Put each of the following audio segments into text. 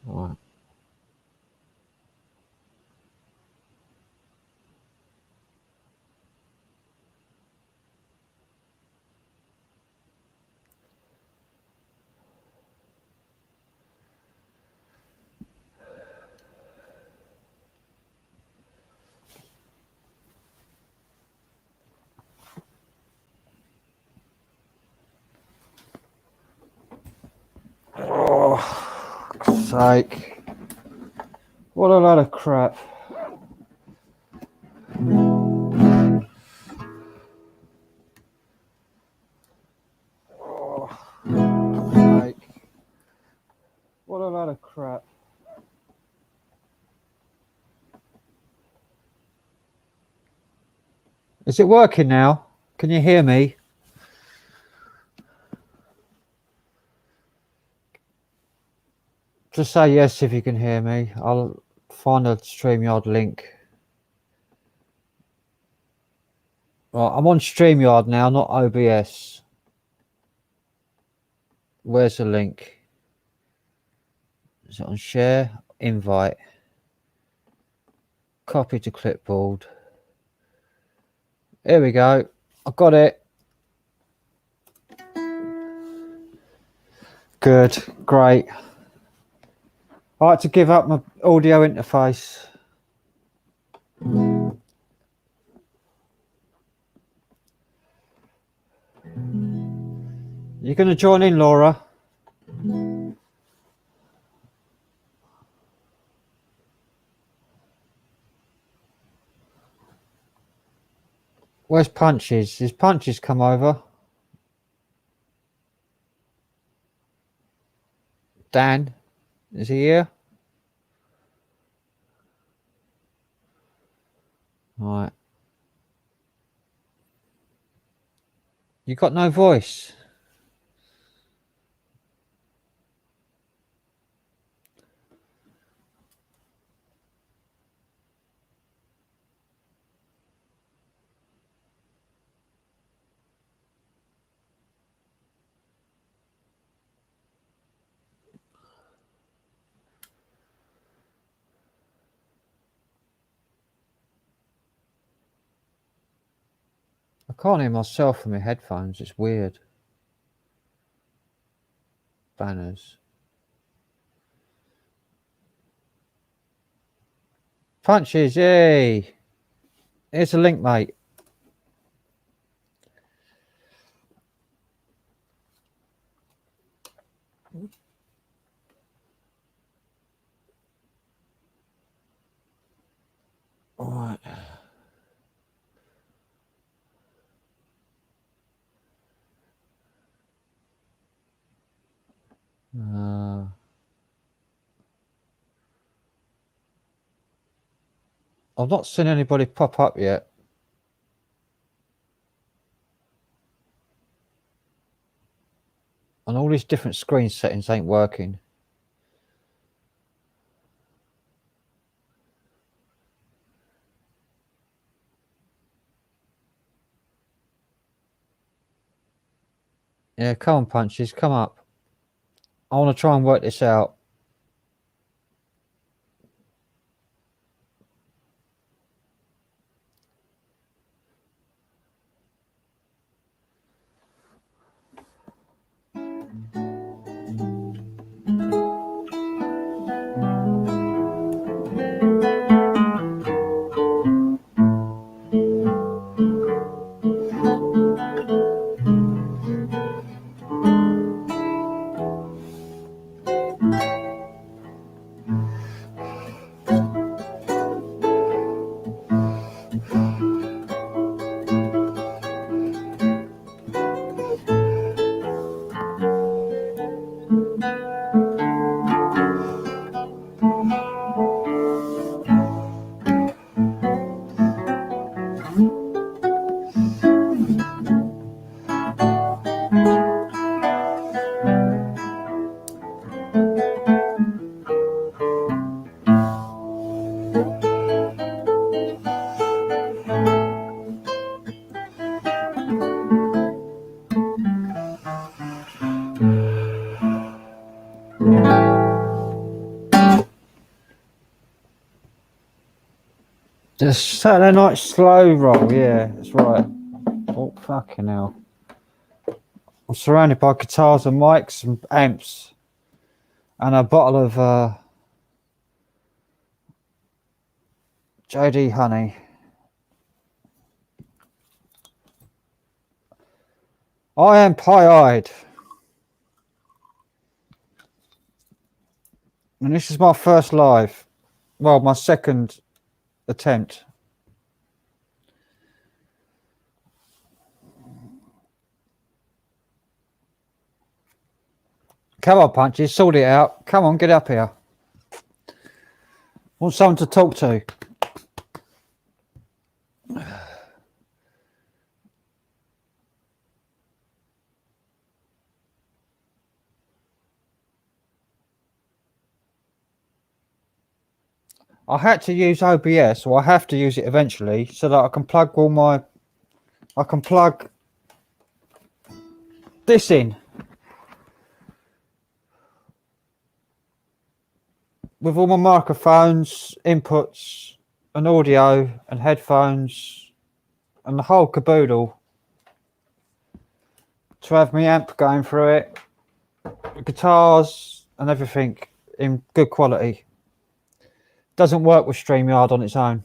All right. Oh, God's sake. What a lot of crap. Oh, God's sake. What a lot of crap. Is it working now? Can you hear me? Just say yes if you can hear me. I'll find a StreamYard link. Right, I'm on StreamYard now, not OBS. Where's the link? Is it on share? Invite. Copy to clipboard. Here we go. I got it. Good. Great. I like to give up my audio interface. You're going to join in, Laura? Where's Punches? Is Punches come over? Dan? Is he here? Right. You got no voice. I can't hear myself from my headphones. It's weird. Banners. Punches, yay! Here's a link, mate. All right. I've not seen anybody pop up yet. And all these different screen settings ain't working. Yeah, come on, Punches, come up. I want to try and work this out. The Saturday night slow roll, yeah, that's right. Oh, fucking hell. I'm surrounded by guitars and mics and amps and a bottle of JD Honey. I am pie-eyed. And this is my first live. Well, my second attempt. Come on, Punchy, sort it out. Come on, get up here. Want someone to talk to. I had to use OBS, or I have to use it eventually, so that I can plug all my... I can plug this in. With all my microphones, inputs, and audio, and headphones, and the whole caboodle. To have my amp going through it, guitars, and everything in good quality. Doesn't work with StreamYard on its own.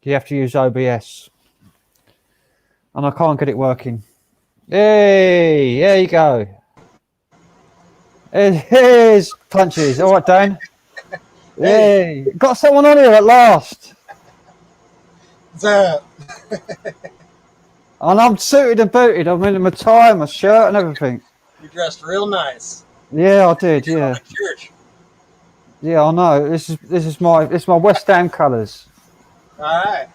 You have to use OBS. And I can't get it working. Hey, there you go. Here's Punches. All right, Dan. Hey, got someone on here at last. What's up? And I'm suited and booted. I'm in my tie, my shirt, and everything. You dressed real nice. Yeah, I did. Yeah. Church. Yeah, I know. This is my West Ham colours. All right.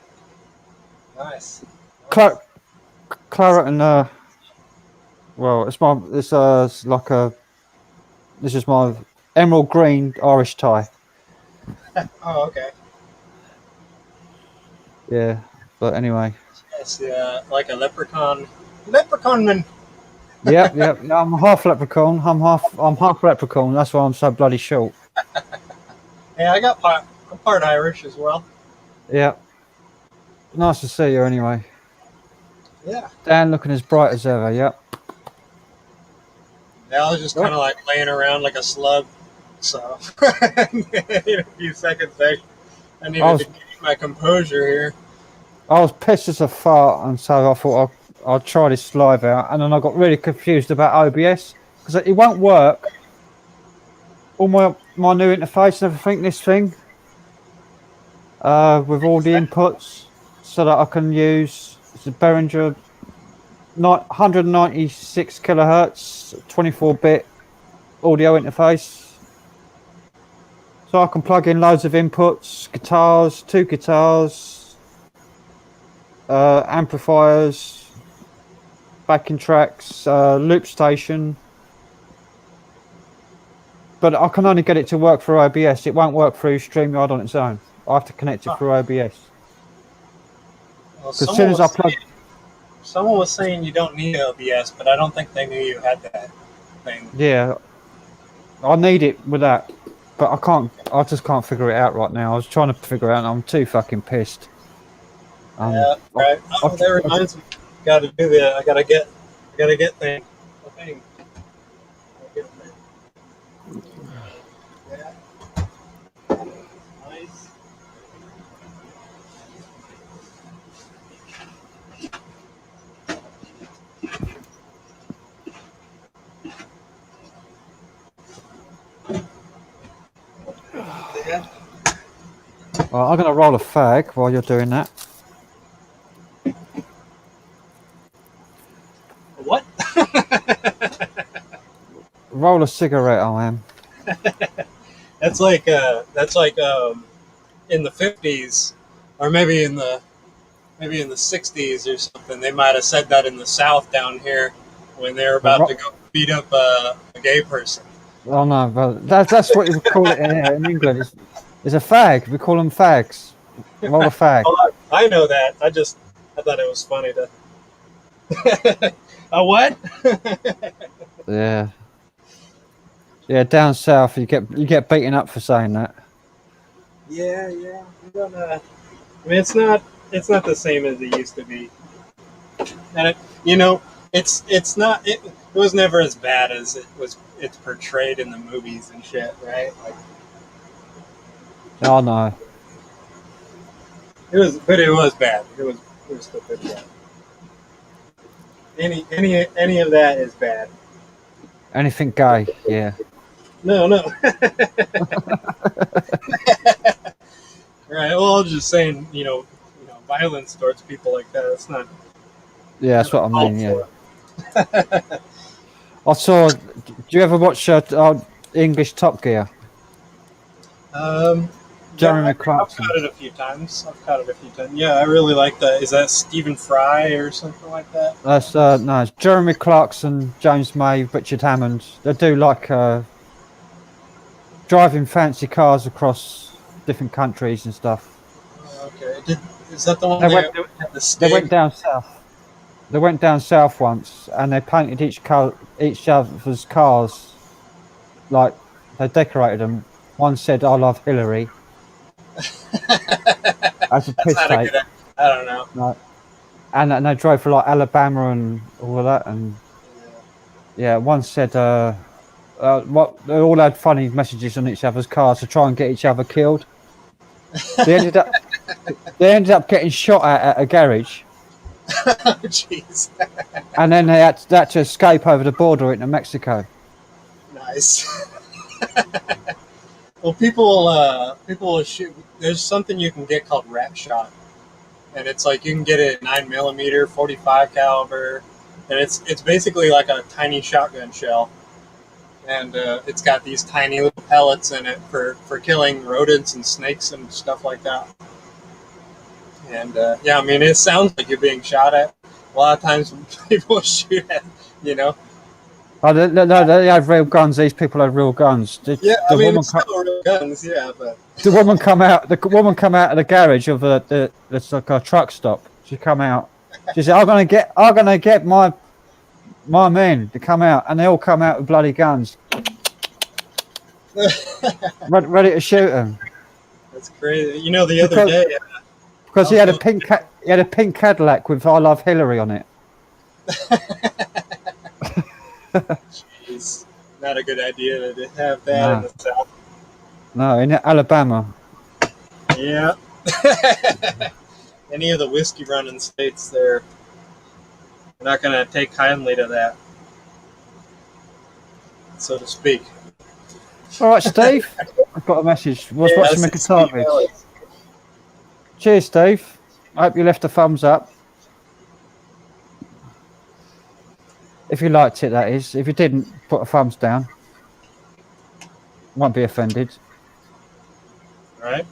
Nice. Claret and well, it's like a. This is my emerald green Irish tie. Oh, okay. Yeah, but anyway. That's like a leprechaun. Leprechaunman. Yep. I'm half leprechaun. I'm half leprechaun. That's why I'm so bloody short. Yeah, I'm part Irish as well. Yeah. Nice to see you anyway. Yeah. Dan looking as bright as ever. Yep. Yeah, I was just kind of like laying around like a slug. So in a few seconds, I needed to keep my composure here. I was pissed as a fart, and so I thought I'd try this live out, and then I got really confused about OBS because it won't work. All my new interface and everything, this thing, with all the inputs, so that I can use the Behringer 196 kilohertz 24-bit audio interface. So I can plug in loads of inputs, guitars, two guitars, amplifiers, backing tracks, loop station. But I can only get it to work through OBS. It won't work through StreamYard on its own. I have to connect it through OBS. Well, as soon as I plug... Someone was saying you don't need OBS, but I don't think they knew you had that thing. Yeah, I need it with that. But I just can't figure it out right now. I was trying to figure it out and I'm too fucking pissed. Yeah, right. That reminds me. I gotta get thing. Yeah. Nice. Yeah. Well, I'm going to roll a fag while you're doing that. What? Roll a cigarette, I am. That's like in the 50s, or maybe in the 60s or something. They might have said that in the South down here when they were about to go beat up a gay person. Oh no, but that's what you call it in England. It's a fag. We call them fags. Roll a fag. Oh, I know that. I thought it was funny to. A what? Yeah. Yeah, down south you get beaten up for saying that. Yeah. I mean, it's not the same as it used to be, and you know, it's not. It was never as bad as it's portrayed in the movies and shit, right? Like Oh no. but it was bad. It was still pretty bad. Any of that is bad. Anything gay, yeah. No, no. Right. Well, I'm just saying, violence towards people like that. It's not. Yeah, that's what I Called mean, yeah. for. I saw, do you ever watch English Top Gear? Um, yeah, Jeremy I've Clarkson. caught it a few times. Yeah, I really like that. Is that Stephen Fry or something like that? That's no, it's Jeremy Clarkson, James May, Richard Hammond. They do like driving fancy cars across different countries and stuff. Okay. Is that the one They they went had the they went Stig? down south. They went down south once and they painted each other's cars, like they decorated them. One said "I love Hillary" as a That's piss not a take. good. I don't know. Like, and they drove for like Alabama and all of that. And yeah, one said what they all had funny messages on each other's cars to try and get each other killed. They ended up they ended up getting shot at a garage, Oh, jeez. and then they had to escape over the border into Mexico. Nice. Well, people will shoot. There's something you can get called rat shot, and it's like you can get it 9 mm, 45 caliber, and it's basically like a tiny shotgun shell, and it's got these tiny little pellets in it for killing rodents and snakes and stuff like that. And yeah, I mean, it sounds like you're being shot at. A lot of times when people shoot at, you know. Oh, no, they had real guns. These people had real guns. Yeah, I mean, it's still real guns, yeah, but The woman come out. The woman come out of the garage of it's like a truck stop. She come out. She said, I'm gonna get my men to come out," and they all come out with bloody guns, ready to shoot him. that's crazy. You know, the other day, Because he had a pink Cadillac with "I love Hillary" on it. it's not a good idea to have that in the South. No, in Alabama. Yeah. Any of the whiskey running states, they're not going to take kindly to that, so to speak. All right, Steve. I've got a message. Was watching my guitar vids. Cheers, Steve. I hope you left a thumbs up. If you liked it, that is. If you didn't, put a thumbs down. Won't be offended. Right?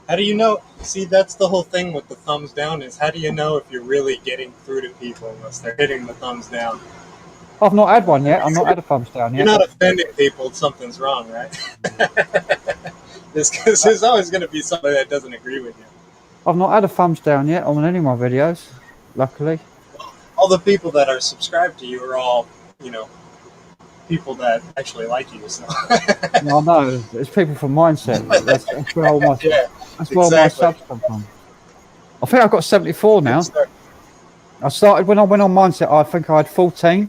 How do you know? See, that's the whole thing with the thumbs down is how do you know if you're really getting through to people unless they're hitting the thumbs down? I've not had one yet. I've not had a thumbs down yet. You're not offending people, something's wrong, right? Just because there's always going to be somebody that doesn't agree with you. I've not had a thumbs down yet on any of my videos, luckily. All the people that are subscribed to you are all, people that actually like you. So. No, I know. It's people from Mindset. That's where all my, that's where all my subs come from. I think I've got 74 now. I started when I went on Mindset, I think I had 14.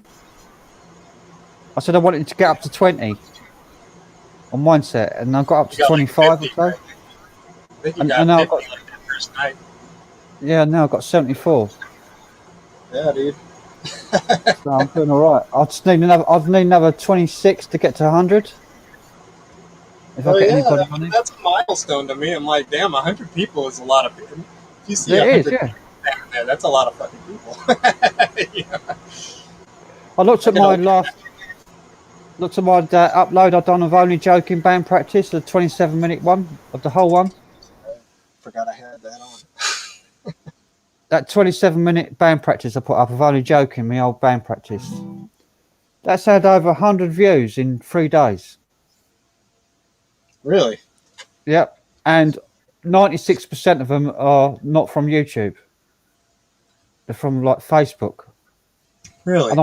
I said I wanted to get up to 20 on Mindset, and I got up to 25 like 50, or so. right? I think you And got now 50 like that first night. Yeah, now I've got 74. Yeah, dude. So I'm doing all right. I'd need another 26 to get to 100. If I get anybody on it. That's a milestone to me. I'm like, damn, 100 people is a lot of people. If you see It 100 is, yeah. people there, that's a lot of fucking people. I looked at my upload I've done of Only Joking band practice, the 27-minute one of the whole one. Forgot I had that on. That 27-minute band practice I put up of Only Joking, my old band practice. That's had over 100 views in 3 days. Really? Yep. And 96% of them are not from YouTube. They're from like Facebook. Really? And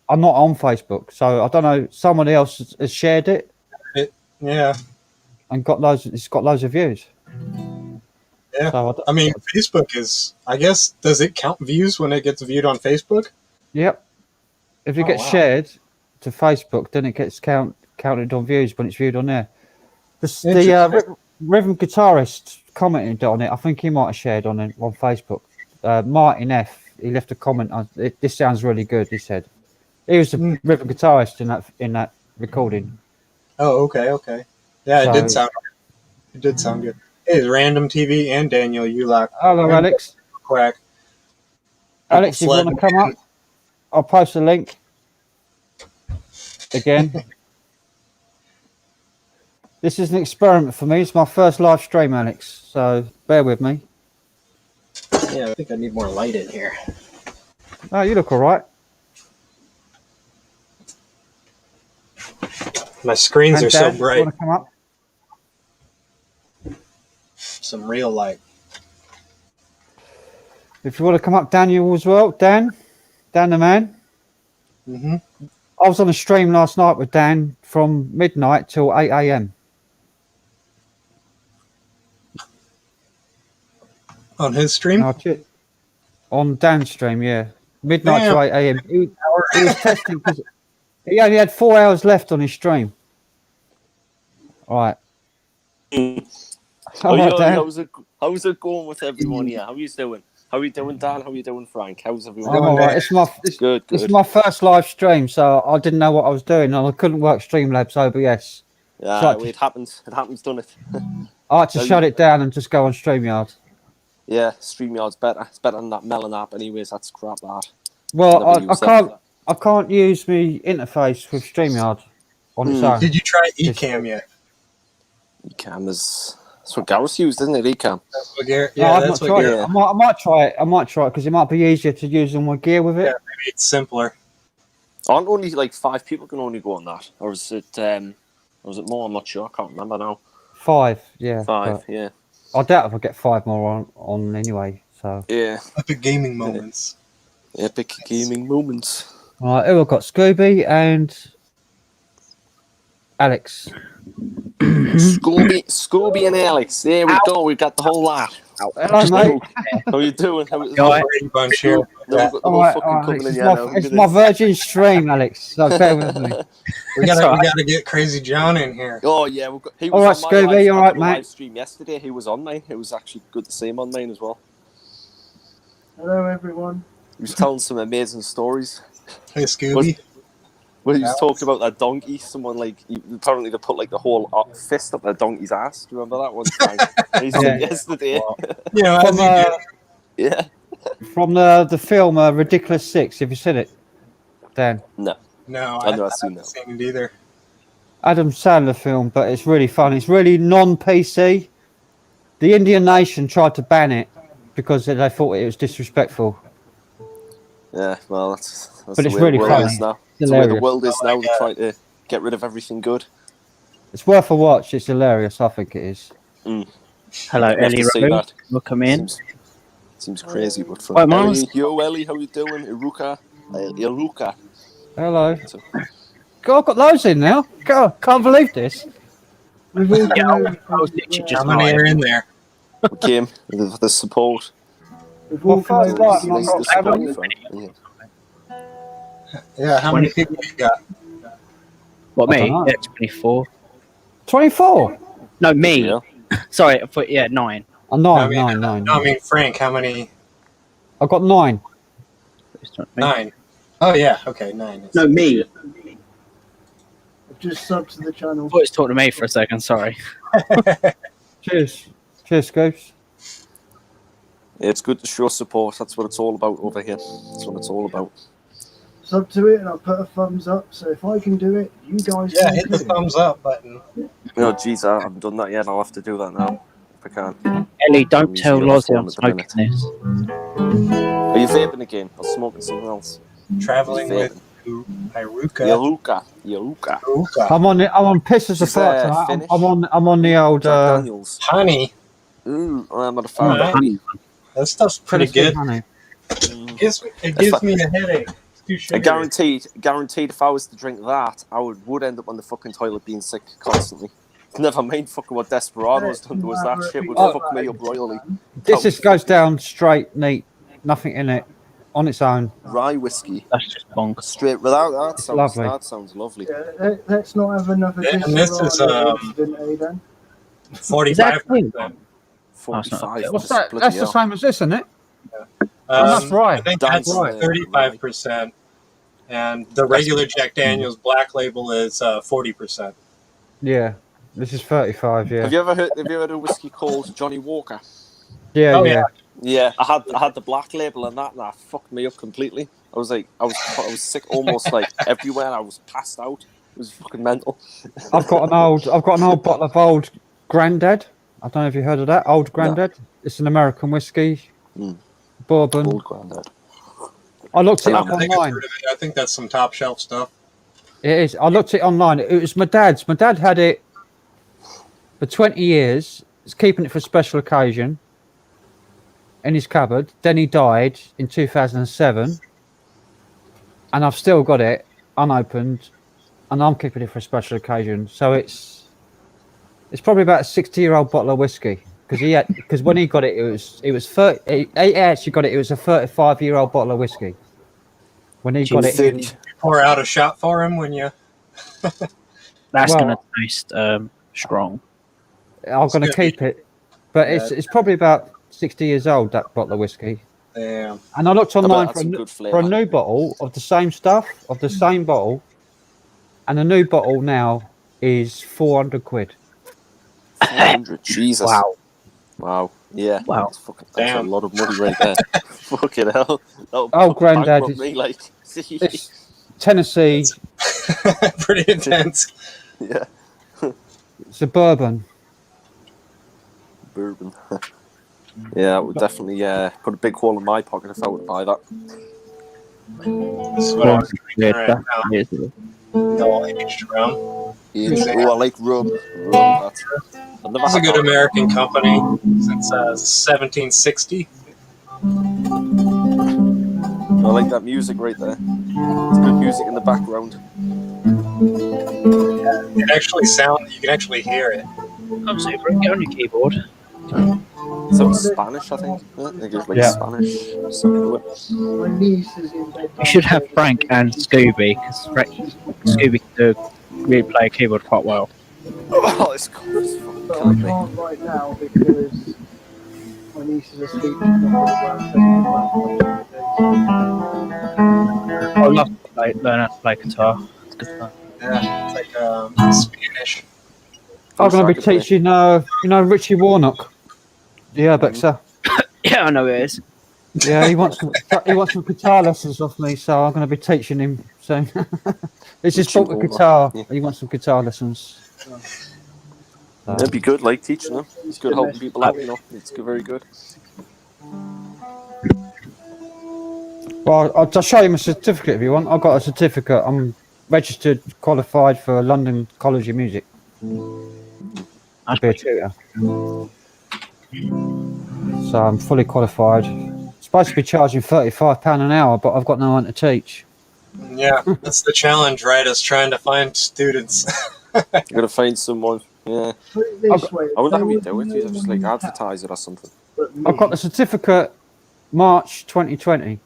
I'm not on Facebook, so I don't know. Somebody else has shared it. Yeah. And it's got loads of views. Yeah. So I mean, Facebook is, I guess, does it count views when it gets viewed on Facebook? yep. If it Oh, gets wow. shared to Facebook, then it gets counted on views when it's viewed on there. The Interesting. rhythm guitarist commented on it. I think he might have shared on it on Facebook. Martin F. He left a comment on it. This sounds really good. He said he was the Mm. rhythm guitarist in that recording. Oh, okay. Yeah, So, it did sound good. Hey, it's Random TV and Daniel Ulach. hello, And Alex. Quack. People Alex, if you fled. want to come up, I'll post a link again. This is an experiment for me. It's my first live stream, Alex. So bear with me. Yeah, I think I need more light in here. Oh, you look all right. My screens And are Dan, so bright. You want to come up? Some real light. If you want to come up, Daniel as well. Dan the man. Mm-hmm. I was on a stream last night with Dan from midnight till 8 a.m. On his stream? On Dan's stream, yeah. Midnight Damn. to 8 a.m. He was testing because he only had 4 hours left on his stream. All right. Oh, All right, yo, Dan. how's it going with everyone here? How are you doing? How are you doing, Dan? How are you doing, Frank? How's everyone? I'm all right. It's Good. It's my first live stream, so I didn't know what I was doing, and I couldn't work Streamlabs OBS. Yeah, So it happens. It happens, done it. I had to shut it down and just go on StreamYard. Yeah, StreamYard's better. It's better than that Melon app, anyways. That's crap, that. Well, I can't use my interface with StreamYard on its own. Did you try Ecamm yet? Ecamm is... That's what Gareth used, isn't it, Ecamm? That's what Garrett... No, I've not tried it. I might try it. I might try it because it might be easier to use on my gear with it. Yeah, maybe it's simpler. Aren't only like 5 people can only go on that? Or is it more? I'm not sure. I can't remember now. 5, yeah. 5, yeah. I doubt if I get 5 more on anyway. So yeah. Epic gaming moments. Epic gaming moments. All right, I've got Scooby and Alex. Scooby and Alex. There we go. We got the whole lot. Hello, mate. How you doing? Bunch here. It's my virgin stream, Alex. So bear with me. We gotta get CrazyJon in here. Oh yeah, he was all right, Scooby. All right, mate. Live stream yesterday. He was on mine. It was actually good to see him on mine as well. Hello, everyone. He was telling some amazing stories. Hey, Scooby. Well, he was talking about that donkey. Someone apparently they put like the whole fist up the donkey's ass. Do you remember that one time? He said yesterday. Yeah. From the film Ridiculous 6. Have you seen it, Dan? No, I've never seen it either. Adam Sandler film, but it's really fun. It's really non-PC. The Indian nation tried to ban it because they thought it was disrespectful. Yeah, well, that's but the it's way really the world funny. is now. It's It's the way the world is now. They're trying to get rid of everything good. It's worth a watch. It's hilarious. I think it is. Hello, Ellie Rowe. Welcome in. Seems crazy, but for Right, Miles. Yo, Ellie, how you doing? Iruka. Hello. God, I've got loads in now. God, can't believe this. I was literally just How many are in there? We came with the support. Well, first Nice time, to support you, Frank. Yeah, how many people you got? What, me? dunno. Yeah, 24. 24. No, me. Yeah. Sorry, I thought, 9. Oh, nine. No, I mean, Frank, how many? I've got 9. It's not me. 9. Oh, yeah, okay, 9. No, me. I've just subbed to the channel. I thought it was talking to me for a second, sorry. Cheers, Scoops. Yeah, it's good to show support. That's what it's all about over here. That's what it's all about. Sub to it and I'll put a thumbs up. So if I can do it, you guys can Hit the too. thumbs up button. No, geez, I haven't done that yet. I'll have to do that now if I can. Ellie, don't tell Easier Lozzie phone I'm at the smoking this. Are you vaping again? Or smoking something else? Traveling He's with Iruka. Yaruka. I'm on piss as a She's, fart tonight. Finnish. I'm on the old Jack Daniels. Honey. Ooh, I'm at a farm. Alright. That stuff's pretty Tennessee good. honey. It gives me a headache. It's too I sugary. guaranteed if I was to drink that, I would end up on the fucking toilet being sick constantly. Never mind fucking what Desperado's done to us. That shit would fuck me up royally. This just goes down straight, neat, nothing in it, on its own. Rye whiskey. That's just bonk. Straight without that. It's lovely. That sounds lovely. Yeah, let's not have another And this is incident, Aidan. 45%. 45. What's that? That's the same as this, isn't it? That's right. I think that's 35%. And the regular Jack Daniel's Black Label is 40%. Yeah, this is 35. Yeah. Have you ever heard a whiskey called Johnny Walker? Yeah, yeah. Yeah, I had the Black Label and that fucked me up completely. I was sick almost like everywhere. I was passed out. It was fucking mental. I've got an old bottle of Old Grandad. I don't know if you heard of that. Old Grandad. No. It's an American whiskey. Bourbon. Old Grandad. I looked it up online. I think that's some top shelf stuff. It is. I looked it online. It was my dad's. My dad had it for 20 years. He's keeping it for a special occasion in his cupboard. Then he died in 2007. And I've still got it unopened. And I'm keeping it for a special occasion. So it's probably about a 60-year-old bottle of whiskey. Because when he got it, it was 30. He actually got it. It was a 35-year-old bottle of whiskey. When he got it, pour out a shot for him when you. That's gonna taste strong. I'm gonna keep it, but it's probably about 60 years old, that bottle of whiskey. Damn. And I looked online for a new bottle of the same stuff, of the same bottle, and the new bottle now is 400 quid. 400, Jesus. Wow. Yeah. Wow. That's a lot of money right there. Fucking hell. Oh, Grandad is me, like. It's Tennessee. Pretty intense. Yeah. It's a bourbon. Yeah, it would definitely put a big hole in my pocket if I were to buy that. This is what I'm drinking right now. All aged rum. I like rum. It's a good American company since 1760. I like that music right there. It's good music in the background. It actually you can actually hear it. I'm super. Get on your keyboard. So it's Spanish, I think. I think it's like Spanish. My niece is in bed. You should have Frank and Scooby, because Scooby can really play a keyboard quite well. Oh, it's cold. But I can't right now because my niece is asleep. I love to learn how to play guitar. It's good fun. Yeah, it's like Spanish. I'm going to be teaching, Richie Warnock, the Urbexer. Yeah, I know it is. Yeah, he wants some guitar lessons off me, so I'm going to be teaching him soon. He's just bought a guitar. Yeah. He wants some guitar lessons. That'd be good, like teaching them. It's good helping people out, It's good, very good. Well, I'll show you my certificate if you want. I've got a certificate. I'm registered, qualified for London College of Music. I'll be a tutor. So I'm fully qualified. Supposed to be charging £35 an hour, but I've got no one to teach. Yeah, that's the challenge, right? Is trying to find students. You gotta find someone. Yeah. Put it this way. I wonder how we do it. You just like advertise it or something. I've got the certificate March 2020.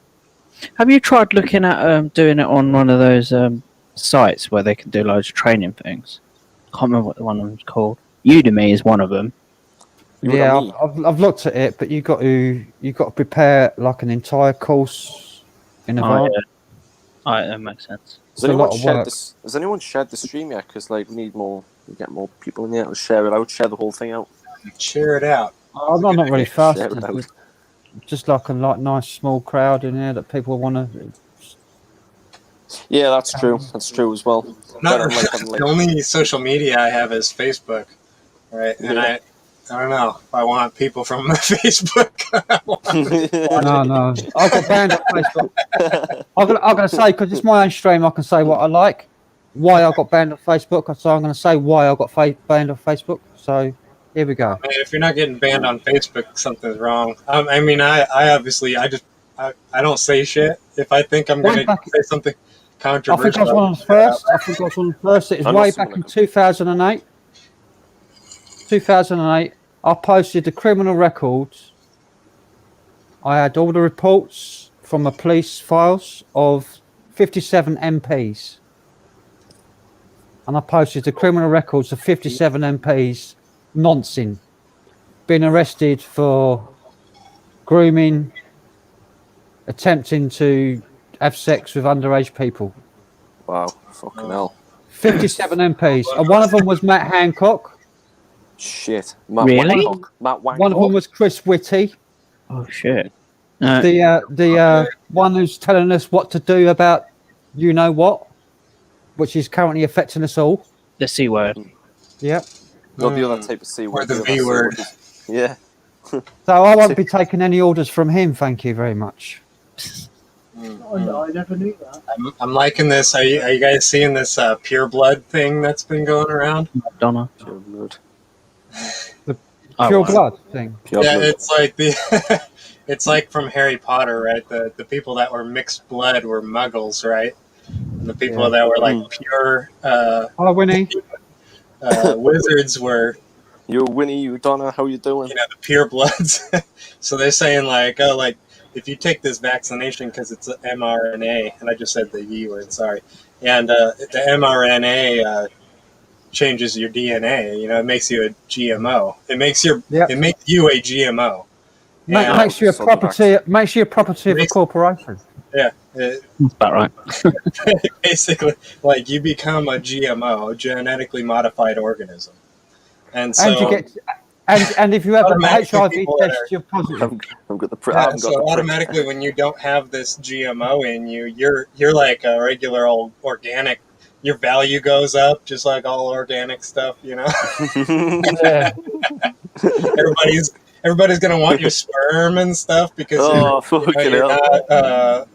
Have you tried looking at doing it on one of those sites where they can do loads of training things? Can't remember what the one was called. Udemy is one of them. Yeah, I've looked at it, but you got to prepare like an entire course in advance. Yeah. That makes sense. Has anyone shared the stream yet? Because we need more. We get more people in here. Let's share it out. Share the whole thing out. Share it out. I'm not really fast. Just like a nice small crowd in here that people want to. Yeah, that's true. That's true as well. The only social media I have is Facebook, right? And I don't know if I want people from Facebook. No. I got banned on Facebook. I'm gonna say, because it's my own stream, I can say what I like. Why I got banned on Facebook, so I'm going to say why I got banned on Facebook. So here we go. If you're not getting banned on Facebook, something's wrong. I obviously I don't say shit if I think I'm going to say something controversial. I think I was one of the first. It was way back in 2008. 2008, I posted the criminal records. I had all the reports from the police files of 57 MPs. And I posted the criminal records of 57 MPs nonsense, being arrested for grooming, attempting to have sex with underage people. Wow, fucking hell. 57 MPs. And one of them was Matt Hancock. Shit. Matt Really? Wancock. Matt Wancock. One of them was Chris Whitty. Oh shit. The one who's telling us what to do about you know what, which is currently affecting us all. The C word. Yep. Not the other type of C Or word. the other V C word. Yeah. So I won't be taking any orders from him. Thank you very much. I never knew that. I'm liking this. Are you guys seeing this pure blood thing that's been going around? Donna. Pure blood. Pure blood thing. Pure Yeah, blood. it's like the it's like from Harry Potter, right? The people that were mixed blood were muggles, right? And the people that were like pure Hello, Winnie. wizards were, You, Winnie, you, Donna, how you doing? you know, the pure bloods. So they're saying like, oh, like if you take this vaccination because it's an mRNA, and I just said the E word, sorry, and the mRNA changes your DNA. You know, it makes you a GMO. It makes you a GMO. And Makes you a property. Makes you a property of a corporation. yeah, That's about right. basically, like you become a GMO, genetically modified organism, and so And you get. And if you have an Automatically HIV people that test, are- you're positive. I've got the yeah, so automatically when you don't have this GMO in you, you're like a regular old organic. Your value goes up, just like all organic stuff, you know. Yeah. Everybody's gonna want your sperm and stuff because fucking you're hell. not.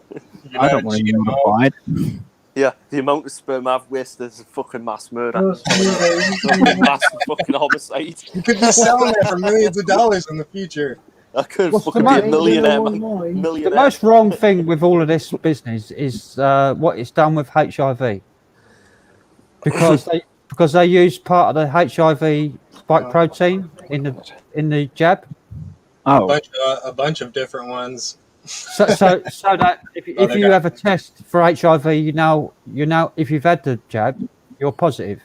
You're I not don't want to be GMO. modified. Yeah, the amount of sperm I've wasted is a fucking mass murder. Trust me, Massive fucking homicide. You could be selling it for millions of dollars in the future. I could What's fucking the be a matter? millionaire, man. The The Millionaire. most wrong thing with all of this business is what it's done with HIV, because they use part of the HIV spike protein in the jab. Oh, A bunch of different ones. So that if you have a test for HIV, you know if you've had the jab, you're positive.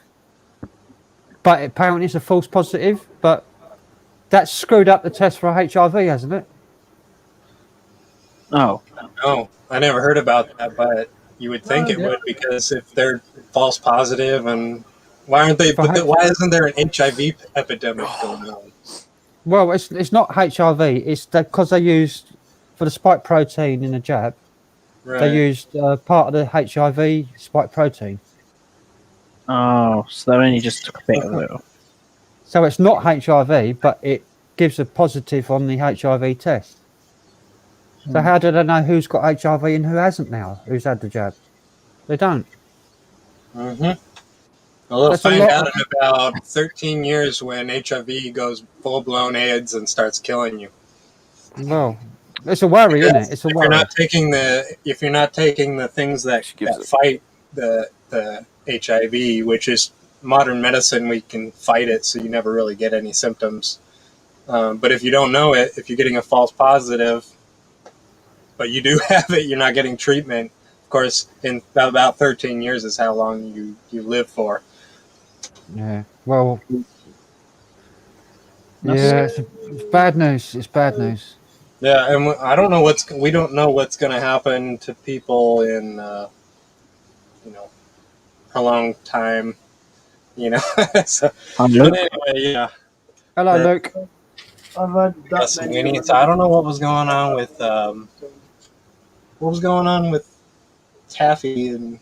But apparently it's a false positive. But that's screwed up the test for HIV, hasn't it? oh, No, I never heard about that, but you would think it would because if they're false positive, and why aren't they? But why isn't there an HIV epidemic going on? Well, it's not HIV. It's because they used for the spike protein in the jab. Right. They used part of the HIV spike protein. oh, so they only just took a bit of it. So it's not HIV, but it gives a positive on the HIV test. So how do they know who's got HIV and who hasn't now? Who's had the jab? They don't. Mm-hmm. Well, they'll That's a find lot out of- in about 13 years when HIV goes full-blown AIDS and starts killing you. Well, it's a worry, isn't it? It's a If worry. you're not taking the things that fight the HIV, which is modern medicine, we can fight it so you never really get any symptoms. But if you don't know it, if you're getting a false positive, but you do have it, you're not getting treatment. Of course, in about 13 years is how long you live for. Yeah. Well. Yeah. It's bad news. It's bad news. Yeah, and we don't know what's going to happen to people in prolonged time. So, but anyway, yeah. Hello, Luke. I've had that Yes, many. Winnie. So I don't know what was going on with Taffy and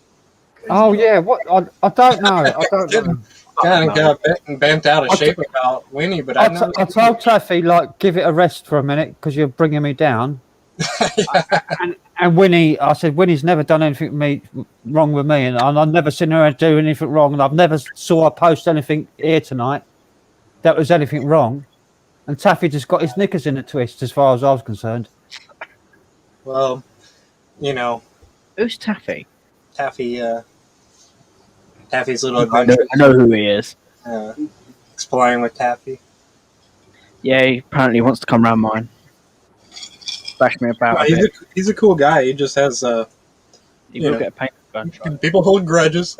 Oh yeah. What? I don't know. I don't know. kind of got bent out of shape about Winnie, but I know I told Taffy, like, give it a rest for a minute because you're bringing me down. And Winnie, I said, Winnie's never done anything wrong with me, and I've never seen her do anything wrong, and I've never saw her post anything here tonight that was anything wrong. And Taffy just got his knickers in a twist, as far as I was concerned. well, Who's Taffy? Taffy's little I adventure. know who he is. Exploring with Taffy. Yeah, he apparently wants to come round mine. Bash me about No, a bit. he's a cool guy. He just has He you will know. get a paint gunshot. People hold grudges.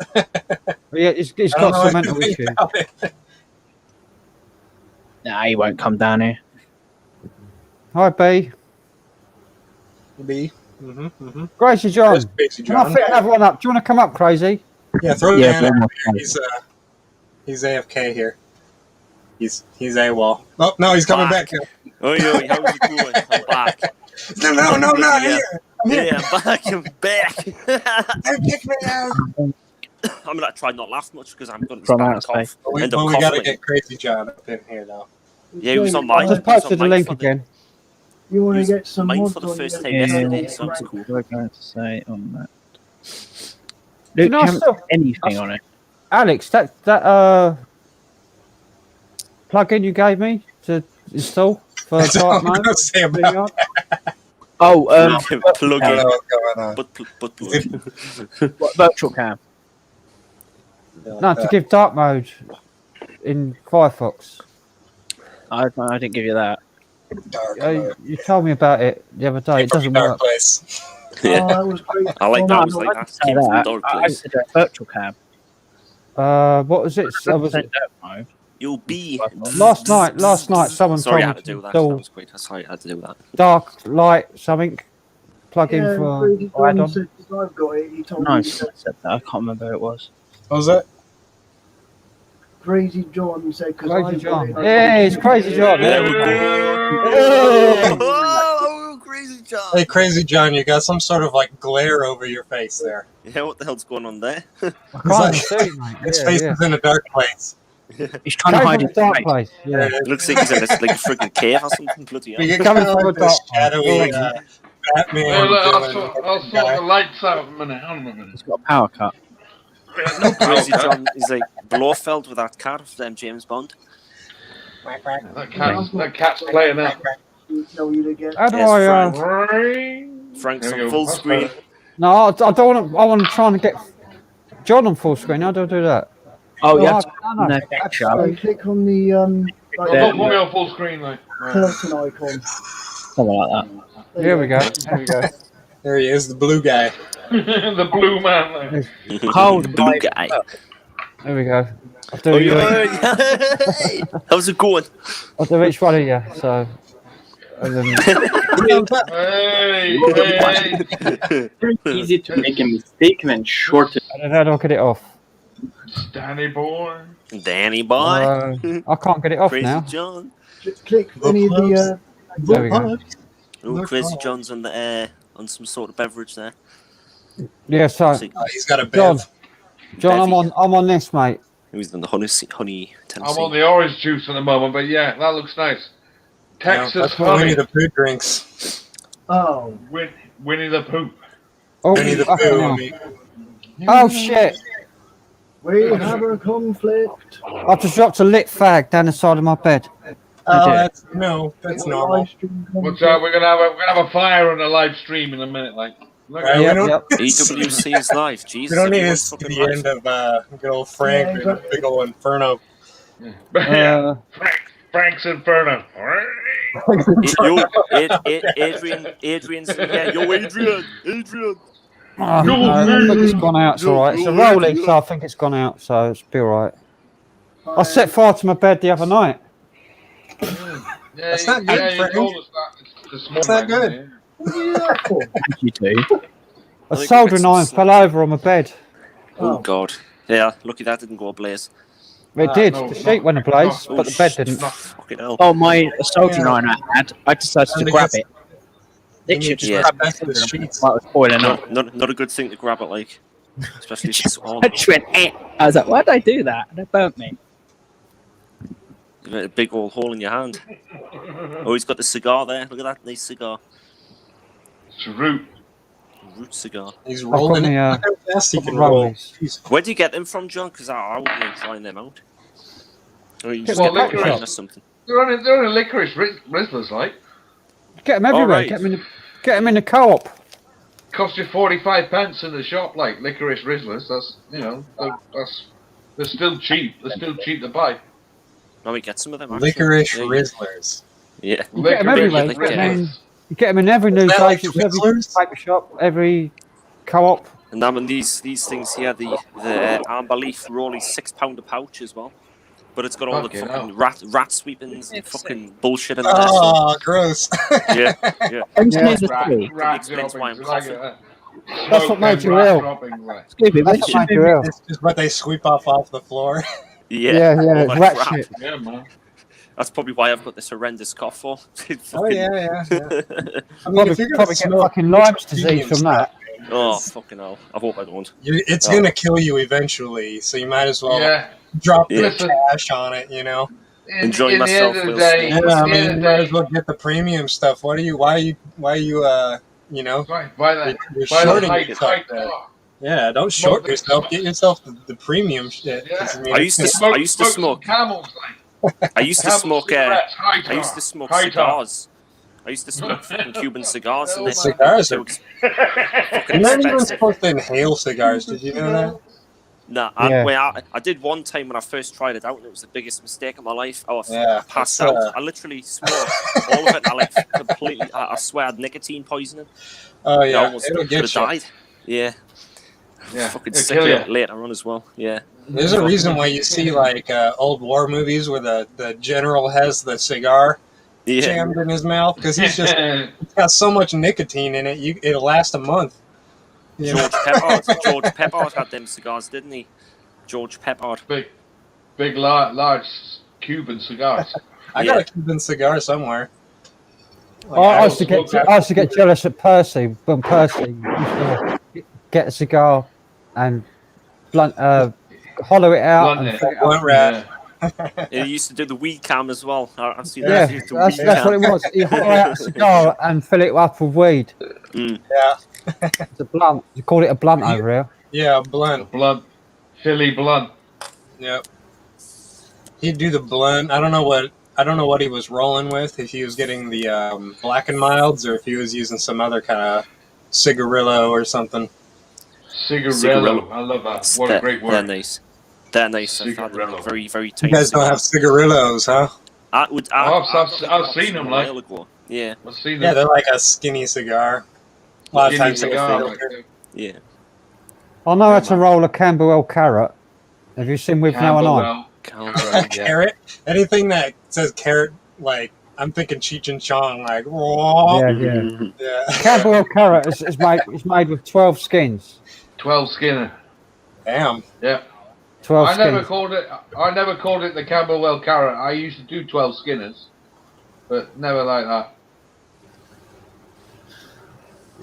Yeah, he's I don't got know some mental anything issues. about it. Nah, he won't come down here. Hi, B. B. Mm-hmm. Crazy John. There's Crazy Can I John. fit another one up? Do you want to come up, Crazy? Yeah, throw Yeah, Dan one up more here. He's AFK here. He's AWOL. Oh no, he's coming back. Oh, yo, how's it going? I'm back. No, not Yeah. here. I'm here. Yeah, I'm back. I'm back. Don't kick me out. I'm gonna try not laugh much because I'm going to From start outer cough. space. We End up gotta coughing. get Crazy John up in here now. Yeah, he was on I mine. just posted the link again. You want to Use get some mine mods for the on first your time Yeah, yesterday, channel, so it's Frank? cool. What was I going to say on that? You Luke, know, you haven't still- got anything on it. Alex, that plugin you gave me to install for That's all dark I'm mode. gonna say about it. Oh, Plug I don't know in. what's going on. But plug. virtual cam. No, to give dark mode in Firefox. I didn't give you that. Dark mode. You told me about it the other day. It doesn't Dark work. place. Yeah. Oh, that was great. I like that. I Oh, was no, like, I that didn't say came from that. dark I place. said a virtual cam. What was it? I was, Dark mode. You'll be. last night, someone Sorry, I told had me to do that. install That was quick. Sorry, I had to do that. dark light something plugin Yeah, for Crazy John add-on. said, 'cause I've got it. He told No, me he said that. I can't remember who it was. What was that? Crazy John said because Crazy I've got John. it. Hey, it's Crazy John. There we Hey. go. Oh, Crazy John. Hey, Crazy John, you got some sort of like glare over your face there. Yeah, what the hell's going on there? I It's can't like- even see it, mate. His Yeah, face yeah. is in a dark place. He's trying to Came hide from his a dark face. place. Yeah. It looks like he's in this like friggin' cave or something. Bloody hell. You get Coming kind of from like a this dark place. shadowy Batman. I'll villain sort looking guy. the lights out in a minute. Hold on a minute. He's got a power cut. No Crazy power cut. John is like Blofeld with that cat of James Bond. That cat's playing out. Tell you to get. How do Yes, I? Frank. Frank's There we on go. full That's screen. better. No, I don't want to. I want to try and get John on full screen. How do I do that? Oh, Oh, yeah. I don't know. Picture. So click on the like Don't put me on full screen, like. person icon. Something like that. There Here you we go. There we go. There he is, the blue guy. The blue man, like. Cold The blue light. guy. There we go. I'll do, Oh, yeah. How's it going? I'll do each one of you. So. And then, Hey, hey. Easy to make a mistake and then shorten. and then how do I get it off? Danny boy. Danny boy. I can't get it off Crazy now. John. Just click any of the. There we go. Oh, Crazy John's on the on some sort of beverage there. Yeah. So, He's got a John, bev. John, Bevy. I'm on this, mate. Who's on the honey Tennessee? I'm on the orange juice at the moment, but yeah, that looks nice. Texas That's what Winnie honey. the Pooh drinks. Oh, Winnie the Pooh. Oh, Winnie the fucking Pooh. hell. I mean. Oh shit! we have a conflict. I just dropped a lit fag down the side of my bed. Oh, did. that's normal. Live stream What's conflict. up? We're gonna have a fire on the live stream in a minute, like. Look Right, at we Yep, don't- yep. EWC is live. We Jesus. don't need to everyone's see fucking the live. end of good old Frank Yeah, and exactly. big old Inferno. yeah. Frank's Inferno. Adrian's yeah. Yo, Adrian. Oh, no, I think it's gone out. It's all right. It's a rolling, so I think it's gone out. So it's be all right. I set fire to my bed the other night. Yeah, That's not good, yeah, you Frank. told us that. This That's not morning, good. What are you that for? You do. A I think soldering we got iron some fell over on my bed. Oh God. Yeah. Lucky that didn't go ablaze. It did. no, The sheet went ablaze, Oh, but the bed didn't. Fucking hell. Oh, my soldering iron I had. I decided to grab it. Literally just Yeah. grab Back to the it. sheets. While it was boiling up. Not a good thing to grab it like, especially if it's on. I just went, eh. I was like, why did I do that? And it burnt me. You've got a big old hole in your hand. Oh, he's got the cigar there. Look at that nice cigar. It's root. Root cigar. He's I've got rolling it. me, Look how fast he can roll. rollies. Jeez. Where do you get them from, John? Because I wouldn't mind trying them out. Or you just Well, get them licorice. online or something. They're only licorice Rizzlers, like. Get them everywhere. right. Get them in the co-op. Cost you 45 pence in the shop, like licorice Rizzlers. That's, you know, they're still cheap. They're still cheap to buy. No, we get some of them. Actually. Licorice Yeah, Rizzlers. Yeah. You get them everywhere. Like, You get them in every news that like agency, every Twizzlers? paper shop, every co-op. And then these things here, the amber leaf Rolly £6 a pouch as well. But it's got all Fucking the fucking hell. rat sweepings and fucking bullshit in there. So, Oh, gross. yeah. Engineers Rat, are three. rat explains why I'm droppings, like coughing. That's what smoke made and you rat ill. droppings, like. Excuse me, That's which what made you ill. It's just what they sweep off the floor. Yeah, Yeah, all it's that rat crap. shit. Yeah, man. That's probably why I've got this horrendous cough for. Oh yeah. I mean, Probably, if you're gonna probably get smoke fucking Lyme's disease premium from stuff, that. Oh, fucking hell. I hope I don't. it's Oh. gonna kill you eventually. So you might as well Yeah. drop Yeah. the cash on it. You know. Enjoy in myself, the end of the Will day, Smith. Yeah, I at the mean, end you of the might day, as well get the premium stuff. Why are you you know, right, buy that. you're Buy the shorting high yourself there. car. Yeah, don't Smoke short the- yourself. Get yourself the premium shit. 'cause, Yeah. I mean, I it's used to gonna- smoke. some camels, like I used to camel smoke. cigarettes, high I used to tar, smoke high tar. cigars. I used to smoke fucking Cuban cigars, and Oh, they cigars are. fucking You're not even expensive. supposed to inhale cigars. Did you know that? Nah, Yeah. I did one time when I first tried it out, and it was the biggest mistake of my life. I Yeah, passed it's, out. I literally smoked all of it, and I like completely. I swear, I had nicotine poisoning. Oh I yeah, almost it'll could have get you. died. Yeah, Yeah, fucking it'll sick kill of it you. later on as well. Yeah, There's a reason why you see like old war movies where the general has the cigar yeah. jammed in his mouth because he's just it's got so much nicotine in it. It'll last a month. You know? George Peppard had them cigars, didn't he? George Peppard. big, large Cuban cigars. I got a Cuban cigar somewhere. Like, I was used to get jealous at Percy when Percy used to get a cigar and hollow it out Blunt and it. fill it up. Blunt wrap. He used to do the weed cam as well. I've seen Yeah, that. He used to that's weed what cam. it was. You hollow out a cigar and fill it up with weed. Mm. Yeah, It's a blunt. You call it a blunt over here. yeah, blunt. Blunt, Philly blunt. Yep. He'd do the blunt. I don't know what he was rolling with. If he was getting the black and milds or if he was using some other kind of cigarillo or something. Cigarillo. I love that. What a great They're word. nice. They're nice. I've had them, Cigarillo. like, very, very You tasty. guys don't have cigarillos, huh? I've seen them, like. Yeah, I've seen Yeah, them. they're like a skinny cigar. A lot of Skinny times they cigar, get like, filtered. yeah. I know how to roll a Camberwell carrot. Have you seen with now and I? Camberwell. Yeah. Carrot. Anything that says carrot, like I'm thinking Cheech and Chong, like raw. Yeah. Yeah. Camberwell carrot is made with 12 skins. 12 Skinner. Damn. Yeah. 12 I never skins. called it the Camberwell carrot. I used to do 12 Skinners, but never like that.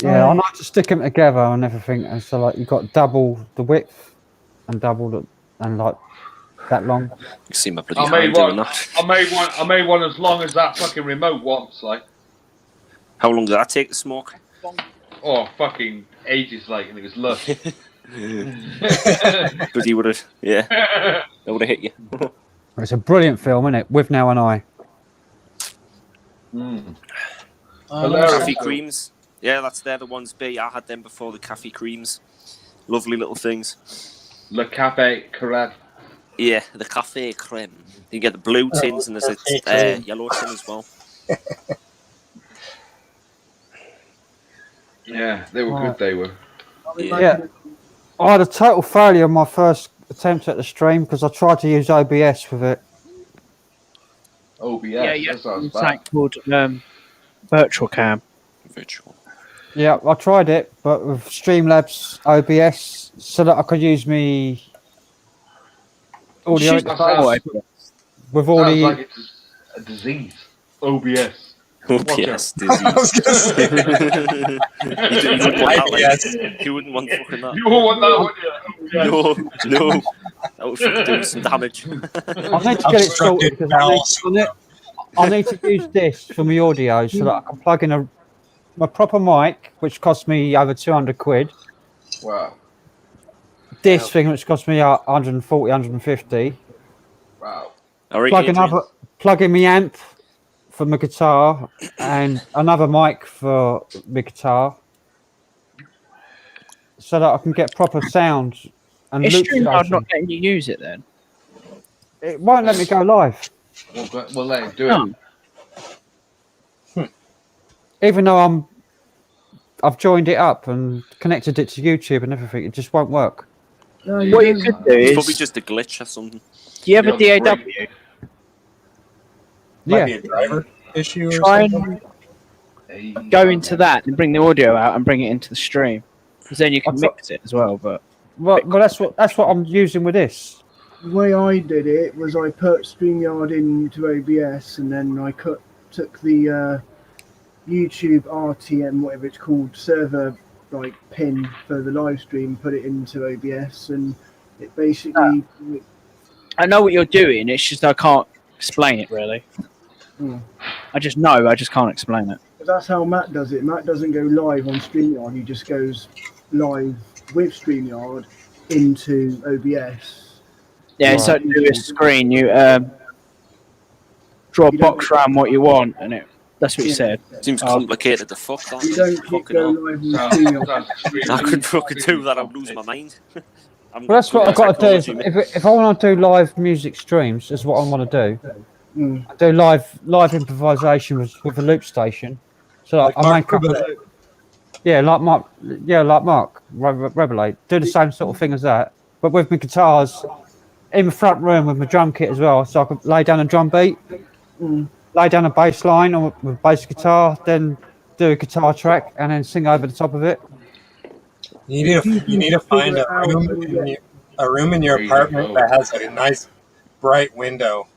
Yeah, I like to stick them together and everything. And so, like, you've got double the width and double the, and like that long. You see my bloody I made hand doing one. that. I made one as long as that fucking remote once. Like, How long did that take to smoke? oh, fucking ages. Like, and it was lush. But he would have, yeah, that would have hit you. It's a brilliant film, isn't it? With Now and I. Hilarious. Coffee creams. Yeah, they're the ones B. I had them before the coffee creams. Lovely little things. Le Cafe Carrad. Yeah, the cafe creme. You get the blue tins and there's a yellow tin as well. Yeah, they were good. They were. Yeah. I had a total failure on my first attempt at the stream because I tried to use OBS with it. OBS. Yeah. That sounds It's bad. like called virtual cam. Virtual. Yeah, I tried it, but with Streamlabs OBS so that I could use me audio Shoot the That photo. with all Sounds the. like it's a disease. OBS. OBS I was disease. gonna say. You wouldn't want that, IBS. like, you wouldn't want fucking that. You want that one, yeah? No. That would fucking do some damage. I need to get it sorted because I need to use this for my audio so that I can plug in my proper mic, which cost me over 200 quid. Wow. This thing, which cost me 140, 150. Wow. All right, Plug in my amp for my guitar and another mic for my guitar so that I can get proper sound and Is loop StreamYard station. not letting you use it then? It won't let me go live. We'll let it do No. it. Even though I've joined it up and connected it to YouTube and everything, it just won't work. No, What you don't- could do It's is, probably just a glitch or something. do you have a Yeah, DAW? Might Yeah. be a driver issue or Try something. and go into that and bring the audio out and bring it into the stream, because then you can mix it as well. But Well, that's what I'm using with this. The way I did it was I put StreamYard into OBS and then I took the YouTube RTM, whatever it's called, server like pin for the live stream, put it into OBS, and it basically. I know what you're doing. It's just I can't explain it really. Hmm. I just know. I just can't explain it. That's how Matt does it. Matt doesn't go live on StreamYard. He just goes live with StreamYard into OBS. Yeah, Right. so to do a screen, you draw a You box don't- around what you want, and that's what you Yeah. said. Seems complicated to fuck that. You don't keep Fucking going hell. live on Sounds- StreamYard. sounds I couldn't fucking do that. I'd lose my mind. Well, that's what I've got to do. Technology, If I want to do live music streams, is what I want to do. Mm. I do live improvisation with a loop station. So Like I Mark make up. Rubenay. Yeah, like Mark Rebelate. Do the same sort of thing as that, but with my guitars in the front room with my drum kit as well. So I could lay down a drum beat, Mm. lay down a bass line on with bass guitar, then do a guitar track, and then sing over the top of it. You need to find a room in your There you apartment go. that has a nice bright window.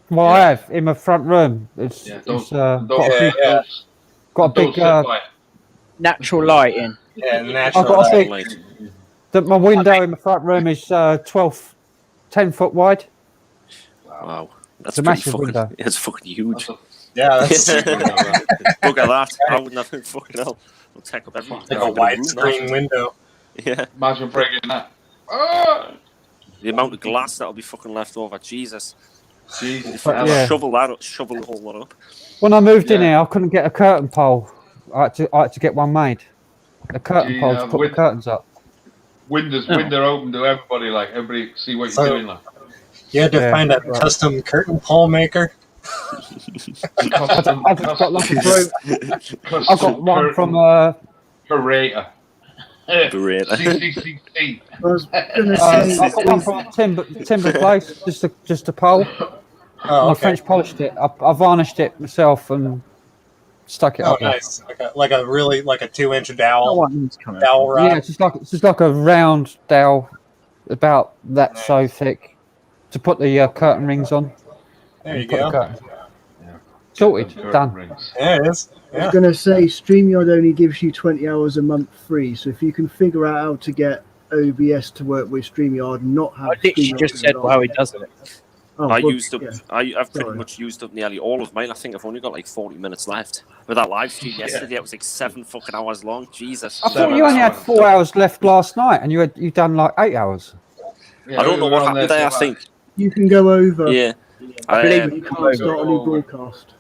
Well, I have in my front room. It's Yeah, got don't, a big, yeah. got a don't big. sit by it. Natural lighting. Yeah, I've natural got a light. big. My window in the front room is 10 foot wide. Wow, that's It's a pretty massive fucking. window. It's fucking huge. That's Yeah, that's Look at that. I wouldn't have fucking hell. We'll take up every like a widescreen window. Yeah, Imagine breaking that. Ah! the amount of glass that'll be fucking left over. Jesus. Jesus. But, yeah. Shovel that up, shovel the whole lot up. When I moved in Yeah. here, I couldn't get a curtain pole. I had to get one made. A curtain Yeah, pole to put the curtains up. Windows Oh. open to everybody, like everybody see what you're So- doing. Like. You had to Yeah, find a right. custom curtain pole maker. Custom, I've just got like a broom. I've got one from Curator. Beretta. CCCC. I was gonna I've say, got one from timber place, just a pole. Oh, And I okay. French polished it. I varnished it myself and stuck it Oh, up. there. nice. Like a really like a 2-inch Oh, dowel what is coming? dowel rod. Yeah, it's just like a round dowel, about that so thick, to put the curtain rings on. There you Put the go. curtain. Sorted, Curtain done. rings. There it is. I was Yeah. gonna say, StreamYard only gives you 20 hours a month free. So if you can figure out how to get OBS to work with StreamYard and not have I literally StreamYard just said live- how he does it. Oh, I well, used up. yeah. I've pretty Sorry. much used up nearly all of mine. I think I've only got like 40 minutes left. With that live stream yesterday, it was like 7 fucking hours long. Jesus. I thought you only had 4 hours left last night, and you done like 8 hours. Yeah, I don't know we were what on happened there. I till think. You can go over. Yeah. I believe Um, You can't start a new broadcast.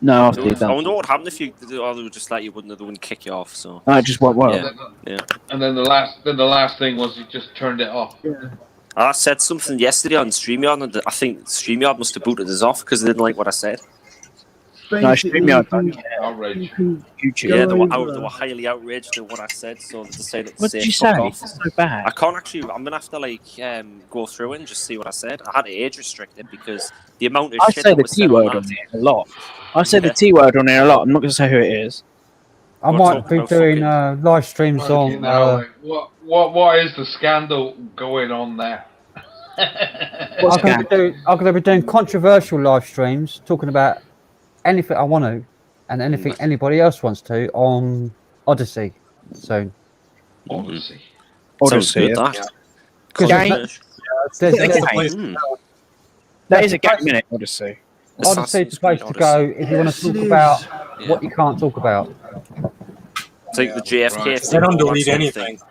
No, after you're I done. wonder what happened if you, or they would just let you, they wouldn't kick you off. So. No, it just won't work. Yeah. Yeah. And then the last thing was you just turned it off. Yeah. I said something yesterday on StreamYard, and I think StreamYard must have booted us off because they didn't like what I said. No, Basically, StreamYard you don't can, care. Outrage. you can YouTube. Yeah, they were, over. they were highly outraged at what I said, so they decided to What say did you fuck say? off. It's so bad. I can't actually. I'm gonna have to go through it and just see what I said. I had to age restrict it because the amount of I shit say that the was T said word on on that. it a lot. I say Yeah. the T word on it a lot. I'm not going to say who it is. I We're might talking be about doing fucking- live streams Fucking on. hell, like, what is the scandal going on there? What's I'm going to be doing controversial live streams, talking about anything I want to, and anything anybody else wants to on Odyssey soon. Odyssey. Sounds good, that. Because Game. Controversial. there's, That's the place. Hmm. That is a game minute, Odyssey. Odyssey's the place to go if you want to talk about what you can't talk about. It's like the JFK Right. thing. They don't all that delete sort of anything. thing.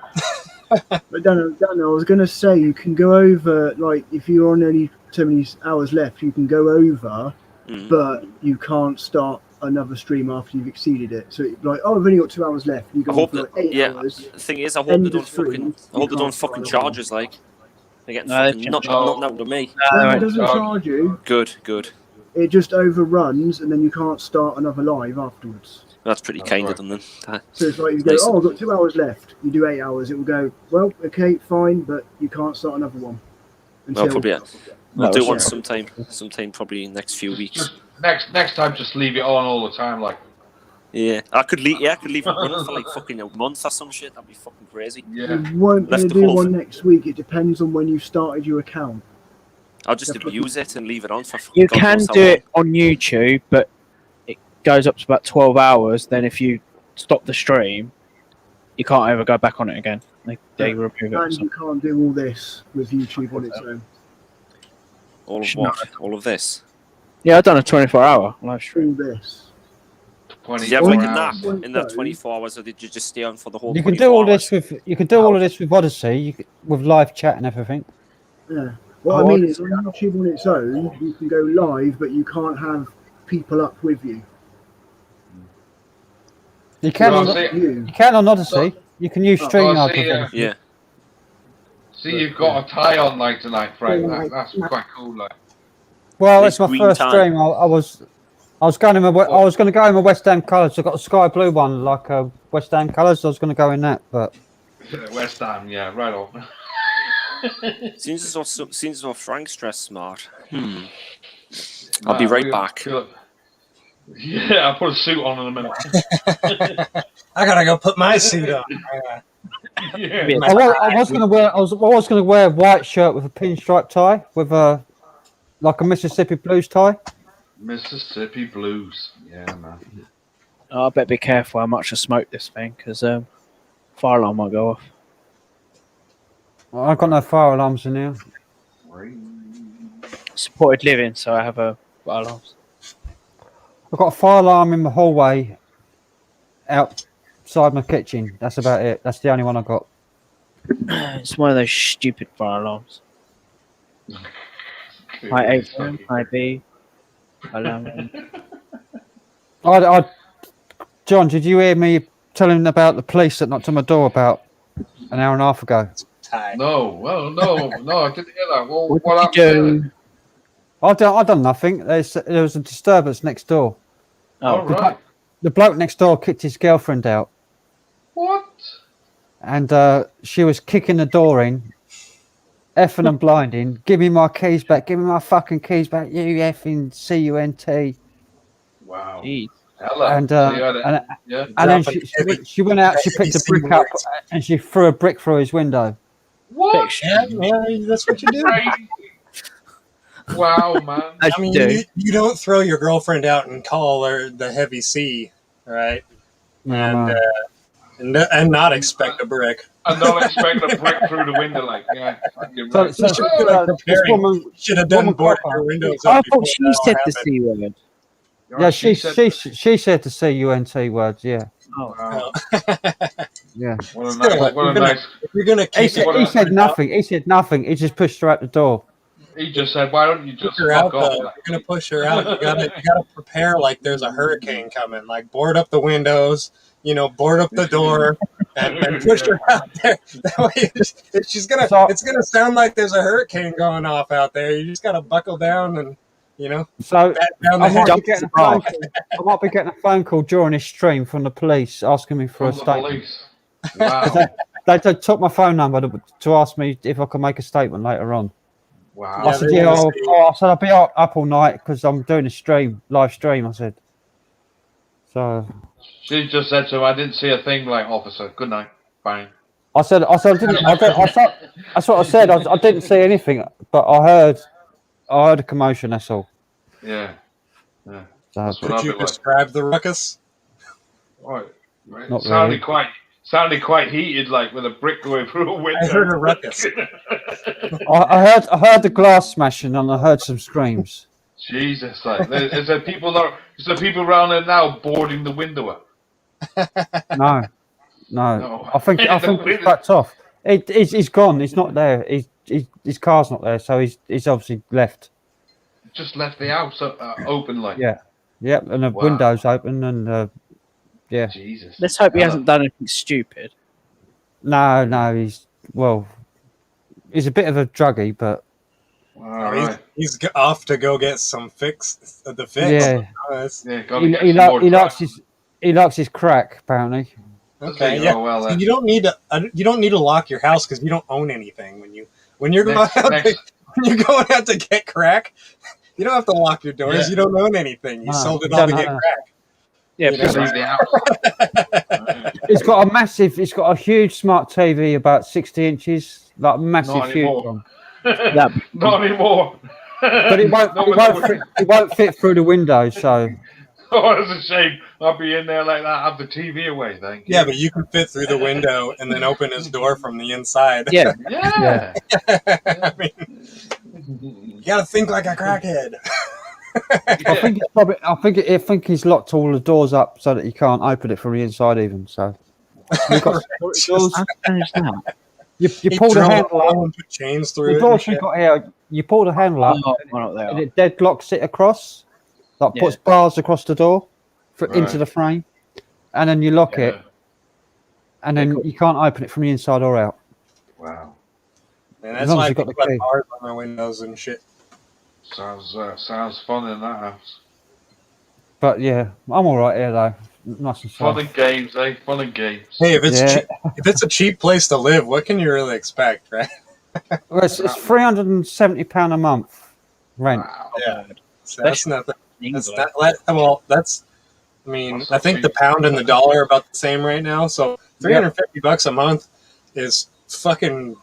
But Dano, I was going to say you can go over, like, if you're on only so many hours left, you can go over, Mm. but you can't start another stream after you've exceeded it. So, like, oh, I've only got 2 hours left. You I go hope for that. like 8 Yeah. hours. The thing is, I hope End they of don't stream, fucking. I you hope they don't can't fucking start charge us like. They're getting No, fucking not Oh. out to me. No, No, it doesn't charge you. Good, good. it just overruns, and then you can't start another live afterwards. That's pretty kind of them then. So it's like you go, Nice. oh, I've got 2 hours left. You do 8 hours. It will go, well, okay, fine, but you can't start another one. Well, probably. We'll do one yeah. sometime probably in the next few weeks. Just next time, just leave it on all the time, like. Yeah, I could leave it running for like fucking a month or some shit. That'd be fucking crazy. Yeah. You won't be Left able to the do whole one thing. next week. It depends on when you started your account. I'll just abuse it and leave it on for fucking You God can knows how do long. it on YouTube, but it goes up to about 12 hours. Then if you stop the stream, you can't ever go back on it again. They remove it. or And you something. can't do all this with YouTube on its own. All of what? All of this. Yeah, I've done a 24-hour live All stream. this. Did you have like a 24 nap hours. in that 24 hours, or did you just stay on for the whole? You can 24 do all hours? this with Odyssey, with live chat and everything. Yeah. What I mean is, on YouTube on its own, you can go live, but you can't have people up with you. You can Well, on, see- you can on Odyssey. You can use Oh, StreamYard see, with Odyssey. Yeah. See, you've got a tie on like tonight, Frank. That's quite cool, like. Well, Nice it's my green first tie. stream. I was going in my I was going to go in my West Ham colours. I got a sky blue one, like West Ham colours. I was going to go in that, but West Ham, yeah, right on. Seems as though Frank's dressed smart. I'll be right back. Yeah, I'll put a suit on in a minute. I gotta go put my suit on. Yeah. I was going to wear a white shirt with a pinstripe tie with a like a Mississippi Blues tie. Mississippi Blues. Yeah, man. Oh, I better be careful how much I smoke this thing, because fire alarm might go off. I've got no fire alarms in here. Supported living, so I have fire alarms. I've got a fire alarm in the hallway outside my kitchen. That's about it. That's the only one I got. It's one of those stupid fire alarms. Hi A, hi B. Alarm. John, did you hear me telling about the police that knocked on my door about an hour and a half ago? No, well, no, I didn't hear that. Well, What what did you happened? do? I done nothing. There was a disturbance next door. Oh, right. The bloke next door kicked his girlfriend out, What? and she was kicking the door in, effing and blinding. Give me my keys back. Give me my fucking keys back. You effing cunt. Wow. Jeez. Hello. And So you had it- yeah. and then she went out. She picked a brick up and she threw a brick through his window. What? Yeah, that's what you do. Crazy. Wow, man. As I mean, you do. you don't throw your girlfriend out and call her the heavy C, right? And not expect a brick. And don't expect a brick through the window, like, yeah. You're So, right. so, this woman, Should have done woman board copper. your windows I up before thought she that all said the happened. C word. yeah, she said the cunt words. Yeah, Oh, Wow. yeah. What a Still, nice, what a nice. If you're gonna He keep said nothing. He said nothing. He just pushed her out the door. He just said, "Why don't you just her out, fuck off?" though, if you're gonna push her out, you gotta prepare like there's a hurricane coming. Like board up the windows, board up the door, and push her out there. That way, it's gonna sound like there's a hurricane going off out there. You just gotta buckle down and So bat down the I might, hatches. be getting a phone call. I might be getting a phone call during this stream from the police asking me for From a the statement. police. Wow. They took my phone number to ask me if I could make a statement later on. Wow. I said, yeah, I said I'll be up all night because I'm doing a live stream. I said, so She just said to him, "I didn't see a thing, like, officer. Good night. Bye." I said I didn't. That's what I said. I didn't see anything, but I heard a commotion. That's all. Yeah. So, That's what Could I'd you be like. describe the ruckus? Right. Not Sounded really. quite heated, like with a brick going through a window. I heard a ruckus. I heard the glass smashing and I heard some screams. Jesus, like, is there people around there now boarding the window up? No. No. I think it's backed off. He's gone. He's not there. His car's not there, so he's obviously left. Just left the house open, like. Yeah. Yep, and the Wow. window's open, and yeah. Jesus. let's hope he hasn't done anything stupid. No, he's a bit of a druggie, but All right. He's off to go get some fix. The fix. Yeah. Yeah, gotta get some more He likes tracks. his crack apparently. Okay, Oh, yeah. well, So you don't need to lock your house because you don't own anything when you're going out to get crack. You don't have to lock your doors. Yeah. You don't own anything. You No, sold it you all to don't get own crack. Yeah, You know? Leave the house. It's got a huge smart TV about 60 inches, like massive, Not huge anymore. one. Not anymore. But it won't fit through the window, so Oh, that's a shame. I'll be in there like that. Have the TV away, thank you. Yeah, but you can fit through the window and then open his door from the inside. Yeah. Yeah. I mean, you gotta think like a crackhead. I think he's locked all the doors up so that you can't open it from the inside even. So you've got doors. How strange that? You He pull the drove handle along up. and put chains The through it. and doors we've shit. got here, you pull the handle up, One up there. and it deadlocks it across, like Yeah. puts bars across the door into Right. the frame, and then you lock it, and then you can't open it from the inside or out. Wow. And As that's long as why you got people the have key. bars on their windows and shit. Sounds fun in that house. But yeah, I'm all right here though. Nice and Fun safe. and games, eh? Fun and games. Hey, if it's Yeah. if it's a cheap place to live, what can you really expect, right? Well, it's £370 a month rent. Wow. Yeah, so that's nothing. That's England. not, well, that's. I mean, That's I not think the cheap. pound and the dollar are about the same right now. So $350 a month is fucking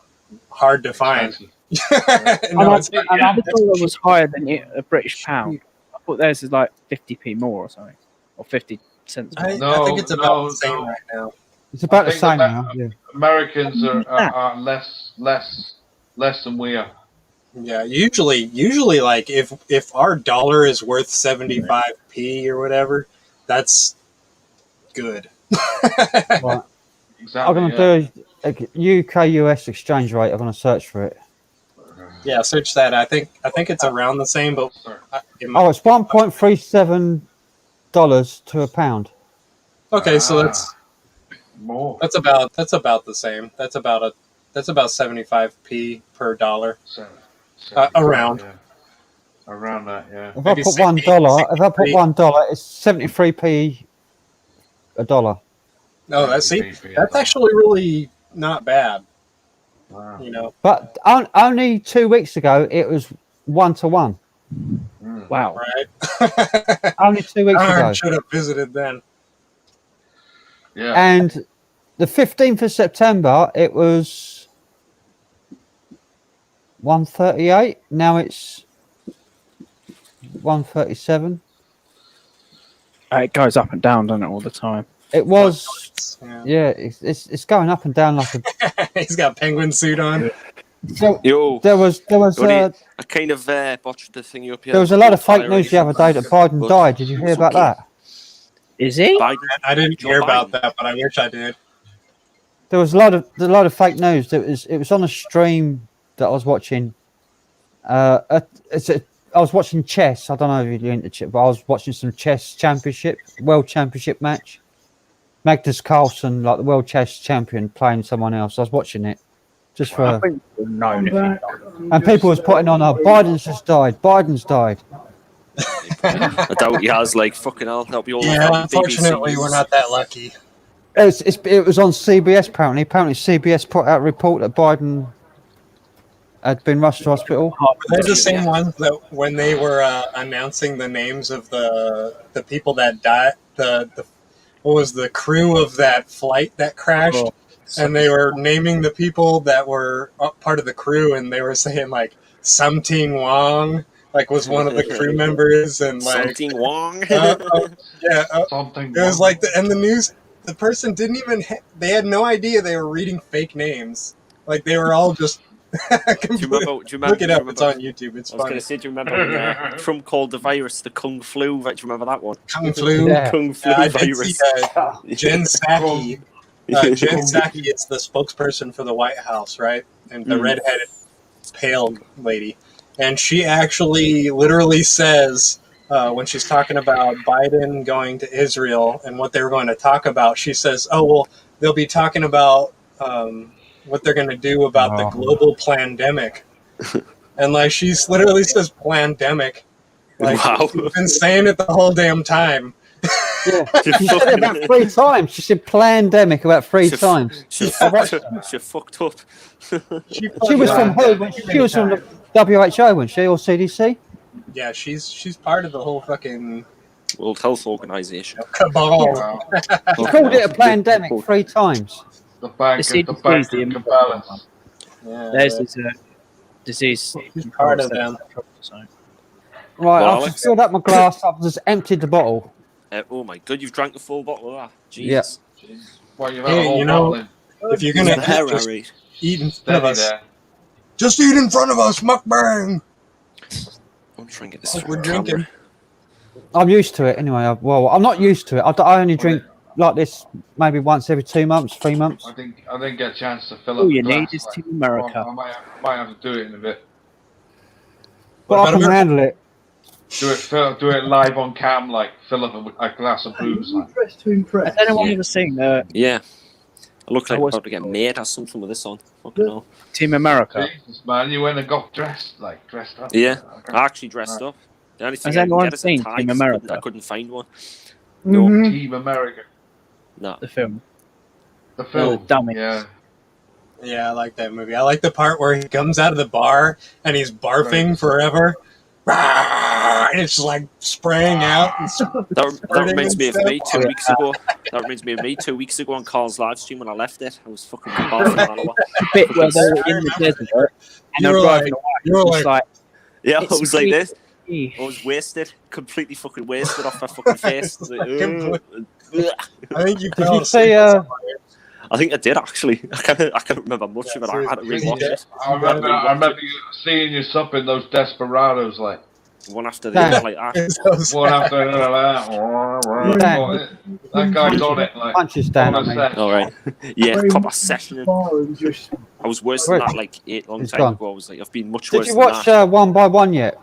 hard to find. Expensive. No, I it's not. thought it was higher than a British pound. I thought theirs is like 50p more or something, or 50 cents more. I think it's about No, the same no. right now. It's about I the think same that- now. Yeah. Americans are less than we are. Yeah, usually, like if our dollar is worth 75p or whatever, that's good. Right. Exactly. I'm going to do a UK-US exchange rate. I'm going to search for it. Yeah, search that. I think it's around the same, but Oh, it's $1.37 to a pound. okay, so more. that's about the same. That's about 75p per dollar. Around. Yeah. Around that, yeah. If Maybe I put 60, $1, it's 73p a dollar. No, that's actually really not bad. Wow. You know, But only 2 weeks ago, it was 1-to-1. Wow. right? Only 2 weeks I ago. should have visited then. Yeah. And the 15th of September, it was 138. Now it's 137. It goes up and down, doesn't it, all the time? It was, Yeah. it's going up and down like a. He's got penguin suit on. So Yo, there was I kind of botched the thing up here. there was a lot of fake news the other day that Biden died. Did you hear about that? Is he? Biden. I didn't Joe hear about Biden. that, but I wish I did. There was a lot of fake news. It was on a stream that I was watching. I was watching chess. I don't know if you're into chess, but I was watching some chess world championship match. Magnus Carlsen, like the world chess champion, playing someone else. I was watching it just I for, think we've known I'm if he back. died. and people was putting on, Biden's just died. Biden's died. I doubt he has, like, fucking hell. That'll be all Yeah, over unfortunately, BBC. we're not that lucky. It was on CBS apparently. Apparently, CBS put out a report that Biden had been rushed to hospital. Those the same ones that when they were announcing the names of the people that died, what was the crew of that flight that crashed, and they were naming the people that were part of the crew, and they were saying like Something Wong, like was one of the crew members, and like Something Wong. Something. it was like the news. The person didn't even. They had no idea they were reading fake names. Like they were all just. Do you remember? Look it up. It's on YouTube. It's I was going funny. to say, do you remember when Trump called the virus the Kung Flu? Do you remember that one? Kung Flu. Yeah. Kung Flu I did virus. see Jen Psaki. Jen Psaki is the spokesperson for the White House, right? And the redheaded, pale lady. And she actually literally says, when she's talking about Biden going to Israel and what they were going to talk about, she says, oh, well, they'll be talking about what they're going to do about the global pandemic. and like she literally says "plandemic." Like Wow. she's been saying it the whole damn time. Yeah. She said it about 3 times. She said "plandemic" about 3 times. She fucked up. She was from who? She was from the WHO, wasn't she, or CDC? Yeah, she's part of the whole fucking World Health Organization. cabal. Wow. She called it a pandemic 3 times. The bank The of the CDC bank is the of combalance. Yeah, There's this disease. she's part of them. Right, Well, I've Alex- just filled up my glass. I've just emptied the bottle. Oh my god, you've drank the full bottle of that. Jesus. Well, you've had Hey, a whole you know- bottle in. If you're gonna The hair just alright. eat in front of Steady us, there. just eat in front of us, mukbang. I'm trying to get this. We're on drinking. camera. I'm used to it anyway. Well, I'm not used to it. I only drink like this maybe once every 2 months, 3 months. I didn't get a chance to fill All up you the need glass, is like, Team America. I might have to do it in a bit. But What I can about handle it. Do it live on cam, like fill up a glass of booze. Like. Impressed to impress. Has anyone ever seen Yeah. I look like I I'm was- about to get made or something with this on. Fucking hell. Team America? Jesus, man, you went and got dressed up. Yeah. Okay. I actually dressed up. The only thing Has I can anyone get is a seen tie. Team 'cause America? I couldn't find one. Mhm. Team America, No. The film. the film. dummy. Yeah. Yeah, I like that movie. I like the part where he comes out of the bar and he's barfing Right. forever. Rah! And it's like spraying out. And That reminds me of me stuff. 2 weeks ago. That reminds me of me 2 weeks ago on Carl's live stream when I left it. I was fucking barfing man. The bit where they're in the desert and You they're were driving like- away. you were It's like, Yeah, I It's was like this. "Eh." I was wasted. Completely fucking wasted off my fucking face. I was like, I think you Did fell you asleep. see? I think I did actually. I can't remember much of it. I had to rewatch it. I remember seeing you supping those desperados, like One after the Damn. other, like that. one after another. Like that. That guy's on it, like. Punches down on on a me. set. All right. Yeah, Very proper much session. bar and just I was worse than that like 8 long It's time gone. ago. I was like, I've been much Did worse you than watch that. One by One yet?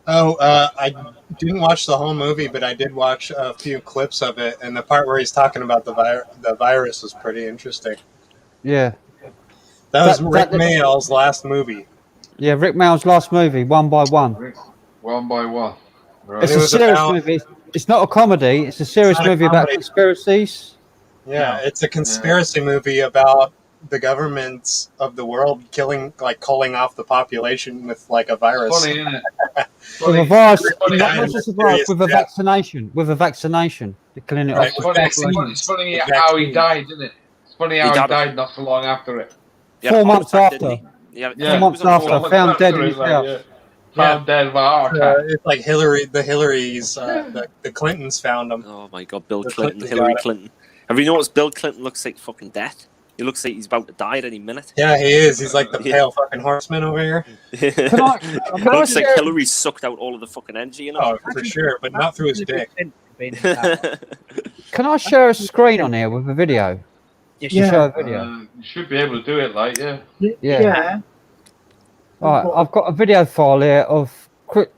Oh, I didn't watch the whole movie, but I did watch a few clips of it, and the part where he's talking about the virus was pretty interesting. Yeah. That was That- Rick that- Mayall's last movie. Yeah, Rick Mayall's last movie, One by One. One by one. Right. It's It a was serious about- movie. It's not a comedy. It's a serious It's not a movie about comedy. conspiracies. Yeah, it's a conspiracy movie about the governments of the world culling off the population with like a virus. Funny, isn't it? With a virus, Funny, not just a virus, with a Yeah. vaccination. With a vaccination. They're killing it Right. off. It's funny, it's funny Vaccines. how he died, isn't it? It's funny how He he died. died not so long after it. Yeah, 4 months heart attack, after. didn't he? Yeah, 4 months after, found dead in his house. Found dead of a heart attack. It's like the Hillarys, the Clintons found him. Oh my god, Bill The Clinton, Clintons Hillary got it. Clinton. Have you noticed Bill Clinton looks like fucking death? He looks like he's about to die at any minute. Yeah, he is. He's like the Yeah. pale fucking horseman over here. It I looks like share- Hillary's sucked out all of the fucking energy, you know? Oh, for sure, but not through his dick. Can I share a screen on here with a video? Yes, You Yeah. show a video. You should be able to do it, like, yeah. Yeah. Right, I've got a video file here of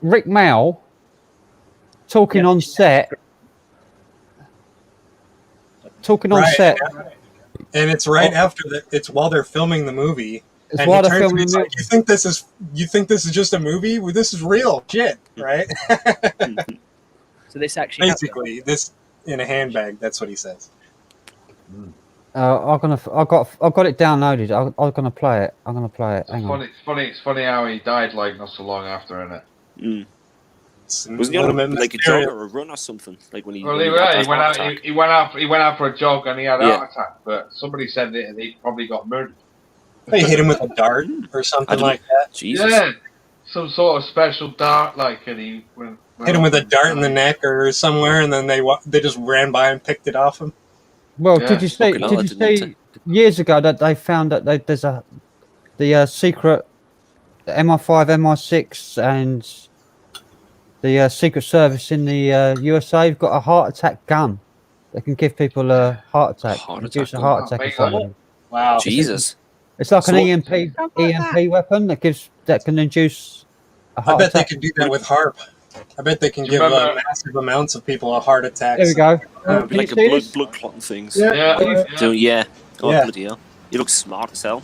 Rick Mayall talking on set. Talking on Right. set. And it's right after that. It's while they're filming the movie. It's And why he they're turns to me, filming he's the like, you think this is just a movie? Well, this is real shit, right? So this actually happened. Basically, this in a handbag. That's what he says. I've got it downloaded. I'm gonna play it. Hang on. It's funny how he died, like, not so long after, innit? Mm. It's Was he a on little bit like a mysterious. jog or a run or something? Like when he, Well, when he he had went that heart out. attack? He went out for a jog, and he had a Yeah. heart attack. But somebody said that he probably got murdered. They hit him with a dart or something like that. Jesus. Yeah, some sort of special dart, like, and he went. Hit him with a dart in the neck or somewhere, and then they just ran by and picked it off him. Well, Yeah. did you see? Fucking hell, Did I you didn't see years ago that they found that there's the secret MI5, MI6, and the Secret Service in the USA have got a heart attack gun that can give people a heart attack, Heart induce attack a heart gun. attack. Oh, or something. Wow. Jesus. It's like an So- EMP weapon that can induce a I heart bet they attack. could do that with HARP. I bet they can Do you give remember- massive amounts of people a heart attack. There we go. Like Can a you see this? blood clotting things. Yeah, So, yeah. Oh, Yeah. bloody hell. You look smart as hell.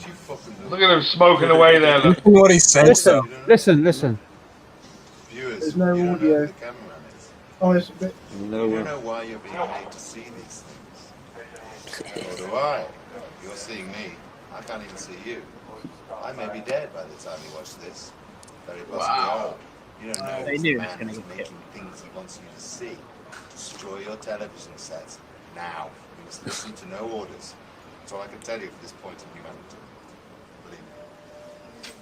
Look at him smoking away there. Look. Listen to what he says, though. Listen. There's no audio. Oh, it's a bit. No. You don't know why you're being made to see these things. Nor do I. You're seeing me. I can't even see you. I may be dead by the time you watch this. Very possibly all. You don't know They if knew the he was man gonna is get making things he wants you to see. Destroy your television sets now. You must listen to no orders. That's all I can tell you for this point in humanity. Believe me.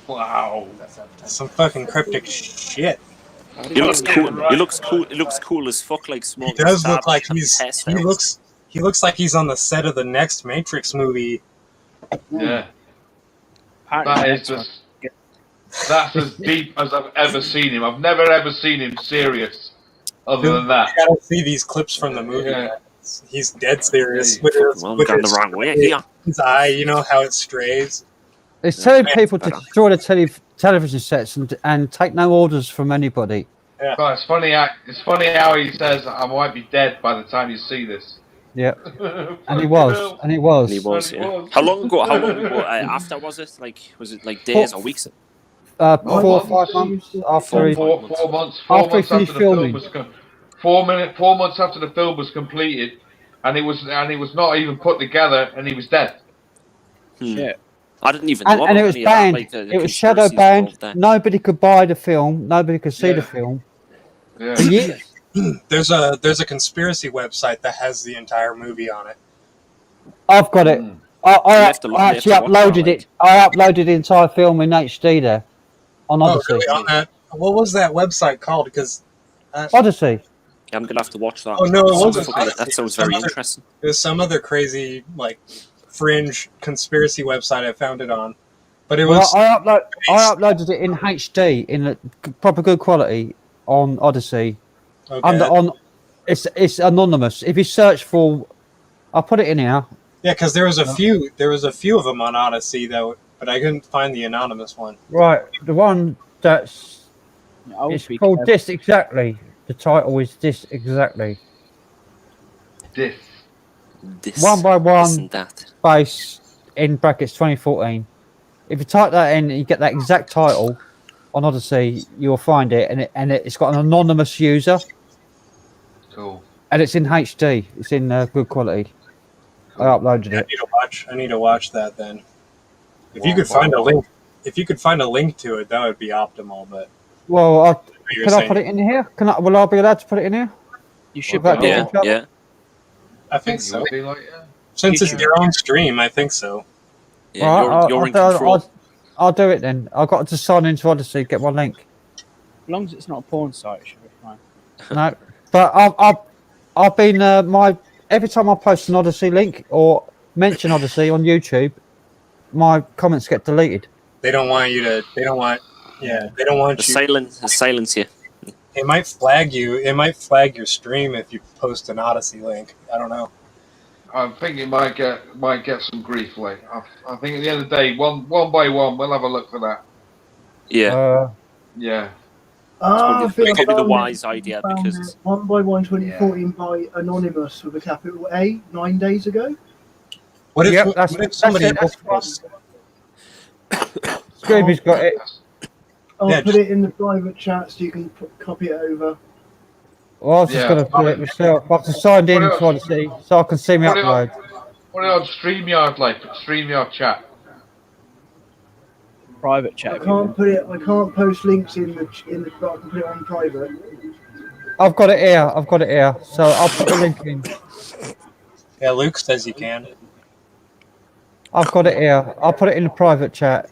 Wow. That's up to Some fucking cryptic shit. He looks cool. He looks cool. He looks cool as fuck. Like He smoking. does look Starbucks like and he's. hairstyles. He looks like he's on the set of the next Matrix movie. Yeah. Apparently That the is next one- just. That's as deep as I've ever seen him. I've never ever seen him serious. Other than that. You gotta see these clips from the movie. Yeah. He's dead serious. Yeah, With his, Well, we're with going the his, wrong way here. his eye, you know how it strays. It's telling people to better. destroy the television sets and take no orders from anybody. But it's funny how he says I might be dead by the time you see this. Yeah, and he Fucking was, hell. and he was. And he was. He Yeah. was. How long ago? After was it? Like, was it like days or weeks? 4 or 5 months after he. 4 months. After he After finished the film filming. was 4 months after the film was completed, and it was not even put together, and he was dead. Shit. I didn't even And, know and it about was any of that, banned. like, the It was shadow conspiracies banned. involved there. Nobody could buy the film. Nobody could see Yeah. the film. Yeah. For years. There's a conspiracy website that has the entire movie on it. I've got it. Mm. I have to- you have actually to watch uploaded that, it. I uploaded the entire film in HD there on Oh, Odyssey. really? On that? What was that website called? Because Odyssey. I'm gonna have to watch that. Oh, no, it Sounds wasn't. fucking- That sounds very interesting. there's some other crazy like fringe conspiracy website I found it on, but it Well, was I uploaded it in HD in a proper good quality on Odyssey. okay. It's anonymous. If you search for, I'll put it in here. Yeah, because there was a few of them on Odyssey though, but I couldn't find the anonymous one. Right, the one that's I would it's be called careful. This Exactly. The title is This Exactly. This. This, One by one. this and that. Space in brackets 2014. If you type that in, you get that exact title on Odyssey. You'll find it, and it's got an anonymous user, Cool. and it's in HD. It's in good quality. I uploaded I it. need to watch that then. If you could find a link to it, that would be optimal. But Well, you're can I saying- put it in here? Will I be allowed to put it in here? You should Well, be. that- Yeah, yeah. I think so. Would be like, yeah. Since it's your own stream, I think so. Yeah, Right, you're in control. I'll do it then. I've got to sign into Odyssey, get my link. As long as it's not a porn site, it should be fine. No, but I've been every time I post an Odyssey link or mention Odyssey on YouTube, my comments get deleted. They don't want you to. They don't want you. The silence here. It might flag you. It might flag your stream if you post an Odyssey link. I don't know. I think it might get some grief. Like I think at the end of the day, one by one, we'll have a look for that. Yeah. Yeah. I think I probably the found wise it. idea I found because it. 1 by 1 2014 by Anonymous with a capital A 9 days ago. What if, Yep, what that's- if somebody that's it, else that's posts? Scooby's got it. I'll Yeah, put it in the private chat so you can copy it over. Well, I was just Yeah. going to do it myself. I've signed in to Odyssey so I can see me Put it on, upload. put it on StreamYard, like StreamYard chat. Private chat. I can't put it. I can't post links in the. But I can put it on private. I've got it here. So I'll put the link in. Yeah, Luke says you can. I've got it here. I'll put it in the private chat.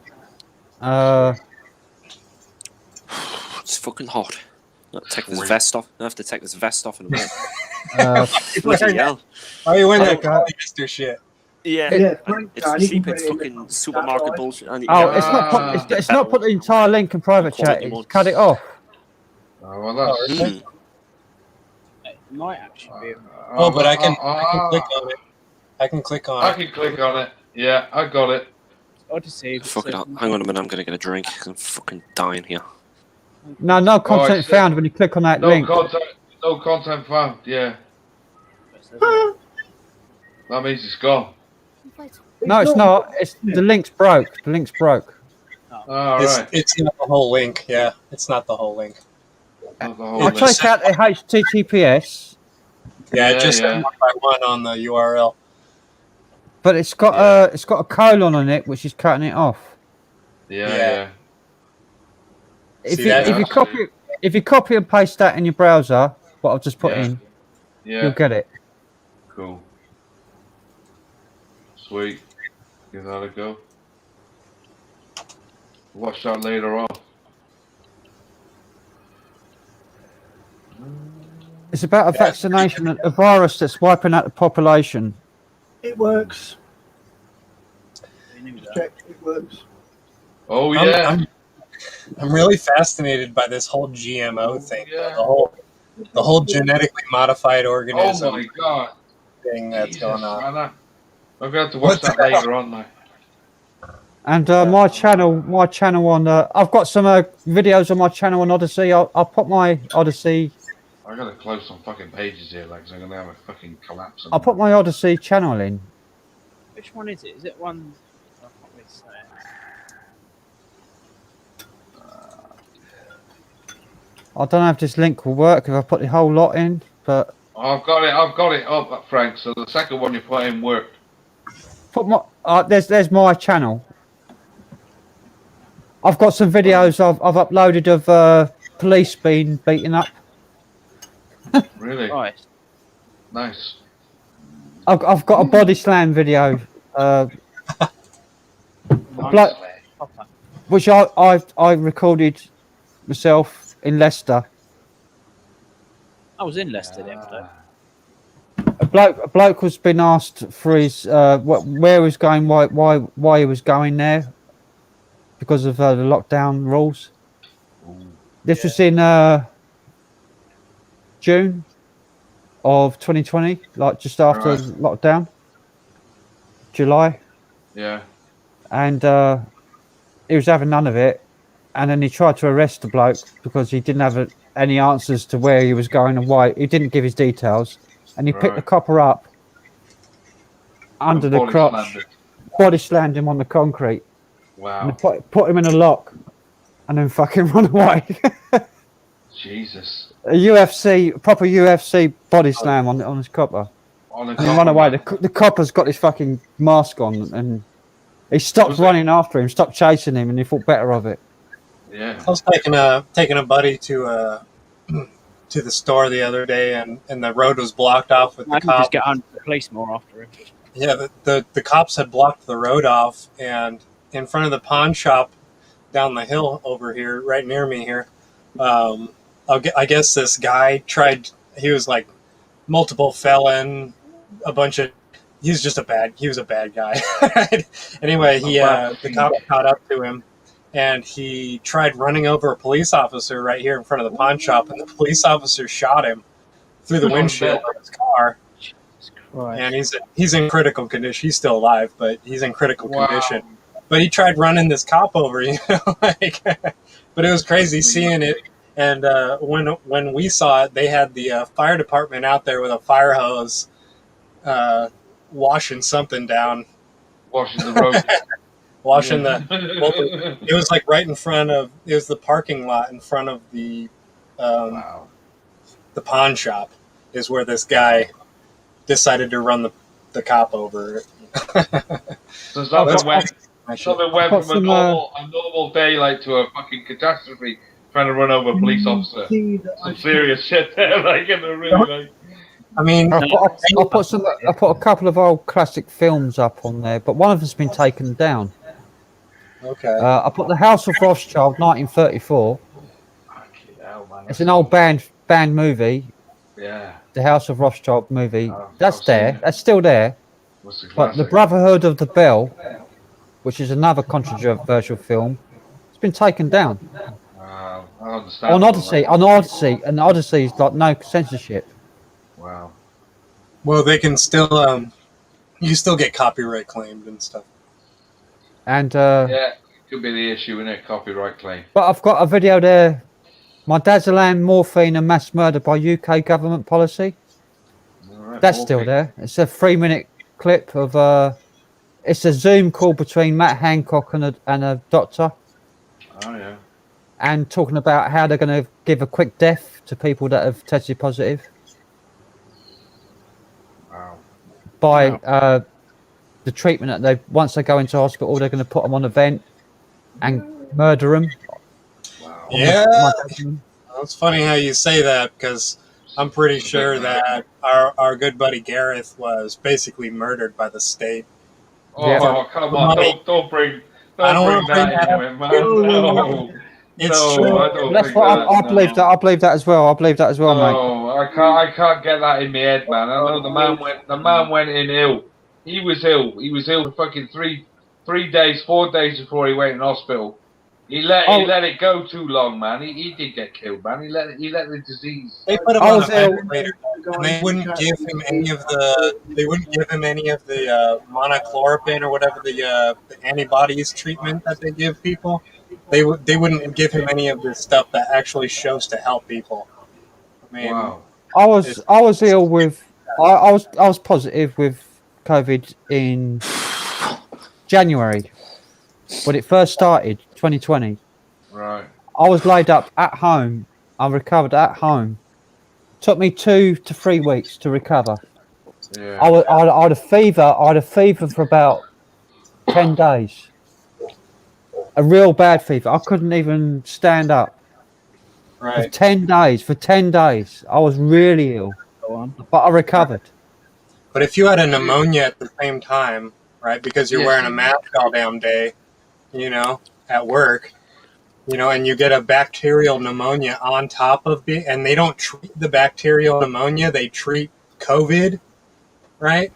it's fucking hot. I'll take this vest off. I have to take this vest off in a minute. Bloody hell. Oh, you went Okay. that polyester shit. Yeah. Yeah, Frank, It's you can cheap. put It's it in fucking the- supermarket that's bullshit. And Oh, yeah, it's not put. It's not put the entire link in private chat. Quality It's ones. cut it off. Oh, well, that's. Mm. It might actually be. Oh, but I can click on it. I can click on I it. can click on it. Yeah, I got it. Odyssey. Fuck it up. Hang on a minute. I'm gonna get a drink. I'm fucking dying here. No content see. found when you click on that No link. content. No content found. Yeah, that means it's gone. No, it's not. It's the link's broke. The link's broke. All It's right. it's not the whole link. Yeah, it's not the whole link. Not the whole I list. checked out the HTTPS, Yeah, Yeah, it just says yeah. 1 by 1 on the URL. but it's got a colon on it, which is cutting it off. Yeah. If See you that? if you copy if you copy and paste that in your browser, what I've just put Yeah. in, Yeah. you'll get it. Cool. Sweet. Give that a go. Watch that later on. It's about a vaccination, a virus that's wiping out the population. It works. Check. It works. Oh yeah. I'm really fascinated by this whole GMO thing. yeah. The whole genetically modified Oh organism my god. thing that's Jesus, going on. man. I'm going to have to watch that later on now. And my channel on I've got some videos on my channel on Odyssey. I'll put my Odyssey. I gotta close some fucking pages here, like, 'cause I'm gonna have a fucking collapse. I'll put my Odyssey channel in. Which one is it? Is it one? I can't really say. I don't know if this link will work if I put the whole lot in, but I've got it up, Frank. So the second one you put in worked. put my there's my channel. I've got some videos I've uploaded of police being beaten up. Really? Right. Nice. I've got a body slam video, which I recorded myself in Leicester. I was in Leicester the other day. A bloke was been asked for his where he was going, why he was going there, because of the lockdown rules. This was in June of 2020, like just after lockdown, July. Yeah. And he was having none of it, and then he tried to arrest the bloke because he didn't have any answers to where he was going and why. He didn't give his details, and he picked the copper up under the crotch, body slammed him on the concrete. Wow. And put him in a lock, and then fucking run away. Jesus. A proper UFC body slam on his copper. And then run away. The copper's got his fucking mask on, and he stopped running after him, stopped chasing him, and he thought better of it. Yeah. I was taking a buddy to the store the other day, and the road was blocked off with the I can cops. just get on the police more after him. Yeah, the cops had blocked the road off, and in front of the pawn shop down the hill over here, right near me here, I guess this guy tried. He was like multiple felon, a bunch of. He was a bad guy. Anyway, the cop caught up to him, and he tried running over a police officer right here in front of the pawn shop, and the police officer shot him through the windshield of his car. And he's in critical condition. He's still alive, but he's in critical condition. But he tried running this cop over, but it was crazy seeing it. And when we saw it, they had the fire department out there with a fire hose, washing something down, washing the road, washing it was like right in front of. It was the parking lot in front of the pawn shop. Is where this guy decided to run the cop over. So something went from a normal day like to a fucking catastrophe, trying to run over a police officer. Some serious shit there, like in the really. I mean, I put a couple of old classic films up on there, but one of them's been taken down. Okay. I put The House of Rothschild, 1934. It's an old band movie. Yeah. The House of Rothschild movie. That's still there. But The Brotherhood of the Bell, which is another controversial film, it's been taken down. I understand. On Odyssey, and Odyssey is like no censorship. Wow. Well, they can still, you still get copyright claimed and stuff. And yeah, could be the issue in it, copyright claim. But I've got a video there. My dad's allowing morphine and mass murder by UK government policy. That's still there. It's a 3-minute clip of It's a Zoom call between Matt Hancock and a doctor, Oh yeah. and talking about how they're going to give a quick death to people that have tested positive Wow. by the treatment that they once they go into hospital, they're going to put them on a vent and murder them. Wow. Yeah, it's funny how you say that, because I'm pretty sure that our good buddy Gareth was basically murdered by the state. Oh, Yeah. come on! Don't bring that into it, man. No, It's no, true. I don't That's think what that. I believe that. I believe that as well. I believe that as well, mate. No, I can't get that in my head, man. I know the man went in ill. He was ill. He was ill for fucking 4 days before he went in hospital. He let it go too long, man. He did get killed, man. He let the disease. They put him on a ventilator, and they wouldn't give him any of the. They wouldn't give him any of the monochloroquine or whatever the antibodies treatment that they give people. They wouldn't give him any of the stuff that actually shows to help people. I mean, Wow. I was ill with. I was positive with COVID in January when it first started, 2020. Right. I was laid up at home. I recovered at home. Took me 2 to 3 weeks to recover. Yeah. I had a fever. I had a fever for about 10 days. A real bad fever. I couldn't even stand up. right. For 10 days. For 10 days. I was really ill. But I recovered. But if you had a pneumonia at the same time, right, because you're wearing a mask all damn day, at work, and you get a bacterial pneumonia on top of it, and they don't treat the bacterial pneumonia, they treat COVID, right?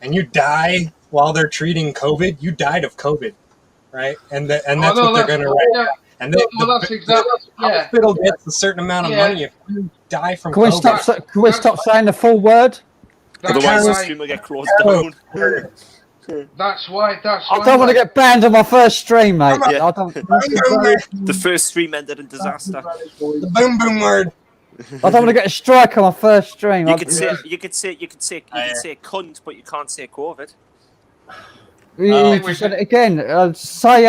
And you die while they're treating COVID, you died of COVID, right? And that's what they're going to write. Yeah. And that's exactly. Yeah. hospital gets a certain amount of money if you die from Can we COVID. stop saying the full word? Otherwise, the stream will get closed down. That's why. I don't want to get banned on my first stream, mate. Yeah. I don't. The first stream ended in disaster. The boom boom word. I don't want to get a strike on my first stream. You could say cunt, but you can't say COVID. You said it again. Say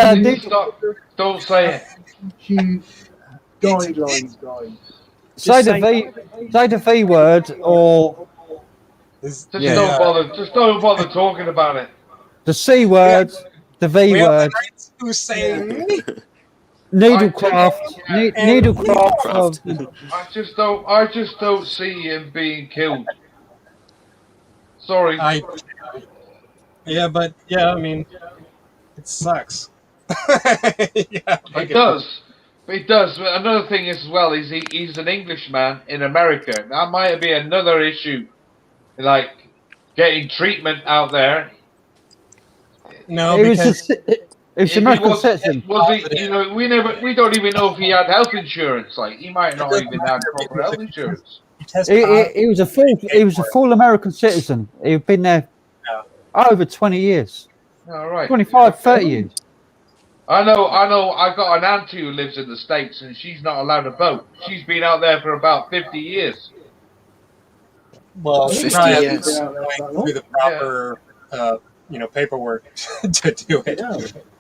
Don't say it. Guidelines, guys. say the V word or Just don't bother talking about it. the C word, the V We have word, the knights who say needlecraft. I just don't see him being killed. Sorry. I mean, it sucks. It does. It does. But another thing is, as well, is he's an Englishman in America. That might be another issue, like getting treatment out there. No, It because was American citizen. Was he? We don't even know if he had health insurance. Like he might not even have proper health insurance. He was a full American citizen. He'd been there over 20 years. All right. 25, 30 years. I know. I got an auntie who lives in the States, and she's not allowed to vote. She's been out there for about 50 years. well, 50 probably has years. to go through the proper, paperwork to do it.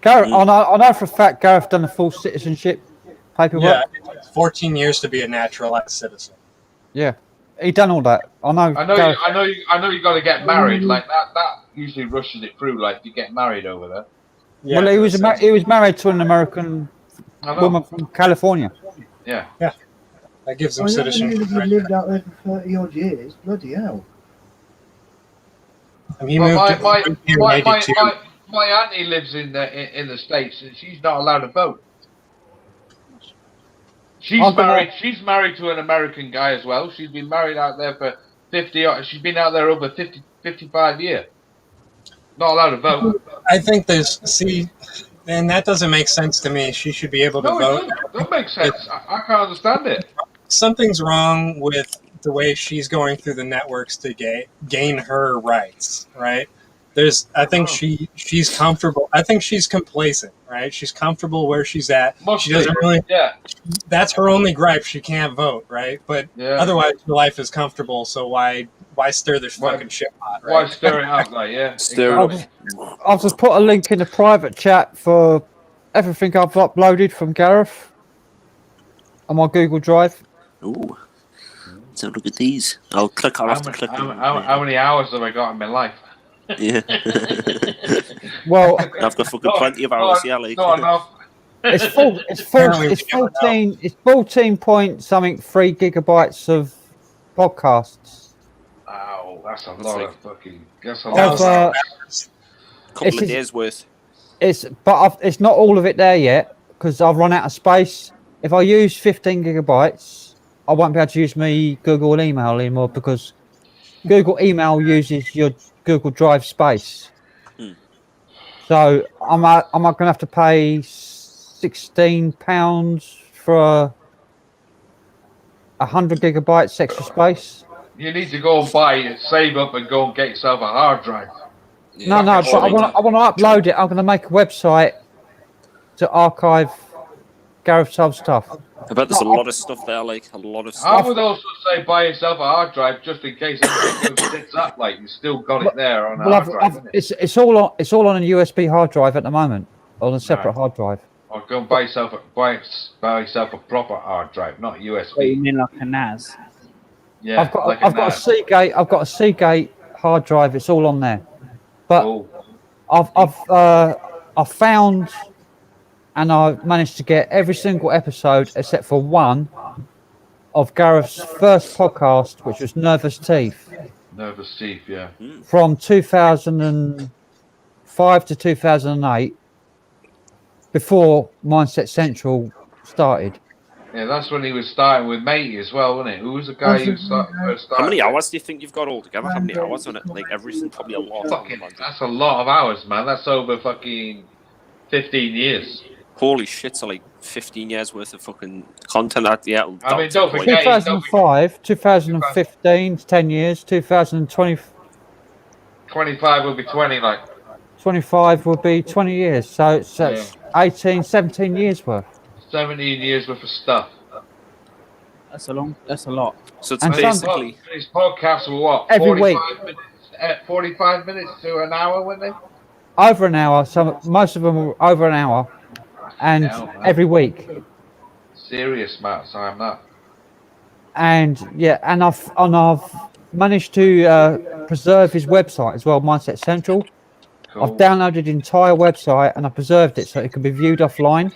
Gareth, I know for a fact Gareth done the full citizenship paperwork. Yeah, it's 14 years to be a naturalized citizen. Yeah, he done all that. I know. I know. You got to get married. Like that. That usually rushes it through. Like you get married over there. Yeah, Well, he was married to an American woman from California. Yeah. that gives I them never knew citizenship. that he lived out there for 30 odd years. Bloody hell. And he Well, moved here in 82. my auntie lives in the States, and she's not allowed to vote. She's married to an American guy as well. She's been married out there for 50. She's been out there over 50, 55 years. Not allowed to vote. I think and that doesn't make sense to me. She should be able to vote. It doesn't make sense. I can't understand it. Something's wrong with the way she's going through the networks to gain her rights, right? I think she's comfortable. I think she's complacent, right? She's comfortable where she's at. She doesn't really. Yeah. That's her only gripe. She can't vote, right? But otherwise, her life is comfortable. So why stir this fucking shit pot, right? Why stir it up? Like, yeah. Stir it exactly. I'll just put a link in the private chat for everything I've uploaded from Gareth on my Google Drive. Ooh. So look at these. I'll click. I'll have to click. How many hours have I got in my life? Yeah. Well, I've got fucking plenty of hours. Yeah, like. Not enough. It's 14. It's 14 point something 3 gigabytes of podcasts. Wow, that's a lot of fucking. That's a Of, lot. Couple of days worth. It's not all of it there yet because I've run out of space. If I use 15 gigabytes, I won't be able to use my Google email anymore because Google email uses your Google Drive space. So I'm going to have to pay £16 for 100 gigabytes extra space. You need to go and save up and go and get yourself a hard drive. No, but I want to upload it. I'm going to make a website to archive Gareth's old stuff. I bet there's a lot of stuff there, like a lot of stuff. I would also say buy yourself a hard drive just in case anything sits up. Like you still got it there on a hard drive. It's all on a USB hard drive at the moment, on a separate hard drive. Or go and buy yourself a proper hard drive, not USB. What, you mean like a NAS? Yeah, I've got a Seagate. I've got a Seagate hard drive. It's all on there. But I've found and I've managed to get every single episode except for one of Gareth's first podcast, which was Nervous Teeth. Nervous Teeth, yeah. From 2005 to 2008, before Mindset Central started. Yeah, that's when he was starting with Matey as well, wasn't it? Who was the guy who first started? How many hours do you think you've got altogether? How many hours on it? Like everything, probably a lot. That's a lot of hours, man. That's over fucking 15 years. Holy shit, so like 15 years worth of fucking content out there. I mean, don't forget. 2005, 2015, 10 years, 2020. 25 will be 20, like. 25 will be 20 years. So it's 18, 17 years worth. 17 years worth of stuff. That's a lot. So it's basically these podcasts were what? Every week. 45 minutes to an hour, weren't they? Over an hour. Most of them were over an hour, and every week. Serious amount of time, that. And I've managed to preserve his website as well, Mindset Central. Cool. I've downloaded the entire website and I preserved it so it can be viewed offline.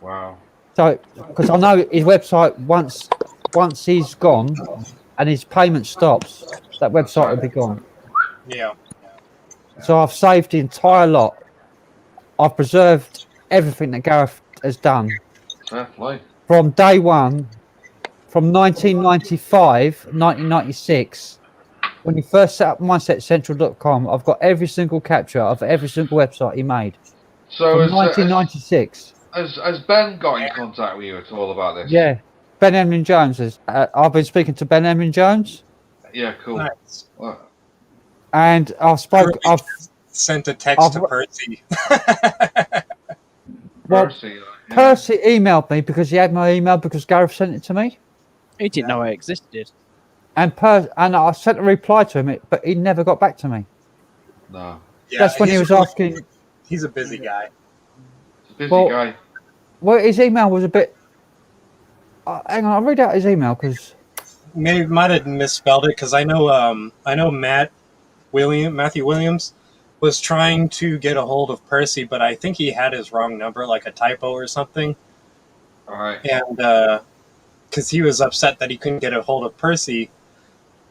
Wow. So, because I know his website, once he's gone and his payment stops, that website will be gone. Yeah. So I've saved the entire lot. I've preserved everything that Gareth has done. From day one, from 1995, 1996, when he first set up mindsetcentral.com, I've got every single capture of every single website he made. So from 1996. Has Ben got in contact with you at all about this? Yeah, Ben Emlyn Jones is. I've been speaking to Ben Emlyn Jones. Yeah, cool. Nice. And I've sent a text to Percy. Percy emailed me because he had my email because Gareth sent it to me. He didn't know it existed. And I sent a reply to him, but he never got back to me. No. Yeah, that's when he was asking. He's a busy guy. Busy guy. Well, his email was a bit. Hang on, I'll read out his email because maybe might have misspelled it because I know Matthew Williams was trying to get a hold of Percy, but I think he had his wrong number, like a typo or something. All right. And because he was upset that he couldn't get a hold of Percy,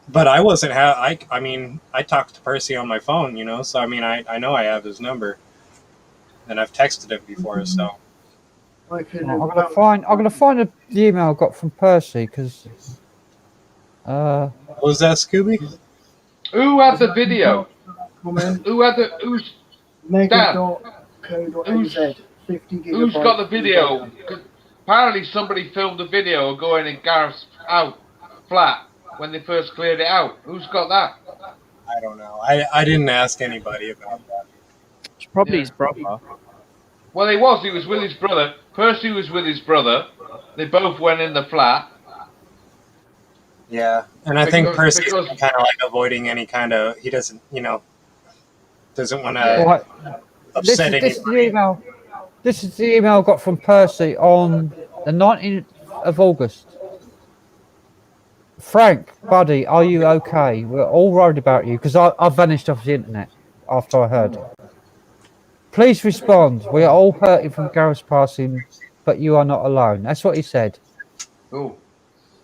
but I wasn't. I mean, I talked to Percy on my phone, So I mean, I know I have his number. And I've texted him before, so. I'm gonna find the email I got from Percy because. Was that Scooby? Who had the video? Who's got the video? Apparently somebody filmed a video going in Gareth's flat when they first cleared it out. Who's got that? I don't know. I didn't ask anybody about that. It's probably his brother. Well, he was with his brother. Percy was with his brother. They both went in the flat. Yeah, and I think Percy's kind of like avoiding any kind of. He doesn't, doesn't want to upset anybody. This is the email. This is the email I got from Percy on the 19th of August. Frank, buddy, are you okay? We're all worried about you because I vanished off the internet after I heard. Please respond. We are all hurting from Gareth's passing, but you are not alone. That's what he said. Oh.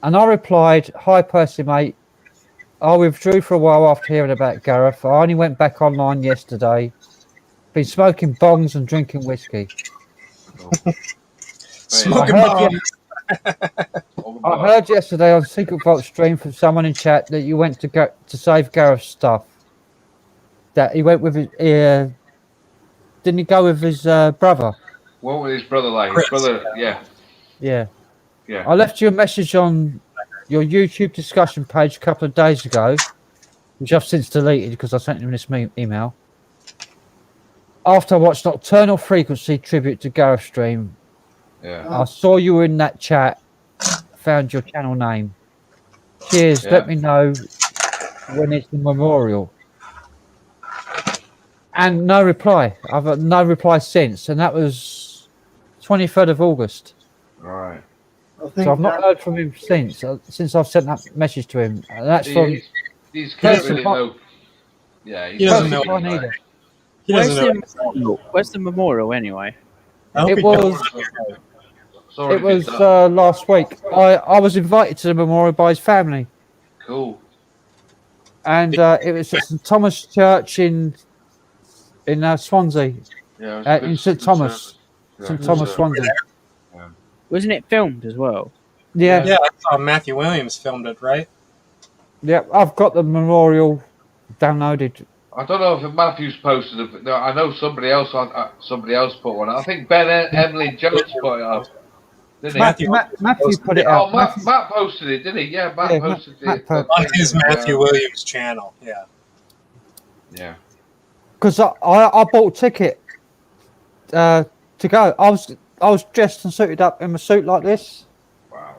And I replied, hi, Percy, mate. I withdrew for a while after hearing about Gareth. I only went back online yesterday. Been smoking bongs and drinking whiskey. Smoking bongs. I heard yesterday on Secret Vault stream from someone in chat that you went to save Gareth's stuff. That he went with his... didn't he go with his brother? What was his brother like? His brother, yeah. Yeah. Yeah. I left you a message on your YouTube discussion page a couple of days ago, which I've since deleted because I sent him this email. After I watched Nocturnal Frequency tribute to Gareth stream, I saw you were in that chat, found your channel name. Cheers, let me know when it's the memorial. And no reply. I've had no reply since, and that was 23rd of August. Right. So I've not heard from him since I've sent that message to him. And that's from... He's really low. Yeah, he doesn't know either. Where's the memorial anyway? It was last week. I was invited to the memorial by his family. Cool. And it was at St Thomas Church in Swansea. Yeah, in St Thomas. St Thomas, Swansea. Wasn't it filmed as well? Yeah. Yeah, I saw Matthew Williams filmed it, right? Yeah, I've got the memorial downloaded. I don't know if Matthew's posted it. No, I know somebody else put one. I think Emily Jones put it up. Didn't he? Matthew put it up. Matt posted it, didn't he? Yeah, Matt posted it. On his Matthew Williams channel, yeah. Yeah. Because I bought a ticket to go. I was dressed and suited up in my suit like this. Wow.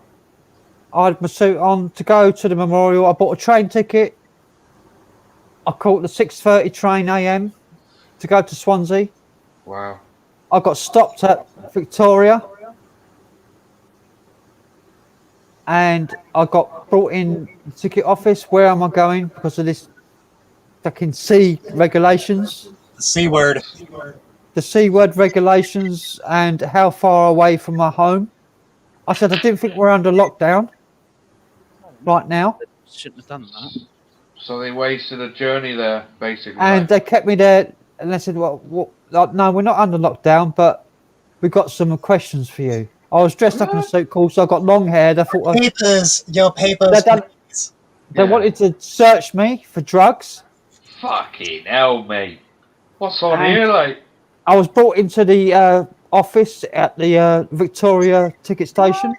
I had my suit on to go to the memorial. I bought a train ticket. I caught the 6:30 train AM to go to Swansea. Wow. I got stopped at Victoria. And I got brought in the ticket office. Where am I going? Because of this fucking C regulations. The C word. The C word regulations and how far away from my home. I said I didn't think we're under lockdown right now. Shouldn't have done that. So they wasted a journey there, basically. And they kept me there, and they said, well, no, we're not under lockdown, but we've got some questions for you. I was dressed up in a suit, cool, so I got long hair. They thought, your papers. They wanted to search me for drugs. Fucking hell, mate. What's on here, like? I was brought into the office at the Victoria ticket station.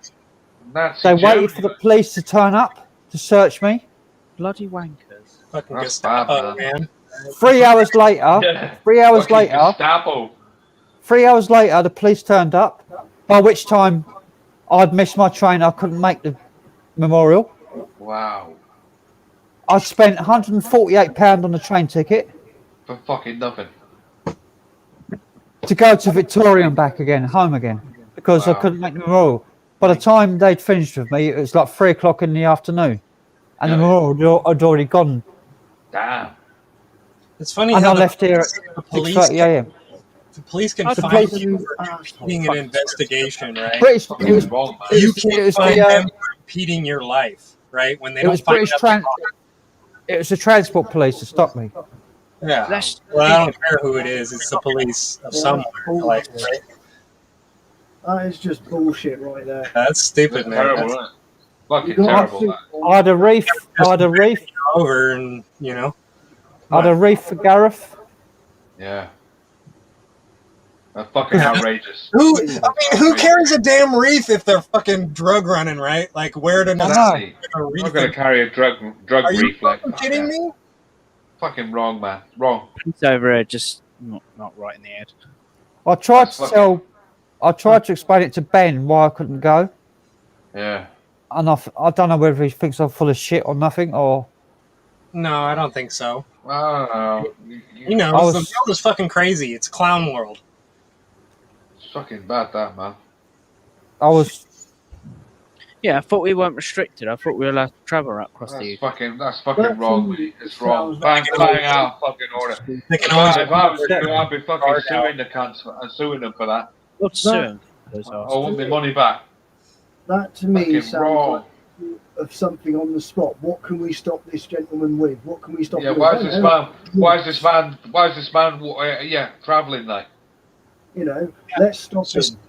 They waited for the police to turn up to search me. Bloody wankers. Fucking Gestapo, man. 3 hours later, 3 hours later, Gestapo. 3 hours later, the police turned up. By which time, I'd missed my train. I couldn't make the memorial. Wow. I spent £148 on the train ticket. For fucking nothing. To go to Victoria and back again, home again, because I couldn't make the memorial. By the time they'd finished with me, it was like 3 o'clock in the afternoon, and the memorial had already gone. Damn. It's funny and how I left here at 6:30 a.m. The police can find you for repeating an investigation, right? British, it was, you can't find them repeating your life, right? When they don't find out. It was the transport police to stop me. Yeah. Well, I don't care who it is. It's the police of somewhere. Like, right? That is just bullshit right there. That's stupid, man. Terrible, That's, right? Fucking terrible. I had a reef. Over and, you know. I had a reef for Gareth. Yeah. That's fucking outrageous. Who carries a damn reef if they're fucking drug running, right? Like, where to not I'm not going to carry a drug reef like that. Are you kidding me? Fucking wrong, man. Wrong. He's over here just not right in the head. I tried That's to tell. I tried to explain it to Ben why I couldn't go, Yeah. and I don't know whether he thinks I'm full of shit or nothing, or No, I don't think so. I don't know. You know, I the was- world is fucking crazy. It's a clown world. It's fucking bad, that, man. I was. Yeah, I thought we weren't restricted. I thought we were allowed to travel across the UK. That's fucking That's wrong, all- mate. It's wrong. sounds Bang, like- bang out fucking order. They can If always I was you, I'd be fucking suing the cunts and suing them for that. Not suing those I assholes. want my money back. That to me Fucking sounds wrong. like of something on the spot. What can we stop this gentleman with? What can we stop Yeah, him why with? is this man? Why is this man? Yeah, traveling like. You know, let's stop It's just- him.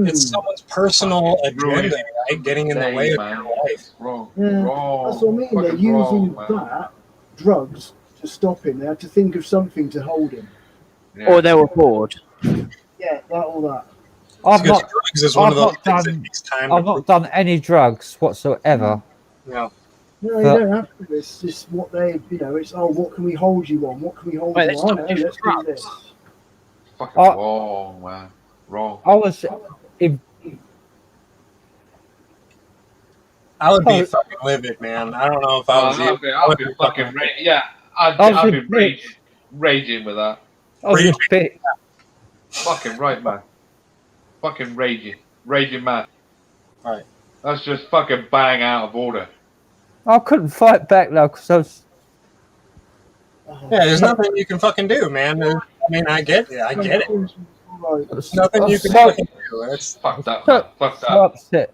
It's someone's personal Fucking agenda, ruined right? Getting in the way of man. your life. Wrong. Yeah, Wrong. That's what I mean. They're Fucking using wrong, man. that drugs to stop him. They had to think of something to hold him. Yeah. Or they were bored. Yeah, all that. I've Because not. drugs is one I've of those not things that done- takes time I've to not done any drugs whatsoever. No. No, you But- don't have to. It's just what they, you know. It's what can we hold you on? What can we hold Wait, you let's on? not Oh, do let's do drugs. this. Fucking wrong, man. Wrong. I was. I would be Oh. fucking livid, man. I don't know if I was you. I'd be fucking yeah. I'd I was be a bitch. raging with that. I was a bit. Fucking right, man. Fucking raging man. Right. That's just fucking bang out of order. I couldn't fight back though because I was. Oh, Yeah, there's nothing you can fucking do, man. I mean, I get it. I get it. Right. There's nothing I you was can so, fucking do. It's, Fuck that, so, man. Fuck so that. upset.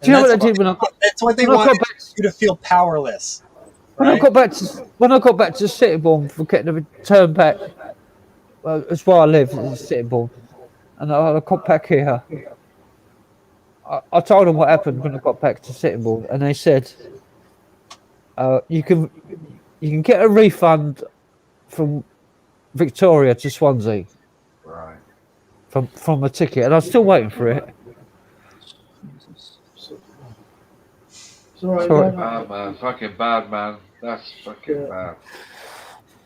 Do you know what I did when I got? That's what they When I want got back, you to feel powerless. when I Right? got back to Sittingbourne for getting a return back, well, it's where I live, it's Sittingbourne, and I got back here. I told them what happened when I got back to Sittingbourne, and they said, "You can get a refund from Victoria to Swansea Right. from a ticket," and I'm still waiting for it. Sorry, Sorry. Bad man. Fucking bad man. That's fucking Yeah. bad.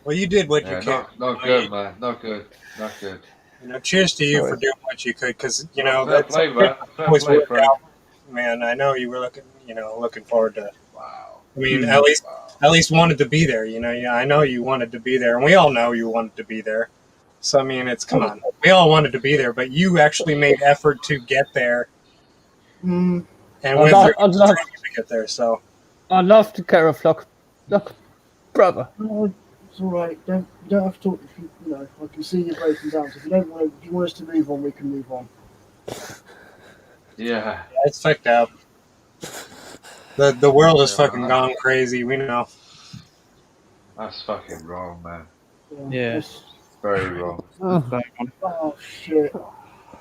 Well, you did what Yeah, you could. not good, man. Not good. Not good. You know, cheers to you Sorry. for doing what you could, because you know fair that's play, man. Fair always play, worked Frank. out. Man, I know you were looking forward to. Wow. I mean, Hmm. at least wanted to be there. You know, yeah, I know you wanted to be there, and we all know you wanted to be there. So I mean, come on, we all wanted to be there, but you actually made effort to get there, Mm, and I'd went love- through I'd the love- training to get there. So I love to care of like a brother. no, it's all right. You don't have to talk. If you know, I can see you breaking down. So if you don't want, if you want us to move on, we can move on. Yeah. it's fucked up. The world has fucking gone crazy. We know. That's fucking wrong, man. Yeah. It's- Very wrong. Oh shit.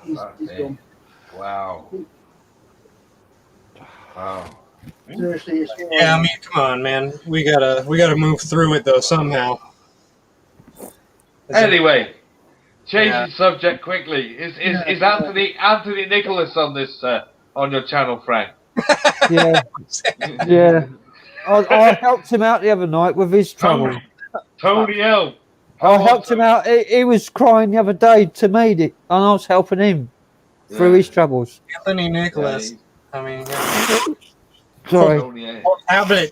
He's That's it. gone. Wow. Wow. Seriously, it's all Yeah, I right. mean, come on, man. We gotta move through it though somehow. Anyway, changing Yeah. subject quickly. Is Anthony Nicholas on this on your channel, Frank? Yeah, yeah. I helped him out the other night with his trouble. Tony L. I helped him out. He was crying the other day to me, and I was helping him through Yeah. his troubles. Anthony Nicholas. I mean, Sorry. Tony L. Port Talbot.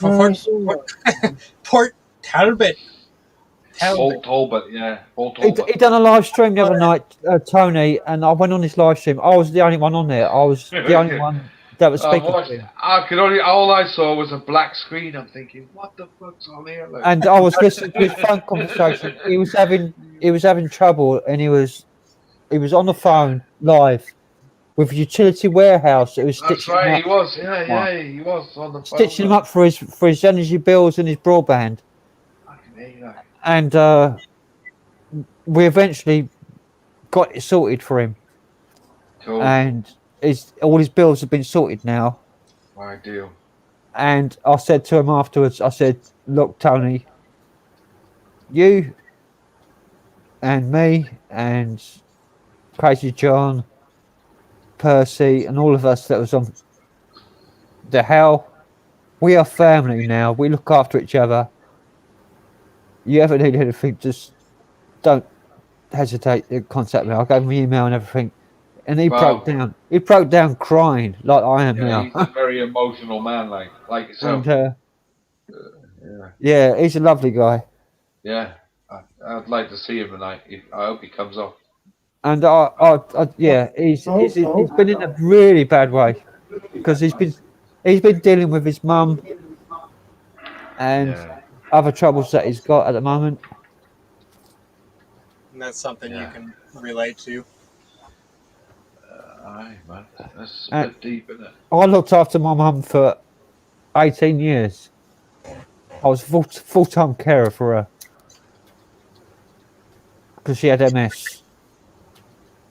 No, it's all right. Port Talbot. Paul Talbot, yeah. Paul He Talbot. done a live stream the other night, Tony, and I went on his live stream. I was the only one on there. I was the only one that was I speaking watched, to him. all I saw was a black screen. I'm thinking, what the fuck's on here? Like, And I was listening to his phone conversation. He was having trouble, and he was on the phone live with Utility Warehouse. It was that's stitching right, him he up, was. Yeah, he was on the phone. stitching him up for his energy bills and his broadband. Fucking hate that. And we eventually got it sorted for him, Cool. and all his bills have been sorted now. Ideal. And I said to him afterwards, I said, "Look, Tony, you and me and CrazyJon, Percy, and all of us that was on the howl, we are family now. We look after each other. you ever need anything, just don't hesitate to contact me. I gave him my email and everything, and he broke down. He broke down crying like I am now. He's a very emotional man, like yourself. And yeah, he's a lovely guy. Yeah, I'd like to see him tonight. I hope he comes off. And he's been in a really bad way because he's been dealing with his mum and other troubles that he's got at the moment. And that's something you can relate to. Aye, man, that's a bit deep, isn't it? I looked after my mum for 18 years. I was full-time carer for her because she had MS.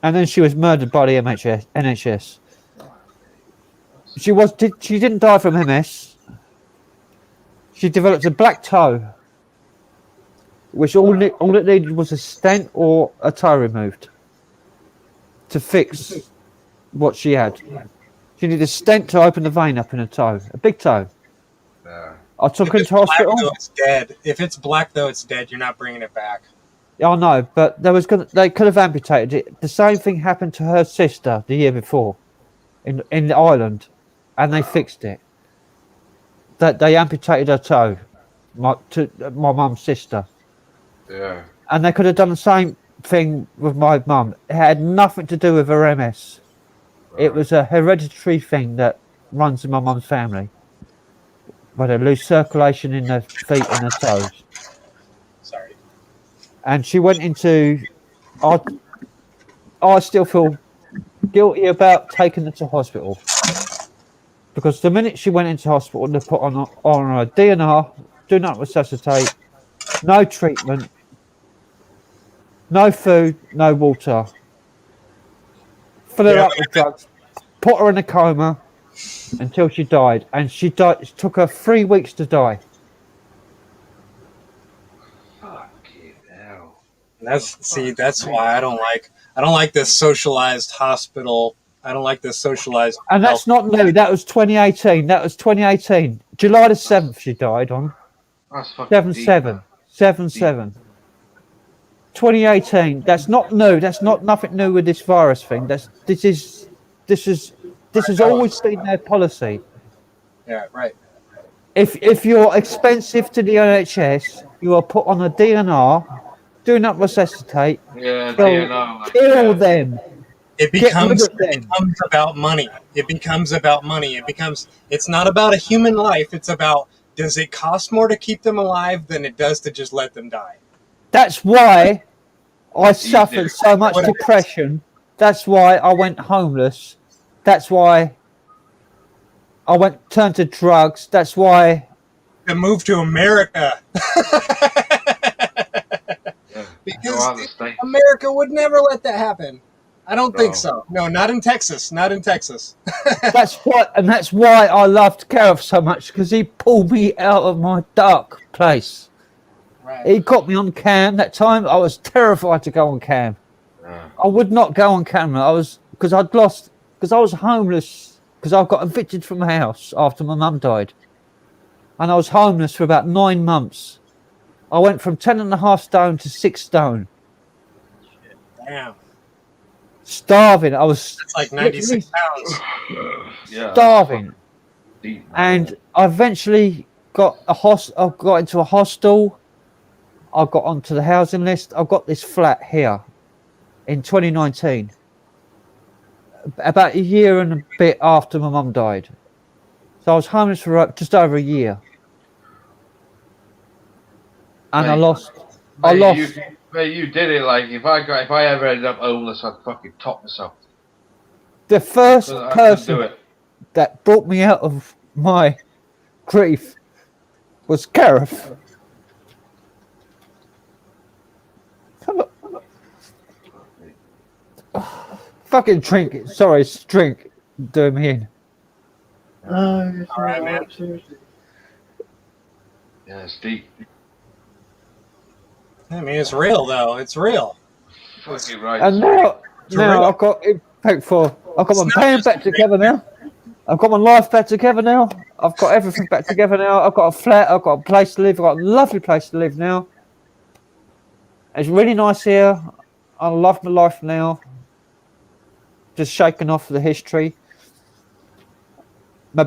And then she was murdered by the NHS. She didn't die from MS. She developed a black toe, which all it needed was a stent or a toe removed to fix what she had. She needed a stent to open the vein up in her toe, a big toe. Yeah. I took her to hospital. Black, though, it's dead. If it's black, though, it's dead. You're not bringing it back. Yeah, I know, but they could have amputated it. The same thing happened to her sister the year before, in Ireland, and they fixed it. That they amputated her toe, my mum's sister. Yeah. And they could have done the same thing with my mum. It had nothing to do with her MS. It was a hereditary thing that runs in my mum's family. Where they lose circulation in their feet and their toes. Sorry. And she went into... I still feel guilty about taking her to hospital. Because the minute she went into hospital, they put on her DNR, do not resuscitate, no treatment, no food, no water. Fill her up with drugs, put her in a coma until she died. And she died. It took her 3 weeks to die. Fucking hell. That's why I don't like this socialized hospital. I don't like this socialized. And that's not new. That was 2018. July the 7th she died on. That's fucking 7/7. 7/7. 2018. That's not new. That's not nothing new with this virus thing. This has always been their policy. Yeah, right. If you're expensive to the NHS, you are put on a DNR. Do not resuscitate. Yeah, kill them. It becomes about money. It's not about a human life. It's about, does it cost more to keep them alive than it does to just let them die? That's why I suffered so much depression. That's why I went homeless. That's why I turned to drugs. That's why I moved to America. Because America would never let that happen. I don't think so. No, not in Texas. Not in Texas. That's why I loved Gareth so much, because he pulled me out of my dark place. Right. He got me on cam that time. I was terrified to go on cam. I would not go on camera. Because I was homeless, because I got evicted from the house after my mum died. And I was homeless for about 9 months. I went from 10.5 stone to 6 stone. Damn. Starving. That's like 96 pounds. Starving. And I eventually got into a hostel. I got onto the housing list. I got this flat here in 2019. About a year and a bit after my mum died. So I was homeless for just over a year. And I lost. You did it. Like if I ever ended up homeless, I'd fucking top myself. The first person that brought me out of my grief was Gareth. Come on. Fucking drink it. Sorry, it's drink doing me in. All right, man. Yeah, it's deep. I mean, it's real though. It's real. Fucking right. And now I've got impactful. I've got my band back together now. I've got my life back together now. I've got everything back together now. I've got a flat. I've got a place to live. I've got a lovely place to live now. It's really nice here. I love my life now. Just shaking off the history. My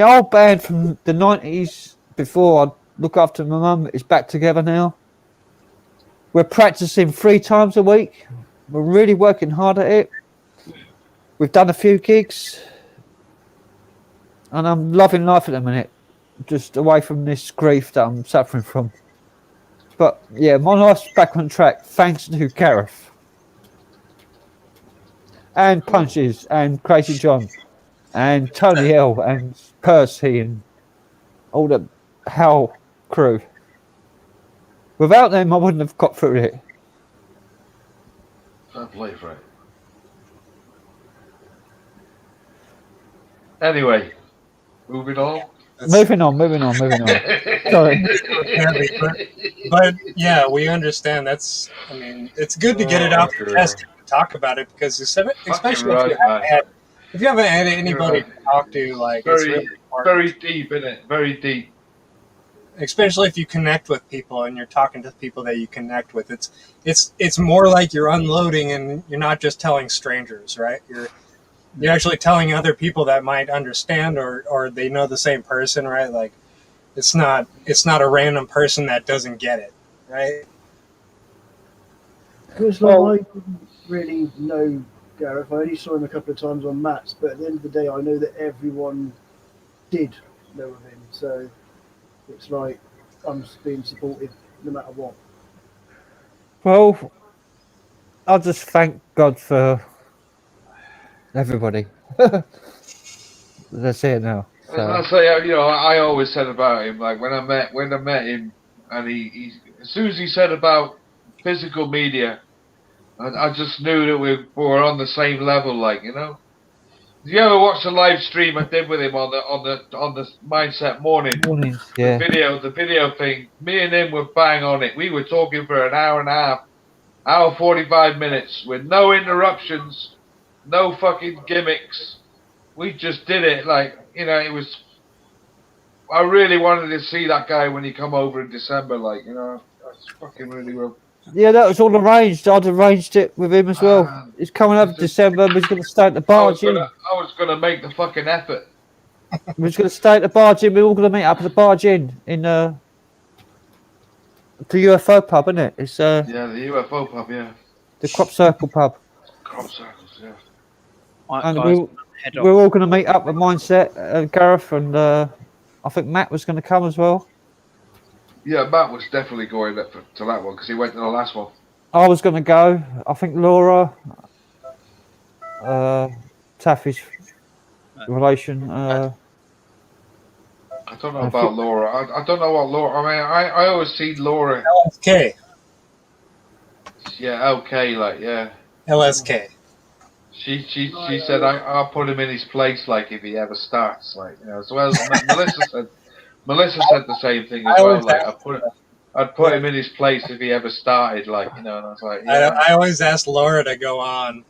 old band from the 90s, before I look after my mum, is back together now. We're practicing 3 times a week. We're really working hard at it. We've done a few gigs. And I'm loving life at the minute. Just away from this grief that I'm suffering from. But yeah, my life's back on track thanks to Gareth. And Punches and CrazyJon. And Tony L and Percy and all the Howl crew. Without them, I wouldn't have got through it. Fair play, Frank. Anyway, moving on. Moving on. Sorry. But yeah, we understand. It's good to get it out your chest and talk about it, because especially if you haven't had anybody to talk to, like, it's really important. Very deep, isn't it? Very deep. Especially if you connect with people and you're talking to people that you connect with, it's more like you're unloading, and you're not just telling strangers, right? You're actually telling other people that might understand, or they know the same person, right? Like, it's not a random person that doesn't get it, right? Because I didn't really know Gareth. I only saw him a couple of times on mats, but at the end of the day, I know that everyone did know of him. So it's like I'm just being supportive no matter what. Well, I'll just thank God for everybody. That's it now. So. I say, I always said about him, like when I met him, and he as soon as he said about physical media, I just knew that we were on the same level, like, Did you ever watch the live stream I did with him on the Mindset morning? Yeah. The video thing. Me and him were bang on it. We were talking for an hour and a half, hour 45 minutes, with no interruptions, no fucking gimmicks. We just did it, like, it was. I really wanted to see that guy when he come over in December, like, that's fucking really well. Yeah, that was all arranged. I'd arranged it with him as well. He's coming up in December. He's going to stay at the Barge Inn. I was going to make the fucking effort. We're going to stay at the Barge Inn. We're all going to meet up at the Barge Inn in the UFO pub, isn't it? It's yeah, the UFO pub, yeah. The Crop Circle pub. Crop Circles, yeah. And we're all going to meet up at Mindset, Gareth, and I think Matt was going to come as well. Yeah, Matt was definitely going to that one because he went to the last one. I was going to go. I think Laura, Taffy's relation. I don't know about Laura. I don't know what Laura. I mean, I always see Laura. LSK. Yeah, okay, like, yeah. LSK. She said I'll put him in his place, like, if he ever starts, like, as well as Melissa said the same thing as well. Like, I'd put him in his place if he ever started, like, and I was like, yeah. I always asked Laura to go on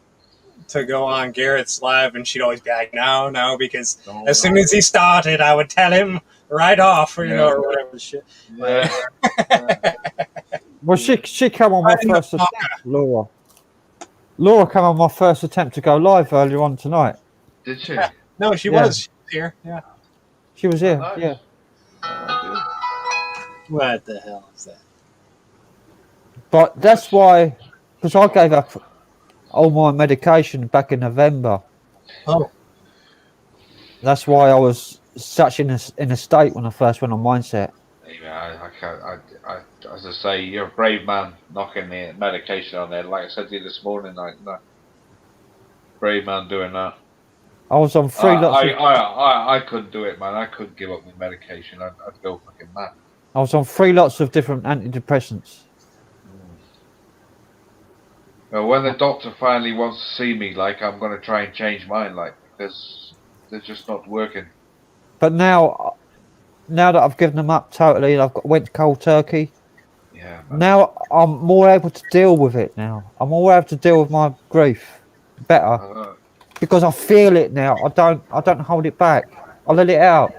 Garrett's live, and she'd always be like, no, because as soon as he started, I would tell him right off, or whatever shit. Yeah. Well, she came on my first attempt, Laura. Laura came on my first attempt to go live earlier on tonight. Did she? Yeah. No, she was. She was here. Yeah. She was here. Nice. Yeah. What the hell is that? But that's why, because I gave up all my medication back in November. Oh. That's why I was such in a state when I first went on Mindset. I can't. As I say, you're a brave man knocking the medication on there. Like I said to you this morning, like, no. Brave man doing that. I was on 3 lots. I couldn't do it, man. I couldn't give up my medication. I'd go fucking mad. I was on 3 lots of different antidepressants. Well, when the doctor finally wants to see me, like, I'm going to try and change mine, like, because they're just not working. But now that I've given them up totally, and went cold turkey. Yeah. Now I'm more able to deal with it. Now I'm more able to deal with my grief better because I feel it now. I don't hold it back. I let it out.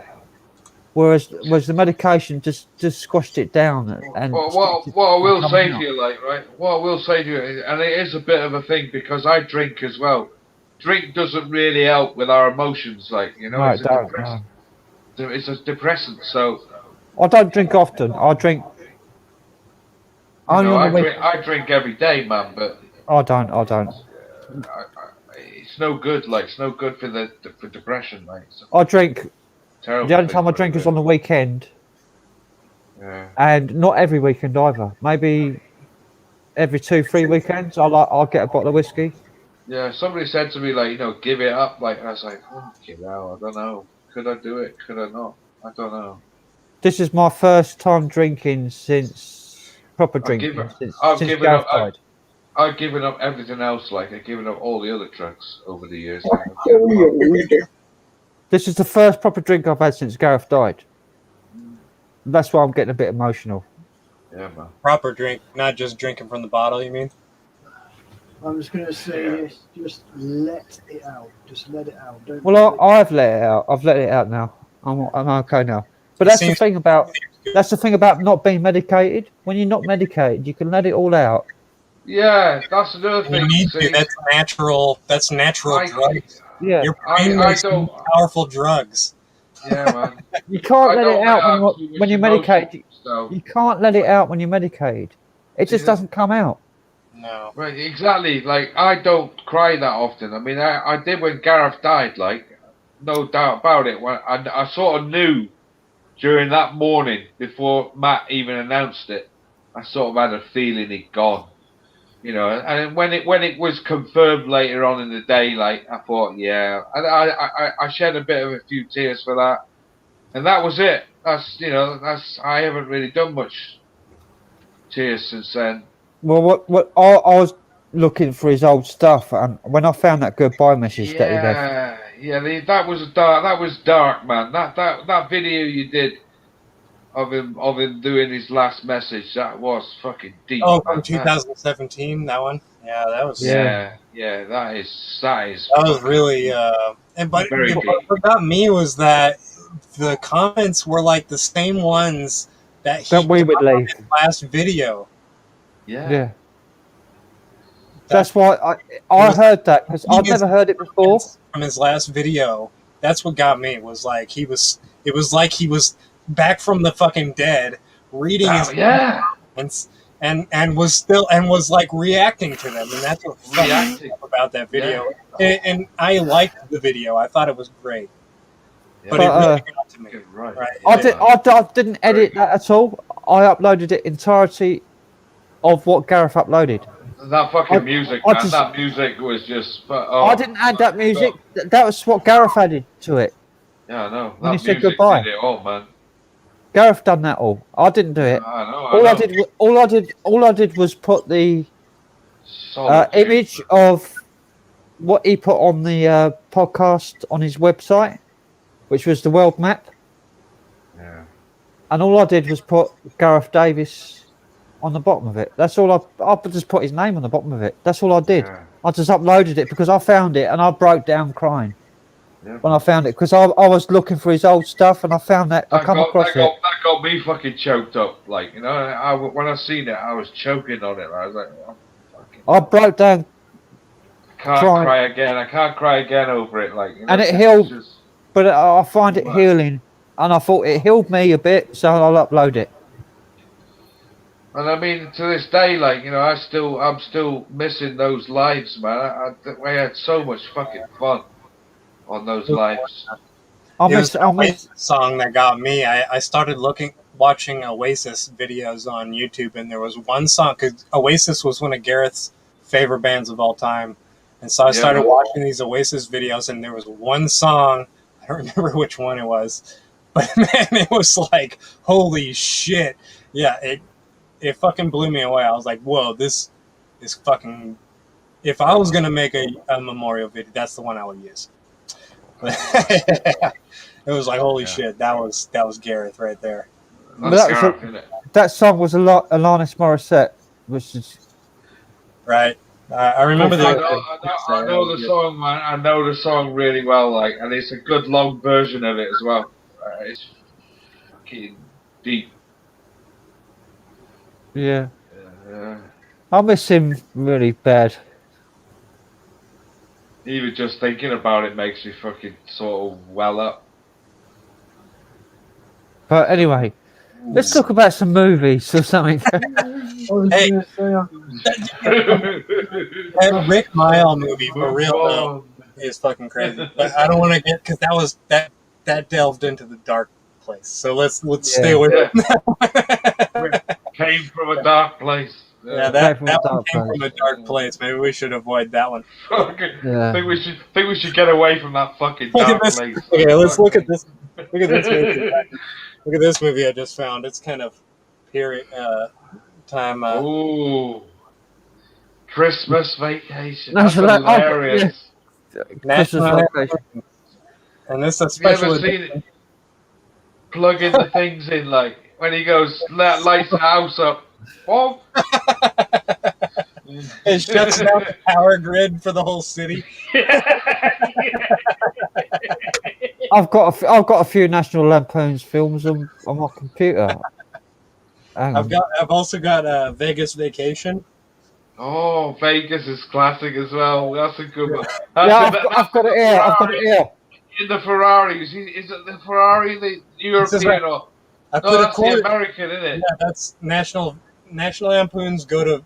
whereas the medication just squashed it down and. Well, what I will say to you, like, right? What I will say to you, and it is a bit of a thing because I drink as well. Drink doesn't really help with our emotions, like, you know. No, It's it a don't. depressant. No. It's a depressant. So I don't drink often. I drink only on the weekend. I drink every day, man. But I don't. it's no good. Like, it's no good for for depression, like. I drink. Terrible. The only time I drink is on the weekend. Yeah. And not every weekend either. Maybe every 2-3 weekends. I'll get a bottle of whiskey. Yeah, somebody said to me, like, you know, give it up. Like, I was like, fucking hell, I don't know. Could I do it? Could I not? I don't know. This is my first time drinking since proper drinking since Gareth died. I've given up everything else. Like, I've given up all the other drugs over the years. This is the first proper drink I've had since Gareth died. That's why I'm getting a bit emotional. Yeah, man. Proper drink, not just drinking from the bottle, you mean? I'm just going to say this. Just let it out. Just let it out. Don't. Well, I've let it out. I've let it out now. I'm okay now. But that's the thing about not being medicated. When you're not medicated, you can let it all out. Yeah, that's another thing. You need to. That's natural. That's natural drugs. Yeah, your brain makes powerful drugs. Yeah, man. You can't let it out when you're medicated. You can't let it out when you're medicated. It just doesn't come out. No. Right, exactly. Like, I don't cry that often. I mean, I did when Gareth died, like, no doubt about it. When I sort of knew during that morning, before Matt even announced it, I sort of had a feeling he'd gone. You know, and when it was confirmed later on in the day, like, I thought, yeah. And I shed a few tears for that. And that was it. I haven't really done much tears since then. Well, I was looking for his old stuff, and when I found that goodbye message that he left, that was dark, man. That video you did of him doing his last message, that was fucking deep. Oh, from 2017, that one. Yeah, that was. Yeah, that is. That was really. But what got me was that the comments were like the same ones that he would leave in his last video. Yeah. That's why I heard that, because I've never heard it before. From his last video, that's what got me. It was like he was back from the fucking dead, reading his and was like reacting to them, and that's what fucked me up about that video. Yeah. And I liked the video. I thought it was great. Yeah. But it really got to me. Right. I didn't edit that at all. I uploaded it entirety of what Gareth uploaded. That fucking music, man. That music was just. I didn't add that music. That was what Gareth added to it. Yeah, I know. When he said goodbye. Did it all, man. Gareth done that all. I didn't do it. I know. All I did was put the image of what he put on the podcast on his website, which was the world map. Yeah. And all I did was put Gareth Davis on the bottom of it. That's all I just put his name on the bottom of it. That's all I did. Yeah. I just uploaded it because I found it and I broke down crying when I found it, because I was looking for his old stuff and I found that. I come across it. That got me fucking choked up. Like, you know, when I seen it, I was choking on it. I was like, oh, fucking. I broke down. Can't cry again. I can't cry again over it. Like, you know, and it healed, but I find it healing, and I thought it healed me a bit, so I'll upload it. And I mean, to this day, like, you know, I'm still missing those lives, man. I had so much fucking fun on those lives. It was the Oasis song that got me. I started watching Oasis videos on YouTube, and there was one song, because Oasis was one of Gareth's favorite bands of all time. And so I started watching these Oasis videos, and there was one song, I don't remember which one it was, but man, it was like, holy shit. Yeah, it fucking blew me away. I was like, whoa, this is fucking... If I was going to make a memorial video, that's the one I would use. It was like, holy shit, that was Gareth right there. That song was Alanis Morissette, which is... Right. I remember I know the song, man. I know the song really well, like, and it's a good long version of it as well. fucking deep. Yeah. I miss him really bad. Even just thinking about it makes me fucking sort of well up. But anyway, let's talk about some movies or something. Hey, that Rick Mile movie for real though is fucking crazy. But I don't want to get because that delved into the dark place. So let's stay away from that. Came from a dark place. Yeah, that one came from a dark place. Maybe we should avoid that one. I think we should get away from that fucking dark place. Okay, let's look at this. Look at this movie. Look at this movie I just found. It's kind of period time. Ooh, Christmas Vacation. That's That's hilarious. National Vacation. And this is a special. Have you ever seen it? Plugging the things in, like when he goes lights the house up. Oh. It shuts down the power grid for the whole city. I've got a few National Lampoon's films on my computer. I've also got Vegas Vacation. Oh, Vegas is classic as well. That's a good one. I've got it here. I've got it here. In the Ferrari, is it the Ferrari, the European or? I No, that's the American, isn't it? Yeah, that's National Lampoon's go to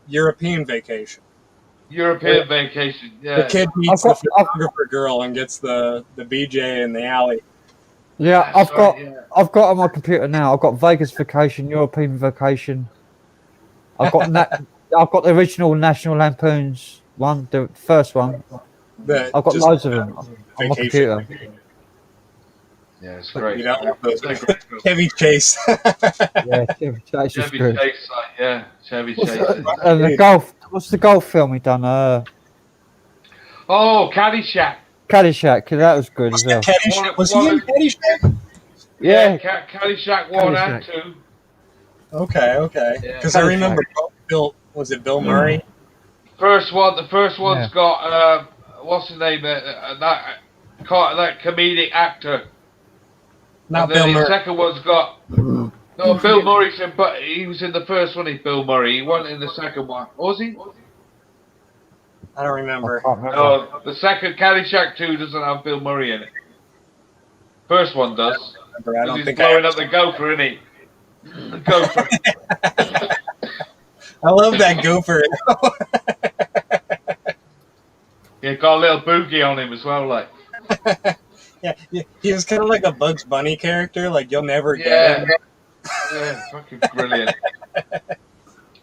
European Vacation. European Vacation, yeah. The kid meets the photographer girl and gets the BJ in the alley. Yeah, I've got on my computer now. I've got Vegas Vacation, European Vacation. I've got I've got the original National Lampoon's one, the first one. I've got loads of them on my computer. Yeah, it's great. You know, Chevy Chase. Yeah, Chevy Chase is good. Chevy Chase. And the golf. What's the golf film he done? Oh, Caddyshack. Caddyshack. That was good as well. Was he in Caddyshack? Yeah. Caddyshack 1 and 2. Okay. Because I remember Bill Murray? The first one's got what's his name? That comedic actor. Not and then Bill Murray. The second one's got Bill Murray. But he was in the first one. He's Bill Murray. He wasn't in the second one. Was he? I don't remember. No, the second Caddyshack 2 doesn't have Bill Murray in it. First one does. I don't he's think blowing up the gopher, isn't he? The gopher. I love that gopher. Yeah, got a little boogie on him as well, like. Yeah, he was kind of like a Bugs Bunny character, like you'll never get him. Yeah, fucking brilliant.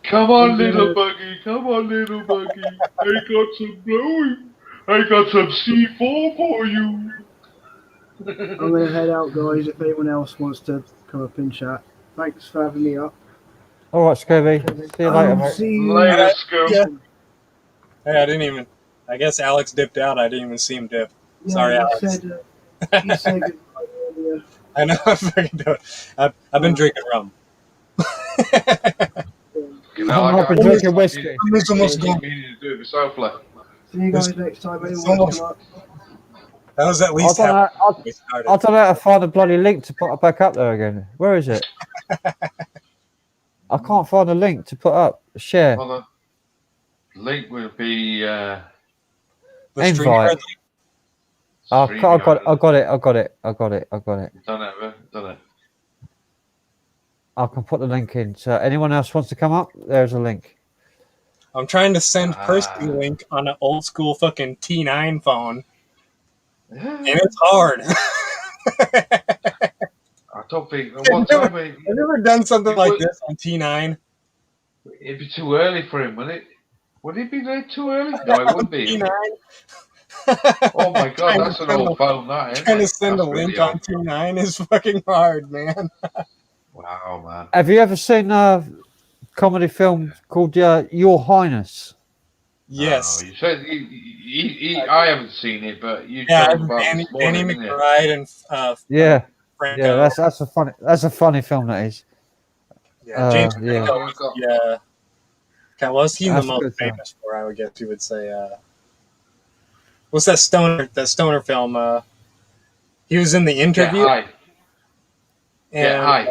Come on, little buggy. I got some blowing. I got some C4 for you. I'm going to head out, guys, if anyone else wants to come up and chat. Thanks for having me up. All right, Scooby. See you later, mate. See you later, Scooby. Yeah. Hey, I didn't even. I guess Alex dipped out. I didn't even see him dip. Sorry, Alex. You said goodbye earlier. I know. I fucking don't. I've been drinking rum. I've been drinking whiskey. It's almost gone. See you guys next time. Anyone almost- come up? That was at least I how don't we started. know how to find a bloody link to put it back up there again. Where is it? I can't find a link to put up. Share. Well, the link will be The invite. StreamYard I got it. Done it. I can put the link in. So anyone else wants to come up, there's a link. I'm trying to send Percy a link on an old school fucking T9 phone. And it's hard. I don't think. I've never done something like this on T9. It'd be too early for him, wouldn't it? Would it be too early? No, it wouldn't be. T9. Oh my god, that's an old phone, that is. Trying to send a link on T9 is fucking hard, man. Wow, man. Have you ever seen a comedy film called Your Highness? Yes. You said I haven't seen it, but you Yeah, talked about Danny this morning, didn't you? McBride and Yeah, Franco. yeah, that's a funny film, that is. Yeah, James yeah. Franco was okay, was he the That's a most good film. famous for? I would guess you would say. What's that stoner film? He was in The Interview. Get high.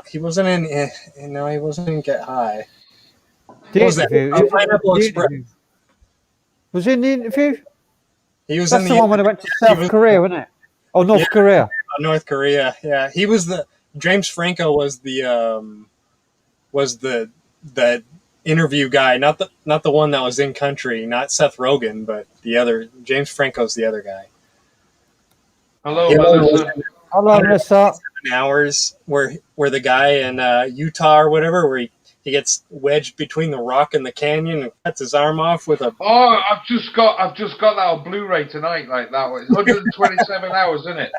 He wasn't in. No, he wasn't in Get High. The What was that? interview. Pineapple The Express. interview. Was he in the interview? He was That's in the one when I went to he South was- Korea, wasn't it? Or North Korea. North Korea. Yeah, he was the James Franco was the interview guy, not the one that was in country, not Seth Rogen, but the other James Franco's the other guy. Hello, He Melissa. Hello, Melissa. 7 hours where the guy in Utah or whatever, where he gets wedged between the rock and the canyon and cuts his arm off with a. Oh, I've just got that on Blu-ray tonight. Like that one. It's 127 hours, isn't it?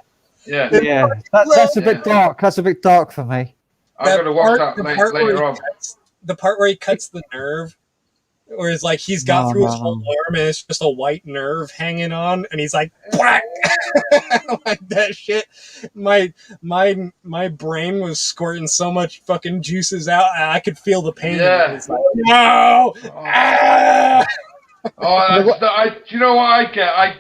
Yeah. Yeah, that's a bit dark. That's a bit dark for me. I'm going to watch that later on. The part where he cuts the nerve, where it's like he's got through his whole arm and it's just a white nerve hanging on, and he's like, whack! Like that shit. My brain was squirting so much fucking juices out, and I could feel the pain. Yeah. It's like, no! Oh. Ah! You know what I get? I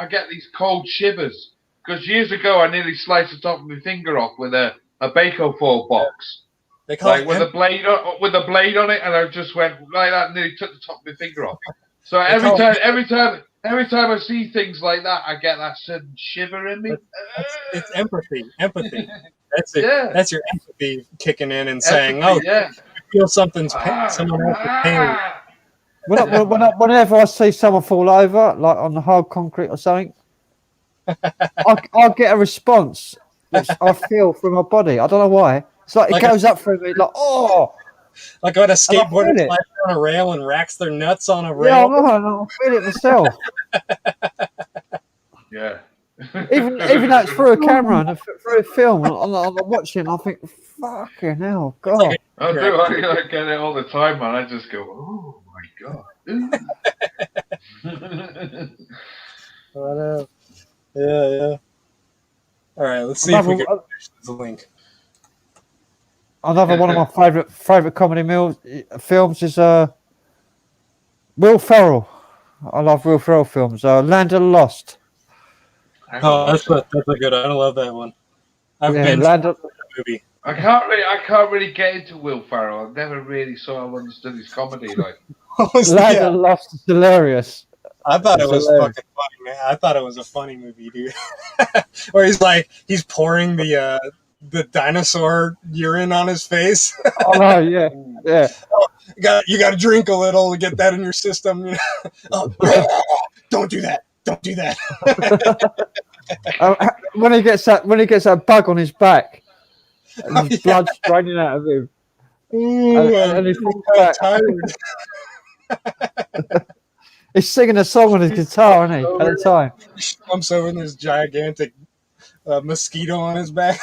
get these cold shivers because years ago I nearly sliced the top of my finger off with a Baco foil box. They call like with a blade on it, and I just went like that, and nearly took the top of my finger off. So every time I see things like that, I get that sudden shiver in me. It's empathy. That's it. Yeah. That's your empathy kicking in and saying, "Oh, yeah, you feel someone else's pain." Whenever I see someone fall over, like on the hard concrete or something, I'll get a response which I feel from my body. I don't know why. It's like it goes up through me, like, oh! Like when a skateboarder slides on a rail and racks their nuts on a rail. Yeah, I feel it myself. Yeah. Even though it's through a camera and through a film, I'm watching, I think, fucking hell, God. I get it all the time, man. I just go, oh my God. Yeah. All right, let's see if we can finish the link. Another one of my favorite comedy films is Will Ferrell. I love Will Ferrell films. Land of the Lost. Oh, that's a good one. I love that one. I've been the movie. I can't really get into Will Ferrell. I've never really understood his comedy. Like Land of the Lost is hilarious. I thought it was fucking funny, man. I thought it was a funny movie, dude. Where he's pouring the dinosaur urine on his face. Oh no, yeah. You got to drink a little to get that in your system. You know? Don't do that. Don't do that. When he gets that bug on his back, and his blood's draining out of him. Ooh, and he's tired. He's singing a song on his guitar, isn't he? At the time, he jumps over and there's this gigantic mosquito on his back.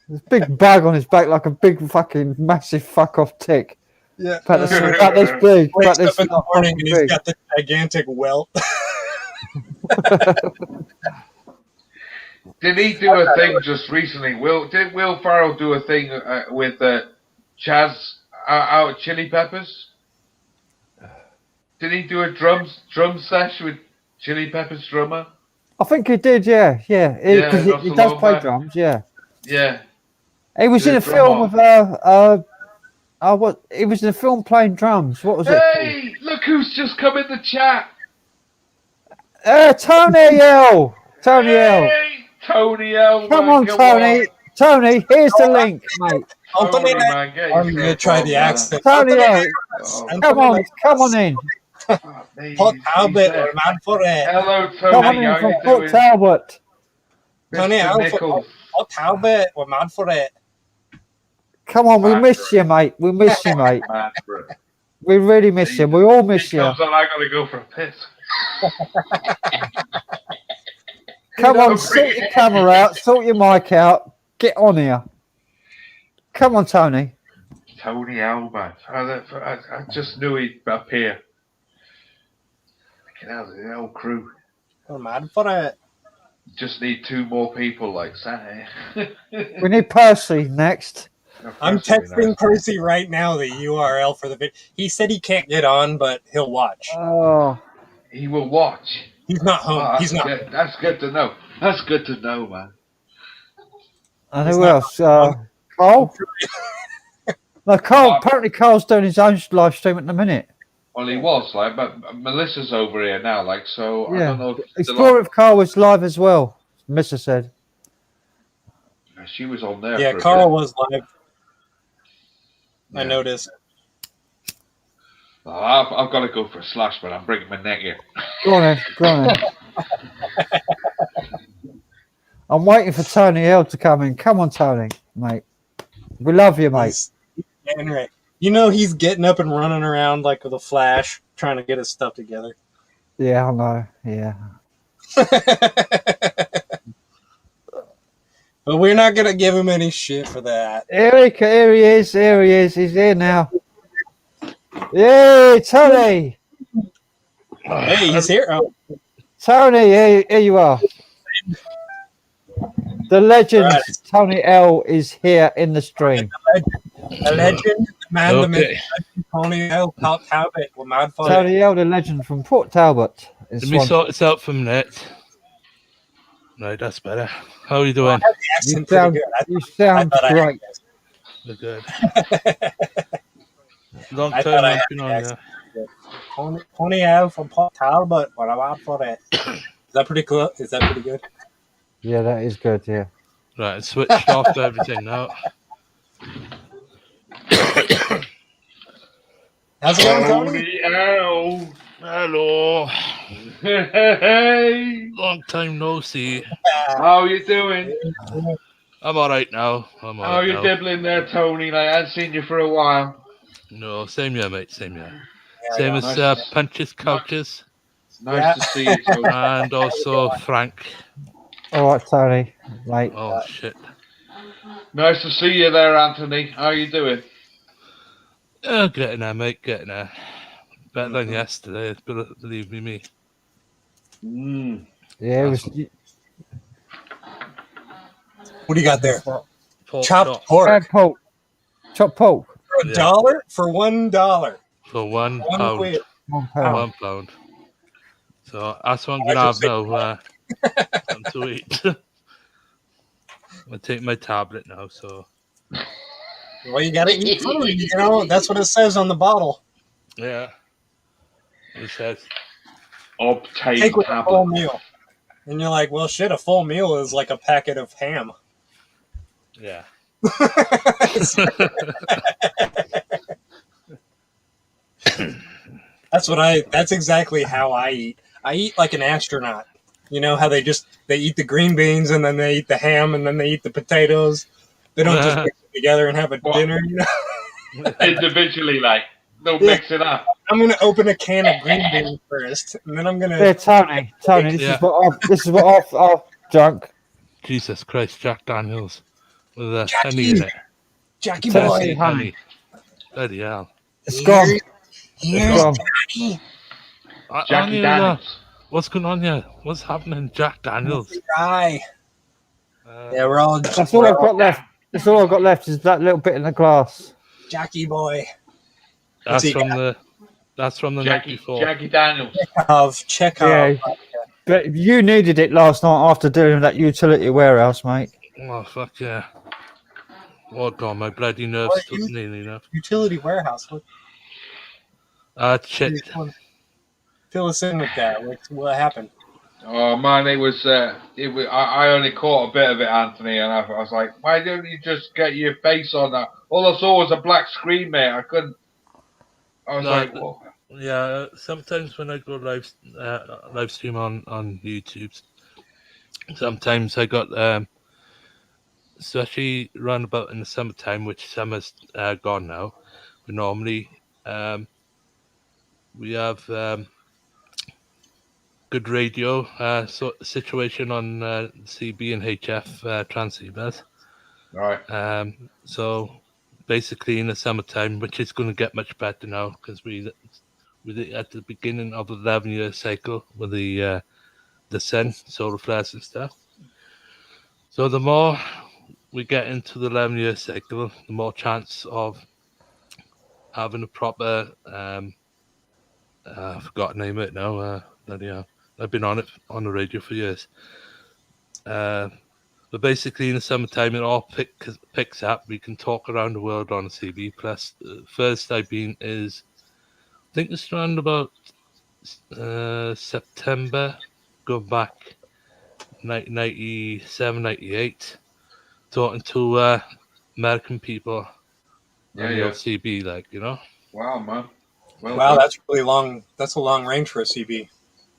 There's a big bug on his back, like a big fucking massive fuck off tick. Yeah, about this big. Wakes up in the morning and he's got the gigantic welt. Did he do a thing just recently? Did Will Ferrell do a thing with Chaz out of Chili Peppers? Did he do a drum sesh with Chili Peppers drummer? I think he did, yeah. He does play drums, yeah. Yeah. He was in a film with he was in a film playing drums. What was it? Hey, look who's just come in the chat. Tony L. Tony L. Hey, Tony L. Come on, Tony. Tony, here's the link, mate. I'm going to try the accent. Tony L. Come on in. Port Talbot, man for it. Hello, Tony. Come on in from Port Talbot. Tony, Port Talbot, we're mad for it. Come on, we miss you, mate. We miss you, mate. We really miss you. We all miss you. I got to go for a piss. Come on, sort your camera out, sort your mic out. Get on here. Come on, Tony. Tony Albert. I just knew he'd appear. The whole crew. We're mad for it. Just need 2 more people like Santa. We need Percy next. I'm texting Percy right now the URL for the video. He said he can't get on, but he'll watch. Oh. He will watch. He's not home. He's not. Good. That's good to know. That's good to know, man. And He's who not else? Carl? No, Carl. Well, Apparently, Carl's doing his own live stream at the minute. Well, he was like, but Melissa's over here now, like, so I don't know if it's still Explore on. with Carl was live as well. Missa said. She was on there. Yeah, for a Carl bit. was live. I Yeah. noticed. Oh, I've got to go for a slash, but I'm breaking my neck here. Go on then. Go on then. I'm waiting for Tony L to come in. Come on, Tony, mate. We love you, mate. He's getting right. You know he's getting up and running around like with a flash, trying to get his stuff together. Yeah, I know. Yeah. But we're not gonna give him any shit for that. Here he is. Here he is. He's here now. Yay, Tony. Hey, he's here. Oh, Tony, here you are. The legend Right. Tony L is here in the stream. the legend, the man, the myth, Okay. Tony L. Pop Talbot. We're mad for it. Tony L, the legend from Port Talbot. Let me sort this out for a minute. Right, that's better. How are you doing? The You accent pretty sound, good. you sound I thought I had great. You're good. Long I time thought I I've had been the on accent. Tony L from Port Talbot. We're mad for it. Is that pretty cool? Is that pretty good? Yeah, that is good. Yeah. Right, I switched off everything now. How's it going, Tony? Tony L. Hello. Hey. Long time no see. How you doing? I'm alright now. I'm How alright you now. dibbling there, Tony? Like, I haven't seen you for a while. No, same here, mate. Same here. Yeah, Same yeah. as Punches Couches Nice Yeah. to see you, Tony. and also Frank. All right, Tony, mate. Oh, shit. Nice to see you there, Anthony. How you doing? Getting there, mate. Getting there. Better than yesterday, believe me. Mm. Yeah, it was. What do you got there? Pork Chopped chop pork. Pork. Chopped pork. For $1? For $1. for £1. One quid. £1. £1. So that's what I'm gonna have now. Something to eat. I take my tablet now, so Well, you gotta eat food. You know, that's what it says on the bottle. yeah. It says Obtain Take with a full tablet. meal. And you're like, well, shit, a full meal is like a packet of ham. yeah. That's exactly how I eat. I eat like an astronaut. You know how they eat the green beans and then they eat the ham and then they eat the potatoes. They don't just mix it together and have a dinner. You know? Individually, like, no mixing up. I'm gonna open a can of green beans first, and then I'm gonna. Yeah, Tony. This Yeah. is what I've drunk. Jesus Christ, Jack Daniels with a Jackie. honey in it. Jackie Tennessee boy, honey. Bloody hell. It's gone. here's gone. Jackie. Jackie Daniels. What's going on here? What's happening, Jack Daniels? Guy. Yeah, we're all. That's all I've got left. That's all I've got left is that little bit in the glass. Jackie boy. That's he from the night before. Jackie Daniels. Chekhov. Yeah. But you needed it last night after doing that utility warehouse, mate. Oh fuck yeah. Oh god, my bloody nerves What, took nearly enough. Utility warehouse. Shit. Fill us in with that. What happened? Oh man, it was. I only caught a bit of it, Anthony, and I was like, why don't you just get your face on that? All I saw was a black screen, mate. I couldn't. I was No, like, whoa. Yeah, sometimes when I go live stream on YouTube, sometimes I got especially round about in the summertime, which summer's gone now. But normally we have good radio situation on CB and HF transceivers. Right. So basically in the summertime, which is going to get much better now because we at the beginning of the 11-year cycle with the sun, solar flares and stuff. So the more we get into the 11-year cycle, the more chance of having a proper I forgot the name of it now. Bloody hell. I've been on the radio for years. But basically, in the summertime, it all picks up. We can talk around the world on a CB. Plus, the first I've been is, I think it's around about September, going back 1997, 98, talking to American people on the old CB, like, you know. Wow, man. Well Wow, done. that's really long. That's a long range for a CB.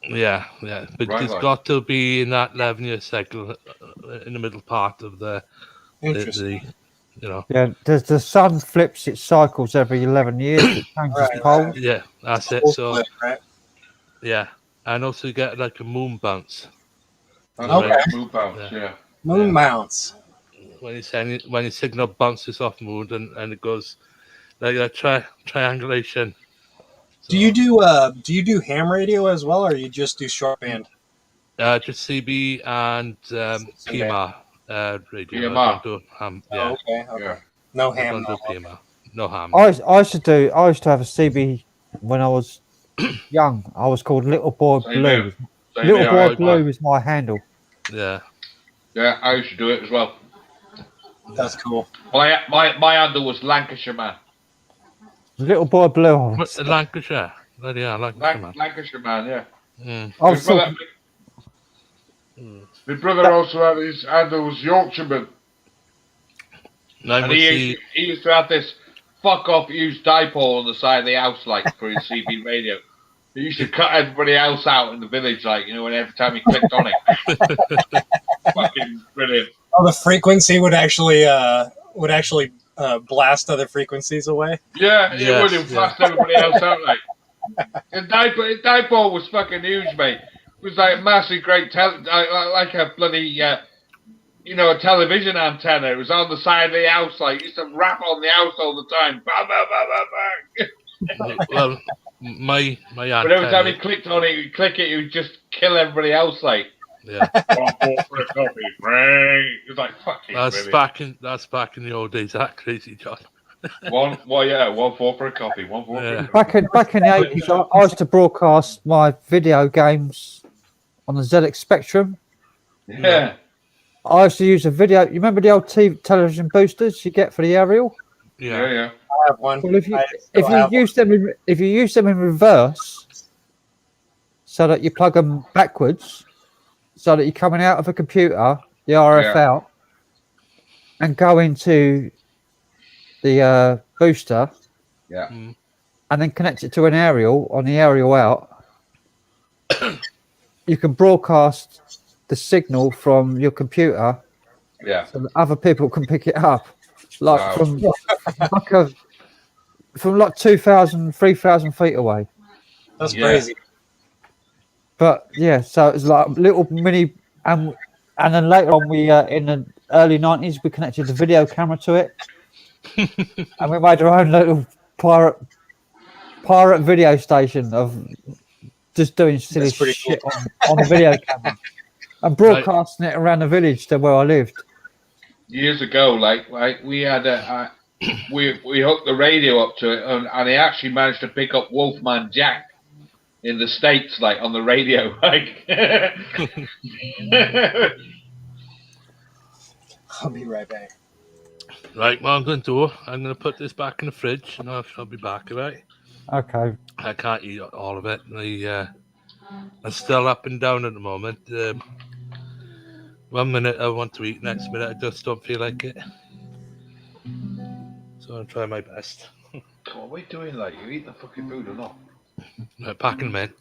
Yeah. But Right, it's like. got to be in that 11-year cycle, in the middle part of the Interesting. you know. Yeah, the sun flips its cycles every 11 years. It changes Right, pole. right. Yeah, that's it. Full So, split, right? yeah. And also you get like a moon bounce. That's Okay. right. Move bounce, yeah. Moon mounts. When your signal bounces off moon and it goes like a triangulation. So, Do you do ham radio as well, or you just do shortband? just CB and PMR radio. PMR. I don't do ham. Yeah. Oh, okay. Yeah. No I ham. don't do PMR. No ham. I used to have a CB when I was young. I was called Little Boy Same Blue. here. Same Little here. Boy I- Blue was my handle. Yeah. Yeah, I used to do it as well. That's cool. My handle was Lancashire Man. Little Boy Blue. Lancashire. Bloody hell, Lancashire, man. Lancashire Man, yeah. Mm. I was talking, My brother also had his handle was Yorkshireman. And he used to have this fuck off used dipole on the side of the house, like, for his CB radio. He used to cut everybody else out in the village, like, you know, and every time he clicked on it. Fucking brilliant. Oh, the frequency would actually blast other frequencies away. Yeah, it would have flashed everybody else out, like. And dipole was fucking huge, mate. It was like a massive, great, like a bloody, you know, a television antenna. It was on the side of the house, like, it used to rap on the house all the time. Bang, bang, bang, bang, bang. Well, my But every time he clicked on it, he'd click it, he would just kill everybody else, like. Yeah. 1 4 for a coffee, bang. It was like fucking brilliant. That's back in the old days, that CrazyJon. 1 4 for a coffee, 1 4 for a coffee. back in the 80s, I used to broadcast my video games on the ZX Spectrum. Yeah. I used to use a video. You remember the old television boosters you get for the aerial? Yeah. I have one. Well, if you use them in reverse, so that you plug them backwards, so that you're coming out of a computer, the RF out, and go into the booster, and then connect it to an aerial on the aerial out, you can broadcast the signal from your computer, so that other people can pick it up, like from 2,000, 3,000 feet away. That's crazy. But yeah, so it's like little mini, and then later on we in the early 90s we connected the video camera to it, and we made our own little pirate video station of just doing silly shit on the video camera and broadcasting it around the village to where I lived. Years ago, like we had we hooked the radio up to it, and he actually managed to pick up Wolfman Jack in the States, like on the radio, like. I'll be right back. Right, what I'm going to put this back in the fridge, and I'll be back, right? Okay. I can't eat all of it. I'm still up and down at the moment. 1 minute I want to eat, next minute I just don't feel like it. So I'll try my best. What are we doing, like? You eat the fucking food or not? Right, packing them in.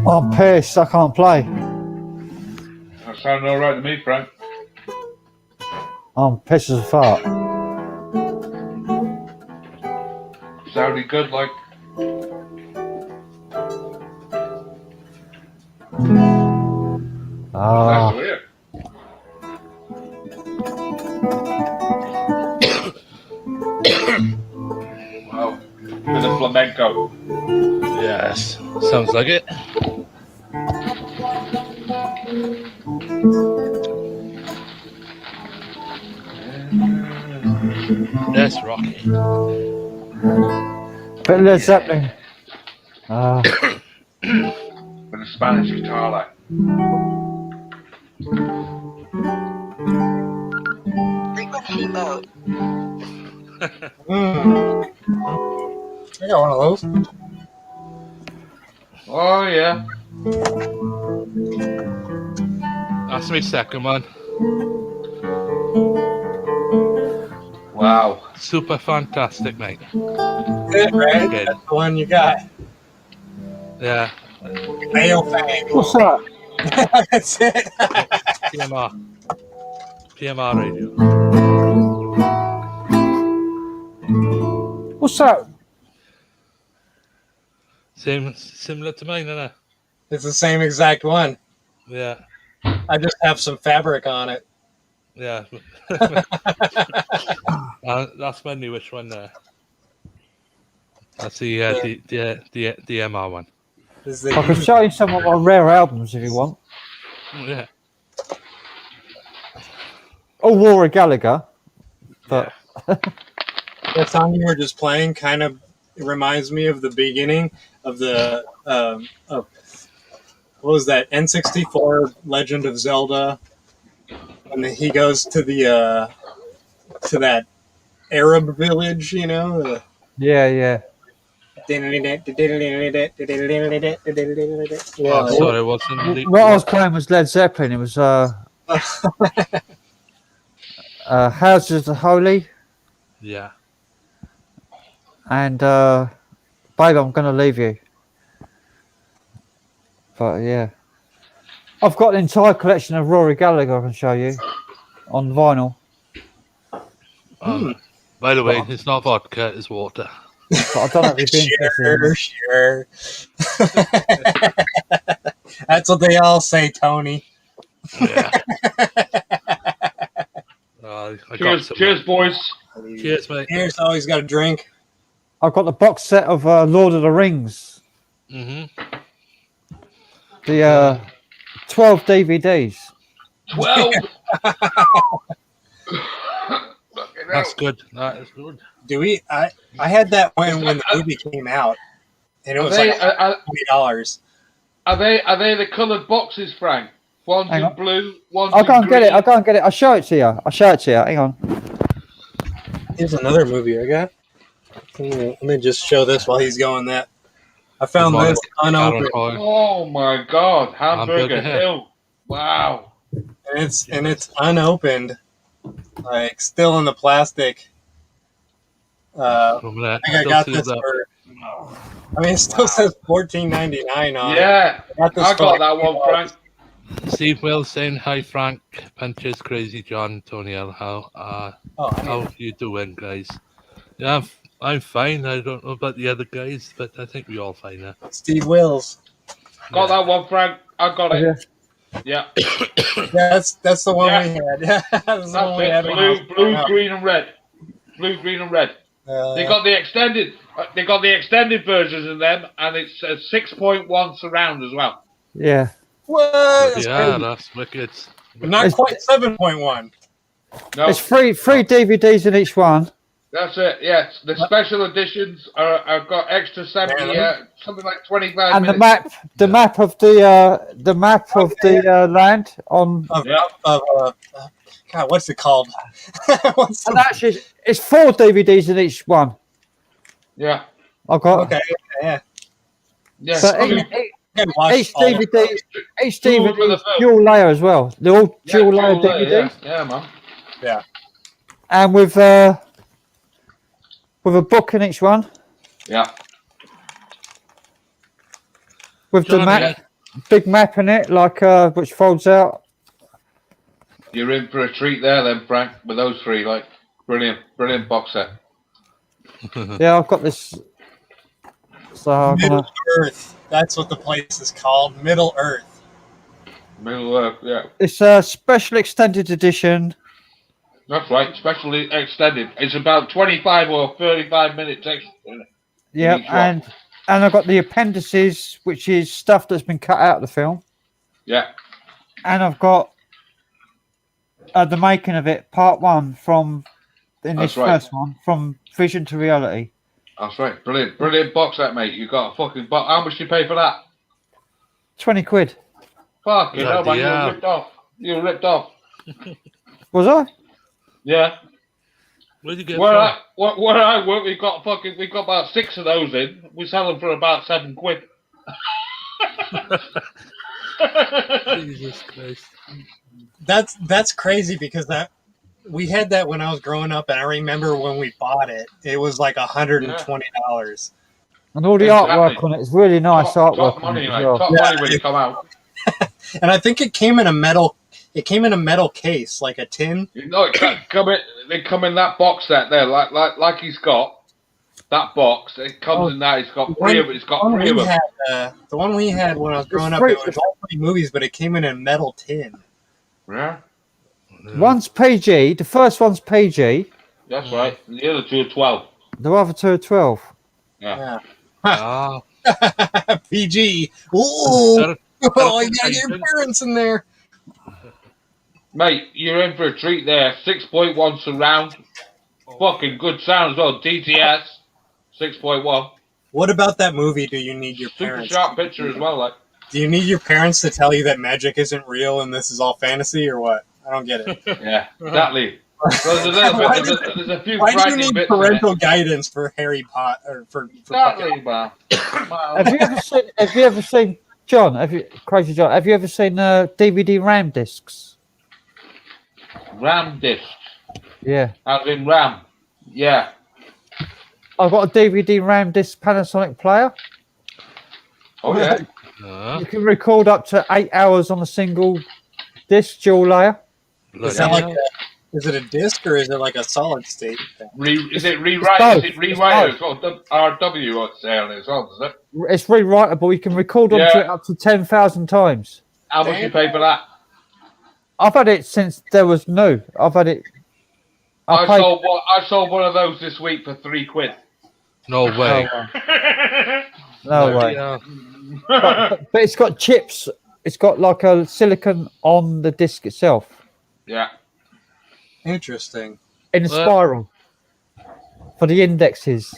I'm pissed, I can't play. That sounded all right to me, Frank. I'm pissed as a fart. Sounded good, like. That's weird. Wow. Bit of flamenco. Yes, sounds like it. Yes, Rocky. But Led Zeppelin. Ah, With a Spanish guitar, like. Frequency mode. I got one of those. Oh yeah. That's my second one. Wow. Super fantastic, mate. It, right? Good. That's the one you got. Yeah. Male fang. what's that? That's it. PMR radio. What's that? Similar to mine, isn't it? It's the same exact one. Yeah. I just have some fabric on it. Yeah. That's my newest one there. That's the MR one. This is I can show you some of my rare albums if you want. Yeah. Oh, Rory Gallagher. But that song you were just playing kind of reminds me of the beginning of the of what was that, N64 Legend of Zelda, and then he goes to the to that Arab village, you know. yeah, yeah. Yeah. Oh, sorry, it wasn't. What I was playing was Led Zeppelin. It was Houses of Holy Yeah. and Babe, I'm Gonna Leave You. But yeah, I've got an entire collection of Rory Gallagher I can show you on vinyl. By the way, it's not vodka, it's water. But I don't know if you've been Sure. That's what they all say, Tony. Yeah. I got some, Cheers, boys. Cheers, mate. Here's always got a drink. I've got the box set of Lord of the Rings. Mm-hmm. The 12 DVDs. 12. That's good. That is good. Do we? I had that when the movie came out, and it was like $20. Are they the coloured boxes, Frank? One's Hang in on. blue, one's I'll in go and green. get it. I'll go and get it. I'll show it to you. Hang on. Here's another movie I got. Let me just show this while he's going. That I found this unopened, Oh my God, Hamburger Hamburger Hill! Wow. and it's unopened, like still in the plastic. I think I got this for. I mean, it still says $14.99 on it. Yeah, I got that one, Frank. Steve Will saying hi, Frank. Punches, CrazyJon, Tony L. How you doing, guys? Yeah, I'm fine. I don't know about the other guys, but I think we all fine now. Steve Wills. Got that one, Frank. I got it. Yeah. That's the one we had. Yeah, that's the one we had. Blue, green, and red. Blue, green, and red. They got the extended. They got the extended versions of them, and it's a 6.1 surround as well. Yeah. What? Yeah, that's wicked. But not quite 7.1. No, It's three DVDs in each one. that's it. Yes, the special editions are got extra 70, something like 25 And minutes. the map of the land on. God, what's it called? And actually, it's 4 DVDs in each one. Yeah. I've got. Okay. Yeah. Yes. So each DVD is dual layer as well. They're all dual layer DVDs. Yeah, man. Yeah. And with a book in each one. Yeah. With the map, big map in it, like which folds out. You're in for a treat there, then, Frank. With those three, like, brilliant box set. Yeah, I've got this. So Middle Earth. That's what the place is called. Middle Earth. Middle Earth, yeah. It's a special extended edition. That's right, specially extended. It's about 25 or 35 minutes extra. Yeah, and I've got the appendices, which is stuff that's been cut out of the film. Yeah. and I've got the making of it, part 1 from That's this right. first one, from vision to reality. That's right. Brilliant box set, mate. You got a fucking box. How much do you pay for that? 20 quid. Fucking hell, man. Yeah. You were ripped off. You were ripped off. Was I? Yeah. Where'd you get Where from? I work, we got about 6 of those in. We sell them for about 7 quid. Jesus Christ. That's crazy because we had that when I was growing up, and I remember when we bought it, it was like $120. And all the Exactly. artwork on it is really nice artwork. Top on money, it as like well. top money when you come out. And I think it came in a metal. It came in a metal case, like a tin. You know, they come in that box set there, like he's got that box. It comes in that. It's got three of it. It's got 3 of them. The one we had when I was growing up, it was all 3 movies, but it came in a metal tin. Yeah. One's PG. The first one's PG. That's right. And the other 2 are 12. The other 2 are 12. Yeah. Ah. PG. Ooh. Better- Oh, you got your parents in there. Mate, you're in for a treat there. 6.1 surround. Fucking good sound as well. DTS 6.1. What about that movie? Do you need your Super parents? sharp picture as well, like. Do you need your parents to tell you that magic isn't real and this is all fantasy, or what? I don't get it. Yeah, exactly. Well, there's a few Why do you frightening need bits parental guidance for Harry Potter? Or for Exactly, man. Have you ever seen John? Crazy John? Have you ever seen DVD RAM discs? RAM disc. Yeah. As in RAM. Yeah. I've got a DVD RAM disc Panasonic player. Oh yeah. You can record up to 8 hours on a single disc, dual layer. Is that like is it a disc or is it like a solid state thing? Is it rewrite? Is it rewrite as well? RW what's saying as well, does it? It's rewritable. You can record onto it up to 10,000 times. How much you pay for that? I've had it since there was new. I've had it. I sold one of those this week for 3 quid. No way. No way. But it's got chips. It's got like a silicon on the disc itself. Yeah. Interesting. In a spiral. For the indexes.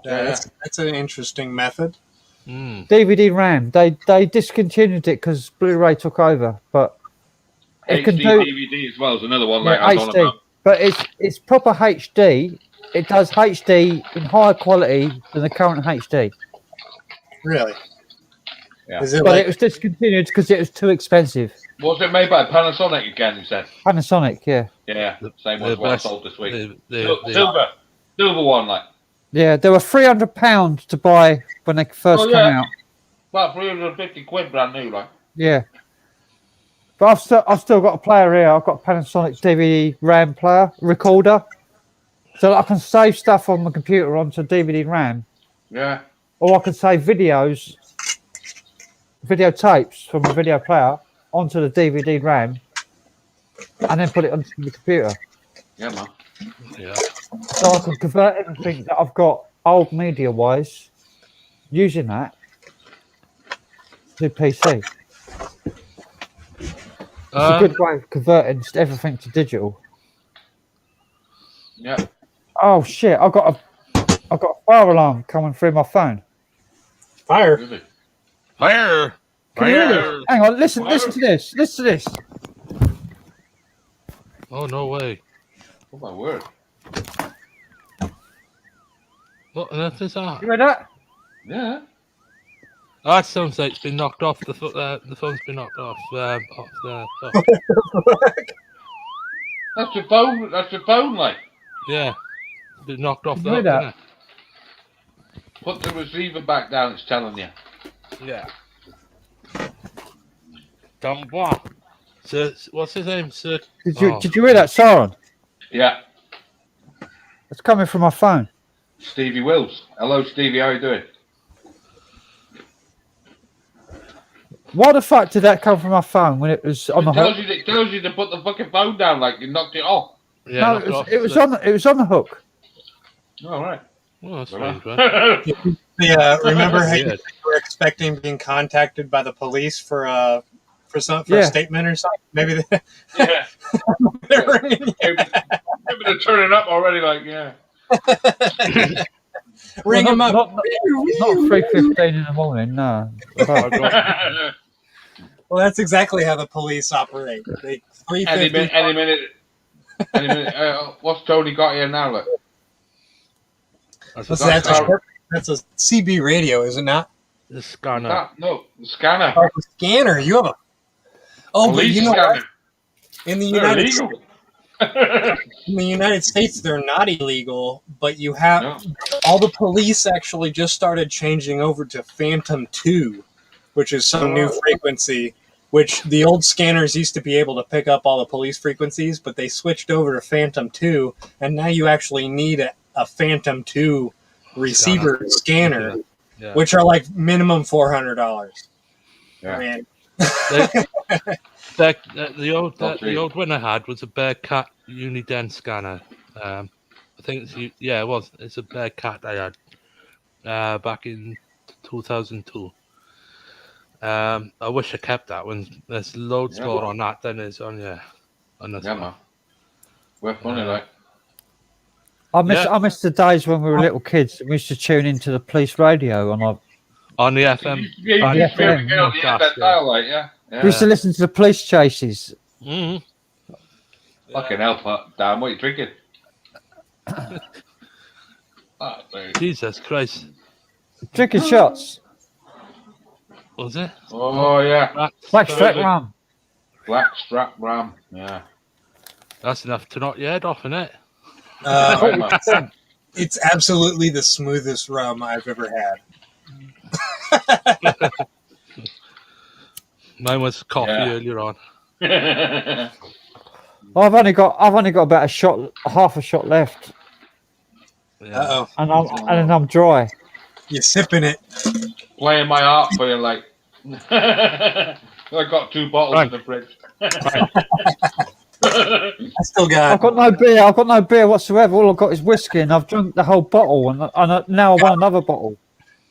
Yeah, that's an interesting method. DVD RAM. They discontinued it because Blu-ray took over, but it HD can do DVD as well as another one like I was on HD. about. But it's proper HD. It does HD in higher quality than the current HD. Really? Yeah. But it was discontinued because it was too expensive. Was it made by Panasonic again, you said? Panasonic, yeah. Yeah, same one as what I sold this week. Silver one, like. Yeah, they were £300 to buy when they first came out. About 350 quid brand new, like. Yeah. But I've still got a player here. I've got a Panasonic DVD RAM player, recorder. So that I can save stuff on my computer onto DVD RAM. Yeah. Or I can save videotapes from a video player onto the DVD RAM and then put it onto the computer. Yeah, man. Yeah. So I can convert everything that I've got old media wise using that to PC. It's a good way of converting just everything to digital. Yeah. Oh shit! I've got a fire alarm coming through my phone. Fire! Really? Fire! Can you hear this? Hang on, listen to this. Listen to this. Oh no way! Oh my word! What on earth is that? You heard that? Yeah. Oh, that sounds like it's been knocked off. The phone's been knocked off. That's your phone. That's your phone, like. Yeah, it's been knocked off. You heard that? Put the receiver back down. It's telling you. Yeah. Dumbois. Sir, what's his name, Sir? Did you hear that siren? Yeah. It's coming from my phone. Stevie Wills. Hello, Stevie. How you doing? Why the fuck did that come from my phone when it was on the hook? It tells you to put the fucking phone down, like you knocked it off. Yeah, no, it was on the hook. All right. Well, that's strange, right? Yeah, remember how you were expecting being contacted by the police for for a statement or something? Maybe they, Yeah. they're ringing you. Maybe they're turning up already. Like, yeah. Ring them up. Not 3:15 in the morning. No. Well, that's exactly how the police operate. They 3:50. Any minute. What's Tony got here now? Look. That's a CB radio, is it not? The scanner. No, the scanner. Oh, the scanner. You have a. Oh, but you know what? In the United States, they're not illegal, but you have all the police actually just started changing over to Phantom 2, which is some new frequency. Which the old scanners used to be able to pick up all the police frequencies, but they switched over to Phantom 2, and now you actually need a Phantom 2 receiver scanner, which are like minimum $400. Yeah. I mean, the old one I had was a Bearcat Uniden scanner. I think it was. It's a Bearcat I had back in 2002. I wish I kept that one. There's loads more on that than is on this one. Man. We're funny, like. I miss the days when we were little kids and we used to tune into the police radio on the FM. Yeah, you used to be able to get on the FM dial, like, yeah. We used to listen to the police chases. Mm-hmm. Fucking hell, Dan, what are you drinking? Jesus Christ. Drinking shots. Was it? Oh, yeah. Blackstrap rum. Blackstrap rum, yeah. That's enough to knock your head off, innit? It's absolutely the smoothest rum I've ever had. Mine was coffee earlier on. I've only got about half a shot left. Yeah. And I'm dry. You're sipping it. Playing my heart for you, like. I got 2 bottles in the fridge. I still got. I've got no beer whatsoever. All I've got is whiskey, and I've drunk the whole bottle, and now I want another bottle.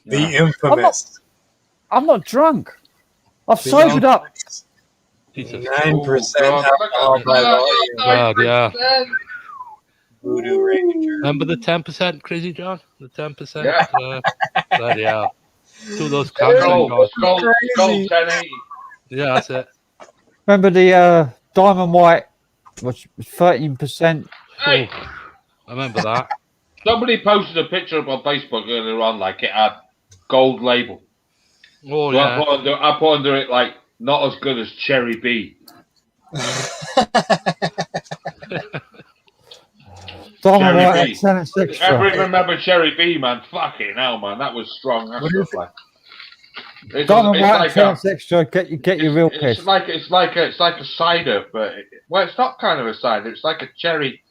The infamous. I'm not drunk. I've sobered up. 9% alcohol by volume. Yeah. Voodoo Ranger. Remember the 10%, CrazyJon? The 10%? Yeah. Bloody hell. 2 of those cans. Gold 1080. Yeah, that's it. Remember the Diamond White, which was 13%. Hey. I remember that. Somebody posted a picture up on Facebook earlier on, like it had gold label. Oh, so yeah. I put under it, like, not as good as Cherry B. Diamond White at 10 6. Everybody remember Cherry B, man? Fucking hell, man. That was strong. That stuff, like. Diamond White at 10 6. Get your real piss. It's like a cider, but it's not kind of a cider. It's like a cherry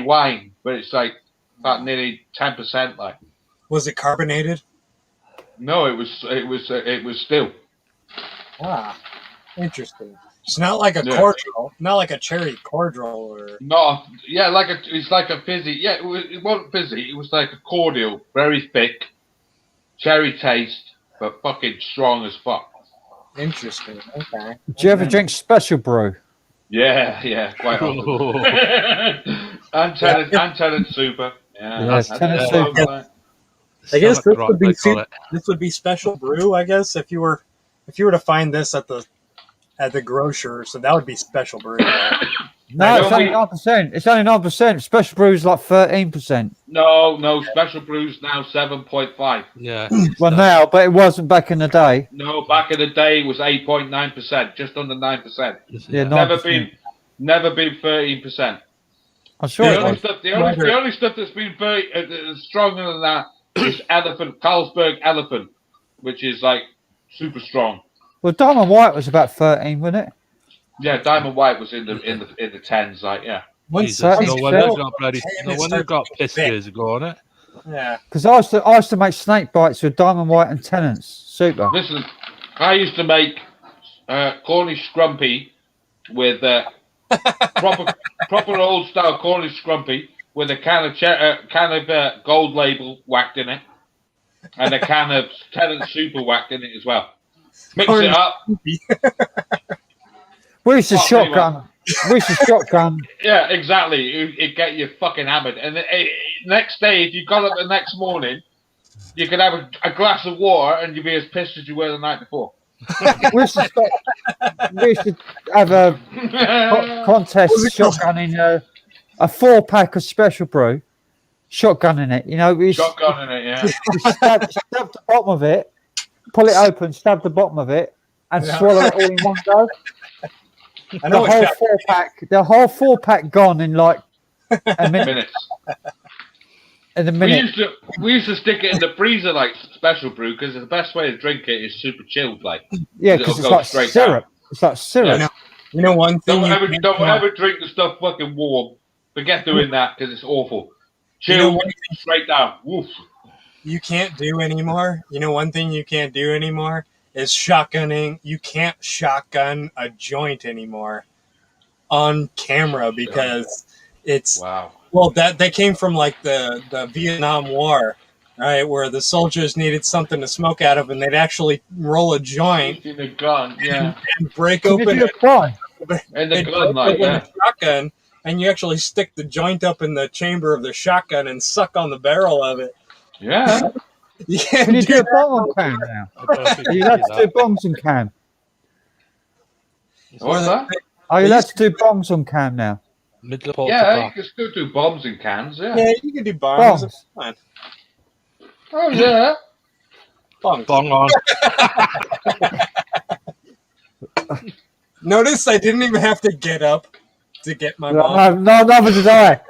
wine, but it's like about nearly 10%. Like, was it carbonated? No, it was still. Ah, interesting. It's not like a cordial, not like a cherry cordial, or no, yeah, it's like a fizzy. Yeah, it wasn't fizzy. It was like a cordial, very thick, cherry taste, but fucking strong as fuck. Interesting. Okay. Do you ever drink Special Brew? Yeah, quite often. and Tenant Super. Yeah, Tenant Super. I guess this would be Special Brew. I guess if you were to find this at the grocer, so that would be Special Brew. No, it's only 9%. It's only 9%. Special Brew is like 13%. No, Special Brew's now 7.5. Yeah. Well, now, but it wasn't back in the day. No, back in the day it was 8.9%, just under 9%. Yeah, never been 13%. I'm sure. The only stuff that's been stronger than that is Carlsberg Elephant, which is like super strong. Well, Diamond White was about 13, wasn't it? Yeah, Diamond White was in the 10s, like no wonder got pissed years ago on it. Yeah, because I used to make snake bites with Diamond White and Tenants Super. Listen, I used to make Cornish scrumpy with proper old style Cornish scrumpy with a can of gold label whacked in it, and a can of Tenant Super whacked in it as well. Mix it up. We used to I'll tell you shotgun. We used to shotgun. Yeah, exactly. It get you fucking hammered. And the next day, if you got up the next morning, you could have a glass of water and you'd be as pissed as you were the night before. We used to have a contest shotgunning a 4-pack of Special Brew, shotgunning it. You know, Shotgunning it, yeah. stab the bottom of it, pull it open, stab the bottom of it, and swallow it all in one go. The whole 4-pack gone in like a minute. In a minute. We used to stick it in the freezer like Special Brew because the best way to drink it is super chilled, like. Yeah, because it's like syrup. Down. It's like syrup. Yeah, you know one thing. Don't ever drink the stuff fucking warm. Forget doing that because it's awful. Chill, straight down. Woof. You can't do anymore. You know one thing you can't do anymore is shotgunning. You can't shotgun a joint anymore on camera because it's well that they came from like the Vietnam War, right, where the soldiers needed something to smoke out of, and they'd actually roll a joint in a gun, and break open and the gun, like a shotgun, and you actually stick the joint up in the chamber of the shotgun and suck on the barrel of it. Yeah. Can you do a bomb on cam now? You allowed to do bombs on cam. What's that? Are you allowed to do bombs on cam now? Yeah, you can still do bombs in cans, yeah. Yeah, you can do bombs. Fine. Oh, yeah. Bong on. Notice I didn't even have to get up to get my bomb. No, neither did I.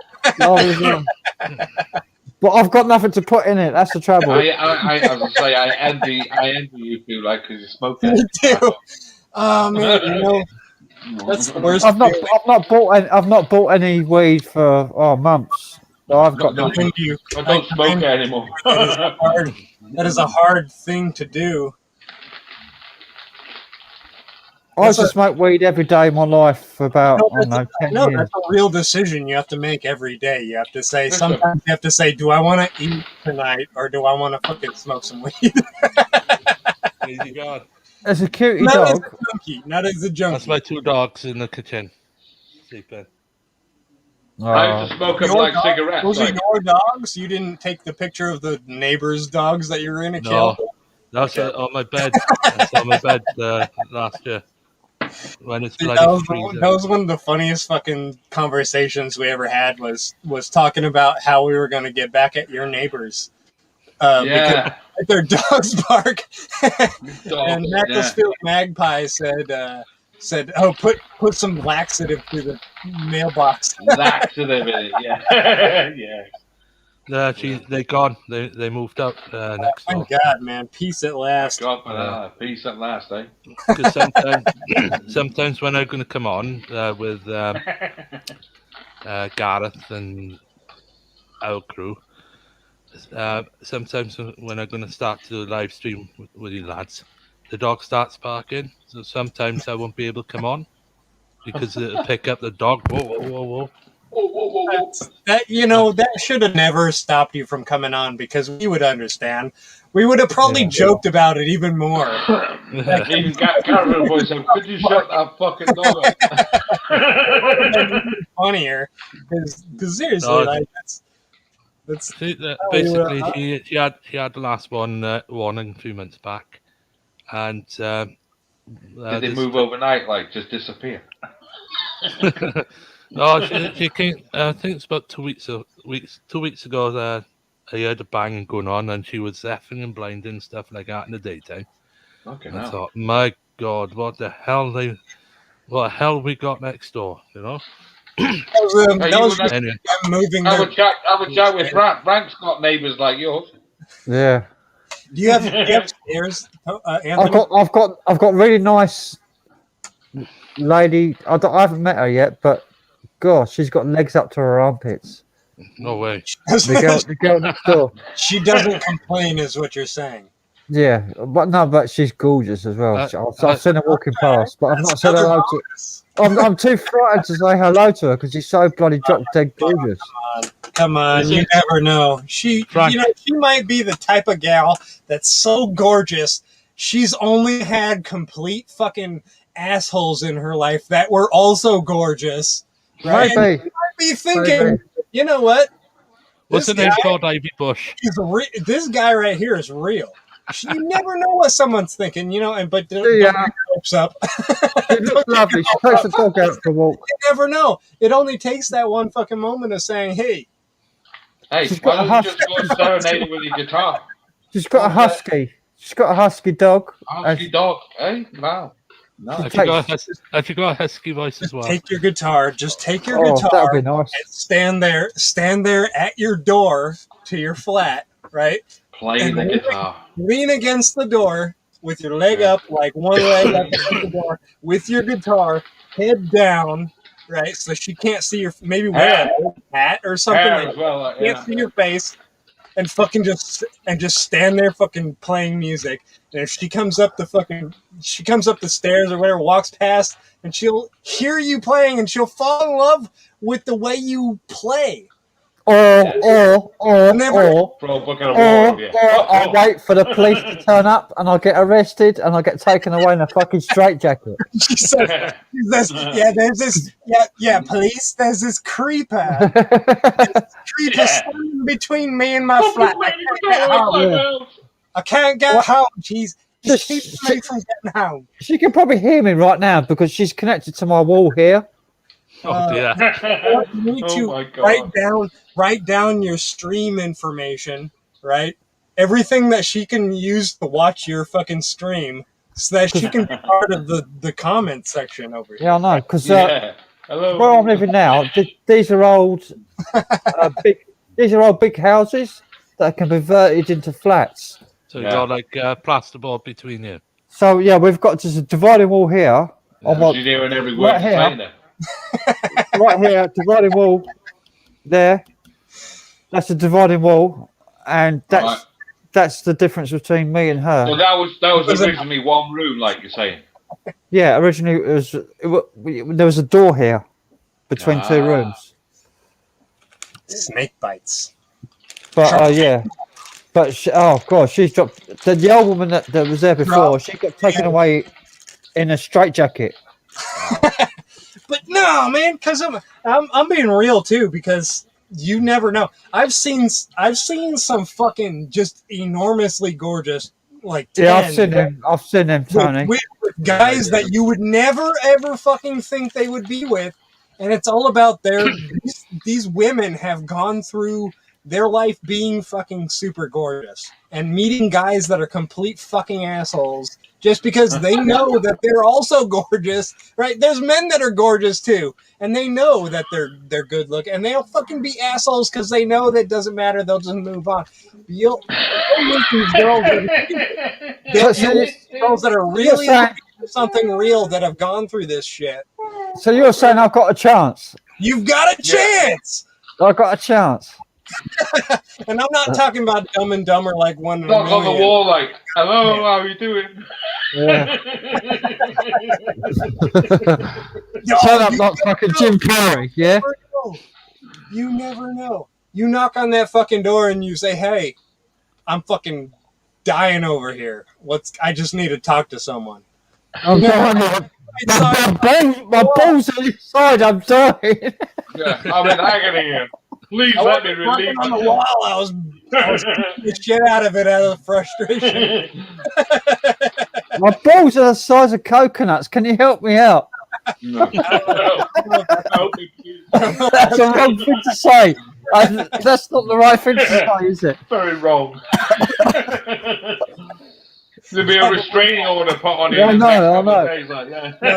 But I've got nothing to put in it. That's the trouble. I was gonna say I envy you two, like, because you smoke it. Me too. Oh man, you know that's the worst. I've not bought any weed for months. So I've got nothing. I don't smoke it anymore. That is a hard thing to do. I used to smoke weed every day of my life for about 10 years. That's a real decision you have to make every day. You have to say, sometimes you have to say, do I want to eat tonight or do I want to fucking smoke some weed? Easy God. As a cutie dog. Not as a junkie. That's my 2 dogs in the kitchen. Sleeping. I used to smoke them like cigarettes. Those are your dogs? You didn't take the picture of the neighbor's dogs that you were going to kill? That's on my bed. That's on my bed last year. When it's that was one of the funniest fucking conversations we ever had was talking about how we were going to get back at your neighbors. Because their dogs bark. And Macclesfield Magpie said, "Oh, put some laxative through the mailbox." Laxative in it, yeah. Yeah. They're gone. They moved up next door. Thank God, man. Peace at last. Peace at last, eh? Because sometimes when I'm going to come on with Gareth and our crew, sometimes when I'm going to start to live stream with you lads, the dog starts barking. So sometimes I won't be able to come on because it'll pick up the dog. Whoa. That should have never stopped you from coming on because we would understand. We would have probably joked about it even more. Even Karen voice, could you shut that fucking dog up? Funnier, because seriously, that's basically she had the last one warning 2 months back, and did they move overnight, like just disappear? No, she came. I think it's about 2 weeks. 2 weeks ago, I heard a bang going on, and she was effing and blinding and stuff like that in the daytime. Okay. I thought, my God, what the hell we got next door? You know. Anyway. Have a chat with Frank. Frank's got neighbours like yours. Yeah. Do you have stairs, Anthony? I've got really nice lady. I haven't met her yet, but gosh, she's got legs up to her armpits. No way. The girl next door. She doesn't complain, is what you're saying. Yeah, but she's gorgeous as well. I've seen her walking past, but I've not said hello to her. I'm too frightened to say hello to her because she's so bloody drop dead gorgeous. Come on, you never know. She might be the type of gal that's so gorgeous. she's only had complete fucking assholes in her life that were also gorgeous, right? And you might be thinking, you know what? What's the name called? Ivy Bush. This guy right here is real. You never know what someone's thinking, you know. But don't get your hopes up. She looks lovely. She takes the dog out for a walk. You never know. It only takes that one fucking moment of saying, "Hey, why don't you just go serenade with your guitar?" She's got a husky. She's got a husky dog. Husky dog, eh? Wow. No. Have you got a husky voice as well? Take your guitar. Just take your guitar. That would be nice. And stand there at your door to your flat, right? Play the guitar. Lean against the door with your leg up, like one leg up against the door, with your guitar, head down, right? So she can't see your, maybe wear a hat or something. As well, can't see your face, and fucking just stand there fucking playing music. And if she comes up the stairs or whatever, walks past, and she'll hear you playing, and she'll fall in love with the way you play. Or I'll wait for the police to turn up, and I'll get arrested, and I'll get taken away in a fucking straitjacket. She says, police, there's this creeper. Standing between me and my flat. I can't get home. She keeps me from getting home. She can probably hear me right now because she's connected to my wall here. Oh dear. You need to write down your stream information, right? Everything that she can use to watch your fucking stream, so that she can be part of the comment section over here. Yeah, I know, because where I'm living now, these are old, big houses that can be converted into flats. So you got like plasterboard between you. So yeah, we've got just a dividing wall here. She's hearing every word right saying there. Right here, dividing wall. There, that's the dividing wall, and that's the difference between me and her. So that was originally one room, like you're saying. Yeah, originally there was a door here between two rooms. Snake bites. But yeah, but she's dropped the old woman that was there before. She got taken away in a straitjacket. But no, man, because I'm being real too, because you never know. I've seen some fucking just enormously gorgeous, like 10, I've seen them, Tony. With guys that you would never ever fucking think they would be with, and it's all about these women have gone through their life being fucking super gorgeous and meeting guys that are complete fucking assholes just because they know that they're also gorgeous, right? There's men that are gorgeous too, and they know that they're good looking, and they'll fucking be assholes because they know that it doesn't matter. They'll just move on. You'll meet these girls that are really something real that have gone through this shit. So you're saying I've got a chance? You've got a chance. I've got a chance. And I'm not talking about Dumb and Dumber like one. Knock on the wall, like, hello, how are you doing? Yeah. Turn up like fucking Jim Carrey, yeah? You never know. You knock on that fucking door and you say, hey, I'm fucking dying over here. I just need to talk to someone. I'm dying. My balls are inside, I'm dying. Yeah, I'm in agony here. Please let me release on the wall. I was kicking the shit out of it out of frustration. My balls are the size of coconuts. Can you help me out? No. That's the wrong thing to say. That's not the right thing to say, is it? Very wrong. There'll be a restraining order put on you. I know. No,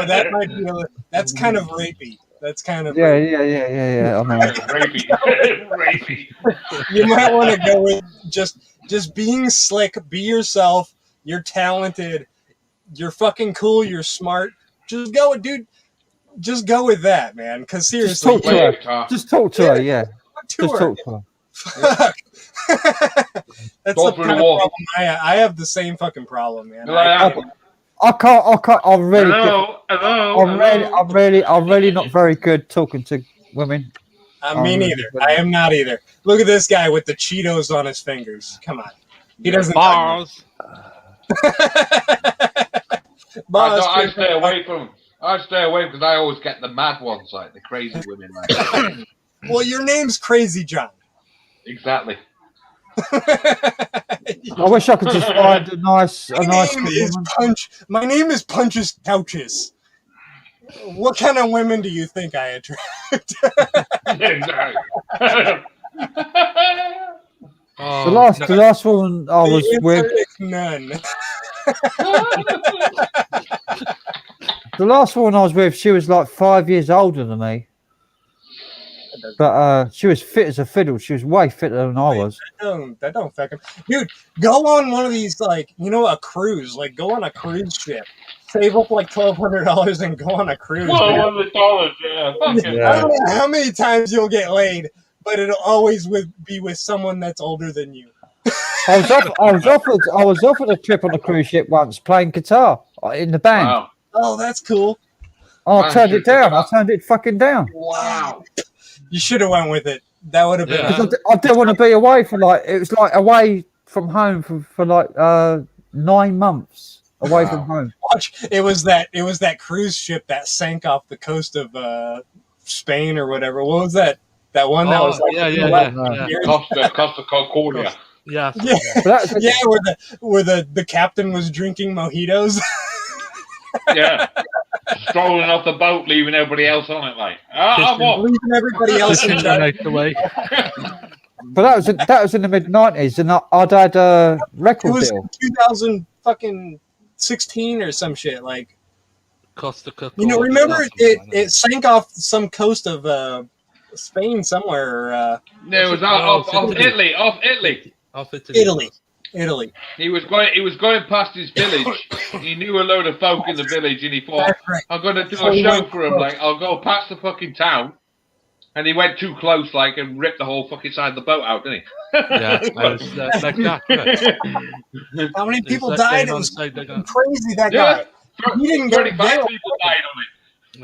that might be. That's kind of rapey. That's kind of yeah. I know. Rapey. You might want to go with just being slick. Be yourself. You're talented. You're fucking cool. You're smart. Just go, dude. Just go with that, man. Because seriously, just talk to her. Yeah. Just talk to her. Fuck. That's the kind of problem I have. The same fucking problem, man. I can't. I'm really not very good talking to women. Me neither. I am not either. Look at this guy with the Cheetos on his fingers. Come on, he doesn't. Bars. I stay away from. I stay away because I always get the mad ones, like the crazy women. Like. Well, your name's CrazyJon. Exactly. I wish I could just find a nice woman. My name is Punches Couches. What kind of women do you think I attract? The last woman I was with. None. The last one I was with, she was like 5 years older than me. But she was fit as a fiddle. She was way fitter than I was. That don't fucking... Dude, go on one of these, like, a cruise. Like, go on a cruise ship. Save up like $1,200 and go on a cruise. $1,200, yeah. I don't know how many times you'll get laid, but it'll always be with someone that's older than you. I was offered a trip on a cruise ship once, playing guitar in the band. Wow. Oh, that's cool. I turned it down. I turned it fucking down. Wow. You should have went with it. That would have been. I didn't want to be away for it was like away from home for like 9 months away from home. Watch, it was that cruise ship that sank off the coast of Spain or whatever. What was that? That one that was like Costa Concordia. Yeah. Where the captain was drinking mojitos. Yeah. Strolling off the boat, leaving everybody else on it, like. Leaving everybody else in charge. But that was in the mid-90s, and I'd had a record deal. It was 2016 or some shit, like. Costa Coca. Remember it sank off some coast of Spain somewhere. No, it was off Italy. Off Italy. He was going past his village. He knew a load of folk in the village, and he thought, "I'm going to do a show for him. Like, I'll go past the fucking town." And he went too close, like, and ripped the whole fucking side of the boat out, didn't he? Yeah, like that. How many people died? It was crazy. That guy. He didn't 35 people died on it.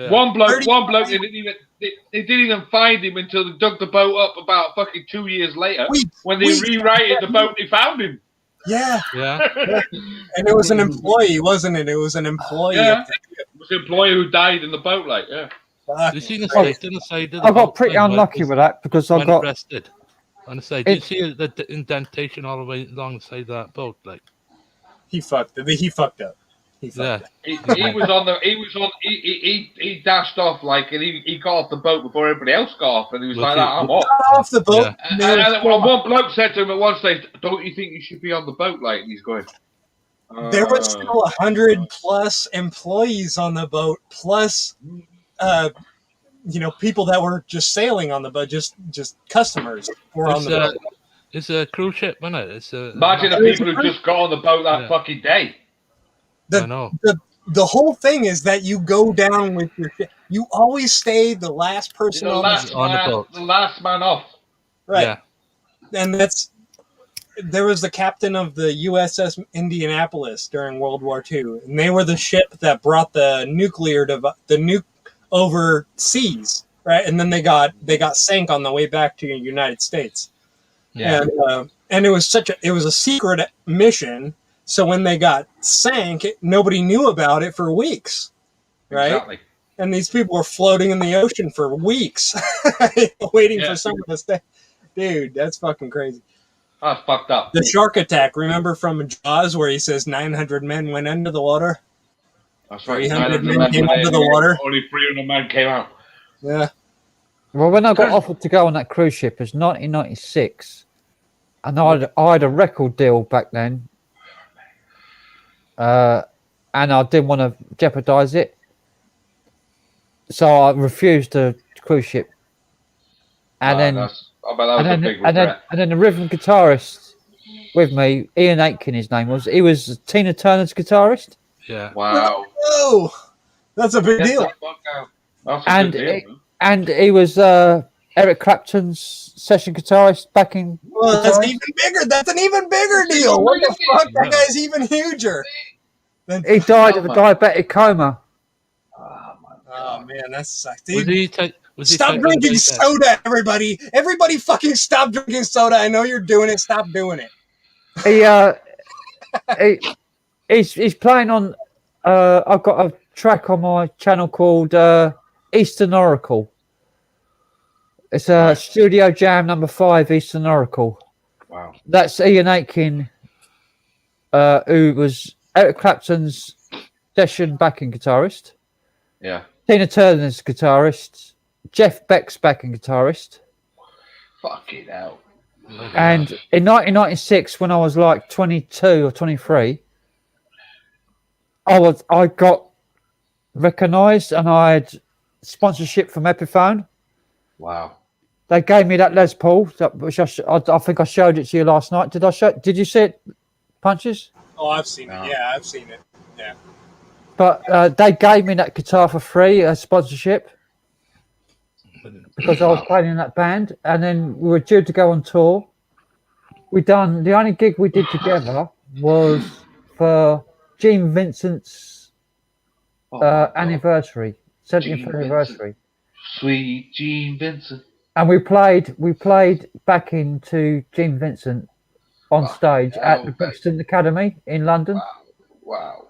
Yeah. One bloke. They didn't even find him until they dug the boat up about fucking 2 years later. When they rewrited the boat, they found him. Yeah. Yeah. And it was an employee, wasn't it? It was an employee. Yeah. It was an employee who died in the boat, like, yeah. You see the side? Didn't say? I got pretty unlucky with that because I got arrested. On the side, did you see the indentation all the way along the side of that boat? Like, he fucked up. He fucked up. He dashed off, like, and he got off the boat before everybody else got off, and he was like, "I'm off the boat." Yeah. And one bloke said to him at one stage, "Don't you think you should be on the boat?" Like, and he's going. There were still 100+ employees on the boat, plus, people that were just sailing on the boat, just customers were on the boat. It's a cruise ship, isn't it? Imagine the people who just got on the boat that fucking day. I know. The whole thing is that you go down with your ship. You always stay the last person on the boat. The last man off. Right. Yeah. And there was the captain of the USS Indianapolis during World War II, and they were the ship that brought the nuke overseas, right? And then they got sank on the way back to the United States. Yeah. And it was a secret mission. So when they got sank, nobody knew about it for weeks, right? Exactly. And these people were floating in the ocean for weeks, waiting for someone to stay. Dude, that's fucking crazy. That's fucked up. The shark attack, remember from Jaws, where he says 900 men went under the water? That's right. 300 men came under the water. Only 300 men came out. Yeah. Well, when I got offered to go on that cruise ship, it was 1996, and I had a record deal back then. And I didn't want to jeopardize it, so I refused the cruise ship. And then the rhythm guitarist with me, Ian Aitken, his name was. He was Tina Turner's guitarist. Yeah. Wow. Oh, that's a big deal. And he was Eric Clapton's session guitarist back in. Well, that's even bigger. That's an even bigger deal. What the fuck? That guy's even huger. He died of a diabetic coma. Oh man, that sucks. Stop drinking soda, everybody! Everybody, fucking stop drinking soda. I know you're doing it. Stop doing it. He's playing on. I've got a track on my channel called Eastern Oracle. It's a Studio Jam #5 Eastern Oracle. Wow. That's Ian Aitken, who was Eric Clapton's session backing guitarist. Yeah. Tina Turner's guitarist. Jeff Beck's backing guitarist. Fucking hell. And in 1996, when I was like 22 or 23, I got recognised and I had sponsorship from Epiphone. Wow. They gave me that Les Paul, which I think I showed it to you last night. Did you see it, Punches? Oh, I've seen it. Yeah, I've seen it. Yeah. But they gave me that guitar for free, a sponsorship, because I was playing in that band. And then we were due to go on tour. The only gig we did together was for Gene Vincent's anniversary, 70th anniversary. Sweet Gene Vincent. And we played back into Gene Vincent on stage at the Brixton Academy in London. Wow.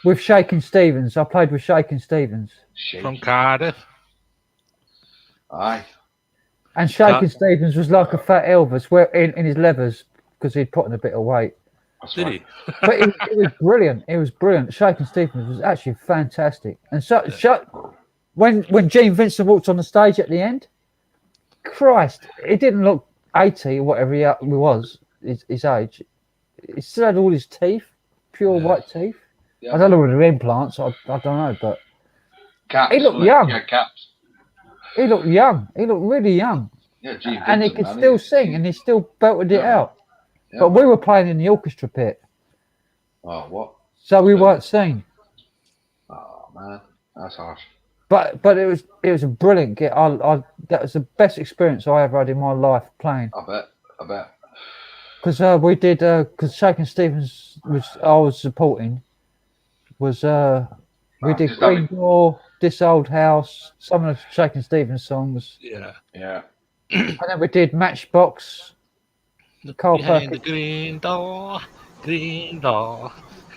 With Shakin' Stevens. I played with Shakin' Stevens. From Cardiff. Aye. And Shakin' Stevens was like a fat Elvis in his levers because he'd put on a bit of weight. Did he? But it was brilliant. It was brilliant. Shakin' Stevens was actually fantastic. And when Gene Vincent walked on the stage at the end, Christ, it didn't look 80 or whatever he was, his age. He still had all his teeth, pure white teeth. Yeah. I don't know whether they're implants. I don't know, but caps, he looked young. Yeah, caps. He looked young. He looked really young. Yeah, Gene and he could still sing, and he still belted it out. Yeah. But we were playing in the orchestra pit. Oh, what? So we weren't seen. Oh man, that's harsh. But it was a brilliant gig. That was the best experience I ever had in my life playing. I bet. Because we did because Shakin' Stevens I was supporting. We did Green Door, This Old House, some of the Shakin' Stevens songs. Yeah. And then we did Matchbox. Carl Behind Perkins. the green door.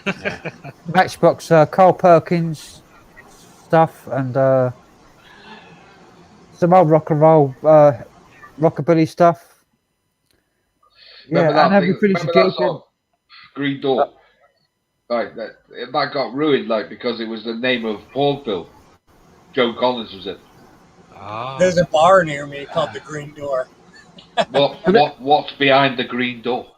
Yeah. Matchbox, Carl Perkins stuff, and some old rock and roll, rockabilly stuff. Remember that song, Green Door. Like that got ruined, like because it was the name of Paulville. Joe Collins was it. There's a bar near me called the Green Door. What's behind the green door?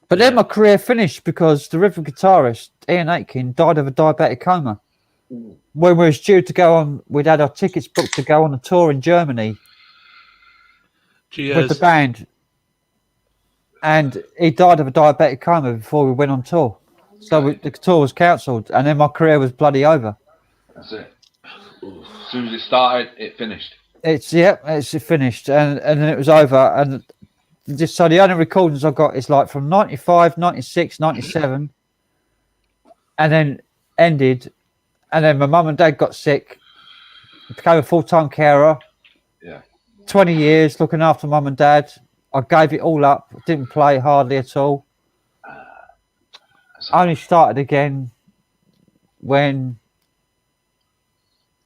But then my career finished because the rhythm guitarist Ian Aitken died of a diabetic coma. When we were due to go on, we'd had our tickets booked to go on a tour in Germany with the band, and he died of a diabetic coma before we went on tour. So the tour was cancelled, and then my career was bloody over. That's it. As soon as it started, it finished. It's finished, and then it was over, and just so the only recordings I got is like from 95, 96, 97, and then ended, and then my mum and dad got sick, became a full-time carer. Yeah. 20 years looking after mum and dad. I gave it all up. Didn't play hardly at all. I only started again when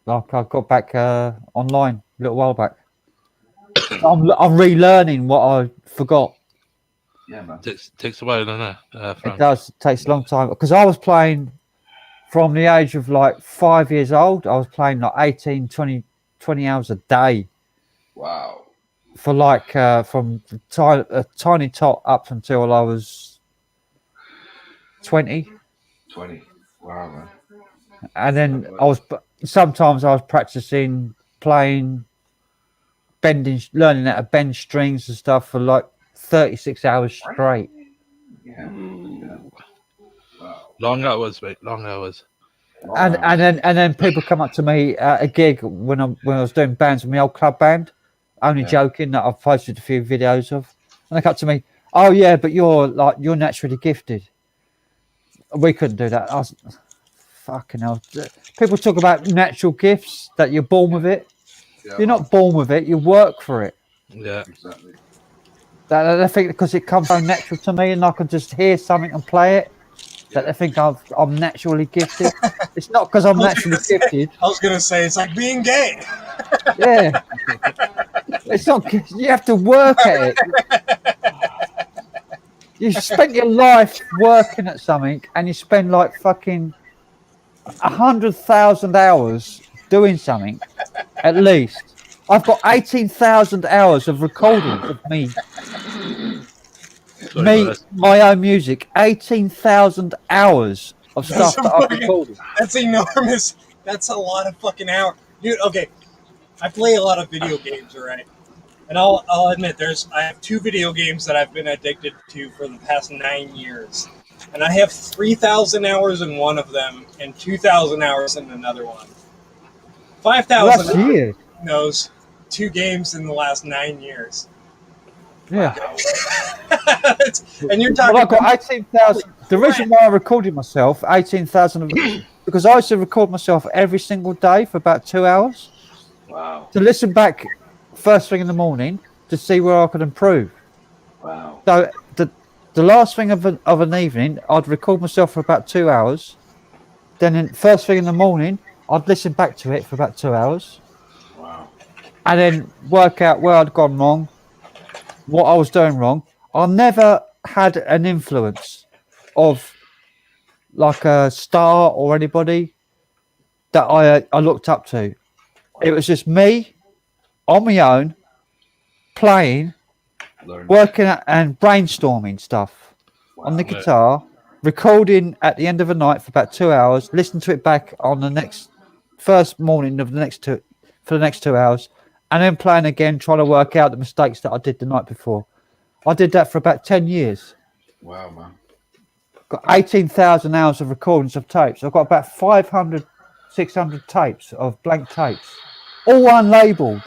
I got back online a little while back. I'm relearning what I forgot. Yeah, man. Takes a while, doesn't it? It does. It takes a long time because I was playing from the age of like 5 years old. I was playing like 18, 20 hours a day. Wow. For like from a tiny tot up until I was 20. 20. Wow, man. And then sometimes I was practicing playing, learning how to bend strings and stuff for like 36 hours straight. Yeah. Wow. Long hours, mate. Long hours. And then people come up to me at a gig when I was doing bands with my old club band, only joking, that I've posted a few videos of, and they come up to me, oh yeah, but you're naturally gifted. We couldn't do that. I was fucking hell. People talk about natural gifts, that you're born with it. Yeah. You're not born with it. You work for it. Yeah, exactly. I think because it comes so natural to me, and I can just hear something and play it. that they think I'm naturally gifted. It's not because I'm naturally gifted. I was gonna say it's like being gay. Yeah. It's not. You have to work at it. You spent your life working at something, and you spend like fucking 100,000 hours doing something, at least. I've got 18,000 hours of recordings of me. My own music. 18,000 hours of stuff that I've recorded. That's enormous. That's a lot of fucking hours, dude. Okay, I play a lot of video games, right? And I'll admit, I have 2 video games that I've been addicted to for the past 9 years, and I have 3,000 hours in one of them and 2,000 hours in another one. 5,000 years. Those 2 games in the last 9 years. Yeah. And you're talking. Well, I've got 18,000. The reason why I recorded myself 18,000 of it, because I used to record myself every single day for about 2 hours. Wow. To listen back first thing in the morning to see where I could improve. Wow. So the last thing of an evening, I'd record myself for about 2 hours. Then first thing in the morning, I'd listen back to it for about 2 hours. Wow. And then work out where I'd gone wrong, what I was doing wrong. I never had an influence of like a star or anybody that I looked up to. It was just me on my own, playing, working at, and brainstorming stuff on the guitar, recording at the end of the night for about 2 hours, listen to it back on the first morning of the next 2 hours, and then playing again, trying to work out the mistakes that I did the night before. I did that for about 10 years. Wow, man. Got 18,000 hours of recordings of tapes. I've got about 500, 600 tapes of blank tapes, all unlabeled.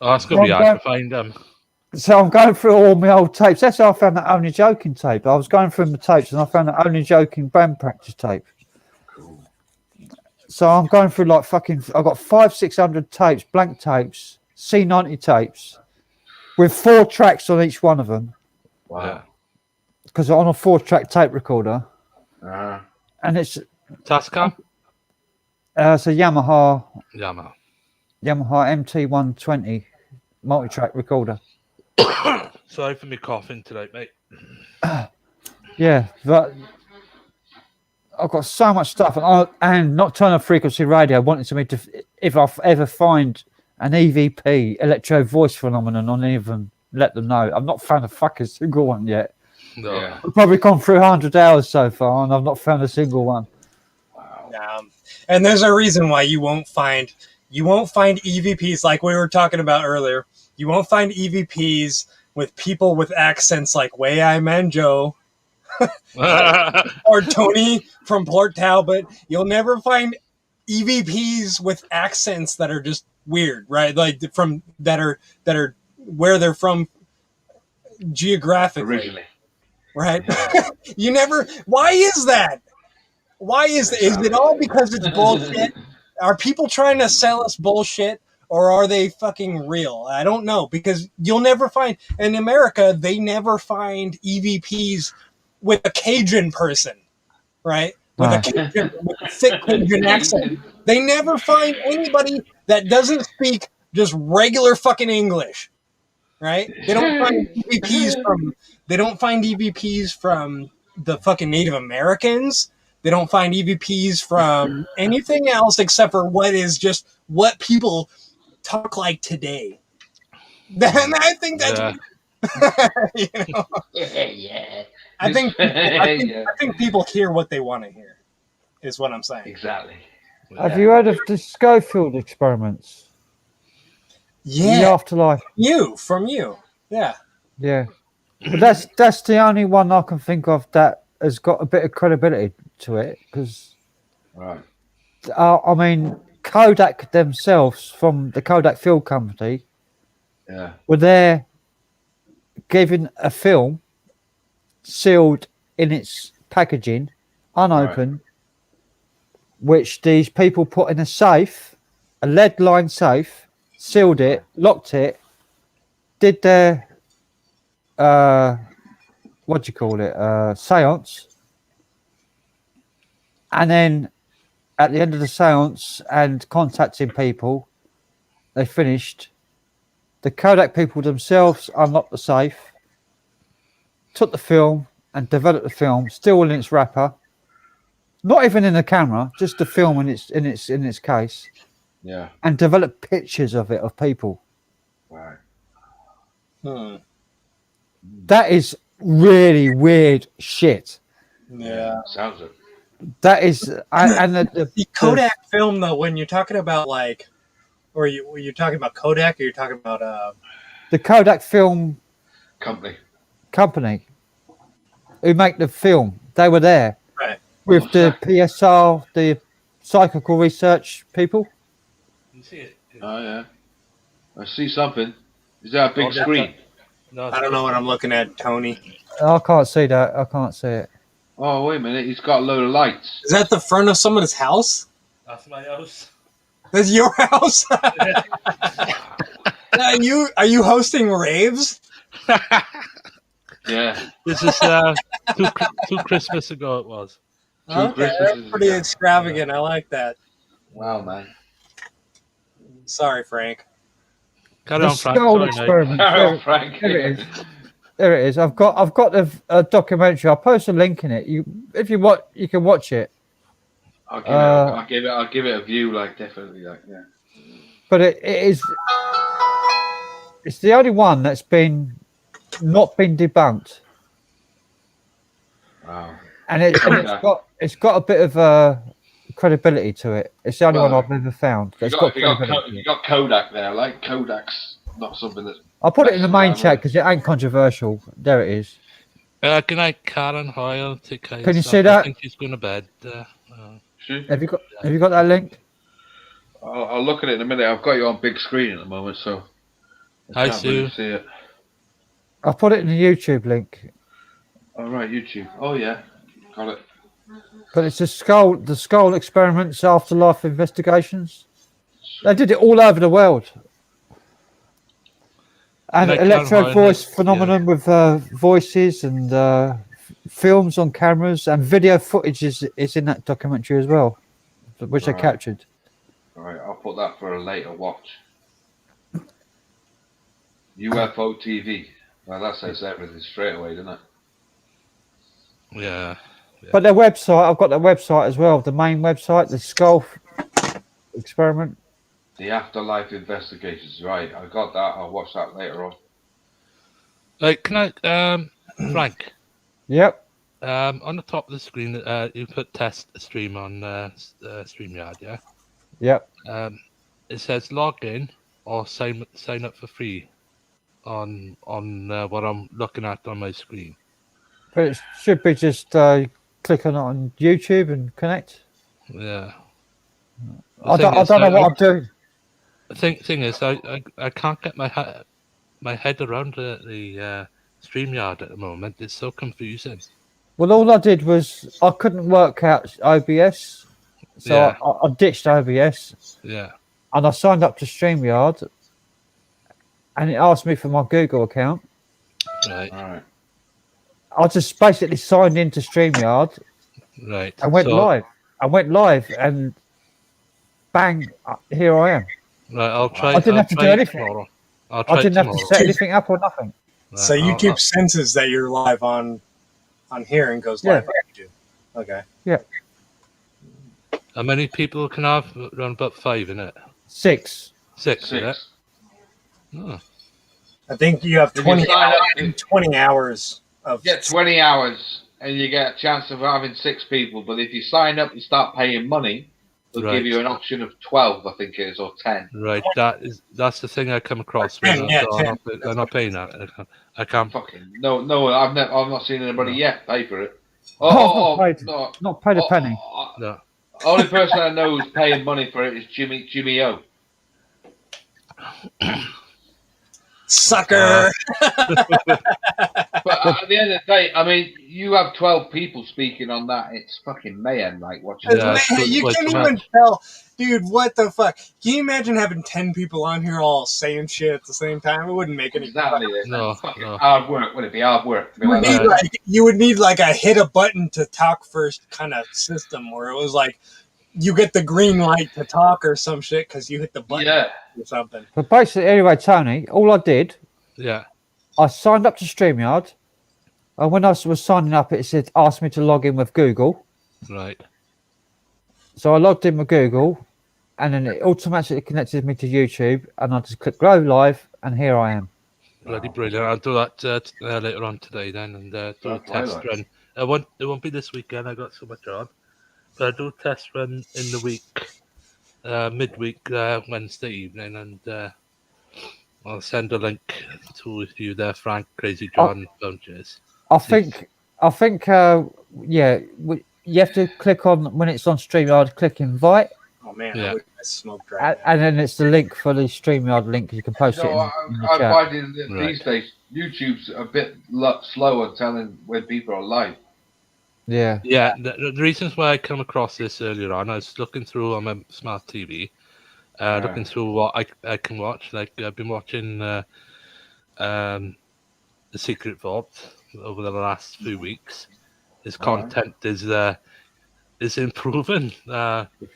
Oh, that's going to be hard to find them. So I'm going through all my old tapes. That's how I found that Only Joking tape. I was going through my tapes and I found that Only Joking band practice tape. Cool. So I'm going through like fucking. I've got 500-600 tapes, blank tapes, C90 tapes, with 4 tracks on each one of them. Wow. Because I'm on a 4-track tape recorder. And it's Tascam? It's a Yamaha MT120 multi-track recorder. Sorry for me coughing tonight, mate. Yeah, but I've got so much stuff, and Nocturnal Frequency Radio wanted me to, if I ever find an EVP, electro voice phenomenon on any of them, let them know. I've not found a fucking single one yet. No. Yeah. I've probably gone through 100 hours so far, and I've not found a single one. Wow. And there's a reason why you won't find EVPs like we were talking about earlier. You won't find EVPs with people with accents like Way I Manjo or Tony from Port Talbot. You'll never find EVPs with accents that are just weird, right? Like that are where they're from geographically. Originally. Right? You never. Why is that? Why is it all because it's bullshit? Are people trying to sell us bullshit, or are they fucking real? I don't know, because you'll never find in America. They never find EVPs with a Cajun person, right? With a thick Cajun accent. They never find anybody that doesn't speak just regular fucking English, right? They don't find EVPs from the fucking Native Americans. They don't find EVPs from anything else except for what people talk like today. Then I think that's you know. Yeah. I think people hear what they want to hear, is what I'm saying. Exactly. Have you heard of the Schofield experiments? Yeah. The afterlife. From you. Yeah. Yeah. But that's the only one I can think of that has got a bit of credibility to it, because I mean, Kodak themselves, from the Kodak Film Company, were there giving a film sealed in its packaging, unopened, which these people put in a safe, a lead-lined safe, sealed it, locked it, did their what do you call it, seance, And then at the end of the seance and contacting people, they finished. The Kodak people themselves unlocked the safe, took the film and developed the film, still in its wrapper, not even in the camera, just the film in its case. Yeah. And developed pictures of it of people. Right. That is really weird shit. Yeah. Sounds it. That is, and the Kodak film though. When you're talking about like, or were you talking about Kodak, or you're talking about the Kodak film company who make the film? They were there, right, with the PSR, the psychical research people. You see it? Oh yeah, I see something. Is that a big screen? No, I don't know what I'm looking at, Tony. I can't see that. I can't see it. Oh wait a minute, he's got a load of lights. Is that the front of someone's house? That's my house. That's your house? Are you hosting raves? Yeah. This is two Christmas ago it was. Okay, that's pretty extravagant. I like that. Wow, man. Sorry, Frank. The skull experiment. Frank. There it is. There it is. I've got a documentary. I'll post a link in it. If you want, you can watch it. I'll give it a view, like definitely, like yeah. But it's the only one that's not been debunked. Wow. And it's got a bit of credibility to it. It's the only one I've ever found. You got Kodak there, like Kodak's not something that. I'll put it in the main chat because it ain't controversial. There it is. Good night, Karen Hoyle. Take care. Can you see that? I think she's going to bed. Have you got that link? I'll look at it in a minute. I've got you on big screen at the moment, so I can't really see it. I'll put it in the YouTube link. All right, YouTube. Oh yeah, got it. But it's the skull experiments, afterlife investigations. They did it all over the world. And electro voice phenomenon with voices and films on cameras and video footage is in that documentary as well, which they captured. All right, I'll put that for a later watch. UFO TV. Well, that says everything straight away, doesn't it? Yeah. But their website, I've got their website as well. The main website, the skull experiment. The Afterlife Investigations. Right, I got that. I'll watch that later on. Right, can I, Frank? Yep. On the top of the screen, you put test stream on StreamYard, yeah? Yep. It says log in or sign up for free on what I'm looking at on my screen. But it should be just click on YouTube and connect. Yeah. I don't know what I'm doing. The thing is, I can't get my head around the StreamYard at the moment. It's so confusing. Well, all I did was I couldn't work out OBS, so Yeah. I ditched OBS. Yeah. And I signed up to StreamYard, and it asked me for my Google account. Right. All right. I just basically signed into StreamYard. Right. And went live. I went live, and bang, here I am. Right, I'll try. I didn't have to do anything. Tomorrow. I didn't have to set anything up or nothing. Right, So YouTube senses that you're live on here and goes live. Okay. Yeah. How many people can I have? Around about 5, isn't it? 6. 6. Yeah. Oh. I think you have 20 hours of. Yeah, 20 hours, and you get a chance of having 6 people. But if you sign up and start paying money, they'll give you an option of 12, I think it is, or 10. Right, that's the thing I come across. When I'm not paying that. I can't. Fucking no, I've not seen anybody yet pay for it. Not paid a penny. No. Only person I know who's paying money for it is Jimmy O. Sucker. But at the end of the day, I mean, you have 12 people speaking on that. It's fucking mayhem, like watching. Yeah, You can't even tell, dude. What the fuck? Can you imagine having 10 people on here all saying shit at the same time? It wouldn't make any sense. No, hard work. Would it be hard work? You would need like a hit a button to talk first kind of system where it was like you get the green light to talk or some shit because you hit the button or something. But basically, anyway, Tony, all I did, I signed up to StreamYard, and when I was signing up, it said asked me to log in with Google. Right. So I logged in with Google, and then it automatically connected me to YouTube, and I just clicked go live, and here I am. Bloody brilliant! I'll do that later on today then, and do a test run. It won't be this weekend. I got so much on, but I'll do a test run in the week, midweek Wednesday evening, and I'll send a link to you there, Frank, CrazyJon, Bunches. I think, you have to click on when it's on StreamYard. Click invite. Oh man, Yeah. I smoked right. And then it's the link for the StreamYard link. You can post it in the I'm chat. finding that these days YouTube's a bit slower telling when people are live. Yeah. Yeah, the reasons why I come across this earlier on, I was looking through on my smart TV, looking through what I can watch. Like I've been watching The Secret Vault over the last few weeks. His content is improving.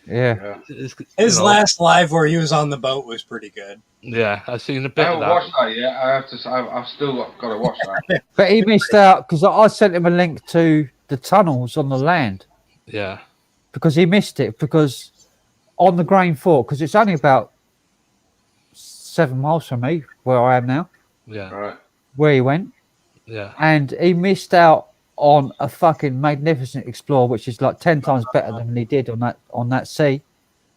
His last live where he was on the boat was pretty good. Yeah, I've seen a bit I of haven't that. watched that yet. I've still got to watch that. But he missed out because I sent him a link to the tunnels on the land. Yeah. Because he missed it because on the Grain Fort, because it's only about 7 miles from me where I am now. Yeah. Right. Where he went. Yeah. And he missed out on a fucking magnificent Explorer, which is like 10 times better than he did on that sea.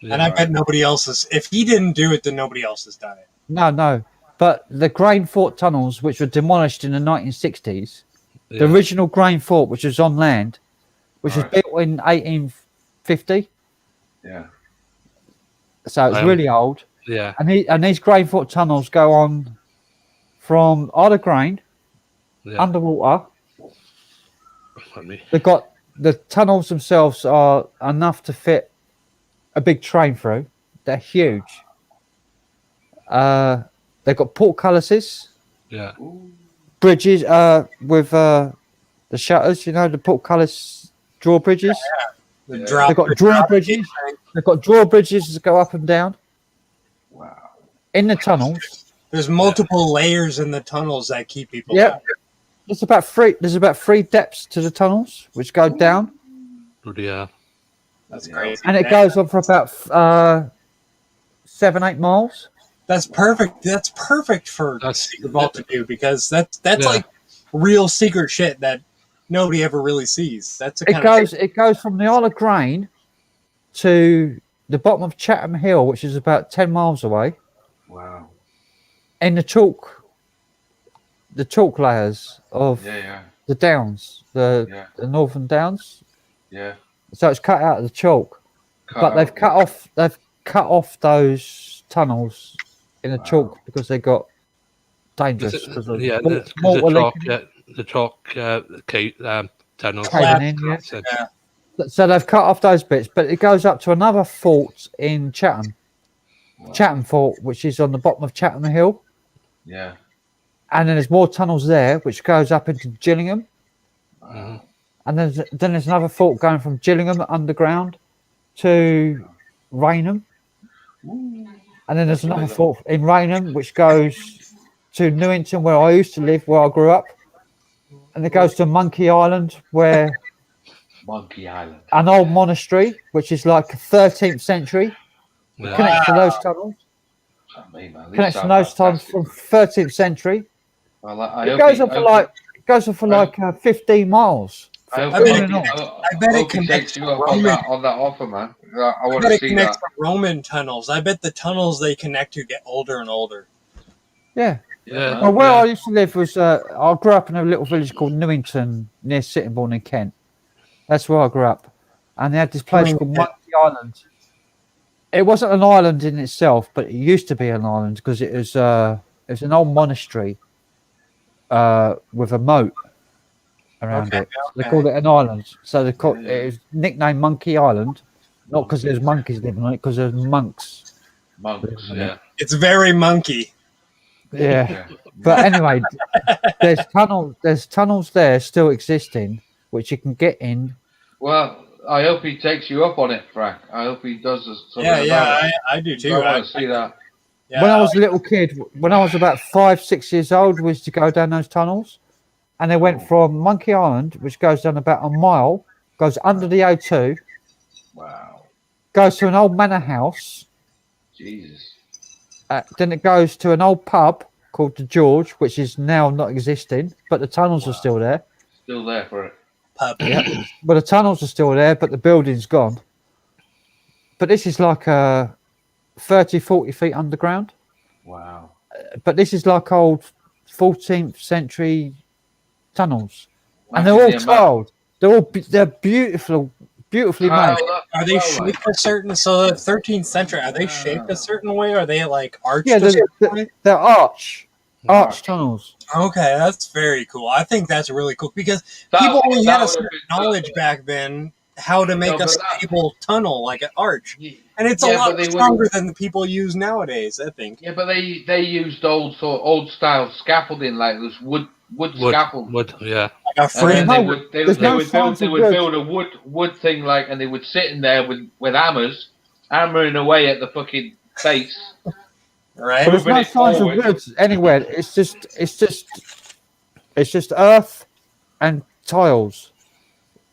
Yeah, and I bet nobody else is. If he didn't do it, then nobody else has done it. No. But the Grain Fort tunnels, which were demolished in the 1960s, the original Grain Fort, which was on land, which was built in 1850. Yeah. So it's really old. Yeah. And these Grain Fort tunnels go on from Isle of Grain, underwater. They've got the tunnels themselves are enough to fit a big train through. They're huge. They've got portcullises. Yeah. Bridges with the shutters, the portcullis drawbridges. Yeah. They've got drawbridges. They've got drawbridges that go up and down. Wow. In the tunnels. There's multiple layers in the tunnels that keep people down. There's about three depths to the tunnels which go down. Yeah. That's crazy. And it goes on for about 7-8 miles. That's perfect. That's perfect for Secret Vault to do because that's like real secret shit that nobody ever really sees. That's it goes from the Isle of Grain to the bottom of Chatham Hill, which is about 10 miles away. Wow. In the chalk layers of the downs, the northern downs. Yeah. So it's cut out of the chalk, but they've cut off those tunnels in the chalk because they got dangerous. The chalk tunnels. So they've cut off those bits, but it goes up to another fort in Chatham, Chatham Fort, which is on the bottom of Chatham Hill. Yeah. And then there's more tunnels there, which goes up into Gillingham. Wow. And then there's another fort going from Gillingham underground to Rainham. And then there's another fort in Rainham, which goes to Newington, where I used to live, where I grew up. And it goes to Monkey Island, where an old monastery, which is like 13th century, connects to those tunnels. Connects to those tunnels from 13th century. It goes on for like 15 miles. I bet it connects you up on that offer, man. I want to see that. Roman tunnels. I bet the tunnels they connect to get older and older. Yeah. Well, where I used to live was I grew up in a little village called Newington near Sittingbourne in Kent. That's where I grew up, and they had this place called Monkey Island. It wasn't an island in itself, but it used to be an island because it was an old monastery with a moat. around Okay, it. They okay. called it an island. So it was nicknamed Monkey Island, not because there's monkeys living on it, because there's monks. Monks, yeah. It's very monkey. Yeah. But anyway, there's tunnels there still existing, which you can get in. Well, I hope he takes you up on it, Frank. I hope he does something about it. I do too. I want to see that. Yeah, When I was a little kid, when I was about 5-6 years old, we used to go down those tunnels, and they went from Monkey Island, which goes down about a mile, goes under the O2, Wow. goes to an old manor house. Jesus. Then it goes to an old pub called the George, which is now not existing, but the tunnels are still there. Still there for it. pub. Yeah, but the tunnels are still there, but the building's gone. But this is like 30, 40 feet underground. Wow. But this is like old 14th century tunnels, and they're all tiled. They're beautiful, beautifully made. Are they shaped a certain? So the 13th century, are they shaped a certain way? Are they like arched? Yeah, they're arch tunnels. Okay, that's very cool. I think that's really cool because people only had a certain knowledge back then how to make a stable tunnel, like an arch, and it's a lot stronger than the people use nowadays. I think. Yeah, but they used old style scaffolding, like this wood scaffold. Wood, yeah. Like a frame. They would build a wood thing, like, and they would sit in there with hammers, hammering away at the fucking base. Right. But there's no signs of wood anywhere. It's just earth and tiles.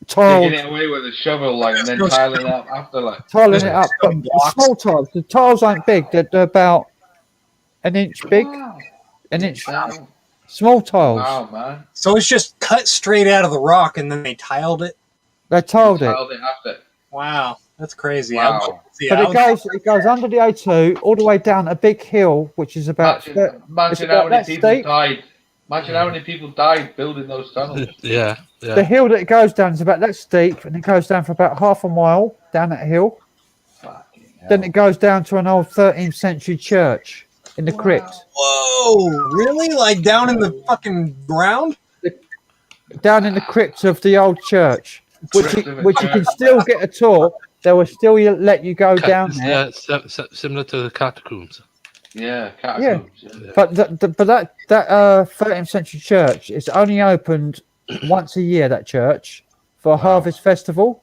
Digging it away with a shovel, like, and then tiling it up after, like. Tiling it up. But small tiles. The tiles aren't big. They're about an inch big. An inch. Small tiles. Wow, man. So it's just cut straight out of the rock, and then they tiled it. They tiled it. After. Wow, that's crazy. Wow. But it goes under the A2 all the way down a big hill, which is about. Imagine how many people died. Imagine how many people died building those tunnels. Yeah. The hill that it goes down is about that steep, and it goes down for about half a mile down that hill. Then it goes down to an old 13th century church in the crypt. Whoa, really? Like down in the fucking ground? Down in the crypt of the old church, which you can still get a tour. They will still let you go down there. Yeah, similar to the catacombs. Yeah, catacombs. Yeah. But that 13th century church is only opened once a year. That church for a harvest festival.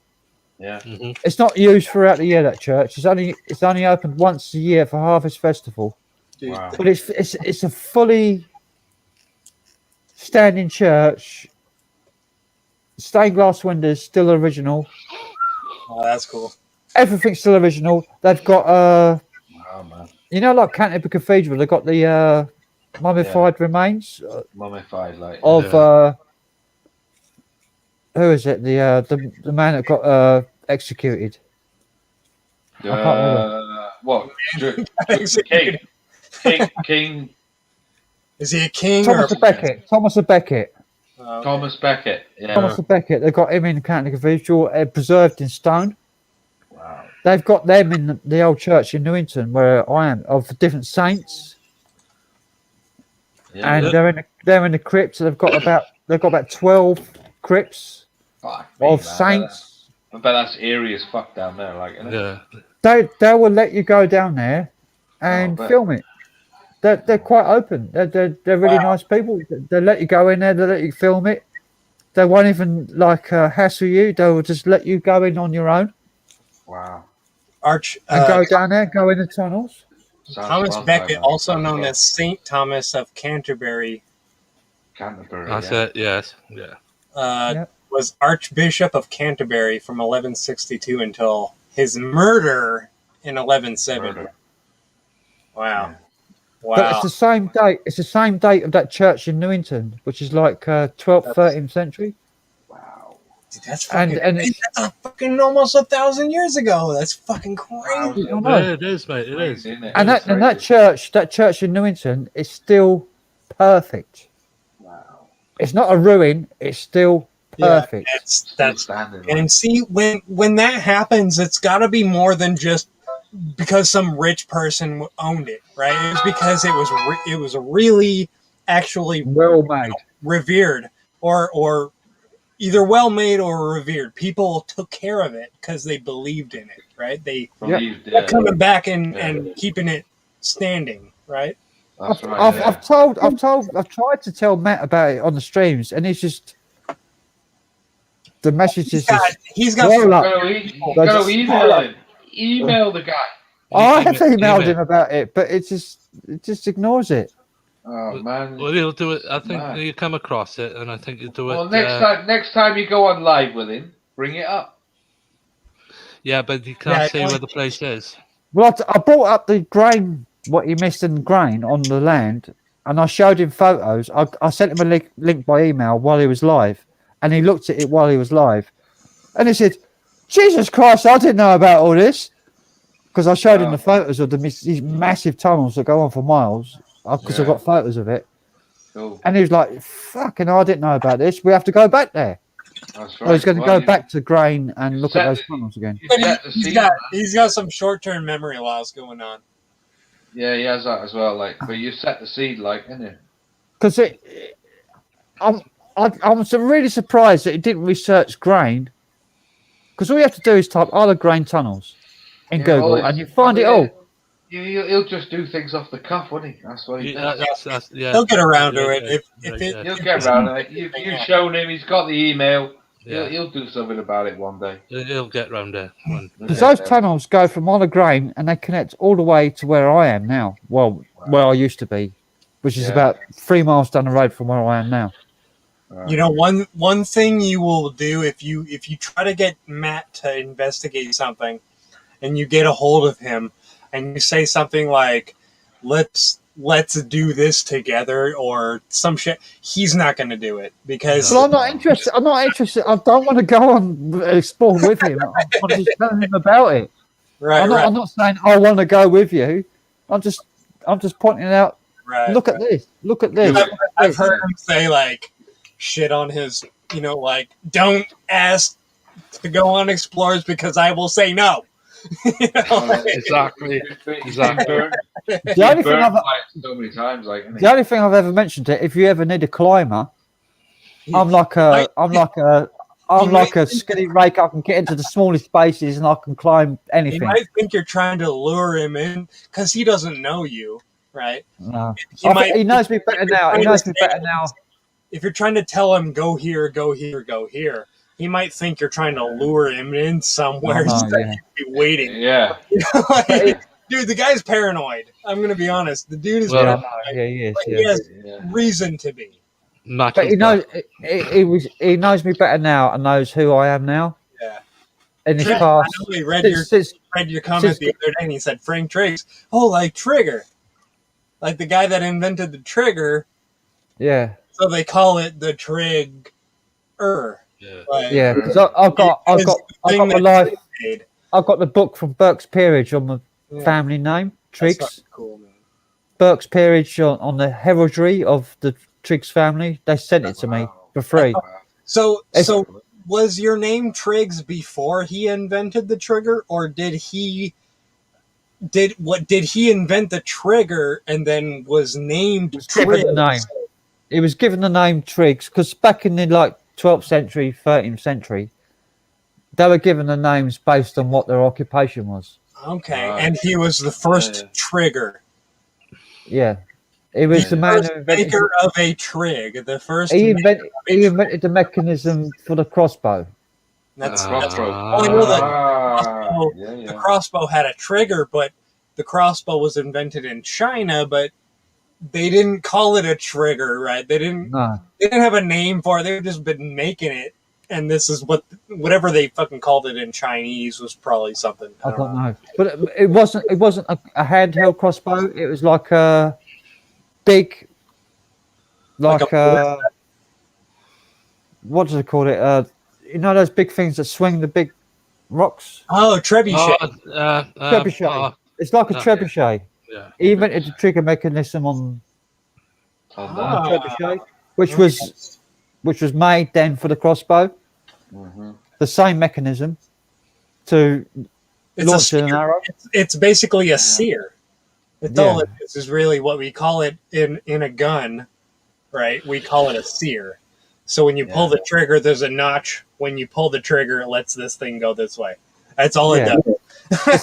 Yeah. Mm-hmm. It's not used throughout the year. That church it's only opened once a year for harvest festival. Wow. But it's a fully standing church. Stained glass windows, still original. Oh, that's cool. Everything's still original. They've got wow, man. You know, like Canterbury Cathedral, they've got the mummified remains mummified, like of who is it? The man that got executed. I can't remember. What? King. Is he a king? Thomas Becket. Thomas Becket. Yeah. Thomas Becket. They've got him in Canterbury Cathedral, preserved in stone. Wow. They've got them in the old church in Newington, where I am, of different saints. Yeah, and they're in the crypts. They've got about 12 crypts of saints. I bet that's eerie as fuck down there, like. Yeah. They will let you go down there and film it. They're quite open. They're really nice people. They let you go in there. They let you film it. They won't even hassle you. They will just let you go in on your own. Wow. And go down there. Go in the tunnels. Thomas Becket, also known as Saint Thomas of Canterbury. That's it. Yes. Yeah. Was Archbishop of Canterbury from 1162 until his murder in 1170. Wow. Yeah. Wow. But it's the same date. It's the same date of that church in Newington, which is like 12th, 13th century. Wow. Dude, that's fucking, that's fucking almost 1,000 years ago. That's fucking crazy. Yeah, it is, mate. It is. And that church in Newington is still perfect. Wow. It's not a ruin. It's still perfect. Yeah, that's standing. And see, when that happens, it's got to be more than just because some rich person owned it, right? It was because it was really actually well made, revered, or either well made or revered. People took care of it because they believed in it, right? They kept coming back and keeping it standing, right? I've tried to tell Matt about it on the streams, and he's just the message is he's got you gotta email him. Email the guy. I have emailed him about it, but it just ignores it. Oh man! Well, he'll do it. I think you come across it, and I think you do it. Well, next time you go on live with him, bring it up. Yeah, but you can't say where the place is. Well, I brought up the grain, what he missed in grain on the land, and I showed him photos. I sent him a link by email while he was live, and he looked at it while he was live, and he said, "Jesus Christ, I didn't know about all this," because I showed him the photos of these massive tunnels that go on for miles. Because I've got photos of it. Cool. And he was like, fucking hell, I didn't know about this. We have to go back there. That's right. So he's going to go back to grain and look at those tunnels again. He's got some short-term memory loss going on. Yeah, he has that as well. But you set the seed, isn't it? Because I'm really surprised that he didn't research grain. Because all you have to do is type other grain tunnels in Google, and you find it all. He'll just do things off the cuff, won't he? That's what he does. He'll get around to it. He'll get around to it. You've shown him. He's got the email. He'll do something about it one day. He'll get round there. Because those tunnels go from on a grain and they connect all the way to where I am now. Well, where I used to be, which is about 3 miles down the road from where I am now. You know, one thing you will do if you try to get Matt to investigate something, and you get a hold of him. And you say something like, let's do this together or some shit, he's not going to do it because... Well, I'm not interested. I don't want to go on explore with him. I'm just telling him about it. I'm not saying I want to go with you. I'm just pointing out, look at this. Look at this. I've heard him say, shit on his, don't ask to go on explorers because I will say no. Exactly. The only thing so many times, the only thing I've ever mentioned it. If you ever need a climber, I'm like a skinny rake. I can get into the smallest spaces and I can climb anything. You might think you're trying to lure him in because he doesn't know you, right? No, he knows me better now. He knows me better now. If you're trying to tell him go here, go here, go here, he might think you're trying to lure him in somewhere instead of be waiting. Yeah. Dude, the guy's paranoid. I'm going to be honest. The dude is paranoid. Yeah, he is. He has reason to be. But he knows me better now and knows who I am now. Yeah. In his past. I know he read your comment the other day and he said, Frank Triggs. Oh, like Trigger. Like the guy that invented the trigger. Yeah. So they call it the Trigger. Yeah, because I've got my life. I've got the book from Burke's Peerage on the family name Triggs. That's cool, man. Burke's Peerage on the heraldry of the Triggs family. They sent it to me for free. So was your name Triggs before he invented the trigger, or did he invent the trigger and then was named Triggs? He was given the name Triggs because back in the 12th century, 13th century, they were given the names based on what their occupation was. Okay, and he was the first trigger. Yeah, he was the man who invented maker of a trig. The first. He invented the mechanism for the crossbow. That's crossbow. I know that the crossbow had a trigger, but the crossbow was invented in China, but they didn't call it a trigger, right? They didn't have a name for it. They've just been making it, and this is whatever they fucking called it in Chinese was probably something. I don't know. But it wasn't a handheld crossbow. It was like a big, what do they call it? Those big things that swing the big rocks. Oh, trebuchet. Trebuchet. It's like a trebuchet. Yeah. He invented the trigger mechanism on trebuchet, which was made then for the crossbow. Mm-hmm. The same mechanism to launch an arrow. It's basically a sear. All it is really what we call it in a gun, right? We call it a sear. So when you pull the trigger, there's a notch. When you pull the trigger, it lets this thing go this way. That's all it does. It's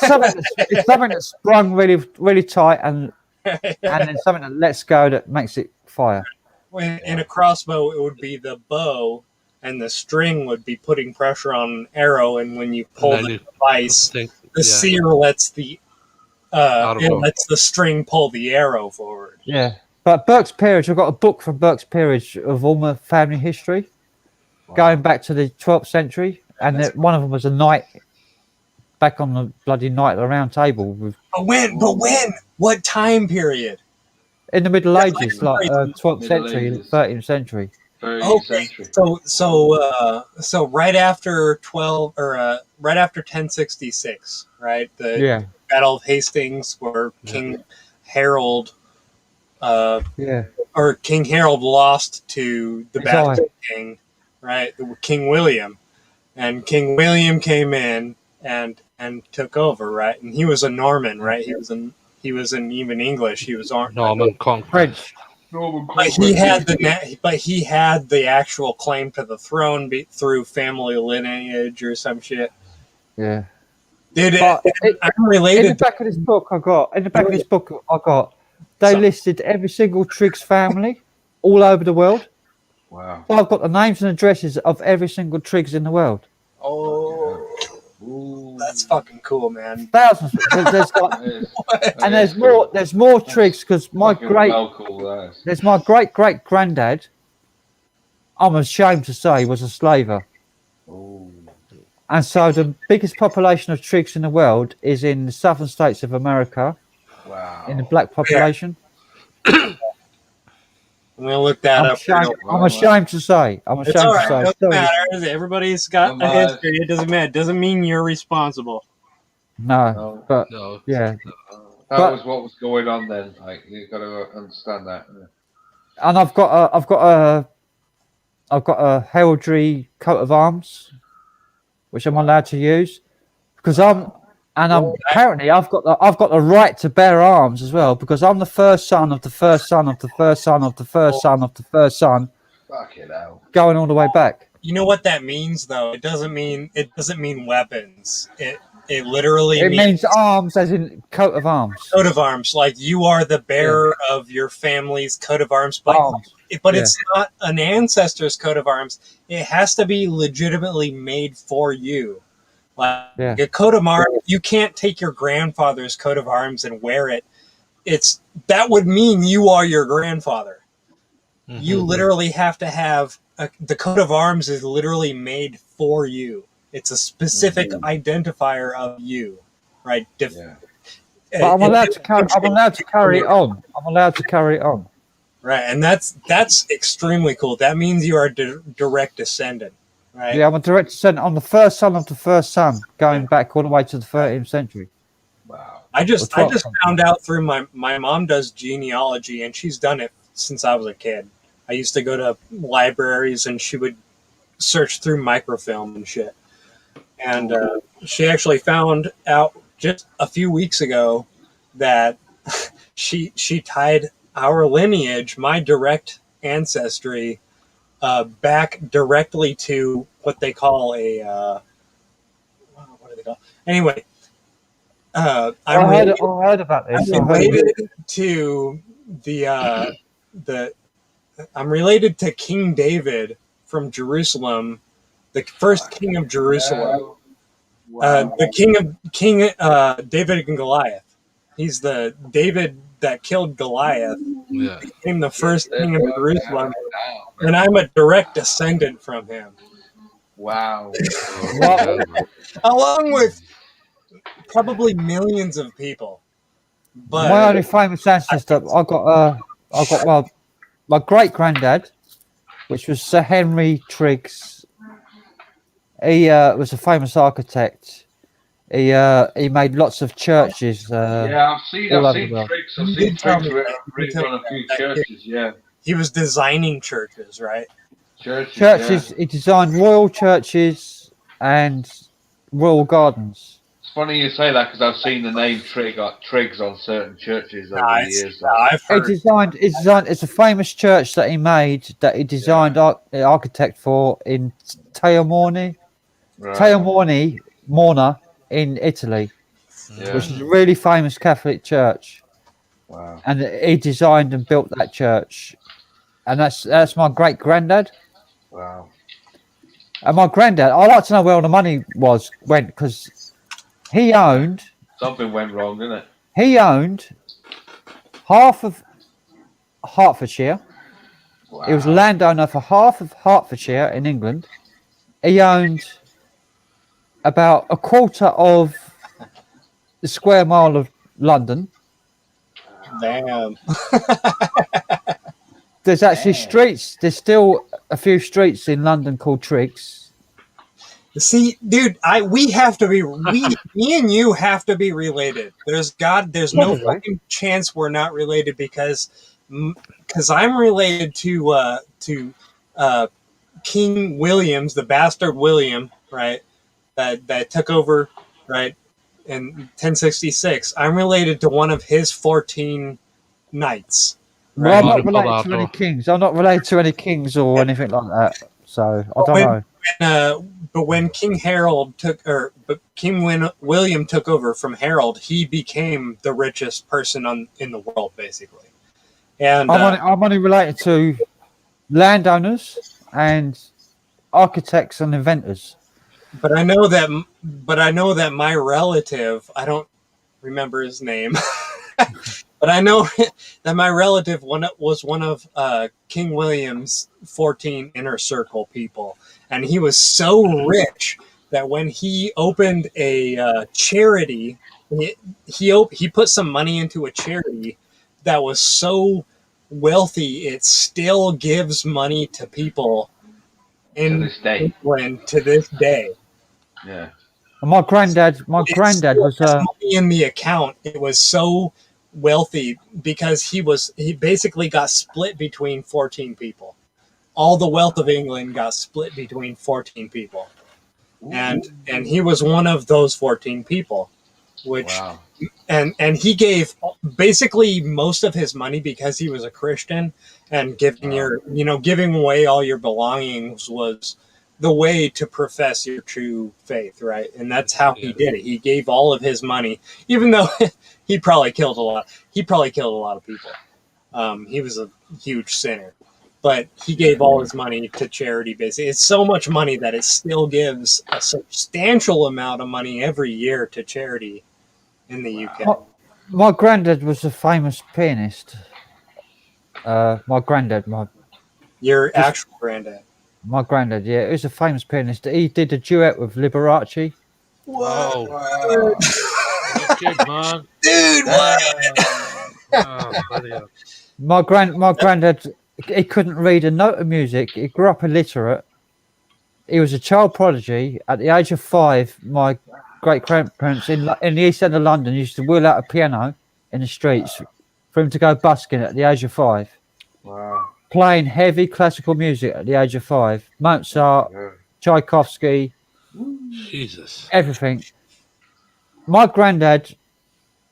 something that's sprung really, really tight, and then something that lets go that makes it fire. In a crossbow, it would be the bow, and the string would be putting pressure on an arrow. And when you pull the device, the sear lets the string pull the arrow forward. Yeah, but Burke's Peerage. I've got a book from Burke's Peerage of all my family history, going back to the 12th century, and one of them was a knight. Back on the bloody Knight of the Round Table. But when? What time period? In the Middle Ages, like 12th century, 13th century. Okay, so right after right after 1066, right? The Battle of Hastings, where King Harold, or King Harold lost to the Bastard King, right? King William, and King William came in and took over, right? And he was a Norman, right? He was in even English. He was Norman French. But he had the actual claim to the throne through family lineage or some shit. Yeah. I'm related. In the back of this book I got, they listed every single Triggs family all over the world. Wow. So I've got the names and addresses of every single Triggs in the world. Oh. That's fucking cool, man. Thousands. There's more Triggs because there's my great granddad. I'm ashamed to say was a slaver. Oh. And so the biggest population of Triggs in the world is in the southern states of America. Wow. In the black population. I'm gonna look that up. I'm ashamed to say. It's all right. It doesn't matter. Everybody's got a history. It doesn't matter. It doesn't mean you're responsible. No. Yeah. That was what was going on then. Like, you got to understand that. Yeah. And I've got a heraldry coat of arms, which I'm allowed to use because apparently I've got the right to bear arms as well because I'm the first son of the first son of the first son of the first son of the first son. Fucking hell. Going all the way back. You know what that means, though? It doesn't mean weapons. It literally means arms, as in coat of arms. Coat of arms, like you are the bearer of your family's coat of arms, but it's not an ancestor's coat of arms. It has to be legitimately made for you. Like a coat of arms, you can't take your grandfather's coat of arms and wear it. That would mean you are your grandfather. Mm-hmm. You literally have to have the coat of arms is literally made for you. It's a specific identifier of you, right? But I'm allowed to carry it on. I'm allowed to carry it on. Right, and that's extremely cool. That means you are a direct descendant. Right. Yeah, I'm a direct descendant. I'm the first son of the first son, going back all the way to the 13th century. Wow. I just found out through my mom does genealogy, and she's done it since I was a kid. I used to go to libraries, and she would search through microfilm and shit. And she actually found out just a few weeks ago that she tied our lineage, my direct ancestry, back directly to what they call what do they call? Anyway, I heard about this. I'm related to I'm related to King David from Jerusalem, the first king of Jerusalem. The king David and Goliath. He's the David that killed Goliath. Yeah. Became the first king of Jerusalem. And I'm a direct descendant from him. Wow. Along with probably millions of people. But my only famous ancestor, I got my great granddad, which was Sir Henry Triggs. He was a famous architect. He made lots of churches. I've seen Triggs. I've seen Triggs written on a few churches. Yeah. He was designing churches, right? Churches. Yeah. He designed royal churches and royal gardens. funny you say that because I've seen the name Triggs on certain churches over the years. I've heard. It's a famous church that he made, that he designed architect for in Taormina, Morna in Italy, which is a really famous Catholic church. Wow. And he designed and built that church. And that's my great granddad. Wow. And my granddad, I like to know where all the money went, because he owned. Something went wrong, didn't it? He owned half of Hertfordshire. Wow. He was a landowner for half of Hertfordshire in England. He owned about a quarter of the square mile of London. Damn. There's actually streets. There's still a few streets in London called Triggs. See, dude, me and you have to be related. There's no fucking chance we're not related, because I'm related to King Williams, the bastard William, right? That took over, right, in 1066. I'm related to one of his 14 knights. Right? Well, I'm not related to any kings. I'm not related to any kings or anything like that. So I don't know. But when King William took over from Harold, he became the richest person in the world, basically. And I'm only related to landowners and architects and inventors. But I know that my relative, I don't remember his name, but I know that my relative was one of King William's 14 inner circle people, and he was so rich that when he opened a charity, he put some money into a charity that was so wealthy it still gives money to people in England to this day. Yeah. And my granddad was money in the account. It was so wealthy because he basically got split between 14 people. All the wealth of England got split between 14 people. And he was one of those 14 people, which wow. and he gave basically most of his money because he was a Christian, and giving away all your belongings was the way to profess your true faith, right? And that's how he did it. He gave all of his money, even though he probably killed a lot of people. He was a huge sinner, but he gave all his money to charity. Basically, it's so much money that it still gives a substantial amount of money every year to charity in the UK. My granddad was a famous pianist. Your actual granddad. My granddad, yeah, he was a famous pianist. He did a duet with Liberace. Wow. Good man. Dude, My granddad, he couldn't read a note of music. He grew up illiterate. He was a child prodigy. At the age of 5, my great-grandparents in the East End of London used to wheel out a piano in the streets for him to go busking at the age of 5. Wow. Playing heavy classical music at the age of 5. Mozart, Tchaikovsky, Jesus, everything. My granddad,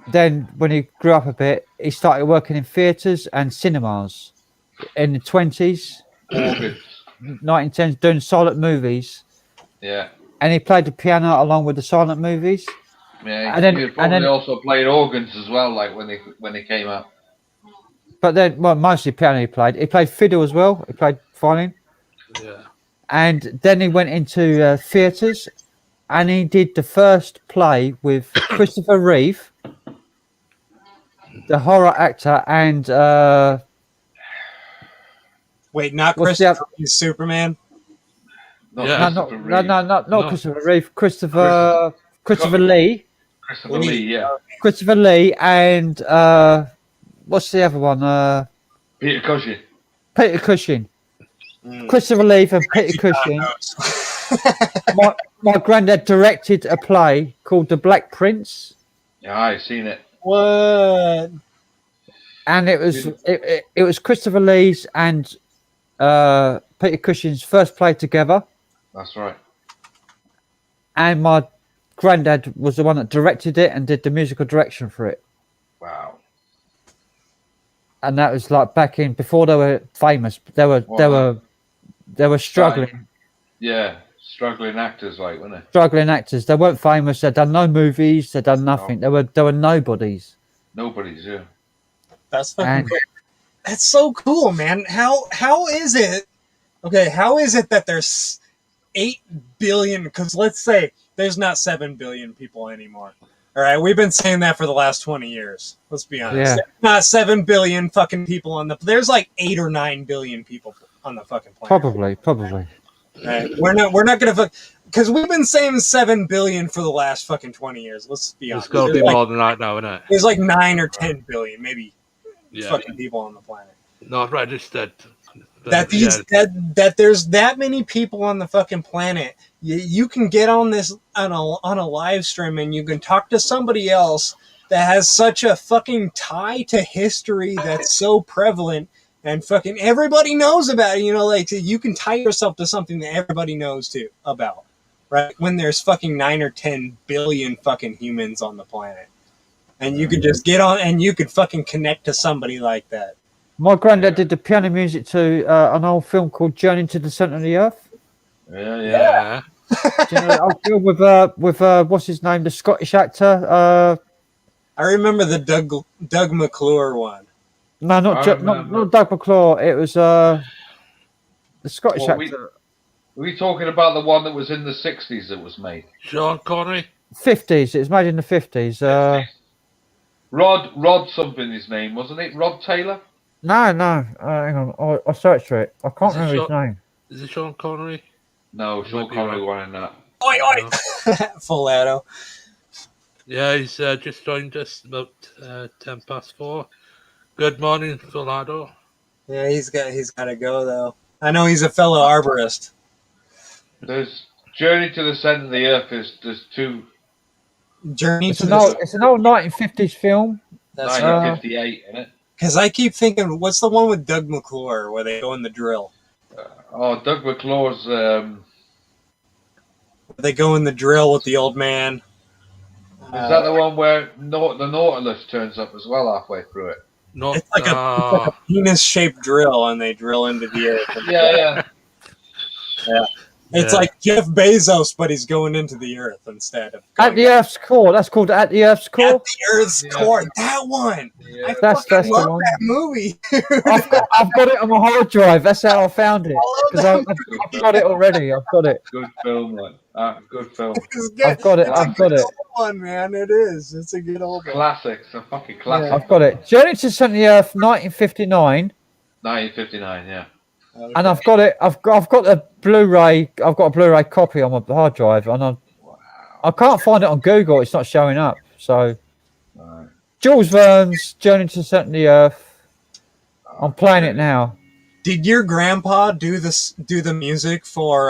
then when he grew up a bit, he started working in theatres and cinemas in the 20s, 1910s, doing silent movies. Yeah. And he played the piano along with the silent movies. Yeah, he probably also played organs as well, like when they came out. But then, well, mostly piano he played. He played fiddle as well. He played violin. Yeah. And then he went into theatres, and he did the first play with Christopher Reeve, the horror actor, and wait, not Christopher Reeve, Superman? Not Christopher Reeve. Christopher Lee. Christopher Lee, yeah. Christopher Lee and what's the other one? Peter Cushing. Peter Cushing. Christopher Lee and Peter Cushing. my granddad directed a play called The Black Prince. Yeah, I've seen it. What? And it was Christopher Lee's and Peter Cushing's first play together. That's right. And my granddad was the one that directed it and did the musical direction for it. Wow. And that was like back in before they were famous. They were struggling. Yeah, struggling actors, like, weren't they? Struggling actors. They weren't famous. They'd done no movies. They'd done nothing. They were nobodies. Nobody's, yeah. That's fucking cool. That's so cool, man. How is it? Okay, how is it that there's 8 billion? Because let's say there's not 7 billion people anymore. All right, we've been saying that for the last 20 years. Let's be honest. Yeah. There's not 7 billion fucking people on the. There's like 8 or 9 billion people on the fucking planet. Probably. Right. We're not gonna because we've been saying 7 billion for the last fucking 20 years. Let's be honest. It's got to be more than that now, isn't it? There's like 9 or 10 billion, maybe, Yeah. fucking people on the planet. Not registered. That there's that many people on the fucking planet. You can get on this on a live stream and you can talk to somebody else that has such a fucking tie to history that's so prevalent and fucking everybody knows about it. You know, like you can tie yourself to something that everybody knows too about, right? When there's fucking 9 or 10 billion fucking humans on the planet, and you could just get on and you could fucking connect to somebody like that. My granddad did the piano music to an old film called Journey to the Centre of the Earth. Yeah. Do you know that old film with what's his name, the Scottish actor? I remember the Doug McClure one. No, not Doug McClure. It was the Scottish actor. Are we talking about the one that was in the 60s that was made? Sean Connery? 50s. It was made in the 50s. Rod something his name, wasn't it? Rod Taylor? No. Hang on. I searched for it. I can't remember his name. Is it Sean Connery? No, Sean Connery wasn't that. Oi! Full auto. Yeah, he's just joined us about 4:10. Good morning, Philado. Yeah, he's got to go though. I know he's a fellow arborist. There's Journey to the Centre of the Earth. There's two. It's an old 1950s film. That's 1958, isn't it? Because I keep thinking, what's the one with Doug McClure where they go in the drill? Doug McClure's. They go in the drill with the old man. Is that the one where the Nautilus turns up as well halfway through it? No, it's like a penis-shaped drill, and they drill into the earth. Yeah. It's like Jeff Bezos, but he's going into the earth instead of At the Earth's Core. That's called At the Earth's Core. At the Earth's Core. That one. Yeah. I That's fucking love the one. that movie. I've got it on my hard drive. That's how I found it. Because I've got it already. I've got it. Good film, man. Good film. I've got it. I've got it. Old one, man. It is. It's a good old one. Classic. It's a fucking classic. I've got it. Journey to the Centre of the Earth, 1959. 1959, yeah. Okay. And I've got it. I've got a Blu-ray. I've got a Blu-ray copy on my hard drive, and I can't find it on Google. It's not showing up. So, Right. Jules Verne's Journey to the Centre of the Earth. I'm playing it now. Did your grandpa do the music for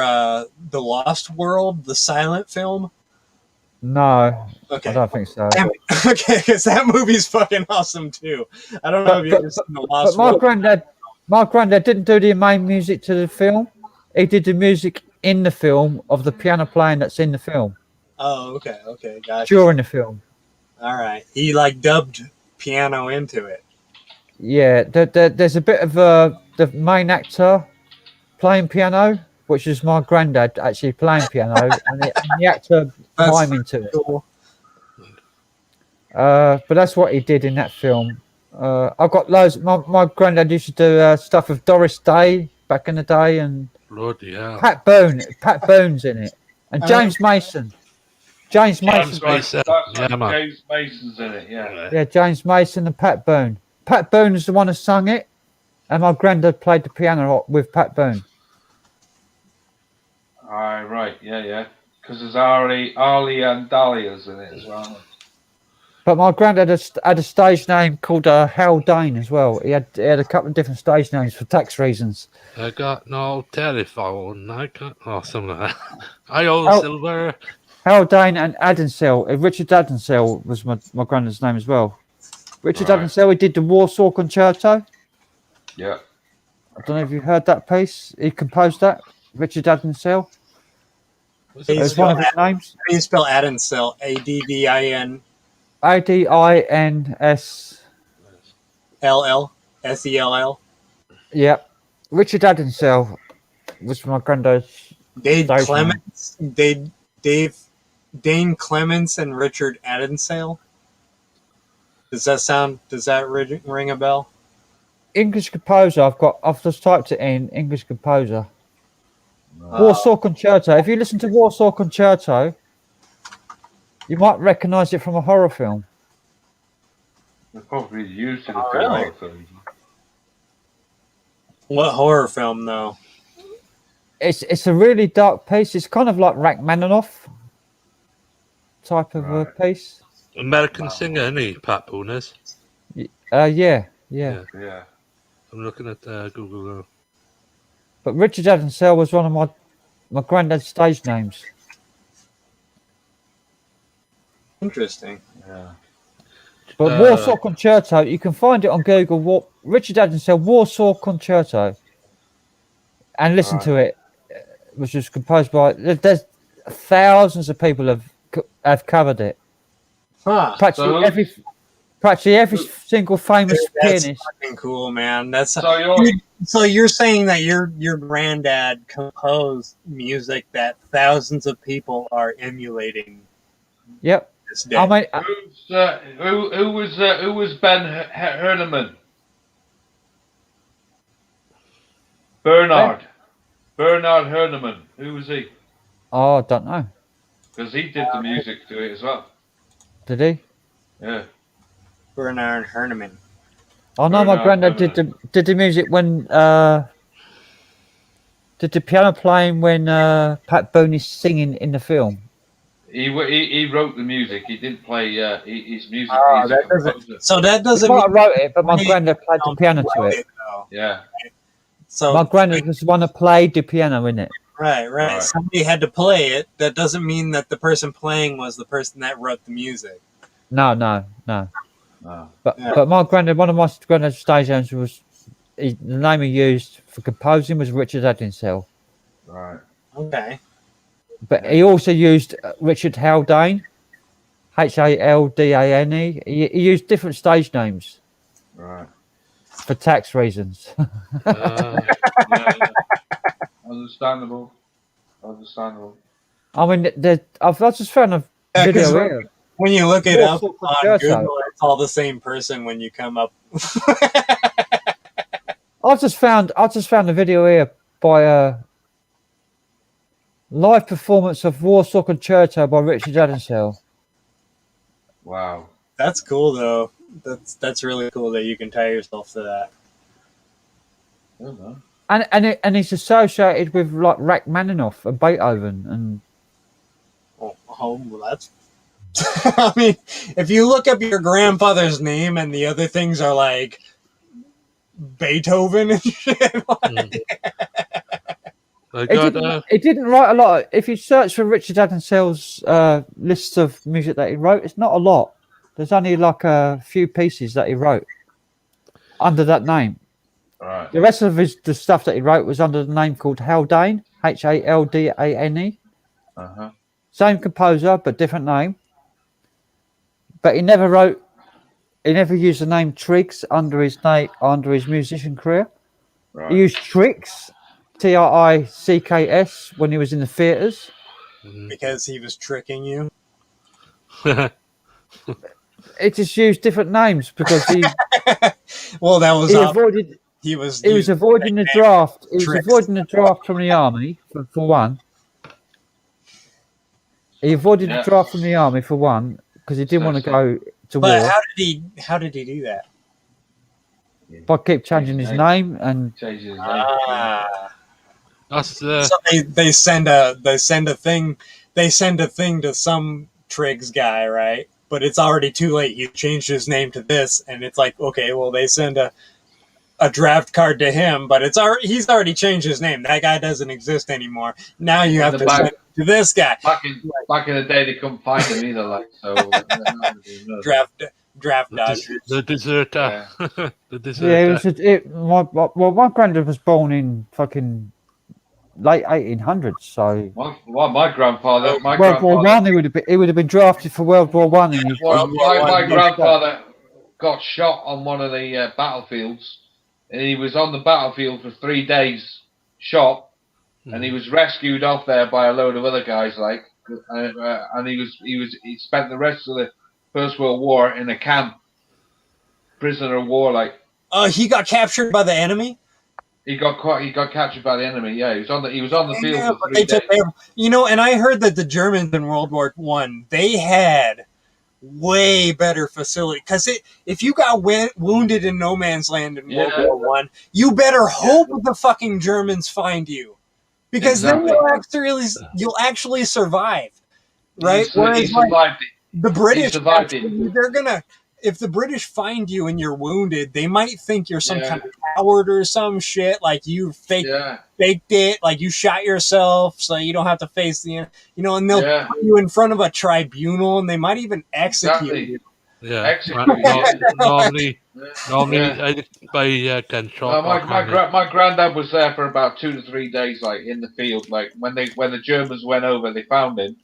The Lost World, the silent film? No, Okay. I don't think so. Damn it. Okay, because that movie's fucking awesome too. I don't know if you ever seen The Lost But World. my granddad didn't do the main music to the film. He did the music in the film of the piano playing that's in the film Oh, okay, gotcha. during the film. All right, he like dubbed piano into it. Yeah, there's a bit of the main actor playing piano, which is my granddad actually playing piano, and the actor miming to it. Cool. But that's what he did in that film. I've got loads. My granddad used to do stuff with Doris Day back in the day, and Bloody hell. Pat Boone's in it, and James Mason. James Mason. Yeah, man. James Mason's in it, yeah. Yeah, James Mason and Pat Boone. Pat Boone is the one who sung it, and my granddad played the piano with Pat Boone. Right, yeah. Because there's Arlie and Dahlia's in it as well. But my granddad had a stage name called Hal Dane as well. He had a couple of different stage names for tax reasons. I got no telephone. I got something like that. I owe silver. Hal Dane and Adensell. Richard Adensell was my granddad's name as well. Richard Adensell, he did the Warsaw Concerto. Yeah. I don't know if you heard that piece. He composed that. Richard Adensell. It's one of his names. How do you spell Adinsell? ADDIN LLSELL. Yep. Richard Adinsell was my granddad's. Dave stage name. Clements. Dane Clements and Richard Adinsell. Does that ring a bell? English composer. I've just typed it in. English composer. Warsaw Concerto. If you listen to Warsaw Concerto, you might recognise it from a horror film. They're probably used to the really? horror films. What horror film though? It's a really dark piece. It's kind of like Rachmaninoff type of a piece. American singer, isn't he? Pat Booners. Yeah. Yeah. I'm looking at Google now. But Richard Adinsell was one of my granddad's stage names. Interesting. Yeah. But Warsaw Concerto, you can find it on Google. Richard Adinsell Warsaw Concerto, and listen to it, which was composed by. There's thousands of people have covered it. Huh. Practically every single famous That's pianist. fucking cool, man. That's So you're saying that your granddad composed music that thousands of people are emulating. Yep. This day. I mean, who was Ben Herneman? Bernard Herneman. Who was he? I don't know. Because he did the music to it as well. Did he? Yeah. Bernard Herneman. I know my granddad did the music when did the piano playing when Pat Boone is singing in the film. He wrote the music. He didn't play his music. So that doesn't. He might have wrote it, but my granddad played the piano to it. Yeah. So my granddad was the one that played the piano in it. Right. Somebody had to play it. That doesn't mean that the person playing was the person that wrote the music. No. But my granddad, one of my granddad's stage names was the name he used for composing was Richard Adinsell. Right. Okay. But he also used Richard Haldane, Haldane. He used different stage names. Right. For tax reasons. Understandable. I mean, I've just found a video here. When you look it up Warsaw on Concerto. Google, it's all the same person when you come up. I just found a video here by a live performance of Warsaw Concerto by Richard Adinsell. Wow. That's cool though. That's really cool that you can tie yourself to that. And it's associated with like Rachmaninoff and Beethoven and. Oh, well, that's. I mean, if you look up your grandfather's name and the other things are like Beethoven and shit. It didn't write a lot. If you search for Richard Adinsell's list of music that he wrote, it's not a lot. There's only like a few pieces that he wrote under that name. Right. The rest of the stuff that he wrote was under the name called Haldane, Haldane. Same composer, but different name. But he never used the name Triggs under his musician career. Right. He used Tricks, Tricks, when he was in the theatres. Because he was tricking you. He just used different names because he. Well, that was. He was avoiding the draft. He was avoiding the draft from the army for one. He avoided the draft from the army for one because he didn't want to go to war. But how did he do that? By keep changing his name and. So they send a thing to some Triggs guy, right? But it's already too late. You changed his name to this, and it's like, okay, well, they send a draft card to him, but he's already changed his name. That guy doesn't exist anymore. Now you have to send it to this guy. Back in the day, they couldn't find him either. Like so, draft dodgers. The deserter. The deserter. Yeah, my granddad was born in fucking late 1800s. So My grandfather, World War One, he would have been drafted for World War One. My grandfather got shot on one of the battlefields, and he was on the battlefield for 3 days, shot, and he was rescued off there by a load of other guys, and he spent the rest of the First World War in a camp, prisoner of war, he got captured by the enemy. He got captured by the enemy. Yeah, he was on the field for 3 days. And I heard that the Germans in World War One, they had way better facility, because if you got wounded in no man's land in World War One, you better hope the fucking Germans find you, because then you'll actually survive, right? He survived it. The British, survived it. They're gonna. If the British find you and you're wounded, they might think you're some kind of coward or some shit, like you faked it, like you shot yourself, so you don't have to face and they'll put you in front of a tribunal, and they might even execute you. Yeah, normally by control. My granddad was there for about 2 to 3 days, in the field. When the Germans went over, they found him.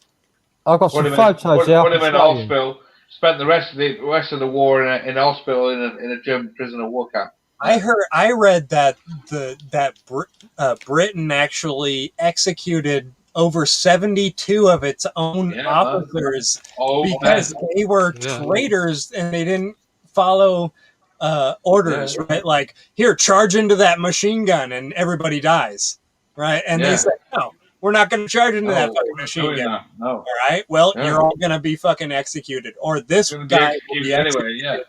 I got some photos there. Put him in a hospital. Spent the rest of the war in a hospital in a German prisoner of war camp. I read that Britain actually executed over 72 of its own officers because they were traitors and they didn't follow orders, right? Like, here, charge into that machine gun and everybody dies, right? And they said, no, we're not going to charge into that fucking machine gun. No. All right, well, you're all going to be fucking executed, or this guy will be executed anyway.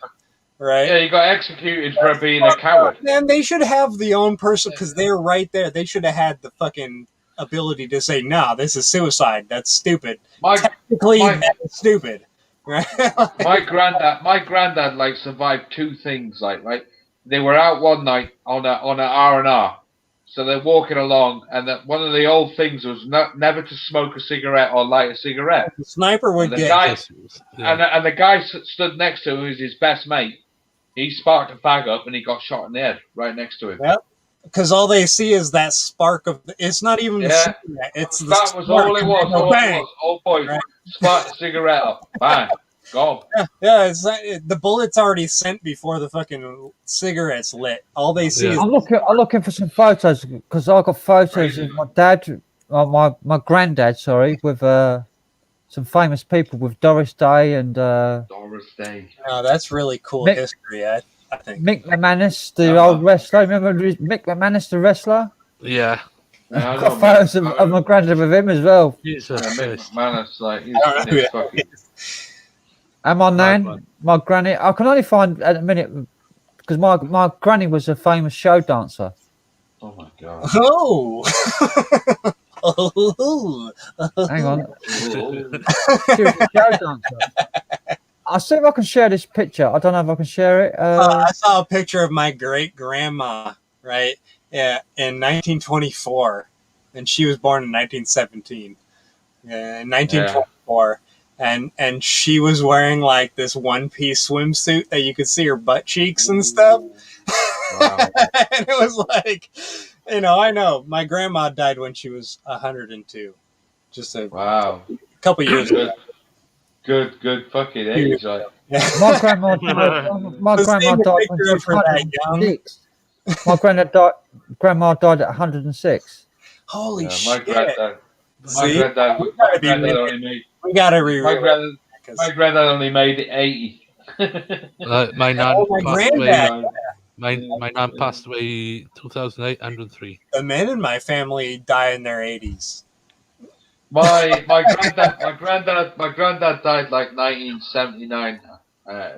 Right? Yeah, you got executed for being a coward. Man, they should have the own person, because they're right there. They should have had the fucking ability to say, "No, this is suicide. That's stupid." Technically, that's stupid. Right? my granddad survived 2 things. They were out one night on an R&R. So they're walking along, and one of the old things was never to smoke a cigarette or light a cigarette. The sniper would get and the guy stood next to him, who's his best mate. He sparked a fag up, and he got shot in the head right next to him. Yep. Because all they see is that spark of. It's not even the cigarette. It's the that was all it was. Old boy, sparked the cigarette up, bang. Gone. Yeah, it's the bullet's already sent before the fucking cigarette's lit. All they see is. I'm looking for some photos, because I got photos of my dad, my granddad, with some famous people, with Doris Day and. Doris Day. Oh, that's really cool history. I think. Mick McManus, the old wrestler. Remember Mick McManus, the wrestler? Yeah. I got photos of my granddad with him as well. Mick McManus, he's fucking. And my nan, my granny, I can only find at a minute, because my granny was a famous show dancer. Oh my god! Hang on, she was a show dancer. I'll see if I can share this picture. I don't know if I can share it. I saw a picture of my great grandma, right? Yeah, in 1924, and she was born in 1917. In 1924. And she was wearing this one-piece swimsuit that you could see her butt cheeks and stuff. Wow. And it was I know my grandma died when she was 102, just a couple years ago. Good fucking age. My grandma died. My grandma died when she was 106. My grandma died at 106 Holy shit! My granddad only made. We gotta rewrite. My granddad only made 80. My nan my nan passed away 2008, 103. The men in my family die in their 80s. My granddad died 1979.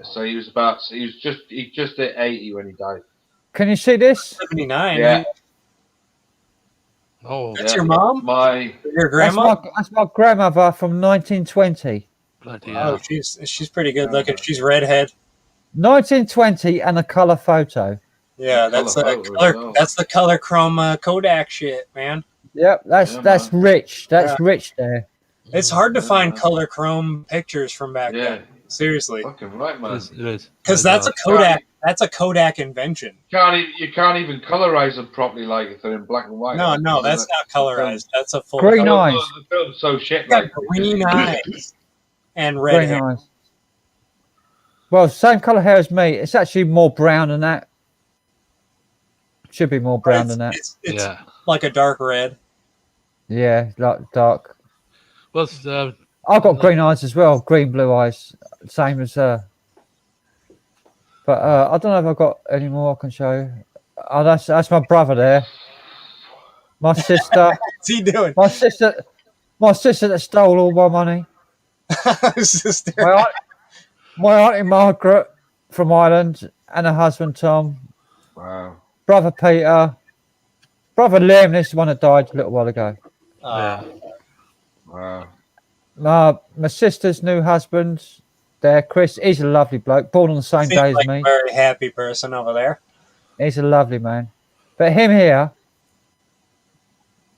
So he was just at 80 when he died. Can you see this? 79. Yeah. Oh, that's your mom? Your grandma? That's my grandmother from 1920. Bloody hell. She's pretty good looking. She's redhead. 1920 and a color photo. Yeah, that's the color chrome Kodak shit, man. Yep, that's rich. That's rich there. It's hard to find color chrome pictures from back then. Seriously. Fucking right, man. Because that's a Kodak. That's a Kodak invention. You can't even colorize them properly, like if they're in black and white. No, that's not colorized. That's a full Green color. eyes. The film's so shit. Got Like green eyes and red Green hair. eyes. Well, same colour hair as me. It's actually more brown than that. Should be more brown than that. It's like a dark red. Yeah, like dark. Well, I've got green eyes as well. Green, blue eyes. Same as her. But I don't know if I've got any more I can show you. Oh, that's my brother there. My sister. What's he doing? My sister that stole all my money. Sister. My auntie Margaret from Ireland and her husband Tom. wow. Brother Peter. Brother Liam, this is the one that died a little while ago. Wow. My sister's new husband there, Chris. He's a lovely bloke, born on the same day as me. A very happy person over there. He's a lovely man. But him here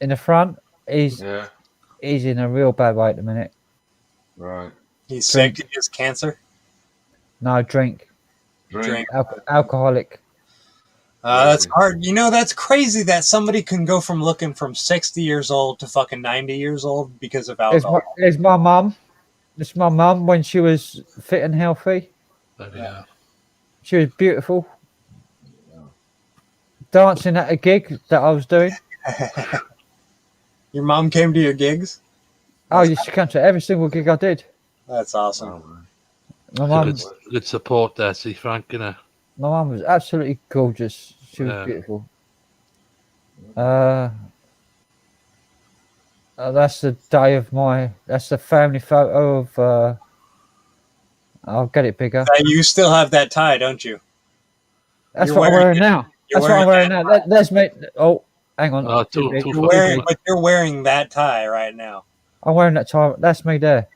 in the front, he's in a real bad way at the minute. Right. He's sick. He has cancer. No, drink. Alcoholic. That's hard. You know, that's crazy that somebody can go from looking from 60 years old to fucking 90 years old because of alcohol. It's my mum. It's my mum when she was fit and healthy. She was beautiful. Dancing at a gig that I was doing. Your mom came to your gigs? Oh, you should come to every single gig I did. That's awesome. My mum, good support there, see Frank, you know. my mum was absolutely gorgeous. She was beautiful. That's the day of that's the family photo of, I'll get it bigger. You still have that tie, don't you? That's what I'm wearing now. That's what I'm wearing now. There's me. Oh, hang on. You're wearing that tie right now. I'm wearing that tie. That's me there.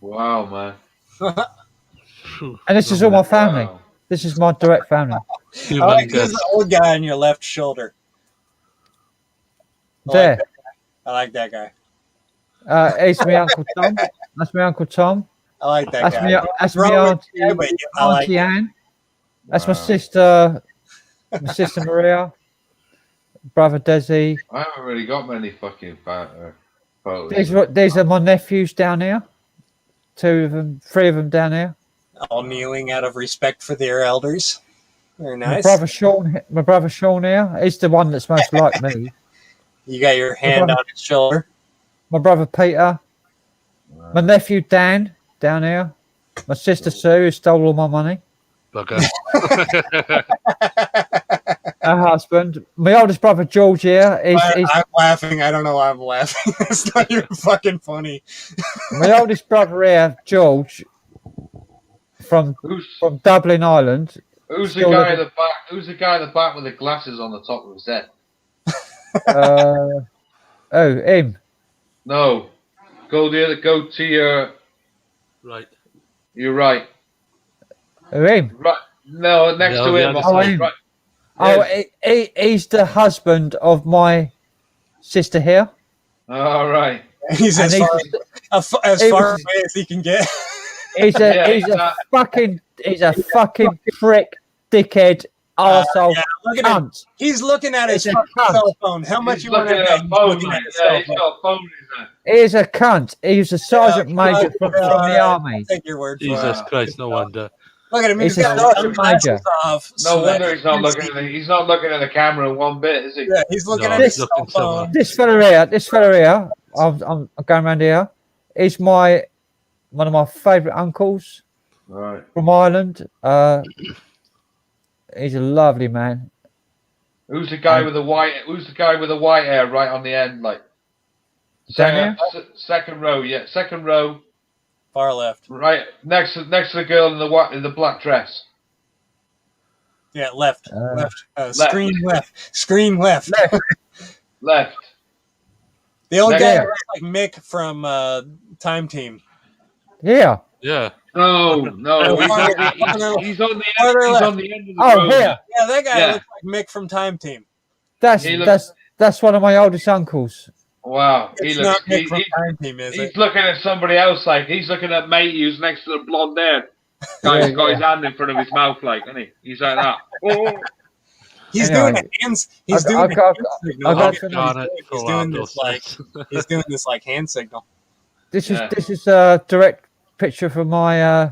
Wow, man. And this is all my family. Wow. This is my direct family. I like the old guy on your left shoulder. There. I like that guy. It's my Uncle Tom. That's my Uncle Tom. I like that guy. That's my auntie Anne. That's my sister Maria. Brother Desi. I haven't really got many fucking photos. These are my nephews down here. 2 of them, 3 of them down here. All kneeling out of respect for their elders. Very nice. My brother Sean here. He's the one that's most like me. You got your hand on his shoulder. My brother Peter. Wow. My nephew Dan down here. My sister Sue, who stole all my money. Bugger. Her husband. My oldest brother George here. I'm laughing. I don't know why I'm laughing. It's not even fucking funny. My oldest brother here, George, from Dublin, Ireland. Who's the guy at the back? Who's the guy at the back with the glasses on the top of his head? Him. No. Go to your right. You're right. Him. Right. No, next to him. Him. Right. Oh, he's the husband of my sister here. All right. He's as far away as he can get. He's a fucking prick, dickhead, arsehole. Look at him. He's looking at his cell phone. How much you want to bet? He's looking at his cell phone. He's a cunt. He was a sergeant major from the army. Take your word for it. Jesus Christ, no wonder. Look at him. He's a sergeant major. No wonder he's not looking at the camera one bit, is he? Yeah, he's looking at his cell phone. This fella here. I'm going around here. He's one of my favourite uncles. Right. From Ireland. He's a lovely man. Who's the guy with the white? Who's the guy with the white hair right on the end, like? Second row, yeah, second row. Far left. Right next to the girl in the black dress. Yeah, left. Screen left. Screen left. Left. The old guy looks like Mick from Time Team. Yeah. Yeah. No. He's on the end of the road. Here. Yeah, that guy looks like Mick from Time Team. That's one of my oldest uncles. Wow. He's looking at somebody else. Like he's looking at somebody else. Like he's looking at mate who's next to the blonde hair. Guy's got his hand in front of his mouth, like, isn't he? He's like that. Oh. He's Anyway, doing a hands. He's doing a hand signal. He's doing this like hand signal. This is a direct picture from my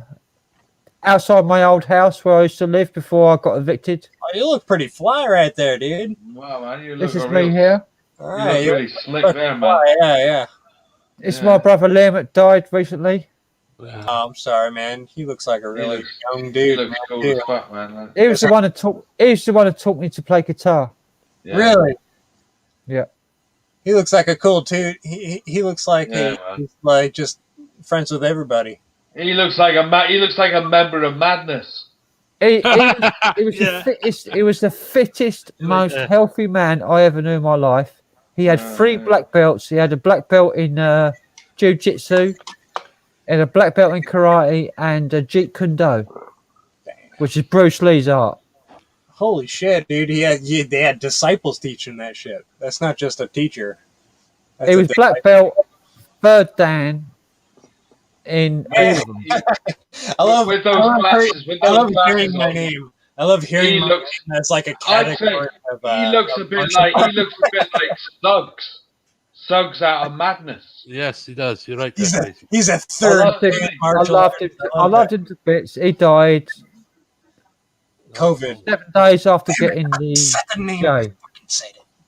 outside my old house where I used to live before I got evicted. Oh, you look pretty fly right there, dude. Wow, man, you look This is me here. All right, you look really slick there, man. Yeah. It's my brother Liam that died recently. Oh, I'm sorry, man. He looks like a really young dude. He looks cool as fuck, man. He was the one that taught. He was the one that taught me to play guitar. Yeah. Really? Yeah. He looks like a cool dude. He looks like he's like just friends with everybody. He looks like a member of Madness. He was the fittest. He was the fittest, most healthy man I ever knew in my life. He had 3 black belts. He had a black belt in jiu-jitsu, and a black belt in karate, and a jeet kune do, which is Bruce Lee's art. Holy shit, dude! They had disciples teaching that shit. That's not just a teacher. He was black belt, 3rd Dan. In all of them. I love hearing my name. I love hearing my name. That's like a category of. He looks a bit like Suggs. Suggs out of Madness. Yes, he does. You're right. He's a third. I loved him to bits. He died. COVID. 7 days after getting the J.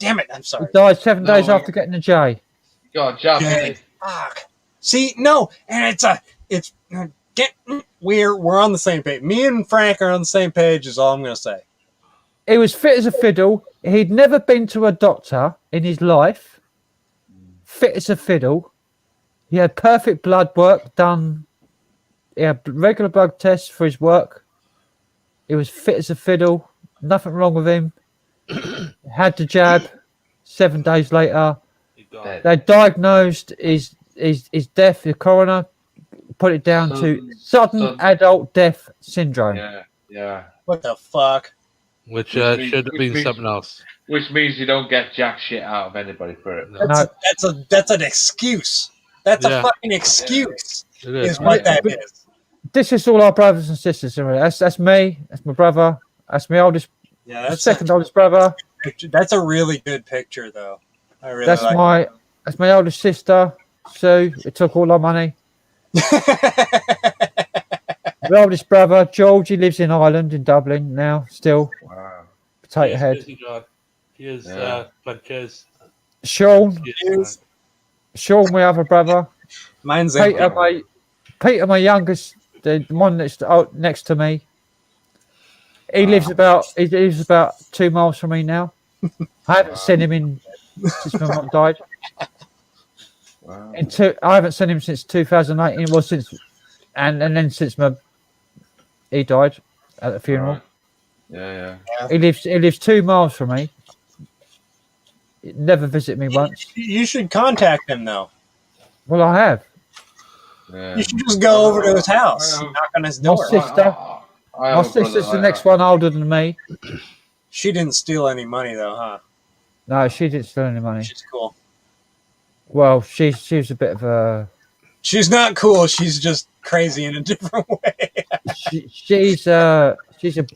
Damn it! I'm sorry. He died 7 days after getting the J. God, Japanese. Fuck. See, no, and we're on the same page. Me and Frank are on the same page. Is all I'm gonna say. He was fit as a fiddle. He'd never been to a doctor in his life. Fit as a fiddle. He had perfect blood work done. He had regular blood tests for his work. He was fit as a fiddle. Nothing wrong with him. Had the jab. 7 days later, they diagnosed his death. The coroner put it down to sudden adult death syndrome. Yeah. What the fuck? Which should have been something else. Which means you don't get jack shit out of anybody for it. That's an excuse. That's a fucking excuse. It is what that is. This is all our brothers and sisters. That's me. That's my brother. That's my oldest. Yeah, that's second oldest brother. That's a really good picture, though. I really that's my oldest sister. Sue. It took all our money. My oldest brother George. He lives in Ireland, in Dublin now. Still. Wow. Potato head. Here's Franchez. Sean. Sean, my other brother. Mine's Peter, my youngest, the one that's next to me. He lives about 2 miles from me now. I haven't seen him since my mum died. Wow. I haven't seen him since 2018. Well, and then since he died at the funeral. Right. Yeah. He lives 2 miles from me. He never visited me once. You should contact him though. Well, I have. Yeah. You should just go over to his house, knock on his door. My sister's the next one older than me. She didn't steal any money though, huh? No, she didn't steal any money. She's cool. Well, she was a bit of a. She's not cool. She's just crazy in a different way. She's a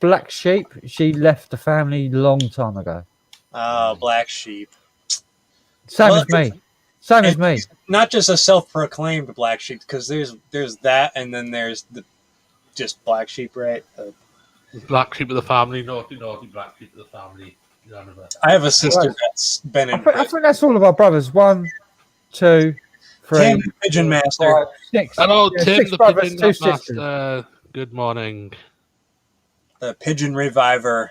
black sheep. She left the family long time ago. Oh, black sheep. Same as me. Same as me. Not just a self-proclaimed black sheep, because there's that, and then there's the just black sheep, right? Black sheep of the family, naughty black sheep of the family. I have a sister that's been in. I think that's all of our brothers. 1, 2, 3. Tim, the Pigeon Master. 6. Hello, Yeah, Tim, 6 the brothers, Pigeon 2 Master. sisters. Good morning. The Pigeon Reviver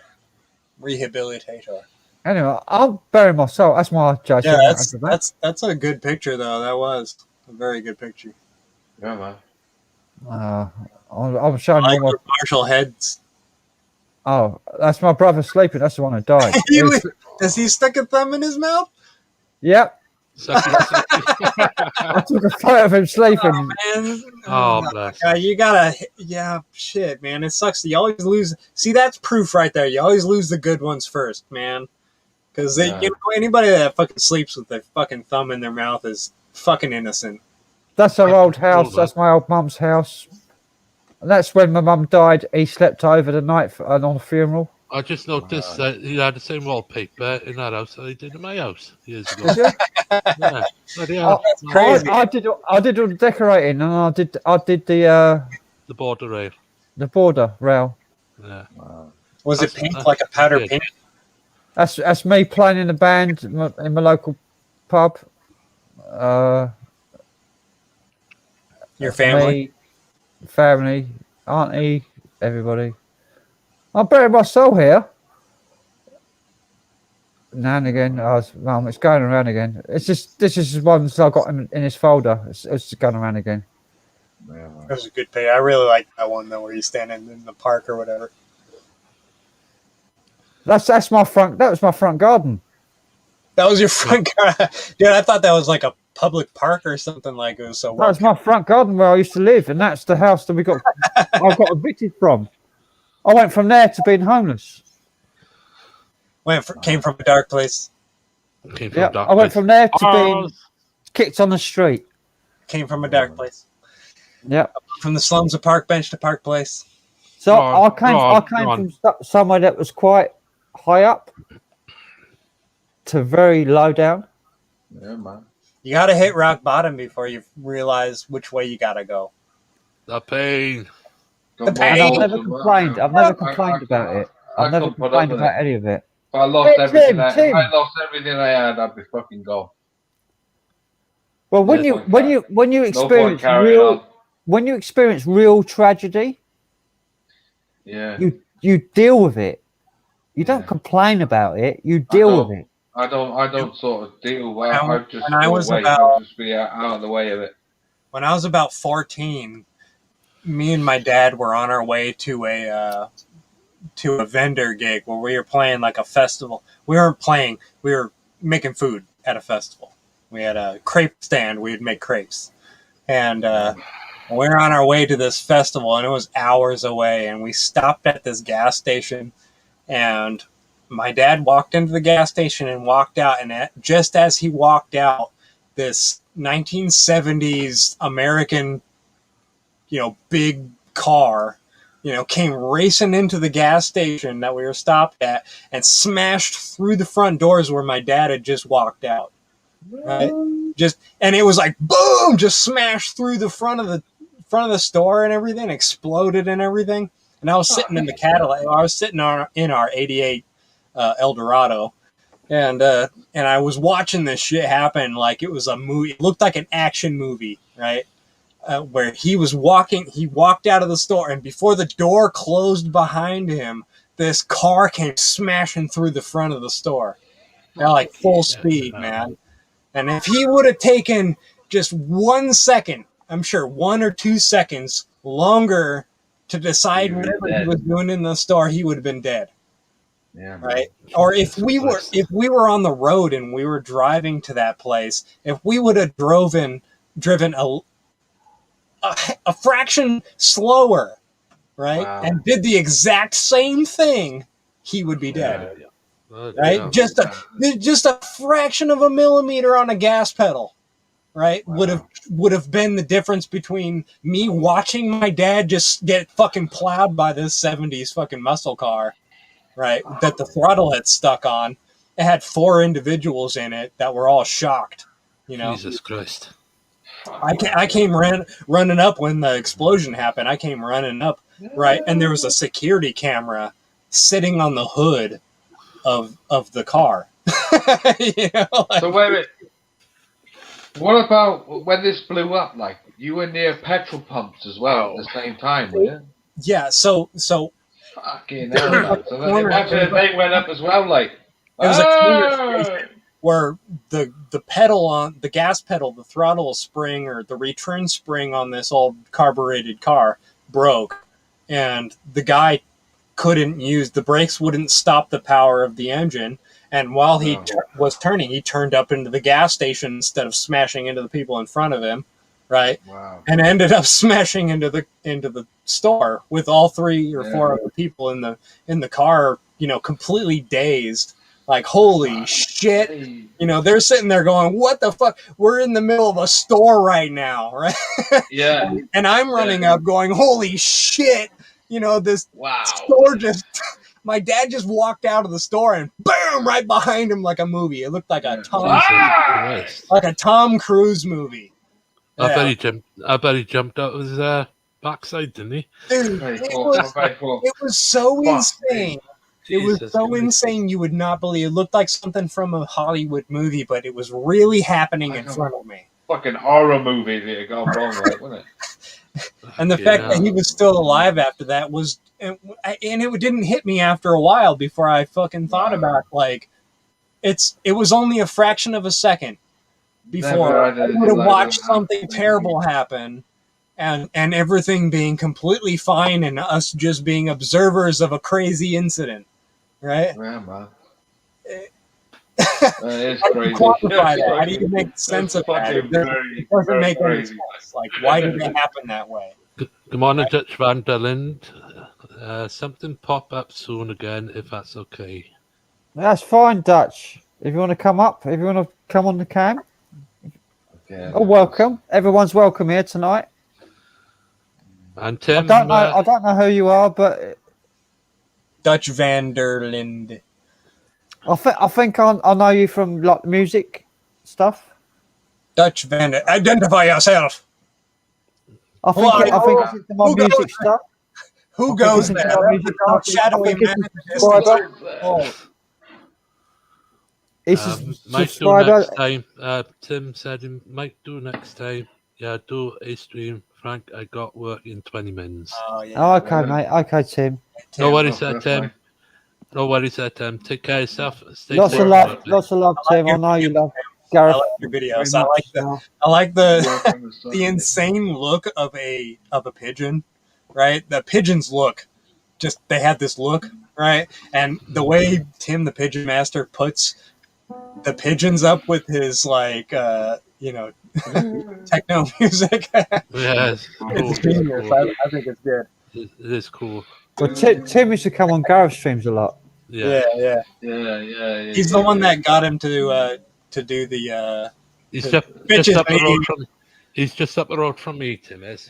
Rehabilitator. Anyway, I'll bury my soul. That's my judgment. Yeah, that's a good picture, though. That was a very good picture. Yeah, man. I'm showing you my Marshall heads. Oh, that's my brother sleeping. That's the one who died. Does he stick a thumb in his mouth? Yep. I took a photo of him sleeping. Oh, bless. You gotta, shit, man. It sucks. You always lose. See, that's proof right there. You always lose the good ones first, man. Because anybody that fucking sleeps with their fucking thumb in their mouth is fucking innocent. That's our old house. That's my old mum's house. And that's when my mum died. He slept over the night on a funeral. I just noticed that he had the same wallpaper in that house that he did in my house years ago. Did you? Yeah. Bloody hell. Crazy. I did all the decorating, and I did the border rail. The border rail. Yeah. Was it pink like a powder pink? That's me playing in a band in my local pub. Your family, family, auntie, everybody. I'm burying my soul here. Now and again, it's going around again. It's just this is ones I got in this folder. It's just going around again. That was a good pay. I really like that one though, where you're standing in the park or whatever. That's my front. That was my front garden. That was your front garden, dude. I thought that was like a public park or something like it was so. That was my front garden where I used to live, and that's the house that I got evicted from. I went from there to being homeless. Came from a dark place. I went from there to being kicked on the street. Came from a dark place. Yeah. From the slums of Park Bench to Park Place. So I came from somewhere that was quite high up to very low down. Yeah, man. You got to hit rock bottom before you realize which way you got to go. The pain. The pain. I've never complained. I've never complained about it. I've never complained about any of it. If I lost everything I had, I'd be fucking gone. Well, when you experience real tragedy, yeah, you deal with it. You don't complain about it. You deal with it. I don't sort of deal with it. I'll just be out of the way of it. When I was about 14, me and my dad were on our way to a vendor gig where we were playing like a festival. We weren't playing. We were making food at a festival. We had a crepe stand. We'd make crepes. And we were on our way to this festival, and it was hours away. And we stopped at this gas station, and my dad walked into the gas station and walked out. And just as he walked out, this 1970s American, big car, came racing into the gas station that we were stopped at and smashed through the front doors where my dad had just walked out. Right? And it was like boom, just smashed through the front of the store and everything, exploded and everything. And I was sitting in the Cadillac. I was sitting in our '88 Eldorado, and I was watching this shit happen like it was a movie. It looked like an action movie, right? Where he walked out of the store, and before the door closed behind him, this car came smashing through the front of the store, like full speed, man. And if he would have taken just 1 second, I'm sure 1 or 2 seconds longer to decide whatever he was doing in the store, he would have been dead. Yeah, right. Or if we were on the road and we were driving to that place, if we would have driven a fraction slower, right, and did the exact same thing, he would be dead. Right, yeah. Just a fraction of a millimeter on a gas pedal, right, would have been the difference between me watching my dad just get fucking plowed by this 70s fucking muscle car, right, that the throttle had stuck on. It had 4 individuals in it that were all shocked, Jesus Christ. I came running up when the explosion happened. I came running up, right, and there was a security camera sitting on the hood of the car. So wait a minute. What about when this blew up? Like, you were near petrol pumps as well at the same time, were you? Yeah. So fucking hell. So imagine if they went up as well. Like, it was a station where the pedal on the gas pedal, the throttle spring or the return spring on this old carbureted car broke, and the guy couldn't use the brakes, wouldn't stop the power of the engine, and while he was turning, he turned up into the gas station instead of smashing into the people in front of him, right? Wow. And ended up smashing into the store with all 3 or 4 of the people in the car, completely dazed. Like, holy shit. You know, they're sitting there going, what the fuck? We're in the middle of a store right now, right? Yeah. And I'm running up going, holy shit. You know, this store just... My dad just walked out of the store and boom, right behind him like a movie. It looked like a Tom Cruise movie. I bet he jumped out of his backside, didn't he? Dude, it was so insane. It was so insane you would not believe. It looked like something from a Hollywood movie, but it was really happening in front of me. Fucking horror movie that had gone wrong, right, wasn't it? And the fact that he was still alive after that was, and it didn't hit me after a while before I fucking thought about, like, it was only a fraction of a second before I would have watched something terrible happen and everything being completely fine and us just being observers of a crazy incident, right? Yeah, man. It's crazy. How do you make sense of that? It doesn't make any sense. Like, why did it happen that way? Good morning, Dutch Van der Lind. Something pop up soon again, if that's okay. That's fine, Dutch. If you want to come up, if you want to come on the cam. Okay. Oh, welcome. Everyone's welcome here tonight. And Tim, I don't know who you are, but Dutch Van der Lind. I think I know you from like music stuff. Dutch Van der, identify yourself. I think it's into my music stuff. Who goes there? Shadowy man. Might do next time. Tim said he might do next time. Yeah, do a stream. Frank, I got work in 20 minutes. Oh, yeah. Okay, mate. Okay, Tim. No worries, Tim. No worries, Tim. Take care of yourself. Stay lots safe. of love, Tim. I know you love Gareth. I like your videos. I like the insane look of a pigeon, right? The pigeons look, just they have this look, right? And the way Tim the Pigeon Master puts the pigeons up with his techno music. Yes, it's genius. Cool. I think it's good. It is cool. Well, Tim used to come on Gareth streams a lot. Yeah. He's the one that got him to do the. He's just up the road from. He's just up the road from me, Tim is.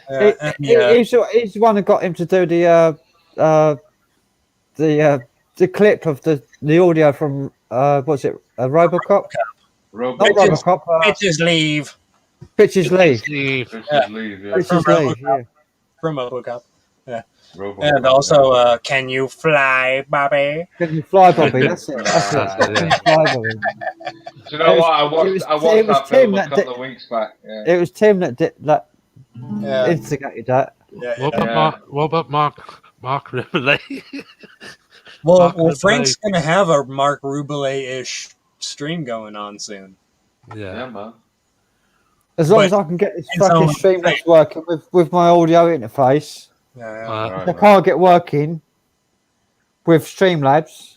He's the one that got him to do the clip of the audio from what's it? Robocop. Not Robocop. Bitches leave. Bitches leave. Bitches leave. Yeah. From Robocop. Yeah. And also, can you fly, Bobby? Can you fly, Bobby? That's it. That's it. Can you fly, Bobby? Do you know what? I watched that film a couple of weeks back. Yeah. It was Tim that instigated that. What about Mark Rubelet? well, Frank's going to have a Mark Rubelet-ish stream going on soon. Yeah, man. As long as I can get this fucking stream that's working with my audio interface. I can't get working with Streamlabs.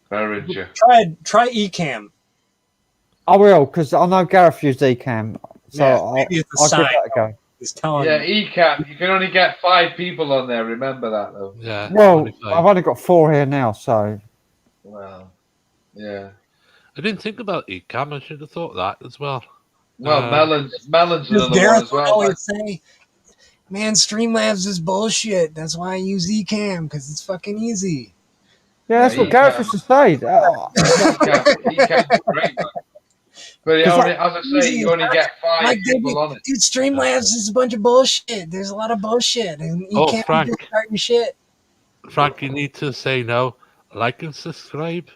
Try Ecamm. I will, because I know Gareth used Ecamm. So I'll give that a go. Ecamm. You can only get 5 people on there. Remember that, though. Yeah. Well, I've only got 4 here now, so. Well, yeah. I didn't think about Ecamm. I should have thought that as well. Well, Melon's another one as well. Always say, man, Streamlabs is bullshit. That's why I use Ecamm, because it's fucking easy. Yeah, that's what Gareth used to say. Ecamm's great, man. But as I say, you only get 5 people on it. Dude, Streamlabs is a bunch of bullshit. There's a lot of bullshit. And Ecamm is just starting shit. Frank, you need to say no. Like and subscribe.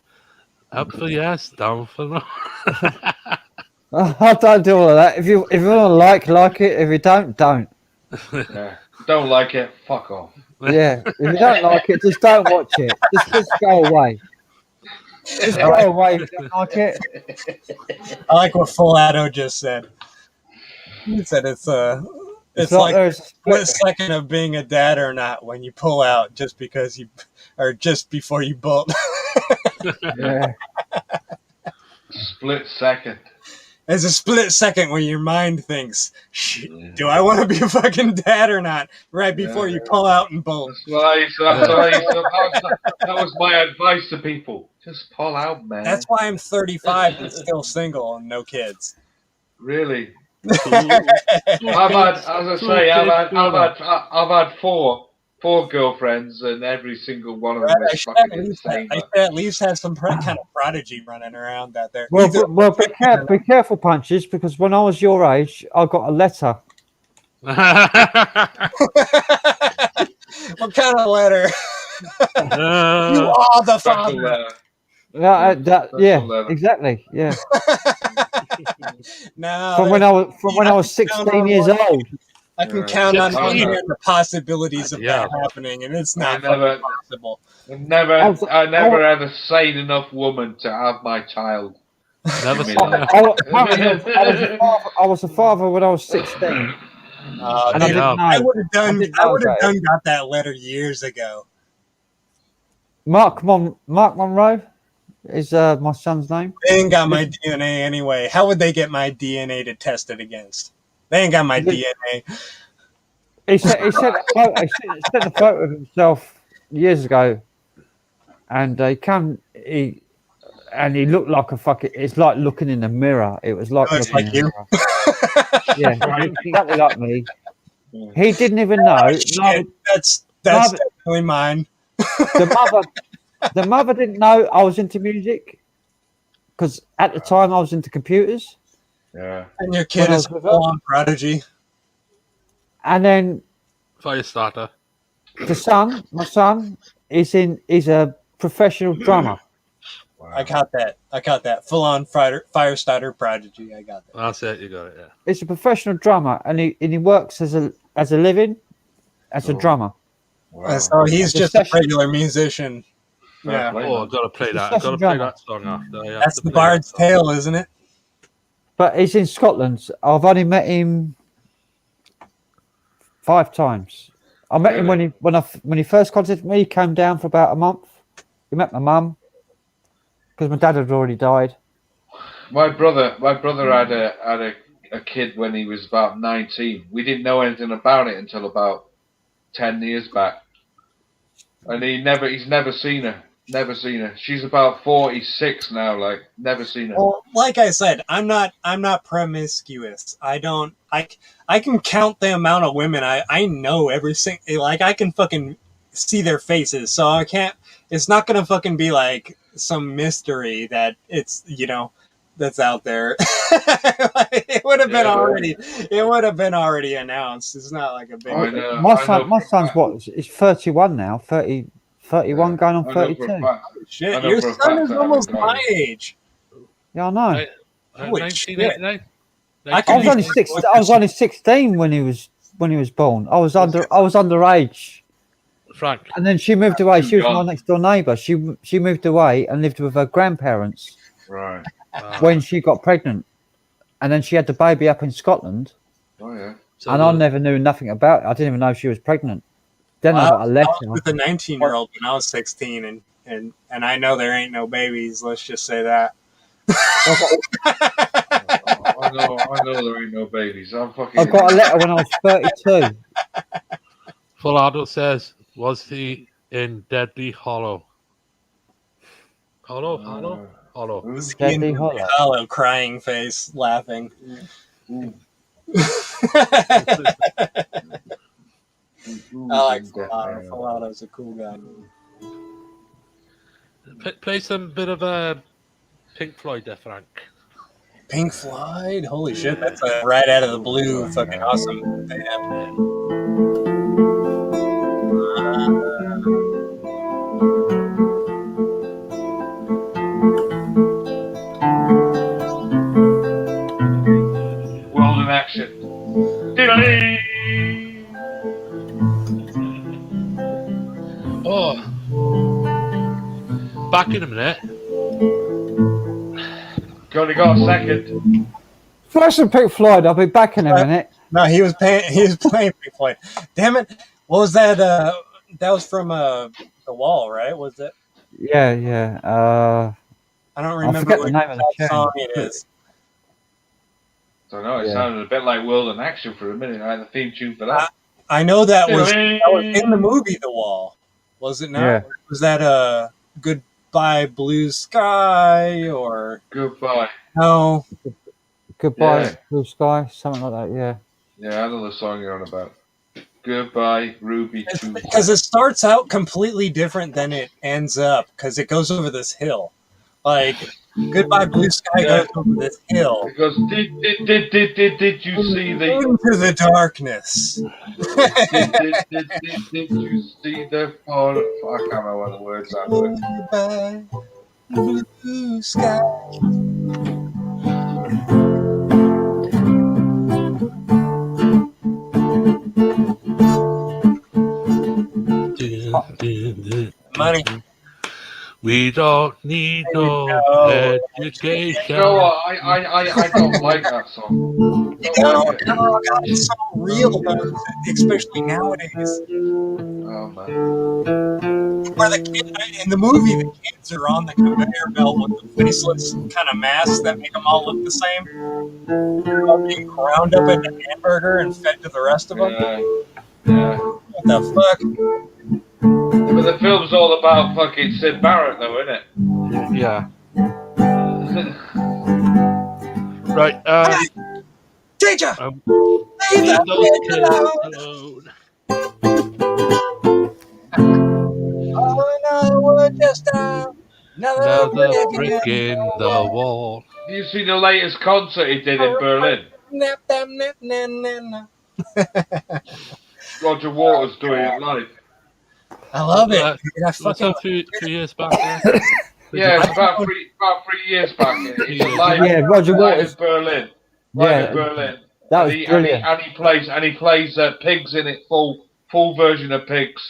Up for yes, down for no. I don't do all of that. If you want to like it. If you don't. Yeah. Don't like it, fuck off. Yeah. If you don't like it, just don't watch it. Just go away. Just go away if you don't like it. I like what Full Addo just said. He said it's like a split second of being a dad or not when you pull out just before you bolt. Yeah. Split second. There's a split second when your mind thinks, shit, do I want to be a fucking dad or not? Right before you pull out and bolt. That was my advice to people. Just pull out, man. That's why I'm 35 and still single and no kids. Really? I've had, as I say, I've had four girlfriends, and every single one of them is fucking insane. I should at least have some kind of prodigy running around out there. Well, be careful, Punches, because when I was your age, I got a letter. What kind of letter? You are the father. Yeah, exactly. Yeah. From when I was 16 years old. I can count on the possibilities of that happening, and it's not possible. I never ever sane enough woman to have my child. I was a father when I was 16. I would have got that letter years ago. Mark Monroe is my son's name. They ain't got my DNA anyway. How would they get my DNA to test it against? They ain't got my DNA. He sent a photo of himself years ago, and he looked like a fucking. It's like looking in the mirror. It was like looking in the mirror. Yeah, exactly like me. He didn't even know. That's definitely mine. The mother didn't know I was into music because at the time I was into computers. Yeah. And your kid is a full-on prodigy. And then Firestarter. My son, is a professional drummer. Wow. I got that. Full-on Firestarter prodigy. I got that. That's it. You got it. Yeah. He's a professional drummer, and he works as a living as a drummer. Wow. So he's just a regular musician. Yeah. Oh, I've got to play that. I've got to play that song after. That's the Bard's Tale, isn't it? But he's in Scotland. I've only met him 5 times. I met him when he first contacted me. He came down for about a month. He met my mum because my dad had already died. My brother had a kid when he was about 19. We didn't know anything about it until about 10 years back, and he's never seen her. Never seen her. She's about 46 now. Like, never seen her. Well, like I said, I'm not promiscuous. I can count the amount of women I know every single. Like, I can fucking see their faces, so I can't. It's not gonna fucking be like some mystery that it's that's out there. It would have been already. It would have been already announced. It's not like a big. My son's what? He's 31 now. 31 going on 32. Shit, your son is almost my age. Yeah, I know. Holy shit. I was only 16 when he was born. I was underage. Frank. And then she moved away. She was my next door neighbour. She moved away and lived with her grandparents. Right. When she got pregnant, and then she had the baby up in Scotland. Oh yeah. And I never knew nothing about it. I didn't even know she was pregnant. Then I got a letter. I was with a 19-year-old when I was 16, and I know there ain't no babies. Let's just say that. I know there ain't no babies. I got a letter when I was 32. Full Adult says, was he in Deadly Hollow? Hollow. Was he in Hollow, crying face, laughing. I like Fallout. Fallout is a cool guy. Play some bit of Pink Floyd there, Frank. Pink Floyd? Holy shit, that's a right out of the blue fucking awesome band. World in action. Oh, back in a minute. Only got a second. Flash and Pink Floyd. I'll be back in a minute. No, he was playing Pink Floyd. Damn it! What was that? That was from The Wall, right? Was it? Yeah. I don't remember I forget the name of the song it is. I don't know. It sounded a bit like World in Action for a minute. I had the theme tune for that. I know that was in the movie The Wall. Was it not? Yeah. Was that a good Goodbye Blue Sky or Goodbye. no. Goodbye, Yeah. Blue Sky, something like that. Yeah. Yeah, I know the song you're on about. Goodbye, Ruby Tuesday. Because it starts out completely different than it ends up because it goes over this hill. Like Goodbye Blue Sky goes over this hill. Because did you see the into the darkness? did you see the part? I can't remember what the words are. Goodbye Blue Sky. Money. We don't need no education. You know what? I don't like that song. You don't? Oh God, it's so real though, especially nowadays. Oh man. Where the kid in the movie, the kids are on the conveyor belt with the faceless kind of masks that make them all look the same. They're all being ground up into hamburger and fed to the rest of them. Yeah. What the fuck? But the film's all about fucking Sid Barrett, though, isn't it? Yeah. Right. Teacher, leave leave those the kids alone. alone. Oh, another word just Another brick in the wall. You see the latest concert he did in Berlin? Roger Waters doing it live. I love it. Was that a few years back? There? Yeah, it's about 3 years back. It's live, Roger live Waters. in Berlin. Live in Berlin. That was brilliant. And he plays Pigs in it, full version of Pigs.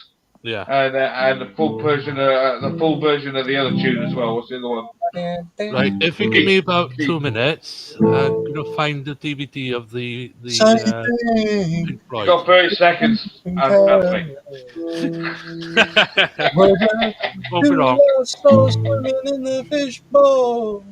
Yeah. And the full version of the other tune as well. What's the other one? Right. If you give me about 2 minutes, I'm gonna find the DVD of the Pink Floyd. Got 30 seconds and nothing. Moving on. So swimming in the fishbowl.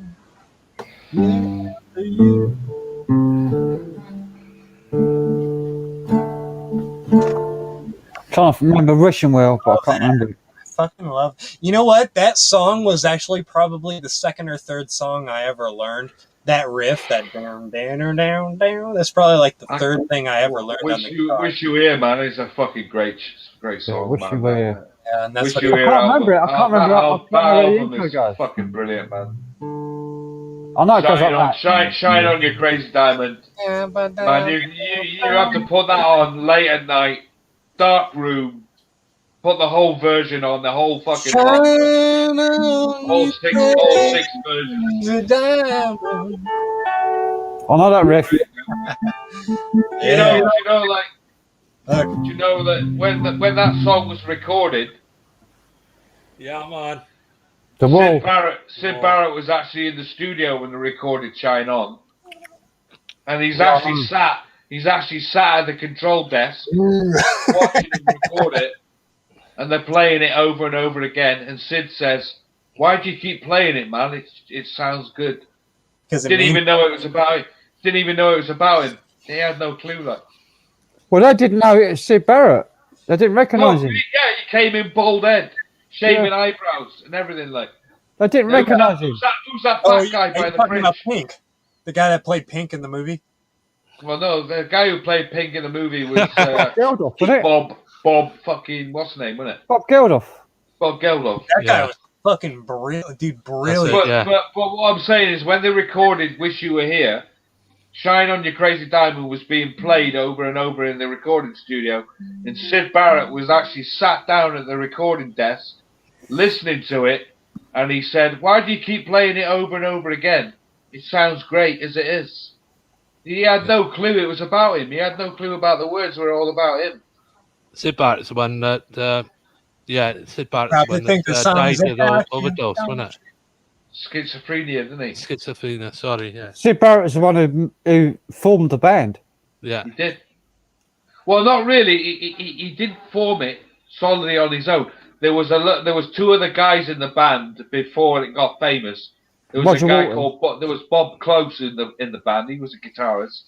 Trying to remember Russian well, but I can't remember. I fucking love. You know what? That song was actually probably the second or third song I ever learned. That riff, that down, down, down, down. That's probably like the third thing I ever learned on the guitar. Wish You Here, man. It's a fucking great song, Wish man. You Were Here. Yeah, and that's Wish You I Here can't remember it. I can't remember That the album intro, is guys. fucking brilliant, man. I know it goes like that. Shine on your crazy diamond. Man, you have to put that on late at night, dark room. Put the whole version on, the whole fucking all six versions. I know that riff. You know that when that song was recorded, Yeah, man. The wall. Sid Barrett was actually in the studio when they recorded Shine On, and he's actually sat at the control desk watching him record it, and they're playing it over and over again. And Sid says, "Why do you keep playing it, man? It sounds good." Didn't even know it was about him. He had no clue that. Well, they didn't know it was Sid Barrett. They didn't recognise him. Yeah, he came in bald head, shaving eyebrows, and everything like. They didn't recognise him. Who's that fat guy by the bridge? About Pink, the guy that played Pink in the movie. Well, no, the guy who played Pink in the movie was Geldof, wasn't it? Bob fucking what's his name, wasn't it? Bob Geldof. Bob Geldof. That guy was fucking brilliant, dude. Brilliant. But what I'm saying is, when they recorded "Wish You Were Here," "Shine on Your Crazy Diamond" was being played over and over in the recording studio, and Sid Barrett was actually sat down at the recording desk, listening to it, and he said, "Why do you keep playing it over and over again? It sounds great as it is." He had no clue it was about him. He had no clue about the words were all about him. Sid Barrett's the one that, Sid Barrett's Probably the one that died of overdose, wasn't it? Schizophrenia, didn't he? Schizophrenia, sorry, yeah. Sid Barrett was the one who formed the band. Yeah. He did. Well, not really. He didn't form it solidly on his own. There was two other guys in the band before it got famous. There was a guy called Bob Close in the band. He was a guitarist.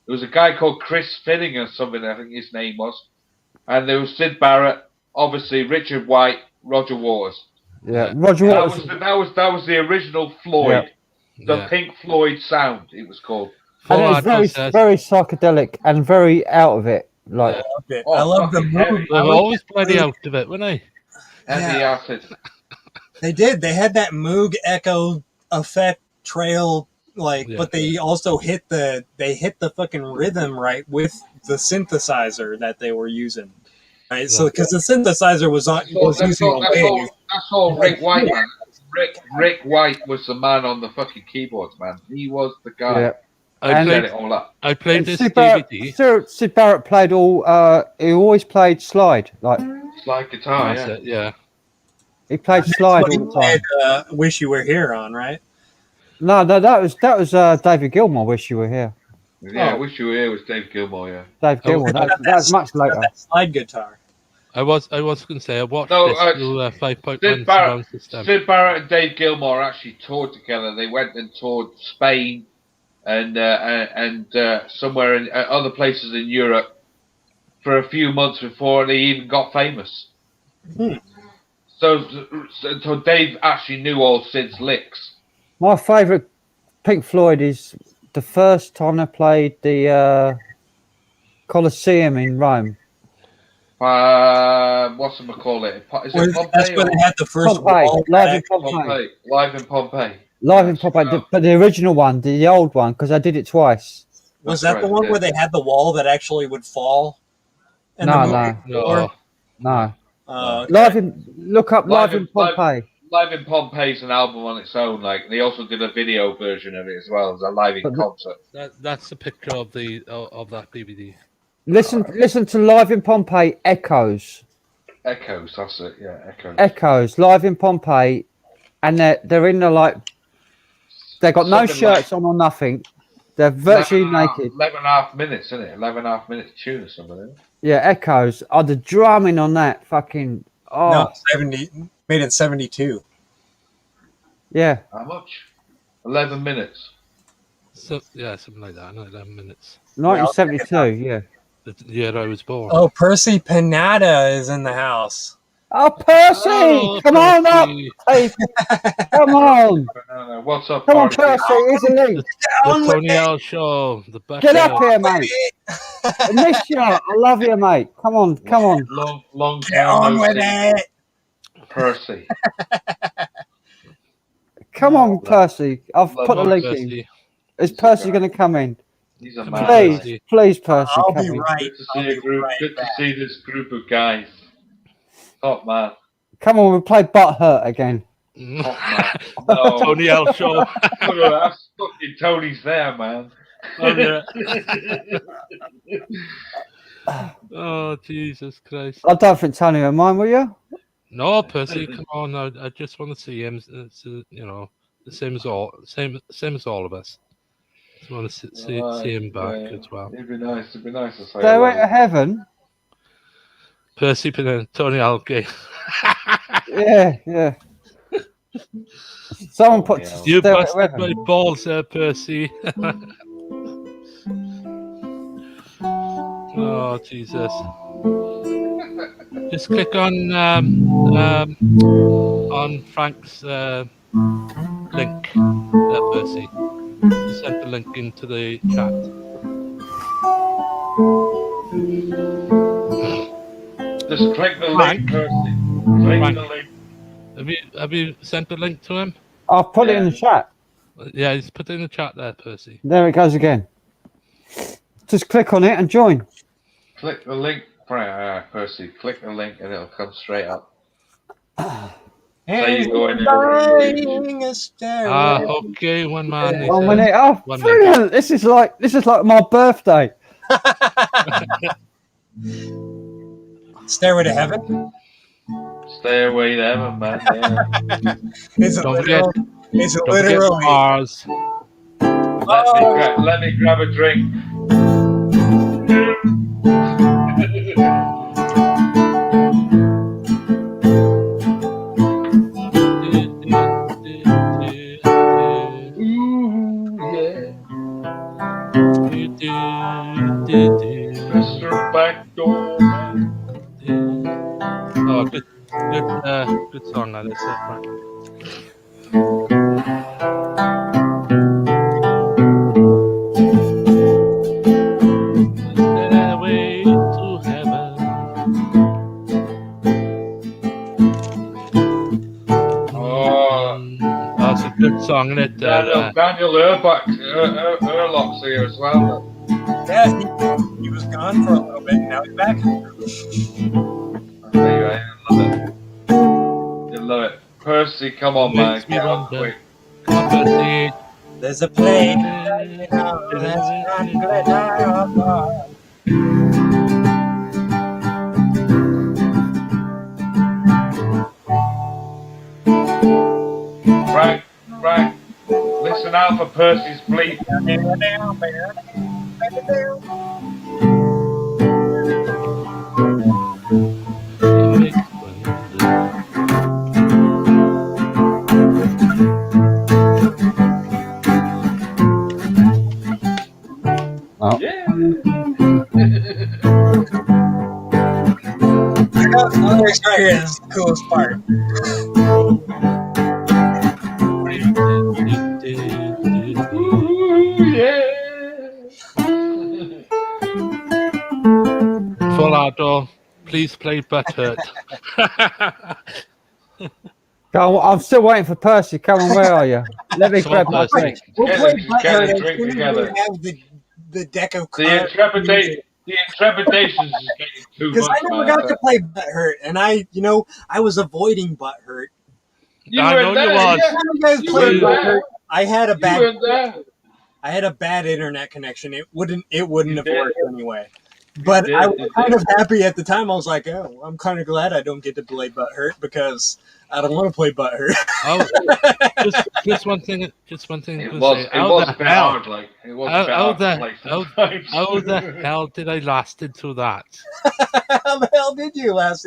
There was a guy called Chris Finning or something, I think his name was. And there was Sid Barrett, obviously Richard White, Roger Waters. Yeah, Roger That Waters. was the original Floyd, the Pink Floyd sound. It was called. And it was very psychedelic and very out of it. Like, I love the movie. They've always plenty out of it, wouldn't they? Heavy acid. They did. They had that Moog echo effect trail, but they also hit the fucking rhythm right with the synthesizer that they were using. Right, so because the synthesizer was using a wave. That's all Rick White, man. Rick White was the man on the fucking keyboards, man. He was the guy. Yeah. I set it all up. I played this Sid DVD. Sid Barrett played all. He always played slide, like slide guitar. That's it, yeah. He played slide all the time. Played, "Wish You Were Here" on, right? No, that was David Gilmour. Wish You Were here. Yeah, Wish You Were Here was Dave Gilmour. Yeah, Dave Gilmour. That was much later. That slide guitar. I was going to say I watched this through 5.1 surround system. Sid Barrett and Dave Gilmour actually toured together. They went and toured Spain and somewhere in other places in Europe for a few months before they even got famous. So Dave actually knew all Sid's licks. My favourite Pink Floyd is the first time they played the Colosseum in Rome. Whatchamacallit? Is it Pompeii? That's where they had the first wall. Live in Pompeii. Live in Pompeii. But the original one, the old one, because I did it twice. Was that the one where they had the wall that actually would fall? No. Okay. Look up Live in Pompeii. Live in Pompeii is an album on its own. Like they also did a video version of it as well as a live in concert. That's the picture of that DVD. Listen to Live in Pompeii Echoes. Echoes, that's it. Yeah, Echoes. Echoes, Live in Pompeii, and they're in the they've got no shirts on or nothing. They're virtually naked. 11.5 minutes, isn't it? 11.5 minutes tune or something. Isn't it? Yeah, Echoes. Oh, the drumming on that fucking. Oh, no, 70 made in 72. Yeah. How much? 11 minutes. So yeah, something like that. 11 minutes. 1972. Yeah. The year I was born. Oh, Percy Panada is in the house. Oh, Percy! Come on up! Hey, come on! What's up, Come on, Percy! Here's a link. The Tony L show. Get up here, mate! I miss you. I love you, mate. Come on. Long Get on with it, Percy. Come on, Percy. I've put a link in. Is Percy going to come in? He's a man. Please, Percy. I'll be right. Good to see this group of guys. Top man. Come on, we'll play Butt Hurt again. Top man. No. Tony L show. Look at that. Fucking Tony's there, man. Oh, yeah. Oh, Jesus Christ. I don't think Tony will mind, will you? No, Percy, come on. I just want to see him. It's, the same as all of us. Just want to see him back as well. It'd be nice. It'd be nice to say. Stairway to Heaven. Percy and Tony Algate. Yeah. Someone put. You busted my balls there, Percy. Oh, Jesus. Just click on Frank's link there, Percy. He sent the link into the chat. Just click the link, Percy. Click the link. Have you sent the link to him? I've put it in the chat. Yeah, he's put it in the chat there, Percy. There it goes again. Just click on it and join. Click the link, Percy. Click the link and it'll come straight up. Hey, okay, 1 man. 1 minute. Oh, brilliant! This is like my birthday. Stairway to Heaven. Stairway to Heaven, man. Yeah. Is it literally ours? Let me grab a drink. Oh, Good song that is, Frank. Stairway to heaven. That's a good song, isn't it? Daniel Urlock's here as well. Yeah, he was gone for a little bit, and now he's back. There you love it. You love it. Percy, come on, man. Makes me Get up wonder. quick. Come on, Percy. There's a plane that's not glitter. Right. Listen out for Percy's bleep. Oh. Yeah. I got the lyrics right here. This is the coolest part. Full outdoor. Please play Butthurt. Go on, I'm still waiting for Percy. Come on, where are you? Let me grab my drink. We'll Get play a Butthurt as drink soon as together. we have the deck of The cards. Intrepidations is getting too Because much, I never man. got to play Butthurt, and I was avoiding Butthurt. I know you was. You guys played Butthurt. I had a bad. there. I had a bad internet connection. It wouldn't have worked anyway. You But did, I was you kind did. of happy at the time. I was like, oh, I'm kind of glad I don't get to play Butthurt because I don't want to play Butthurt. Oh, just one thing. Just one thing. It was a bit hard, like it was a bit hard to play sometimes. How the hell did I last into that? How the hell did you last?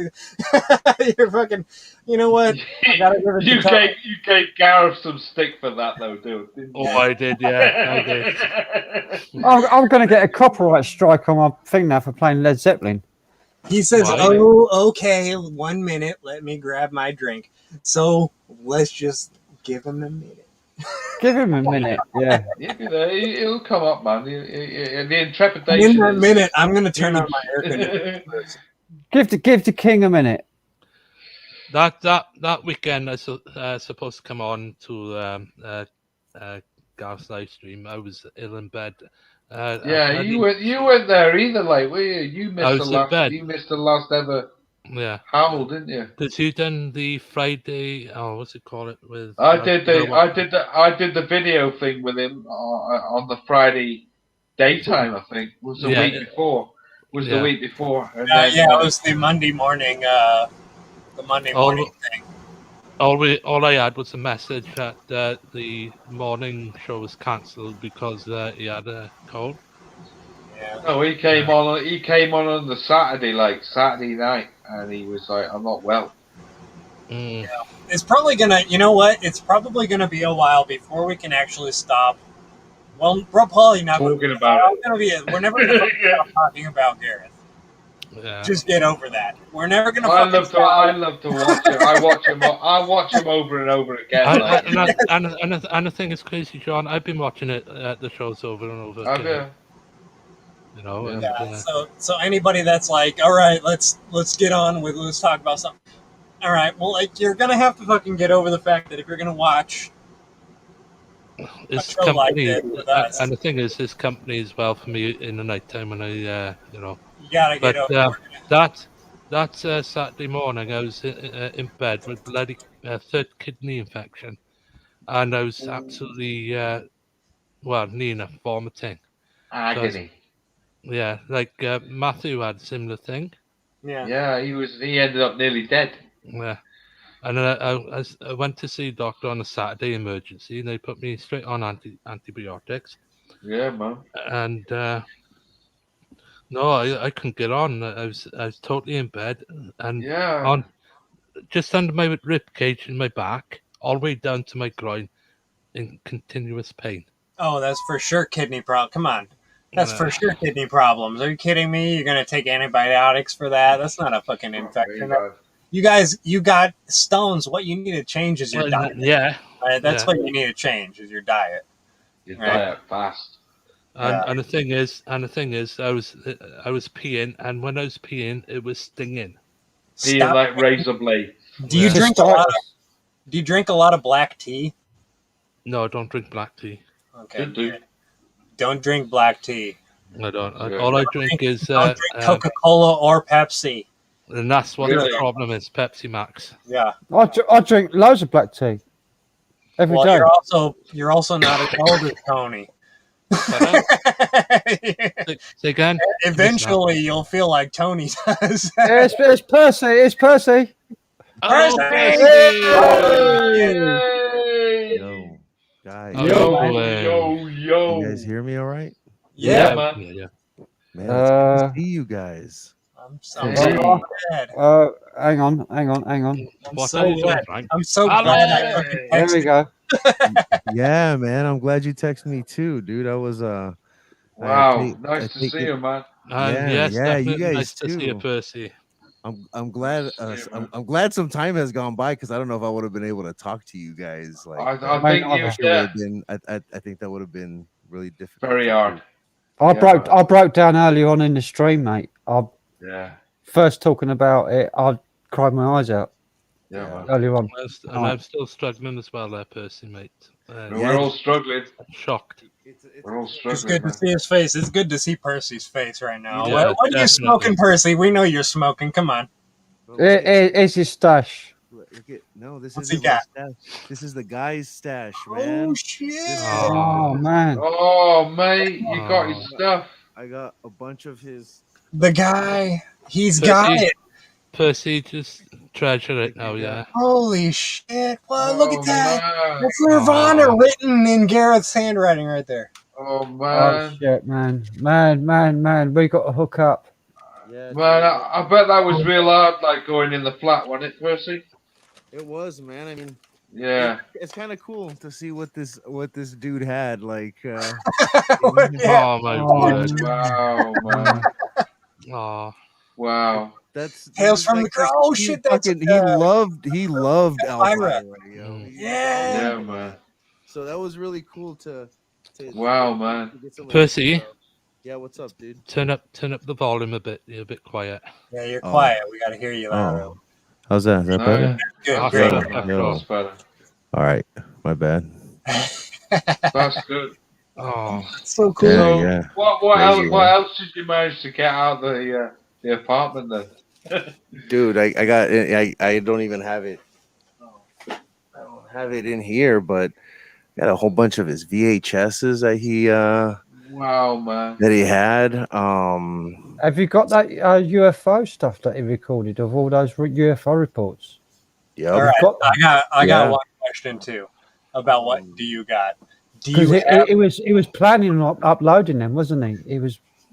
You're fucking. You know what? I gotta give it You to Tom. gave Gareth some stick for that though, dude. Didn't you? Oh, I did. Yeah, I did. I'm going to get a copyright strike on my thing now for playing Led Zeppelin. He says, Why? "Oh, okay. 1 minute. Let me grab my drink." So let's just give him a minute. Give him a minute. Yeah. It'll come up, man. The intrepidation. In that minute, I'm gonna turn on my air conditioner. Give the king a minute. That weekend, I supposed to come on to Gareth's live stream. I was ill in bed. You weren't there either, like were you? You missed the last ever howl, didn't you? Because you done the Friday. Oh, what's it called? With I did the video thing with him on the Friday daytime. I think was the week before. The week before. And then, it was the Monday morning. The Monday morning thing. All I had was a message that the morning show was cancelled because he had a cold. Yeah. No, he came on the Saturday night, and he was like, "I'm not well." Yeah. It's probably gonna. You know what? It's probably gonna be a while before we can actually stop. Well, we're probably not talking about it. We're never gonna stop talking about Gareth. Yeah. Just get over that. We're never gonna. I love to watch him. I watch him over and over again. And the thing is, CrazyJon, I've been watching the shows over and over. Okay. You know. Yeah. And, so anybody that's like, all right, let's get on with, let's talk about something. All right, well, like you're gonna have to fucking get over the fact that if you're gonna watch it's a show company, like this with us, and the thing is, this company as well for me in the night time when I, you gotta get over it. That Saturday morning, I was in bed with bloody third kidney infection, and I was absolutely Nina vomiting. Agony. Yeah, like Matthew had a similar thing. Yeah, he ended up nearly dead. Yeah, and I went to see a doctor on a Saturday emergency, and they put me straight on antibiotics. Yeah, man. And no, I couldn't get on. I was totally in bed, and on just under my rib cage in my back, all the way down to my groin, in continuous pain. Oh, that's for sure kidney problem. Come on. That's for sure kidney problems. Are you kidding me? You're going to take antibiotics for that? That's not a fucking infection. you guys, you got stones. What you need to change is your Well, diet. yeah. Right? That's Yeah. what you need to change is your diet. Your Right. diet fast. And the thing is, I was peeing, and when I was peeing, it was stinging. Peeing Stop. like razor blade. Do you Yeah. drink a lot? Do you drink a lot of black tea? No, I don't drink black tea. Okay. Should do. Don't drink black tea. I don't. Yeah. All I drink is Don't drink Coca-Cola or Pepsi. and that's what Really? the problem is. Pepsi Max. Yeah. I drink loads of black tea every Well, day. you're also not as old as Tony. Say again. Eventually, you'll feel like Tony does. It's Percy. It's Percy. Oh, Percy! Yo, guys. Yo. You guys hear me all right? Yeah, man. Yeah. Man, it's good to see you guys. I'm so glad. Hang on. I'm What so are you doing, glad. Frank? I'm so glad I fucking There we texted. go. Yeah, man. I'm glad you texted me too, dude. I was Wow, I nice to take see it- you, man. Yes, you definitely guys nice to see you, too. Percy. I'm glad I'm glad some time has gone by because I don't know if I would have been able to talk to you guys. Like I think you, it would have been. I think that would have been really difficult. very hard. I broke down earlier on in the stream, mate. Yeah. First talking about it, I cried my eyes out Yeah. earlier on. And I'm still struggling as well, there, Percy, mate. We're all struggling. Shocked. We're all struggling. It's good to man. see his face. It's good to see Percy's face right now. Yeah, what are you definitely. smoking, Percy? We know you're smoking. Come on. It's his stash. Look at this What's isn't he my got? stash. This is the guy's stash, man. Oh shit! Oh man. Oh, mate, you got his stuff. I got a bunch of his. The guy, he's Percy, got it. Percy, just treasure it now, yeah. Holy shit! Wow, look at that. Man. That's Nirvana written in Garrett's handwriting right there. Oh, Oh man. shit, man. We got to hook up. Yeah, Man, I bet that was real hard, like going in the flat, wasn't it, Percy? it was, man. I mean, Yeah. it's kind of cool to see what this dude had. Like, Yeah. Oh, my word. Wow, man. Oh. Wow. that's Tales from the Crypt. Oh he shit! That's fucking, he loved Elvira. Elvira, yo. Yeah. Yeah, man. So that was really cool to Wow, man. to get some of Percy? that stuff. Yeah, what's up, dude? Turn up the volume a bit. You're a bit quiet. Yeah, you're Oh. quiet. We got to hear you louder. Oh. How's that? Is that No, better? Good, That's great. better. That's better. All right, my bad. That's good. Oh. So cool. So, Yeah. what Crazy, else? What else did you manage to get out of the apartment then? Dude, I got I don't even have it. I don't have it in here, but I got a whole bunch of his VHSs Wow, man. that he had. Have you got that UFO stuff that he recorded of all those UFO reports? Yep. All right, got I got Yeah. one question too about what do you got? Do Because you have? he was planning on uploading them, wasn't he?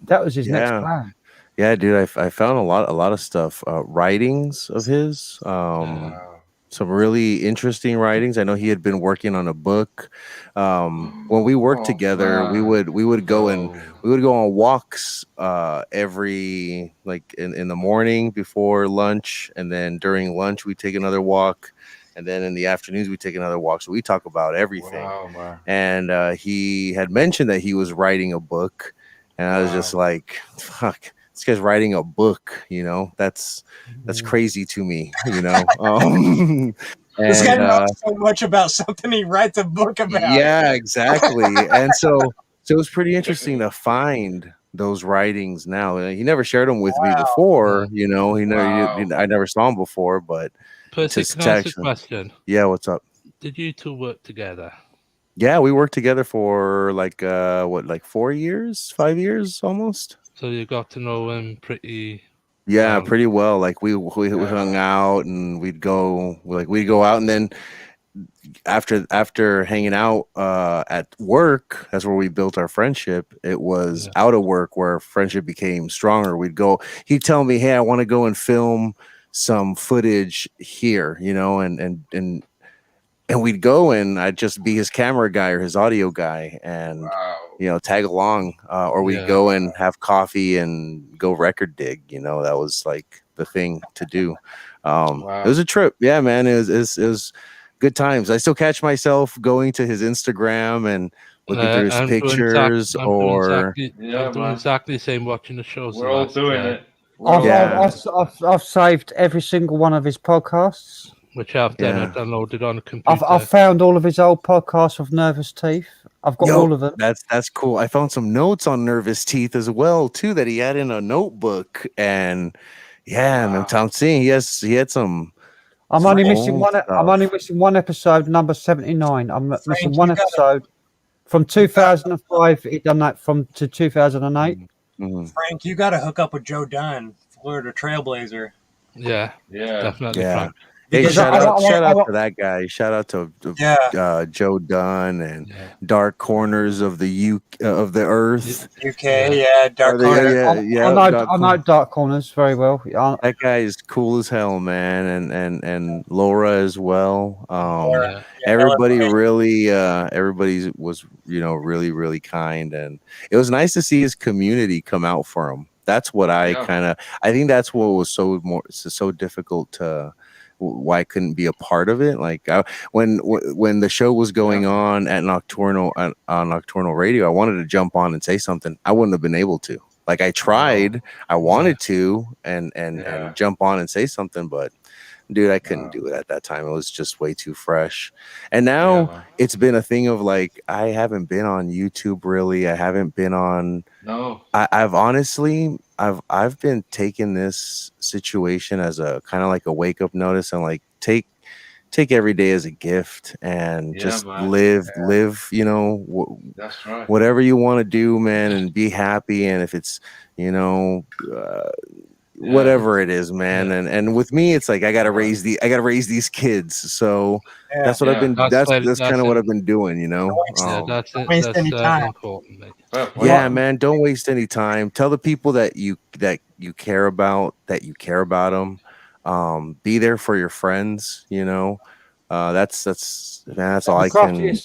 That was his next Yeah. plan. Yeah, dude, I found a lot of stuff, writings of his, Wow. some really interesting writings. I know he had been working on a book. When we worked Oh, together, we man. would go on walks every like in the morning before lunch, and then during lunch we take another walk, and then in the afternoons we take another walk. So we talk about everything. Wow, man. And he had mentioned that he was writing a book, and I was just like, fuck, this guy's writing a book, you know, that's crazy to me, you know. This guy And, knows so much about something he writes a book about. yeah, exactly. And so it was pretty interesting to find those writings now. He never shared them with me before, you know. I never saw him before, but Percy, to can I ask text a him. question? Yeah, what's up? Did you two work together? Yeah, we worked together for like 4 years, 5 years almost. So you got to know him pretty. Yeah, pretty well. Like we hung out, and we'd go out, and then after hanging out at work, that's where we built our friendship. It was out of work where friendship became stronger. He'd tell me, hey, I want to go and film some footage here, you know, and we'd go, and I'd just be his camera guy or his audio guy, and you know, tag along, or we'd go and have coffee and go record dig. You know, that was like the thing to do. It was a trip. Yeah, man. It was good times. I still catch myself going to his Instagram and looking through his pictures. I'm doing exactly the same, watching the shows. We're all doing it. I've saved every single one of his podcasts. Which I've done. I downloaded on a computer. I've found all of his old podcasts of Nervous Teeth. I've got all of them. That's cool. I found some notes on Nervous Teeth as well too that he had in a notebook, and I'm seeing he had some. I'm only missing one. I'm only missing one episode, number 79. I'm missing one episode from 2005. He done that to 2008. Frank, you got to hook up with Joe Dunn, Florida Trailblazer. Yeah, definitely. Yeah. Frank. Hey, shout out to that guy. Shout out to Joe Dunn and Dark Corners of the Earth. UK, Dark Corners. I know Dark Corners very well. That guy is cool as hell, man, and Laura as well. Everybody was really kind, and it was nice to see his community come out for him. That's what I think that's what was so difficult to. Why I couldn't be a part of it. Like when the show was going on at Nocturnal on Nocturnal Radio, I wanted to jump on and say something. I wouldn't have been able to. Like I tried, I wanted to and jump on and say something, but dude, I couldn't do it at that time. It was just way too fresh. And now it's been a thing of like I haven't been on YouTube really. I haven't been on. No. I've honestly I've been taking this situation as a kind of like a wake up notice and like take every day as a gift and just live. That's right. Whatever you want to do, man, and be happy. And if it's whatever it is, man. And with me, it's like I gotta raise these kids. So that's what I've been. That's kind of what I've been doing. That's important. Yeah, man. Don't waste any time. Tell the people that you care about them. Be there for your friends. That's all I can.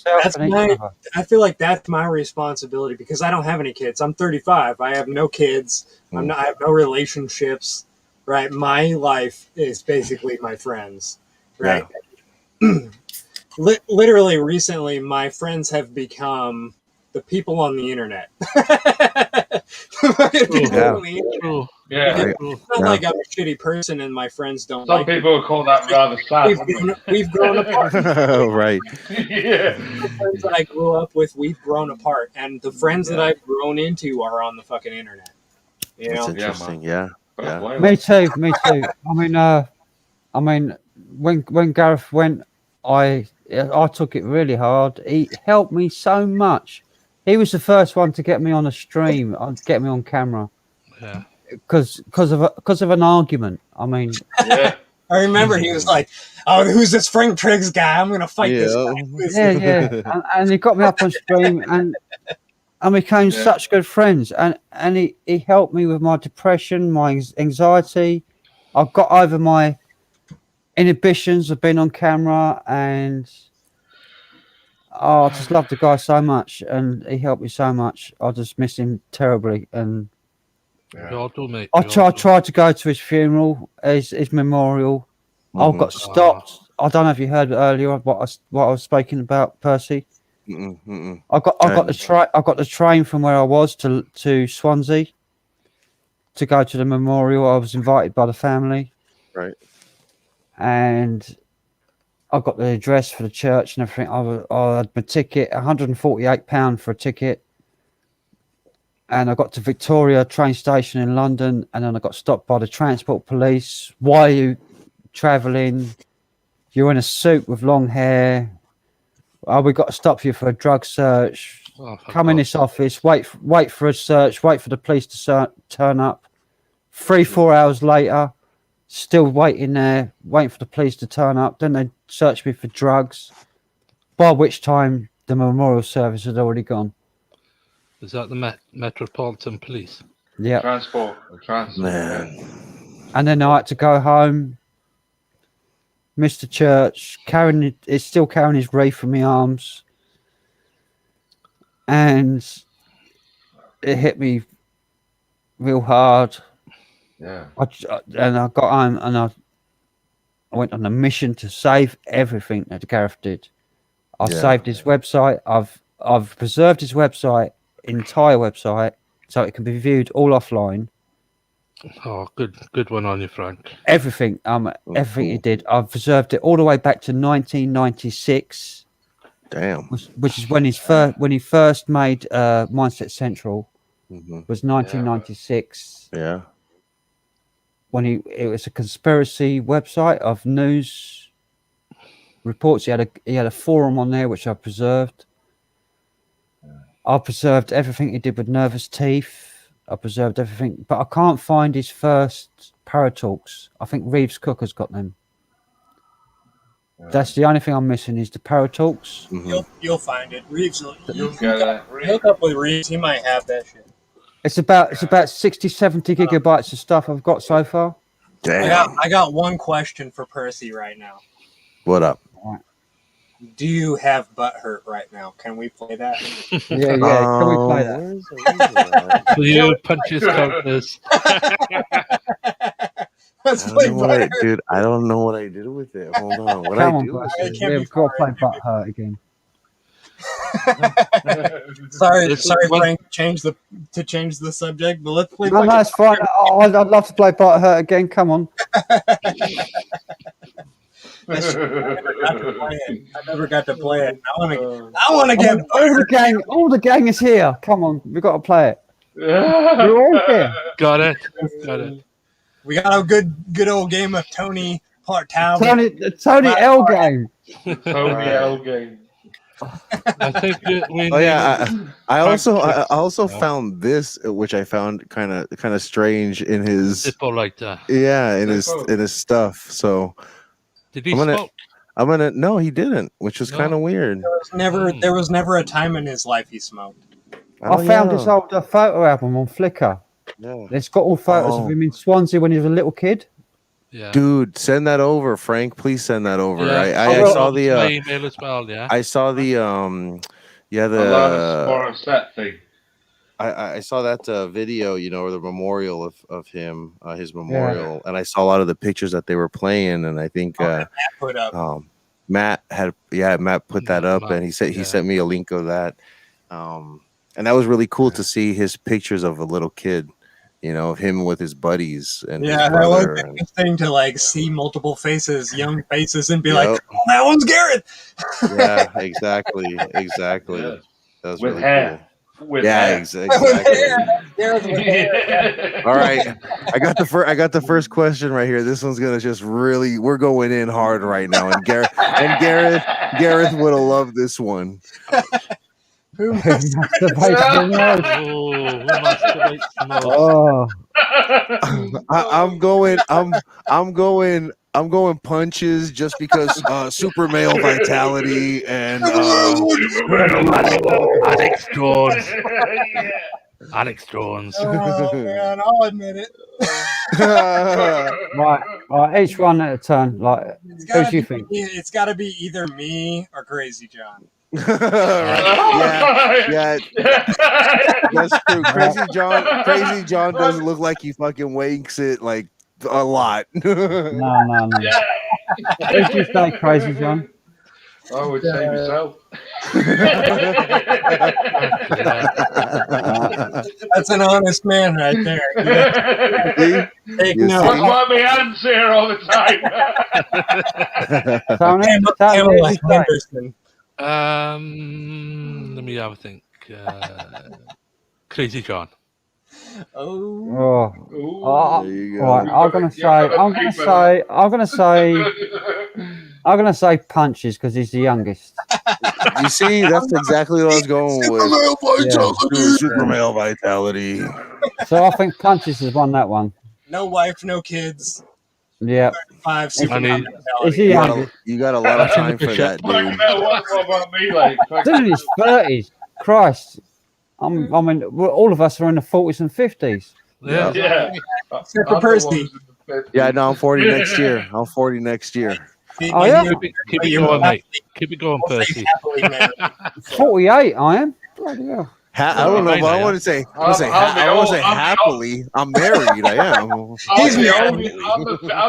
I feel like that's my responsibility because I don't have any kids. I'm 35. I have no kids. I have no relationships. Right. My life is basically my friends. Right. Yeah. Literally recently, my friends have become the people on the internet. It's not like I'm a shitty person and my friends don't. Some people would call that rather sad. We've grown apart. Right. The friends that I grew up with, we've grown apart, and the friends that I've grown into are on the fucking internet. That's interesting. Yeah. Me too. I mean, when Gareth went, I took it really hard. He helped me so much. He was the first one to get me on a stream, get me on camera. Yeah. Because of an argument. I mean, I remember he was like, "Oh, who's this Frank Triggs guy? I'm gonna fight this guy." Yeah. And he got me up on stream, and we became such good friends. And he helped me with my depression, my anxiety. I got over my inhibitions of being on camera, and I just love the guy so much, and he helped me so much. I just miss him terribly, and I tried to go to his funeral, his memorial. I got stopped. I don't know if you heard earlier what I was speaking about, Percy. I got the train from where I was to Swansea to go to the memorial. I was invited by the family, right? And I got the address for the church and everything. I had my ticket, £148 for a ticket. And I got to Victoria train station in London, and then I got stopped by the transport police. Why are you travelling? You're in a suit with long hair. Oh, we got to stop you for a drug search. Come in this office, wait for a search, wait for the police to turn up. 3-4 hours later, still waiting there, waiting for the police to turn up. Then they searched me for drugs, by which time the memorial service had already gone. Is that the Metropolitan Police? Yeah. Transport. Man. And then I had to go home, miss the church, still carrying his wreath in my arms. And it hit me real hard. Yeah. And I got home and I went on a mission to save everything that Gareth did. I saved his website. I've preserved his website, entire website, so it can be viewed all offline. Oh, good one on you, Frank. Everything, everything he did, I've preserved it all the way back to 1996. Damn. Which is when he first made Mindset Central. Was 1996. Yeah. When it was a conspiracy website of news reports. He had a forum on there which I preserved. I preserved everything he did with Nervous Teeth. I preserved everything, but I can't find his first Paratalks. I think Reeves Cooker's got them. That's the only thing I'm missing is the Paratalks. You'll find it. Reeves, You'll get it. hook up with Reeves. He might have that shit. It's about 60, 70 gigabytes of stuff I've got so far. Damn. I got one question for Percy right now. What up? Do you have Butthurt right now? Can we play that? Yeah. Can we play that? So you punch his counters. Let's play Butthurt. Dude, I don't know what I did with it. Hold on. What Come I on, do? Percy. We've got to play Butthurt again. Sorry, Frank. Change the subject, but let's play. No, it's fine. I'd love to play Butthurt again. Come on. I never got to play it. I want to get all the gang is here. Come on, we've got to play it. We're all here. Got it. We got a good old game of Tony Partal. Tony L game. Tony L game. I think we I also found this, which I found kind of strange in his Zippo lighter. Yeah, in his stuff. So did he smoke? No, he didn't, which was kind of weird. There was never a time in his life he smoked. I found this old photo album on Flickr. Yeah. It's got all photos of him in Swansea when he was a little kid. Yeah. Dude, send that over, Frank. Please send that over. Yeah. I saw the email as well. Yeah. I saw the set thing. I saw that video, or the memorial of him, his memorial, and I saw a lot of the pictures that they were playing, and I think Matt put up. Matt put that up, and he sent me a link of that, and that was really cool to see his pictures of a little kid, of him with his buddies and his that brother. was interesting to see multiple faces, young faces, and be like, "Oh, that one's Garrett." Yeah, exactly. That was With really hair. cool. With Yeah, hair. exactly. All right, I got the first question right here. This one's gonna just we're going in hard right now, and Gareth would have loved this one. Who masturbates the most? Oh, I'm going punches just because super male vitality and Alex Jones. Oh man, I'll admit it. right, each one at a turn. Who do you think? It's got to be either me or CrazyJon. yeah, that's true. CrazyJon doesn't look like he fucking wanks it like a lot. No. Who do you say, CrazyJon? I would say myself. That's an honest man right there. Take note. That's why my hands here all the time. Pamela Henderson. Let me have a think. CrazyJon. Oh. There you go. Right, I'm gonna say punches because he's the youngest. You see, that's exactly what I was going with. Super male vitality. So I think punches has won that one. No wife, no kids. Yeah. 5 super Is he youngest? You got a lot of time for that, dude. What about me? Dude in his 30s. Christ. All of us are in the 40s and 50s. Yeah. Except for Percy. Yeah, no, I'm 40 next year. Oh, yeah? Keep it going, mate. Keep it going, Percy. 48, I am. Bloody hell. I don't know, but I want to say, I want to say happily. I'm married. I am. I'm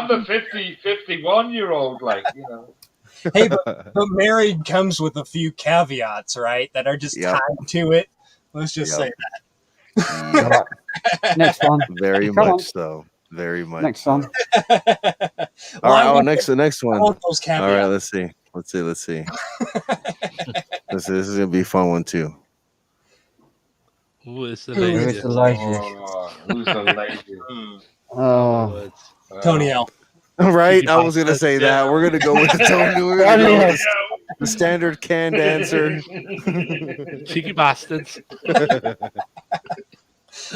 the 51-year-old, like, you know. Hey, but married comes with a few caveats, right? That are just tied to it. Let's just say that. Next one. Very much so. Very much. Next one. All right. Oh, the next one. All those right. Let's see. This is gonna be a fun one too. Who is the laziest? Who's the laziest? Tony L. Right, I was gonna say that. We're gonna go with the Tony. The standard canned answer. Cheeky bastards.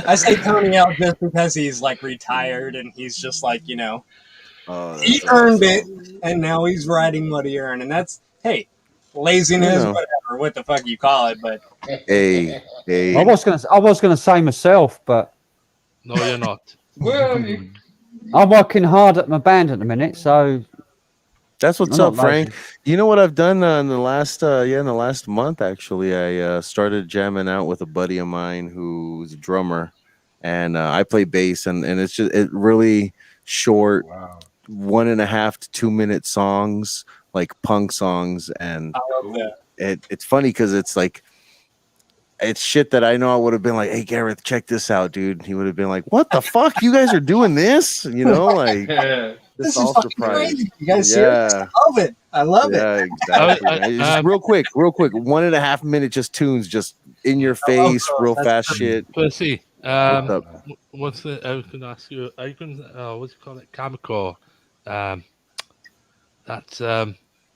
I say Tony L just because he's like retired and he's just like, he earned it and now he's riding what he earned. And that's, hey, laziness, whatever, what the fuck you call it. But hey. I was gonna say myself, but no, you're not. Well, I'm working hard at my band at the minute, so that's what's up, Frank. You know what I've done in the last month actually. I started jamming out with a buddy of mine who's a drummer, and I play bass, and it's just really short, 1.5 to 2 minute songs, like punk songs, and it's funny because it's like. It's shit that I know I would have been like, hey, Gareth, check this out, dude. He would have been like, what the fuck? You guys are doing this? You know, like, this is fucking crazy. You guys serious? I love it. I love it. Exactly. Just real quick. 1.5 minute just tunes, just in your face, real fast shit. Percy, what's the, I was going to ask you, are you going to, what's it called? Chemical. That's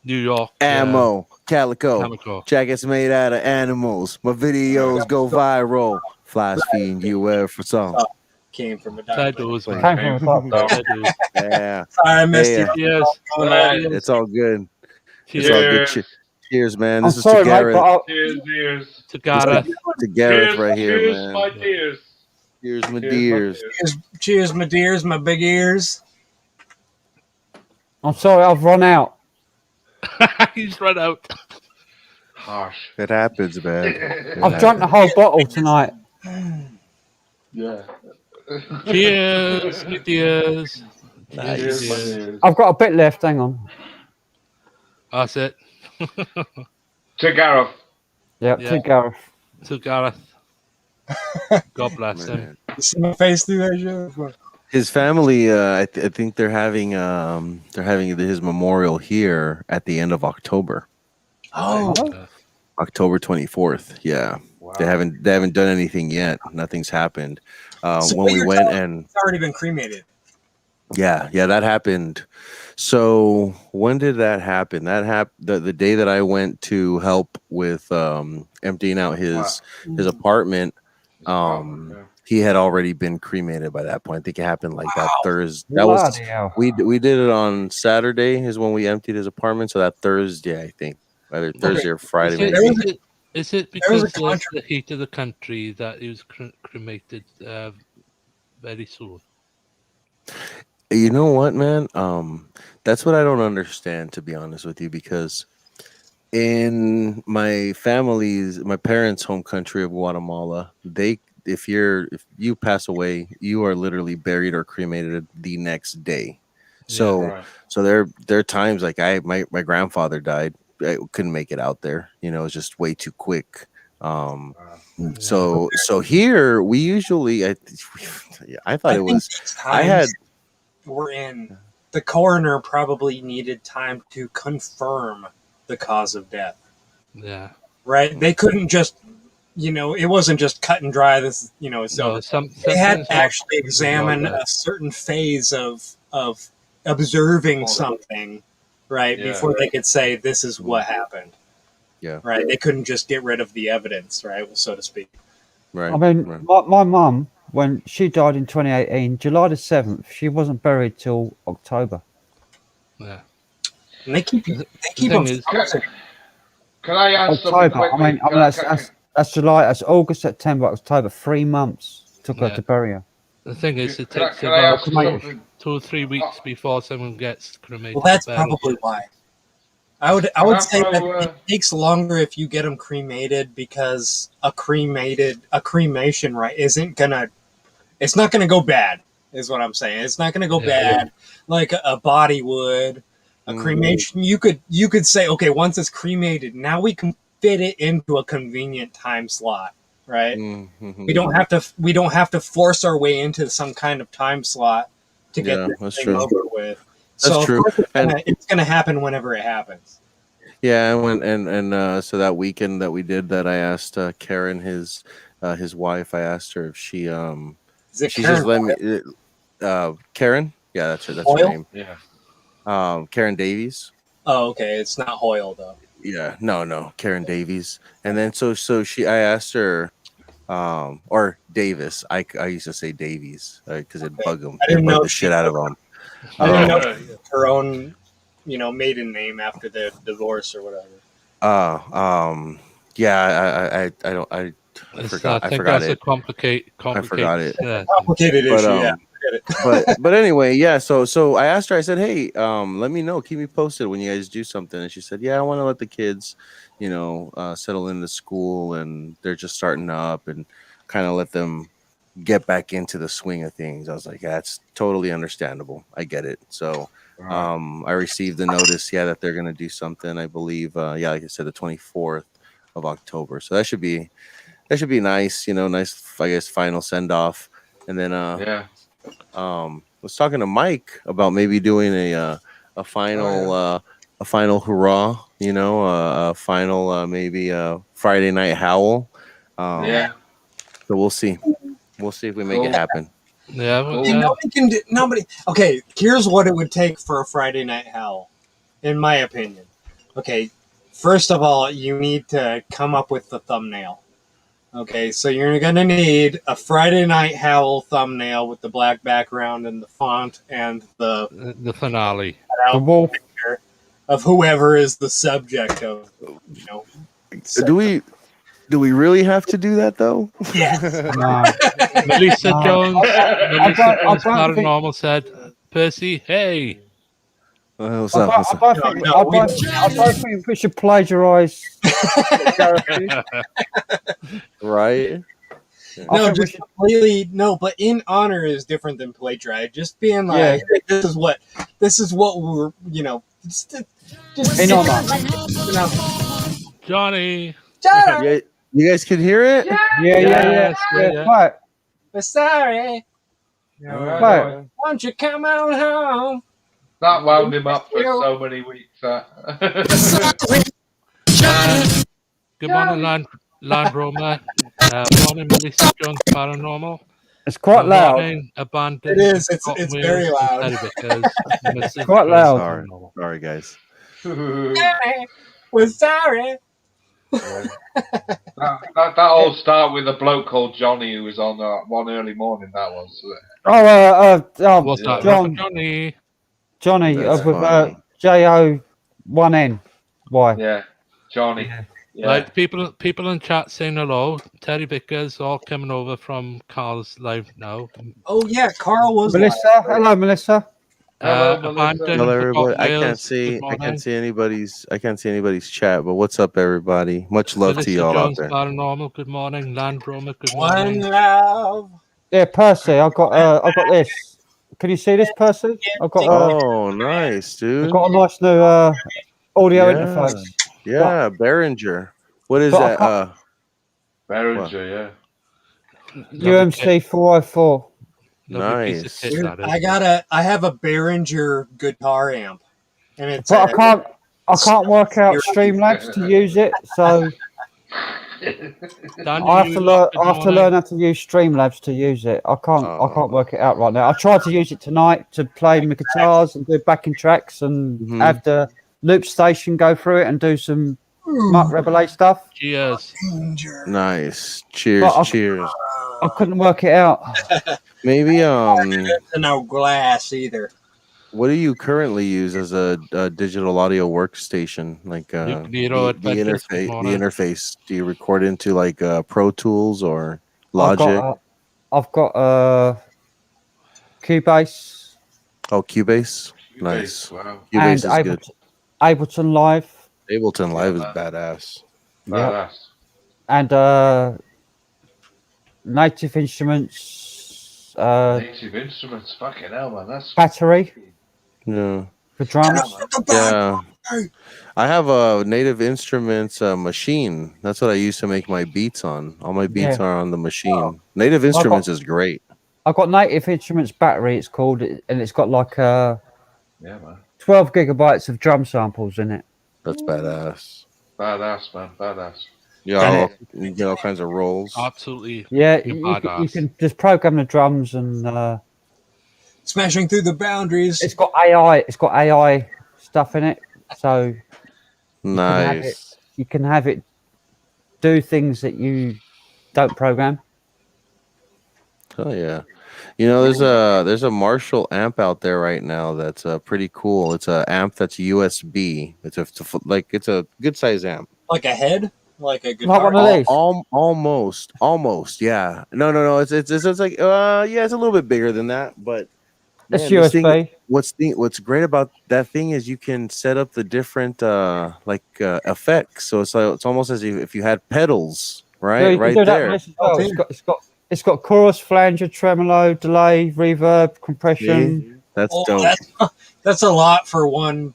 New York. Ammo. Calico. Jackets made out of animals. My videos go viral. Flies feeding you for some. Came from a taboos. Yeah. Sorry, I missed you. Yes. It's all good. Cheers. It's all good. Cheers, man. This is sorry, to Gareth. Cheers. To Gareth. To Gareth right here, man. My dears. Cheers, my dears. Cheers, my dears, my big ears. I'm sorry, I've run out. He's run out. Harsh. It happens, man. I've drunk the whole bottle tonight. Yeah. Cheers, my dears. Cheers. I've got a bit left. Hang on. That's it. To Gareth. Yep, to Gareth. To Gareth. God bless him. You see my face through that show? His family, I think they're having his memorial here at the end of October. Oh, October 24th. Yeah, wow. They haven't done anything yet. Nothing's happened. So when we went and it's already been cremated. Yeah, that happened. So when did that happen? That happened the day that I went to help with emptying out his apartment. He had already been cremated by that point. I think it happened like that Thursday. That was we did it on Saturday is when we emptied his apartment. So that Thursday, I think, either Thursday or Friday. Is it because of the heat of the country that he was cremated very soon? You know what, man? That's what I don't understand, to be honest with you, because in my parents' home country of Guatemala, if you pass away, you are literally buried or cremated the next day. So there are times like my grandfather died. I couldn't make it out there. You know, it was just way too quick. So here we usually I thought it was we're in. The coroner probably needed time to confirm the cause of death. Yeah. Right? They couldn't just, it wasn't just cut and dry. This, they had to actually examine a certain phase of observing something, right? Yeah. Before they could say this is what happened. Yeah. Right? They couldn't just get rid of the evidence, right? So to speak. Right. I mean, my mum, when she died in 2018, July the 7th, she wasn't buried till October. Yeah. And they keep Can I ask October? I mean, that's July, that's August, September, October. 3 months took her to bury her. The thing is, it takes about 2 or 3 weeks before someone gets cremated. Well, that's probably why. I would That's say how, that it takes longer if you get them cremated, because a cremation, right, it's not gonna go bad, is what I'm saying. It's not gonna go bad like a body would. A cremation, you could say, okay, once it's cremated, now we can fit it into a convenient time slot, right? We don't have to force our way into some kind of time slot to get this thing over with. So of course it's gonna happen whenever it happens. Yeah, and so that weekend that we did that, I asked Karen, his wife. I asked her if she Is it she Karen just let me Karen. Yeah, that's her Hoyle? name. Yeah. Karen Davies. Oh, okay. It's not Hoyle though. Yeah, no, Karen Davies. And then so I asked her, or Davis. I used to say Davies because it bugged him. It bugged the shit out of him. I didn't know she had her own, maiden name after the divorce or whatever. Yeah, I don't. I forgot. I forgot it. I forgot it. Complicated issue. Yeah. but anyway, yeah. So I asked her. I said, "Hey, let me know. Keep me posted when you guys do something." And she said, "Yeah, I want to let the kids, settle into school, and they're just starting up, and kind of let them get back into the swing of things." I was like, "Yeah, it's totally understandable. I get it." So I received the notice, that they're gonna do something. I believe, like I said, the 24th of October. So that should be nice. Nice, I guess, final send off, and then was talking to Mike about maybe doing a final a final hurrah, a final maybe a Friday night howl. So we'll see if we make it happen. Nobody. Okay, here's what it would take for a Friday night howl, in my opinion. Okay, first of all, you need to come up with the thumbnail. Okay, so you're gonna need a Friday night howl thumbnail with the black background and the font and the finale picture of whoever is the subject of. Do we really have to do that though? Yes. Melissa Jones. Melissa Jones Paranormal said, "Percy, hey." What's I up? don't think we should plagiarize. Right? No, just completely no. But in honor is different than plagiarize. Just being like, hey, this is what we're, just in honor. Johnny. You guys can hear it? Yeah. What? We're sorry. What? Why don't you come on home? That wound him up for so many weeks. Good morning, Land Rover. Morning, Melissa Jones Paranormal. It's quite loud. It is. It's very loud. It's quite loud. Sorry, guys. We're sorry. That all started with a bloke called Johnny who was on one early morning. That was. What's that? Johnny with JO1NY. Yeah, Johnny. Yeah. Like people in chat saying hello. Terry Vickers all coming over from Carl's live now. Oh yeah, Carl was Melissa. live. Hello, Melissa. Hello, everybody. I can't see anybody's chat, but what's up, everybody? Much love to y'all out there. Paranormal. Good morning, Land Rover. Good morning. One love. Yeah, Percy. I've got this. Can you see this, Percy? I've got. Oh, nice, dude. I've got a nice new audio interface. Yeah, Behringer. What is that? Behringer, yeah. UMC 404. Nice. I have a Behringer guitar amp, and it's. But I can't work out Streamlabs to use it, so I have to learn how to use Streamlabs to use it. I can't work it out right now. I tried to use it tonight to play my guitars and do backing tracks and have the loop station go through it and do some Mark Rebelay stuff. Cheers. Nice. Cheers. I couldn't work it out. Maybe no glass either. What do you currently use as a digital audio workstation? Like the interface. Do you record into like Pro Tools or Logic? I've got Cubase. Oh, Cubase. Nice. Wow. Cubase is good. Ableton Live. Ableton Live is badass. Yeah. And Native Instruments. Native Instruments, fucking hell, man. That's Battery. Yeah. For drums. Yeah. I have a Native Instruments machine. That's what I used to make my beats on. All my beats are on the machine. Native Instruments is great. I've got Native Instruments Battery, it's called, and it's got like yeah, man. 12 gigabytes of drum samples in it. That's badass. Badass, man. Badass. Yeah, you get all kinds of rolls. Absolutely. Yeah, you can just program the drums and smashing through the boundaries. It's got AI. It's got AI stuff in it, so nice. You can have it do things that you don't program. Oh yeah, there's a Marshall amp out there right now that's pretty cool. It's an amp that's USB. It's a good size amp. Like a head, like a guitar. Like one of these. Almost. Yeah. No. It's like it's a little bit bigger than that, but it's USB. What's great about that thing is you can set up the different effects. So it's almost as if you had pedals, right? Yeah, right there. Well. It's got chorus, flanger, tremolo, delay, reverb, compression. See? That's dope. That's a lot for one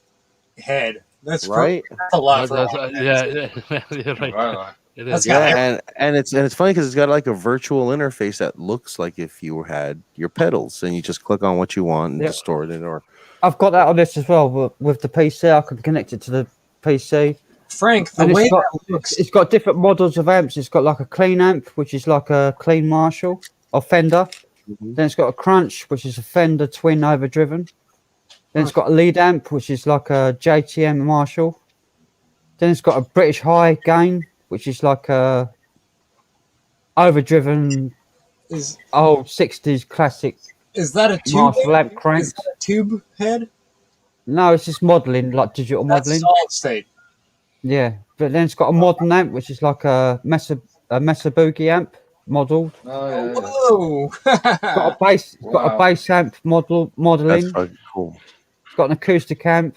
head. That's right. That's a lot for one. Yeah, right. It is. Yeah, and it's funny because it's got like a virtual interface that looks like if you had your pedals and you just click on what you want and distort it. Or I've got that on this as well with the PC. I can connect it to the PC. Frank, the way that looks, it's got different models of amps. It's got like a clean amp, which is like a clean Marshall or Fender. Then it's got a crunch, which is a Fender twin overdriven. Then it's got a lead amp, which is like a JTM Marshall. Then it's got a British high gain, which is like a overdriven old 60s classic. Is that a tube? Marshall amp crank. Is that a tube head? No, it's just modeling, like digital modeling. Solid state. Yeah, but then it's got a modern amp, which is like a Mesa Boogie amp modelled. Oh, whoa! It's got a bass amp modeling. That's fucking cool. It's got an acoustic amp.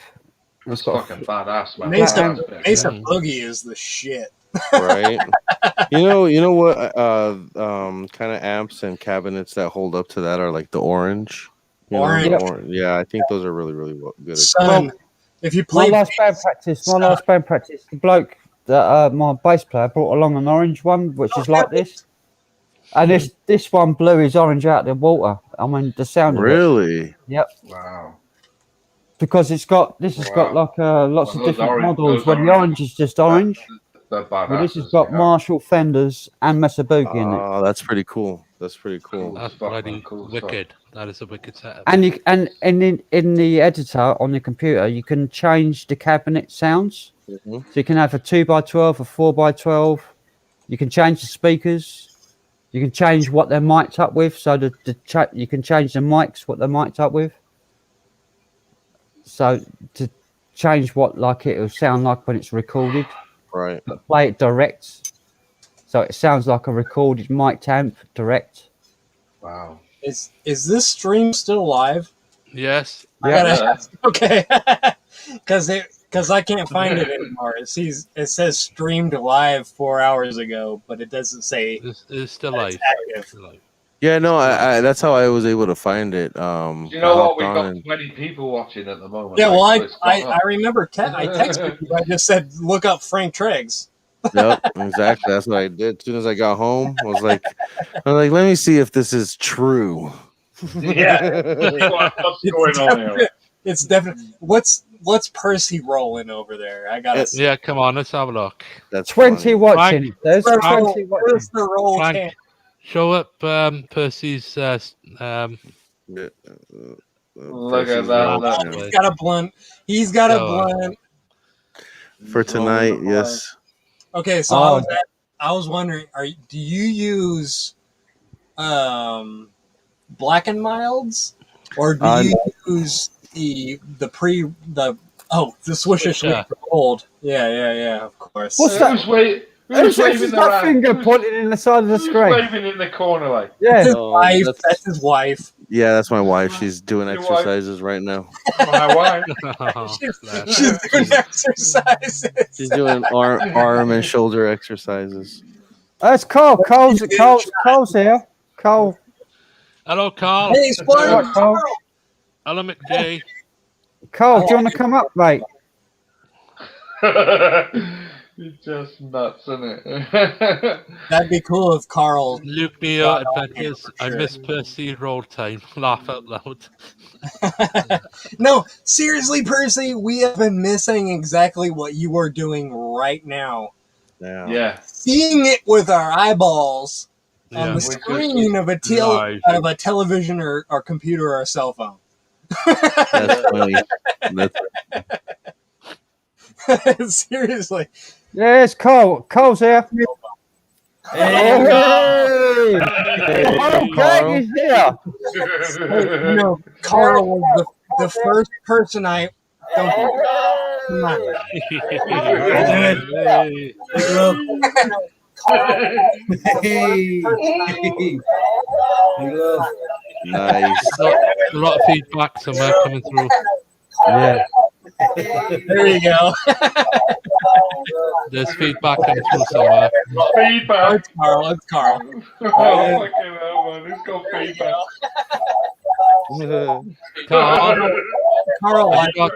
That's fucking badass, man. Mesa Boogie is the shit. Right. You know what? Kind of amps and cabinets that hold up to that are like the orange. Yeah, I think those are really, really good. Son, if you play my last band practice, the bloke that my bass player brought along an orange one, which is like this, and this one blew his orange out of the water. I mean, the sound. Really? Yep. Wow. Because it's got like lots of different models. Where the orange is just orange. But this has got Marshall Fenders and Mesa Boogie in it. Oh, that's pretty cool. That's bloody wicked. That is a wicked setup. And in the editor on the computer, you can change the cabinet sounds. So you can have a 2x12, a 4x12. You can change the speakers. You can change what they're mic'd up with. So you can change the mics, what they're mic'd up with. So to change what it will sound like when it's recorded. Right. But play it direct. So it sounds like a recorded mic amp direct. Wow. Is this stream still live? Yes. Okay. Because I can't find it anymore. It says streamed live 4 hours ago, but it doesn't say it's still live. Yeah, no, I that's how I was able to find it. You know what? We've got 20 people watching at the moment. Yeah, well, I remember I texted you. I just said, look up Frank Triggs. Yep, exactly. That's what I did. As soon as I got home, I was like, let me see if this is true. Yeah. What's going on here? It's definitely what's Percy rolling over there? I gotta see. Yeah, come on, let's have a look. That's 20 watching. There's 20 watching. Where's the roll cam? Show up Percy's Look at that. He's got a blunt. He's got a blunt. For tonight, yes. Okay, so I was wondering, do you use Black and Milds, or do you use the Swisher old? Yeah, of course. What's that? Who's waving that finger pointing in the side of the screen? Waving in the corner, like. Yeah, that's his wife. Yeah, that's my wife. She's doing Your wife. exercises right now. My wife. She's doing exercises. She's doing arm and shoulder exercises. That's Cole. Cole's here. Cole. Hello, Carl. Hey, Splurge. Right, Cole. Hello, McJay. Cole, do you want to come up, mate? It's just nuts, isn't it? That'd be cool if Carl. Luke Neo Adventures. I miss Percy roll time. Laugh out loud. No, seriously, Percy, we have been missing exactly what you are doing right now. Yeah. Seeing it with our eyeballs on the Yeah. screen of a television or computer or a cell phone. That's funny. Seriously. Yeah, it's Cole. Cole's here. Hey, Craig is here. You know, Carl was the first person I. Don't come on. hey. Nice. A lot of feedback somewhere coming through. Yeah. There you go. There's feedback coming through somewhere. Feedback. It's Carl. It's Carl. Oh, fucking hell, man. Who's got feedback? Carl, I've got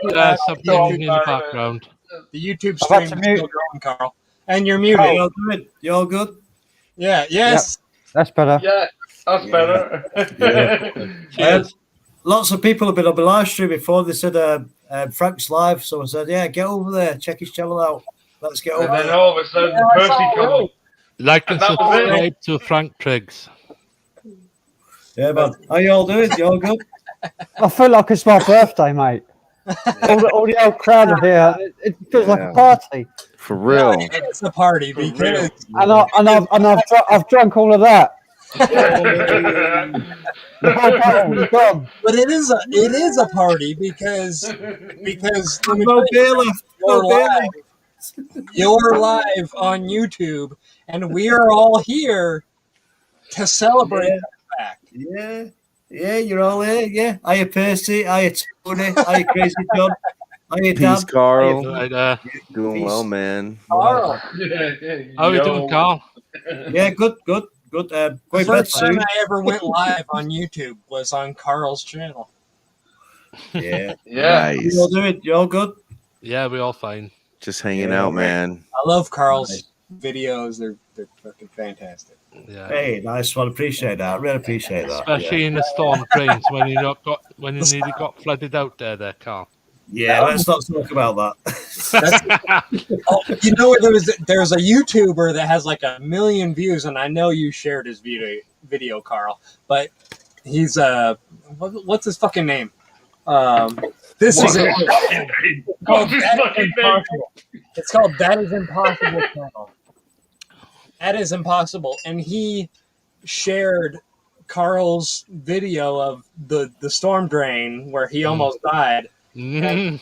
something in the background. The YouTube stream is still going, Carl. And you're muted. You're good. You're good. Yeah, yes. Yep. That's better. Yeah, that's better. Lots of people have been on the live stream before. They said Frank's live, so I said, "Yeah, get over there, check his channel out. Let's get over And then there." all of a sudden, Percy comes. Like and And that was it. subscribe to Frank Triggs. Yeah, man. How you all doing? You all good? I feel like it's my birthday, mate. all the old crowd are here. It feels like a party. For real. It's a party because I've drunk all of that. The whole bottle is gone. But it is a party because No beer left. No beer left. you're live on YouTube and we are all here to celebrate that fact. Yeah. Yeah, you're all here. Yeah. Hiya, Percy. Hiya, Tony. Hiya, CrazyJon. Hiya, Dan. Peace, Carl. Right, Doing well, man. Carl, how are you doing, Carl? Yeah, good. Going the bed first time soon. I ever went live on YouTube was on Carl's channel. Yeah. Yeah. Nice. You all doing? You all good? Yeah, we all fine. Just hanging out, man. I love Carl's videos. They're fucking fantastic. Yeah. Hey, nice one. Appreciate that. I really appreciate that. Especially in the storm drains when you nearly got flooded out there, Carl. Yeah, let's not talk about that. You know, there's a YouTuber that has like 1 million views, and I know you shared his video, Carl. But he's what's his fucking name? This is It's called That Is Impossible channel. That is impossible, and he shared Carl's video of the storm drain where he almost died. And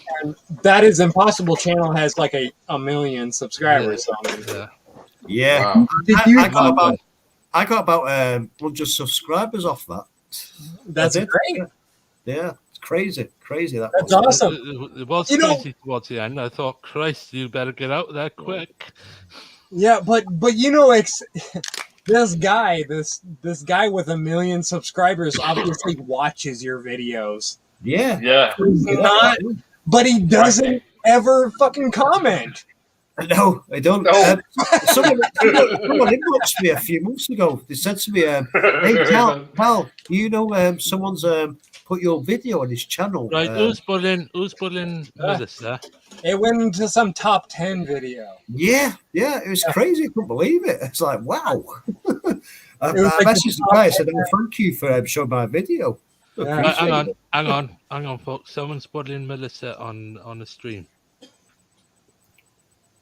That Is Impossible channel has like a 1 million subscribers on it. Yeah. Wow. I got about 100 subscribers off that. That's great. Yeah, it's crazy. That That's was. awesome. It was crazy towards the end. I thought, Christ, you better get out there quick. Yeah, but you know, this guy with 1 million subscribers obviously watches your videos. Yeah. Yeah. But he doesn't ever fucking comment. No, I don't. No. Someone inboxed me a few months ago. They said to me, "Hey, Cal, you know, someone's put your video on his channel." Right, who's bullying Melissa? It went into some top 10 video. Yeah, it was crazy. I couldn't believe it. It's like, wow. I was like messaged the guy. I said, "Oh, thank you for showing my video." Yeah. Hang on, folks. Someone's bullying Melissa on the stream.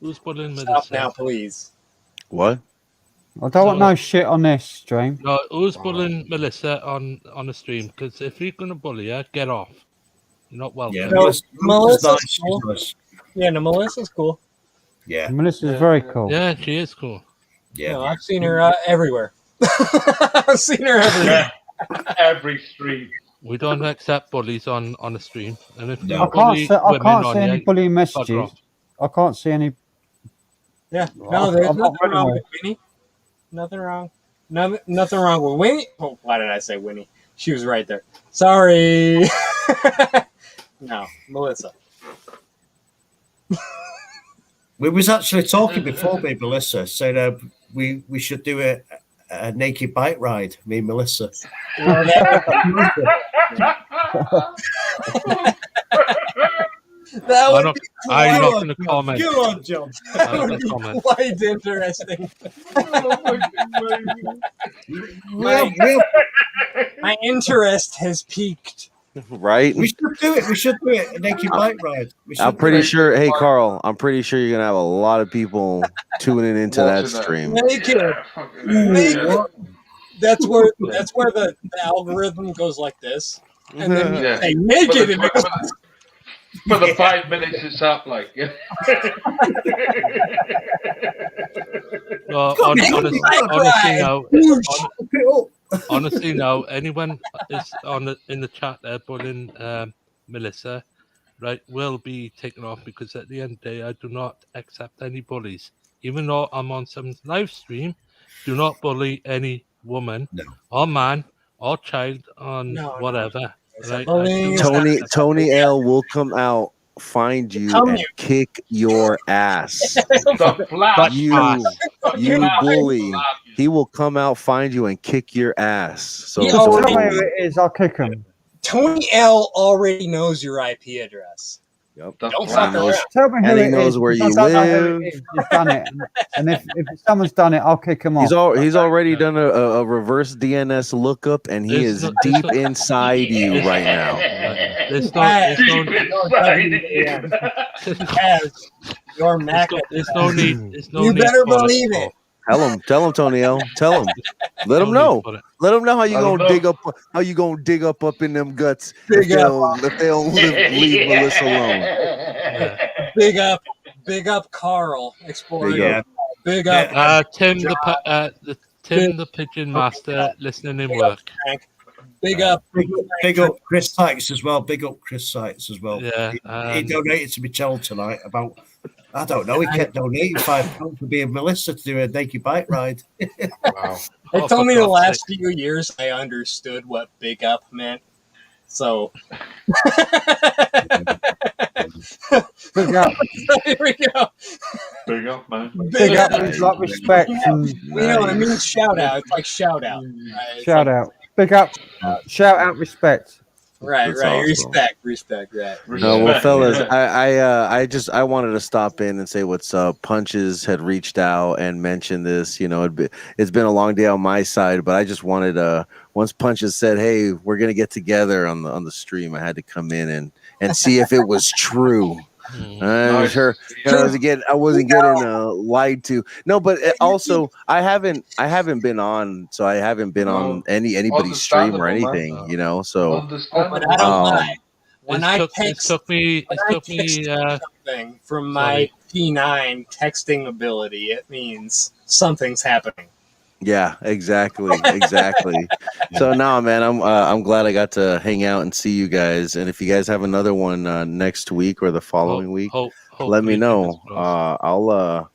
Who's bullying Melissa? Stop now, please. What? I don't want no shit on this stream. No, who's bullying Melissa on the stream? Because if you're going to bully her, get off. You're not welcome. Yeah, No, Melissa's cool. Yeah, no, Melissa's cool. Yeah, Melissa's very cool. Yeah, she is cool. yeah. No, I've seen her everywhere. I've seen her everywhere. Every stream. We don't accept bullies on a stream, and if I can't see any bullying messages. I can't see any. Yeah, no, there's nothing wrong with Winnie. Nothing wrong. Nothing wrong with Winnie. Oh, why did I say Winnie? She was right there. Sorry. No, Melissa. We was actually talking before, me, Melissa, saying we should do a naked bike ride, me and Melissa. That would I'm not going to comment. Go on, John. That would be quite interesting. My interest has peaked. Right? We should do it. We should do it. A naked bike ride. I'm pretty sure. Hey, Carl, I'm pretty sure you're gonna have a lot of people tuning into that stream. Naked. That's where the algorithm goes like this, and then you say naked, and it goes. For the 5 minutes it's up, like. Well, honestly, now, anyone is in the chat there bullying Melissa, right, will be taken off, because at the end of the day, I do not accept any bullies. Even though I'm on some live stream, do not bully any woman or man or child on whatever. Right? Tony L will come out, find you, and kick your ass. You bully. He will come out, find you, and kick your ass. So tell me who it is. I'll kick him. Tony L already knows your IP address. Yep. Don't fuck around. Tell me who and he it knows is, where you because I don't know live. who it is. He's done it, and if someone's done it, I'll kick him off. He's already done a reverse DNS lookup, and he is deep inside you right now. There's your Mac. There's no need. You better believe it. Tell him, Tony L. Tell him. Let him know. Let him know how you gonna dig up. How you gonna dig up in them guts if they don't leave Melissa alone. Yeah. Big up, Carl Explorer. Big up, Tim the Pigeon Master, listening in work. Big up Chris Sykes as well. Big up Chris Sykes as well. Yeah, he donated to me channel tonight about. I don't know. He kept donating £5 for being Melissa to do a naked bike ride. Wow. It told me the last few years I understood what big up meant. So Big up. Here we go. Big up, man. Big up is like respect. And, you know what I mean? Shout out. It's like shout out. Right? Shout out. Big up. Shout out. Respect. Right. That's awesome. Respect. Right. No, well, fellas, I wanted to stop in and say what's up. Punches had reached out and mentioned this. You know, it's been a long day on my side, but I just wanted once Punches said, "Hey, we're gonna get together on the stream," I had to come in and see if it was true. I'm sure I wasn't getting lied to. No, but also I haven't been on, so I haven't been on anybody's stream or anything, you know. So but I don't lie. When it took me something from my P9 texting ability, it means something's happening. Yeah, exactly. So now, man, I'm glad I got to hang out and see you guys. And if you guys have another one next week or the following week, let me know. I'll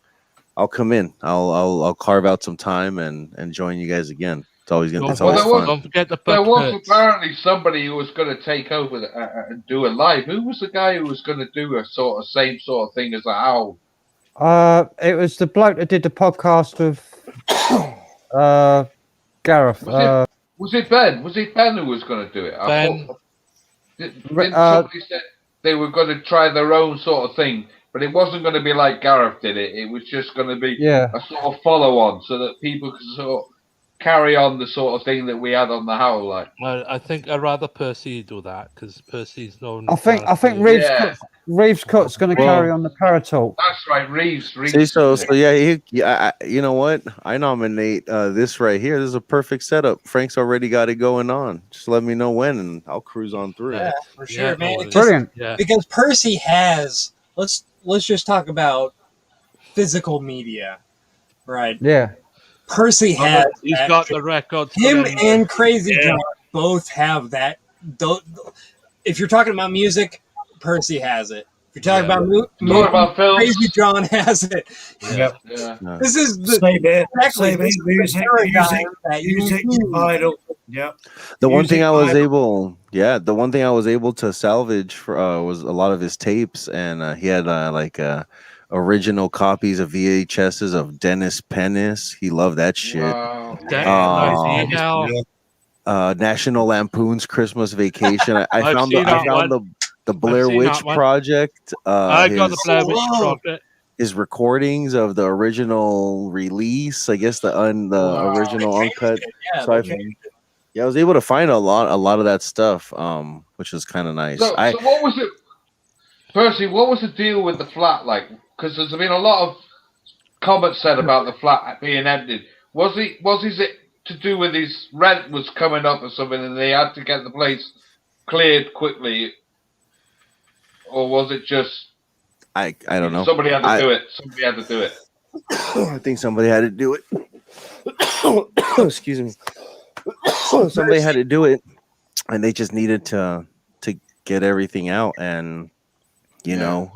come in. I'll carve out some time and join you guys again. It's always fun. Don't forget there was apparently somebody who was going to take over and do a live. Who was the guy who was going to do a same sort of thing as a howl? It was the bloke that did the podcast with Gareth. Was it Ben? Was it Ben who was going to do it? Didn't somebody said they were going to try their own sort of thing, but it wasn't going to be like Gareth did it. It was just going to be a sort of follow-on, so that people could sort of carry on the sort of thing that we had on the Howl. Like, I think I'd rather Percy do that, because Percy's known. I think Reeves Cut's going to carry on the Paratalk. That's right, Reeves. See, so yeah, you know what? I nominate this right here. This is a perfect setup. Frank's already got it going on. Just let me know when, and I'll cruise on through. Yeah, for sure, man. Brilliant. Because Percy has. Let's just talk about physical media, right? Yeah. Percy has. He's that. got the records. Him for them. and CrazyJon both have that. If you're talking about music, Percy has it. If you're talking about music, CrazyJon has it. Yeah. This is the same here. exactly Same this here. is the paradigm that you Music, need. vital. Yeah. The one Music thing I was vital. able to salvage for, was a lot of his tapes, and he had original copies of VHSs of Dennis Pennis. He loved that shit. Wow. National Lampoon's Christmas Vacation. I I've found seen that the Blair seen Witch that one. Project. I got the Blair Witch Project. His recordings of the original release, I guess the original uncut. Yeah, So I was able to find a lot of that stuff, which was kind of nice. So what was it, Percy? What was the deal with the flat like? Because there's been a lot of comments said about the flat being emptied. Was it to do with his rent was coming up or something, and they had to get the place cleared quickly, or was it just? I don't know. Somebody had to do it. Somebody had to do it. I think somebody had to do it. Excuse me. Somebody had to do it, and they just needed to get everything out. And you know,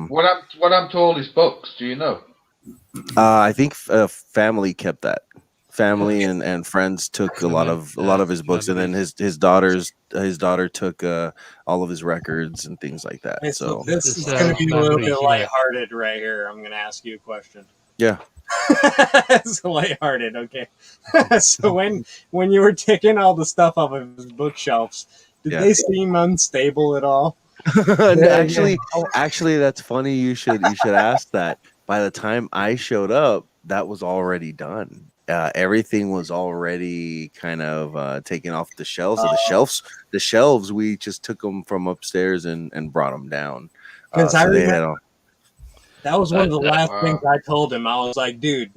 what I'm told is books. Do you know? I think family kept that. Family and friends took a lot of his books, and then his daughter took all of his records and things like that. Okay, so this is going to be a little bit lighthearted right here. I'm going to ask you a question. Yeah. It's lighthearted, okay. So when you were taking all the stuff off of his bookshelves, did they seem unstable at all? Actually, that's funny. You should ask that. By the time I showed up, that was already done. Everything was already kind of taken off the shelves. So the shelves, we just took them from upstairs and brought them down. Because I remember that was one of the last things I told him. I was like, dude,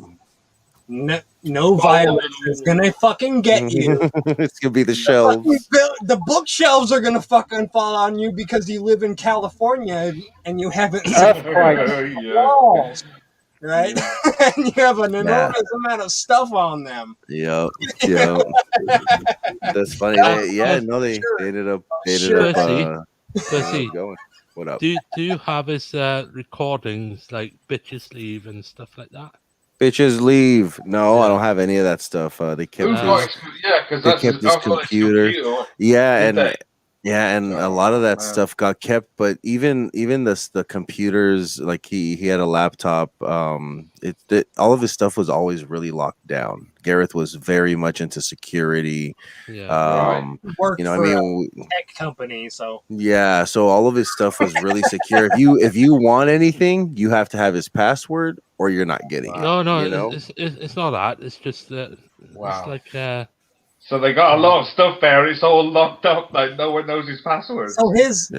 no virus is gonna fucking get you. It's gonna be the shelves. The bookshelves are gonna fucking fall on you because you live in California and you haven't walls. Right? And you have an enormous amount of stuff on them. Yep. That's funny. They ended up going. What up? Do you have his recordings like Bitches Leave and stuff like that? Bitches Leave. No, I don't have any of that stuff. They kept his computer. And a lot of that stuff got kept, but even the computers, like he had a laptop. All of his stuff was always really locked down. Gareth was very much into security. Worked for a tech company, so so all of his stuff was really secure. If you want anything, you have to have his password, or you're not getting it. No, you know? it's not that. It's just that. It's like. So they got a lot of stuff there. It's all locked up. Like no one knows his password. Let's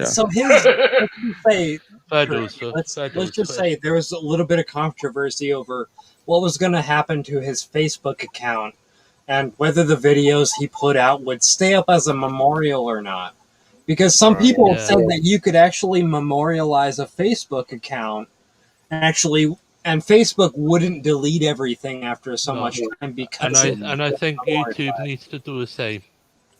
just say there was a little bit of controversy over what was going to happen to his Facebook account and whether the videos he put out would stay up as a memorial or not. Because some people said that you could actually memorialize a Facebook account and Facebook wouldn't delete everything after so much time because I think YouTube needs to do the same.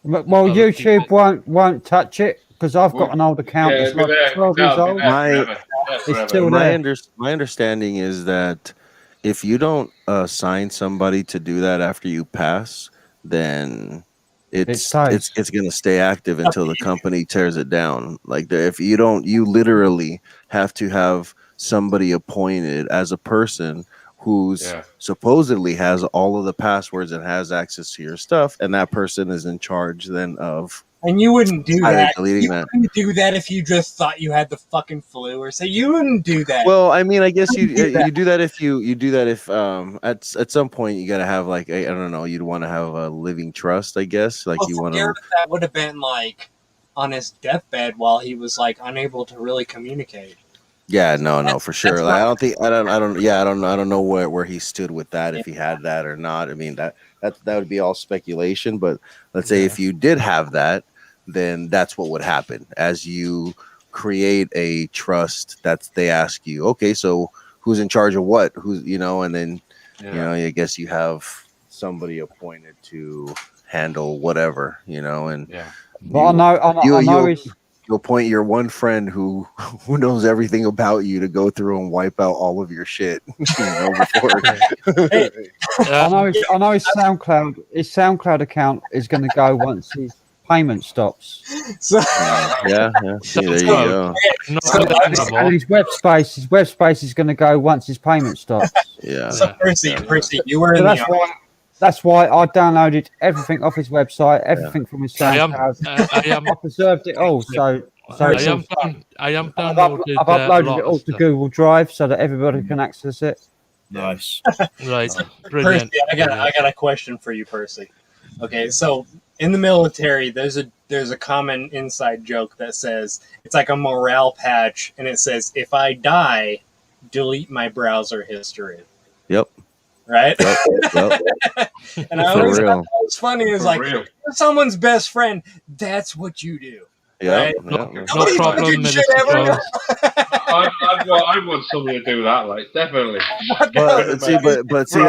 Well, YouTube won't touch it because I've got an old account. It's like 12 years old. It's still there. My understanding is that if you don't sign somebody to do that after you pass, then it's going to stay active until the company tears it down. Like if you don't, you literally have to have somebody appointed as a person who's supposedly has all of the passwords and has access to your stuff, and that person is in charge then of. And you wouldn't do that. You wouldn't do that if you just thought you had the fucking flu, or say you wouldn't do that. Well, I mean, I guess you do that if at some point you got to have like I don't know, you'd want to have a living trust, I guess. Like you want to. That would have been like on his deathbed while he was like unable to really communicate. Yeah, no, for sure. Like, I don't know where he stood with that, if he had that or not. I mean, that would be all speculation. But let's say if you did have that, then that's what would happen. As you create a trust, they ask you, okay, so who's in charge of what? And then I guess you have somebody appointed to handle whatever, you know, and But I know he's. You appoint your one friend who knows everything about you to go through and wipe out all of your shit. You know, before. I know his SoundCloud account is going to go once his payment stops. So, yeah. See, there you go. And his web space is going to go once his payment stops. Yeah. So Percy, you were in that's why I downloaded everything off his website, everything from his SoundCloud. I preserved it all. So I am downloaded. I've uploaded it all to Google Drive so that everybody can access it. Nice. Right. Percy, I got a question for you, Percy. Okay, so in the military, there's a common inside joke that says it's like a morale patch, and it says, "If I die, delete my browser history." Yep. Right? Yep. And I always thought that was funny. Is like, you're someone's best friend, that's what you do. Yeah. Right? No problem. I want somebody to do that, like, definitely. But see,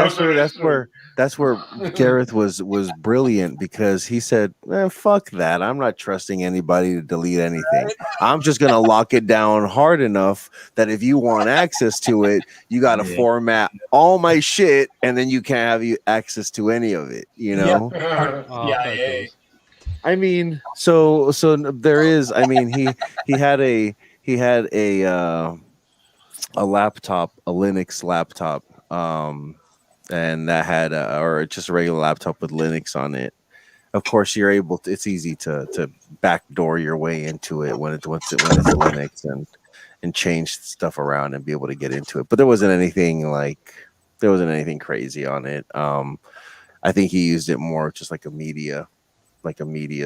that's where Gareth was brilliant, because he said, fuck that. I'm not trusting anybody to delete anything. I'm just gonna lock it down hard enough that if you want access to it, you gotta format all my shit, and then you can't have access to any of it, you know? Yeah. I mean, so there is. I mean, he had a laptop, a Linux laptop, and that had or just a regular laptop with Linux on it. Of course, you're able to. It's easy to backdoor your way into it when it's Linux and change stuff around and be able to get into it. But there wasn't anything crazy on it. I think he used it more just like a media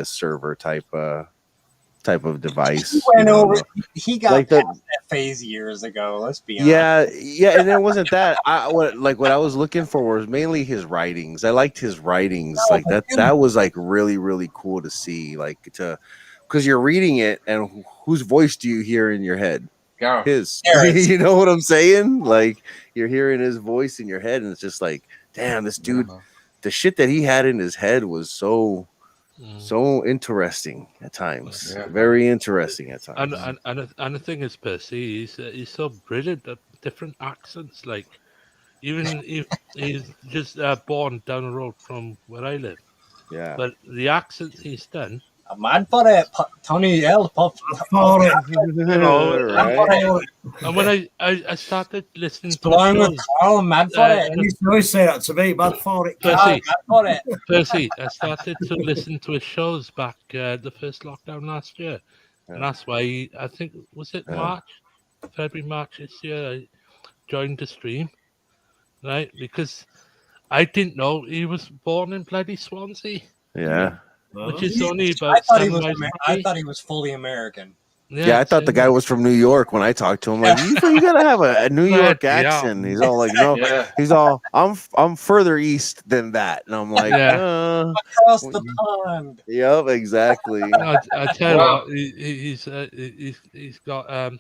server type of device. He went over. He got like that phase years ago. Let's be honest. Yeah, and it wasn't that. What I was looking for was mainly his writings. I liked his writings. Like that. That was like really, really cool to see. Like because you're reading it, and whose voice do you hear in your head? His. You know what I'm saying? Like you're hearing his voice in your head, and it's just like, damn, this dude. The shit that he had in his head was so interesting at times. Very interesting at times. And the thing is, Percy, he's so brilliant at different accents. Like, even if he's just born down the road from where I live. Yeah. But the accents he's done. I'm mad for it, Tony L. And when I started listening to Carl, mad for it. You always say that to me, mad for it. Percy, I started to listen to his shows back the first lockdown last year. And that's why I think, was it February, March this year, I joined the stream, right? Because I didn't know he was born in bloody Swansea. Yeah. Which is only about I thought he was fully American. Yeah, I thought the guy was from New York when I talked to him. Like, you gotta have a New York accent. He's all like, no. He's all, I'm further east than that, and I'm like, across the pond. Yep, exactly. I tell you what, he's got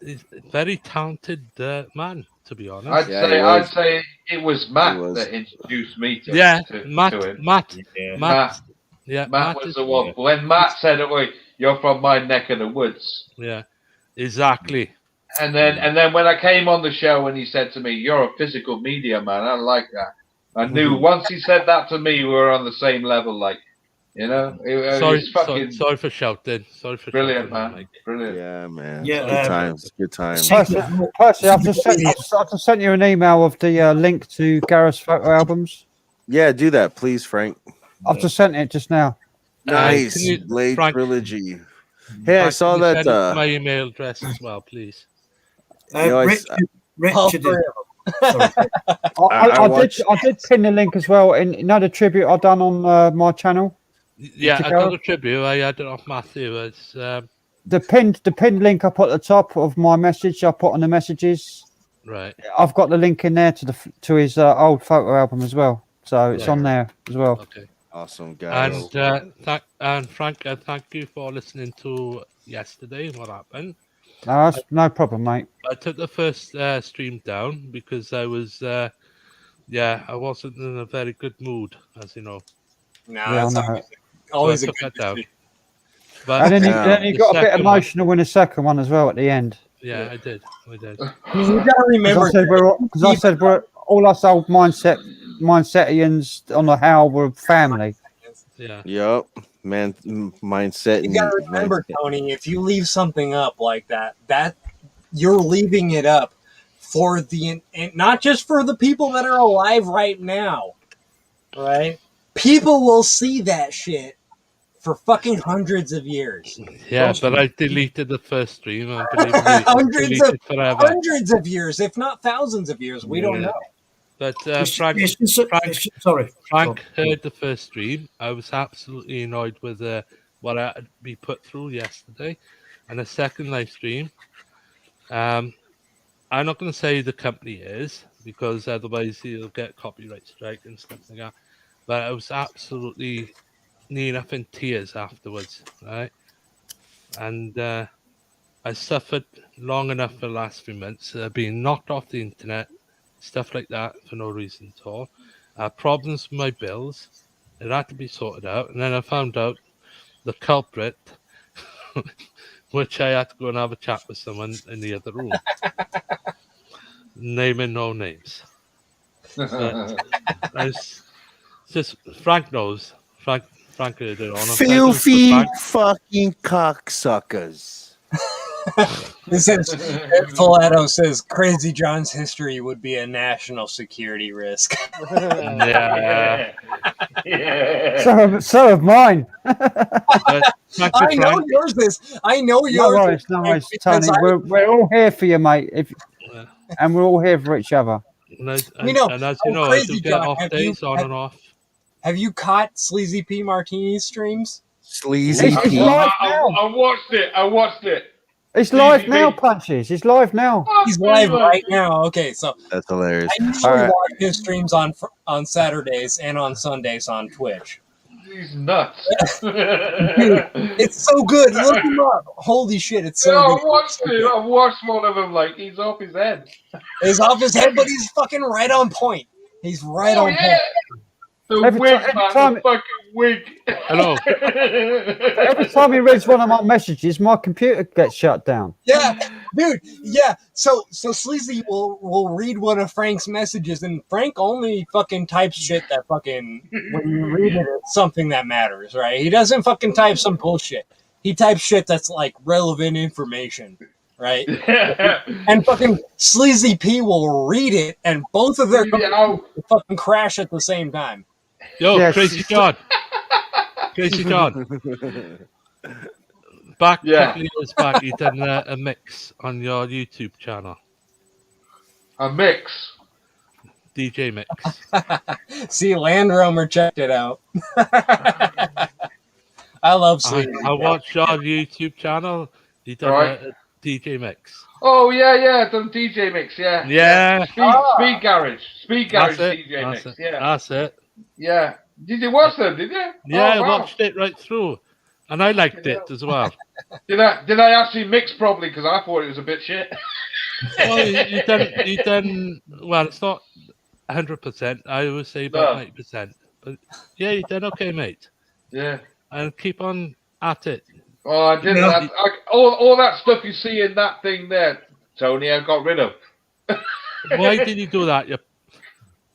he's a very talented man. To be honest, I'd say it was Matt that introduced me to Matt. To him. Matt. Matt was the one. When Matt said, "You're from my neck of the woods," yeah, exactly. And then when I came on the show and he said to me, "You're a physical media man," I like that. I knew once he said that to me, we were on the same level. Like, you know, sorry for shouting. Sorry for brilliant, shouting, man. Brilliant. Yeah, man. Yeah, good times. Percy, I've just sent you an email of the link to Gareth's photo albums. Yeah, do that, please, Frank. I've just sent it just now. Nice. Blade Trilogy. Hey, I saw that. My email address as well, please. Richard. I did pin the link as well in another tribute I've done on my channel. Yeah, I got a tribute. I had it off Matthew. It's the pinned link I put at the top of my message. I put on the messages. Right. I've got the link in there to his old photo album as well, so it's on there as well. Okay. Awesome, guys. And Frank, thank you for listening to yesterday. What happened? No problem, mate. I took the first stream down because I was Yeah, I wasn't in a very good mood, as you know. Nah, Yeah, I that's know. always So I a took good that down. decision. But And then Yeah. he the got a bit second one- emotional in the second one as well at the end. Yeah, I did. I did. You gotta remember, Because I said we're all us old mindsetians on the howl were family. Yeah. Yep. Man, mindset. you gotta remember, Tony, if you leave something up like that, you're leaving it up for and not just for the people that are alive right now, right? People will see that shit for fucking hundreds of years. Yeah, but I deleted the first stream. I believe it forever. Hundreds of years, if not thousands of years. We don't know. But Sorry. Frank heard the first stream. I was absolutely annoyed with what I had to be put through yesterday. And the second live stream, I'm not going to say who the company is because otherwise he'll get copyright strike and stuff like that. But I was absolutely near enough in tears afterwards, right? And I suffered long enough for the last few months, being knocked off the internet, stuff like that for no reason at all. Problems with my bills, it had to be sorted out. And then I found out the culprit, which I had to go and have a chat with someone in the other room. Naming no names. Just Frank knows. Frank heard it on him. Filthy fucking cocksuckers. This is Philato says CrazyJon's history would be a national security risk. Yeah. So of mine. I know yours is. I know yours. No worries, Tony. We're all here for you, mate. And we're all here for each other. And as you know, I do get off days on and off. Have you caught Sleazy P Martini's streams? Sleazy P. I watched it. It's live now, Punches. He's live now. He's live right now. Okay, so that's hilarious. I usually watch his streams on Saturdays and on Sundays on Twitch. He's nuts. Dude, it's so good. Look him up. Holy shit, it's so good. I watched it. I watched one of them. Like he's off his head. He's off his head, but he's fucking right on point. He's right on point. The fucking wig. Hello. Every time he reads one of my messages, my computer gets shut down. Yeah, dude. Yeah. So Sleazy will read one of Frank's messages, and Frank only fucking types shit that fucking when you read it, it's something that matters, right? He doesn't fucking type some bullshit. He types shit that's like relevant information, right? And fucking Sleazy P will read it, and both of their fucking crash at the same time. Yo, yes. CrazyJon. CrazyJon. Back 2 years back, you done a mix on your YouTube channel. A mix? DJ mix. See, Land Roamer checked it out. I love Sleazy. I watched your YouTube channel. You done a DJ mix. Oh, yeah, done DJ mix, yeah. Yeah. Speed Garage. Speed Garage DJ mix, yeah. That's it. Yeah. Did you watch them, did you? Yeah, I watched it right through. And I liked it as well. Did I actually mix properly? Because I thought it was a bit shit. Well, you done well, it's not 100%. I would say about 90%. But yeah, you done okay, mate. Yeah. And keep on at it. Oh, I did that. All that stuff you see in that thing there, Tony, I got rid of. Why did you do that?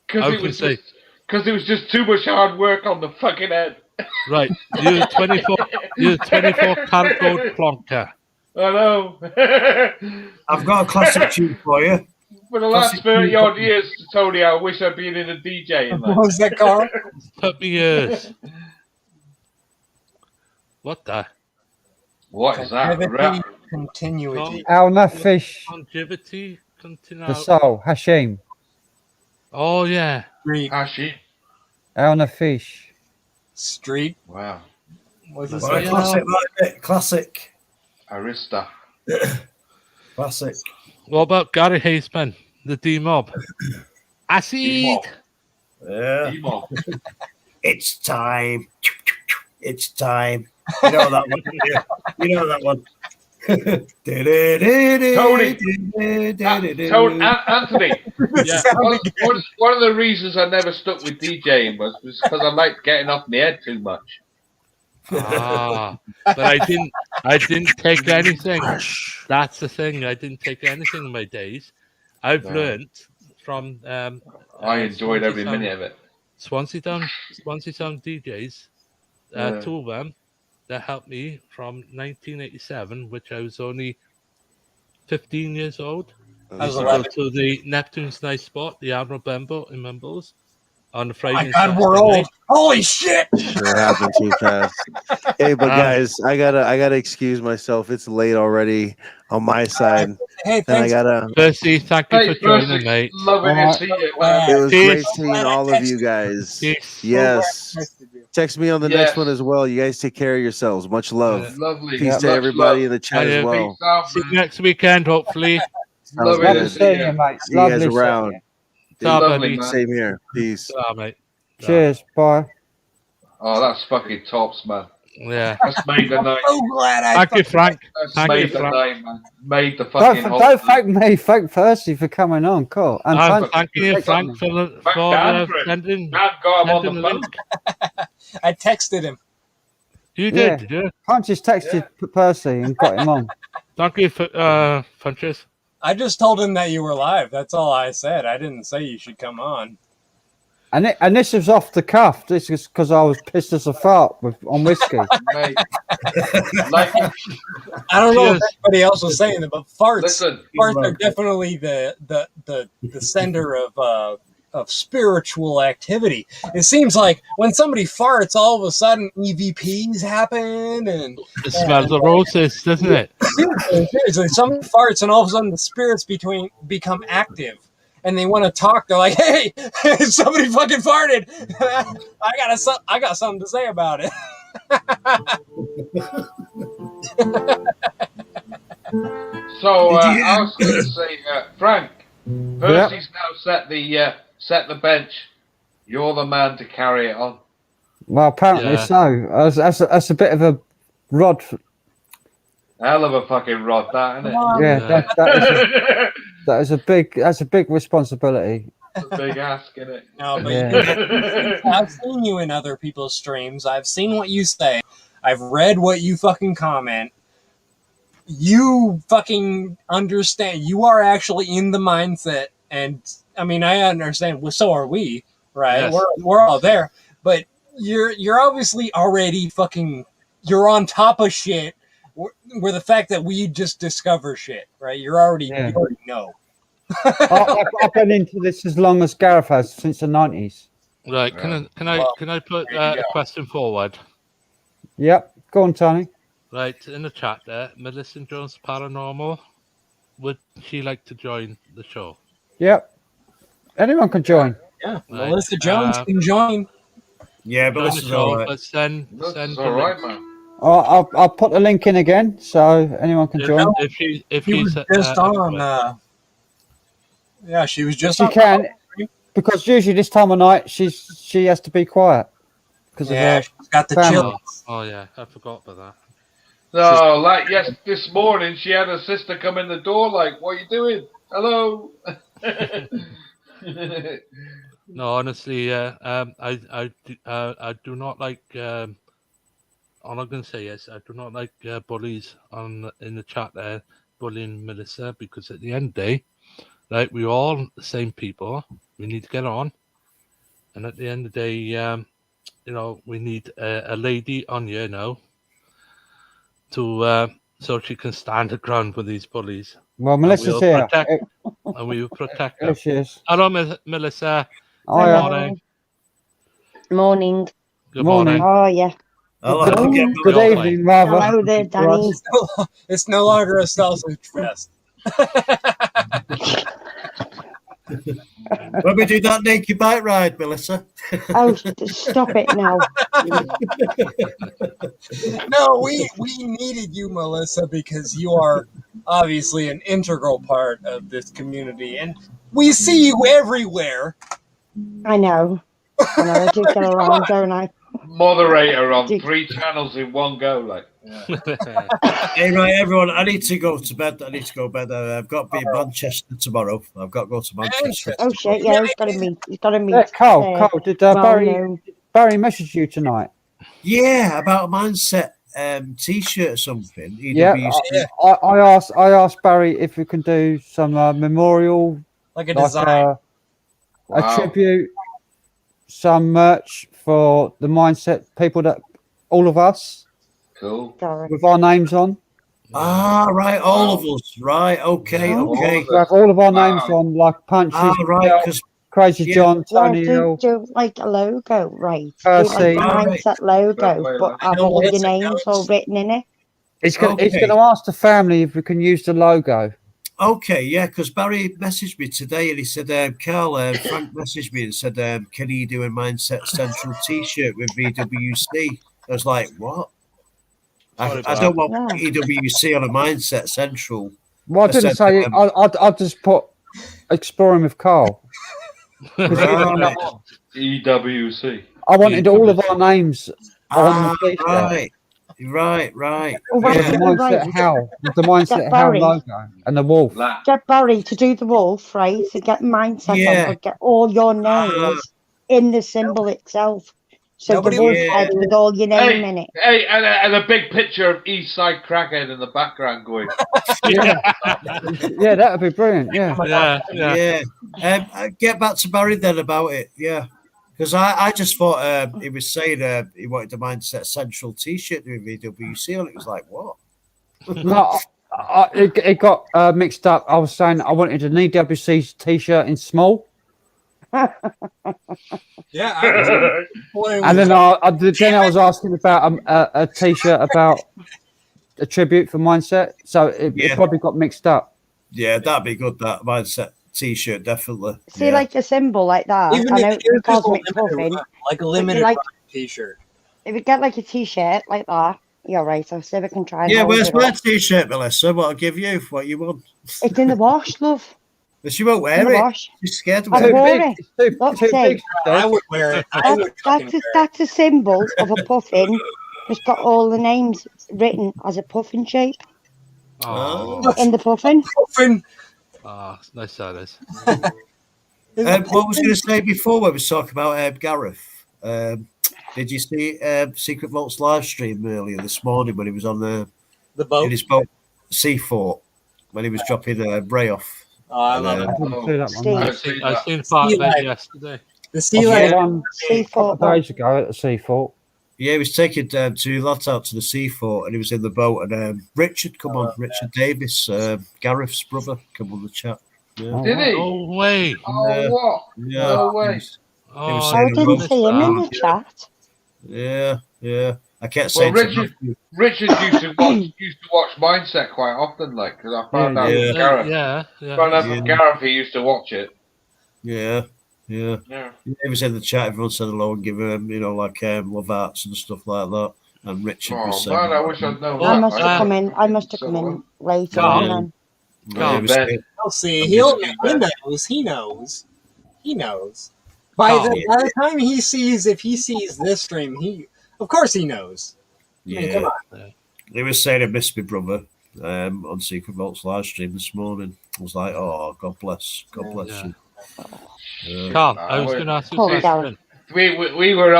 Because it was just too much hard work on the fucking head. Right, you're 24 karat gold plonker. I know. I've got a classic tune for you. For the last 30 odd years, Tony, I wish I'd been in a DJ. What was that called? Took me years. What the? What is that? Continuity. Alna fish. Longevity. The soul. Hashim. Oh, yeah. Hashim. Alna fish. Street. Wow. What's this? Classic. Arista. Classic. What about Gary Haseman, the D-Mob? Acid. Yeah. It's time. It's time. You know that one. You know that one. Anthony. Yeah. One of the reasons I never stuck with DJing was because I liked getting off my head too much. But I didn't take anything. That's the thing. I didn't take anything in my days. I've learned from. I enjoyed every minute of it. Swansea Town DJs. Two of them that helped me from 1987, which I was only 15 years old. I used to go to the Neptune's night spot, the Admiral Benbow in Mumbles, on the Friday. Oh my God, we're old. Holy shit! Sure happened too fast. Hey, but guys, I gotta excuse myself. It's late already on my side. Hey, and I gotta. Percy, thank you for joining, mate. Lovely to see you, man. It was great seeing all of you guys. Yes. Text me on the next one as well. You guys take care of yourselves. Much love. Lovely. Peace to everybody in the chat as well. See you next weekend, hopefully. Lovely seeing you, mate. See you guys around. Lovely, same here. Peace. Mate. Cheers. Bye. Oh, that's fucking tops, man. Yeah. That's made the night. So glad I. Thank you, Frank. That's made the night, man. Made the Don't fucking. thank me. Thank Percy for coming on. Cool. And I'm thanking you, Frank, for sending. Dan got him on the phone. I texted him. You did, did you? Punches texted Percy and got him on. Thank you for Punches. I just told him that you were live. That's all I said. I didn't say you should come on. And this was off the cuff. This is because I was pissed as a fart on whiskey. I don't know if anybody else was saying it, but farts are definitely the sender of spiritual activity. It seems like when somebody farts, all of a sudden EVPs happen and it smells the roses, doesn't it? Seriously, some farts and all of a sudden the spirits become active. And they want to talk. They're like, "Hey, somebody fucking farted. I got something to say about it." So I was going to say, Frank, Percy's now set the bench. You're the man to carry it on. Well, apparently so. That's a bit of a rod. Hell of a fucking rod, that, isn't it? Yeah, that's a big responsibility. It's a big ask, isn't it? No, but I've seen you in other people's streams. I've seen what you say. I've read what you fucking comment. You fucking understand. You are actually in the mindset, and I mean, I understand. Well, so are we, right? Yes. We're all there, but you're obviously already fucking. You're on top of shit. Where the fact that we just discover shit, right? You already know. I've been into this as long as Gareth has, since the 90s. Right, can I put a question forward? Yep, go on, Tony. Right, in the chat there, Melissa Jones Paranormal, would she like to join the show? Yep, anyone can join. Yeah, Right. Melissa Jones can join. Yeah, but Join the show, but send all the right, link. man. I'll put the link in again, so anyone can join. If She she's was just on. Yeah, she was just. She on. can, because usually this time of night she has to be quiet because she's got the family. chill. Oh yeah, I forgot about that. No, like this morning she had her sister come in the door. Like, what are you doing? Hello. No, honestly, I do not like. All I'm going to say is I do not like bullies in the chat there bullying Melissa, because at the end of the day, like, we're all the same people. We need to get on, and at the end of the day, we need a lady on here now to so she can stand her ground with these bullies. Well, Melissa's here. And we will protect her. There she is. Hello, Melissa. Hi. Good morning. Morning. Good morning. Oh, yeah. Good evening, rather. Hello there, Danny. It's no longer a sausage fest. When we do that naked bike ride, Melissa. Oh, stop it now. No, we needed you, Melissa, because you are obviously an integral part of this community, and we see you everywhere. I know. I do get around, don't I? Moderator on 3 channels in one go, like. Hey, right, everyone. I need to go to bed. I've got to be in Manchester tomorrow. I've got to go to Manchester. Oh shit! Yeah, he's got to meet. He's got to meet. Yeah, Carl, did Barry message you tonight? Yeah, about a mindset T-shirt or something. Yeah, I asked Barry if we can do some memorial, like a design, a tribute, some merch for the mindset people that all of us, cool, with our names on. Ah, right, all of us. Right, okay. We have all of our names on, like Punches, right, because CrazyJon, Tony Hill, do like a logo, right? Percy. Do like a mindset logo, but have all your names all written in it. He's going to ask the family if we can use the logo. Okay, yeah, because Barry messaged me today and he said, Carl, Frank messaged me and said, can he do a Mindset Central T-shirt with VWC? I was like, what? I don't want EWC on a Mindset Central. Well, I didn't say it. I just put Exploring with Carl. EWC. I wanted all of our names on the t-shirt. Right. Well, The Mindset Howl logo and the wolf. Get Barry to do the wolf, right? To get Mindset on, but get all your names in the symbol itself. So the wolf head with all your name in it. Hey, and a big picture of East Side Crackhead in the background going. Yeah, that would be brilliant. Yeah. Get back to Barry then about it. Yeah. Because I just thought he was saying he wanted the Mindset Central T-shirt with VWC on it. It was like, what? No, it got mixed up. I was saying I wanted an EWC T-shirt in small. Yeah. And then I was asking about a T-shirt about a tribute for Mindset. So it probably got mixed up. Yeah, that'd be good. That Mindset T-shirt, definitely. See, like a symbol like that. Even I know if it's cosmic puffin, like a limited T-shirt. If you get like a T-shirt like that, you're right. I'll see if I can try. And where's my T-shirt, Melissa? What I'll give you? What you want? It's in the wash, love. But she won't wear it. She's scared to I wear wore it. it. Let's see. I would wear it. That's a symbol of a puffin. It's got all the names written as a puffin shape. Oh. In the puffin. Oh, nice silence. What was I going to say before when we was talking about Gareth? Did you see Secret Vault's live stream earlier this morning when he was on the boat? In his boat, Seafort, when he was dropping Bray off. Oh, I love it. I've seen part of it yesterday. The Seafort. A couple of days ago at the Seafort. Yeah, he was taking two lads out to the Seafort and he was in the boat and Richard Davis, Gareth's brother, come on the chat. Yeah. Did he? No way. Oh, what? Yeah. No way. I didn't see him in the chat. Yeah. I kept saying Richard used to watch Mindset quite often, like, because I found out from Gareth. Found out from Gareth he used to watch it. Yeah. He was in the chat. Everyone said hello and give him, love arts and stuff like that. And Richard was saying, man, I wish I'd known I must have come in later on. I'll see. He knows. By the time he sees this stream, of course he knows. Yeah. I mean, come on. He was saying I missed my brother on Secret Vault's live stream this morning. I was like, oh, God bless you. Carl, I was going to ask you a question. We were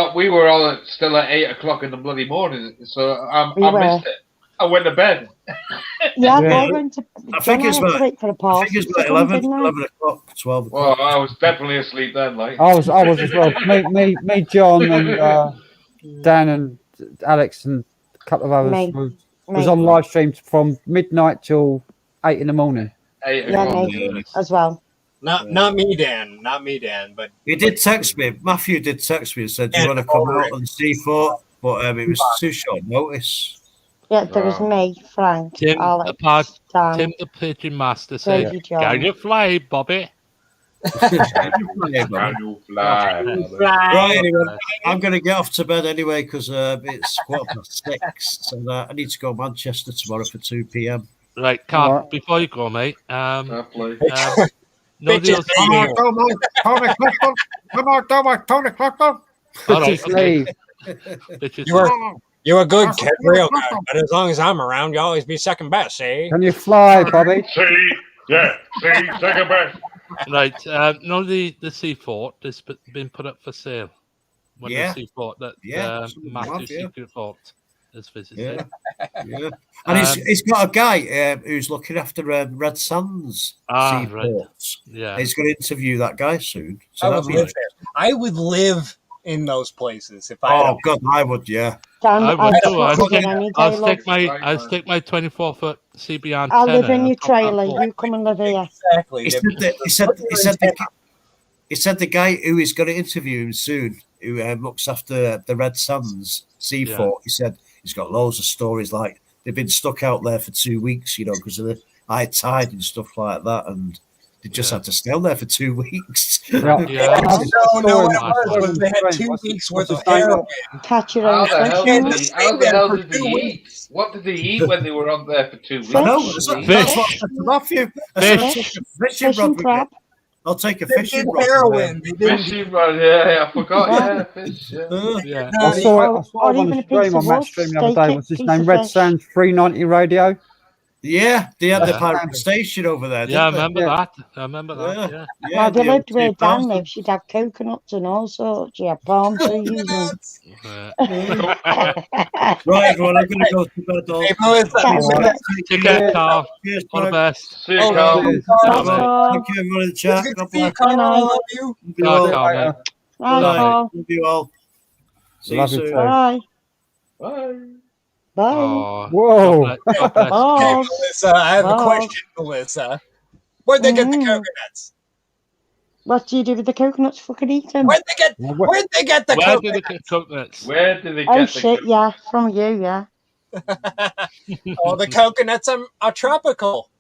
all still at 8 o'clock in the bloody morning, so I missed it. I went to bed. I went to. I think it's about 11 o'clock, 12 o'clock. Well, I was definitely asleep then. Like I was as well. Me, John, and Dan, and Alex, and a couple of others was on live stream from midnight till 8 in the morning. 8 o'clock as well. Not me, Dan. But he did text me. Matthew did text me and said, "Do you want to come out and see Seafort?" But it was too short notice. Yeah, there was me, Frank, Tim, Alex, Dan, Tim the Pigeon Master said, CrazyJon. "Can you fly, Bobby?" Right, anyway, I'm going to get off to bed anyway because it's 6:15, so I need to go to Manchester tomorrow for 2 p.m. Right, Carl, before you go, mate. Come on, Tony Clifton. All right, okay. You're a good kid, real good. But as long as I'm around, you always be second best, eh? Can you fly, Bobby? See, second best. Right. No, the sea fort has been put up for sale. One of the sea fort that Matthew Secret Fort has visited. Yeah. And he's got a guy who's looking after Red Sands seaports. Yeah. He's going to interview that guy soon. So I would live in those places if I. Oh God, I would. Yeah. I'll stick my 24-foot CB antenna. I'll live in your trailer. You come and live here. Exactly. He said the guy who is going to interview him soon, who looks after the Red Sands Seafort, he said he's got loads of stories. Like they've been stuck out there for 2 weeks, because of the high tide and stuff like that, and they just had to stay on there for 2 weeks. No, they had 2 weeks worth of heroin. Catch your How own the fish. hell did they eat? What did they eat when they were on there for 2 weeks? I know, that's what I said to Matthew. Fish and crab. I'll take a fishing rod. Heroin. Fishing rod, I forgot. Fish. Yeah. I saw it on the stream on that stream the other day. What's his name? Red Sands 390 Radio. Yeah, they had the pirate station over there. Yeah, I remember that. Yeah. Now, they lived where Dan lived. She'd have coconuts and all sorts. She had palm trees. Right, everyone, I'm going to go to bed. Take care, Carl. All the best. See you, Carl. Thank you, everyone in the chat. God bless. I love you. Bye, Carl. Love you all. See you soon. Bye. Bye. Bye. Oh, whoa. God bless. Okay, Melissa, I have a question, Melissa. Where'd they get the coconuts? What do you do with the coconuts? Fucking eat them. Where'd they get the coconuts? Where did they get Oh, the shit, yeah. From you, yeah. Oh, the coconuts are tropical.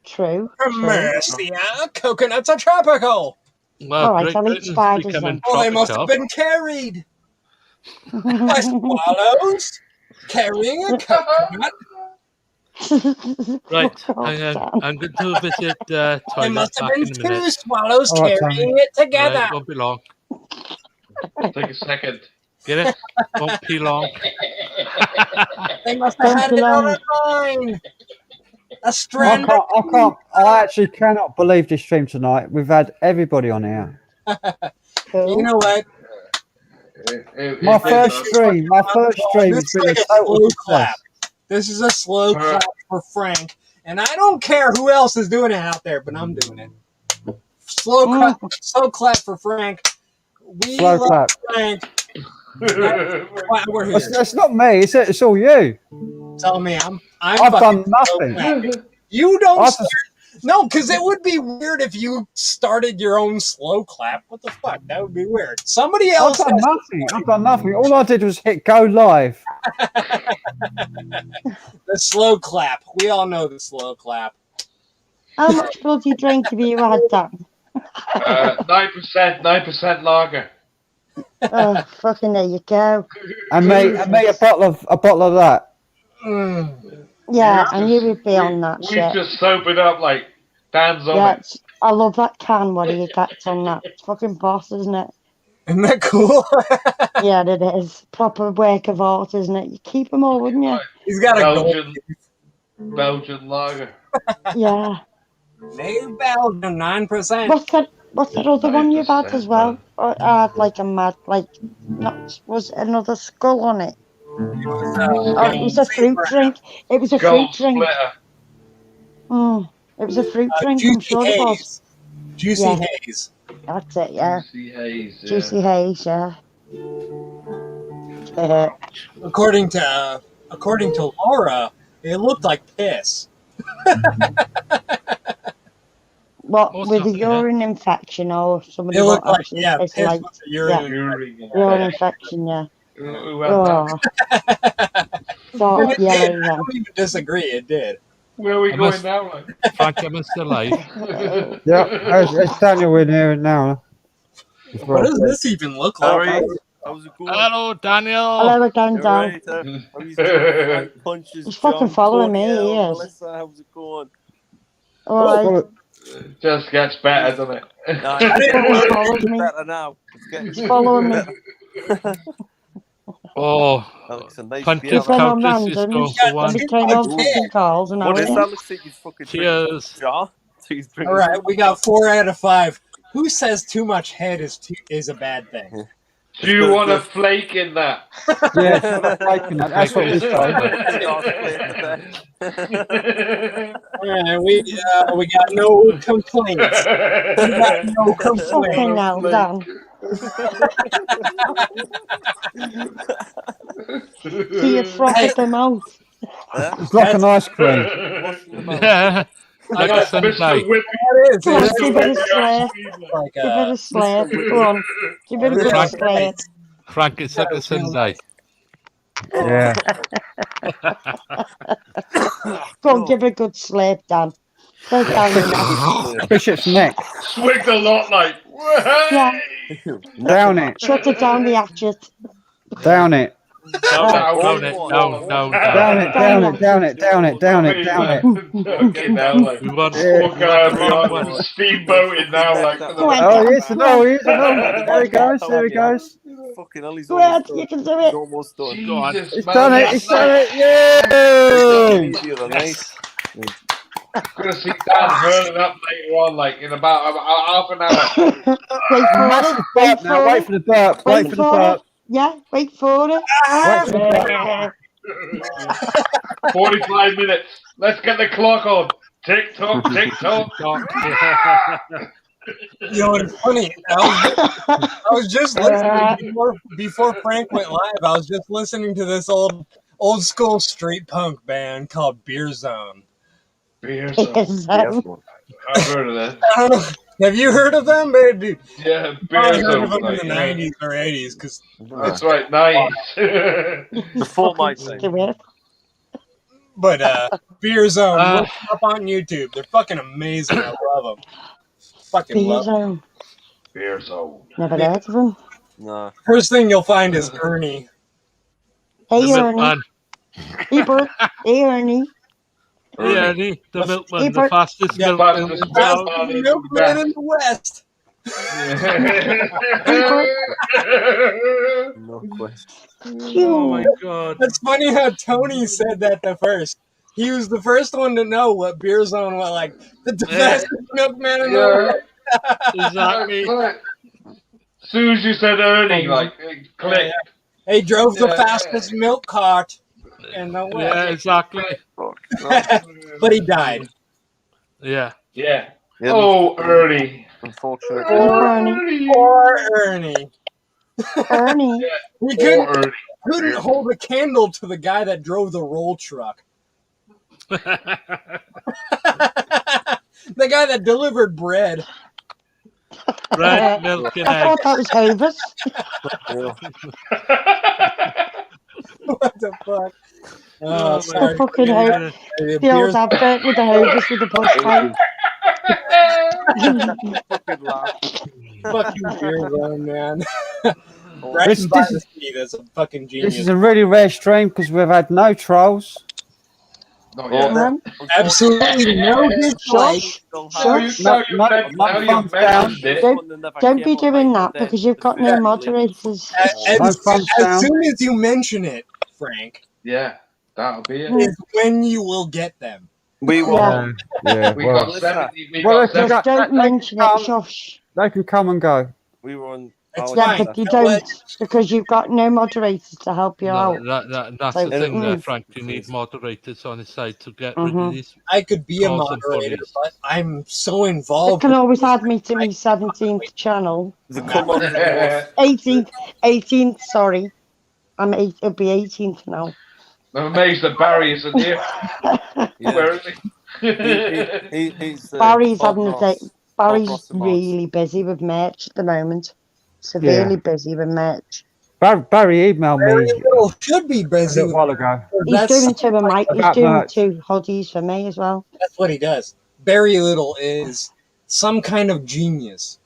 True. Mercy, coconuts are tropical. Well, all right, I'll eat spiders then. Oh, they must have been carried by swallows carrying a coconut. Right, I'm going to visit the There toilet must have back been in a minute. 2 swallows carrying it together. Right, won't be long. Take a second. Get it? Won't be long. They must have had it on a line. A strand. I actually cannot believe this stream tonight. We've had everybody on here. You know what? My first stream has been a total success. This is a slow clap for Frank, and I don't care who else is doing it out there, but I'm doing it. Slow clap for Frank. We love Frank. We're here. It's not me. It's all you. Tell me, I've done nothing. You don't start. No, because it would be weird if you started your own slow clap. What the fuck? That would be weird. Somebody else. I've done nothing. All I did was hit go live. The slow clap. We all know the slow clap. How much bloody drink have you had, Dan? 9% lager. Oh, fucking there you go. And me a bottle of that. Yeah, I knew we'd be on that We've shit. just sobered up like Dan's on Yeah, it. I love that can. What do you got on that? It's fucking boss, isn't it? Isn't that cool? Yeah, it is. Proper work of art, isn't it? You keep them all, wouldn't you? He's got a Belgian lager. Yeah. New Belgium, 9%. What's that other one you've had as well? Like a mad, was another skull on it? It was a fruit drink. It was a fruit drink. It was a fruit drink. I'm sure it was. Juicy Haze. That's it. Yeah. Juicy Haze. Yeah. Juicy Haze. Yeah. According to Laura, it looked like piss. What, with a urine infection or somebody? It looked like piss like urine infection. Yeah. Oh. Dark yellow. I don't even disagree. It did. Where are we going now? Frank, am I still alive? Yeah, it's Daniel in here now. What does this even look like? Hello, Daniel. Hello again, Dan. Punches He's fucking following me. He is. Melissa, how's it going? All right. Just gets better, doesn't it? He's following me. Better now. He's following me. Oh, Alex, a nice Punch beer. his We've been on couches is randoms. going for Let me one. turn on fucking calls and What is hours. that? Looks like he's fucking drinking from a Cheers. jar. He's All drinking right, from we got 4 out of 5. Who says too much head is a bad thing? Do you want a flake in that? Yeah, it's not like that. That's what we say. Big ass plate there. All right, we got no complaints. We got no Fucking complaints. hell, Dan. See you froth at the mouth. It's like an ice cream. Yeah. Like a Sunday. Come on, give it a slap. Like Give it a slap. Go on. Give it a good slap. Frank, it's like a Sunday. Yeah. Go on, give it a good slap, Dan. Go down your neck. Bishop's neck. Swigged a lot, like. Yeah. Down it. Shut it down the hatchet. Down it. Down it. Down it, down it, down it, down it, down it, down it. Fucking hell, like. We want Poor guy beyond steamboating now, like. Oh, yes, no, yes, no. There he goes, there he goes. Fucking hell, he's Go ahead, you can do it. almost done. He's done it, he's done it, yay! Nice. Gonna see Dan hurling up later on, like in about half an hour. Wait for it. Wait for Now, wait for the burp, wait for the burp. Yeah, wait for it. Wait for the burp. 45 minutes. Let's get the clock on. Tick tock, tick tock. You know, it's funny. I was just listening before Frank went live. I was just listening to this old school street punk band called Beer Zone. Beer Zone. I've heard of that. I don't know. Have you heard of them, dude? Yeah, I Beer heard of Zone. them in the 90s or 80s because That's right, nice. Before my time. But Beer Zone, look them up on YouTube. They're fucking amazing. I love them. Fucking Beer love them. Zone. Beer Zone. Never heard of him. No. First thing you'll find is Ernie. Hey, Ernie. Hey, Bert. Hey, Ernie. Hey, Ernie, the milkman, Hey, the fastest milkman in the town. Fastest milkman in the West. No question. Oh my god. That's funny how Tony said that the first. He was the first one to know what Beer Zone was like. The fastest milkman in the West. Exactly. As soon as you said Ernie, like, it clicked. He drove the fastest milk cart in the West. Yeah, exactly. But he died. Yeah. Yeah. Oh, Ernie. Unfortunately. Poor Ernie. Ernie. He Ernie. couldn't hold a candle to the guy that drove the roll truck. The guy that delivered bread. Bread, milk, and I thought that was Hovis. What the fuck? Oh, sorry. The fucking Hovis. The old advert with the Hovis with the push pipe. Fucking laugh. Fucking Beer Zone, man. This- Right by this the is- sea, that's a fucking genius. This is a really rare stream because we've had no trolls. Not yet. Absolutely no dislike. Don't be doing that because you've got no moderators. As soon as you mention it, Frank, Yeah, that'll be it. is when you will get them. We will. Yeah, We well, got 70. We well, got they 70. Don't mention it, shush. they can come and go. We were on. It's Yeah, fine. but you don't because you've got no moderators to help you out. That's So- the thing there, Frank. You need moderators on his side to get rid of these. I could be a calls and moderator, bullies. but I'm so You involved. can always add me to my 17th channel. Come on. 18th, sorry. It'll be 18th now. I'm amazed that Barry isn't here. Where is he? He's Barry's Bob having a Ross. day. Barry's Bob Ross and really busy with merch at the moment. Severely busy with merch. Barry emailed Very me little should be a busy. little while ago. He's doing two of my. He's About doing merch. 2 hoodies for me as well. That's what he does. Very little is some kind of genius.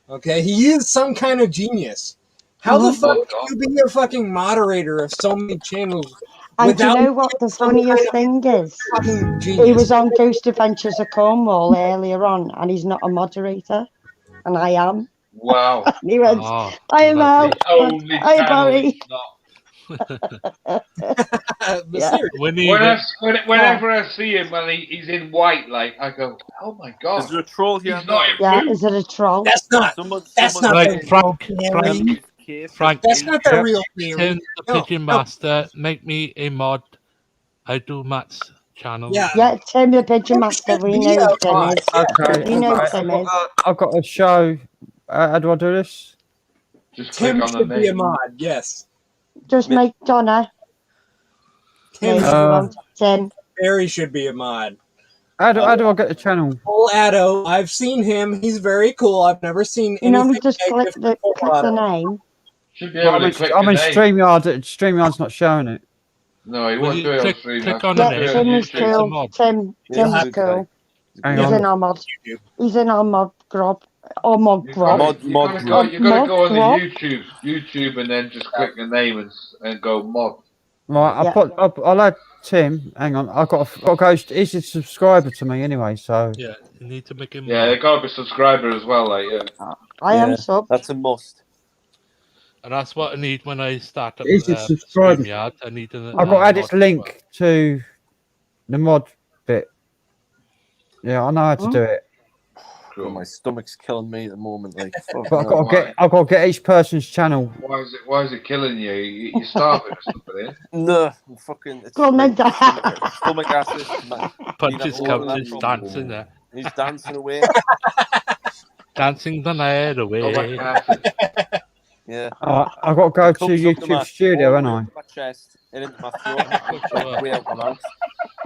Okay, he is some kind of genius. How the fuck can you be a fucking moderator of so many channels? And do you without know what the funniest thing is? fucking He genius? was on Ghost Adventures of Cornwall earlier on, and he's not a moderator, and I am. Wow. And he went, Oh, "I am lovely. out. The only Hi, channel Barry." he's not. Whenever I see him and he's in white, like I go, oh my god, is there a troll here? he's not Yeah, in blue. is it a troll? That's not. That's not Right, the real Frank. theory. Frank, That's not the real theory. Tim the Pigeon Master, make me a mod. I do Matt's channel. Yeah, Tim the Pigeon Master. We know who Tim is. Okay. We know who Tim is. I've got a show. How do I do this? Just Tim click on the should be a name. mod. Yes. Just make Donna. Tim. Tim. Barry should be a mod. How do I get the channel? Old Addo, I've seen him. He's very cool. I've never seen You know, anything just click negative the from Old Addo. name. Should be able to click I'm the in name. StreamYard. StreamYard's not showing it. No, he won't do it on stream. Click on the name. Tim is cool. Tim is cool. Hang He's on. in our mod. He's in our mod grub. Or mod grub. You gotta go on the YouTube, and then just click the name and go mod. Right, I'll add Tim. Hang on, I've got to go. He's a subscriber to me anyway, so yeah, you need to make him. Yeah, they gotta be subscriber as well. Like, I am sub. That's a must. And that's what I need when I start up He's a subscriber. StreamYard. I need to. I've got to add its link to the mod bit. Yeah, I know how to do it. Oh, my stomach's killing me at the moment. Like, But I've got to get each person's channel. Why is it killing you? You're starving or something? Eh? No, I'm fucking. It's stomach acid. Punches couches dancing there. He's dancing away. Dancing the night away. Yeah. I've got to go to YouTube Studio, haven't I? My chest and into my throat. Way out my mouth.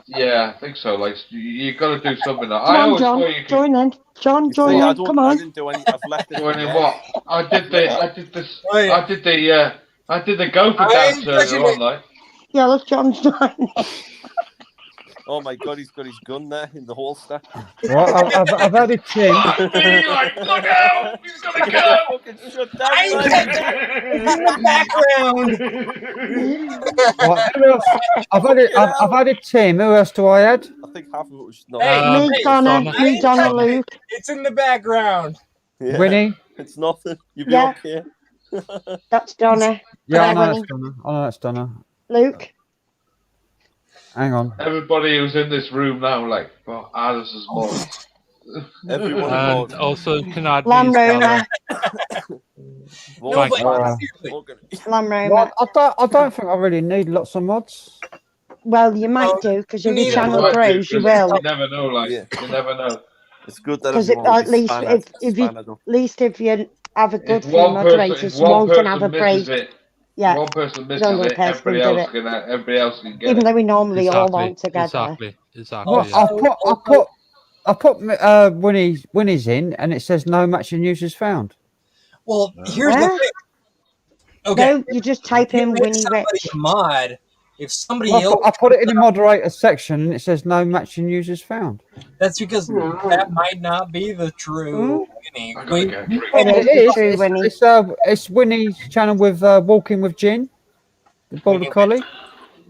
Yeah, I think so. Like, you got to do something. Like, Come on, John. Join in. John, join in. Come on. I didn't do any. I've left it. Join in what? I did the gopher dance earlier on, like. Yeah, look, John's joining. Oh my god, he's got his gun there in the holster. Right, I've added Tim. Like, look out! He's gonna go! In the background. Right, who else? I've added Tim. Who else do I add? I think half of it was not. Me, Donna, Luke. It's in the background. Yeah. Winnie. It's nothing. You'll be okay. That's Donna. Yeah, I know Winnie. that's Donna. I know that's Donna. Luke. Hang on. Everybody who's in this room now, like, well, Alice is more. Everyone And also, can I Lamb Roma. Lamb Roma. I don't think I really need lots of mods. Well, you might do, because if your channel grows, you will. You never know, like, you never know. It's good that because at least if you have a good few moderators, one can have a break. Yeah, one person misses it, everybody else can get even it. though we normally all on together. Exactly. Well, I put Winnie's in, and it says no matching users found. Well, here's the thing. Okay, no, you just type in Winnie Rich. Mod. If somebody else, I put it in the moderator section, and it says no matching users found. That's because that might not be the true Winnie. It's Winnie's channel with Walking with Gin, the Border Collie.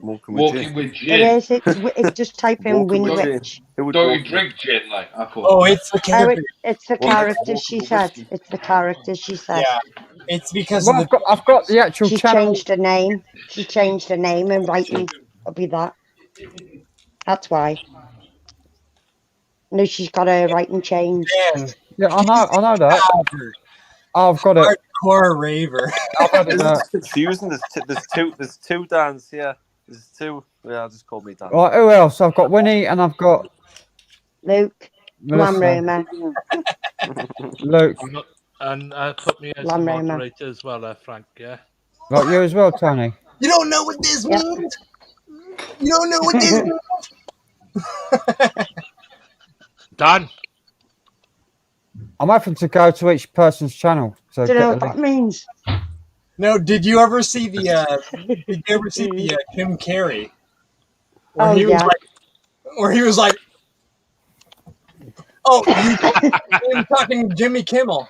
Walking with Gin. It is. It's just type in Winnie Rich. Don't you drink gin, like I thought? Oh, it's the character. It's the character she said. It's the character she said. Yeah, it's because I've got the actual she channel. changed her name. She changed her name and writing will be that. That's why. No, she's got her writing changed. Yeah, I know that. I've got it. Hardcore raver. It's confusing. There's two Dans here. There's two. Yeah, I'll just call me Dan. Right, who else? I've got Winnie and I've got Luke. Lamb Roma. Luke. And put me as a Lamb Roma. moderator as well, Frank. Yeah. Right, you as well, Tony. You don't know what this means. You don't know what this means. Oh, Dan. I'm having to go to each person's channel. Do you know what that means? No, did you ever see the Jim Carrey? Where he was like, oh, you talking to Jimmy Kimmel.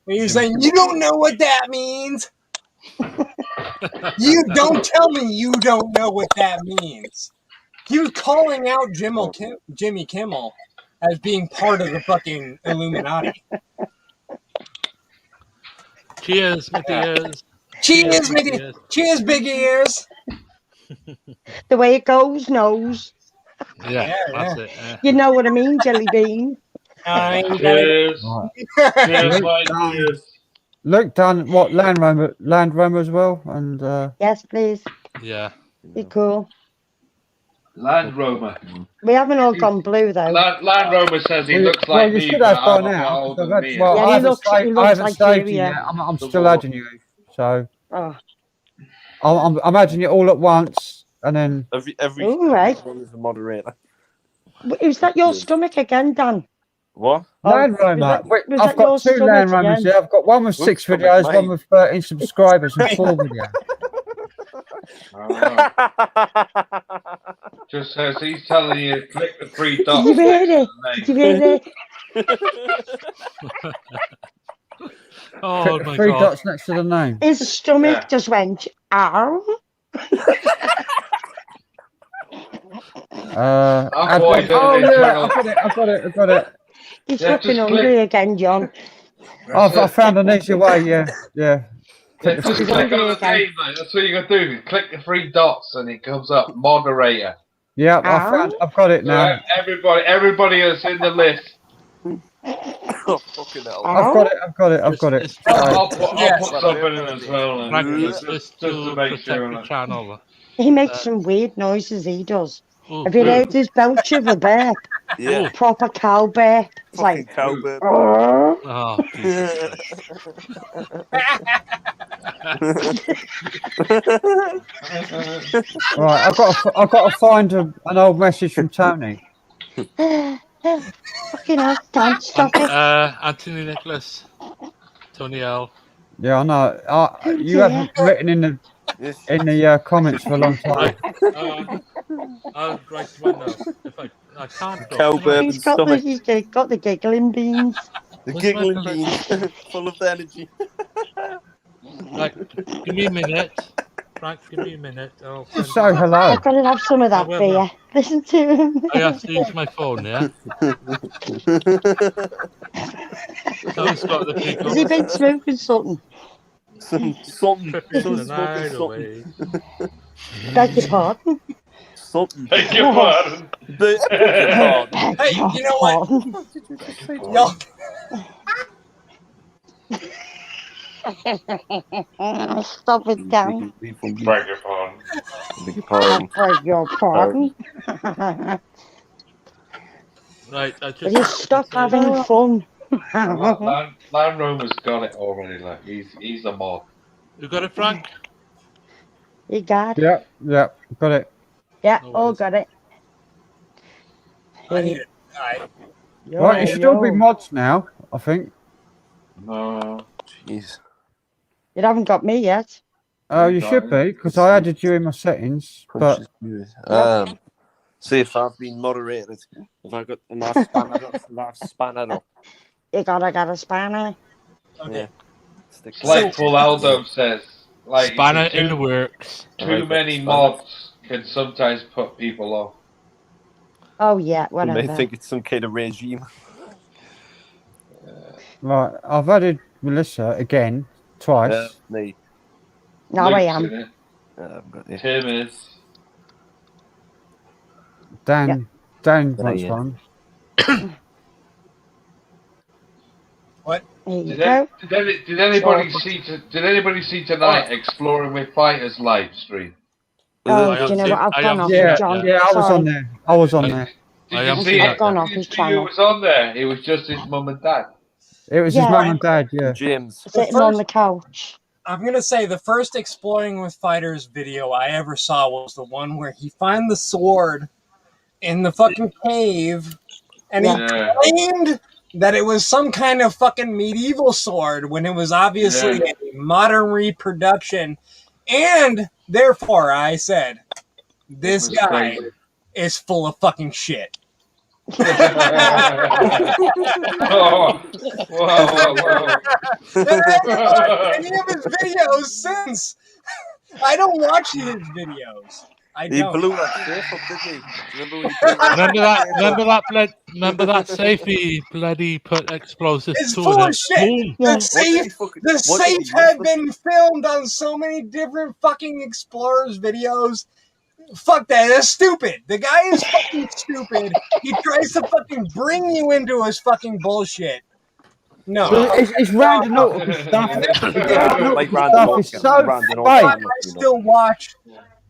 And he was saying, you don't know what that means. You don't tell me you don't know what that means. He was calling out Jimmy Kimmel as being part of the fucking Illuminati. Cheers, my dears. Cheers, cheers, big ears. The way it goes, knows. Yeah, that's it. You know what I mean, Jelly Bean? Cheers. Cheers, mate. Cheers. Luke done what Land Rover as well, and yes, please. Yeah, be cool. Land Rover. We haven't all gone blue though. Land Rover says he looks like you me, should but have by I'm a now. lot older than me. Well, Yeah, I he haven't looks like saved you, you yeah. yet. I'm still adding you, so Oh. I'm adding you all at once, and then every All right. one is a moderator. Is that your stomach again, Dan? What? Land Rover. was I've that your got 2 stomach Land Rovers again? here. I've got one with 6 stomach, videos, mate. one with 13 subscribers, and 4 videos. Just says he's telling you click the 3 dots. Did you hear it? Did you hear it? Oh my 3 God. dots next to the name. His stomach just went, ow. I've got it. He's Yeah, looking just hungry again, John. I found an easier way, yeah. Yeah, just click on the name, mate. That's what you got to do. Click the 3 dots and it comes up moderator. Yeah, I've got it now. Everybody that's in the list. Oh, fucking hell. I've got it. I'll put something in as well. Just to protect the channel. He makes some weird noises, he does. Have you heard his belch of a bear? Yeah. Proper cow bear. It's like, cow bear. Oh, Right, I've got to find an old message from Tony. fucking hell, don't stop it. Anthony Nicholas, Tony L. Yeah, I know. You haven't written in the comments for a long time. I'll write one now. If I can't go. Cowbird He's got the giggling beans. The giggling beans, full of energy. Right, give me a minute. Frank, give me a minute. Just say hello. I've got to have some of that beer. Listen to him. I have to use my phone, yeah? Someone's got the big Has he been smoking something? Something. Beg your pardon? Something. Beg your pardon. Hey, you know what? Y'all. Stop it, Dan. Beg your pardon. Beg your pardon. Beg your pardon. Right, But he's stuck having fun. Land Rover's got it already. Like he's a mod. You got it, Frank? You got it. Yeah, got it. Yeah, all got it. I need it. Alright. Right, you should all be mods now, I think. No. Jeez. You haven't got me yet. Oh, you should be, because I added you in my settings. But See if I've been moderated. If I got enough spanner up. You gotta get a spanner. Okay. Yeah. Like Full Aldo says, like Spanner in the works. Too many mods can sometimes put people off. Oh yeah, You whatever. may think it's some kind of regime. right, I've added Melissa again, twice. Me. No, I Luke's am. in it. I've got you. Tim is. Dan wants one. What? There you go. Did anybody see tonight Exploring with Fighters live stream? Oh, do you know what? I've gone off with John. Yeah, I was Sorry. on there. I was on there. Did you see I've it? gone off Did his you see who channel. was on there? It was just his mum and dad. It was his mum and dad, yeah. James. Sitting on the couch. I'm gonna say the first Exploring with Fighters video I ever saw was the one where he found the sword in the fucking cave, and he claimed that it was some kind of fucking medieval sword when it was obviously a modern reproduction. And therefore, I said, this guy is full of fucking shit. Whoa. And I haven't watched any of his videos since. I don't watch his videos. I He don't. blew that safe up, didn't he? Do you remember when he blew that? Remember that safe he bloody put explosives It's to full and of shit. boom. The What did he safe, fucking? the What did he safe use had for? been filmed on so many different fucking Explorers videos. Fuck that. That's stupid. The guy is fucking stupid. He tries to fucking bring you into his fucking bullshit. No. It's random nautical stuff. Like Nautical random stuff is organ, so random fake. organ, I still watch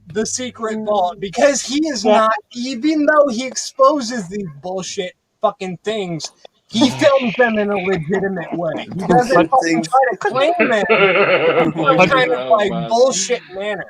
The Secret Vault because he is not, even though he exposes these bullshit fucking things, he films them in a legitimate way. He doesn't fucking try to claim them in some kind of like bullshit manner.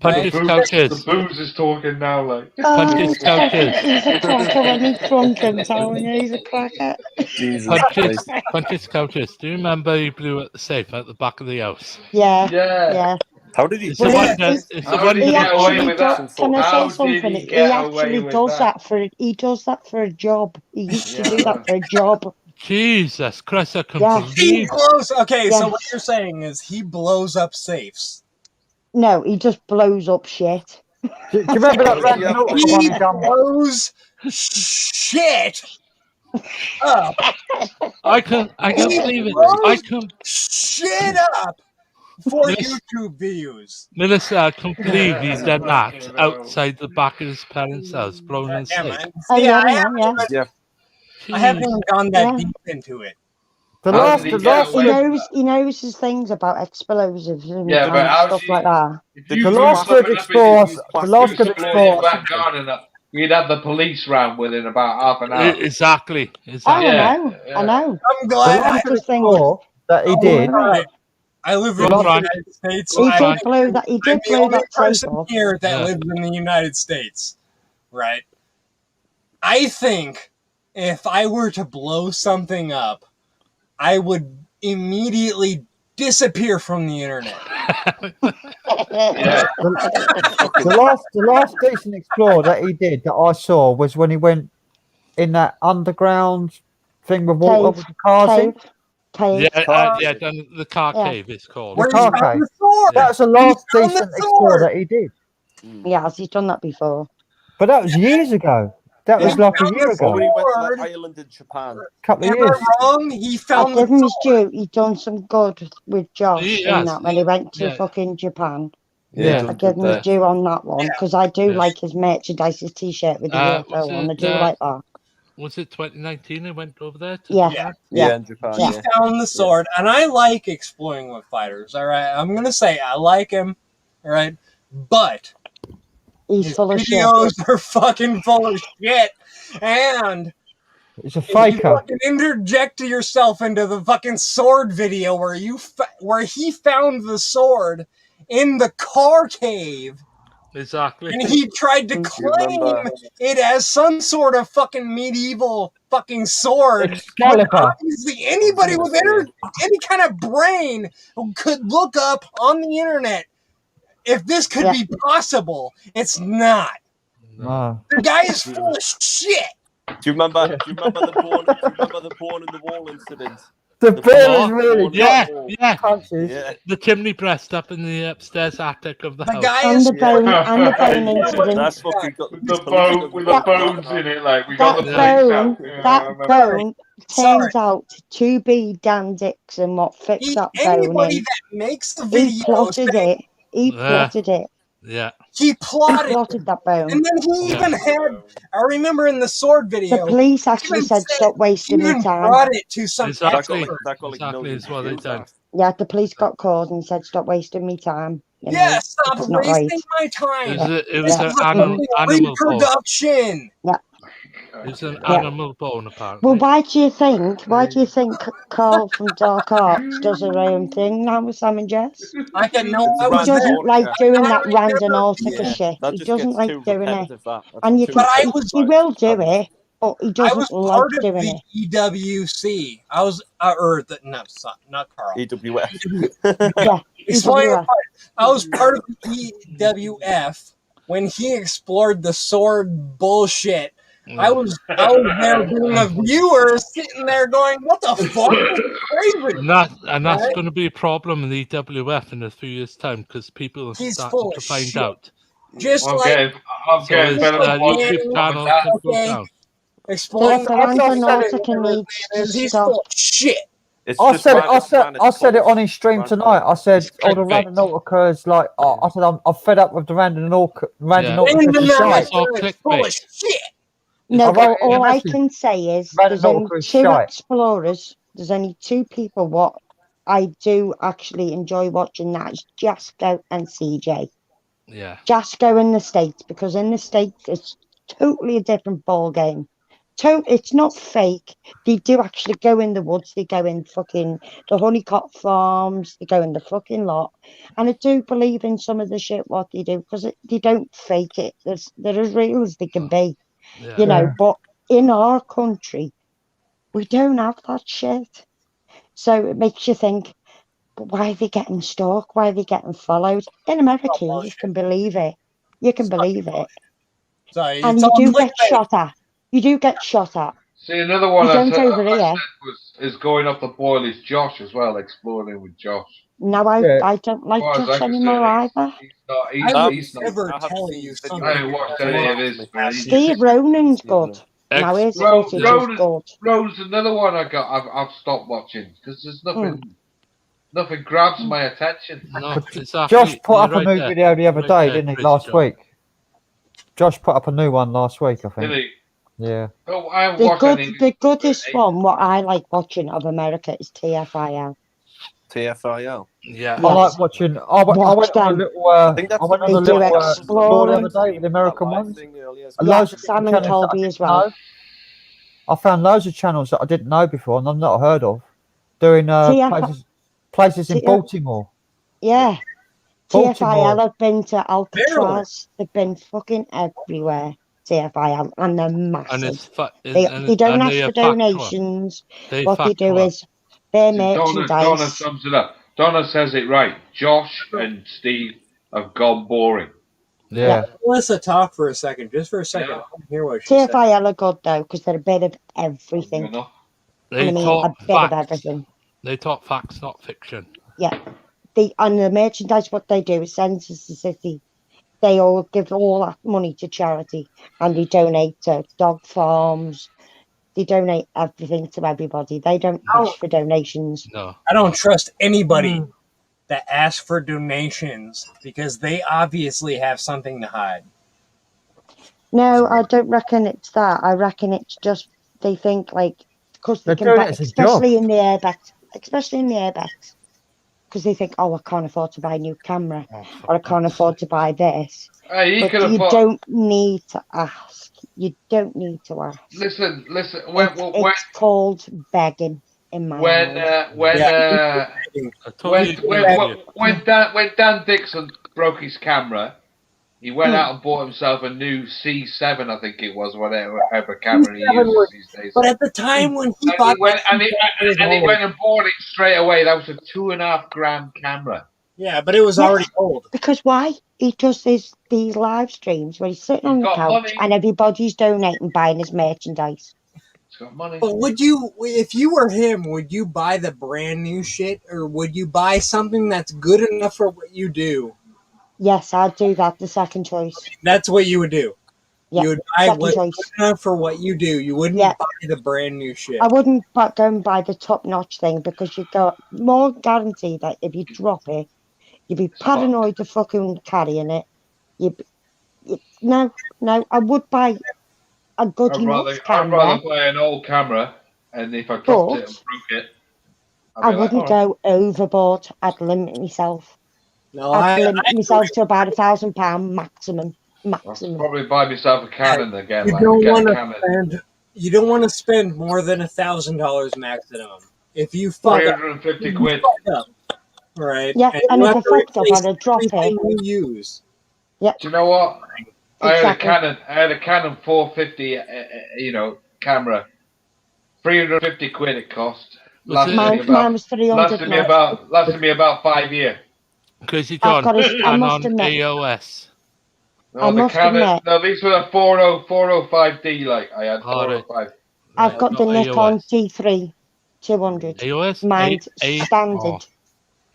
Punches couches. The booze is talking now, like. Punches couches. He's a cracker when he's drunk, I'm telling you, he's a cracker. Jesus Christ. Punches couches. Do you remember he blew at the safe at the back of the house? Yeah. How did he It's do the Well, one that. It's the How one did he that. get away Actually, with that? can I How say something? did he He get actually away with does that? he does that for a job. He used to do that for a job. Jesus Christ, I can Yeah. He believe. blows. Okay, so Yes. what you're saying is he blows up safes. No, he just blows up shit. Do you remember that random nautical one He he done? blows shit up. I can't He believe it. blows I can. shit up for YouTube views. Melissa, I can't believe he's done that outside the back of his parents' house, blowing in Yeah, safe. man. Oh, See, yeah, I man, haven't yeah. even, I haven't even gone that Yeah. deep into it. The How last, did the he get last, away with He knows his things about explosives and, Yeah, but how stuff she- like that. If you the blew last something good up explorer, and the last you good explode your explorer. back garden up, you'd have the police round within about half an hour. Exactly. Oh, Exactly. Yeah. I know. I'm The glad last I, good explorer that he oh, did. right. I live in Go the Frank. United States. Go He Frank. did blow that. He I'm did the blow only that safe person up. here that Yeah. lives in the United States, right? I think if I were to blow something up, I would immediately disappear from the internet. Yeah. The last decent explorer that he did that I saw was when he went in that underground thing with water with the cars in. Cave. Yeah, done the car Yeah. cave, it's called. The Where he car found cave. the sword. That was the He last found the decent explorer sword. that he did. Yeah, he's done that before. But that was years ago. That was He like a found year the ago. When he went to sword. that island in Japan. Couple of Am I years. wrong? He I'll found give the him his sword. due. He done some good with Josh He in has. that when he went to Yeah. fucking Japan. Yeah. I give him his due on that one because I do Yeah. like his merchandise, his T-shirt with the Was UFO on. I it, do like that. Was it 2019 I went over there to Yeah. Japan? Yeah. in Japan. He Yeah. found the sword, and I like exploring with fighters. All right, I'm gonna say I like him. All right, but He's his full of shit. videos are fucking full of shit, and It's a if you faker. fucking interject yourself into the fucking sword video where where he found the sword in the car cave. Exactly. And he tried to claim it as some sort of fucking medieval fucking sword. Excalibur. When obviously anybody with any kind of brain could look up on the internet if this could be possible. It's not. No. The guy is full of shit. Do you remember? Do you remember the born? Do you remember the born in the wall incident? The bear is Oh, really yeah, yeah. punches. Yeah. The chimney breast up in the upstairs attic of the house. guy And the bone, and the bone incident. That's fucking got With the bones in it, like we got the That police bone, out. Yeah, I that remember. bone turns out to be Dan Dixon. What fixed that bone Anybody in? that makes the He video, plotted it. He plotted it. Yeah. he He plotted, plotted that bone. and then he even had. I remember in the sword video, The police actually even said, "Stop wasting my even time." brought it to some Exactly. expert. Exactly is what they done. Yeah, the police got called and said, "Stop wasting me time." You know, Yeah, stop it's not wasting right. my time. It This was an is a animal bone. reproduction. Yeah. It's an Yeah. animal bone, apparently. Well, why do you think Carl from Dark Arts does her own thing now with Sam and Jess? I can know He I was doesn't there. like doing that I random remember Nautica being- shit. That He just doesn't gets like too doing it. repetitive. That's And you too can, But I repetitive. was he will do it, but he I doesn't was like part of doing the it. EWC. I was or the not Carl. EWF. Yeah, Explain EWF. the part. I was part of the EWF when he explored the sword bullshit. I was there being a viewer sitting there going, what the fuck? This is crazy. And that's Right? going to be a problem in the EWF in a few years' time because people are He's starting full to of find shit. out Just I'm like getting just better like at watching Danny, mum and dad. okay, The explain Random said it. Nautica needs to he's stop. full of shit. It's I just said it. ran- it's ran its I said it course. on his stream Ran- tonight. I said It's all the clickbait. random Nautica is like. I said I'm fed up with the random Nautica. Random Yeah. Nautica Random is shite. It's all Nautica is full of clickbait. shit. No, I wrote it in all the I message. can say is Random there's only Nautica is 2 shite. explorers. There's only 2 people what I do actually enjoy watching. That's Jasco and CJ. Yeah. Jasco in the States, because in the States it's totally a different ball game. It's not fake. They do actually go in the woods. They go in fucking the honeycott farms. They go in the fucking lot. And I do believe in some of the shit what they do, because they don't fake it. They're as real as they can be, Yeah. you know. But in our country, we don't have that shit. So it makes you think, but why are they getting stalked? Why are they getting followed? In America, you can believe it. You can believe it. Sorry, And it's you all do get clickbait. shot at. You do get shot at. See, another one You I don't said, over here. is going up the boil is Josh as well, exploring with Josh. No, I don't like Well, Josh like I anymore said, either. he's not. Ever I have tell seen you video something. I haven't watched any of his. Steve Ronan's good. Now his footage is good. Rose, another one I've stopped watching because there's nothing grabs my attention. No, exactly. Josh put You're up a right new there. video the other Right day, there, didn't he? Chris Last John. week. Josh put up a new one last week, I think. Did he? Yeah. Oh, I haven't watched any. The goodest one, what I like watching of America, is TFIL. TFIL. Yeah. I like watching. I went Watch on a them. little. I think that's I went on They a do little explore the exploring. other day with the American ones. Earlier, And loads of Sam different and channels that I Colby didn't as well. know. I found loads of channels that I didn't know before and I've not heard of. Doing places in Baltimore. Yeah. Baltimore. TFIL have been to Alcatraz. They've been fucking everywhere. TFIL, and they're massive. And it's they don't ask for donations. What they do is their merchandise. Donna sums it up. Donna says it right. Josh and Steve have gone boring. Yeah. Melissa, talk for a second, just for a second. I want to hear what she said. TFIL are good though, because they're a bit of everything. They I mean, talk a bit of facts. everything. They talk facts, not fiction. Yeah. On the merchandise, what they do is send to the city. They all give all that money to charity, and they donate to dog farms. They donate everything to everybody. They don't ask for donations. No. I don't trust anybody that asks for donations because they obviously have something to hide. No, I don't reckon it's that. I reckon it's just they think like because they They're can doing buy, it as a especially in the airbags, because they think, oh, I can't afford to buy a new camera, or I can't afford to buy this. Hey, But you don't need to ask. You don't need to ask. Listen. It's called begging in my eyes. When Dan Dixon broke his camera, he went out and bought himself a new C7, I think it was, whatever camera he uses these days. But at the time when he went and bought it straight away. That was a $2.5 camera. Yeah, but it was already old. Because why? He does these live streams where he's sitting on the couch and everybody's donating, buying his merchandise. He's got money. But if you were him, would you buy the brand new shit, or would you buy something that's good enough for what you do? Yes, I'd do that. The second choice. That's what you would do. Yeah, you would buy second what's choice. good enough for what you do. You wouldn't buy the brand new shit. I wouldn't go and buy the top-notch thing because you've got more guarantee that if you drop it, you'd be paranoid to fucking carrying it. No, I would buy a good enough camera. I'd rather buy an old camera, and if I dropped it and broke it, I wouldn't go overboard. I'd limit myself. No, I'd limit myself to about £1,000 maximum. I'll probably buy myself a Canon again. You don't want to spend more than $1,000 maximum. If you fuck up, 350 quid. Right? Yeah, and if I fucked up, I'd drop it. You use. Yeah. Do you know what? Exactly. I had a Canon 450, camera. 350 quid it cost. Mine was 300. Lasted me about 5 years. CrazyJon, I must on admit. AOS. No, these were the 405D. Like I had 405. I've got the Nikon D3 200. AOS. Mine's standard.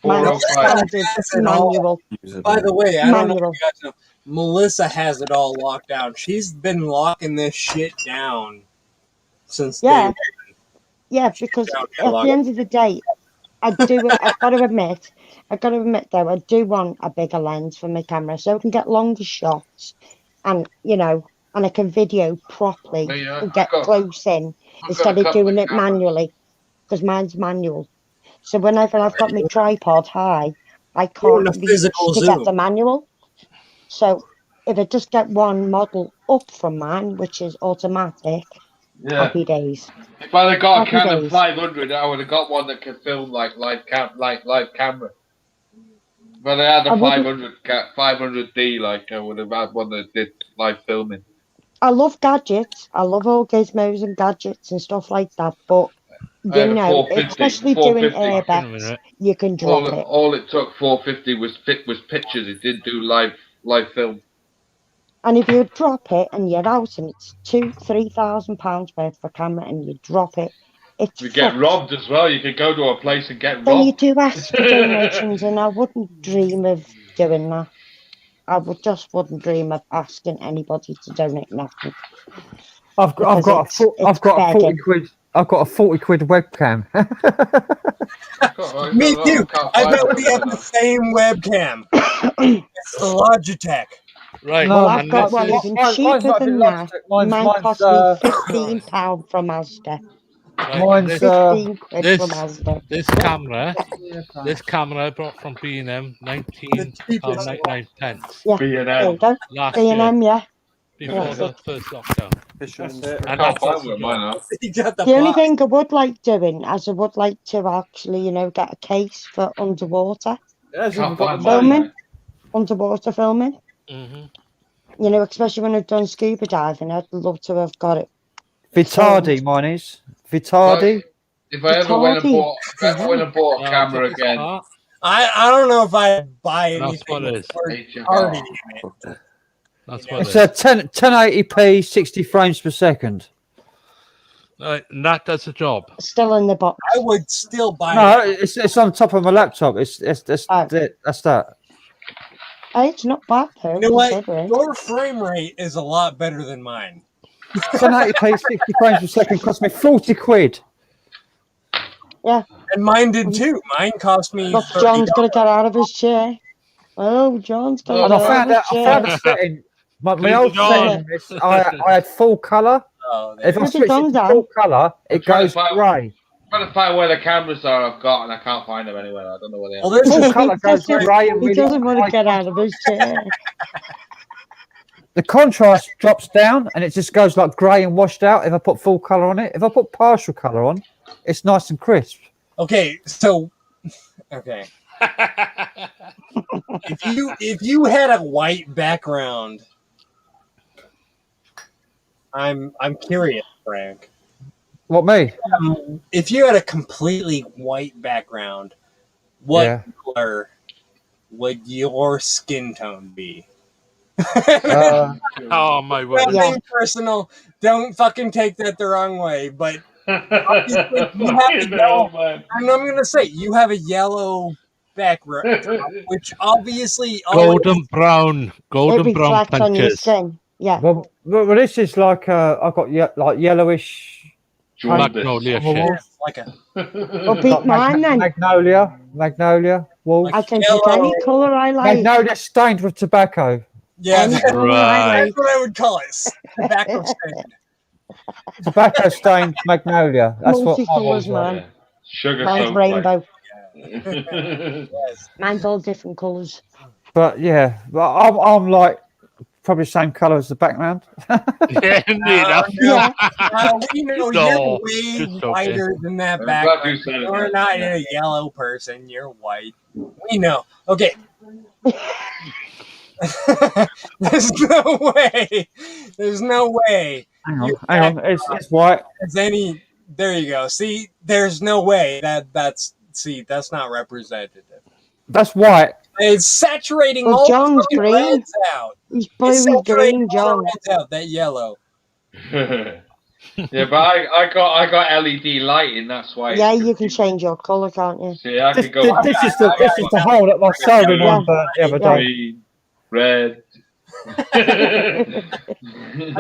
Mine's standard manual. By the way, I don't know if you guys know. Melissa has it all locked down. She's been locking this shit down since Yeah. day Yeah, because at the end of the day, I've got to admit though, I do want a bigger lens for my camera so I can get longer shots and, and I can video properly and get close in instead of doing it manually because mine's manual. So whenever I've got my tripod high, I can't reach to get the manual. So if I just get one model up from mine, which is automatic, happy days. If I'd have got a Happy Canon days. 500, I would have got one that could film like live camera. But I had the 500D, like I would have had one that did live filming. I love gadgets. I love all gizmos and gadgets and stuff like that. But especially doing airbags, you can drop it. All it took 450 was pictures. It didn't do live film. And if you drop it and you're out and it's £2,000-3,000 worth of a camera and you drop it, You get robbed as well. You could go to a place and get robbed. Then you do ask for donations, and I wouldn't dream of doing that. I wouldn't dream of asking anybody to donate nothing. I've got a 40 quid. I've got a 40 quid webcam. Me too. I bet we have the same webcam. It's the Logitech. Right. Well, I've got one even cheaper than that. Mine cost me £15 from Asda. Right. Mine's 15 quid from Asda. This camera I bought from B&M, £19.99. Yeah, there you go. Last B&M, year, yeah. before the first lockdown. I can't find one mine now. The only thing I would like doing is I would like to actually, get a case for underwater filming. Underwater filming. Mm-hmm. Especially when I've done scuba diving, I'd love to have got it. Vitardi, mine is. Vitardi. If I ever went and bought a camera again. I don't know if I'd buy anything. That's what it is. Already in it. That's what It's a 1080p, 60 frames per second. Right, and that does the job. Still in the box. I would still buy it. It's on top of my laptop. That's that. Hey, it's not bad though. You know what? Your frame rate is a lot better than mine. 1080p, 60 frames per second cost me 40 quid. Yeah. And mine did too. Mine cost me. Look, John's got to get out of his chair. Oh, John's got to get out of his chair. I found a setting. My old setting, I had full colour. If I switch it to full colour, it goes grey. I'm trying to find where the cameras are I've got, and I can't find them anywhere. I don't know where they are. Well, full colour goes grey. He doesn't want to get out of his chair. The contrast drops down, and it just goes like grey and washed out if I put full colour on it. If I put partial colour on, it's nice and crisp. Okay, so... Okay. if you had a white background... I'm curious, Frank. What, me? If you had a completely white background, what color would your skin tone be? Oh my word! Nothing personal. Don't fucking take that the wrong way. But you have a yellow, and I'm gonna say you have a yellow background, which obviously golden brown punches. Yeah. Well, this is like I've got like yellowish. Magnolia shit. Like a. Well, beat mine then. Magnolia. Wolf. I can pick any colour I like. Magnolia stained with tobacco. Yeah, that's right. what I would call it. Tobacco stained. Tobacco stained magnolia. That's what I colours, man. Sugar. Mine's rainbow. Yes. Mine's all different colours. But yeah, I'm like probably the same colour as the background. Yeah, we know you're way whiter than that background. You're not a yellow person. You're white. We know. Okay. There's no way. There's no way. Hang on. It's white. There you go. See, there's no way that's not representative. That's white. It's saturating all John's the green. reds out. He's blue green, John. Out that yellow. Yeah, but I got LED lighting. That's why. Yeah, you can change your colour, can't you? See, I could go. This is the hole that my soldering on burnt the other day. Green, red, I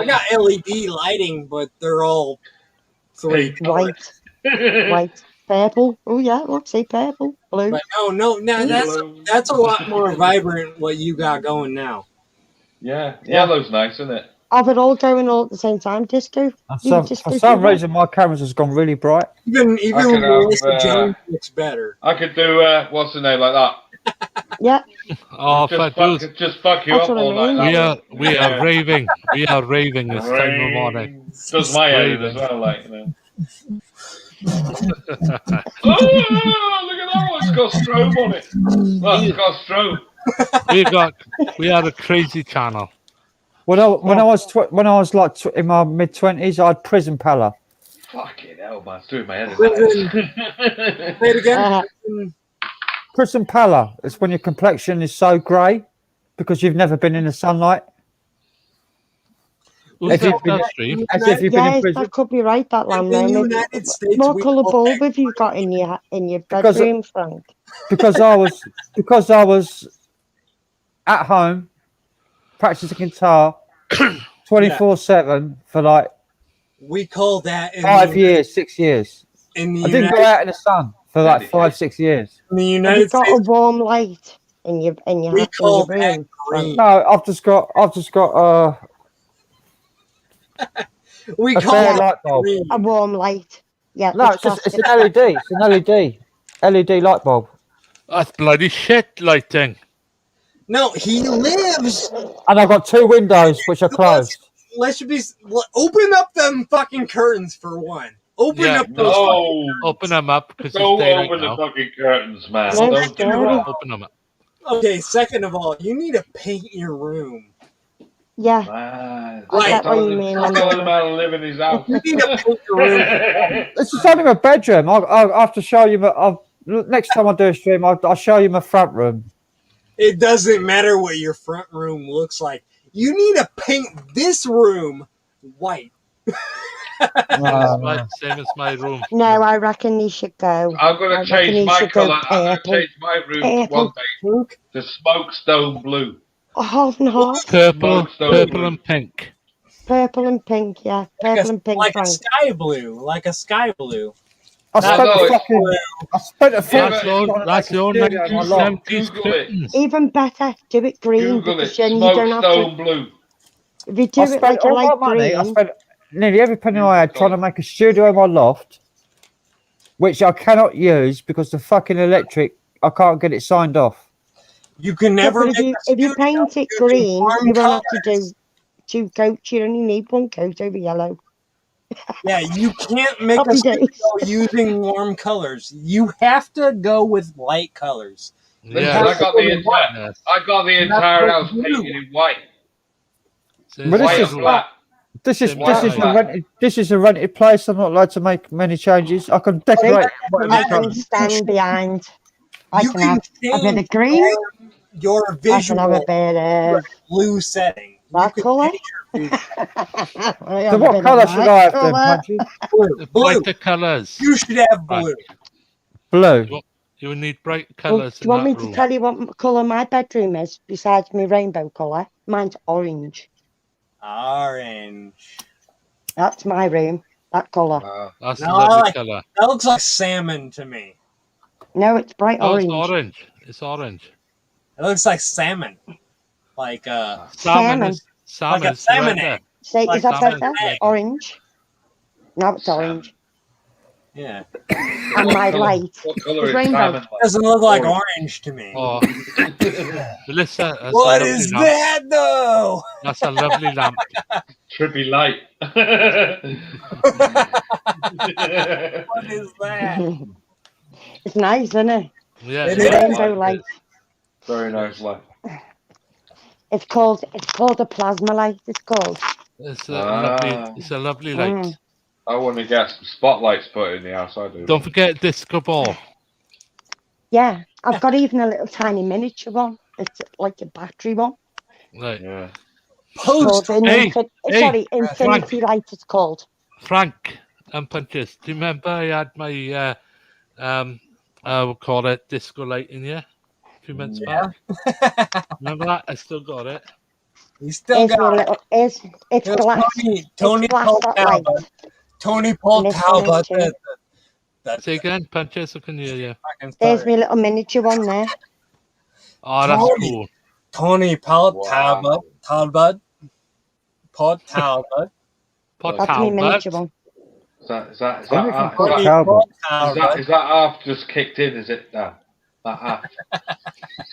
got LED lighting, but they're all three white, purple. Oh yeah, look, see purple, blue. But no, that's a lot more vibrant. What you got going now? Yeah, yellow's nice, isn't it? Have it all going all at the same time, disco. For some reason, my cameras has gone really bright. Even Melissa Jones looks better. I could do what's the name like that. Yeah. Oh, just fuck you That's up what I all mean. night. We are raving. We are raving this time of morning. Does my head as well, like, you know. Oh, look at that one! It's got strobe on it. Well, it's got strobe. We are a crazy channel. When I was like in my mid-20s, I had prison pallor. Fucking hell, man! It's doing my head in. Say it again. Prison pallor. It's when your complexion is so grey because you've never been in the sunlight. Yes, that could be right. That lamb. What colour bulb have you got in your bedroom, Frank? Because I was at home practicing guitar 24/7 for like we call that 6 years. I didn't go out in the sun for like 5-6 years. In the United States, got a warm light in your room. No, I've just got we a call fair it light bulb. A warm light. Yeah. No, it's an LED. It's an LED light bulb. That's bloody shit lighting. No, he lives. And I've got 2 windows which are closed. Open up them fucking curtains for one. Open up those. Open them up because don't open the fucking curtains, man. Don't open them up. Okay, second of all, you need to paint your room. Yeah. I get what you mean. I'm telling him how to live in his house. You need to paint your room. This is only my bedroom. I'll have to show you. Next time I do a stream, I'll show you my front room. It doesn't matter what your front room looks like. You need to paint this room white. Same as my room. No, I reckon you should go. I'm going to change my colour. I'm going to change my room one day to smokestone blue. Oh no! Purple and pink. Purple and pink, yeah. Purple and pink. Like a sky blue. I spent a fortune. That's your 1970s curtains. Even better, do it green. Google it. Then you don't have to. Smokestone blue. If you do it like a light green. I spent nearly every penny I had trying to make a studio in my loft, which I cannot use because the fucking electric, I can't get it signed off. You can never. If you paint it green, you won't have to do 2 coats. You only need 1 coat over yellow. Yeah, you can't make a studio using warm colors. You have to go with light colors. Yeah, I got the entire house painted in white. But this is a rented place. I'm not allowed to make many changes. I can decorate. I can stand behind. I can have a bit of green. Your visual. I can have a bit of blue setting. That colour. So what colour should I have then, Punchy? Blue. The colours. You should have blue. Blue. You would need bright colours. Do you want me to tell you what colour my bedroom is besides my rainbow colour? Mine's orange. Orange. That's my room. That colour. That's a lovely colour. That looks like salmon to me. No, it's bright orange. It's orange. It's orange. It looks like salmon. Like salmon. Salmon. Like a salmon egg. Say, is that better? Orange. No, it's orange. Yeah. And my light is rainbow. Doesn't look like orange to me. Oh. Melissa, what is that though? That's a lovely lamp. Trippy light. What is that? It's nice, isn't it? Yeah. It's rainbow light. Very nice light. It's called a plasma light. It's called. It's a lovely light. I want to get some spotlights put in the house. I do. Don't forget disco ball. Yeah, I've got even a little tiny miniature one. It's like a battery one. Right. Yeah. Infinity light. It's called. Frank and Punches. Do you remember I had my I would call it disco light in here a few months back? Remember that? I still got it. He still Here's me got it. little. It's Here's glass. Tony It's glass Paul that light. Talbot. Tony Paul Talbot. Say again, Panchess, I can hear you. There's me little miniature one there. Oh, that's cool. Tony Paul Talbot. Talbot. Paul Talbot. That's me miniature one. Is that half just kicked in? Is it that half?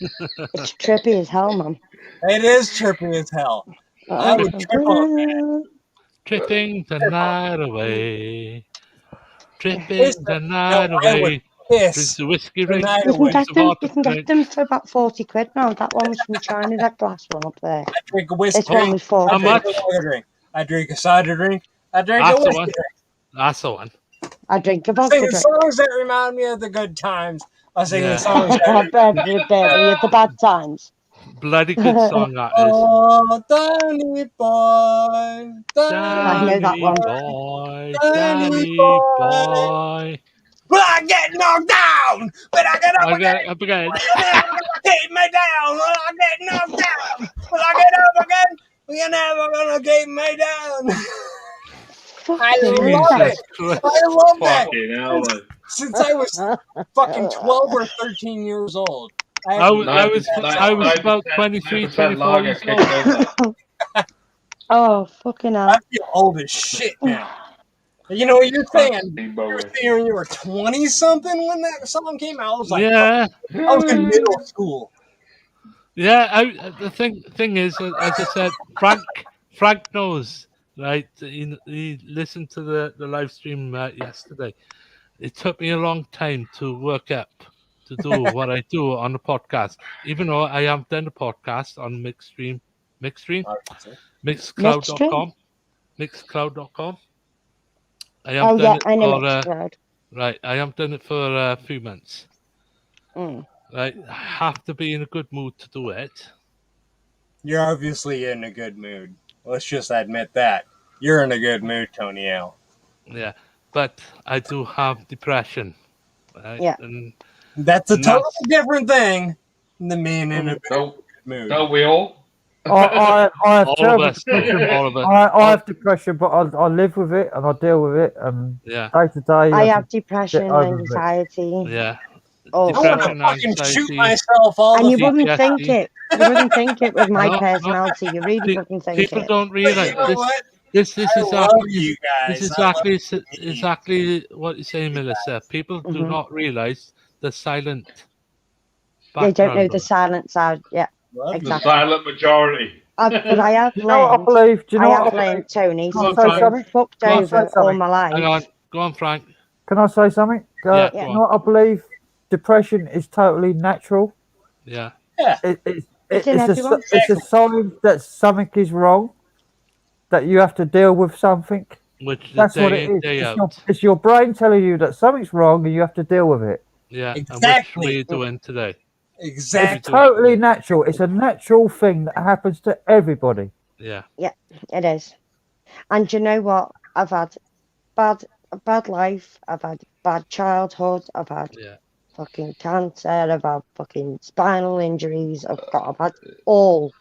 It's trippy as hell, man. It is trippy as hell. I would trip on that. Tripping the night away. Tripping the night I away. would Drink piss the whiskey the ring. night You can away. get them for about 40 quid now. That one was from China, that glass one up there. I drink a whiskey This one was 40 How much? drink. I drink a cider drink. I drink That's a the whiskey one. drink. That's the one. I drink a vodka Singing drink. songs that remind me of the good times. I sing Yeah. the songs I that bet the bad times. Bloody good song that is. Oh, Danny boy. I know that one. Boy, Danny Danny boy. boy. Will I get knocked down? But I get up again. Up again. Will you never gonna keep me down? Will I get knocked down? Will I get up again? You're never gonna keep me down. I love it. I love that. Since I was fucking 12 or 13 years old. I was about 23, 24 years old. Oh, fucking hell. I feel old as shit now. You know what you're saying? You were saying when you were 20 something when that song came out. I was like, Yeah. I was in middle school. Yeah, the thing is, as I said, Frank knows, right? He listened to the live stream yesterday. It took me a long time to work up to do what I do on the podcast, even though I have done a podcast on Mixcloud.com. Mixcloud.com. I have done it I know for Mixcloud. right. I have done it for a few months. Right, I have to be in a good mood to do it. You're obviously in a good mood. Let's just admit that. You're in a good mood, Tony L. Yeah, but I do have depression. Right? Yeah. And that's a totally different thing than being in a good mood. Don't we all? I have All terrible of us, depression. all of us. I have depression, but I live with it and I deal with it. Yeah. Day to day. I have depression, anxiety. Yeah. Oh, I want to fucking shoot myself all and the you wouldn't think it. You wouldn't think it with my No, personality. You really wouldn't think People it. don't realize You know what? this is I love exactly you guys. this is I love exactly what you're saying, Melissa. People do not realize the silent They don't know background the of it. silent side. Yeah, The exactly. silent majority. But I have You know what I learned. believe? Do you know I what have I learned, Tony, Can I since say I've been something? fucked Can I say over all something? my life. Hang on, go on, Frank. Can I say something? Yeah, You know what I believe? Depression is totally natural. Yeah. It's a sign that something is wrong, that you have to deal with something. Which That's day what it in, is. day It's out. it's your brain telling you that something's wrong and you have to deal with it. Yeah. Exactly. And which way you doing today? Exactly. It's totally natural. It's a natural thing that happens to everybody. Yeah. Yeah, it is. And you know what? I've had a bad life. I've had bad childhood. I've had fucking cancer. I've had fucking spinal injuries. I've had all.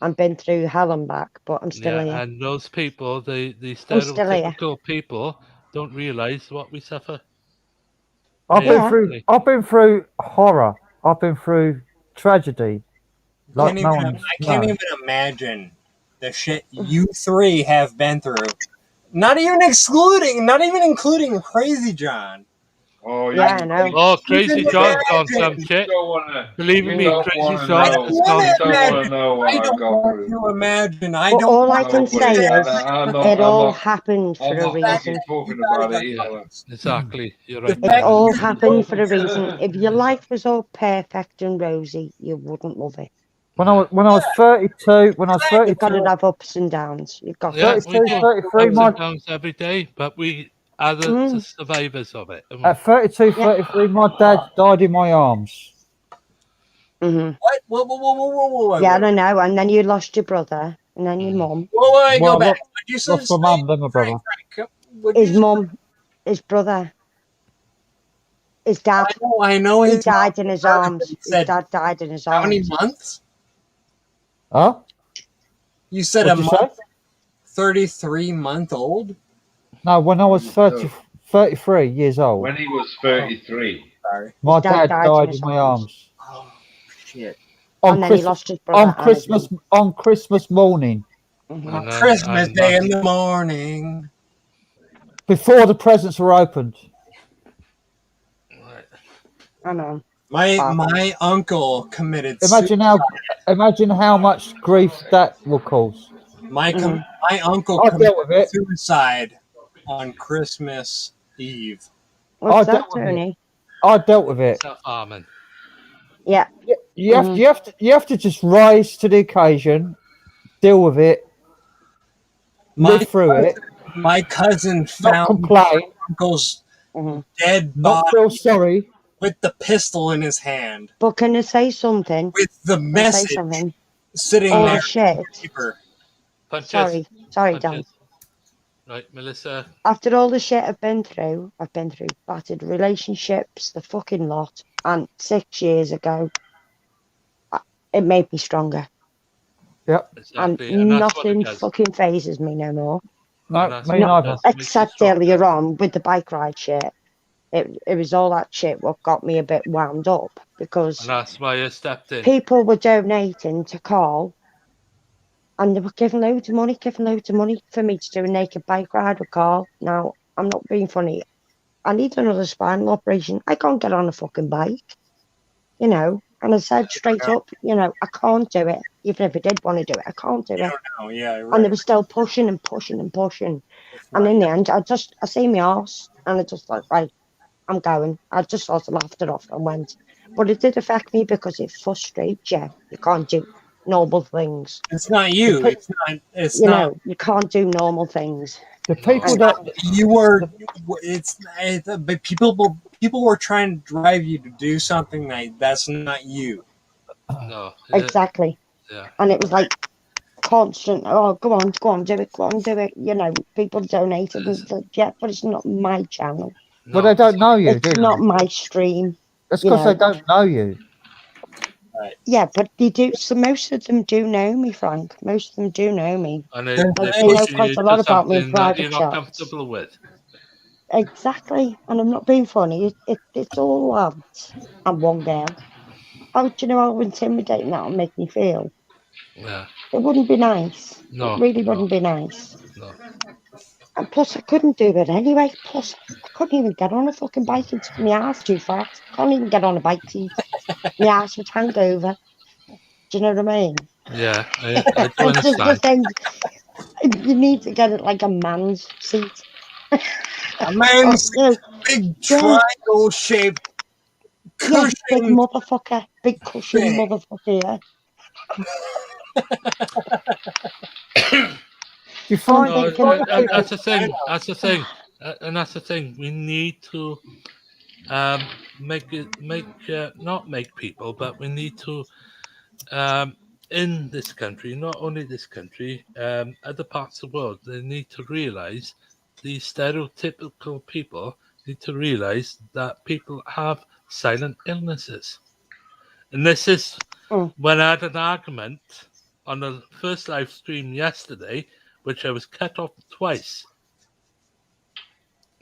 I've been through hell and back, but I'm still here. And those people, the I'm still here. stereotypical people, don't realize what we suffer. I've been through horror. I've been through tragedy. I can't even imagine the shit you three have been through. Not even including CrazyJon. Oh yeah, I know. Oh, CrazyJon's on some shit. Believe me, CrazyJon's I gone. don't want to know what I I've don't gone want through. to imagine. I But don't. all I can say is I'm it all not- happened for I'm a not reason. fucking talking about it either. Exactly. You're right. It all happened for a reason. If your life was all perfect and rosy, you wouldn't love it. When I was 32, You've got to have ups and downs. You've got Yeah, 32, we go 33, ups my- and downs every day, but we are the survivors of it. At 32, 33, my dad died in my arms. Mm-hmm. What? Whoa. Yeah, I know. And then you lost your brother, and then your mum. Whoa, go Well, back. look, What'd you say? Lost my mum, then my brother. His mum, his brother, his dad. I know. He his died mom in his died, arms. but he His said dad died in his How arms. many months? Huh? You said What'd a you month, say? 33-month-old? No, when I was 33 years old. When he was 33. Sorry. My His dad dad died in died his in my arms. arms. Oh, shit. On And then he Christmas, lost his brother. on Christmas morning, On Christmas Day in the morning. before the presents were opened. I know. My uncle committed Imagine how much grief that will cause. my uncle I committed dealt with it. suicide on Christmas Eve. What's I that, dealt with it. Tony? I dealt with it. Self-harming. Yeah. You have to just rise to the occasion, deal with it, live through it, My cousin not found complain, my uncle's dead not body feel sorry. with the pistol in his hand, But can I say something? with the Can I say message something? sitting All there the on shit. paper. Punches. Sorry, Punches. Dan. Right, Melissa. After all the shit I've been through battered relationships, the fucking lot, and 6 years ago, it made me stronger. Yep. Exactly. And that's what it nothing does. fucking phases me no more. No, that's me what it neither. does. It makes you Except stronger. earlier on with the bike ride shit. It was all that shit what got me a bit wound up because And that's why I stepped in. people were donating to Carl and they were giving loads of money for me to do a naked bike ride with Carl. Now, I'm not being funny. I need another spinal operation. I can't get on a fucking bike, And I said straight up, I can't do it. Even if I did want to do it, I can't do it. No, yeah, right. And they were still pushing and pushing and pushing. And in the end, I seen my arse and I just like, right, I'm going. I just sort of laughed it off and went. But it did affect me because it frustrates you. You can't do normal things. It's not you. It's not. You can't do normal things. The people you were. But people were trying to drive you to do something that's not you. No. Exactly. Yeah. And it was like constant. Oh, go on, do it. People donated and said, yeah, but it's not my channel. Well, they don't know you, do It's they? not my stream. That's because they don't know you. Right. Yeah, but they do. So most of them do know me, Frank. Most of them do know me. And they know pushing quite you a lot to about me in something that you're private not chats. comfortable with. Exactly, and I'm not being funny. It's all lads and one girl. How do you know how intimidating that will make me feel? Yeah. It wouldn't be nice. No. It really wouldn't be nice. No. And plus, I couldn't do it anyway. Plus, I couldn't even get on a fucking bike. It's my ass too fat. Can't even get on a bike seat. My ass would hang over. Do you know what I mean? Yeah, I do It's just the understand. thing. You need to get it like a man's seat. A man's big triangle-shaped cushion. Yeah, big motherfucker. Big cushion motherfucker, You find that's the thing. That's the thing. And that's the thing. We need to not make people, but we need to in this country, not only this country, other parts of the world, they need to realize these stereotypical people need to realize that people have silent illnesses. And this is when I had an argument on the first live stream yesterday, which I was cut off twice.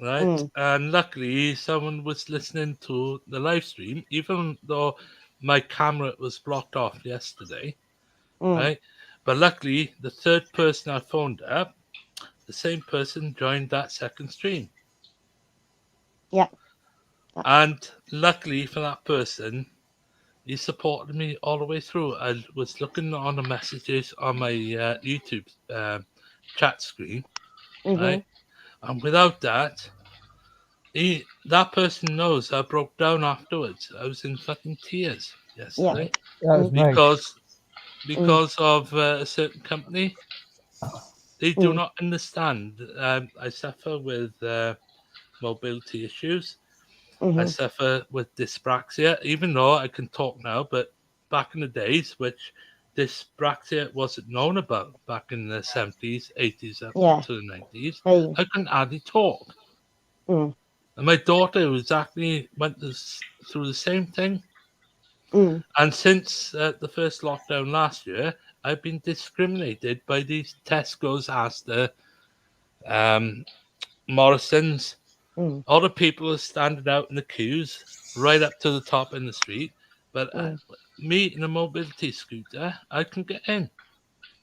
Right? And luckily, someone was listening to the live stream, even though my camera was blocked off yesterday. Right? But luckily, the third person I phoned up, the same person joined that second stream. Yeah. And luckily for that person, he supported me all the way through. I was looking on the messages on my YouTube chat screen, right? And without that, that person knows I broke down afterwards. I was in fucking tears yesterday. Yeah. That was Because of a certain company. They do not understand. I suffer with mobility issues. I suffer with dyspraxia, even though I can talk now, but back in the days, which dyspraxia wasn't known about back in the 70s, 80s, up to the 90s, I couldn't hardly talk. And my daughter went through the same thing. And since the first lockdown last year, I've been discriminated by these Tesco's, Asda, Morrison's. All the people are standing out in the queues right up to the top in the street. But me in a mobility scooter, I can get in.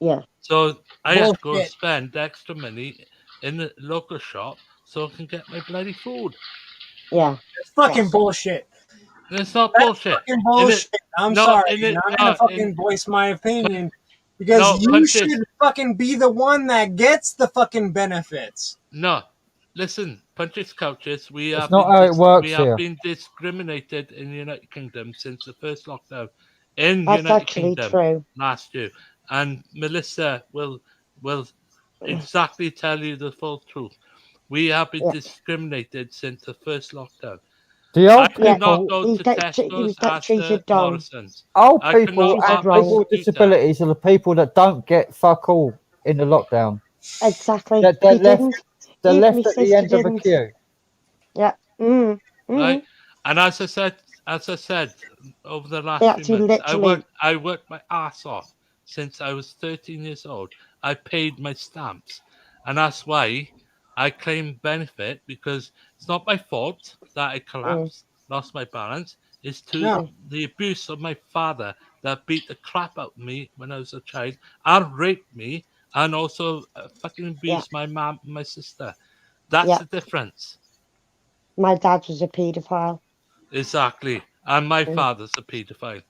Yeah. So I have to go Bullshit. spend extra money in the local shop so I can get my bloody food. Yeah. It's fucking bullshit. It's not That's bullshit. fucking bullshit. I'm sorry. I'm gonna fucking voice my opinion because you should fucking be the one that gets the fucking benefits. No, listen, Punches Couches, we It's have not been how it works here. been discriminated in the United Kingdom since the first lockdown in the That's United actually Kingdom true. last year. And Melissa will exactly tell you the full truth. We have been discriminated since the first lockdown. The old I cannot people, go to Tesco's, Asda, treated down. Morrison's. old I people cannot and have my people with scooter. disabilities are the people that don't get fuck all in the lockdown. Exactly. They're He left, didn't. they're My left at the sister end of the didn't. queue. Yeah. Right? And as I said over the last They few actually months, literally- I worked my ass off since I was 13 years old. I paid my stamps, and that's why I claim benefit, because it's not my fault that I collapsed, lost my balance. It's the abuse of my father that beat the crap out of me when I was a child and raped me, and also fucking abused my mom and my sister. That's the difference. My dad was a paedophile. Exactly. And my father's a paedophile.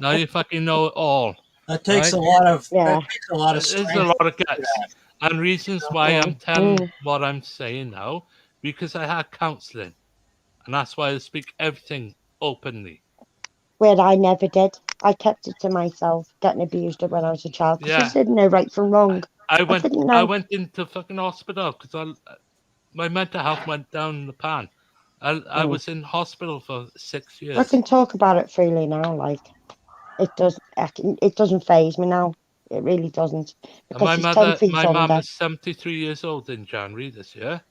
Now you fucking know it all. That takes a lot of There's strength. a lot of guts. And reasons why I'm telling what I'm saying now, because I had counselling. And that's why I speak everything openly. Where I never did. I kept it to myself, getting abused when I was a child, because I didn't know right from wrong. I didn't know. I went into fucking hospital because my mental health went down the pan. I was in hospital for 6 years. I can talk about it freely now. Like it doesn't faze me now. It really doesn't. Because And my mum is 73 years old in January this year,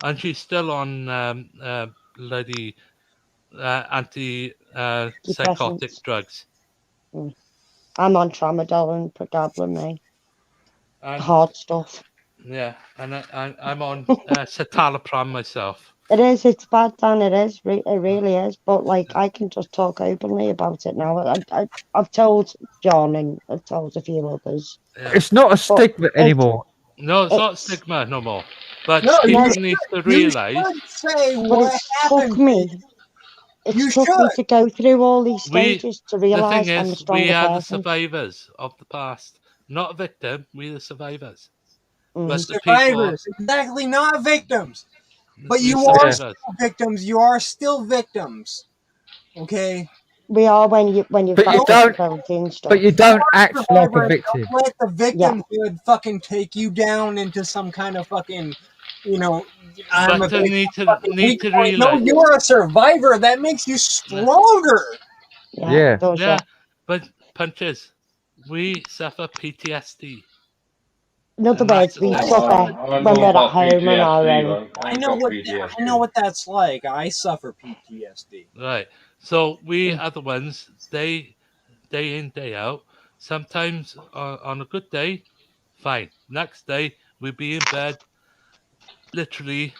and she's still on bloody anti-psychotic drugs. I'm on tramadol and pregabalin, And, hard stuff. Yeah, and I'm on citalopram myself. It is. It's bad, Dan. It is. It really is. But like, I can just talk openly about it now. I've told John and I've told a few others. Yeah. It's not a stigma anymore. No, it's not stigma no more. But No, people you need to should realise. say But what it's happened. took me. It's took me to go through all these stages to realise I'm a stronger we are the person. survivors of the past, not a victim. We're the survivors. But survivors, exactly, not victims. But you are survivors. still victims. You are still victims. Okay. We are when you've But got disability and stuff. But you don't act like a victim. Don't let the victimhood fucking take you down into some kind of fucking, I'm But a you need to realise. No, you're a survivor. That makes you stronger. Yeah. But Punches, we suffer PTSD. In other words, we suffer when we're at home on our own. I know what that's like. I suffer PTSD. Right. So we are the ones, day in, day out. Sometimes on a good day, fine. Next day, we'll be in bed, literally.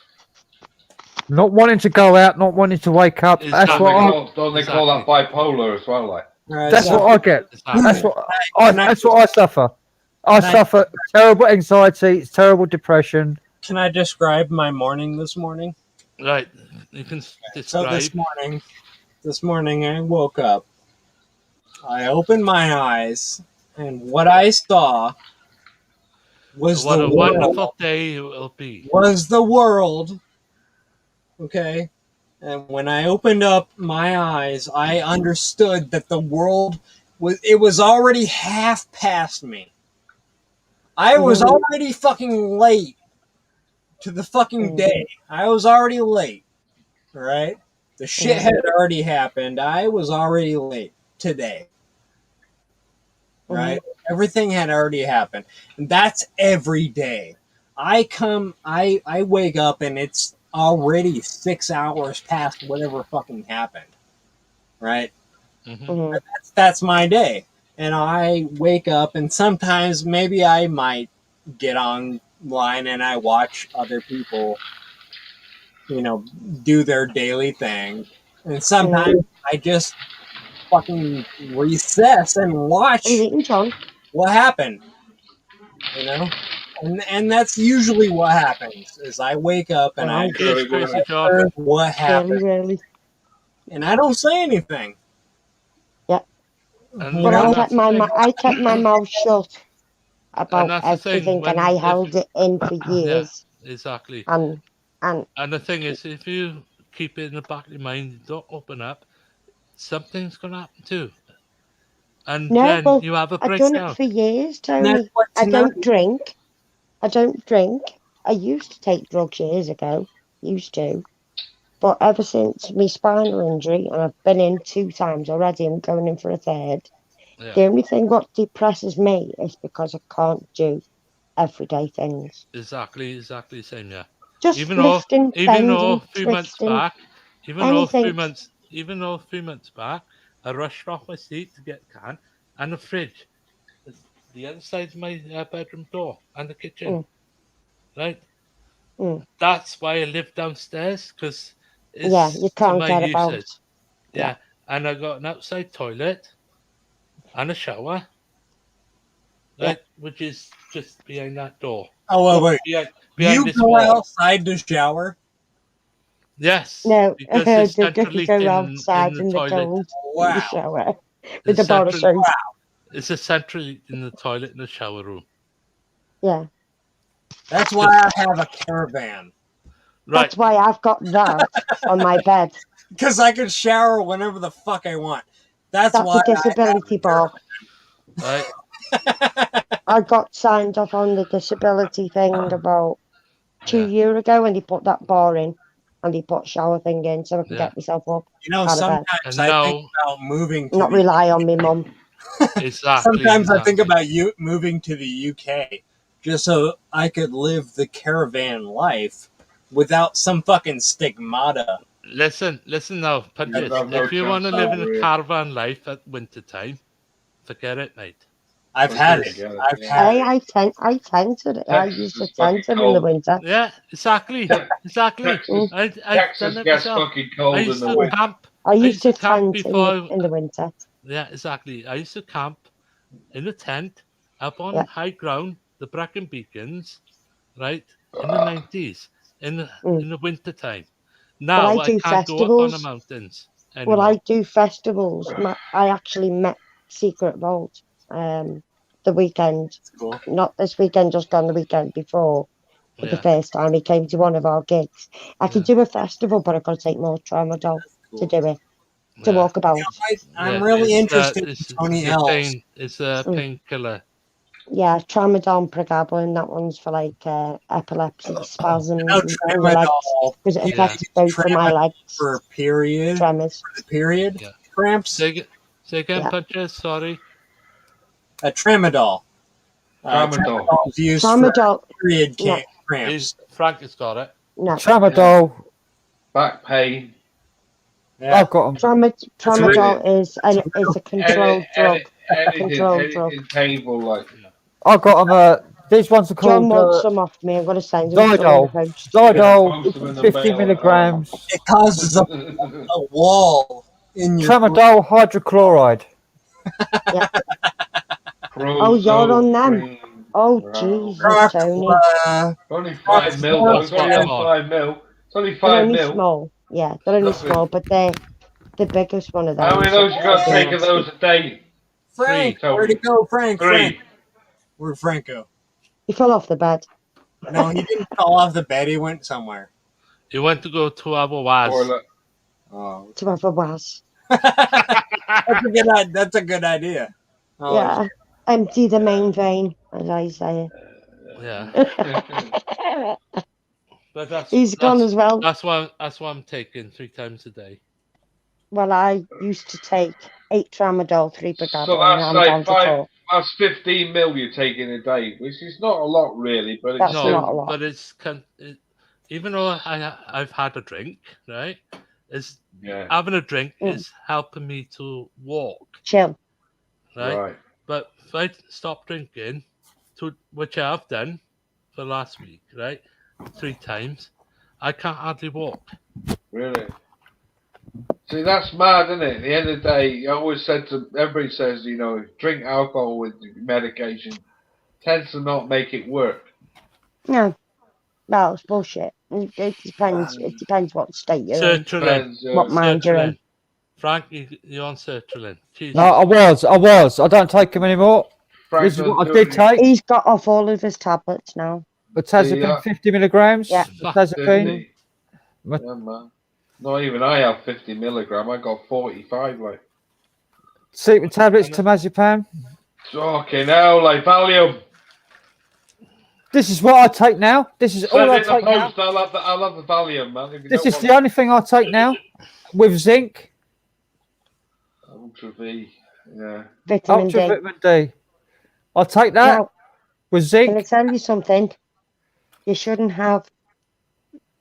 Not wanting to go out, not wanting to wake up. That's what Don't they call that bipolar as well? Like that's what I get. That's what I suffer. I suffer terrible anxiety, terrible depression. Can I describe my morning this morning? Right. You can describe. So this morning I woke up. I opened my eyes, and what I saw was what a wonderful day it will be. Was the world. Okay. And when I opened up my eyes, I understood that the world was already half past me. I was already fucking late to the fucking day. I was already late. All right? The shit had already happened. I was already late today. Right? Everything had already happened. And that's every day. I wake up and it's already 6 hours past whatever fucking happened. Right? Mm-hmm. That's my day. and I wake up, and sometimes maybe I might get online and I watch other people, do their daily thing. And sometimes I just fucking recess and watch what happened, and that's usually what happens is I wake up and I observe what happened, and I don't say anything. Yeah. And I kept my mouth shut about that's the thing, everything, and I held it in for years. Yeah, exactly. And the thing is, if you keep it in the back of your mind, you don't open up, something's going to happen too. And then you have a I've breakdown. done it for years, Tony. I don't drink. I used to take drugs years ago. Used to. But ever since my spinal injury, and I've been in 2 times already, I'm going in for a third. Yeah. The only thing what depresses me is because I can't do everyday things. Exactly the same, yeah. Just even lifting, though a bending, few months twisting, back, anything. even though a few months back, I rushed off my seat to get a can and the fridge, the other side of my bedroom door and the kitchen, right? That's why I live downstairs, because it's you to can't my get usage. about. Yeah, and I got an outside toilet and a shower, right, which is just behind that door. Oh, wait. Behind You this go wall. outside to shower? Yes. No, because it's they centrally go in outside the in the toilet. cold in the shower with It's the bar of centrally, soap. it's essentially in the toilet in the shower room. Yeah. That's why I have a caravan. Right. That's why I've got that on my bed. Because I can shower whenever the fuck I want. That's a why disability bar. Right. I got signed off on the disability thing about 2 years ago, and he put that bar in, and he put shower thing in, so I can get myself up. out of sometimes bed. I think about moving to Not rely on me mum. Sometimes I think about moving to the UK just so I could live the caravan life without some fucking stigmata. Listen now, Punches. If you want to live in a caravan life at winter time, forget it, mate. I've had it. I tented it. I used to tent in the winter. Yeah, exactly. I've done it myself. I used to camp. I used to camp tent before. in the winter. Yeah, exactly. I used to camp in a tent up on high ground, the Bracken Beacons, right, in the 90s, in the winter time. Now I can't go up on the mountains anymore. Well, I do festivals. I actually met Secret Vault the weekend. Cool. Not this weekend, just on the weekend before. For the first time, he came to one of our gigs. I could do a festival, but I've got to take more tramadol to do it. To walk about. I'm really interested in Tony L. It's a painkiller. Yeah, tramadol, pregabalin. That one's for like epilepsy, spasms, and your legs, because it affects both of my legs. For period. Tremors. For the period. Yeah. Cramps. Say again, Punches. Sorry. A tramadol. Tramadol. Is used for period cramps. Frank has got it. No. Tramadol. Back pain. Yeah. I've got them. Tramadol is a controlled drug. Anything painful like. I've got them. These ones are John called wants some off me. I'm going to send you some. Didol, 50 milligrams. It causes a wall in your Tramadol hydrochloride. Yeah. Oh, you're on them. Oh, Jesus, Tony. Only 5 mil. It's only 5 mil. It's only 5 they're mil. only small. Yeah, they're only small, but they're the biggest one of them. How many of those you got to take of those a day? Frank, where'd he go, Frank? 3. Frank. Where'd Frank go? He fell off the bed. No, he didn't fall off the bed. He went somewhere. He went to go to have a was. Oh. To have a was. That's a good idea. Oh, yeah. Empty the main vein, as I say. Yeah. But he's gone as well. That's why I'm taking 3 times a day. Well, I used to take 8 tramadol, 3 pregabalin. So that's like 5. That's 15 mil you're taking a day, which is not a lot really, but it's not a lot. But even though I've had a drink, right? Having a drink is helping me to walk. Chill. right? But if I stop drinking, which I have done for last week, right, 3 times, I can't hardly walk. Really? See, that's mad, isn't it? At the end of the day, I always said to everybody says, you know, drink alcohol with medication tends to not make it work. No, it's bullshit. It depends. It depends what state you're Sertraline. in, what mind you're in. Frank, you're on sertraline. Jesus. No, I was. I don't take them anymore. This is what I did take. He's got off all of his tablets now. Betazepine, 50 milligrams. Yeah. Betazepine. Yeah, man. Not even I have 50 milligram. I got 45. Like. Sleeping tablets, temazepam. Okay, now like Valium. This is what I take now. This is all I take now. I love the Valium, man. This is the only thing I take now, with zinc. Ultra V, yeah. Vitamin D. I'll take that Now, with zinc. Can I tell you something? You shouldn't have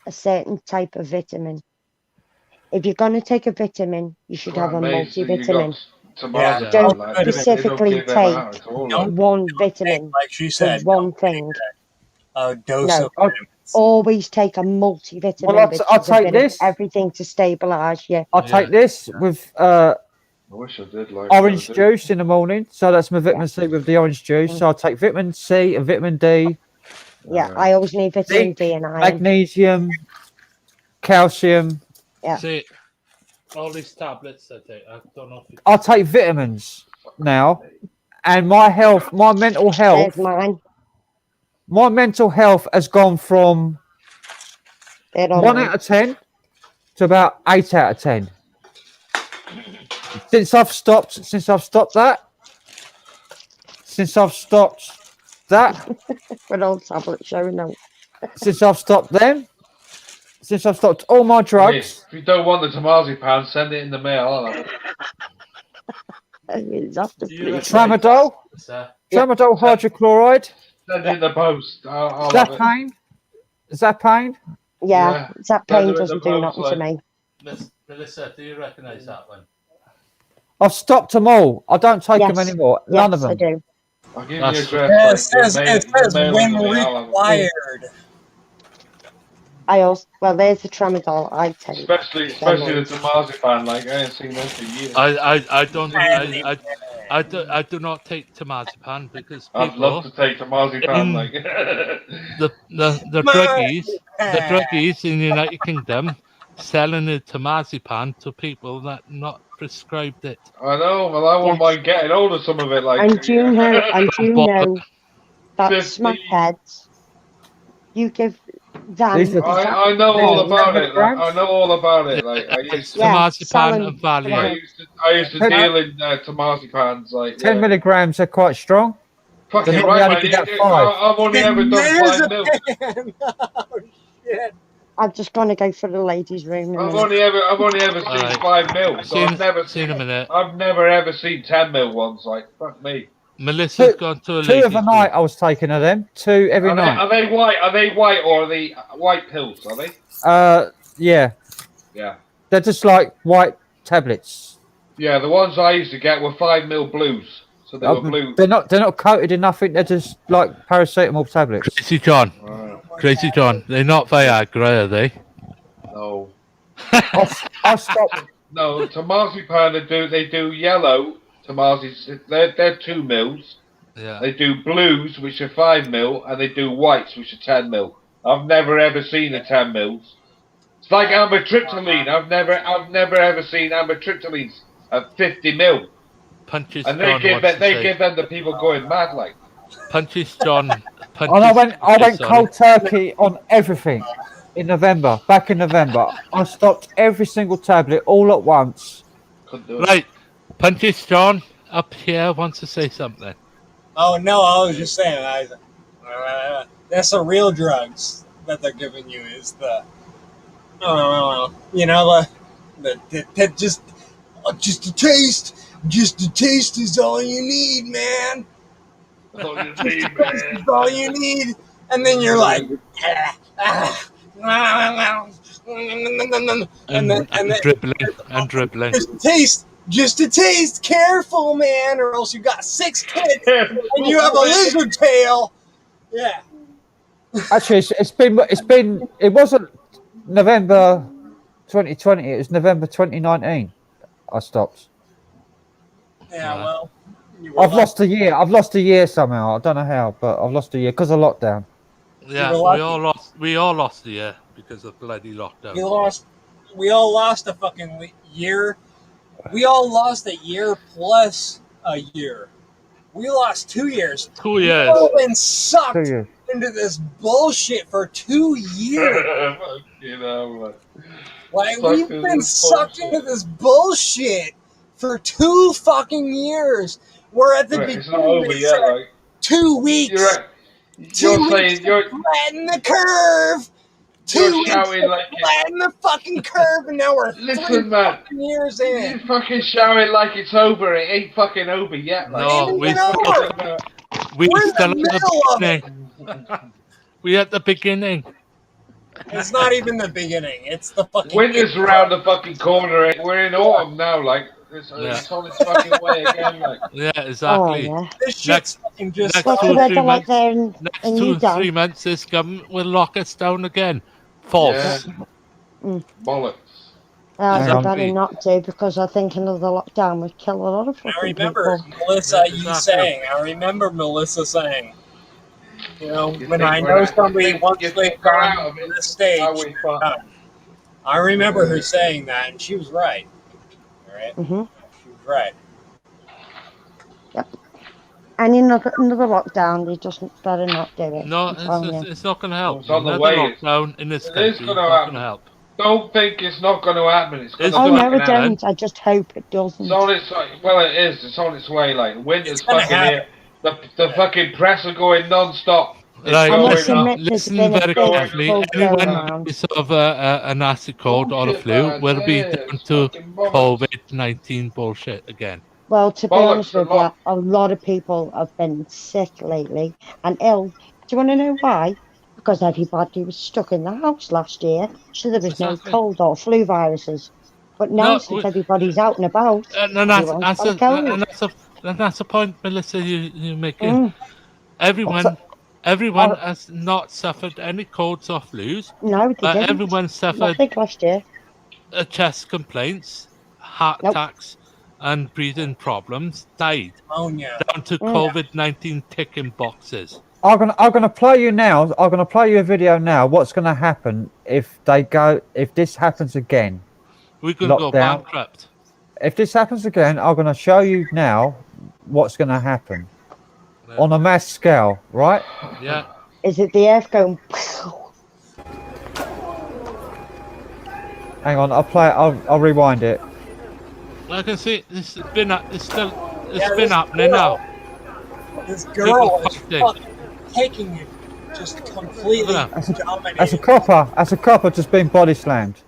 a certain type of vitamin. If you're going to take a vitamin, you should have a multivitamin. Don't specifically take one vitamin, like she said, one thing. Dose of always take a multivitamin. Well, I'll take this. Everything to stabilise you. I'll take this with I wish I did like orange juice in the morning. So that's my vitamin C with the orange juice. So I'll take vitamin C and vitamin D. Yeah, I always need vitamin D and iron. Magnesium, calcium. Yeah. See, all these tablets I take, I don't know if I'll take vitamins now, and my mental health. There's mine. My mental health has gone from 1 out of 10 to about 8 out of 10. Since I've stopped that. With all tablets showing up. Since I've stopped them. Since I've stopped all my drugs. If you don't want the Tamazepam, send it in the mail. I'll have it. Tramadol. Tramadol hydrochloride. Send it in the post. I'll have it. Zapane. Yeah, Zapane doesn't do nothing to me. Melissa, do you recognise that one? I've stopped them all. I don't take them anymore. None of them. I do. I'll give you your address. It says when required. There's the tramadol I take. Especially the Tamazepam. Like I ain't seen that for years. I do not take temazepam because people. I'd love to take temazepam. Like the druggies in the United Kingdom selling the temazepam to people that not prescribed it. I know. Well, I wouldn't mind getting hold of some of it. Like, and do you know that smackheads? You give them. I know all about it. Like, I know all about it. Like I used to temazepam and Valium. I used to deal in temazepams. Like 10 milligrams are quite strong. Fucking right, man. I've only ever done 5 mil. Oh shit! I'm just gonna go for the ladies' room. I've only ever seen 5 mil. So I've never seen a minute. I've never ever seen 10 mil ones. Like fuck me. Melissa's gone to a two of a night. I was taking of them. 2 every night. Are they white? Are they white or are they white pills? Are they? Yeah. Yeah. They're just like white tablets. Yeah, the ones I used to get were 5 mil blues. So they were blue. They're not coated in nothing. They're just like paracetamol tablets. CrazyJon. They're not Viagra, are they? No. I stopped. No, temazepam. They do yellow. Tamazis, they're 2 mils. Yeah. They do blues, which are 5 mil, and they do whites, which are 10 mil. I've never ever seen a 10 mils. It's like amitriptyline. I've never ever seen amitriptylines at 50 mil. Punches. And they give them the people going mad like. Punches John. And I went cold turkey on everything in November. Back in November, I stopped every single tablet all at once. Right. Punches John up here wants to say something. Oh no, I was just saying. That's the real drugs that they're giving you. Is the just a taste. Just a taste is all you need, man. All you need, man. Is all you need, and then you're like, and dribbling. Just a taste. Just a taste, careful, man, or else you got 6 tits and you have a lizard tail. Yeah. Actually, it wasn't November 2020. It was November 2019. I stopped. Yeah, well, I've lost a year. I've lost a year somehow. I don't know how, but I've lost a year because of lockdown. Yeah, we all lost the year because of bloody lockdown. We all lost a fucking year. We all lost a year plus a year. We lost 2 years. 2 years. We've all been sucked into this bullshit for 2 years. You know, Like, we've been sucked into this bullshit for 2 fucking years. We're at the beginning. It's not over yet, like 2 weeks. You're saying you're flatten the curve. 2 weeks shouting to like flatten the fucking curve, and now we're 3 Listen, man. fucking years in. You're fucking shouting like it's over. It ain't fucking over yet. Like. No, we still at the beginning. We at the beginning. It's not even the beginning. It's the fucking winter's around the fucking corner. We're in autumn now. Like it's on its fucking way again. Like yeah, exactly. Oh, yeah. This shit's fucking just next What's the 2 or weather 3 like months. there in Next in 2 or Newtown? 3 months, this government will lock us down again. False. bollocks. You better not do, because I think another lockdown would kill a lot of fucking I remember people. Melissa saying. I remember Melissa saying. You know, when I know somebody once they've gone to this stage, I remember her saying that, and she was right. All right, she was right. Yep. And another lockdown, you just better not do it. No, it's not going to help. It's on the Another way. lockdown in this It country is is going not going to help. Don't think it's not going to happen. It's going to Oh, no, fucking it happen. don't. I just hope it doesn't. It's on its way. Well, it is. It's on its way. Like winter's fucking here. The fucking press are going non-stop. Listen very carefully. Anyone who of a nasty cold or a flu will be down to COVID-19 bullshit again. Well, to be honest with you, a lot of people have been sick lately and ill. Do you want to know why? Because everybody was stuck in the house last year, so there was no cold or flu viruses. But now, since everybody's out and about, that's the point, Melissa, you're making. Everyone has not suffered any colds or flus. No, they didn't. Everyone suffered last year. Chest complaints, heart attacks, and breathing problems. Died. Down to COVID-19 ticking boxes. I'm gonna play you now. I'm gonna play you a video now. What's gonna happen if this happens again? We're gonna go bankrupt. If this happens again, I'm gonna show you now what's gonna happen on a mass scale, right? Yeah. Is it the earth going? Hang on, I'll play it. I'll rewind it. I can see it's been happening now. This girl is fucking taking it, just completely dominating. That's a copper just being body slammed.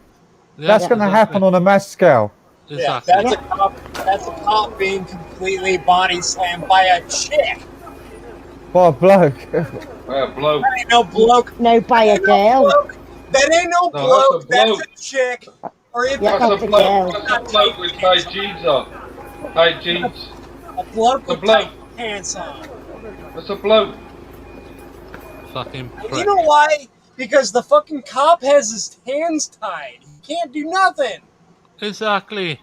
Yeah, that's going to happen on a mass scale. Yeah, that's a cop being completely body slammed by a chick. By a bloke. By a bloke. That ain't no bloke. No, by a girl. That ain't no bloke. That's a chick. Or if that's a bloke. That's a bloke with tight jeans on. Tight jeans. A bloke with tight pants on. That's a bloke. Fucking prick. You know why? Because the fucking cop has his hands tied. He can't do nothing. Exactly.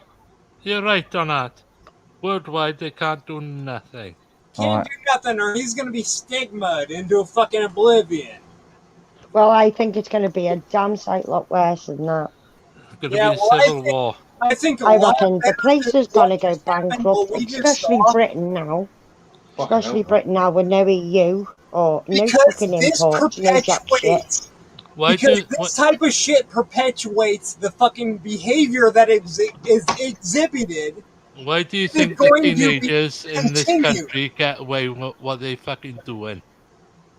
You're right on that. Worldwide, they can't do nothing. Can't do nothing, or he's gonna be stigmaed into a fucking oblivion. Well, I think it's going to be a damn sight lot worse than that. It's going to be a civil war. I reckon the place is going to go bankrupt, especially Britain now. Especially Britain now with no EU or no fucking imports, no jack shit. This type of shit perpetuates the fucking behavior that is exhibited. Why do you think the teenagers in this country get away with what they fucking doing?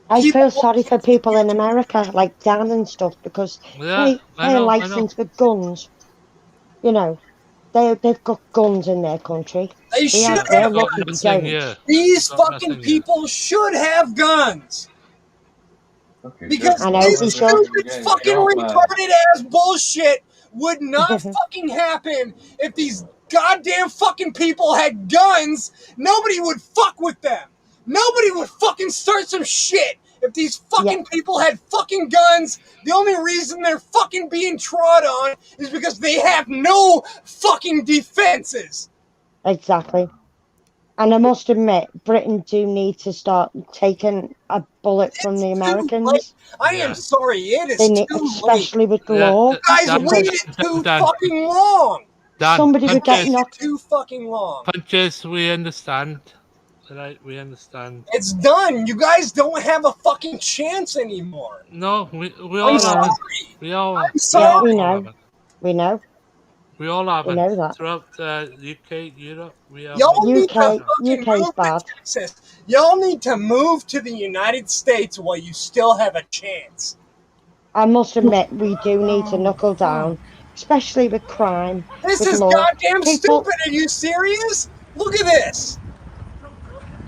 I feel sorry for people in America, like Dan and stuff, because they're licensed with guns. You know, they've got guns in their country. They should have guns. These fucking people should have guns. Because this stupid fucking retarded ass bullshit would not fucking happen if these goddamn fucking people had guns, nobody would fuck with them. Nobody would fucking start some shit. If these fucking people had fucking guns, the only reason they're fucking being trod on is because they have no fucking defenses. Exactly. And I must admit, Britain do need to start taking a bullet from the Americans. I am sorry, it is They need, too especially late. with the law. You guys waited too fucking long. Somebody would get knocked. Too fucking long. Punches, we understand. Right, we understand. It's done. You guys don't have a fucking chance anymore. No, we I'm all sorry. have. We all. I'm sorry. We know. We know. We all have We it. know that. Throughout UK, Europe, we have. Y'all need to UK fucking is move bad. to Texas. Y'all need to move to the United States while you still have a chance. I must admit, we do need to knuckle down, especially with crime. This with is law. goddamn People- stupid. Are you serious? Look at this.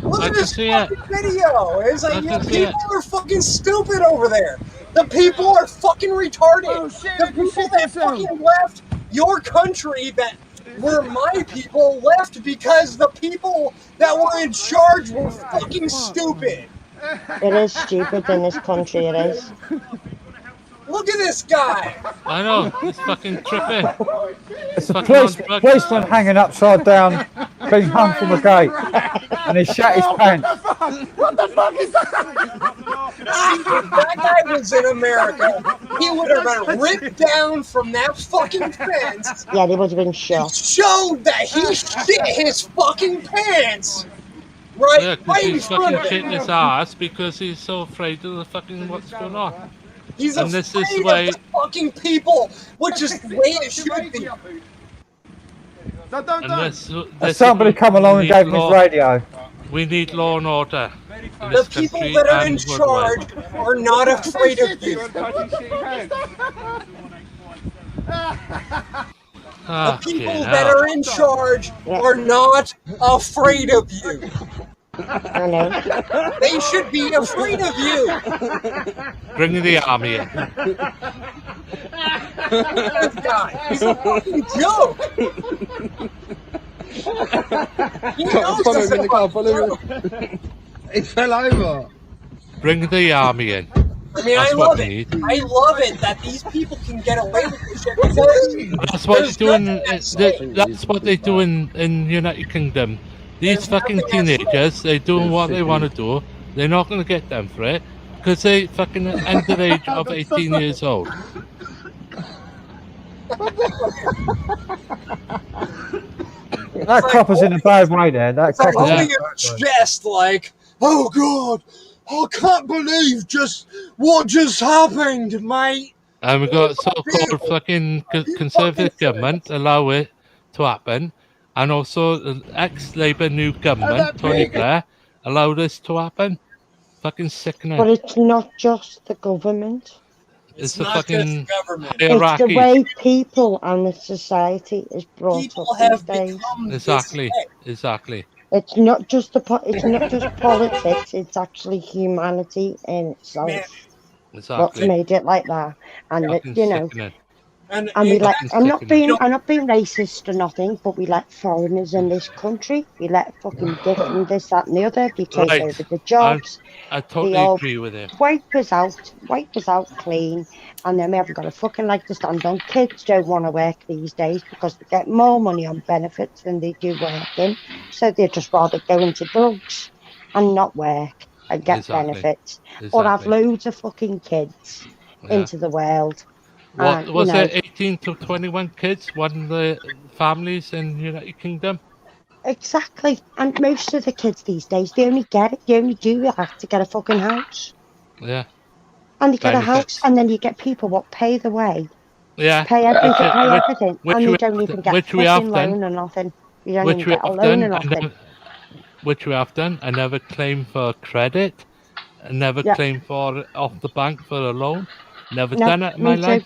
Look I at can this see fucking video. It's like, I you can see people are fucking stupid over there. The people are fucking retarded. The people that fucking left your country that were my people left because the people that were in charge were fucking stupid. It is stupid in this country, it is. Look at this guy. I know, it's fucking trippy. It's a Fucking on drugs. policeman hanging upside down, being hung from a gate, and he shat his pants. What the fuck is that? If that guy was in America, he would have been ripped down from that fucking fence. Yeah, they would have been shot. Showed that he shit his fucking pants. Right, Yeah, because right in he's front fucking of shitting his him. ass because he's so afraid of the fucking what's going on. He's and afraid this is the way. of the fucking people, which is the way it should be. And Has somebody come along and gave him his radio? We need law and order in The this people country that are in and worldwide. charge are not afraid of you. The people that are in charge are not afraid of you. I know. They should be afraid of you. Bring the army in. This guy, he's a fucking joke. He knows he's a fucking joke. He fell over. Bring the army in. I mean, That's I what love we it. need. I love it that these people can get away with this shit because That's what there's they do in. nothing at stake. That's what they do in United Kingdom. These fucking teenagers, they're doing what they want to do. They're not going to get them for it because they fucking under the age of 18 years old. That copper's in a bad way there. That It's like copper's in holding your chest like, oh god, I can't believe what just happened, mate. And we got so-called fucking conservative government allow it to happen, and also the ex-Labour new government, Tony Blair, allow this to happen. Fucking sickening. But it's not just the government. It's the not fucking just government. It's hierarchy. the way people and the society is brought People up these have days. become Exactly. this way. Exactly. It's not just it's not just politics. It's actually humanity in itself. What's Exactly. made it like that? And Fucking you know, sickening. And we let. fucking I'm not sickening. being racist or nothing, but we let foreigners in this country. We let fucking different this, that, and the other because Right. over the jobs. I totally They all agree with you. wipe us out clean, and then we haven't got a fucking leg to stand on. Kids don't want to work these days because they get more money on benefits than they do working, so they'd just rather go into drugs and not work and get Exactly. benefits, or have Exactly. loads of fucking kids Yeah. into the world. What And, was you know, it? 18 to 21 kids, one of the families in United Kingdom. Exactly, and most of the kids these days, they only do have to get a fucking house, Yeah. and you get a Benefits. house, and then you get people what pay the way. Yeah. Pay everything, Which and you we don't have even done- get which a we have fucking done. loan or nothing. You don't Which even we get a have loan done. or nothing. Which we have done. I never claimed for credit. I never Yeah. claimed for off the bank for a loan. Never No, done it in me my too. life.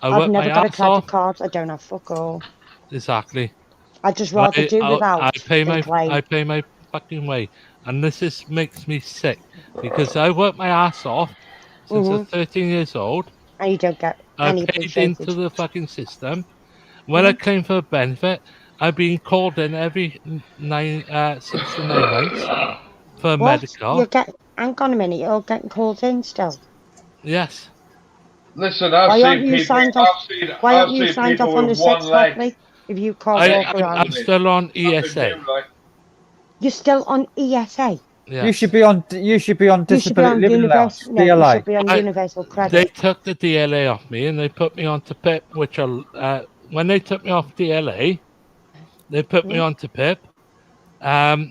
I I've worked never my got a ass credit off. card. I don't have fuck all. Exactly. I'd just rather do without I pay than my claim. fucking way, and this makes me sick because I worked my ass off since I was 13 years old. And you don't get I any paid appreciated. into the fucking system. When I claimed for a benefit, I've been called in every 6 to 9 months for What? medical. Hang on a minute, you're getting called in still. Yes. Listen, Why aren't you signed off? Why aren't you signed off on the one 6 leg. properly? If you can't walk around. I'm still on ESA. You're still on ESA. Yes. You should be on disability living allowance. No, you DLA. should be on universal They credit. took the DLA off me and they put me onto PIP, which when they took me off DLA, they put me onto PIP.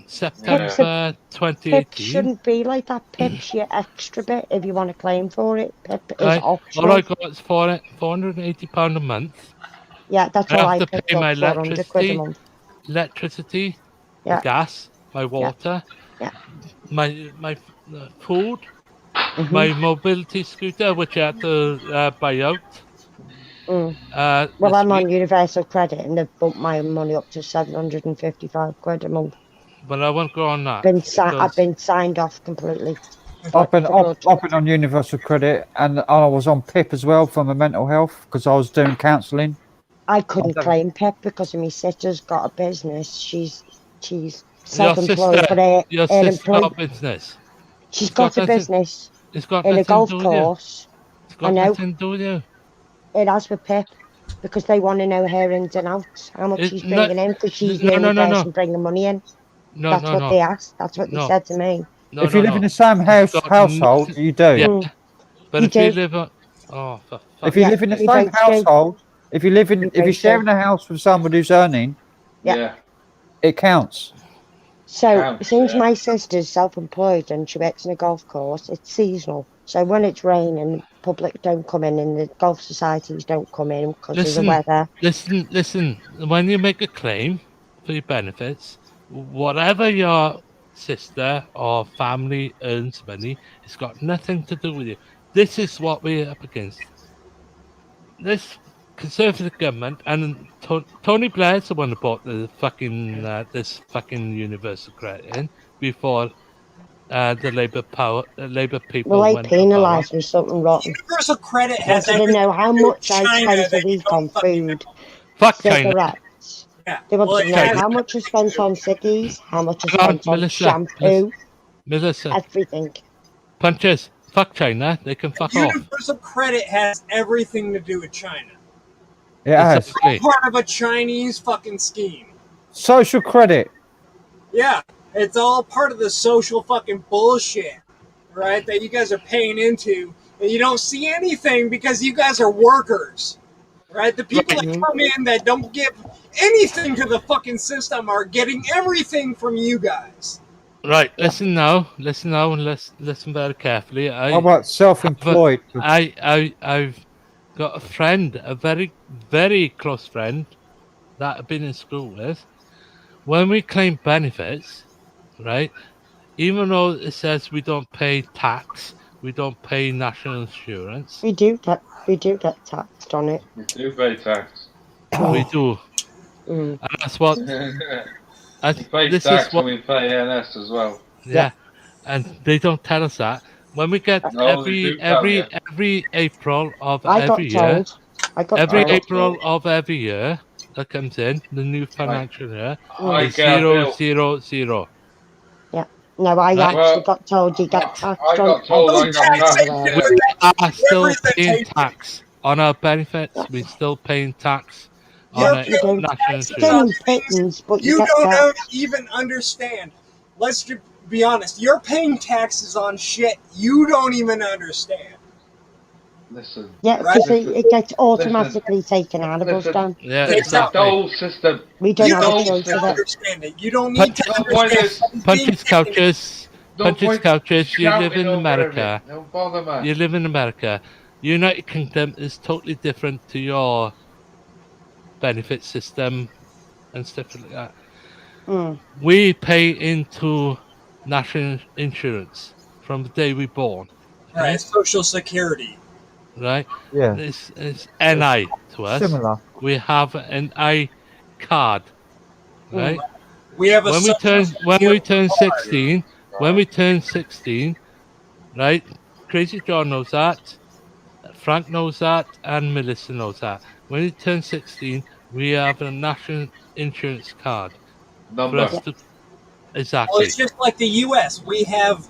September 2018. PIP shouldn't be like that. PIP's your extra bit if you want to claim for it. PIP is Right. optional. All I got is £480 a month. Yeah, that's I all have I to picked pay my up, 400 quid a month. electricity, Yeah. the gas, my water, my food, my mobility scooter, which I had to buy out. Well, this I'm on week. universal credit and they've bumped my money up to 755 quid a month. But I won't go on that. I've been signed off completely. I've been on universal credit and I was on PIP as well for my mental health because I was doing counselling. I couldn't claim PIP because of my sister's got a business. She's self-employed, but your sister's got a business. She's got a business in a golf course. It's got nothing to do with you. It has with PIP because they want to know her ins and outs, how much she's bringing in because she's the only person bringing money in. That's what they asked. That's what they said to me. If you live in the same household, you do. Yeah. But You if you do. live on, If you live in the same household, if you're sharing a house with someone who's earning, it counts. So since my sister's self-employed and she works in a golf course, it's seasonal. So when it's raining, the public don't come in and the golf societies don't come in because of the weather. Listen. When you make a claim for your benefits, whatever your sister or family earns money, it's got nothing to do with you. This is what we're up against. This Conservative government and Tony Blair's the one who bought the fucking this fucking universal credit in before the Labour people. Well, they went penalise me something rotten. Universal credit has They want to know how much I spent a week on food, cigarettes. They want to know how much I spent on ciggies, how much I spent on shampoo, everything. Punches, fuck China, they can fuck off. Universal credit has everything to do with China. It has. It's all part of a Chinese fucking scheme. Social credit. Yeah, it's all part of the social fucking bullshit, right? That you guys are paying into, and you don't see anything because you guys are workers, right? The people that come in that don't give anything to the fucking system are getting everything from you guys. Right, listen now, and listen very carefully. How about self-employed? I've got a friend, a very, very close friend that I've been in school with. When we claim benefits, right, even though it says we don't pay tax, we don't pay national insurance. We do get taxed on it. We do pay tax. We do. And that's what... we pay tax and we pay NS as well. Yeah, and they don't tell us that. When we get every April of every year, April of every year that comes in, the new financial year, is 000. Yeah. No, I actually got told you get taxed on everything. We are still paying tax on our benefits. We're still paying tax on our national insurance. You don't even understand. Let's just be honest. You're paying taxes on shit you don't even understand. Listen. Yeah, because it gets automatically taken out of us, Dan. Yeah, it's the dole system. We don't have a choice of it. Understand it. You don't need to understand. Punches couches. You live in America. Don't bother, man. You live in America. United Kingdom is totally different to your benefit system and stuff like that. We pay into national insurance from the day we're born. Right, Social Security. Right? Yeah. It's NI to us. Similar. We have an I card. Right? We have when we turn 16, right? CrazyJon knows that, Frank knows that, and Melissa knows that. When we turn 16, we have a national insurance card. Number. For us to, Well, exactly. it's just like the U.S. We have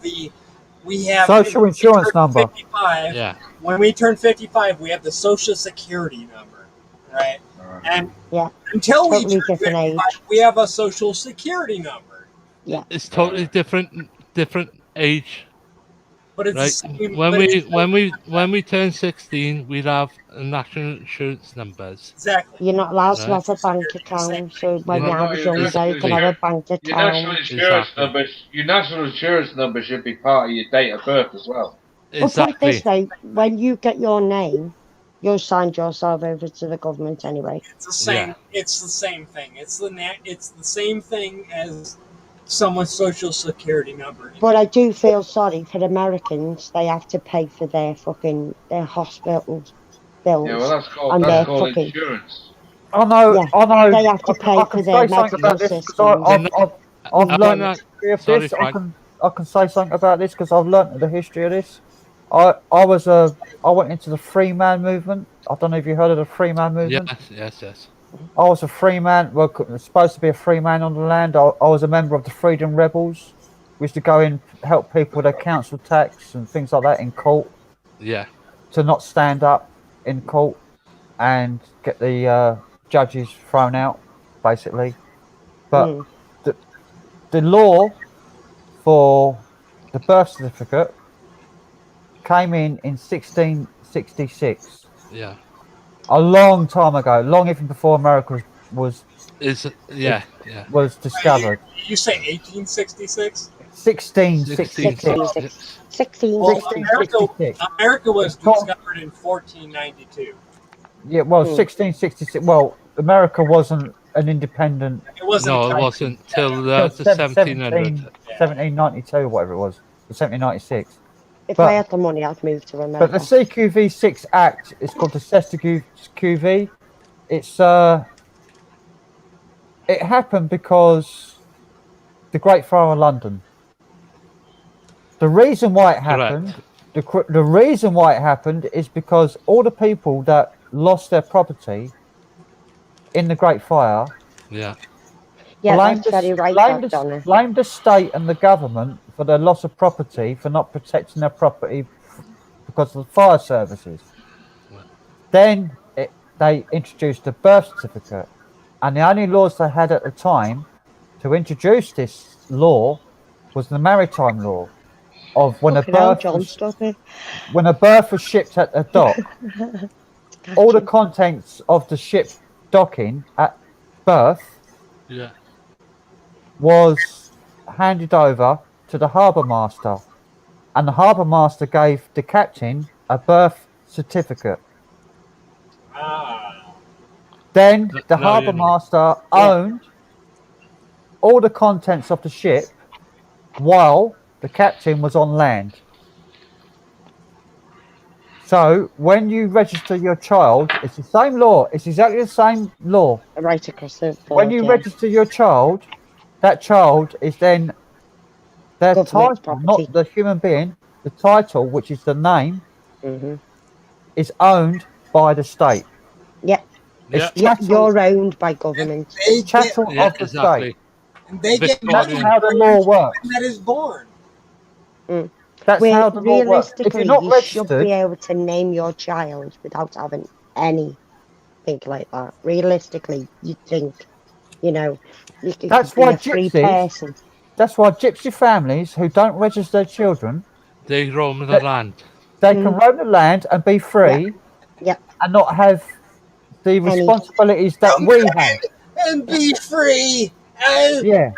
Social insurance number. 55. Yeah. When we turn 55, we have the Social Security number, right? And until we Totally turn different 55, age. we have a Social Security number. Yeah. It's totally different age. But it's right. the same. When we turn 16, we'd have national insurance numbers. Exactly. You're not allowed to Right. have a bank account. So when Well, I no, was your younger, you could have a bank Your national account. insurance number. Your national insurance number should be part of your date of birth as well. Well, put it this way: when you get your name, you signed yourself over to the government anyway. It's the same. It's the same thing. It's the same thing as someone's Social Security number. But I do feel sorry for Americans. They have to pay for their hospital bills. Yeah, well, that's called and their fucking insurance. I know. Yeah, I know. they have to pay I for can their say something about medical this because I've learned the history of Sorry, this. Frank. I can say something about this because I've learned the history of this. I went into the free man movement. I don't know if you heard of the free man movement. Yes. I was a free man. Well, supposed to be a free man on the land. I was a member of the Freedom Rebels. We used to go in, help people with their council tax and things like that in court. Yeah. To not stand up in court and get the judges thrown out, basically. But the law for the birth certificate came in 1666. Yeah. A long time ago, long even before America was discovered. You say 1866? 1666. 1666. America was discovered in 1492. Yeah, well, 1666. Well, America wasn't an independent. It wasn't. No, it wasn't till the 1700. 1792, whatever it was, 1796. If I had the money, I'd move to America. But the CQV6 Act is called the CQV. It happened because the Great Fire of London. The reason why it happened, the reason why it happened is because all the people that lost their property in the Great Fire, blamed the state and the government for their loss of property, for not protecting their property because of the fire services. Then they introduced the birth certificate, and the only laws they had at the time to introduce this law was the maritime law of when a birth was shipped at a dock, all the contents of the ship docking at birth was handed over to the harbour master, and the harbour master gave the captain a birth certificate. Then the harbour master owned all the contents of the ship while the captain was on land. So when you register your child, it's the same law. It's exactly the same law. Right across the board. When you register your child, that child is then their title, not the human being. The title, which is the name, is owned by the state. Yep. You're owned by government. It's chattel of the state. And they get That's how the law works. that is born. That's how the law works. If you're not you should registered, be able to name your child without having anything like that. Realistically, you'd think, you could that's be why a free person. That's why gypsy families who don't register their children, they roam the land. They can roam the land and be free, and not have the responsibilities that we have. And be free. Yeah.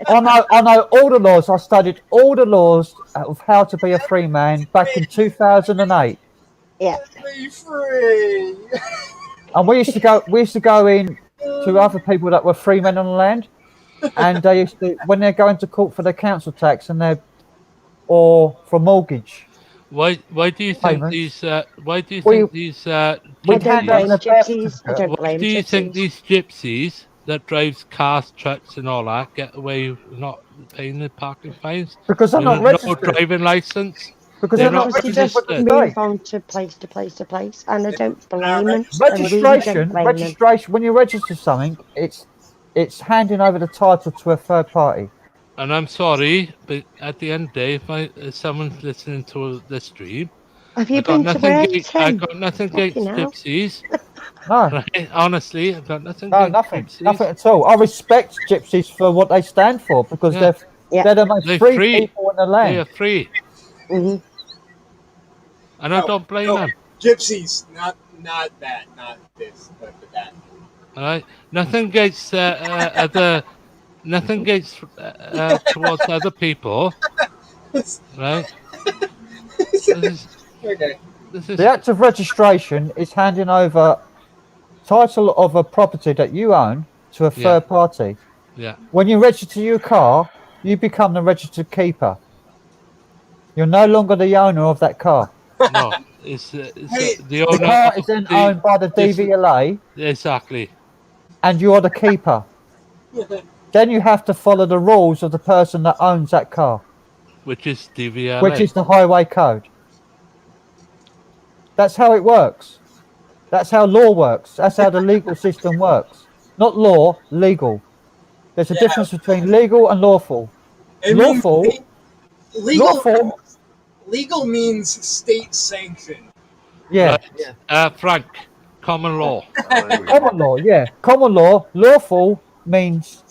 I know all the laws. I studied all the laws of how to be a free man back in 2008. Yeah. Be free. And we used to go in to other people that were free men on the land, and they used to, when they're going to court for their council tax or for mortgage. Why do you think these gypsies that drives cars, trucks and all that get away with not paying the parking fines? Because they're not registered. No driving license. Because They they're not obviously registered just with the move state. on to place to place to place, and I don't blame them. Registration. When you register something, it's handing over the title to a third party. And I'm sorry, but at the end of the day, if someone's listening to the stream, Have you I got been to nothing. work, I Tim? got nothing Fucking against hell. gypsies. No. Right? Honestly, I've got nothing No, against nothing. gypsies. Nothing at all. I respect gypsies for what they stand for because they're the most They're free free. people in the land. They are free. Mm-hmm. And I don't blame them. Gypsies, not that, not this, but that. All right, nothing against nothing against towards other people, right? Okay. The act of registration is handing over title of a property that you own to a third party. Yeah. When you register your car, you become the registered keeper. You're no longer the owner of that car. No, it's the owner. The car is then owned by the DVLA. Exactly. And you are the keeper. Then you have to follow the rules of the person that owns that car. Which is DVLA. Which is the highway code. That's how it works. That's how law works. That's how the legal system works. Not law, legal. There's a difference between legal and lawful. Legal means state sanctioned. Yeah. Frank, common law. Common law, yeah. Common law, lawful means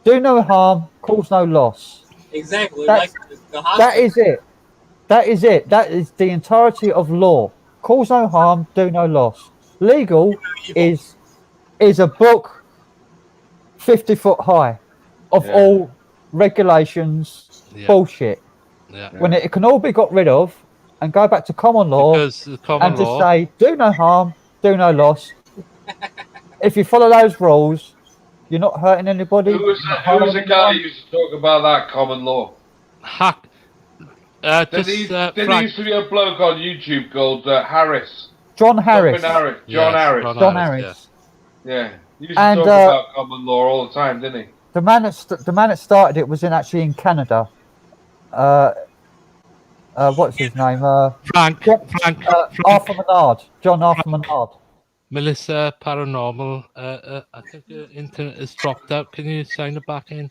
do no harm, cause no loss. Exactly. That's, that is it. That is it. That is the entirety of law. Cause no harm, do no loss. Legal is a book 50 foot high of all regulations, bullshit. Yeah. When it can all be got rid of and go back to common law and just say, do no harm, do no loss. If you follow those rules, you're not hurting anybody. Who was the guy who used to talk about that common law? There used to be a bloke on YouTube called Harris. John Harris. John Harris. Yeah. He used to talk about common law all the time, didn't he? The man that started it was actually in Canada. What's his name? Frank. Arthur Menard. John Arthur Menard. Melissa Paranormal. I think the internet has dropped out. Can you sign it back in?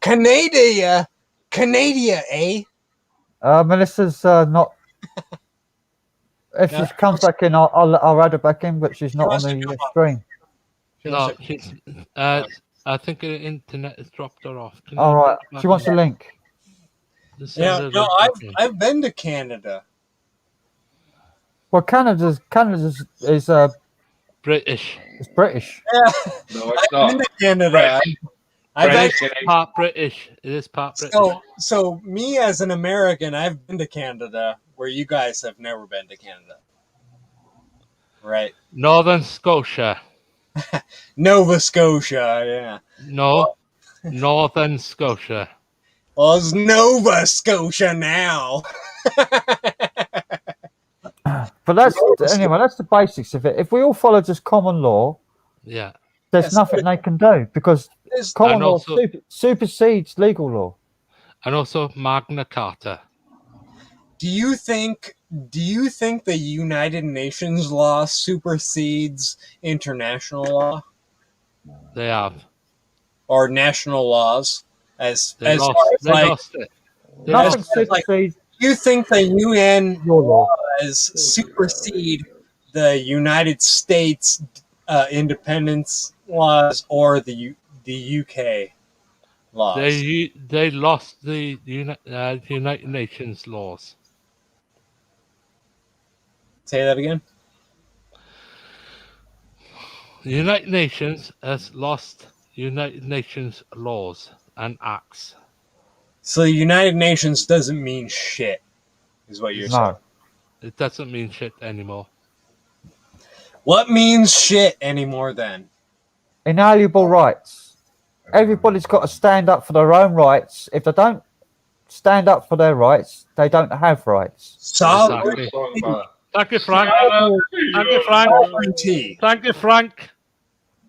Canada, eh? Melissa's not. If she comes back in, I'll add her back in, but she's not on the screen. No, she's. I think the internet has dropped her off. All right, she wants a link. Yeah, no, I've been to Canada. Well, Canada's is British. It's British. Yeah. No, it's not. I've been to Canada. Part British. It is part British. So me as an American, I've been to Canada, where you guys have never been to Canada. Right. Northern Scotia. Nova Scotia, yeah. No, Northern Scotia. Well, it's Nova Scotia now. But that's the basics of it. If we all follow just common law, there's nothing they can do because common law supersedes legal law. And also Magna Carta. Do you think the United Nations law supersedes international law? They have. Or national laws? They lost it. Nothing supersedes. Do you think the UN laws supersede the United States independence laws or the UK laws? They lost the United Nations laws. Say that again. The United Nations has lost United Nations laws and acts. So the United Nations doesn't mean shit, is what you're saying. It doesn't mean shit anymore. What means shit anymore then? Inalienable rights. Everybody's got to stand up for their own rights. If they don't stand up for their rights, they don't have rights. Exactly. Thank you, Frank. Thank you, Frank. Thank you, Frank.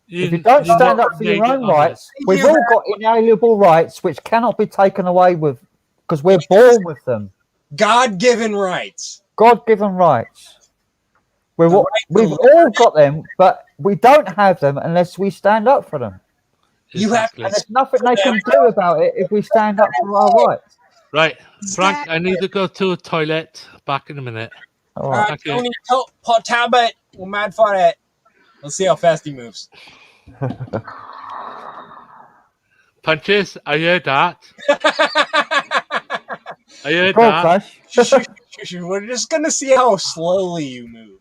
If you don't stand up for your own rights, we've all got inalienable rights which cannot be taken away with because we're born with them. God-given rights. God-given rights. We've all got them, but we don't have them unless we stand up for them. You have And there's nothing they can do about it if we stand up for our rights. Right, Frank, I need to go to a toilet. Back in a minute. All right. Tony Talbot, we're mad for it. Let's see how fast he moves. Punches, I heard that. I heard Go on, that. Flash. We're just going to see how slowly you move.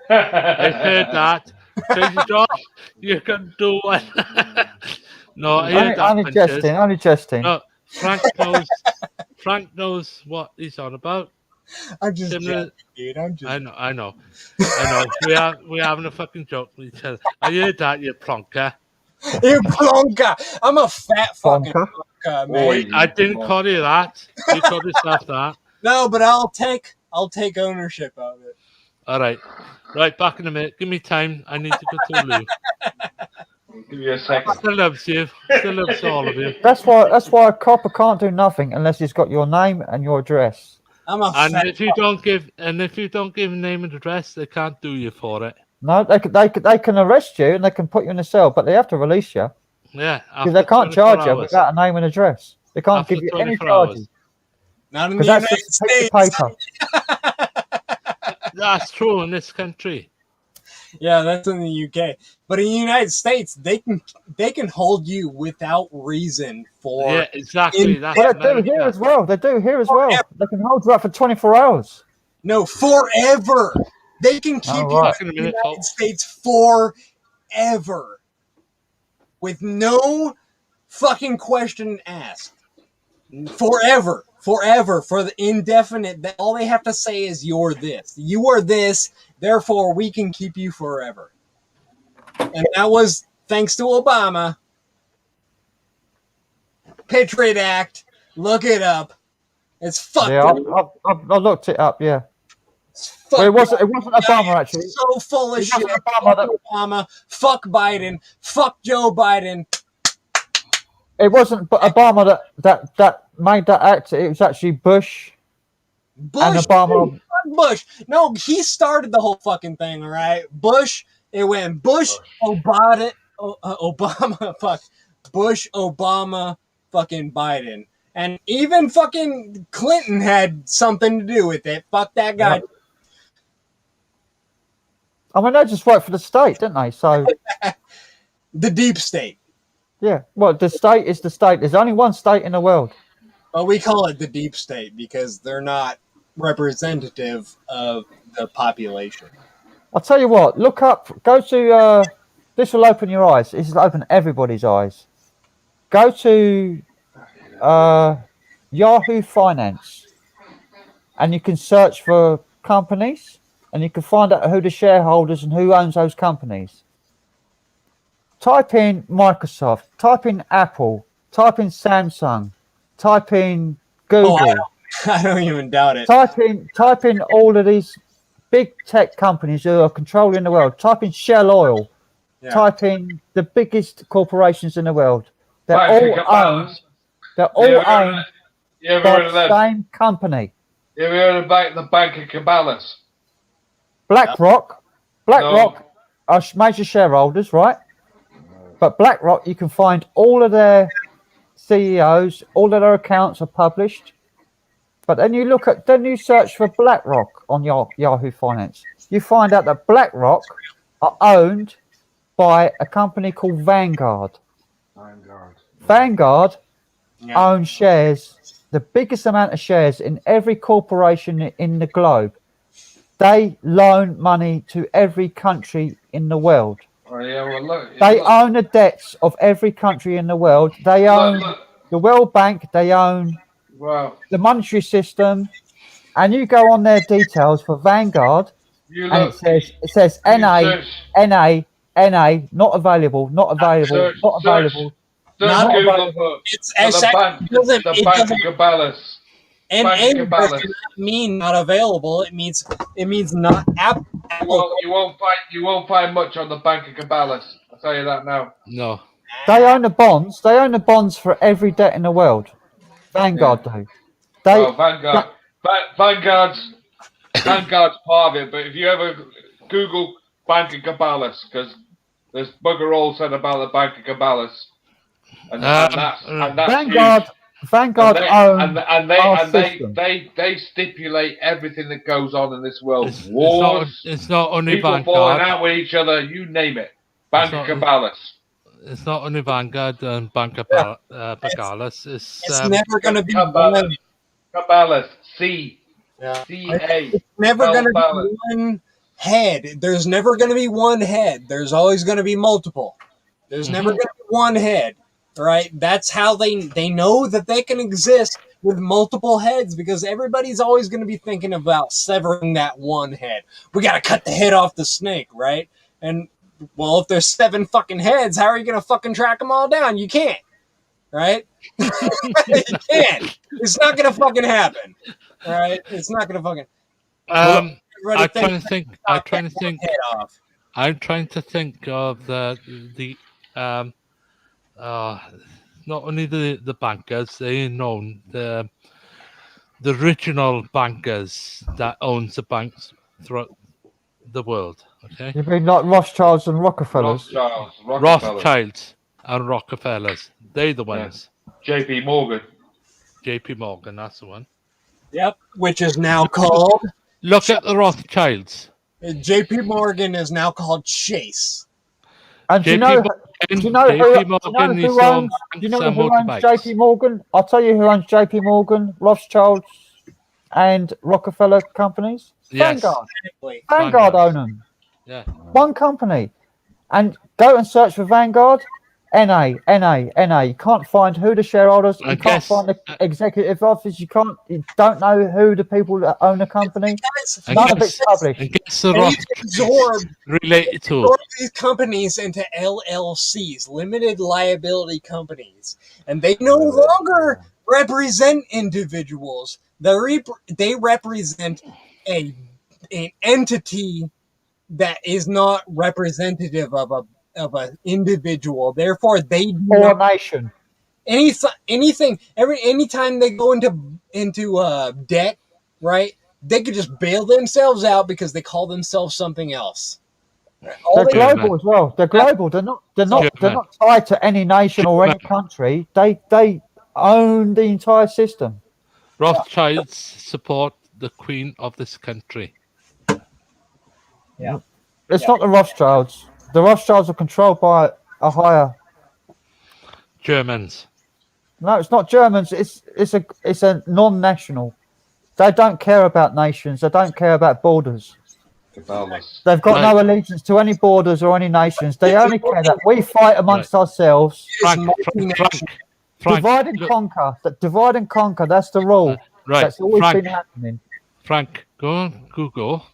I heard that. CrazyJon, you can do it. No, I heard that. Only jesting. No, Frank knows what he's on about. I'm just joking, dude. I know. We're having a fucking joke with each other. I heard that, you plonker. You plonker. I'm a fat fucking plonker, man. Wait, I didn't call you that. You called yourself that. No, but I'll take ownership of it. All right. Right, back in a minute. Give me time. I need to go to the loo. Give you a second. Still loves you. Still loves all of you. That's why a copper can't do nothing unless he's got your name and your address. If you don't give name and address, they can't do you for it. No, they can arrest you and they can put you in a cell, but they have to release you. Yeah, because they can't charge you without a name and address. They can't After give you any 24 hours. charges. Not in the Because United that's just a piece of paper. That's true in this country. Yeah, that's in the UK. But in the United States, they can hold you without reason for. Yeah, exactly. But they do here as well. They do here as well. They can hold you up for 24 hours. No, forever. They can keep you in the United States forever, with no fucking question asked. Forever for the indefinite. That all they have to say is you're this. You are this. Therefore, we can keep you forever. And that was thanks to Obama. Patriot Act. Look it up. It's fucked up. I looked it up. Yeah. Well, it wasn't Obama actually. So full of shit. Fuck Obama. Fuck Biden. Fuck Joe Biden. It wasn't Obama that made that act. It was actually Bush. And Obama. Fuck Bush. No, he started the whole fucking thing. All right, Bush. It went Bush, Obama, fuck Bush, Obama, fucking Biden, and even fucking Clinton had something to do with it. Fuck that guy. Yep. I mean, they just work for the state, didn't they? So the deep state. Yeah. Well, the state is the state. There's only one state in the world. Well, we call it the deep state because they're not representative of the population. I'll tell you what. Look up. Go to. This will open your eyes. This will open everybody's eyes. Go to Yahoo Finance, and you can search for companies, and you can find out who the shareholders and who owns those companies. Type in Microsoft. Type in Apple. Type in Samsung. Type in Google. Oh, I don't even doubt it. Type in all of these big tech companies who are controlling the world. Type in Shell Oil. Yeah. Type in the biggest corporations in the world. They're all owned. They're all owned by the same company. You ever heard about the Bank of Cabales? BlackRock are major shareholders, right? But BlackRock, you can find all of their CEOs, all of their accounts are published. But then you search for BlackRock on your Yahoo Finance. You find out that BlackRock are owned by a company called Vanguard. Vanguard owns shares, the biggest amount of shares in every corporation in the globe. They loan money to every country in the world. Oh, yeah, well, look, they own the debts of every country in the world. They own the World Bank. They own the monetary system. And you go on their details for Vanguard, and it says NA, not available, not available, not available. Not available. It's the Bank of Cabales. NA does not mean not available. It means not applicable. Well, you won't find much on the Bank of Cabales. I'll tell you that now. No. They own the bonds. They own the bonds for every debt in the world. Vanguard do. Well, Vanguard's part of it, but if you ever Google Bank of Cabales, because there's bugger all said about the Bank of Cabales, and that's Vanguard they stipulate everything that goes on in this world. It's not only people Vanguard. falling out with each other, you name it. Bank of Cabales. It's not only Vanguard and Bank of Cabales. It's never going to be Cabales. C-A. It's never going to be one head. There's never going to be one head. There's always going to be multiple. There's never going to be one head, right? That's how they know that they can exist with multiple heads, because everybody's always going to be thinking about severing that one head. We got to cut the head off the snake, right? And well, if there's 7 fucking heads, how are you going to fucking track them all down? You can't, right? You can't. It's not going to fucking happen, right? It's not going to fucking. I'm trying to think of the not only the bankers, they known the original bankers that owns the banks throughout the world. Okay, you mean like Rothschilds and Rockefellers? Rothschilds and Rockefellers. They're the ones. Yeah. JP Morgan, that's the one. Yep, which is now called. Look at the Rothschilds. JP Morgan is now called Chase. And do you know who owns JP Morgan? I'll tell you who owns JP Morgan, Rothschilds, and Rockefeller companies. Yes. Vanguard own them. Yeah. One company. And go and search for Vanguard. NA. You can't find who the shareholders. You can't find the executive office. You don't know who the people that own the company. None of it's published. And gets the related to these companies into LLCs, limited liability companies, and they no longer represent individuals. They represent an entity that is not representative of an individual. Therefore, they do or a nation. Anything. Anytime they go into debt, right? They could just bail themselves out because they call themselves something else. They're global as well. They're global. They're not tied to any nation or any country. They own the entire system. Rothschilds support the Queen of this country. Yeah. It's not the Rothschilds. The Rothschilds are controlled by a higher Germans. No, it's not Germans. It's a non-national. They don't care about nations. They don't care about borders. They've got no allegiance to any borders or any nations. They only care that we fight amongst ourselves. Frank, divide and conquer. Divide and conquer. That's the rule. Right. That's always been happening. Frank, go on Google.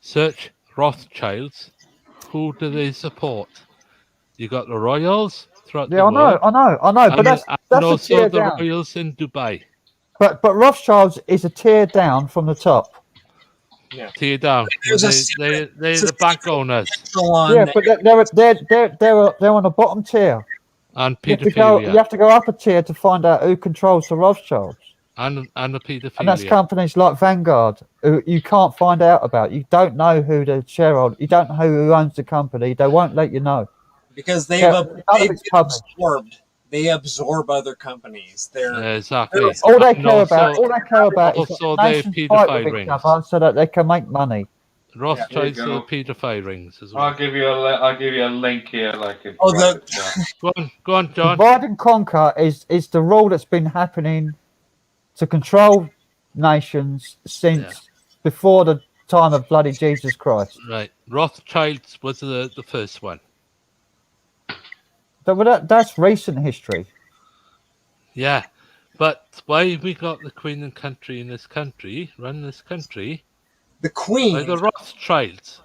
Search Rothschilds. Who do they support? You got the royals throughout the world. I know. But that's also a tier the down. royals in Dubai. But Rothschilds is a tier down from the top. Yeah. Tier down. They're the bank owners. Yeah, but they're on the bottom tier. And paedophilia. You have to go up a tier to find out who controls the Rothschilds. And the paedophilia. And that's companies like Vanguard, who you can't find out about. You don't know who the shareholder. You don't know who owns the company. They won't let you know because they've absorbed. They absorb other companies. Exactly. All they care about is nations fight with each other so that they can make money. Rothschilds are the paedophile rings as well. I'll give you a link here. Go on, John. Divide and conquer is the rule that's been happening to control nations since before the time of bloody Jesus Christ. Right. Rothschilds was the first one. That's recent history. Yeah. But why we got the Queen and country in this country, run this country? The Queen? By the Rothschilds.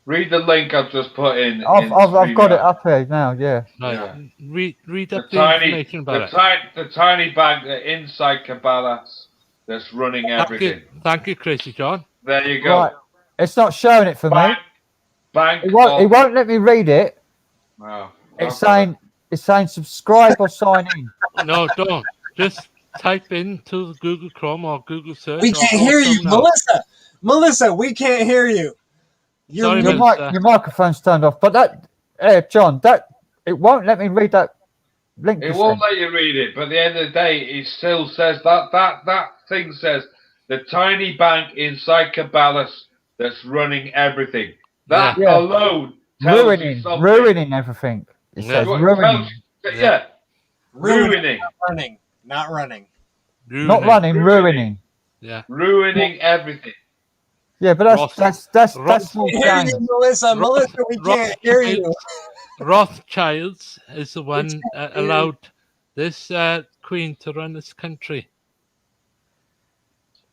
Read the link I've just put in. I've got it up here now, yeah. Right. Read up the information about it. The tiny bank inside Cabales that's running everything. Thank you, CrazyJon. There you go. Right. It's not showing it for me. It won't let me read it. Wow. It's saying subscribe or sign in. No, don't. Just type into Google Chrome or Google search. We or can't go hear you, somewhere else. Melissa, we can't hear you. Sorry, Your, Melissa. your microphone's turned off. But that, John, it won't let me read that link. It won't let you read it, but at the end of the day, it still says that thing says the tiny bank inside Cabales that's running everything. That alone tells you something. Ruining everything. It says ruining. Ruining. Not running. Not running, ruining. Yeah. Ruining everything. Yeah, but that's more hear you, Melissa, we can't hear you. Rothschilds is the one that allowed this queen to run this country.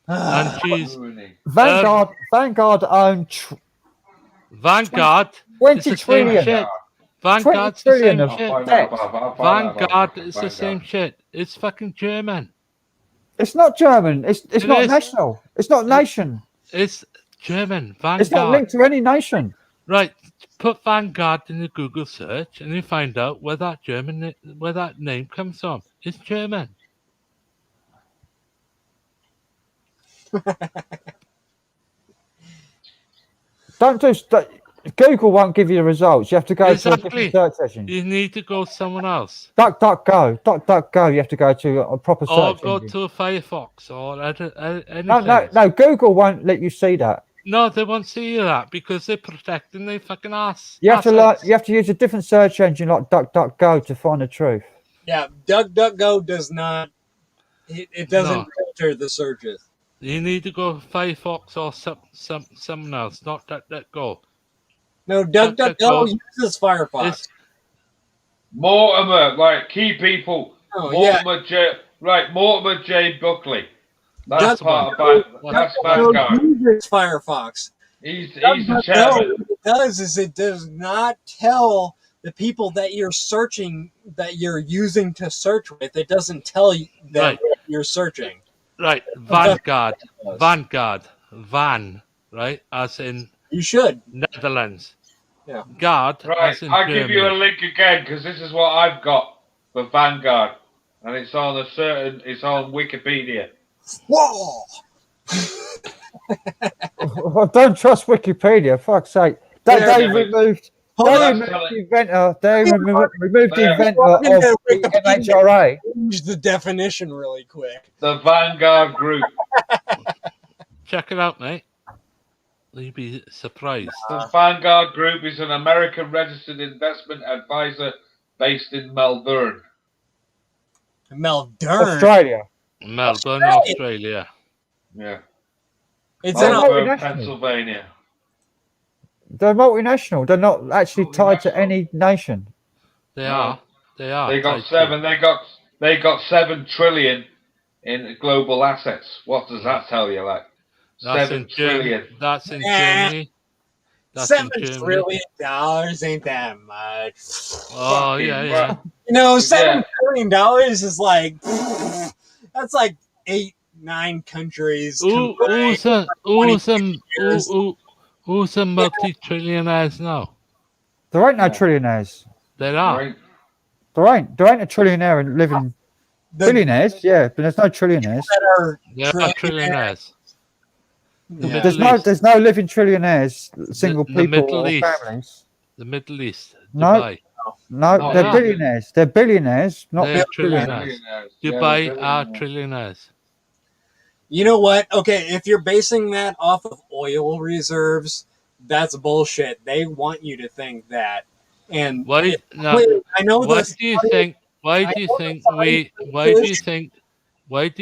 And she's Vanguard owned Vanguard 20 trillion. Vanguard's the same shit. Vanguard is the same shit. It's fucking German. It's not German. It's not national. It's not nation. It's German. Vanguard. It's not linked to any nation. Right. Put Vanguard in the Google search and you find out where that name comes from. It's German. Google won't give you the results. You have to go to a different search engine. You need to go somewhere else. DuckDuckGo. You have to go to a proper search engine. Or go to a Firefox or anything. No. Google won't let you see that. No, they won't see that because they're protecting their fucking ass. You have to use a different search engine like DuckDuckGo to find the truth. Yeah, DuckDuckGo does not. It doesn't filter the searches. You need to go Firefox or someone else, not DuckDuckGo. No, DuckDuckGo uses Firefox. Mortimer, like key people. Mortimer J. Buckley. That's part of that's Vanguard. Uses Firefox. He's the chairman. What it does is it does not tell the people that you're searching that you're using to search with. It doesn't tell you that you're searching. Right, Vanguard, Van, right? As in you should Netherlands. Yeah. Guard. Right, as in I'll Germany. give you a link again because this is what I've got for Vanguard, and it's on it's on Wikipedia. Whoa! I don't trust Wikipedia. Fuck's sake! They removed the inventor. They removed the inventor of the MHRA. Change the definition really quick. The Vanguard Group. Check it out, mate. You'd be surprised. The Vanguard Group is an American registered investment advisor based in Melbourne. Australia. Melbourne, Australia. Yeah. It's in Pennsylvania. They're multinational. They're not actually tied to any nation. They are. They are. They got seven. They got 7 trillion in global assets. What does that tell you? Like that's 7 trillion. That's in Germany. That's $7 trillion ain't that much. Oh yeah. You know, $7 trillion is like that's like 8-9 countries. Who's some multi-trillionaires now? There ain't no trillionaires. There are. There ain't a trillionaire in living billionaires. Yeah, but there's no trillionaires. There are trillionaires. There's no living trillionaires, single people or families. The Middle East. No, they're billionaires. They're billionaires, not trillionaires. Dubai are trillionaires. You know what? Okay, if you're basing that off of oil reserves, that's bullshit. They want you to think that. And why do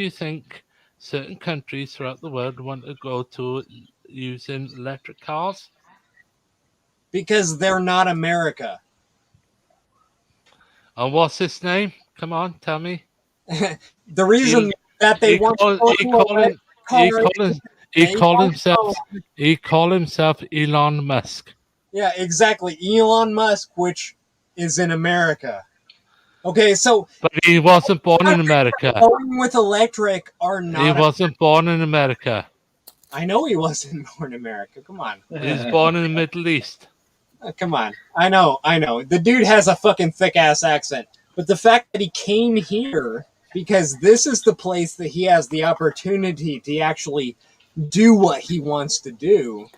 you think certain countries throughout the world want to go to using electric cars? Because they're not America. And what's his name? Come on, tell me. The reason that they he called himself Elon Musk. Yeah, exactly. Elon Musk, which is in America. Okay, so but he wasn't born in America. Going with electric are not. He wasn't born in America. I know he wasn't born in America. Come on. He was born in the Middle East. Come on. I know. The dude has a fucking thick ass accent. But the fact that he came here because this is the place that he has the opportunity to actually do what he wants to do,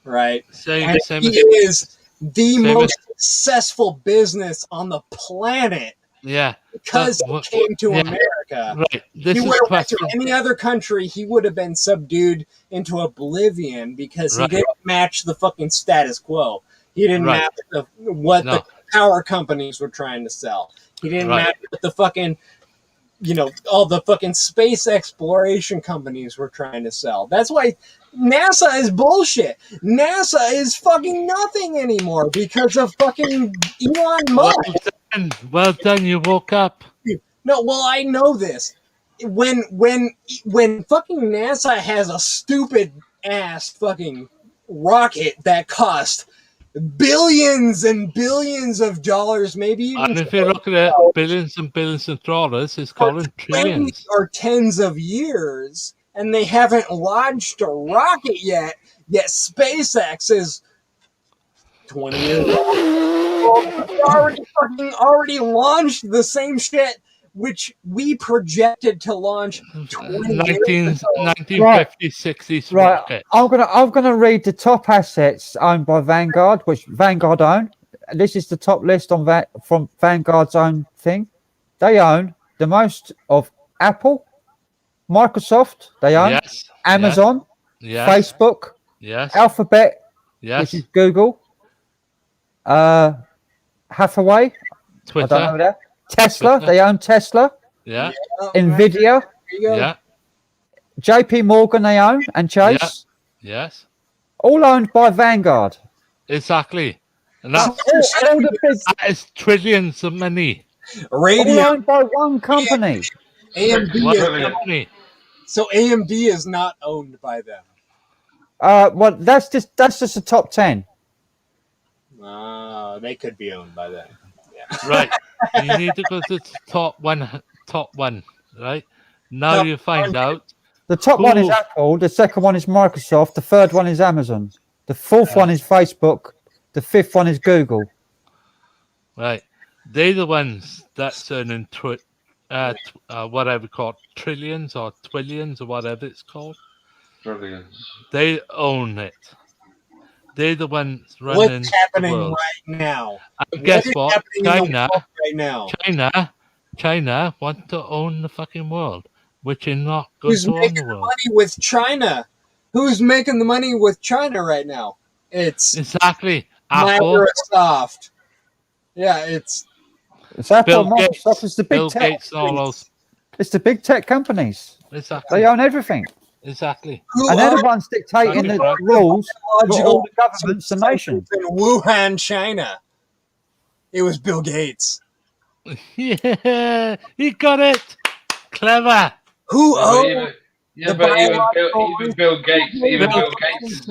right? And he is the most successful business on the planet. Yeah. Because he came to America. Right. He would have went to any other country, he would have been subdued into oblivion because he didn't match the fucking status quo. He didn't match what the power companies were trying to sell. He didn't match what the fucking, all the fucking space exploration companies were trying to sell. That's why NASA is bullshit. NASA is fucking nothing anymore because of fucking Elon Musk. Well done, you woke up. No, well, I know this. When fucking NASA has a stupid ass fucking rocket that cost billions and billions of dollars, maybe even. And if you look at it, billions and billions of dollars, it's calling trillions. Or tens of years, and they haven't launched a rocket yet. Yet SpaceX is 20 years old. Already launched the same shit which we projected to launch 1950s, 60s. Right. Rocket. I'm gonna read the top assets owned by Vanguard, which Vanguard own. This is the top list on from Vanguard's own thing. They own the most of Apple, Microsoft. They own Amazon, Facebook, Alphabet, which is Google, Hathaway, Twitter, I don't know that. Tesla, they own Tesla. Yeah. Nvidia. Yeah. JP Morgan they own and Chase. Yes. All owned by Vanguard. Exactly. And that's that is trillions of money. All owned by one company. AMD so AMD is not owned by them. Well, that's just the top 10. They could be owned by them. Yeah. Right. You need to go to the top one, right? Now you find out. The top one is Apple, the second one is Microsoft, the third one is Amazon, the fourth one is Facebook, the fifth one is Google. Right. They're the ones that's earning whatever called trillions or twillions or whatever it's called. Trillions. They own it. They're the ones running. What's happening the world. right now? And guess what? China right now. China want to own the fucking world, which is not going Who's to own making the the world. money with China? Who's making the money with China right now? It's exactly Apple, Microsoft. Yeah, it's Apple, Bill Gates, Microsoft. It's the big Bill tech. Gates and all those. It's the big tech companies. Exactly. They own everything. Exactly. And they're the ones dictating the rules for all the governments and nations. in Wuhan, China. It was Bill Gates. Yeah, he got it. Clever. Who owns? Even Bill Gates. Even Bill Gates.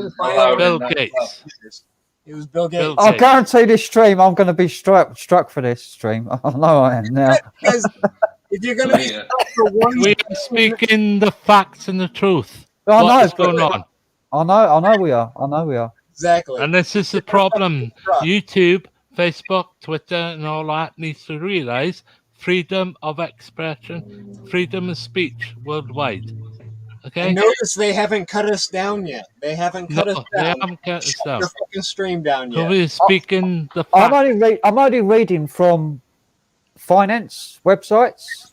Bill Gates. It was Bill Gates. I guarantee this stream, I'm going to be struck for this stream. I know I am now. Because if you're going to be stuck for one, we are speaking the facts and the truth. I know what is going on? I know we are. Exactly. And this is the problem. YouTube, Facebook, Twitter, and all that needs to realize freedom of expression, freedom of speech worldwide. Okay. And notice they haven't cut us down yet. They haven't cut us down. They haven't cut us down. The fucking stream down yet. So we're speaking the facts. I'm only reading from finance websites,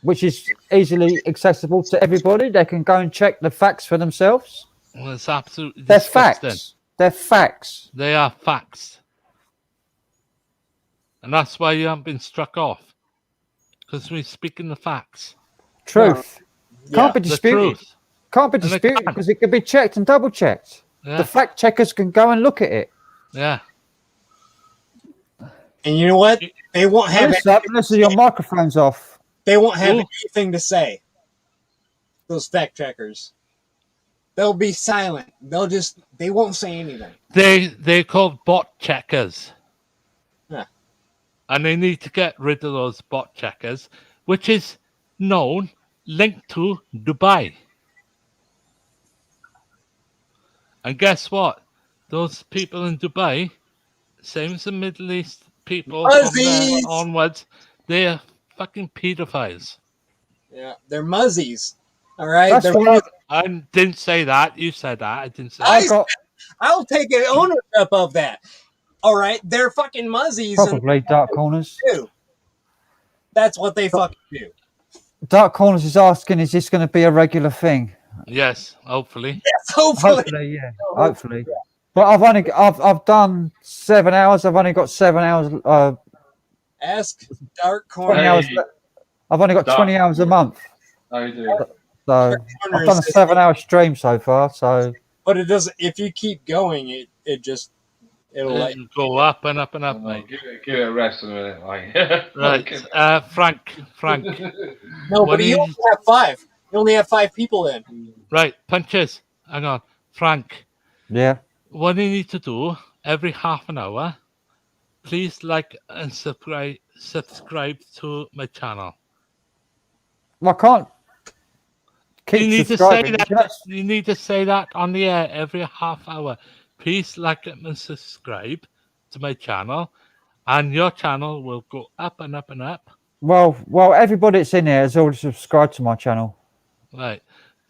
which is easily accessible to everybody. They can go and check the facts for themselves. Well, it's absolutely They're disgusting. facts. They're facts. They are facts. And that's why you haven't been struck off. Because we're speaking the facts. Truth. Can't be The disputed. truth. Can't be And they disputed can't. because it can be checked and double checked. Yeah. The fact checkers can go and look at it. Yeah. And you know what? They won't have Unless your microphone's off. They won't have anything to say. Those fact checkers. They'll be silent. They won't say anything. They're called bot checkers. Yeah. And they need to get rid of those bot checkers, which is linked to Dubai. And guess what? Those people in Dubai, same as the Middle East people from there onwards, they're fucking pedophiles. Yeah, they're muzzies. All right. That's They're why I didn't say that. You said that. I didn't say I that. I'll take an ownership of that. All right, they're fucking muzzies. Probably Dark Corners. Do. That's what they fucking do. Dark Corners is asking, is this going to be a regular thing? Yes, hopefully. Yes, hopefully. Hopefully, yeah. Hopefully. But I've done 7 hours. I've only got 7 hours. Ask Dark 20 Corner. hours. I've only got 20 hours a month. How you doing? So I've done a 7-hour stream so far. So, but it doesn't. If you keep going, it'll like go up and up and up, mate. Give it a rest in a minute. Right, Frank. No, but you only have 5. You only have 5 people in. Right, punches. Hang on, Frank. yeah. What you need to do every half an hour, please like and subscribe to my channel. Well, I can't keep You need to say subscribing. that. You need to say that on the air every half hour. Please like and subscribe to my channel, and your channel will go up and up and up. Well, everybody that's in here has already subscribed to my channel. Right.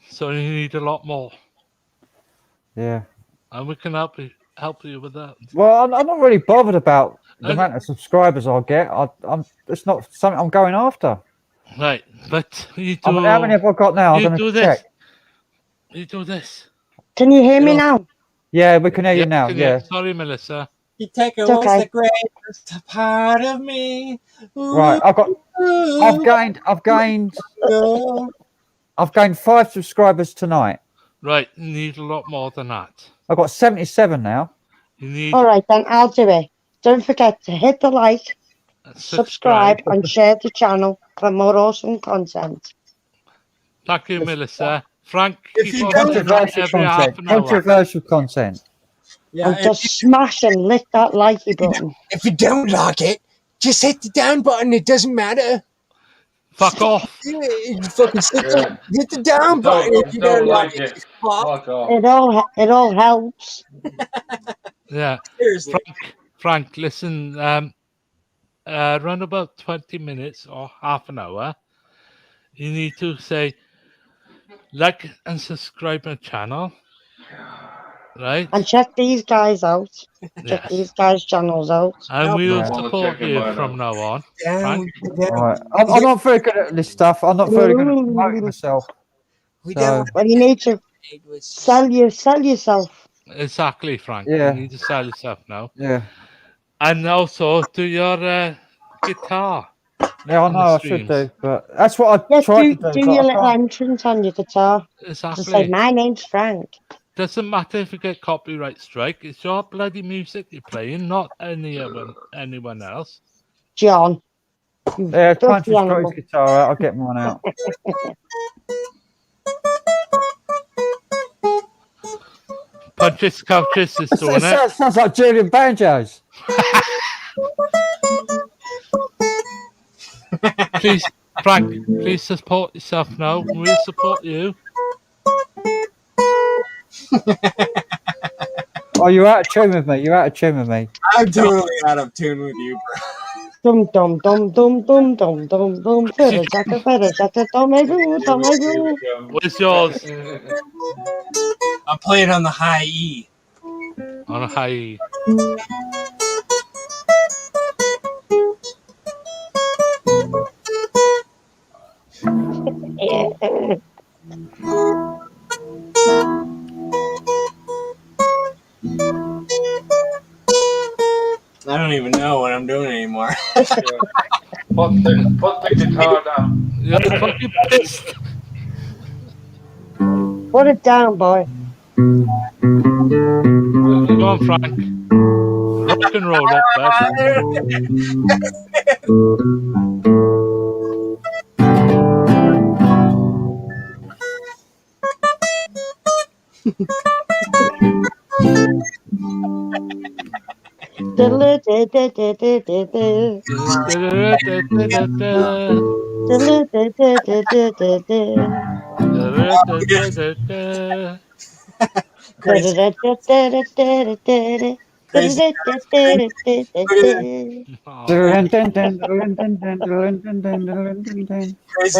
So you need a lot more. Yeah. And we can help you with that. Well, I'm not really bothered about the amount of subscribers I'll get. It's not something I'm going after. Right, but you do. How many have I got now? I'm You going do to check. this. You do this. Can you hear me now? Yeah, we can hear you now. Yeah. Sorry, Melissa. You take It's away okay. the greatest part of me. Right. I've gained 5 subscribers tonight. Right, you need a lot more than that. I've got 77 now. You need All right, then I'll do it. Don't forget to hit the like, subscribe, and share the channel for more awesome content. Thank you, Melissa. Frank, If keep you on don't- doing that every half an hour. Controversial content. Yeah, And just smash and lick that likey button. if you don't like it, just hit the down button. It doesn't matter. Fuck off. You fucking hit the down button if you don't like it. Fuck off. It all helps. Yeah. Seriously. Frank, listen, around about 20 minutes or half an hour, you need to say, like and subscribe my channel. Right? And check these guys out. Check Yes. these guys' channels out. And we'll Yeah. support you from now on. Frank. Right. I'm not very good at this stuff. I'm not very good at promoting myself. So, Well, you need to sell yourself. Exactly, Frank. Yeah. You need to sell yourself now. yeah. And also do your guitar. Yeah, I on know the I should streams. do, but that's what I Yeah, tried do to do. do but your I little can't. entrance on your guitar. Just say, Exactly. my name's Frank. Doesn't matter if you get copyright strike. It's your bloody music you're playing, not anyone else. John. Yeah, Filthy Punch has got animal. his guitar out. I'll get mine out. Punches Couches is doing it. Sounds like Julian Banjos. Please, Frank, please support yourself now. We'll support you. Oh, you're out of tune with me. You're out of tune with me. I'm totally out of tune with you, bro. Dum dum dum dum dum dum dum dum. Fiddle jacka fiddle jacka dum dum dum. What's yours? I'm playing on the high E. On a high. I don't even know what I'm doing anymore. Put the guitar down. You're fucking pissed. Put it down, boy. Go on, Frank. Rock and roll up, Crazy. Crazy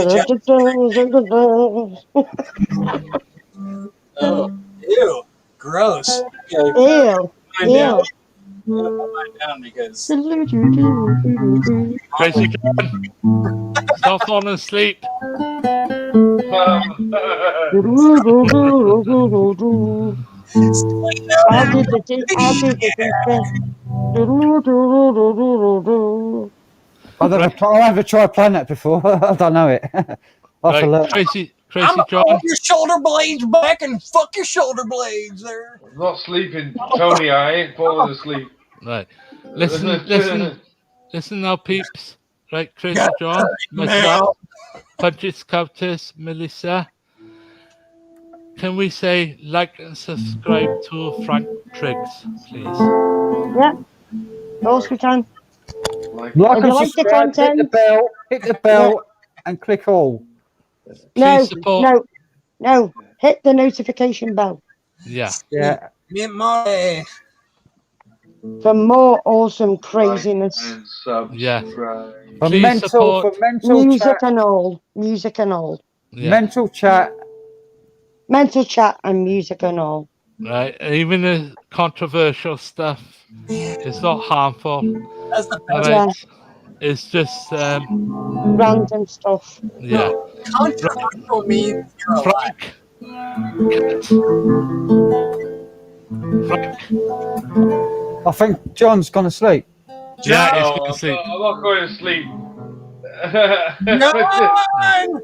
John. Oh, ew, gross. Okay, Ew. mine down. Ew. Put mine down because Crazy John, stop falling asleep. I'll do the thing. I've never tried playing that before. I don't know it. I'll have to learn. Crazy I'm John. hold your shoulder blades back and fuck your shoulder blades there. I'm not sleeping, Tony. I ain't falling asleep. Right. Listen now, peeps. Right, Crazy John, myself, Punches Countess, Melissa. Can we say like and subscribe to Frank Triggs, please? Yeah. Of course we can. Like If and you like the subscribe, content, hit the bell, and click all. No, support. no. Hit the notification bell. Yeah. Yeah. For more awesome craziness. Yeah. For Please mental, support. for mental Music chat, and all. Music and all. Yeah. mental chat. Mental chat and music and all. Right. Even the controversial stuff is not harmful. That's the All best. right. Yeah. It's just Random stuff. yeah. Controversial means you're alive. Frank. I think John's gone to sleep. Yeah, he's No, going to sleep. I'm not going to sleep. John!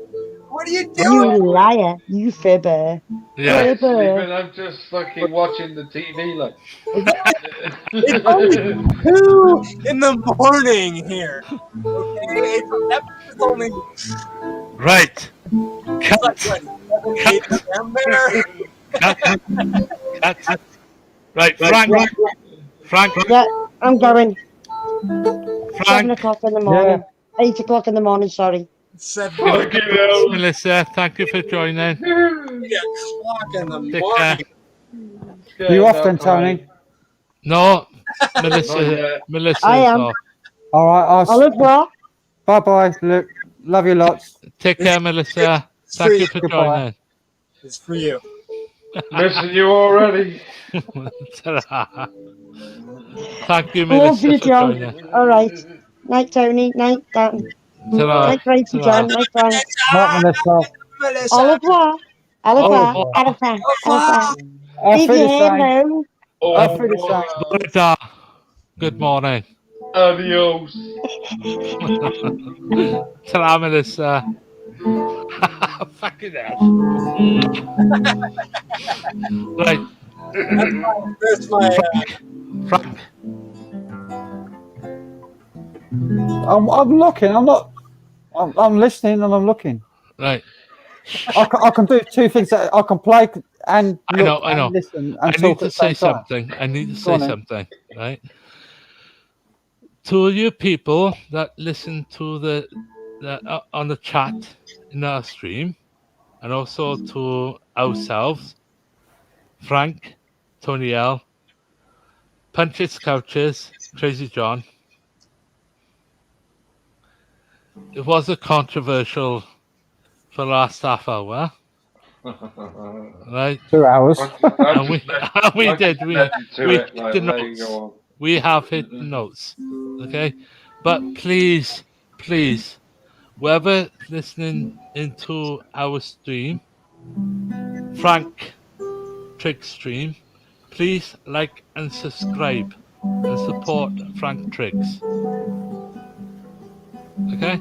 What are you doing? You liar. You fibber. Yeah. I'm Fibber. sleeping. I'm just fucking watching the TV. Like. It's only 2 in the morning here. Okay, it's only Right. it's like what 7, 8 a.m. there. Cut. Right, Frank. Yeah, I'm going. 7 Frank. o'clock in the morning. 8 o'clock in the morning, sorry. 7 Fucking hell. Melissa, thank you for joining. o'clock in the Take care. morning. You off then, Tony? No, Melissa. Melissa I is am. off. All right. Au revoir. Bye bye. Look, love you lots. Take care, Melissa. Thank you for joining. It's for you. Missing you already. Ta-ra. Thank you, Love Melissa, you, for John. joining. All right. Night, Tony. Night, Dan. Ta-ra. Night, Crazy John. Night, Frank. Not Melissa. Au revoir. Au revoir. Au revoir. Au revoir. I Leave feel your the hair same. home. I feel the same. Right, good morning. Adios. Ta-ra, Melissa. Fucking hell. Right. That's my Frank. I'm looking. I'm not. I'm listening and I'm looking. Right. I can do 2 things. I can play and look I know. and listen I and need talk to at the say same time. something. I need to Go say on then. something. Right. To you people that listen to the on the chat in our stream, and also to ourselves, Frank, Tony L, Punches Couches, Crazy John. It was a controversial for the last half hour. Right? 2 hours. And we did. We have hit the notes. Okay? But please, whoever listening into our stream, Frank Triggs stream, please like and subscribe and support Frank Triggs. Okay?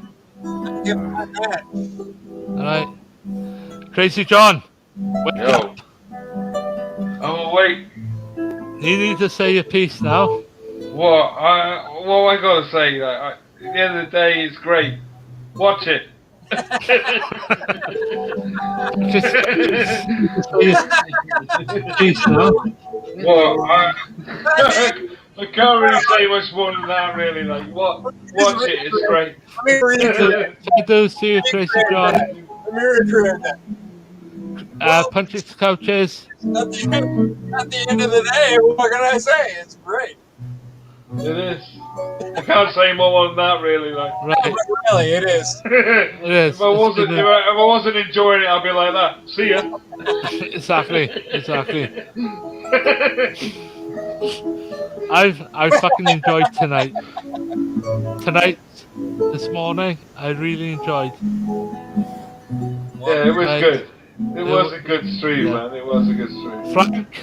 Alright. Crazy John, wake up. I'm awake. You need to say your piece now. What? What am I going to say? At the end of the day, it's great. Watch it. Peace now. What? I can't really say much more than that, really. Like, watch it. It's great. Let me read it. Taboos to you, Crazy John. Let me read that. Punches, coaches. At the end of the day, what can I say? It's great. It is. I can't say more than that, really. Like, Right. But really, it is. It is. If I wasn't enjoying it, I'd be like that. See ya. Exactly. I fucking enjoyed tonight. This morning, I really enjoyed. Yeah, it was good. It was a good stream, man. It was a good stream. Frank.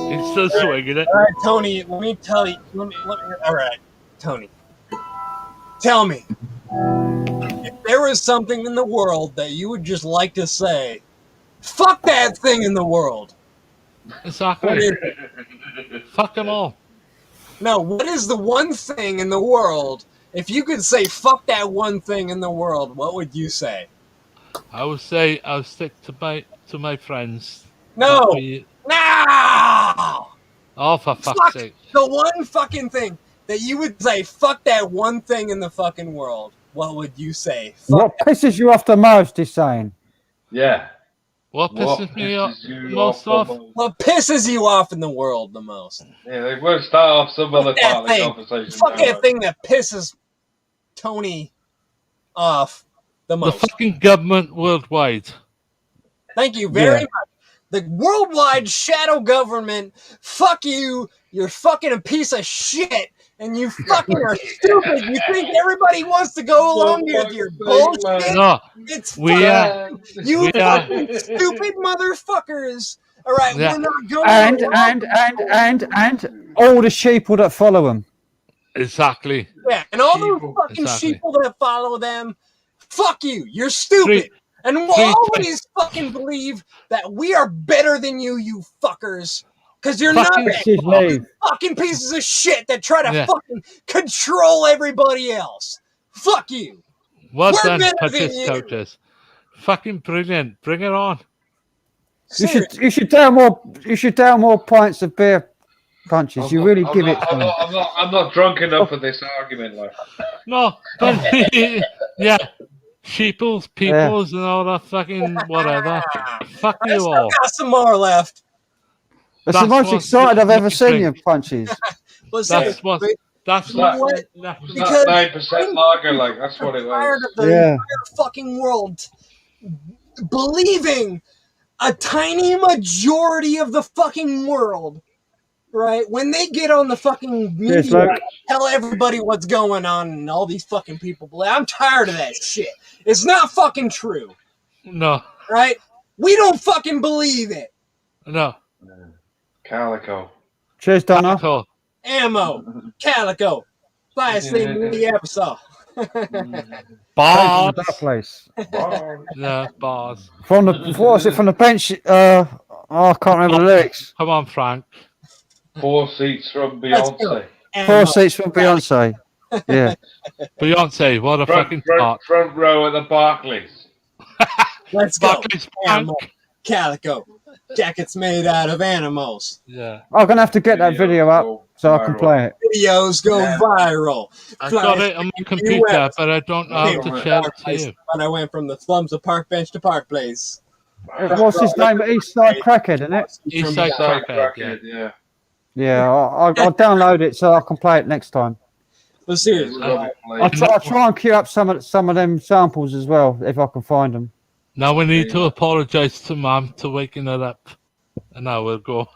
He's still swinging it. All right, Tony, let me tell you. All right, Tony. Tell me. If there was something in the world that you would just like to say, fuck that thing in the world. Exactly. Fuck them all. No, what is the one thing in the world? If you could say fuck that one thing in the world, what would you say? I would say I'll stick to my friends. No! No! Oh, for fuck's sake. The one fucking thing that you would say, fuck that one thing in the fucking world, what would you say? What pisses you off the most, he's saying? Yeah. What pisses me off most off? What pisses you off in the world the most? Yeah, we'll start off some other part of the conversation. Fuck that thing that pisses Tony off the most. The fucking government worldwide. Thank you very much. The worldwide shadow government, fuck you, you're fucking a piece of shit, and you fucking are stupid. You think everybody wants to go along with your bullshit? No, it's fucking, you fucking stupid motherfuckers. All right, we're not going and all the sheeple that follow him. Exactly. Yeah, and all those fucking sheeple that follow them, fuck you, you're stupid. And we'll always fucking believe that we are better than you, you fuckers. Because you're not fucking pieces of shit that try to fucking control everybody else. Fuck you. Well We're done, better coaches. Fucking brilliant. Bring it on. You should down more pints of beer punches. You really give it. I'm not drunk enough for this argument, like. No, but yeah. Peoples, and all that fucking whatever. Fuck you all. Got some more left. That's the most excited I've ever seen you punches. That's what. Because 9% lager, like that's what it was. Tired of the entire fucking world believing a tiny majority of the fucking world. Right? When they get on the fucking media, tell everybody what's going on and all these fucking people believe. I'm tired of that shit. It's not fucking true. No. Right? We don't fucking believe it. No. Calico. Cheers, Donna. Ammo. Calico. Bias thing in the episode. Bars. That place. Yeah, bars. From the bench? I can't remember the lyrics. Come on, Frank. 4 seats from Beyonce. 4 seats from Beyonce. Yeah. Beyonce, what a fucking part. Front row at the Barclays. Let's go. Ammo. Calico. Jackets made out of animals. Yeah. I'm going to have to get that video up so I can play it. Videos go viral. I got it on my computer, but I don't know how to share it to you. When I went from the slums of Park Bench to Park Place. What's his name? Eastside Crackhead, isn't it? Eastside Crackhead, yeah. Yeah, I'll download it so I can play it next time. But seriously, I'll try and queue up some of them samples as well if I can find them. Now we need to apologise to Mum to waking her up an hour ago.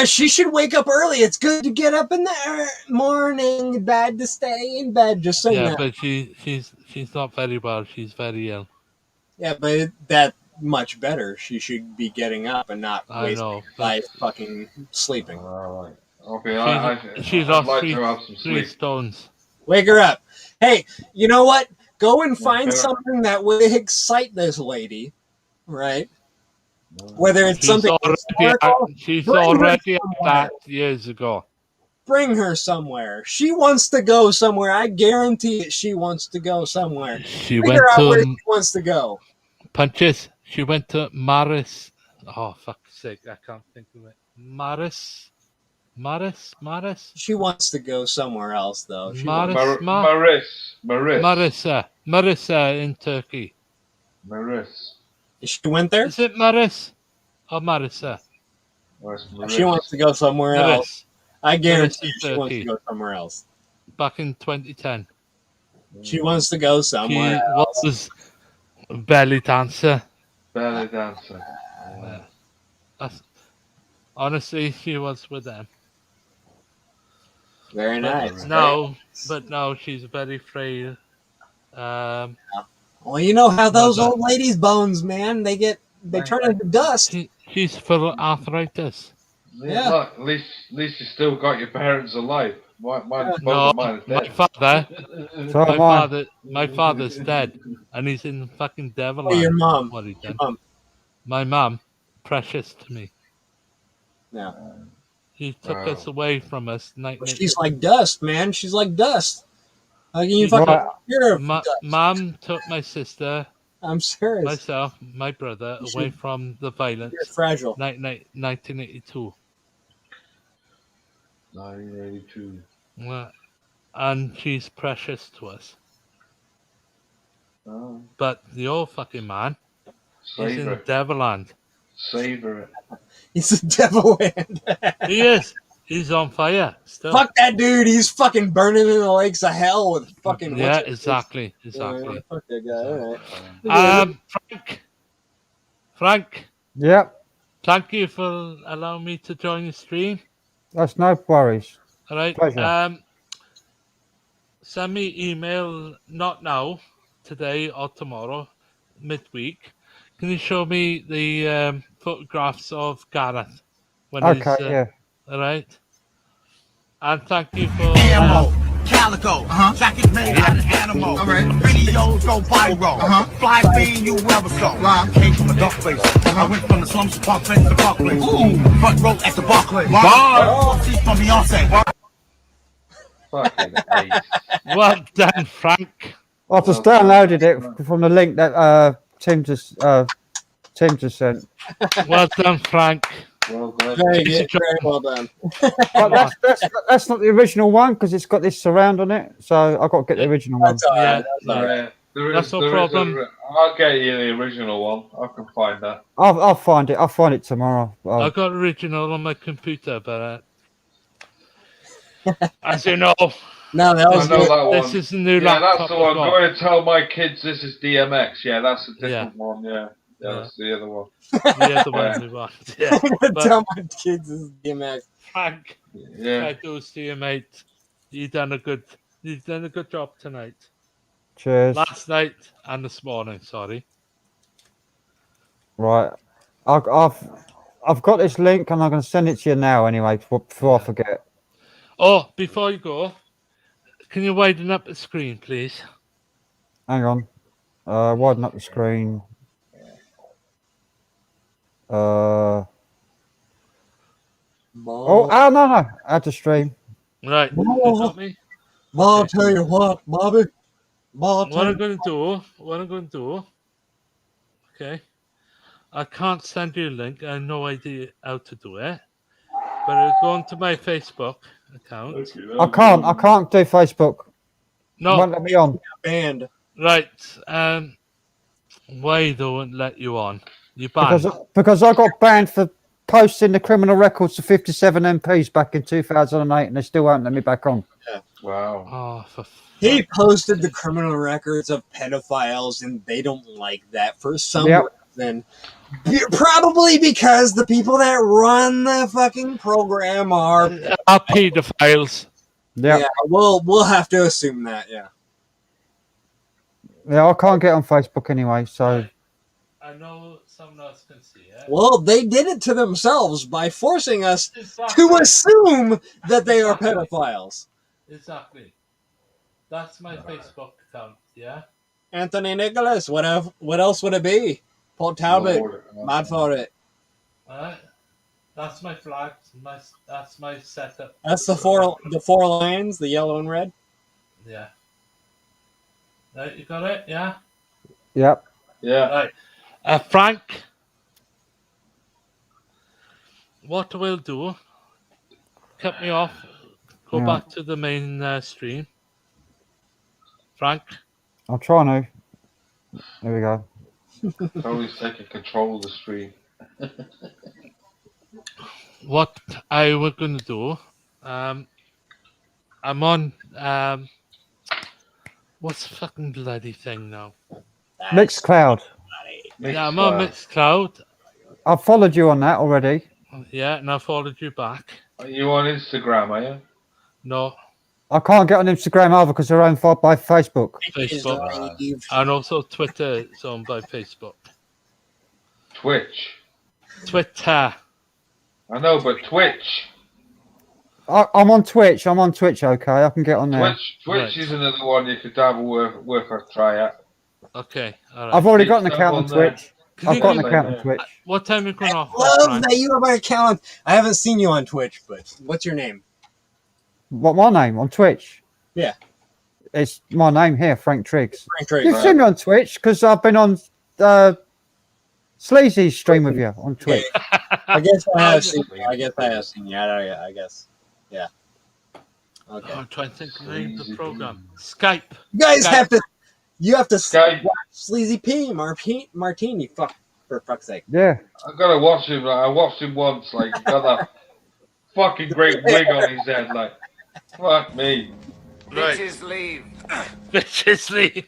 She should wake up early. It's good to get up in the morning. Bad to stay in bed. Just saying that. But she's not very well. She's very ill. Yeah, but that much better. She should be getting up and not wasting life fucking sleeping. Okay, she's I'd off like to have some 3 sleep. stones. Wake her up. Hey, you know what? Go and find something that would excite this lady, right? Whether it's something she's already at that years ago. Bring her somewhere. She wants to go somewhere. I guarantee it. She wants to go somewhere. She Figure out where she wants to go. Punches. She went to Maris. Oh, fuck's sake. I can't think of it. Maris. Maris. She wants to go somewhere else, though. Marissa in Turkey. She went there? Is it Maris or Marissa? She wants to go somewhere else. I guarantee she wants to Turkey. go somewhere else. Back in 2010. She wants to go somewhere She else. was a belly dancer. Honestly, she was with them. Very nice. But now she's very frail. Well, you know how those old ladies' bones, man, they turn into dust. She's full of arthritis. Yeah. Look, at least you still got your parents alive. Both No, of mine is dead. my father's dead, and he's in fucking devil. Oh, your mom. What he done? Your mom. My mom, precious to me. Yeah. He took us away from us. She's like dust, man. She's like dust. How can you fucking hear of dust? Mom took my sister. I'm serious. Myself, my brother, away from the violence. You're fragile. 1982. 1982. And she's precious to us. Oh. But the old fucking man is in Savor it. Devilland. Savor it. He's a devil hand. He is. He's on fire still. Fuck that dude. He's fucking burning in the lakes of hell with fucking. Yeah, exactly. Yeah, fuck that guy. All right. Frank. Yep. Thank you for allowing me to join the stream. That's no worries. All right. Pleasure. Send me email, not now, today or tomorrow, midweek. Can you show me the photographs of Gareth? Yeah. All right. And thank you for. Calico, jacket made out of animal. Videos go viral. Fly bean you ever saw. Came from a dark place. I went from the slums to Park Place to Park Place. Front row at the Barclays. Seats from Beyonce. Fucking ace. Well done, Frank. I've just downloaded it from the link that Tim just sent. Well done, Frank. Well done. Very well done. But that's not the original one because it's got this surround on it. So I've got to get the original one. Yeah, That's no problem. I'll get you the original one. I can find that. I'll find it. I'll find it tomorrow. I got original on my computer, but as you know, no, that was that one. This is the new laptop. laptop. That's the one. I've Go and tell my kids this is DMX. Yeah, that's a different Yeah. one. Yeah, that's the other one. The other one we want. Yeah. Tell my kids this is DMX. Frank, Yeah. kudos to you, mate. You've done a good job tonight. Cheers. Last night and this morning. Sorry. Right. I've got this link and I'm going to send it to you now anyway before I forget. Oh, before you go, can you widen up the screen, please? Hang on. Widen up the screen. No. Add to stream. Right. I'll tell you what, Bobby. What I'm going to do. Okay. I can't send you a link. I have no idea how to do it. But I'll go onto my Facebook account. I can't do Facebook. No. Won't let me on. Banned. Right. Why don't let you on? You banned. Because I got banned for posting the criminal records to 57 MPs back in 2008 and they still won't let me back on. Yeah. Wow. Oh, he posted the criminal records of pedophiles and they don't like that for some reason. Probably because the people that run the fucking program are pedophiles. Yeah, we'll have to assume that. Yeah, I can't get on Facebook anyway, so. I know someone else can see it. Well, they did it to themselves by forcing us to assume that they are pedophiles. Exactly. That's my Facebook account. Yeah. Anthony Nicholas. What else would it be? Paul Talbot. Mad for it. Alright. That's my flag. That's my setup. That's the four lines, the yellow and red. Yeah. Right, you got it? Yeah. Yep. Yeah. Right. Frank. What we'll do cut me off. Go Yeah. back to the main stream. Frank? I'll try now. There we go. Tony's taking control of the stream. What I was going to do, I'm on, what's the fucking bloody thing now? Mixcloud. Yeah, I'm on Mixcloud. I've followed you on that already. Yeah, and I followed you back. Are you on Instagram, are you? No. I can't get on Instagram either because they're owned by Facebook. Facebook. And also Twitter is owned by Facebook. Twitch. Twitter. I know, but Twitch. I'm on Twitch. Okay, I can get on there. Twitch is another one you could have worth a try at. Okay, all right. I've already got an account on Twitch. I've got an account on Twitch. What time are you going off? Love that you have an account. I haven't seen you on Twitch, but what's your name? What, my name on Twitch? Yeah. It's my name here, Frank Triggs. Frank Triggs. You've seen me on Twitch because I've been on Sleazy's stream with you on Twitch. I guess I have seen you. I guess. Yeah. Okay. I'm trying to think of the name of the program. Skype. You guys Skype. you have to Skype. watch Sleazy P, Martini, for fuck's sake. Yeah. I gotta watch him. I watched him once. Like, he got that fucking great wig on his head. Like, fuck me. Right. Bitches leave. Bitches leave.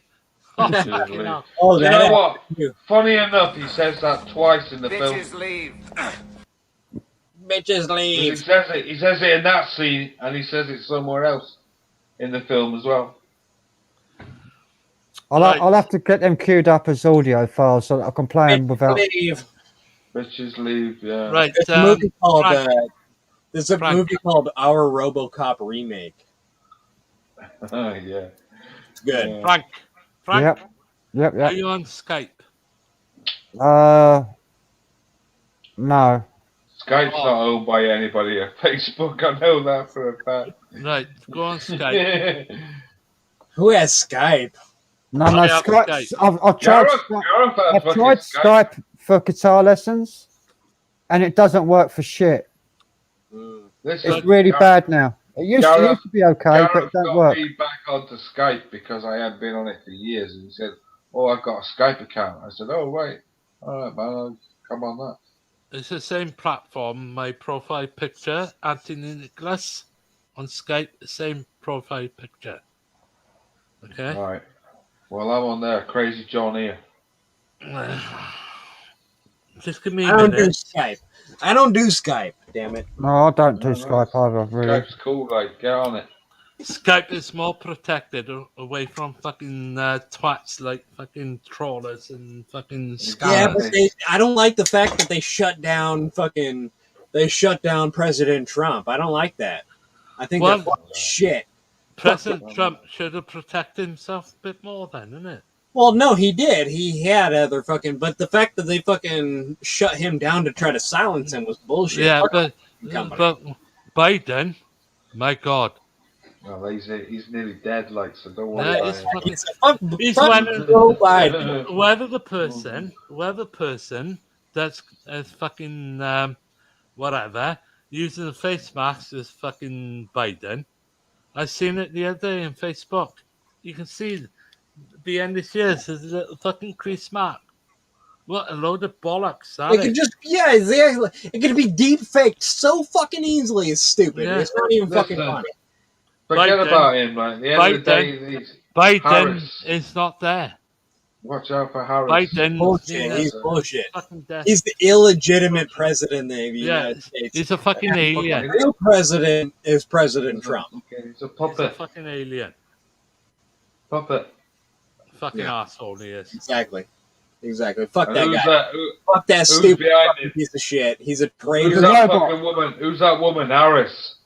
Oh, You know what? Funny enough, he says that twice in the film. Bitches leave. Bitches leave. He says it in that scene, and he says it somewhere else in the film as well. I'll have to get them queued up as audio files so that I can play them without. Bitches leave. Yeah. Right. There's a movie called. There's a movie called Our RoboCop Remake. Oh yeah. It's good. Yeah. Frank. Yep. Are you on Skype? No. Skype's not owned by anybody at Facebook. I know that for a fact. Right. Go on Skype. Who has Skype? No, Skype. I've tried Skype for guitar lessons, and it doesn't work for shit. It's really bad now. It used to be okay, but it don't work. Got me back onto Skype because I hadn't been on it for years, and he said, "Oh, I've got a Skype account." I said, "Oh, right, all right, man, I'll come on that." It's the same platform. My profile picture, Anthony Nicholas, on Skype. The same profile picture. Okay. All right. Well, I'm on there. CrazyJon here. Just give me I don't do Skype. I don't do Skype. Damn it. No, I don't do Skype either. Really. Skype's cool. Like, get on it. Skype is more protected away from fucking twats like fucking trawlers and fucking scammers. Yeah, but I don't like the fact that they shut down President Trump. I don't like that. I think that's shit. President Trump should have protected himself a bit more then, isn't it? Well, no, he did. He had other fucking... But the fact that they fucking shut him down to try to silence him was bullshit. Yeah, but Biden, my God. Well, he's nearly dead, like, so don't worry about him. He's whether the person that's fucking whatever using a face mask is fucking Biden. I seen it the other day on Facebook. You can see behind his ears there's a little fucking crease mark. What a load of bollocks! It could just exactly. It could be deep faked so fucking easily. It's stupid. Yeah. It's not even fucking funny. Forget about him, man. At the end of the day, Biden is not there. Watch out for Harris. Biden, bullshit. He's bullshit. He's the illegitimate president of the United States. He's a fucking alien. The real president is President Trump. He's a puppet. He's a fucking alien. Puppet. Fucking asshole he is. Exactly. Fuck that who's guy. Fuck that stupid piece of shit. He's a traitor. Who's that fucking woman? Who's that woman? Harris.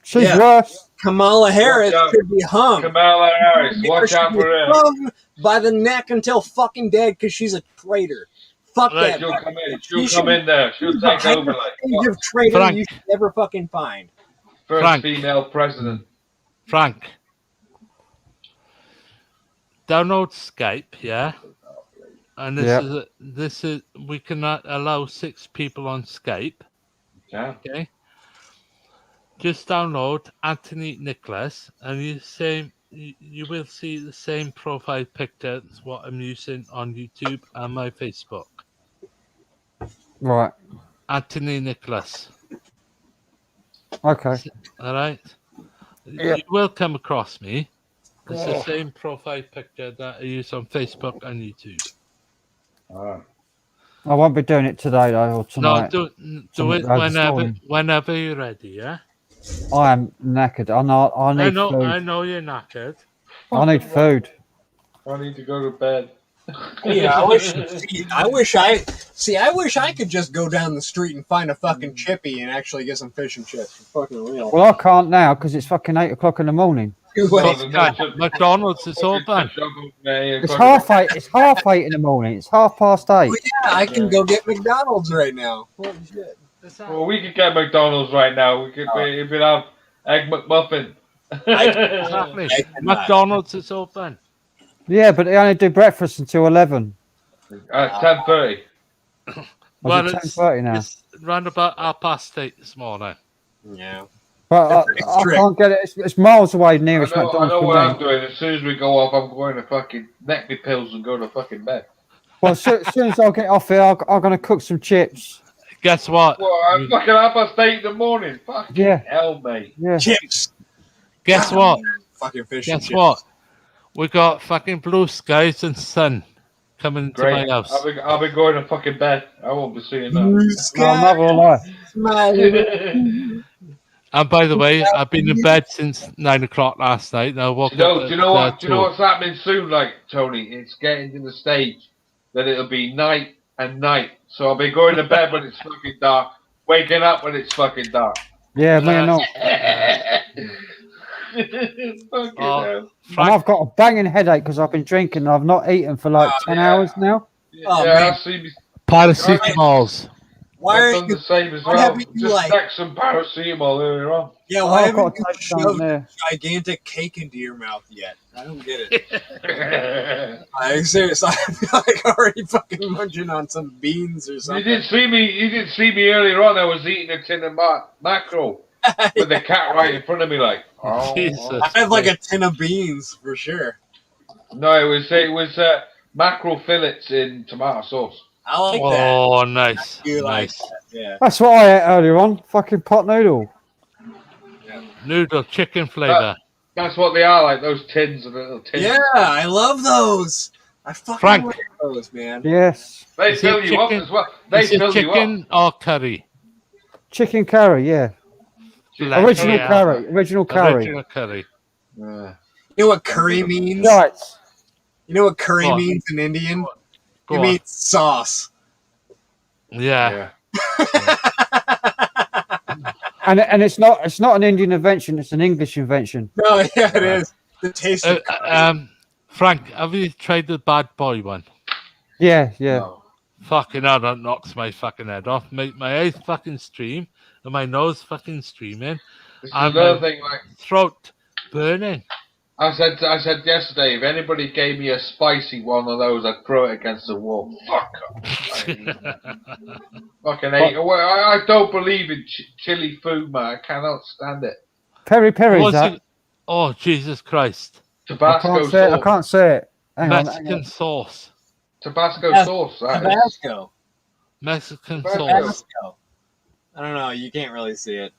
She's worse. Kamala Harris could be hung. Kamala Harris. Watch out for her. Hung by the neck until fucking dead because she's a traitor. Fuck that. She'll come in. She'll come in there. She'll take over. Like of traitor you should never fucking find. First female president. Frank. Download Skype, yeah. And this is we cannot allow 6 people on Skype. Yeah. Okay. just download Anthony Nicholas, and you will see the same profile picture as what I'm using on YouTube and my Facebook. Right. Anthony Nicholas. Okay. All right. Yep. You will come across me. It's the Oh. same profile picture that I use on Facebook and YouTube. I won't be doing it today though, or tonight. No, do it whenever you're ready. Yeah. I am knackered. I need food. I know you're knackered. I need food. I need to go to bed. Yeah, I wish I could just go down the street and find a fucking chippy and actually get some fish and chips for fucking real. Well, I can't now because it's fucking 8 o'clock in the morning. McDonald's is open. It's half 8. It's half 8 in the morning. It's 8:30. Well, yeah, I can go get McDonald's right now. Holy shit. Well, we could get McDonald's right now. We could have Egg McMuffin. Exactly. McDonald's is open. Yeah, but they only do breakfast until 11. At 10:30. Well, it's 10:30 now. It's round about 8:30 this morning. Yeah. But I can't get it. It's miles away nearest I McDonald's. know for what me. I'm doing. As soon as we go off, I'm going to fucking neck me pills and go to fucking bed. Well, as soon as I get off here, I'm going to cook some chips. Guess what? Well, I'm fucking 8:30 in the morning. Fucking hell, mate. Yeah. Chips. Guess what? Fucking fish. Guess what? We got fucking blue skies and sun coming to my house. I'll be going to fucking bed. I won't be seeing that. No, never And by the way, I've been in bed since 9 o'clock last night. Now, Do you know what's happening soon? Like, Tony, it's getting to the stage that it'll be night and night. So I'll be going to bed when it's fucking dark, waking up when it's fucking dark. Yeah, me and Hell. And I've got a banging headache because I've been drinking and I've not eaten for like 10 hours now. Paracetamols. Why are you the same as why well? haven't you, Just like- stack some paracetamol earlier on. Yeah, why I've got haven't to you take some shoved there. gigantic cake into your mouth yet? I don't get it. I'm serious. I feel like already fucking munching on some beans or something. You didn't see me earlier on. I was eating a tin of mackerel with the cat right in front of me, like. Oh, Jesus. I have like a tin of beans for sure. No, it was mackerel fillets in tomato sauce. I like that. Oh, nice. You like Nice. that, yeah. That's what I ate earlier on. Fucking pot noodle. Noodle, chicken flavour. That's what they are, like those tins of little tins. Yeah, I love those. I fucking Frank. like those, man. Yes. They Is fill it you up chicken- as well. They Is it fill you up. chicken or curry? Chicken curry, yeah. Original curry. Original curry. Original curry. You know what curry means? Right. You know what curry Go on. means in Indian? Go It on. means sauce. Yeah. And it's not an Indian invention, it's an English invention. No, yeah, it is. The taste of Frank, have you tried the bad boy one? Yeah, yeah. Fucking hell, that knocks my fucking head off. My eyes fucking stream, and my nose fucking streaming, This is and another my thing, like throat burning. I said yesterday, if anybody gave me a spicy one of those, I'd throw it against the wall. Fuck off. Fucking hate. I don't believe in chili food, man. I cannot stand it. Peri Peri's What's that. it- Oh, Jesus Christ. Tabasco I sauce. can't say it. Hang on. Mexican sauce. Tabasco sauce. That is. Tabasco. Mexican Tabasco. sauce. I don't know. You can't really see it.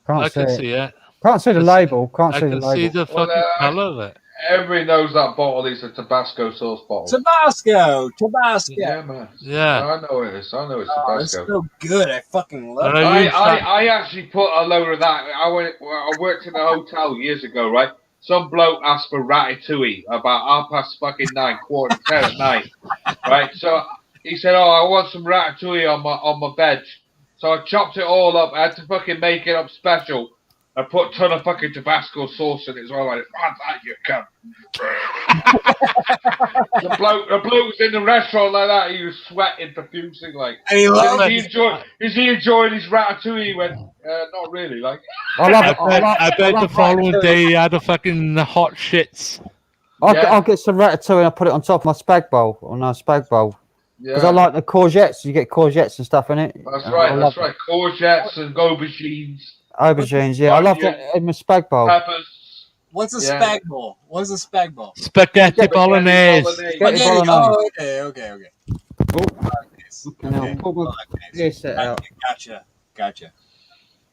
Can't I say can it. see it. Can't see the label. Can't I see the can label. see the Well, fucking colour of it. Everybody knows that bottle is a Tabasco sauce bottle. Tabasco. Yeah, man. Yeah. I know it is. I know it's Oh, it's Tabasco. so good. I fucking love And it. I actually put a load of that. I worked in a hotel years ago, right? Some bloke asked for ratatouille about 9:30, 9:45 at night, right? So he said, "Oh, I want some ratatouille on my veg." So I chopped it all up. I had to fucking make it up special. I put a ton of fucking Tabasco sauce in it as well. Like, that you cunt. the bloke was in the restaurant like that. He was sweating, profusing, like. And he loved Is he enjoying his ratatouille? He went, not really, like. I love it. I bet the following day he had a fucking hot shits. I'll get some ratatouille and I'll put it on top of my spag bowl. Because I like the courgettes. You get courgettes and stuff in it. That's right. That's right. Courgettes and aubergines. Aubergines, yeah. I love that in my spag bowl. Peppers. What's a Yeah. spag bowl? What's a spag bowl? Spaghetti bolognese. Spaghetti Oh, bolognese. okay. Now, pull my earset out. Gotcha.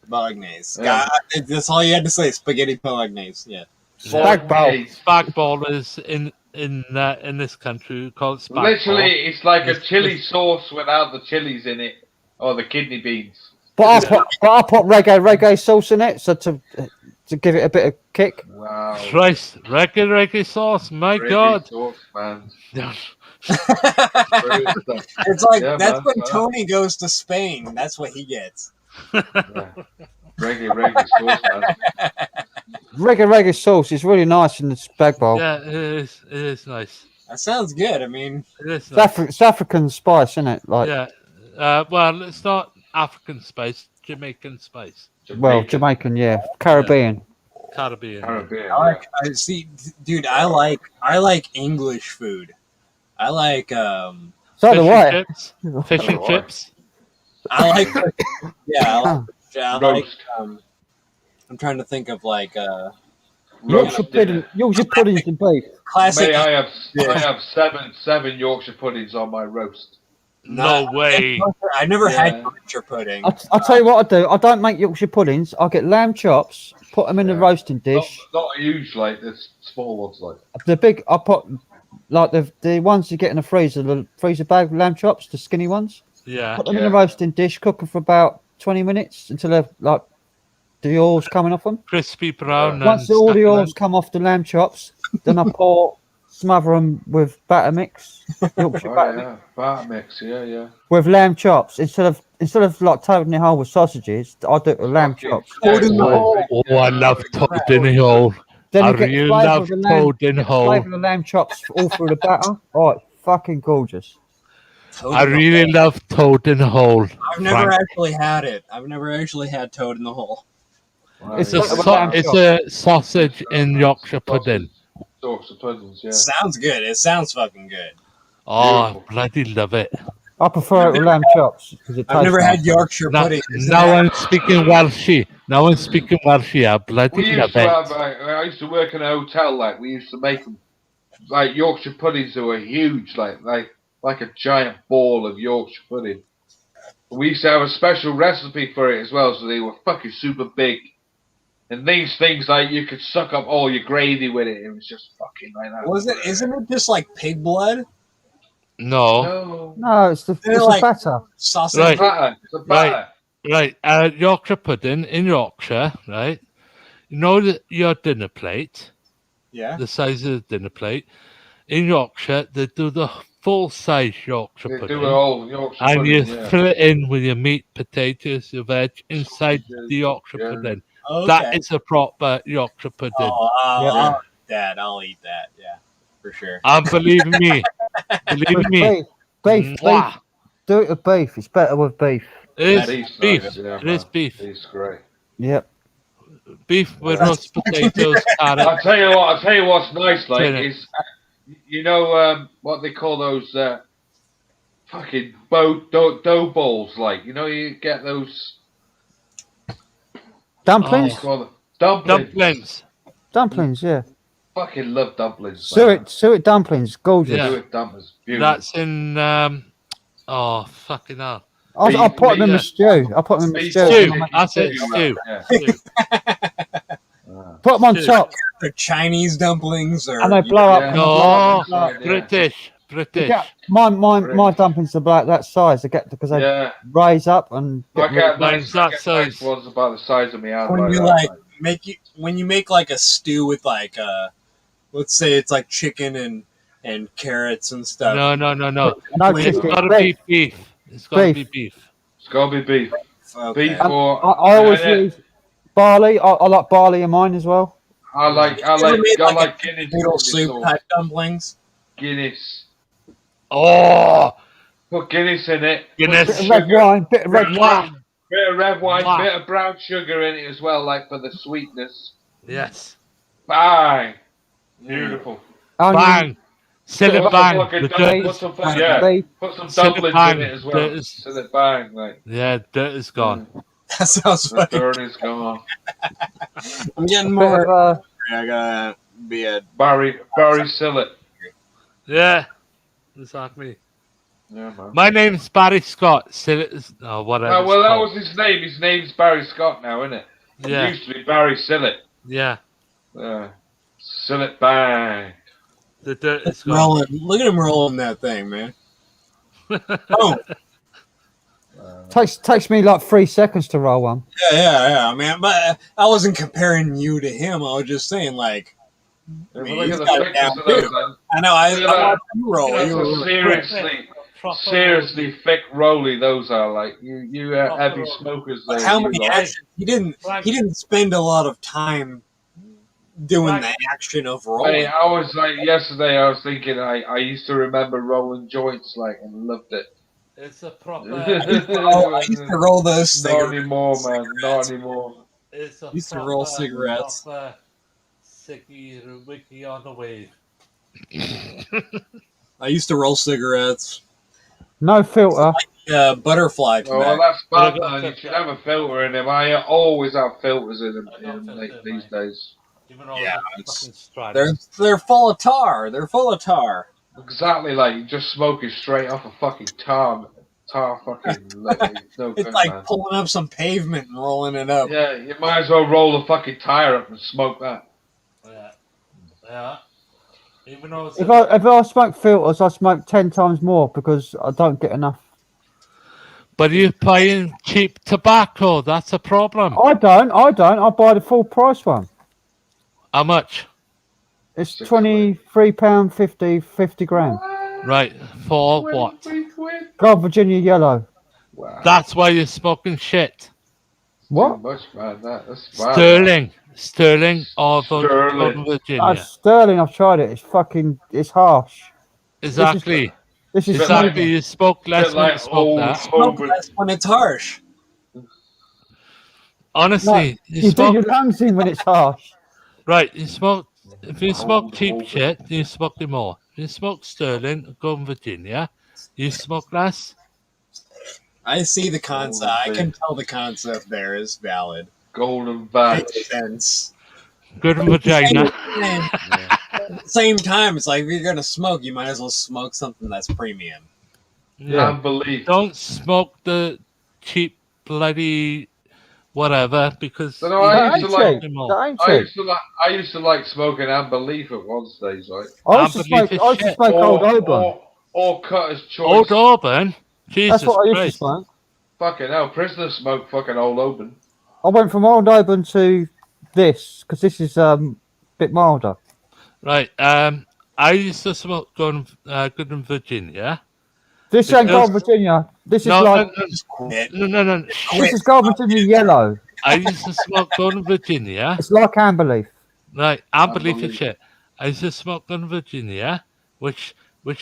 Bolognese. That's all you had to say. Spaghetti bolognese. Yeah. Spag bowl. Spag bowl is in this country we call it spag Literally, bowl. it's like a chili sauce without the chilies in it, or the kidney beans. But I put reggae sauce in it, so to give it a bit of kick. Wow. Christ, reggae sauce, my God. Sauce, man. It's like that's when Tony goes to Spain. That's what he gets. Reggae sauce, man. Reggae sauce is really nice in the spag bowl. Yeah, it is nice. That sounds good. I mean, it is nice. It's African spice, isn't it? Like, yeah. Well, it's not African spice, Jamaican spice. Well, Jamaican, yeah. Caribbean. Caribbean. I see, dude. I like English food. I like so do I. Chips. Fish and chips. I like I like I'm trying to think of like Yorkshire puddings and beef. Classic. Mate, I have seven Yorkshire puddings on my roast. No way. I never had Yorkshire pudding. I'll tell you what I do. I don't make Yorkshire puddings. I get lamb chops, put them in the roasting dish. Not huge, like the small ones, like the big. I put like the ones you get in the freezer bag lamb chops, the skinny ones. Yeah. Put them in the roasting dish, cook them for about 20 minutes until they're like the oils coming off them. Crispy brown. Once all the oils come off the lamb chops, then I smother them with batter mix, Yorkshire batter mix, yeah. with lamb chops instead of like toad in the hole with sausages. I do it with lamb chops. Oh, I love toad in the hole. Then I you get really love toad in the hole. Flavour of the lamb chops all through the batter. Oh, it's fucking gorgeous. I really love toad in the hole. I've never actually had it. I've never actually had toad in the hole. It's a sausage in Yorkshire pudding. Yorkshire puddings, yeah. Sounds good. It sounds fucking good. Oh, I bloody love it. I prefer it with lamb chops. I've never had Yorkshire pudding. Now I'm speaking Welshie. I bloody love it. I used to work in a hotel. Like we used to make them, like Yorkshire puddings that were huge, like a giant ball of Yorkshire pudding. We used to have a special recipe for it as well, so they were fucking super big. And these things, like, you could suck up all your gravy with it. It was just fucking like that. Isn't it just like pig blood? No, it's the batter. Sausage. Right. It's a batter. Right. Yorkshire pudding in Yorkshire, right? You know your dinner plate? Yeah. The size of the dinner plate. In Yorkshire, they do the full-size Yorkshire They pudding. do it all Yorkshire and pudding, you fill it in with your meat, potatoes, your veg inside the Yorkshire pudding. Okay. That is a proper Yorkshire pudding. I'll eat that. Yeah, for sure. And believe me, beef. Do it with beef. It's better with beef. It is beef. It is beef. It's great. Yep. Beef with roast potatoes, carrot. I'll tell you what's nice, like, is, you know, what they call those fucking dough balls, like, you know, you get those dumplings. Dumplings, yeah. Fucking love dumplings. Suet dumplings, gorgeous. Yeah. Suet dumplings, beautiful. That's in fucking hell. I'll put them in the stew. I'll put them in the stew. That's it, stew. Put them on top. They're Chinese dumplings, or and they blow up. No, British. My dumplings are about that size. They get because they rise up and. Mine's that size. One's about the size of me. When you make like a stew with like let's say it's like chicken and carrots and stuff. No. It's gotta be beef. It's gotta be beef. It's gotta be beef. Okay. Beef or I always use barley. I like barley in mine as well. I like Guinness noodle soup type dumplings. Guinness. Oh, put Guinness in it. Guinness. Bit of red wine. Bit of red wine. Bit of red wine. Bit of brown sugar in it as well, like for the sweetness. Yes. Bang. Beautiful. Bang. Silly bang. Put some dumplings in it as well. Silly bang, like. Yeah, dirt is gone. That sounds The fucking. dirt is gone. I'm getting Bit of, more. I gotta be a Barry Sillett. Yeah, exactly. Yeah, man. My name's Barry Scott. Oh, whatever. Oh, it's well, that called. was his name. His name's Barry Scott now, isn't it? Yeah. It used to be Barry Sillett. Yeah. Sillett bang. The dirt is gone. rolling. Look at him rolling that thing, man. Oh, Takes me like 3 seconds to roll one. yeah, man. But I wasn't comparing you to him. I was just saying, like, I mean, Look he's at the got it thickness down of those, too. man. I know. I watched you roll. That's You a were seriously thick rolly. Those are like you heavy smokers. There, How you many lot. actions? He didn't spend a lot of time doing the action of rolling. Mate, I was like yesterday. I was thinking I used to remember rolling joints like and loved it. It's a proper. I used to roll those Not cigarettes. anymore, man. Not anymore. It's a Used to roll cigarettes. Proper Siggy Wiki on the wave. I used to roll cigarettes. No filter. Butterfly Oh, tobacco. well, that's bad, man. You should have a filter in them. I always have filters in them these days. Yeah, they're full of tar. They're full of tar. Exactly, like you're just smoking straight off a fucking tar fucking. No It's good, like man. pulling up some pavement and rolling it up. Yeah, you might as well roll a fucking tire up and smoke that. Yeah. Even though If I smoke filters, I smoke 10 times more because I don't get enough. But you're buying cheap tobacco. That's a problem. I don't. I buy the full price one. How much? It's £23.50, 50 grams. Right. For what? Gold Virginia yellow. Wow. That's why you're smoking shit. What? Too much, man. That's bad, Sterling or Sterling. Virginia. Sterling, I've tried it. It's harsh. Exactly. This is exactly. You smoke less when you like smoke that. Smoke less when it's harsh. Honestly, you do smoke your lungs in when it's harsh. right. You smoke. If you smoke cheap shit, you smoke it more. If you smoke Sterling, Golden Virginia, you smoke less. I see the concept. I can tell the concept there is valid. Golden Vag. Makes sense. Good vagina. At the same time, it's like if you're gonna smoke, you might as well smoke something that's premium. Yeah. Unbelievable. Don't smoke the cheap bloody whatever because So, no, I used to like smoking amber leaf at one stage, right? I used to smoke Old Auburn. Or Cutter's Choice. Old Auburn? Jesus That's what I used Christ. to smoke. Fucking hell, prisoners smoke fucking Old Auburn. I went from Old Auburn to this because this is a bit milder. Right. I used to smoke Good in Virginia. This ain't Gold Virginia. This is like no. This is Gold Virginia yellow. I used to smoke Golden Virginia. It's like amber leaf. Right, amber leaf and shit. I used to smoke Golden Virginia, which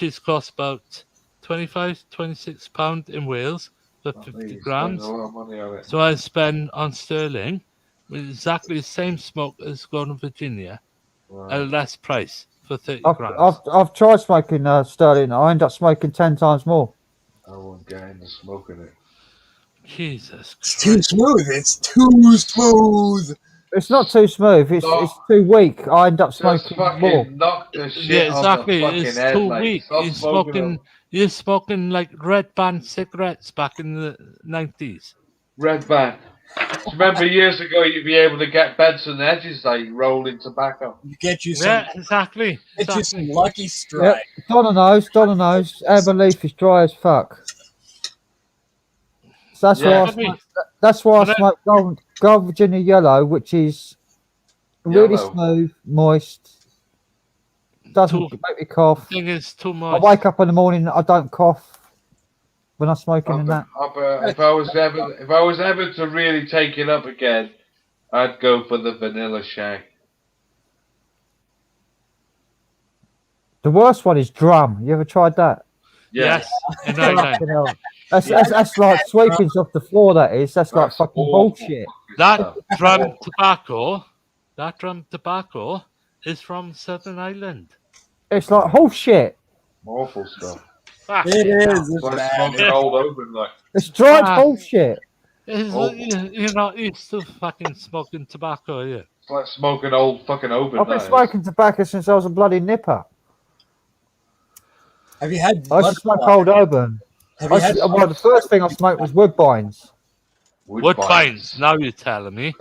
is cost about £26 in Wales for 50 grams. A lot of money on it. So I spend on Sterling with exactly the same smoke as Golden Virginia at a less price for 30 grams. I've tried smoking Sterling. I end up smoking 10 times more. I won't get into smoking it. Jesus Christ. It's too smooth. It's too smooth. It's not too smooth. It's too weak. I end up smoking more. Knock the shit Yeah, exactly. on the fucking It's head, too like, weak. stop You're smoking like Red Band cigarettes back in the 90s. Red Band. Remember years ago you'd be able to get Benson edges like rolling tobacco. You get you some. Yeah, exactly. Get you some Lucky Strike. Yep. Domino's. Amber leaf is dry as fuck. So that's why I smoke Gold Virginia yellow, which is really smooth, moist. Doesn't make me cough. Thing is too I much. wake up in the morning, I don't cough when I'm smoking in that. If I was ever to really take it up again, I'd go for the vanilla shag. The worst one is drum. You ever tried that? Yes. Fucking hell. That's like sweepings off the floor. That's like fucking bullshit. That drum tobacco is from Southern Ireland. It's like horse shit. Awful stuff. It is. It's like smoking Old Auburn, like. It's dried horse shit. You're not used to fucking smoking tobacco, are you? It's like smoking old fucking open. I've been smoking tobacco since I was a bloody nipper. Have you had? I used to smoke old Auburn. Have you had? Well, the first thing I smoked was Woodbines. Woodbines. Now you're telling me.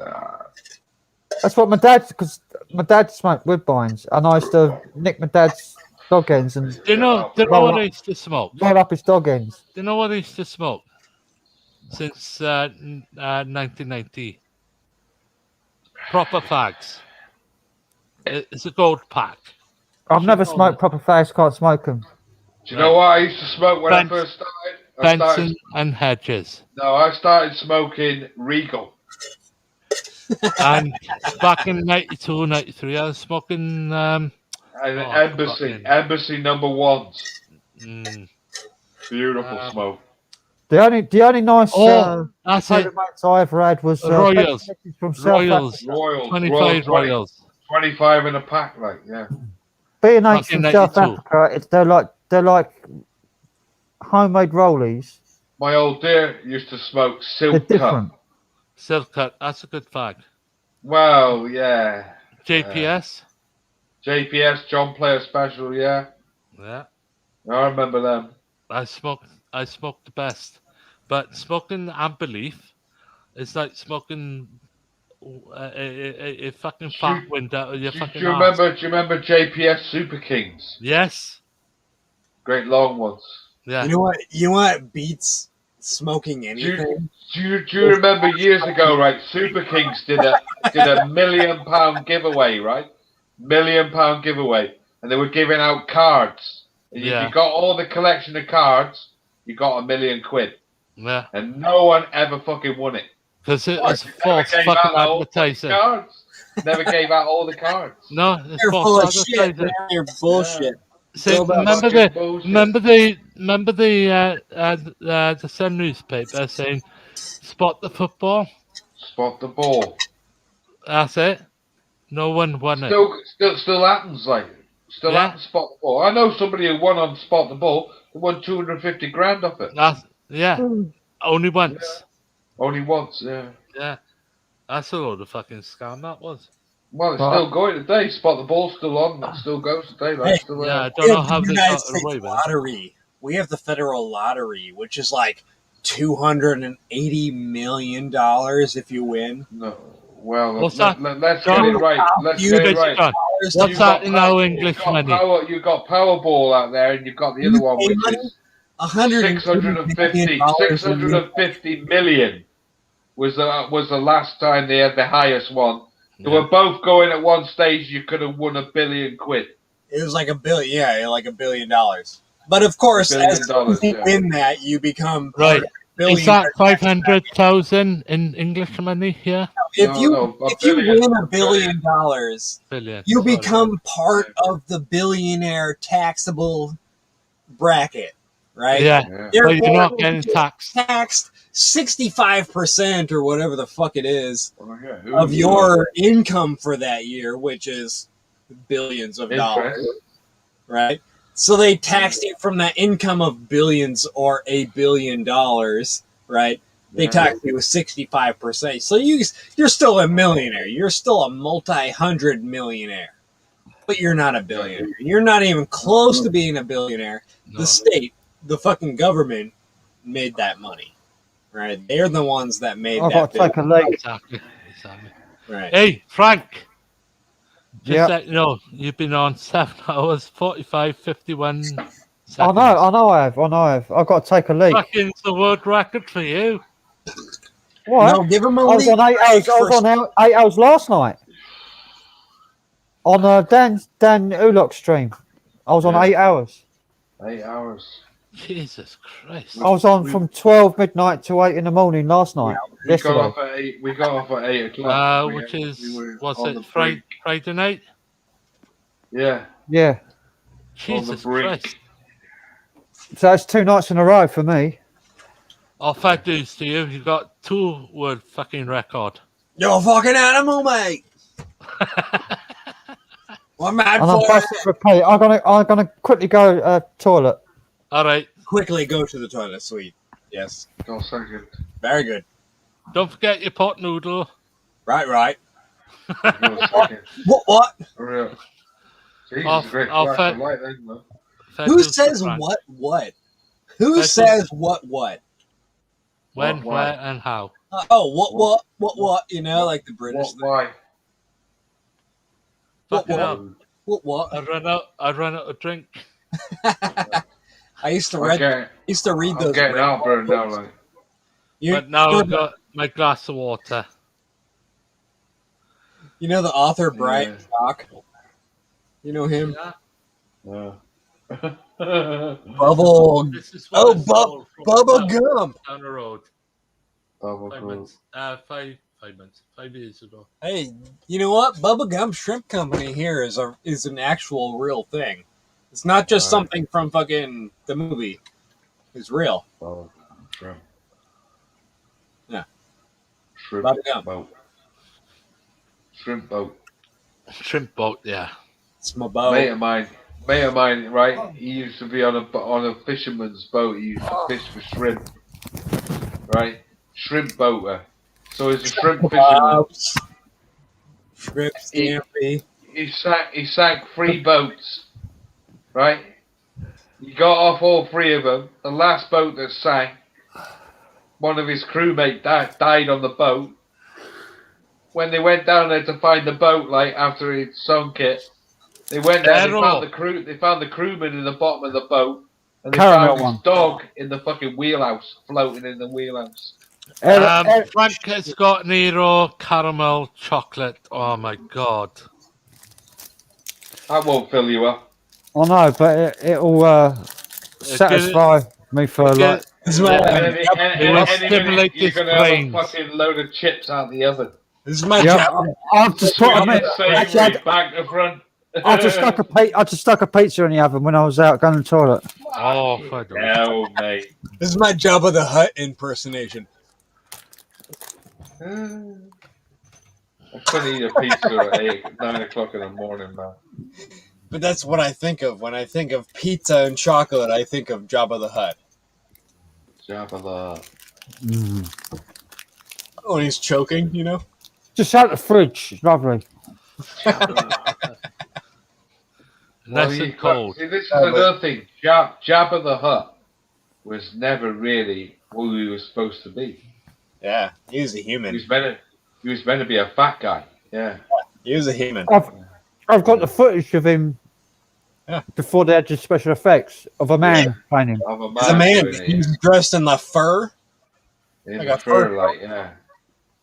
That's what my dad, because my dad smoked Woodbines, and I used to nick my dad's dog ends and Do you know what I used to smoke? roll up his dog ends. Do you know what I used to smoke since 1990? Proper fags. It's a gold pack. I've never smoked proper fags, can't smoke them. Do you know what I used to smoke when I first started? Benson and Hedges. No, I started smoking Regal. And back in 92, 93, I was smoking... Embassy number ones. Beautiful smoke. The only nice that's mates I ever had was Royals. From South Africa. Royals. 25 Royals. 25 in a pack, like, yeah. B&H from South Africa, they're like homemade rollies. My old dear used to smoke Silk They're Cut. different. Silk Cut, that's a good fag. Well, yeah. JPS? JPS, John Player Special, yeah. Yeah. I remember them. I smoked the best. But smoking Unbelief is like smoking a fucking fat wind out of your fucking Do you remember JPS Super Kings? Yes. Great long ones. Yeah. You know what beats smoking anything? Do you remember years ago, right? Super Kings did a £1 million giveaway, right? £1 million giveaway, and they were giving out cards. And if you got all the collection of cards, you got £1 million. Yeah. And no one ever fucking won it. Because it was false fucking advertising. Never gave out all the cards. No, it's You're full false of shit. advertising. You're bullshit. See, remember the Sun newspaper saying, "Spot the football." Spot the ball. That's it. No one won it. Still happens, like. Still happens. Spot the ball. I know somebody who won on Spot the Ball. Who won 250 grand off it. Only once. Only once, yeah. Yeah, that's a load of fucking scam that was. Well, it's still going today. Spot the Ball's still on. That still goes today. Right? Hey, I don't know how they got States away with it. lottery. We have the federal lottery, which is like $280 million if you win. No. Well, what's that? Let's get it right. Let's get it right. What's that in our English money? You've got Powerball out there, and you've got the other one, which is 650 million was the last time they had the highest one. They were both going at one stage. You could have won £1 billion. It was like $1 billion, like $1 billion. But of course, as you win that, you become right. Is that billionaire. 500,000 in English money here? If you win $1 billion, you become part of the billionaire taxable bracket, right? Yeah. But you're not getting taxed. 65% or whatever the fuck it is of your income for that year, which is billions of dollars, right? So they taxed you from that income of billions or $1 billion, right? They taxed you with 65%. So you're still a millionaire. You're still a multi-hundred millionaire, but you're not a billionaire. You're not even close to being a billionaire. No. The state, the fucking government, made that money, right? They're the ones that made that. I've got to take a leg. Exactly. Right. Hey, Frank. Just let you know, you've been on 7 hours, 45, 51 seconds. I know I have. I've got to take a leak. Fucking the world record for you. What? No, give him a I was on 8 hours. I was on 8 hours last night. On Dan Ulok's stream. I was on 8 hours. 8 hours. Jesus Christ. I was on from 12 midnight to 8 in the morning last night. We got off at 8 o'clock. Which is, was it Friday night? Yeah. Yeah. Jesus Christ. So it's 2 nights in a row for me. All fair dues to you. You got 2 world fucking record. You're a fucking animal, mate. I'm mad for it. I'm gonna quickly go toilet. All right. Quickly go to the toilet, sweet. Yes. Go second. Very good. Don't forget your pot noodle. Right. What? What? Jesus, great flash of light then, man. Who says what? Who says what? When, where, and how? What? You know, like the British. Why? What? I run out of drink. I used to read those. I'm getting outburned now, like. But now I've got my glass of water. You know the author Brian Chalk? You know him? Yeah. Bubble. Bubble gum. Down the road. 5 years ago. Hey, you know what? Bubble Gum Shrimp Company here is an actual real thing. It's not just something from fucking the movie. It's real. Shrimp. Yeah. Shrimp boat. Shrimp boat. Shrimp boat, yeah. It's my boat. Mate of mine, right? He used to be on a fisherman's boat. He used to fish for shrimp, right? Shrimp boater. So he's a shrimp fisherman. Shrimp Stampy. He sank 3 boats, right? He got off all 3 of them. The last boat that sank, one of his crewmates died on the boat. When they went down there to find the boat, like after he'd sunk it, they went there. They found the crewman in the bottom of the boat, and they found his dog in the fucking wheelhouse, floating in the wheelhouse. Frank has got Nero caramel chocolate. Oh my god! That won't fill you up. I know, but it'll satisfy me for like. It will stimulate his brain. Have a fucking load of chips out the oven. This is my job. I've just put back to front. I just stuck a pizza in the oven when I was out going to the toilet. Oh, hell, mate! This is my Jabba the Hutt impersonation. I couldn't eat a pizza at 9 o'clock in the morning, man. But that's what I think of when I think of pizza and chocolate. I think of Jabba the Hutt. Jabba the Hutt. Oh, and he's choking, you know. Just out the fridge. It's lovely. Nice and cold. See, this is another thing. Jabba the Hutt was never really who he was supposed to be. Yeah, he was a human. He was meant to be a fat guy. Yeah, he was a human. I've got the footage of him before they had the special effects of a man playing him. As a man, he's dressed in the fur. Like a fur, like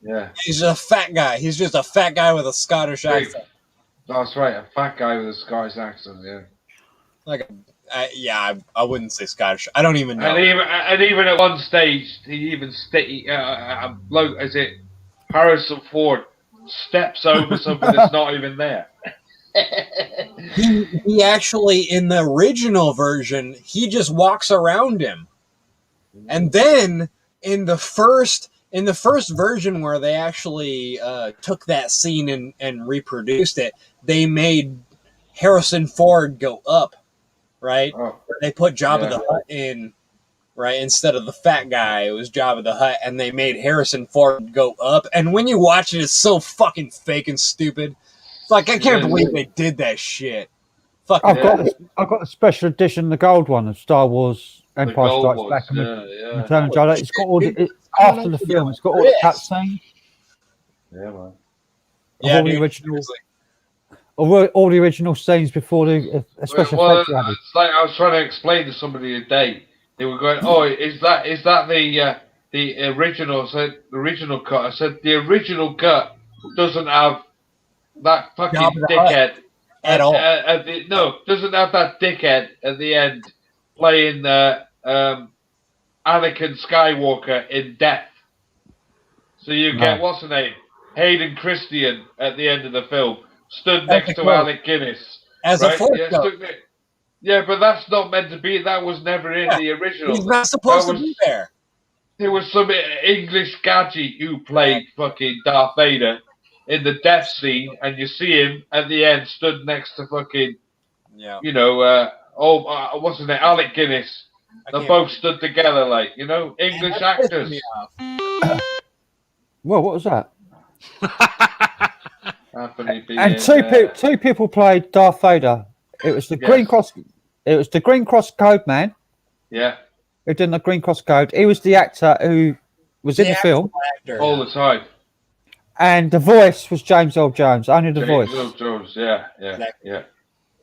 yeah. He's a fat guy. He's just a fat guy with a Scottish accent. That's right, a fat guy with a Scottish accent. Yeah. Like, I wouldn't say Scottish. I don't even know. And even at one stage, is it Harrison Ford steps over something that's not even there. he actually, in the original version, he just walks around him, and then in the first version where they actually took that scene and reproduced it, they made Harrison Ford go up, right? They put Jabba the Hutt in, right? Instead of the fat guy, it was Jabba the Hutt, and they made Harrison Ford go up. And when you watch it, it's so fucking fake and stupid. It's like, I can't believe they did that shit. I've got the special edition, the gold one of Star Wars Empire Strikes Back. Return of Jedi. It's got all after the film. It's got all the cutscenes. Yeah, man. All the original. All the original scenes before the special effects were added. It's like I was trying to explain to somebody today. They were going, "Oh, is that the original?" I said, "The original cut." I said, "The original cut doesn't have that fucking dickhead at all. Doesn't have that dickhead at the end playing Anakin Skywalker in death. So you get what's her name, Hayden Christensen at the end of the film." Stood next to Alec Guinness. As a force yeah, but that's not meant to be. That was never in the original. He's not supposed to be there. There was some English gadget who played fucking Darth Vader in the death scene, and you see him at the end stood next to fucking, what's his name, Alec Guinness. They both stood together, like, English actors. Well, what was that? Anthony being, And two people played Darth Vader. It was the Green Cross. It was the Green Cross Code man. Yeah. Who did the Green Cross Code? He was the actor who was in the film all the time. and the voice was James Earl Jones. Only the voice. James Earl Jones. Yeah.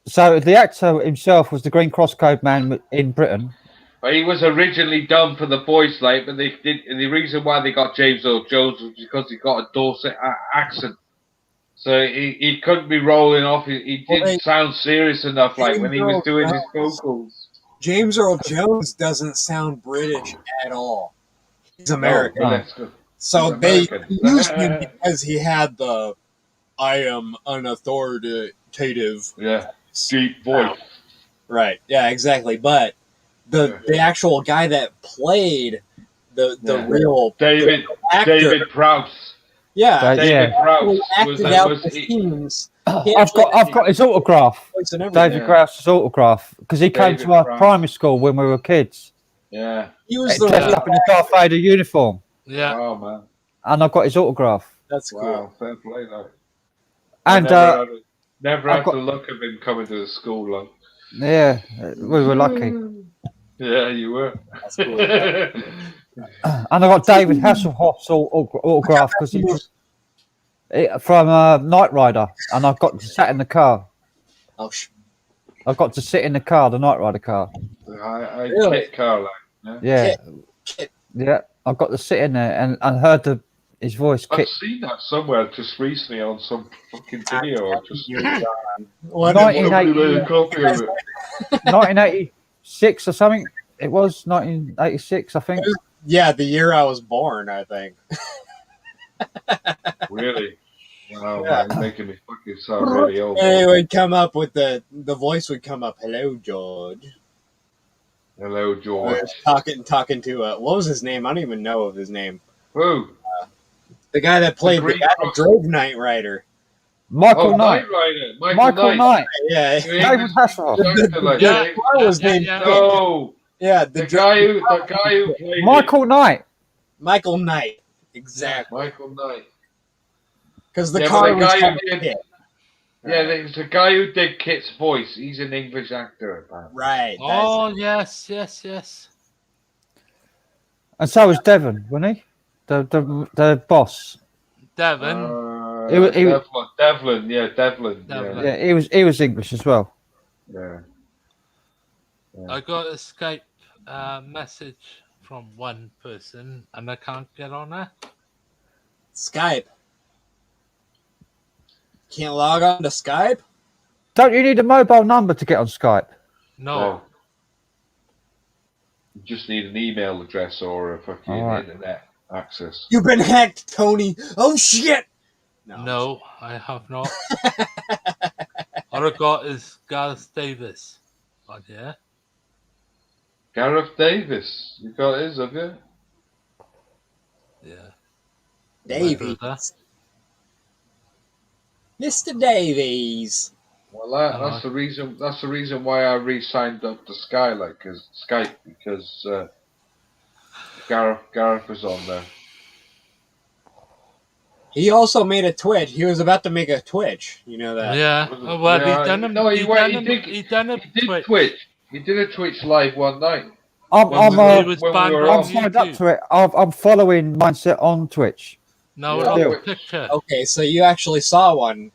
So the actor himself was the Green Cross Code man in Britain. But he was originally done for the voice, like, but they did. And the reason why they got James Earl Jones was because he got a Dorset accent. So he couldn't be rolling off. He didn't sound serious enough, like when he was doing his vocals. James Earl Jones doesn't sound British at all. He's American. Oh, that's good. So He's they American. used him because he had the "I am unauthoritative" deep voice. Right. Yeah. Exactly. But the actual guy that played the real David Prowse. Yeah, David Prowse acted out the scenes. I've got his autograph. David Prowse's autograph because he came to our primary school when we were kids. Yeah, he was dressed up in the Darth Vader uniform. Yeah. Oh man. And I've got his autograph. That's cool. Wow, fair play though. And never had the luck of him coming to the school, like. Yeah, we were lucky. Yeah, you were. That's cool. And I got David Hasselhoff's autograph because he was from Knight Rider, and I got to sit in the car. Oh, I got to sit in the car, the Knight Rider car. I Really? Kit car, like. Yeah. I got to sit in there and heard his voice. I've seen that somewhere just recently on some fucking video. Or just 1986 or something. It was 1986, I think. Yeah, the year I was born, I think. Really? Wow, man, you're making me fucking sound really old. And it would come up with the voice would come up. Hello, George. Hello, George. Talking to what was his name? I don't even know of his name. Who? The guy that played the drove Knight Rider. Michael Knight. Michael Knight. Yeah. David Hasselhoff. Yeah, the guy who played Michael Knight. Michael Knight. Exactly. Michael Knight. Because the car was there's a guy who did Kit's voice. He's an English actor, apparently. Right. Oh, yes. And so was Devon, wasn't he? The boss. Devon. Devlin. Yeah, he was English as well. Yeah. I got a Skype message from one person, and I can't get on that. Skype. Can't log on to Skype? Don't you need a mobile number to get on Skype? No. You just need an email address or a fucking internet access. You've been hacked, Tony. Oh, shit. No, I have not. All I got is Gareth Davis. Oh, yeah. Gareth Davis. You got his, have you? Yeah. Davies. Mr. Davies. Well, that's the reason. That's the reason why I re-signed up to Skype because Gareth was on there. He also made a Twitch. He was about to make a Twitch. You know that? Yeah. Oh, well, he done him. No, he done a Twitch. He did a Twitch live one night. I'm signed up to it. I'm following Mindset on Twitch. No, picture. Okay, so you actually saw one,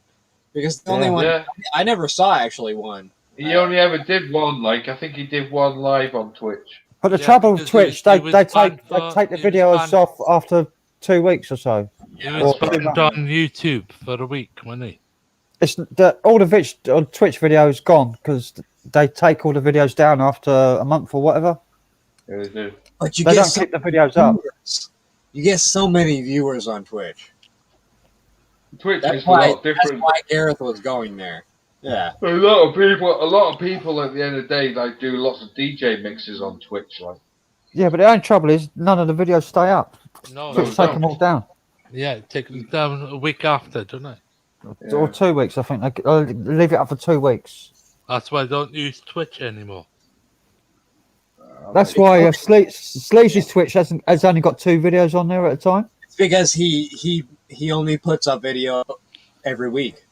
because the only one I never saw actually one. He only ever did one. Like I think he did one live on Twitch. But the trouble with Twitch, they take the videos off after 2 weeks or so. He was banned on YouTube for a week, wasn't he? It's all the Twitch videos gone because they take all the videos down after a month or whatever. Yeah, they do. But you they don't keep the videos up. You get so many viewers on Twitch. Twitch is a lot different. That's why Gareth was going there. Yeah. A lot of people at the end of the day like do lots of DJ mixes on Twitch, like. Yeah, but the only trouble is none of the videos stay up. No, Twitch take them all down. Yeah, take them down a week after, don't I? Yeah. Or 2 weeks, I think. They leave it up for 2 weeks. That's why I don't use Twitch anymore. That's why Sleazy's Twitch has only got 2 videos on there at a time. It's because he only puts up video every week.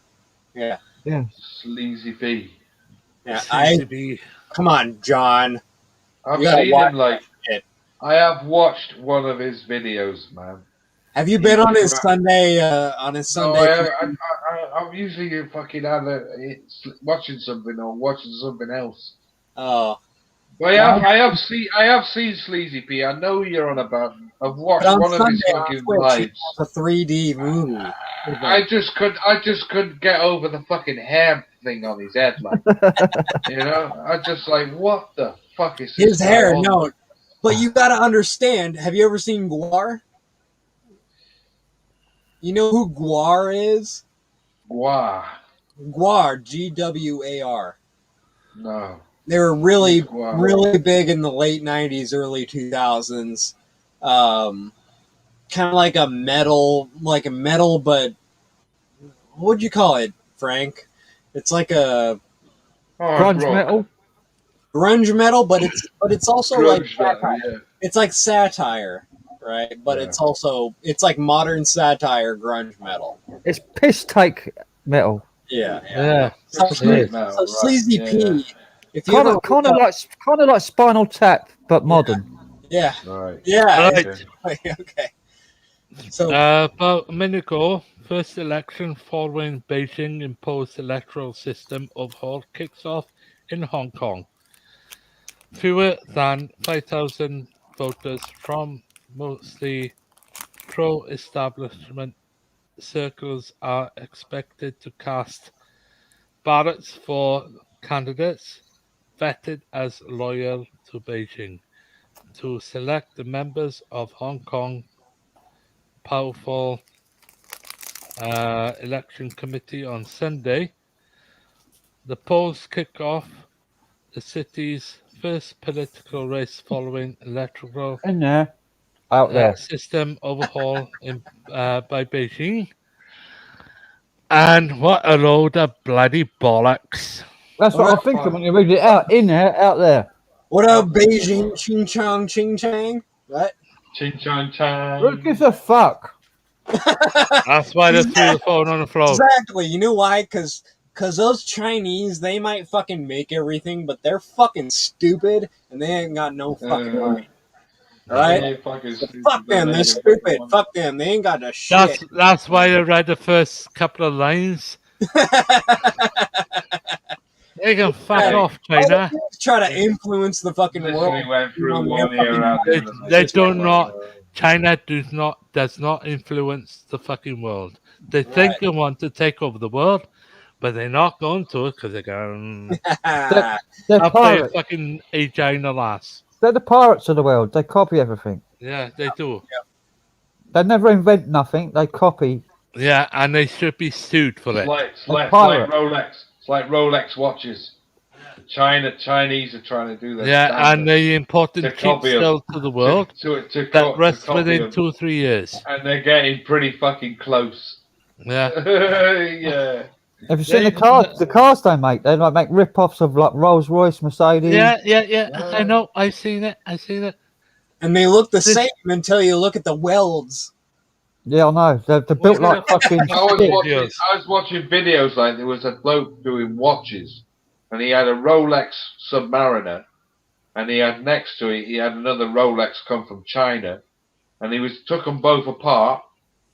Yeah. Yeah. Sleazy P. Yeah. CCB. Come on, John. I've You gotta seen watch him like. that shit. I have watched one of his videos, man. Have you been on his cra- Sunday? On his No, Sunday? I'm usually fucking watching something or watching something else. Oh. But I have seen Sleazy P. I know you're on about. I've watched But on one of his Sunday on fucking Twitch, he lives. has a 3D movie. I just couldn't get over the fucking hair thing on his head, like you know. I just like, what the fuck is His this hair, guy on? no. But you gotta understand. Have you ever seen Guar? You know who Guar is? Guar. Guar, Gwar. No. They were really, Guar. really big in the late 90s, early 2000s. Kind of like a metal, but what would you call it, Frank? It's like a Grunge metal. Grunge metal, but it's also like Metal, yeah. it's like satire, right? But it's like modern satire grunge metal. It's piss take metal. Yeah. So, Metal, so Sleazy right, P. If you Kind ever of like Spinal Tap, but modern. Yeah. Right. Yeah. Right. Okay. So about a minute ago, first election following Beijing imposed electoral system overhaul kicks off in Hong Kong. Fewer than 5,000 voters from mostly pro-establishment circles are expected to cast ballots for candidates vetted as loyal to Beijing to select the members of Hong Kong powerful election committee on Sunday. The polls kick off the city's first political race following electoral In there, out there. system overhaul by Beijing. And what a load of bloody bollocks. That's what I'm thinking when you read it out. In there, out there. what up, Beijing? Ching chong, ching chang. What? Ching chong chang. Who gives a fuck? That's why they threw the phone on the floor. Exactly. You know why? Because those Chinese, they might fucking make everything, but they're fucking stupid and they ain't got no fucking money. Right? Fuck them. They're stupid. Fuck them. They ain't got no shit. That's why I read the first couple of lines. They can fuck off, China. Try to influence the fucking world. Went through one ear out the other. They do not. China does not influence the fucking world. They think they want to take over the world, but they're not going to because they're going. They're I'll play a pirates. fucking China lass. They're the pirates of the world. They copy everything. Yeah, they do. They never invent nothing. They copy. Yeah, and they should be sued for it. It's like Rolex. It's like Rolex watches. The Chinese are trying to do that. Yeah, and they imported cheap still to the world. That rest within 2 or 3 years. And they're getting pretty fucking close. Yeah. Yeah. Have you seen the cars? The cars they make. They like make rip-offs of like Rolls Royce, Mercedes. Yeah. I know. I've seen it. And they look the same until you look at the welds. Yeah, I know. They're built like fucking. I was watching videos like there was a bloke doing watches, and he had a Rolex Submariner, and he had next to it he had another Rolex come from China, and he took them both apart.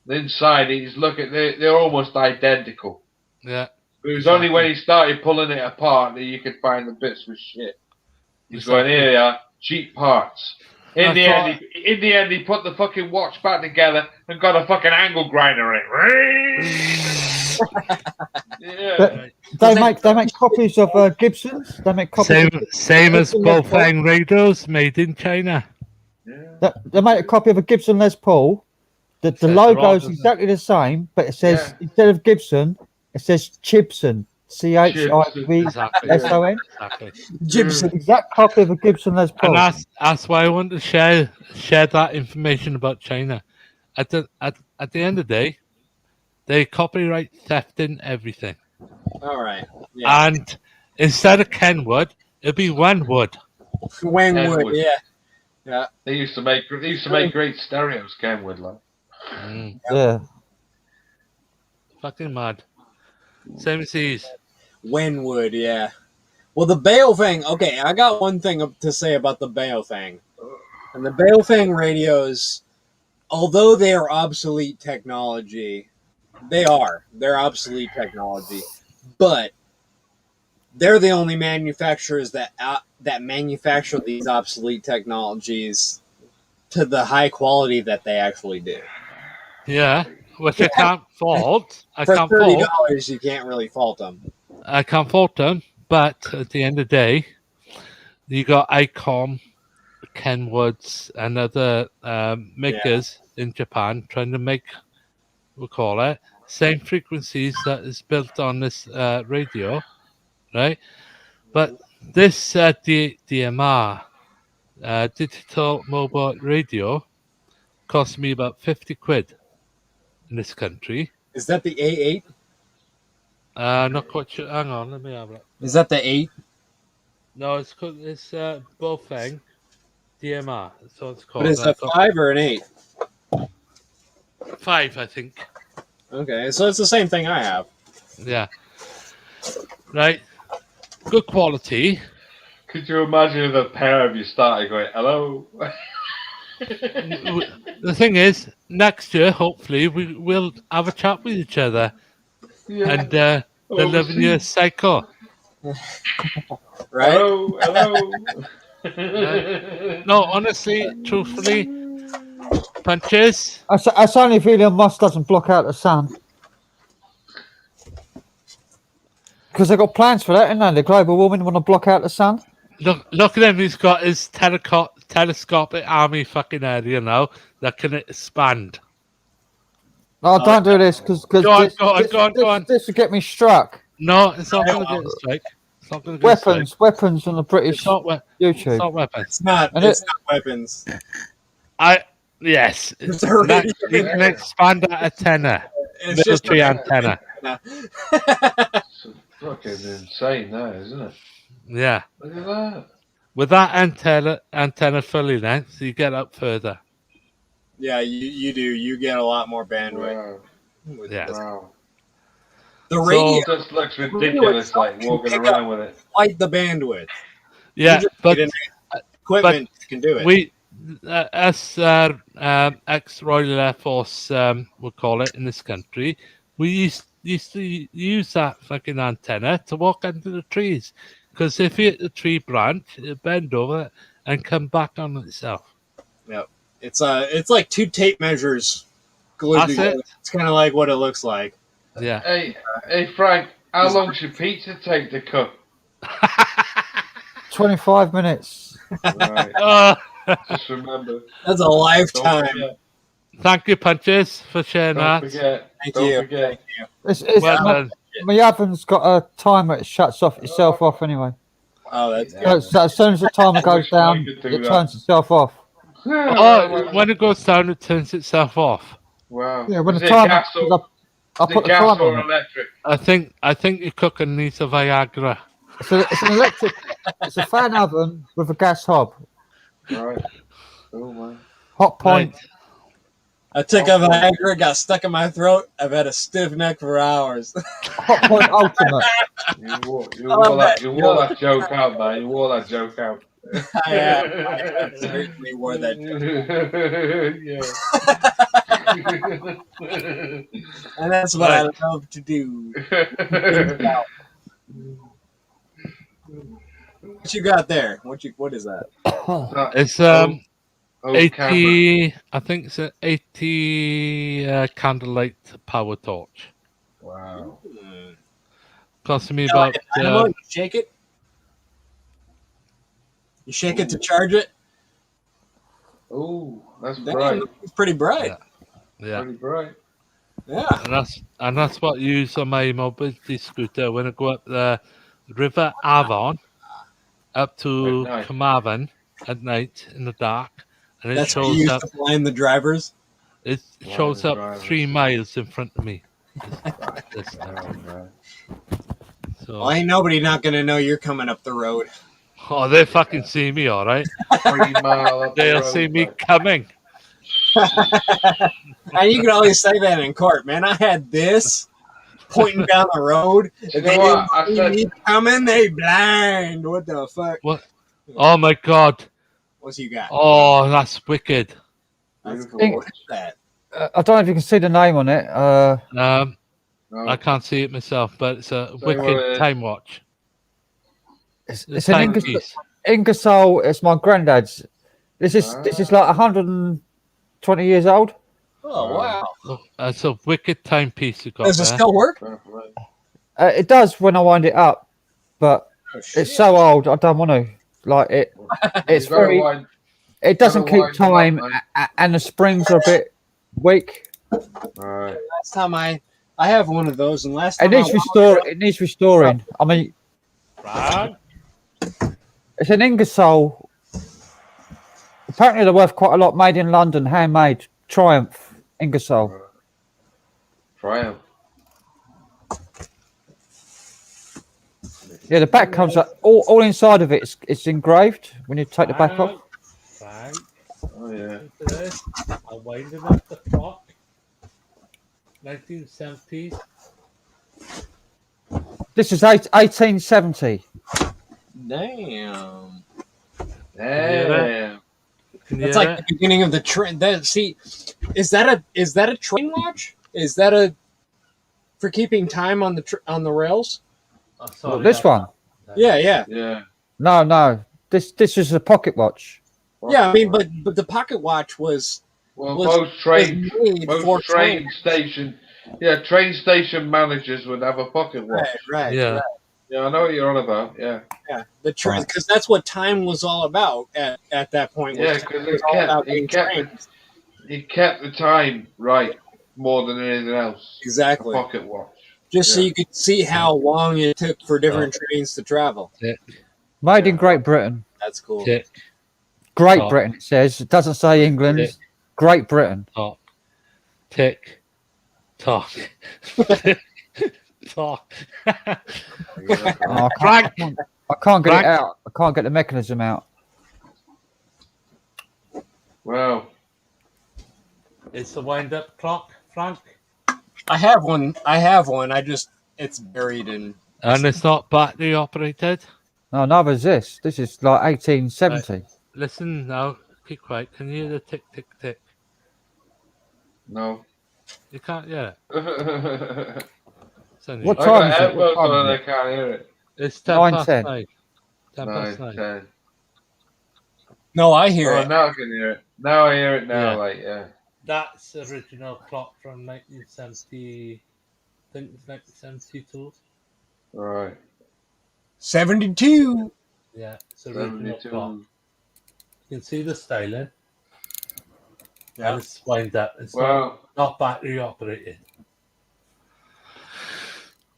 The inside, they're almost identical. Yeah. But it was only when he started pulling it apart that you could find the bits with shit. He's going, here they are, cheap parts. In the end, he put the fucking watch back together and got a fucking angle grinder in it. Yeah. They make copies of Gibsons. They make copies. Same as Bofang radios made in China. They make a copy of a Gibson Les Paul. The logo is exactly the same, but it says instead of Gibson, it says Chibson. CHIVSON. Gibson. Exact copy of a Gibson Les Paul. And that's why I want to share that information about China. At the end of the day, they copyright thefting everything. All right. Yeah. And instead of Kenwood, it'd be Wenwood. Wenwood, yeah. They used to make great stereos, Kenwood, like. Yeah. Fucking mad. Same as these. Wenwood, yeah. Well, the Baofeng. Okay, I got one thing to say about the Baofeng. And the Baofeng radios, although they are obsolete technology, they're obsolete technology, but they're the only manufacturers that manufacture these obsolete technologies to the high quality that they actually do. Yeah, which I can't fault. For $30, you can't really fault them. I can't fault them, but at the end of the day, you got ICOM, Kenwoods, and other makers in Japan trying to make, we'll call it, same frequencies that is built on this radio, right? But this DMR, digital mobile radio, cost me about 50 quid in this country. Is that the A8? Not quite sure. Hang on, let me have it. Is that the 8? No, it's Baofeng DMR. So it's called. But is it 5 or an 8? 5, I think. Okay, so it's the same thing I have. Yeah. Right. Good quality. Could you imagine if a pair of you started going, hello? The thing is, next year, hopefully, we will have a chat with each other. Yeah. And the 11-year cycle. Right? Hello. No, honestly, truthfully, Punches. I certainly feel Elon Musk doesn't block out the sun. Because they've got plans for that, haven't they? The global warming want to block out the sun. Look at him. He's got his telescopic army fucking area now that can expand. No, don't do this because Go on. This will get me struck. No, it's not going to get a strike. It's not going to get a strike. Weapons on the British YouTube. It's not weapons. It's not weapons. Yes. It's you can expand that antenna. It's just Military antenna. It's fucking insane now, isn't it? Yeah. Look at that. With that antenna fully length, you get up further. Yeah, you do. You get a lot more bandwidth. Wow. Yeah. Wow. The radio just looks ridiculous, like walking around with it. Quite the bandwidth. Yeah, but equipment can do it. Us ex-Royal Air Force, we'll call it in this country, we used to use that fucking antenna to walk under the trees, because if you hit the tree branch, it'll bend over and come back on itself. Yep. It's like 2 tape measures glued together. It's kind of like what it looks like. Yeah. Hey Frank, how long should pizza take to cook? 25 minutes. Right. Just remember. That's a lifetime. Thank you, Punches, for sharing that. Thank you. Well done. My oven's got a timer. It shuts itself off anyway. Oh, that's good. So as soon as the timer goes down, it turns itself off. Oh, when it goes down, it turns itself off. Wow. Yeah, when the timer, I put the gas timer or on. electric? I think your cooking needs a Viagra. So it's an electric. It's a fan oven with a gas hob. Right. Oh man. Hot point. Right. I took a Viagra, got stuck in my throat. I've had a stiff neck for hours. Hot point ultimate. You wore that joke out, man. You wore that joke out. I certainly wore that joke. And that's what I love to do. What you got there? What is that? It's 80. I think it's an 80 candlelight power torch. Wow. Costing me about. You shake it. You shake it to charge it. Oh, that's bright. It's pretty bright. Yeah. Pretty bright. Yeah. And that's what I use on my mobility scooter when I go up the River Avon up to Carmarthen at night in the dark, and it shows up. To blind the drivers. It shows up 3 miles in front of me. So, well, ain't nobody not gonna know you're coming up the road. Oh, they fucking see me, all right. 3 mile up the They'll road, see me coming. And you can always say that in court, man. I had this pointing down the road. You If know they what? didn't see me coming, they blind. What the fuck? What? Oh my god! What's you got? Oh, that's wicked. That's cool. What is that? I don't know if you can see the name on it. I can't see it myself, but it's a what wicked it is. time watch. It's an Ingersoll. It's my granddad's. This is like 120 years old. Oh wow! It's a wicked timepiece you got Does it there. still work? It does when I wind it up, but it's so old I don't want to. Like it, it's very. It doesn't keep time, and the springs are a bit weak. Last time I have one of those, and last time It needs restoring. I mean, it's an Ingersoll. Apparently, they're worth quite a lot. Made in London, handmade. Triumph Ingersoll. Triumph. Yeah, the back comes up. All inside of it it's engraved when you take the back off. Oh yeah. I winded up the clock. 1970s. This is 1870. Damn. Damn. It's like the beginning of the train. See, is that a train watch? Is that for keeping time on the rails? Well, this one. Yeah. No. This is a pocket watch. Yeah, I mean, but the pocket watch was. Most train station managers would have a pocket watch. Right. Yeah, I know what you're on about. Yeah. The train, because that's what time was all about at that point. Yeah, because it kept the time right more than anything else. Exactly. A pocket watch. Just so you could see how long it took for different trains to travel. Made in Great Britain. That's cool. Great Britain, it says. It doesn't say England. Great Britain. Talk. Tick. Talk. Talk. I can't get it out. I can't get the mechanism out. Well. It's the wind-up clock, Frank. I have one. It's buried in. And it's not battery operated. No, neither is this. This is like 1870. Right. Listen now. Keep quiet. Can you hear the tick, tick, tick? No. You can't hear it? What time is it? I can't hear it. It's 10 past 9. 10 past 9. 10. No, I hear it. Now I can hear it. Now I hear it now, That's the original clock from 1970. I think it's 1972. Right. 72. Yeah, it's the original clock. You can see the styling. Yeah. And it's wind up. It's not battery operated.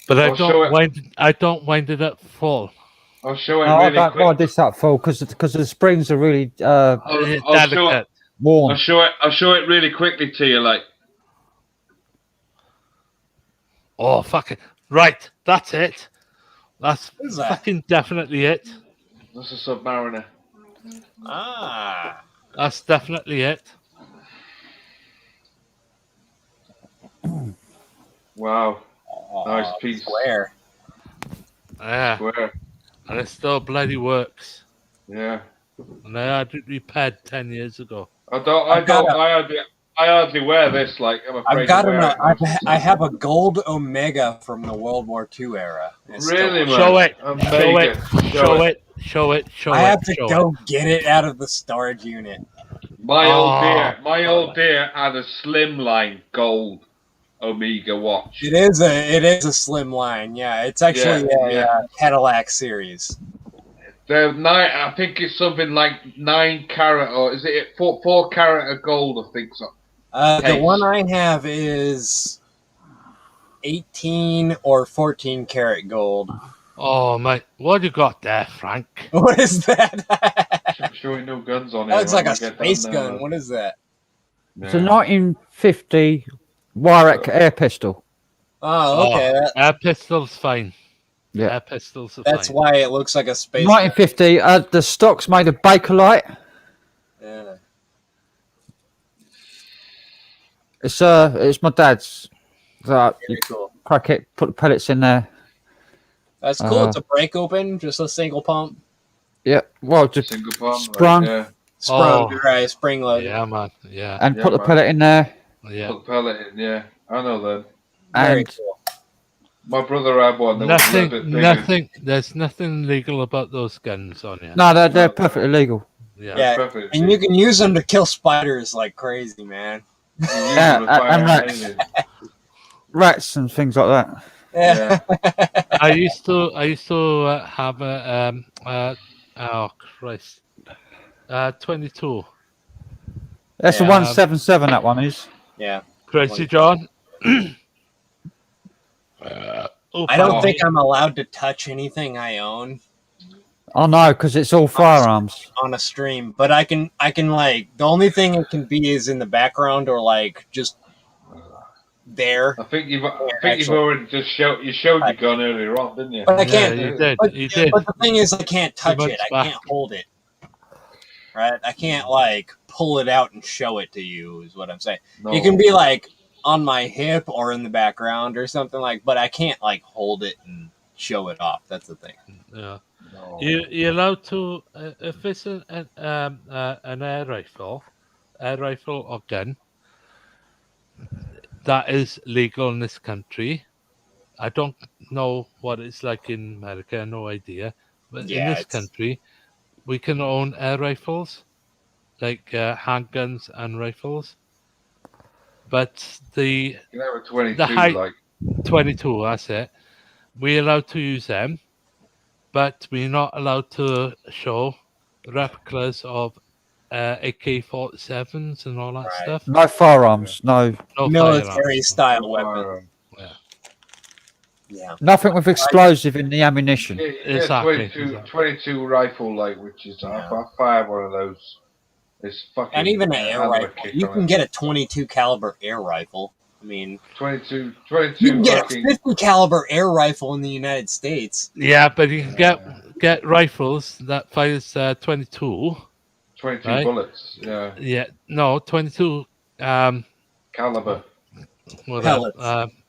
But I don't wind it up full. I'll show it no, really I don't quick. wind this up full because the springs are really delicate. Worn. I'll show it really quickly to you, like. Oh, fuck it. Right, that's it. That's fucking definitely it. That's a Submariner. Ah. That's definitely it. Wow. Nice piece. Square. Yeah. Square. And it still bloody works. Yeah. And I had it repaired 10 years ago. I hardly wear this. Like I'm afraid. I have a gold Omega from the World War II era. Really, man? Show it. I have to go get it out of the storage unit. My old dear had a slimline gold Omega watch. It is a slim line. Yeah, it's actually a Cadillac series. I think it's something like 9 carat, or is it 4 carat of gold? I think so. The one I have is 18 or 14 karat gold. Oh, mate. What you got there, Frank? What is that? I'm showing no guns on it. That looks like a space gun. What is that? It's a 1950 Wyrack air pistol. Oh, okay. Air pistol's fine. Yeah. Air pistols are That's fine. why it looks like a space 1950. The stock's made of Bakelite. Yeah. It's my dad's. So you Very cool. crack it, put the pellets in there. That's cool. It's a break open, just a single pump. Yeah, well, just Single pump, sprung. Like, yeah. Sprung, right? Spring loaded. Yeah, man. Yeah. And Yeah, put the man. pellet in there. Yeah. Put pellet in, yeah. I know that. Very And cool. My brother had one that was a little bit bigger. There's nothing legal about those guns on you. no, they're perfectly legal. Yeah, perfect. and you can use them to kill spiders like crazy, man. Yeah, and rats. Rats and things like that. Yeah. I used to have a oh Christ, 22. That's a 177. That one is. Yeah. CrazyJon. I don't think I'm allowed to touch anything I own Oh no, because it's all firearms. on a stream, but I can like the only thing it can be is in the background or like just there. I think you've already just showed your gun earlier on, didn't you? But I can't. you did. But, You did. but the thing is, I can't touch months it. I back. can't hold it. Right? I can't like pull it out and show it to you. Is what I'm saying. No. It can be like on my hip or in the background or something like. But I can't like hold it and show it off. That's the thing. Yeah. No. You're allowed to if it's an air rifle or gun that is legal in this country. I don't know what it's like in America. No idea. But in this country, we can own air rifles, like handguns and rifles. But You can have a 22, the height, like 22, that's it. We're allowed to use them, but we're not allowed to show replicas of AK-47s and all that stuff. No firearms. No. Military style weapon. Yeah. Yeah. Nothing with explosive in the ammunition. Yeah, Exactly. 22 rifle, like, which is I fired one of those. It's fucking. And even an had air a rifle. kick You on can it. get a 22 caliber air rifle. I mean, 22 you can get a fucking. 50 caliber air rifle in the United States. Yeah, but you can get rifles that fires 22. 22 right? bullets. Yeah. Yeah, no, 22 Caliber.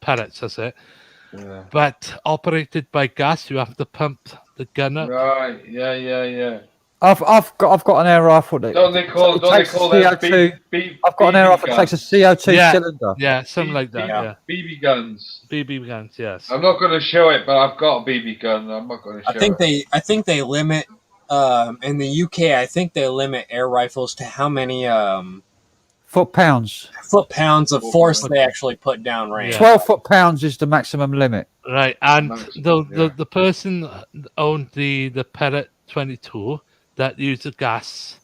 pellets, that's it. Yeah. But operated by gas, you have to pump the gun up. Right. Yeah. I've got an air rifle that Don't they call that CO2. I've got an air rifle that takes a CO2 cylinder. Yeah, something like that. Yeah. BB guns. BB guns, yes. I'm not going to show it, but I've got a BB gun. I'm not going to show it. I think they limit in the UK. I think they limit air rifles to how many foot-pounds of force they actually put down range. 12 foot-pounds is the maximum limit. Right, and the person owned the pellet 22 that used the gas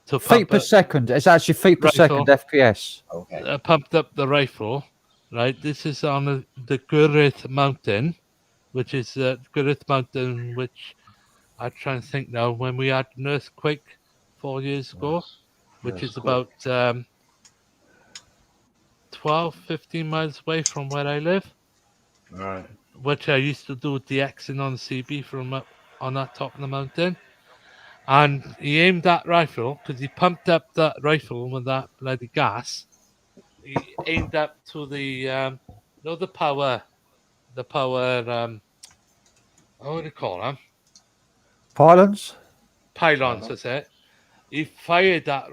to feet per second. It's actually feet per second FPS. Okay. Pumped up the rifle. Right, this is on the Gurith Mountain, which is Gurith Mountain, which I'm trying to think now. When we had an earthquake 4 years ago, which is about 12, 15 miles away from where I live. Right. Which I used to do DXing on the CB from up on that top of the mountain. And he aimed that rifle, because he pumped up that rifle with that bloody gas. He aimed up to the power, what do you call them? Pylons? Pylons, that's it. He fired that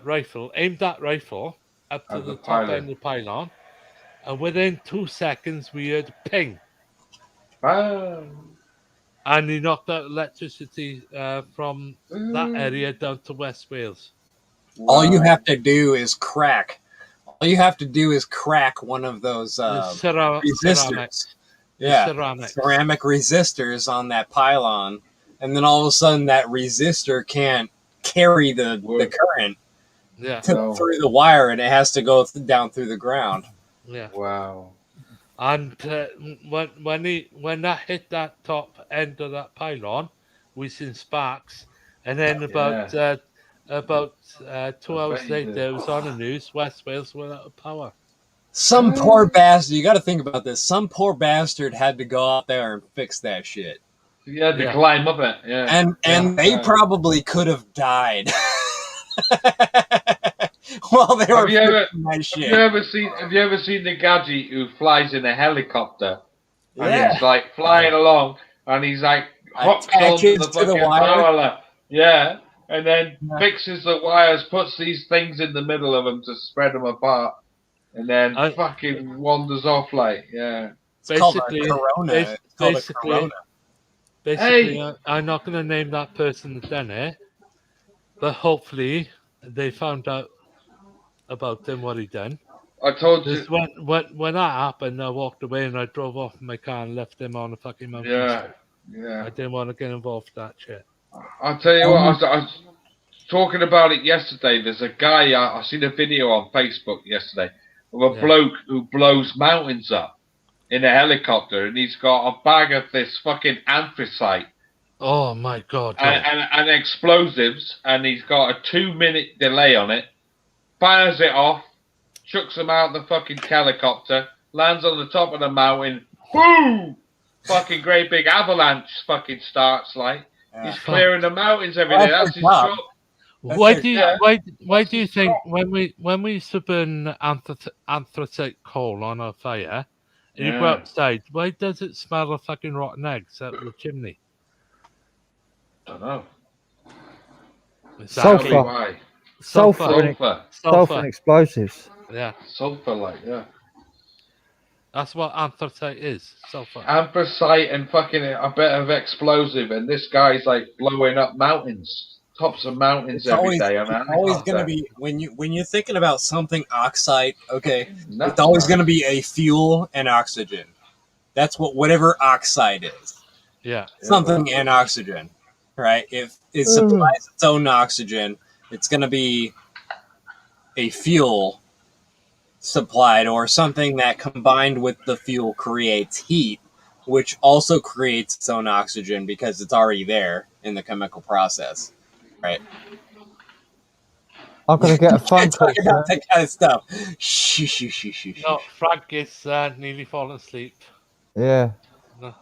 rifle, aimed that rifle up to the top end of the pylon, and within 2 seconds we heard ping. And he knocked out electricity from that area down to West Wales. All you have to do is crack. All you have to do is crack one of those resistors. Ceramic resistors on that pylon, and then all of a sudden that resistor can't carry the current through the wire, and it has to go down through the ground. Yeah. Wow. And when that hit that top end of that pylon, we seen sparks, and then about 2 hours later, it was on the news. West Wales were out of power. Some poor bastard. You got to think about this. Some poor bastard had to go out there and fix that shit. You had to climb up it. Yeah. And they probably could have died. while they were Have you ever, fixing that have shit. you ever seen the gadget who flies in a helicopter? And Yeah. he's like flying along, and he's like hooks onto Attaches the to the fucking wire. power line. Yeah, and then fixes the wires, puts these things in the middle of them to spread them apart, and then fucking wanders off like, yeah. It's called a Corona. It's called a Corona. Basically, I'm not going to name that person that done it, but hopefully they found out about him, what he done. I told you. When that happened, I walked away and I drove off in my car and left him on a fucking mountain. Yeah. I didn't want to get involved with that shit. I'll tell you what, I was talking about it yesterday. There's a guy, I seen a video on Facebook yesterday of a bloke who blows mountains up in a helicopter, and he's got a bag of this fucking anthracite. Oh my God. And explosives, and he's got a 2-minute delay on it, fires it off, chucks him out the fucking helicopter, lands on the top of the mountain, boom! Fucking great big avalanche fucking starts like. He's clearing the mountains every day. That's his job. Why do you think when we used to burn anthracite coal on a fire, and you go outside, why does it smell of fucking rotten eggs out of the chimney? Don't know. Exactly Sulfur. why. Sulfur and explosives. Yeah. Sulfur, like, yeah. That's what anthracite is. Sulfur. Anthracite and fucking a bit of explosive, and this guy's like blowing up mountains, tops of mountains every day. It's always going to be when you're thinking about something oxide. Okay, it's always going to be a fuel and oxygen. That's whatever oxide is. Yeah. Something and oxygen, right? If it supplies its own oxygen, it's going to be a fuel supplied or something that combined with the fuel creates heat, which also creates its own oxygen because it's already there in the chemical process, right? I'm gonna get a phone call. Talking about that kind of stuff. Shh. No, Frank is nearly fallen asleep. Yeah. No,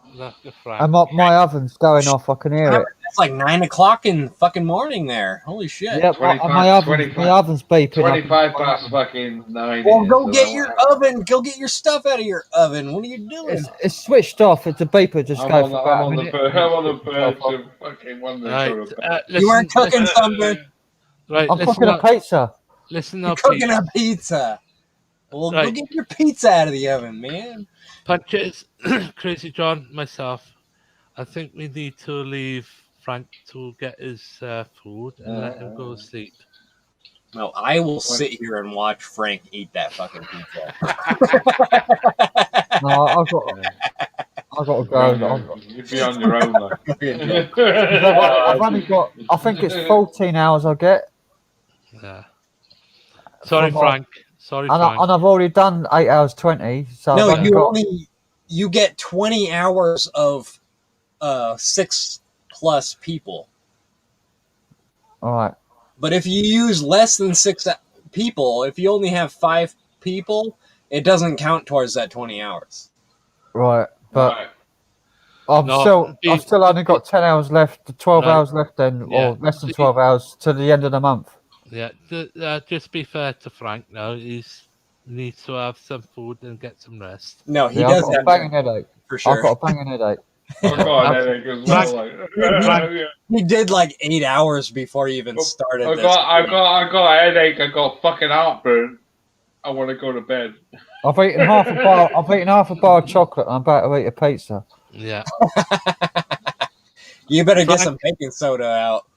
Frank. And my oven's going off. I can hear it. It's like 9 o'clock in fucking morning there. Holy shit. Yeah, my oven's beeping. 25 past fucking 9. Well, go get your oven. Go get your stuff out of your oven. What are you doing? It's switched off. It's a beeper. Just go for about a minute. I'm on the verge of fucking wondering. You weren't cooking something. Right, I'm cooking a pizza. Listen You're up, cooking a pizza. Well, go get your pizza out of the oven, man. Punches, CrazyJon, myself. I think we need to leave Frank to get his food and let him go to sleep. No, I will sit here and watch Frank eat that fucking pizza. No, I've got to go. You'd be on your own. I've only got. I think it's 14 hours I get. Yeah. Sorry, Frank. Sorry, and Frank. And I've already done 8 hours 20. So no, you get 20 hours of 6+ people. All right. But if you use less than 6 people, if you only have 5 people, it doesn't count towards that 20 hours. Right, but I've still only got 10 hours left, 12 hours left then, or less than 12 hours to the end of the month. Yeah, just be fair to Frank now. He needs to have some food and get some rest. No, he does have a banging headache. For sure. I've got a banging headache. He did like 8 hours before he even started. I got a headache. I got fucking heartburn. I want to go to bed. I've eaten half a bar of chocolate and I'm about to eat a pizza. Yeah. You better get some baking soda out.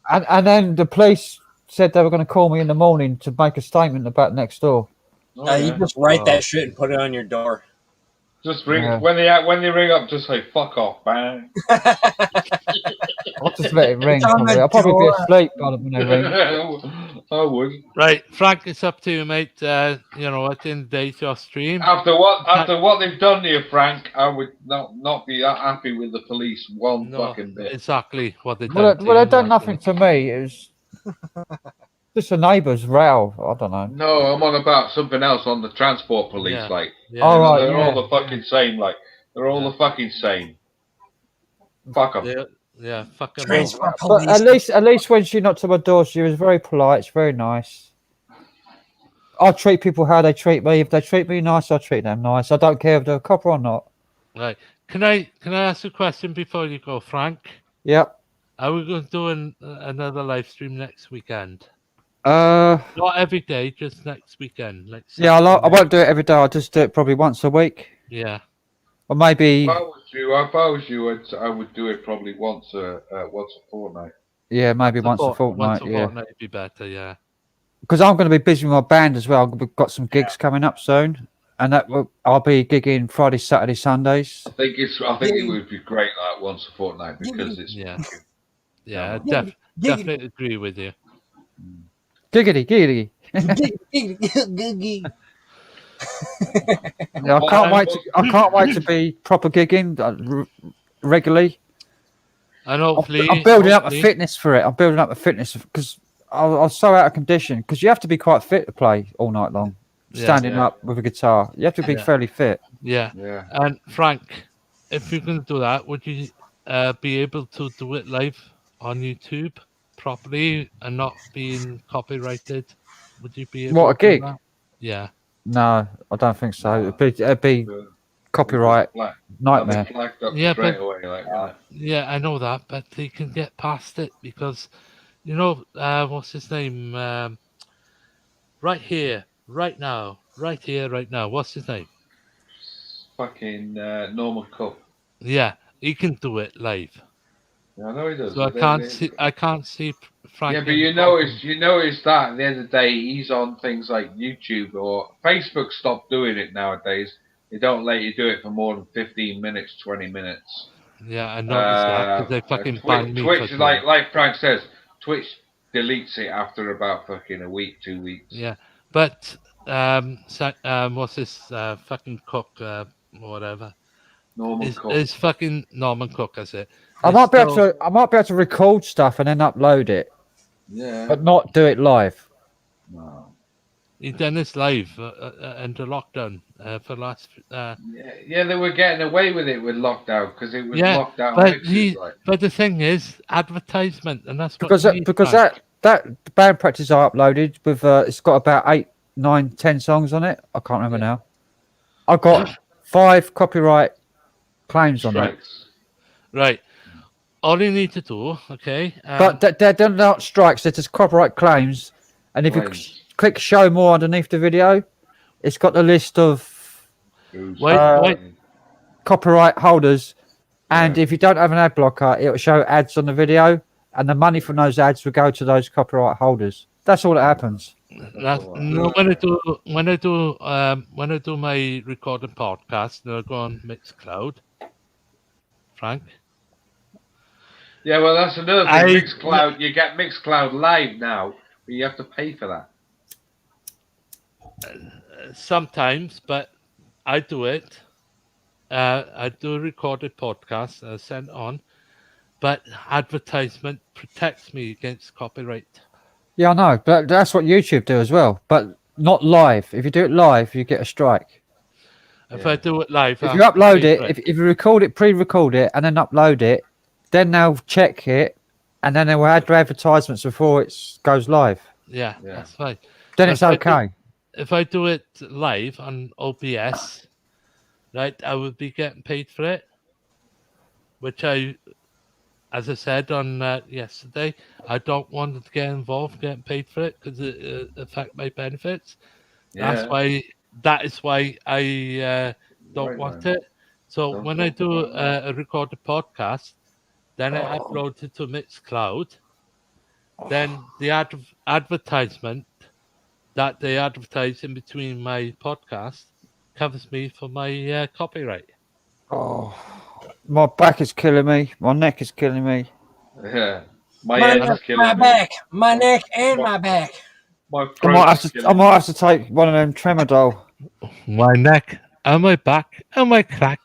And then the police said they were going to call me in the morning to make a statement about next door. You just write that shit and put it on your door. Just ring when they ring up. Just say "fuck off, man." I'll just let it ring. I'll probably be asleep by the when they ring. I would. Right, Frank, it's up to you, mate. You know, at the end of the day, it's your stream. After what they've done to you, Frank, I would not be that happy with the police fucking bit. Exactly what they done. Well, they done nothing to me. It was just a neighbour's row. I don't know. No, I'm on about something else on the transport police. Yeah. Like, Yeah. All right, they're all the fucking same. Like, they're all the fucking same. Fuck them. Yeah, fuck them. But at least when she knocked on my door, she was very polite. She's very nice. I treat people how they treat me. If they treat me nice, I treat them nice. I don't care if they're a copper or not. Right. Can I ask a question before you go, Frank? Yep. Are we going to do another live stream next weekend? Not every day, just next weekend. Like yeah, I won't do it every day. I'll just do it probably once a week. Yeah. Or maybe. If I was you, I would do it probably once a fortnight. Yeah, maybe once a fortnight. Once a yeah. fortnight would be better. Yeah. Because I'm going to be busy with my band as well. We've got some gigs coming up soon, and I'll be gigging Friday, Saturday, Sundays. I think it would be great like once a fortnight because it's I definitely agree with you. Giggity. Yeah, I can't wait to be proper gigging regularly. And hopefully, I'm building up a fitness for it. I'm building up a fitness because I was so out of condition. Because you have to be quite fit to play all night long, standing up with a guitar. You have to be fairly fit. Yeah. And Frank, if you're going to do that, would you be able to do it live on YouTube properly and not being copyrighted? Would you be able What, a to do gig? that? Yeah. No, I don't think so. It'd be copyright nightmare. Yeah, I know that, but they can get past it because, you know, what's his name? Right here, right now. What's his name? fucking Norman Cook. Yeah, he can do it live. Yeah, I know he does. So I can't see Frank. Yeah, but you notice that at the end of the day, he's on things like YouTube or Facebook. Stopped doing it nowadays. They don't let you do it for more than 15 minutes, 20 minutes. Yeah, I noticed that because they fucking banned me. Twitch, like Frank says, Twitch deletes it after about fucking a week, 2 weeks. Yeah, but what's this fucking Cook or whatever? Norman Cook. It's fucking Norman Cook, is it? I might be able to record stuff and then upload it. Yeah. But not do it live. No. He done this live under lockdown for last. Yeah, they were getting away with it with lockdown because it was lockdown. But the thing is, advertisement, and that's because that band practice I uploaded with it's got about 8, 9, 10 songs on it. I can't remember now. I got 5 copyright claims on it. Right. All you need to do, okay. But they're not strikes. They're just copyright claims, and if you click show more underneath the video, it's got the list of copyright holders, and if you don't have an ad blocker, it will show ads on the video, and the money from those ads will go to those copyright holders. That's all that happens. When I do my recording podcast, I go on Mixcloud. Frank. Yeah, well, that's another thing. Mixcloud, you get Mixcloud Live now, but you have to pay for that. Sometimes, but I do it. I do a recorded podcast and I send it on, but advertisement protects me against copyright. Yeah, I know, but that's what YouTube do as well, but not live. If you do it live, you get a strike. If I do it live, if you upload it, if you record it, pre-record it, and then upload it, then they'll check it, and then they will add advertisements before it goes live. Yeah, that's fine. Then it's okay. If I do it live on OBS, right, I would be getting paid for it, which as I said on yesterday, I don't want to get involved getting paid for it because it affects my benefits. Yeah. That is why I don't want it. So when I do a recorded podcast, then I upload it to Mixcloud. Then the advertisement that they advertise in between my podcast covers me for my copyright. Oh, my back is killing me. My neck is killing me. Yeah, my back, my neck, and my back. I might have to take one of them Tremadol. My neck, and my back, and my crack.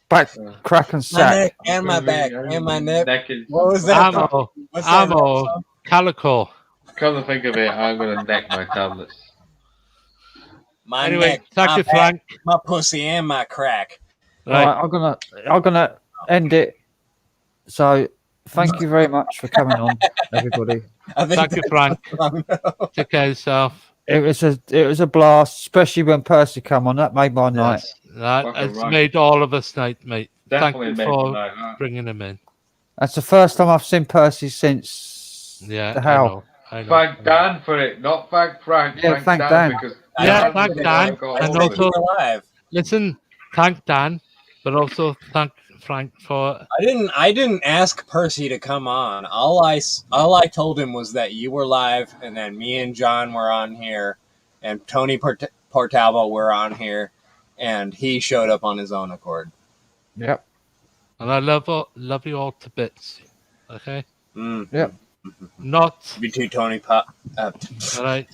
Back, crack, and sack. My neck, and my back, and my neck. What was that? Ammo, calico. Come to think of it, I'm going to neck my tablets. My anyway, neck, thank my you, back, Frank. my pussy, and my crack. Right, I'm gonna end it. So, thank you very much for coming on, everybody. Thank you, Frank. Take care of yourself. It was a blast, especially when Percy come on. That made my night. That Fucking has right. made all of us night, mate. Definitely Thank made you for my night, huh? bringing him in. That's the first time I've seen Percy since Yeah, the I Howl. know. Thank Dan for it, not thank Frank. Yeah, thank Dan. Because Yeah, Dan thank was the Dan. one got And hold of also, it. alive. listen, thank Dan, but also thank Frank for. I didn't ask Percy to come on. All I told him was that you were live, and then me and John were on here, and Tony Portalvo were on here, and he showed up on his own accord. Yep. And I love you all to bits. Okay. Yep. Not you too, Tony. All right.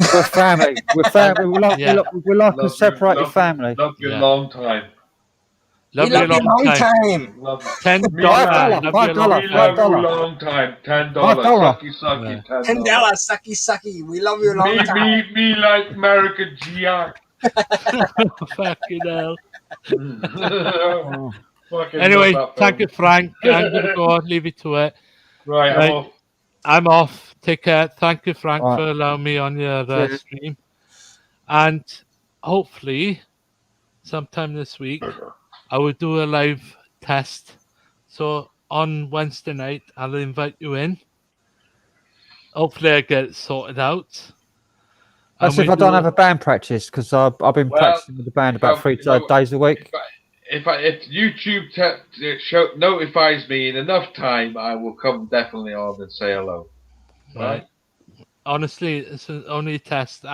We're family. We're family. We're like a separated family. Love you a long time. Love you a long time. $10. $5. We love you a long time. $10. Sucky. $10. Sucky. We love you a long time. Me like American GI. Fucking hell. Fucking Anyway, love that thank film. you, Frank. I'm going to go and leave it to it. Right, I'm off. I'm off. Take care. Thank you, Frank, Right. for allowing me on your Cheers. stream. And hopefully, sometime this week, I will do a live test. So on Wednesday night, I'll invite you in. Hopefully, I get it sorted out. That's if I don't have a band practice, because I've been practicing with the band about 3 days a week. If YouTube notifies me in enough time, I will come definitely on and say hello. Right. Honestly, it's only a test.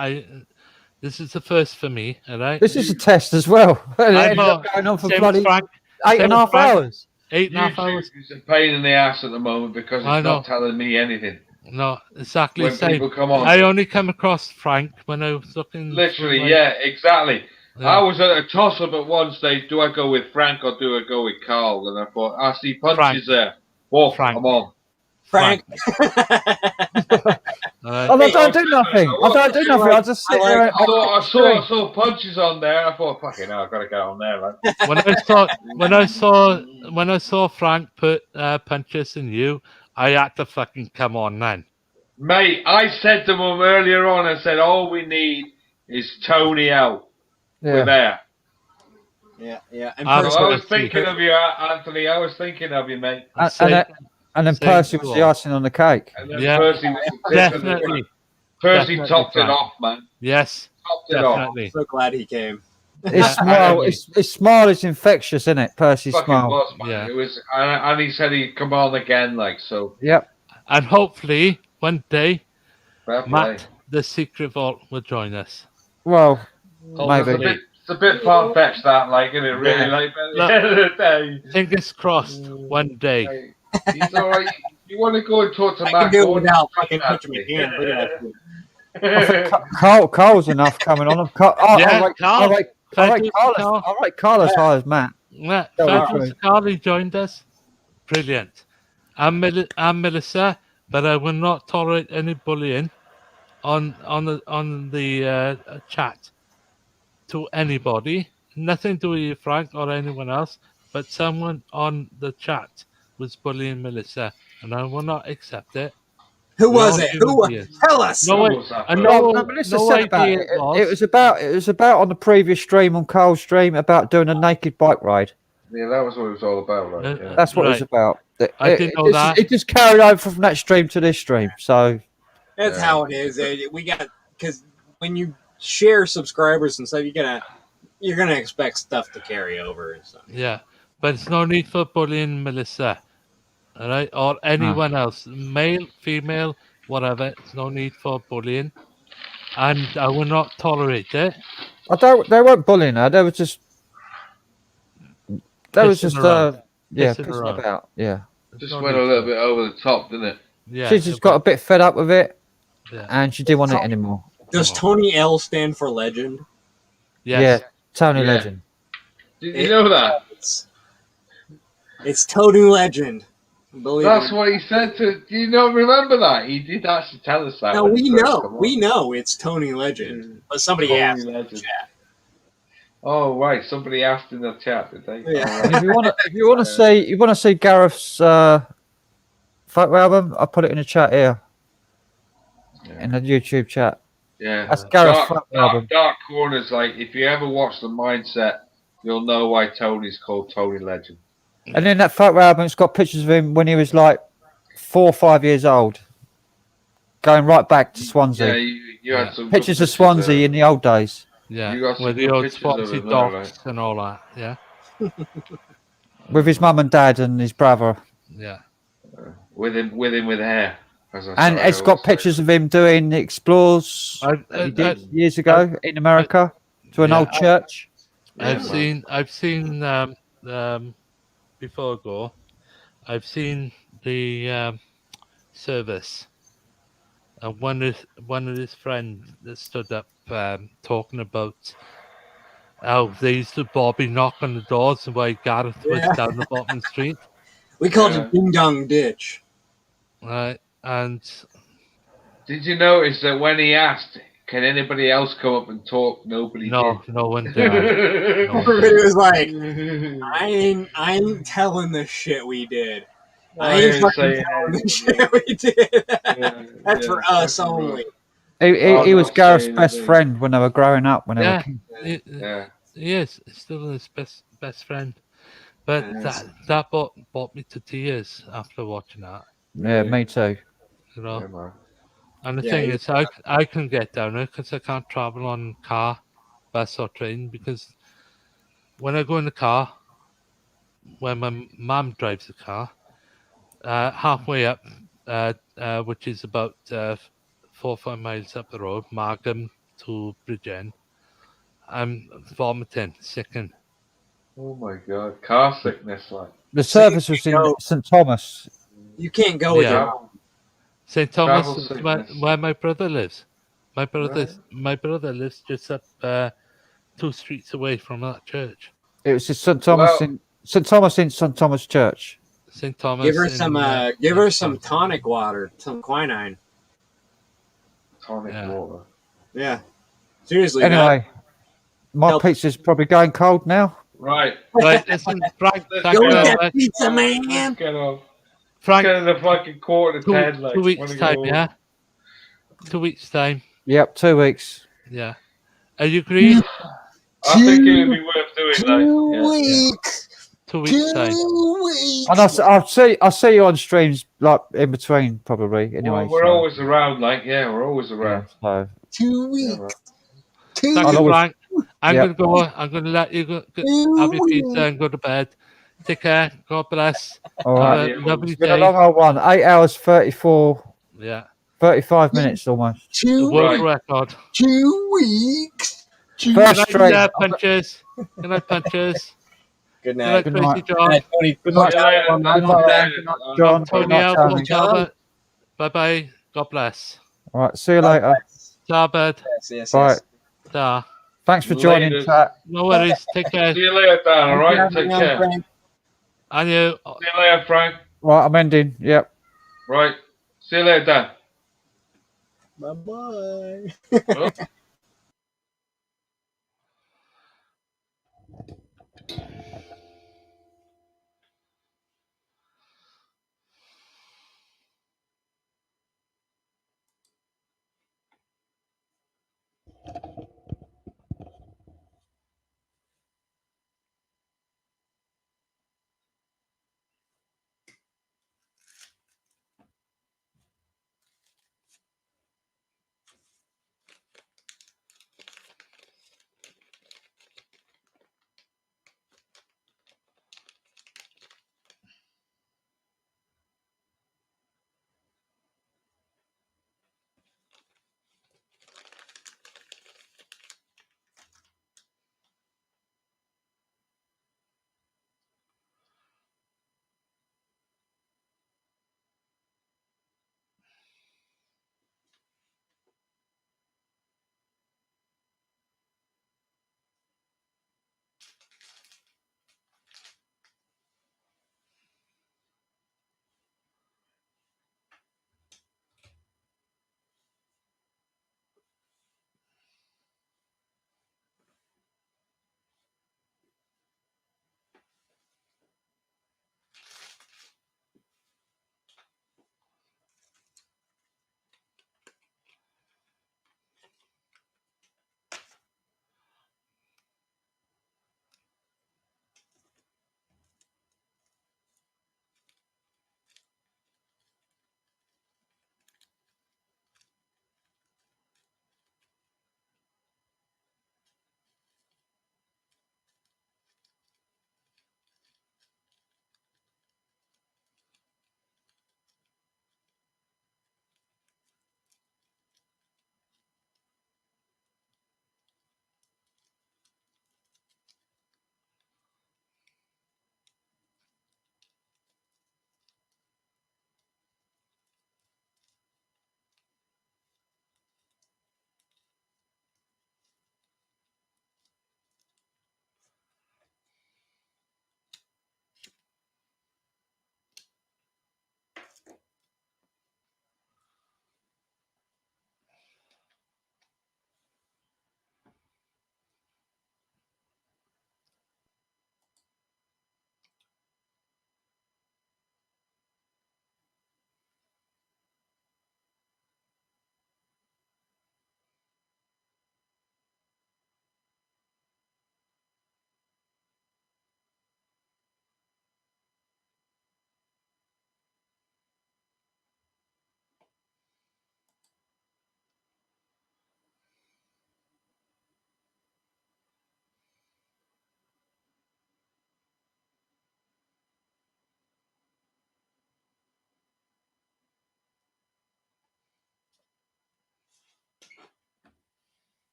This is the first for me. All right. This is a test as well. It ended up going on for bloody 8.5 hours. 8.5 hours. It's a pain in the ass at the moment because it's not telling me anything. No, exactly. When people come on, I only come across Frank when I was looking. Literally, yeah, exactly. Yeah. I was at a toss-up at one stage. Do I go with Frank or do I go with Carl? And I thought, I see punches there. Well, Frank. I'm on. Frank. I don't do nothing. I just sit there. I saw punches on there. I thought, fucking hell, I've got to get on there. Like. when I saw Frank put punches in you, I had to fucking come on then. Mate, I said to him earlier on, I said, all we need is Tony out. Yeah. We're there. Yeah. And I was thinking of you, Anthony. I was thinking of you, mate. And then Percy was the icing on the cake. And then Percy was definitely. Percy topped it off, man. Yes, topped it off. I'm so glad he came. His smile is infectious, isn't it? Percy's smile. Was, man. Yeah. It was, and he said he'd come on again, like so. Yep. And hopefully one day, Matt, the Secret Vault, will join us. Well, maybe. It's a bit far fetched, that, like, isn't it? Really, like, at the end of the day. Fingers crossed, one day. He's all right. You want to go and talk to Matt? I can do it without fucking touching my hand. Look at that. Carl's enough coming on. I'll rate Carl as high as Matt. Carly joined us. Brilliant. I'm Melissa, but I will not tolerate any bullying on the chat to anybody. Nothing to do with you, Frank, or anyone else, but someone on the chat was bullying Melissa, and I will not accept it. Who was it? Tell us. Melissa said about it. It was about on the previous stream, on Carl's stream, about doing a naked bike ride. Yeah, that was what it was all about, right? Yeah. That's what it was about. I didn't know that. It just carried over from that stream to this stream. So that's how it is. We got, because when you share subscribers and stuff, you're gonna expect stuff to carry over and stuff. Yeah, but it's no need for bullying Melissa, all right, or anyone else, male, female, whatever. It's no need for bullying, and I will not tolerate it. They weren't bullying her. They were just. That was just pissing about. Yeah. It just went a little bit over the top, didn't it? Yeah. She just got a bit fed up with it, and she didn't want it anymore. Does Tony L stand for legend? Yes. Yeah, Tony Legend. Did you know that? It's Tony Legend. That's what he said to. Do you not remember that? He did actually tell us that. No, we know it's Tony Legend, but somebody asked in the chat. Oh right, somebody asked in the chat, did they? Yeah. And if you want to see Gareth's photo album, I'll put it in the chat here. in the YouTube chat. Yeah. That's Gareth's photo album. Dark Corners, like, if you ever watch The Mindset, you'll know why Tony's called Tony Legend. And in that photo album, it's got pictures of him when he was like 4 or 5 years old, going right back to Swansea. Yeah, you had some pictures good of Swansea in the old days. Yeah, You got some with the good old pictures of Swansea him there, docks and all that. Yeah. With his mum and dad and his brother. Yeah. With hair. And it's got pictures of him doing the explores that he did years ago in America to an old church. I've seen before I go, I've seen the service, and one of his friends that stood up talking about how they used to Bobby knock on the doors and why Gareth was down the bottom of the street. We called it Ding Dong Ditch. Right, and did you notice that when he asked, can anybody else come up and talk, nobody did? No one did. Everybody was like, I ain't telling the shit we did. I ain't fucking telling the shit we did. That's for us only. He was Gareth's best friend when they were growing up. When they were kids. He is still his best friend. But that brought me to tears after watching that. Yeah, me too. You know, and the thing is, I can get down there because I can't travel on car, bus, or train. Because when I go in the car, when my mum drives the car, halfway up, which is about 4 or 5 miles up the road, Markham to Bridgend, I'm vomiting, sickening. Oh my god, car sickness, like. The service was in St Thomas. You can't go with your St Thomas, where my brother lives. My brother lives just up 2 streets away from that church. It was just St Thomas in St Thomas Church. St Thomas. Give her some tonic water, some quinine. Tonic water. Yeah. Seriously. Anyway, my pizza's probably going cold now. Right. Listen, Frank. Go eat that pizza, man. Let's get off. Frank. Get in the fucking 9:45. Like, 2 weeks time, yeah. 2 weeks time. Yep, 2 weeks. Yeah. Are you agreed? I think it would be worth doing. 2 weeks. 2 weeks time. 2 weeks. And I'll see you on streams like in between probably. Anyway, well, we're always around. Like, we're always around. So 2 weeks. Right. Thank you, Frank. I'm gonna go. I'm gonna let you go. Have your pizza and go to bed. Take care. God bless. All right. Lovely It's been a day. long old one. 8 hours 34. Yeah. 35 minutes almost. The world record. 2 weeks. First Good night, straight. punches. Good night, punches. Good night. Good night, CrazyJon. Good night, John. Good Tony night, out. Tony. Bye bye. God bless. All right. See you later. Ciao, bud. Bye. Ta. Thanks for joining, Later. chat. No worries. Take care. See you later, Dan. All right. Take care. And you. See you later, Frank. Right, I'm ending. Yep. Right. See you later, Dan. Bye-bye.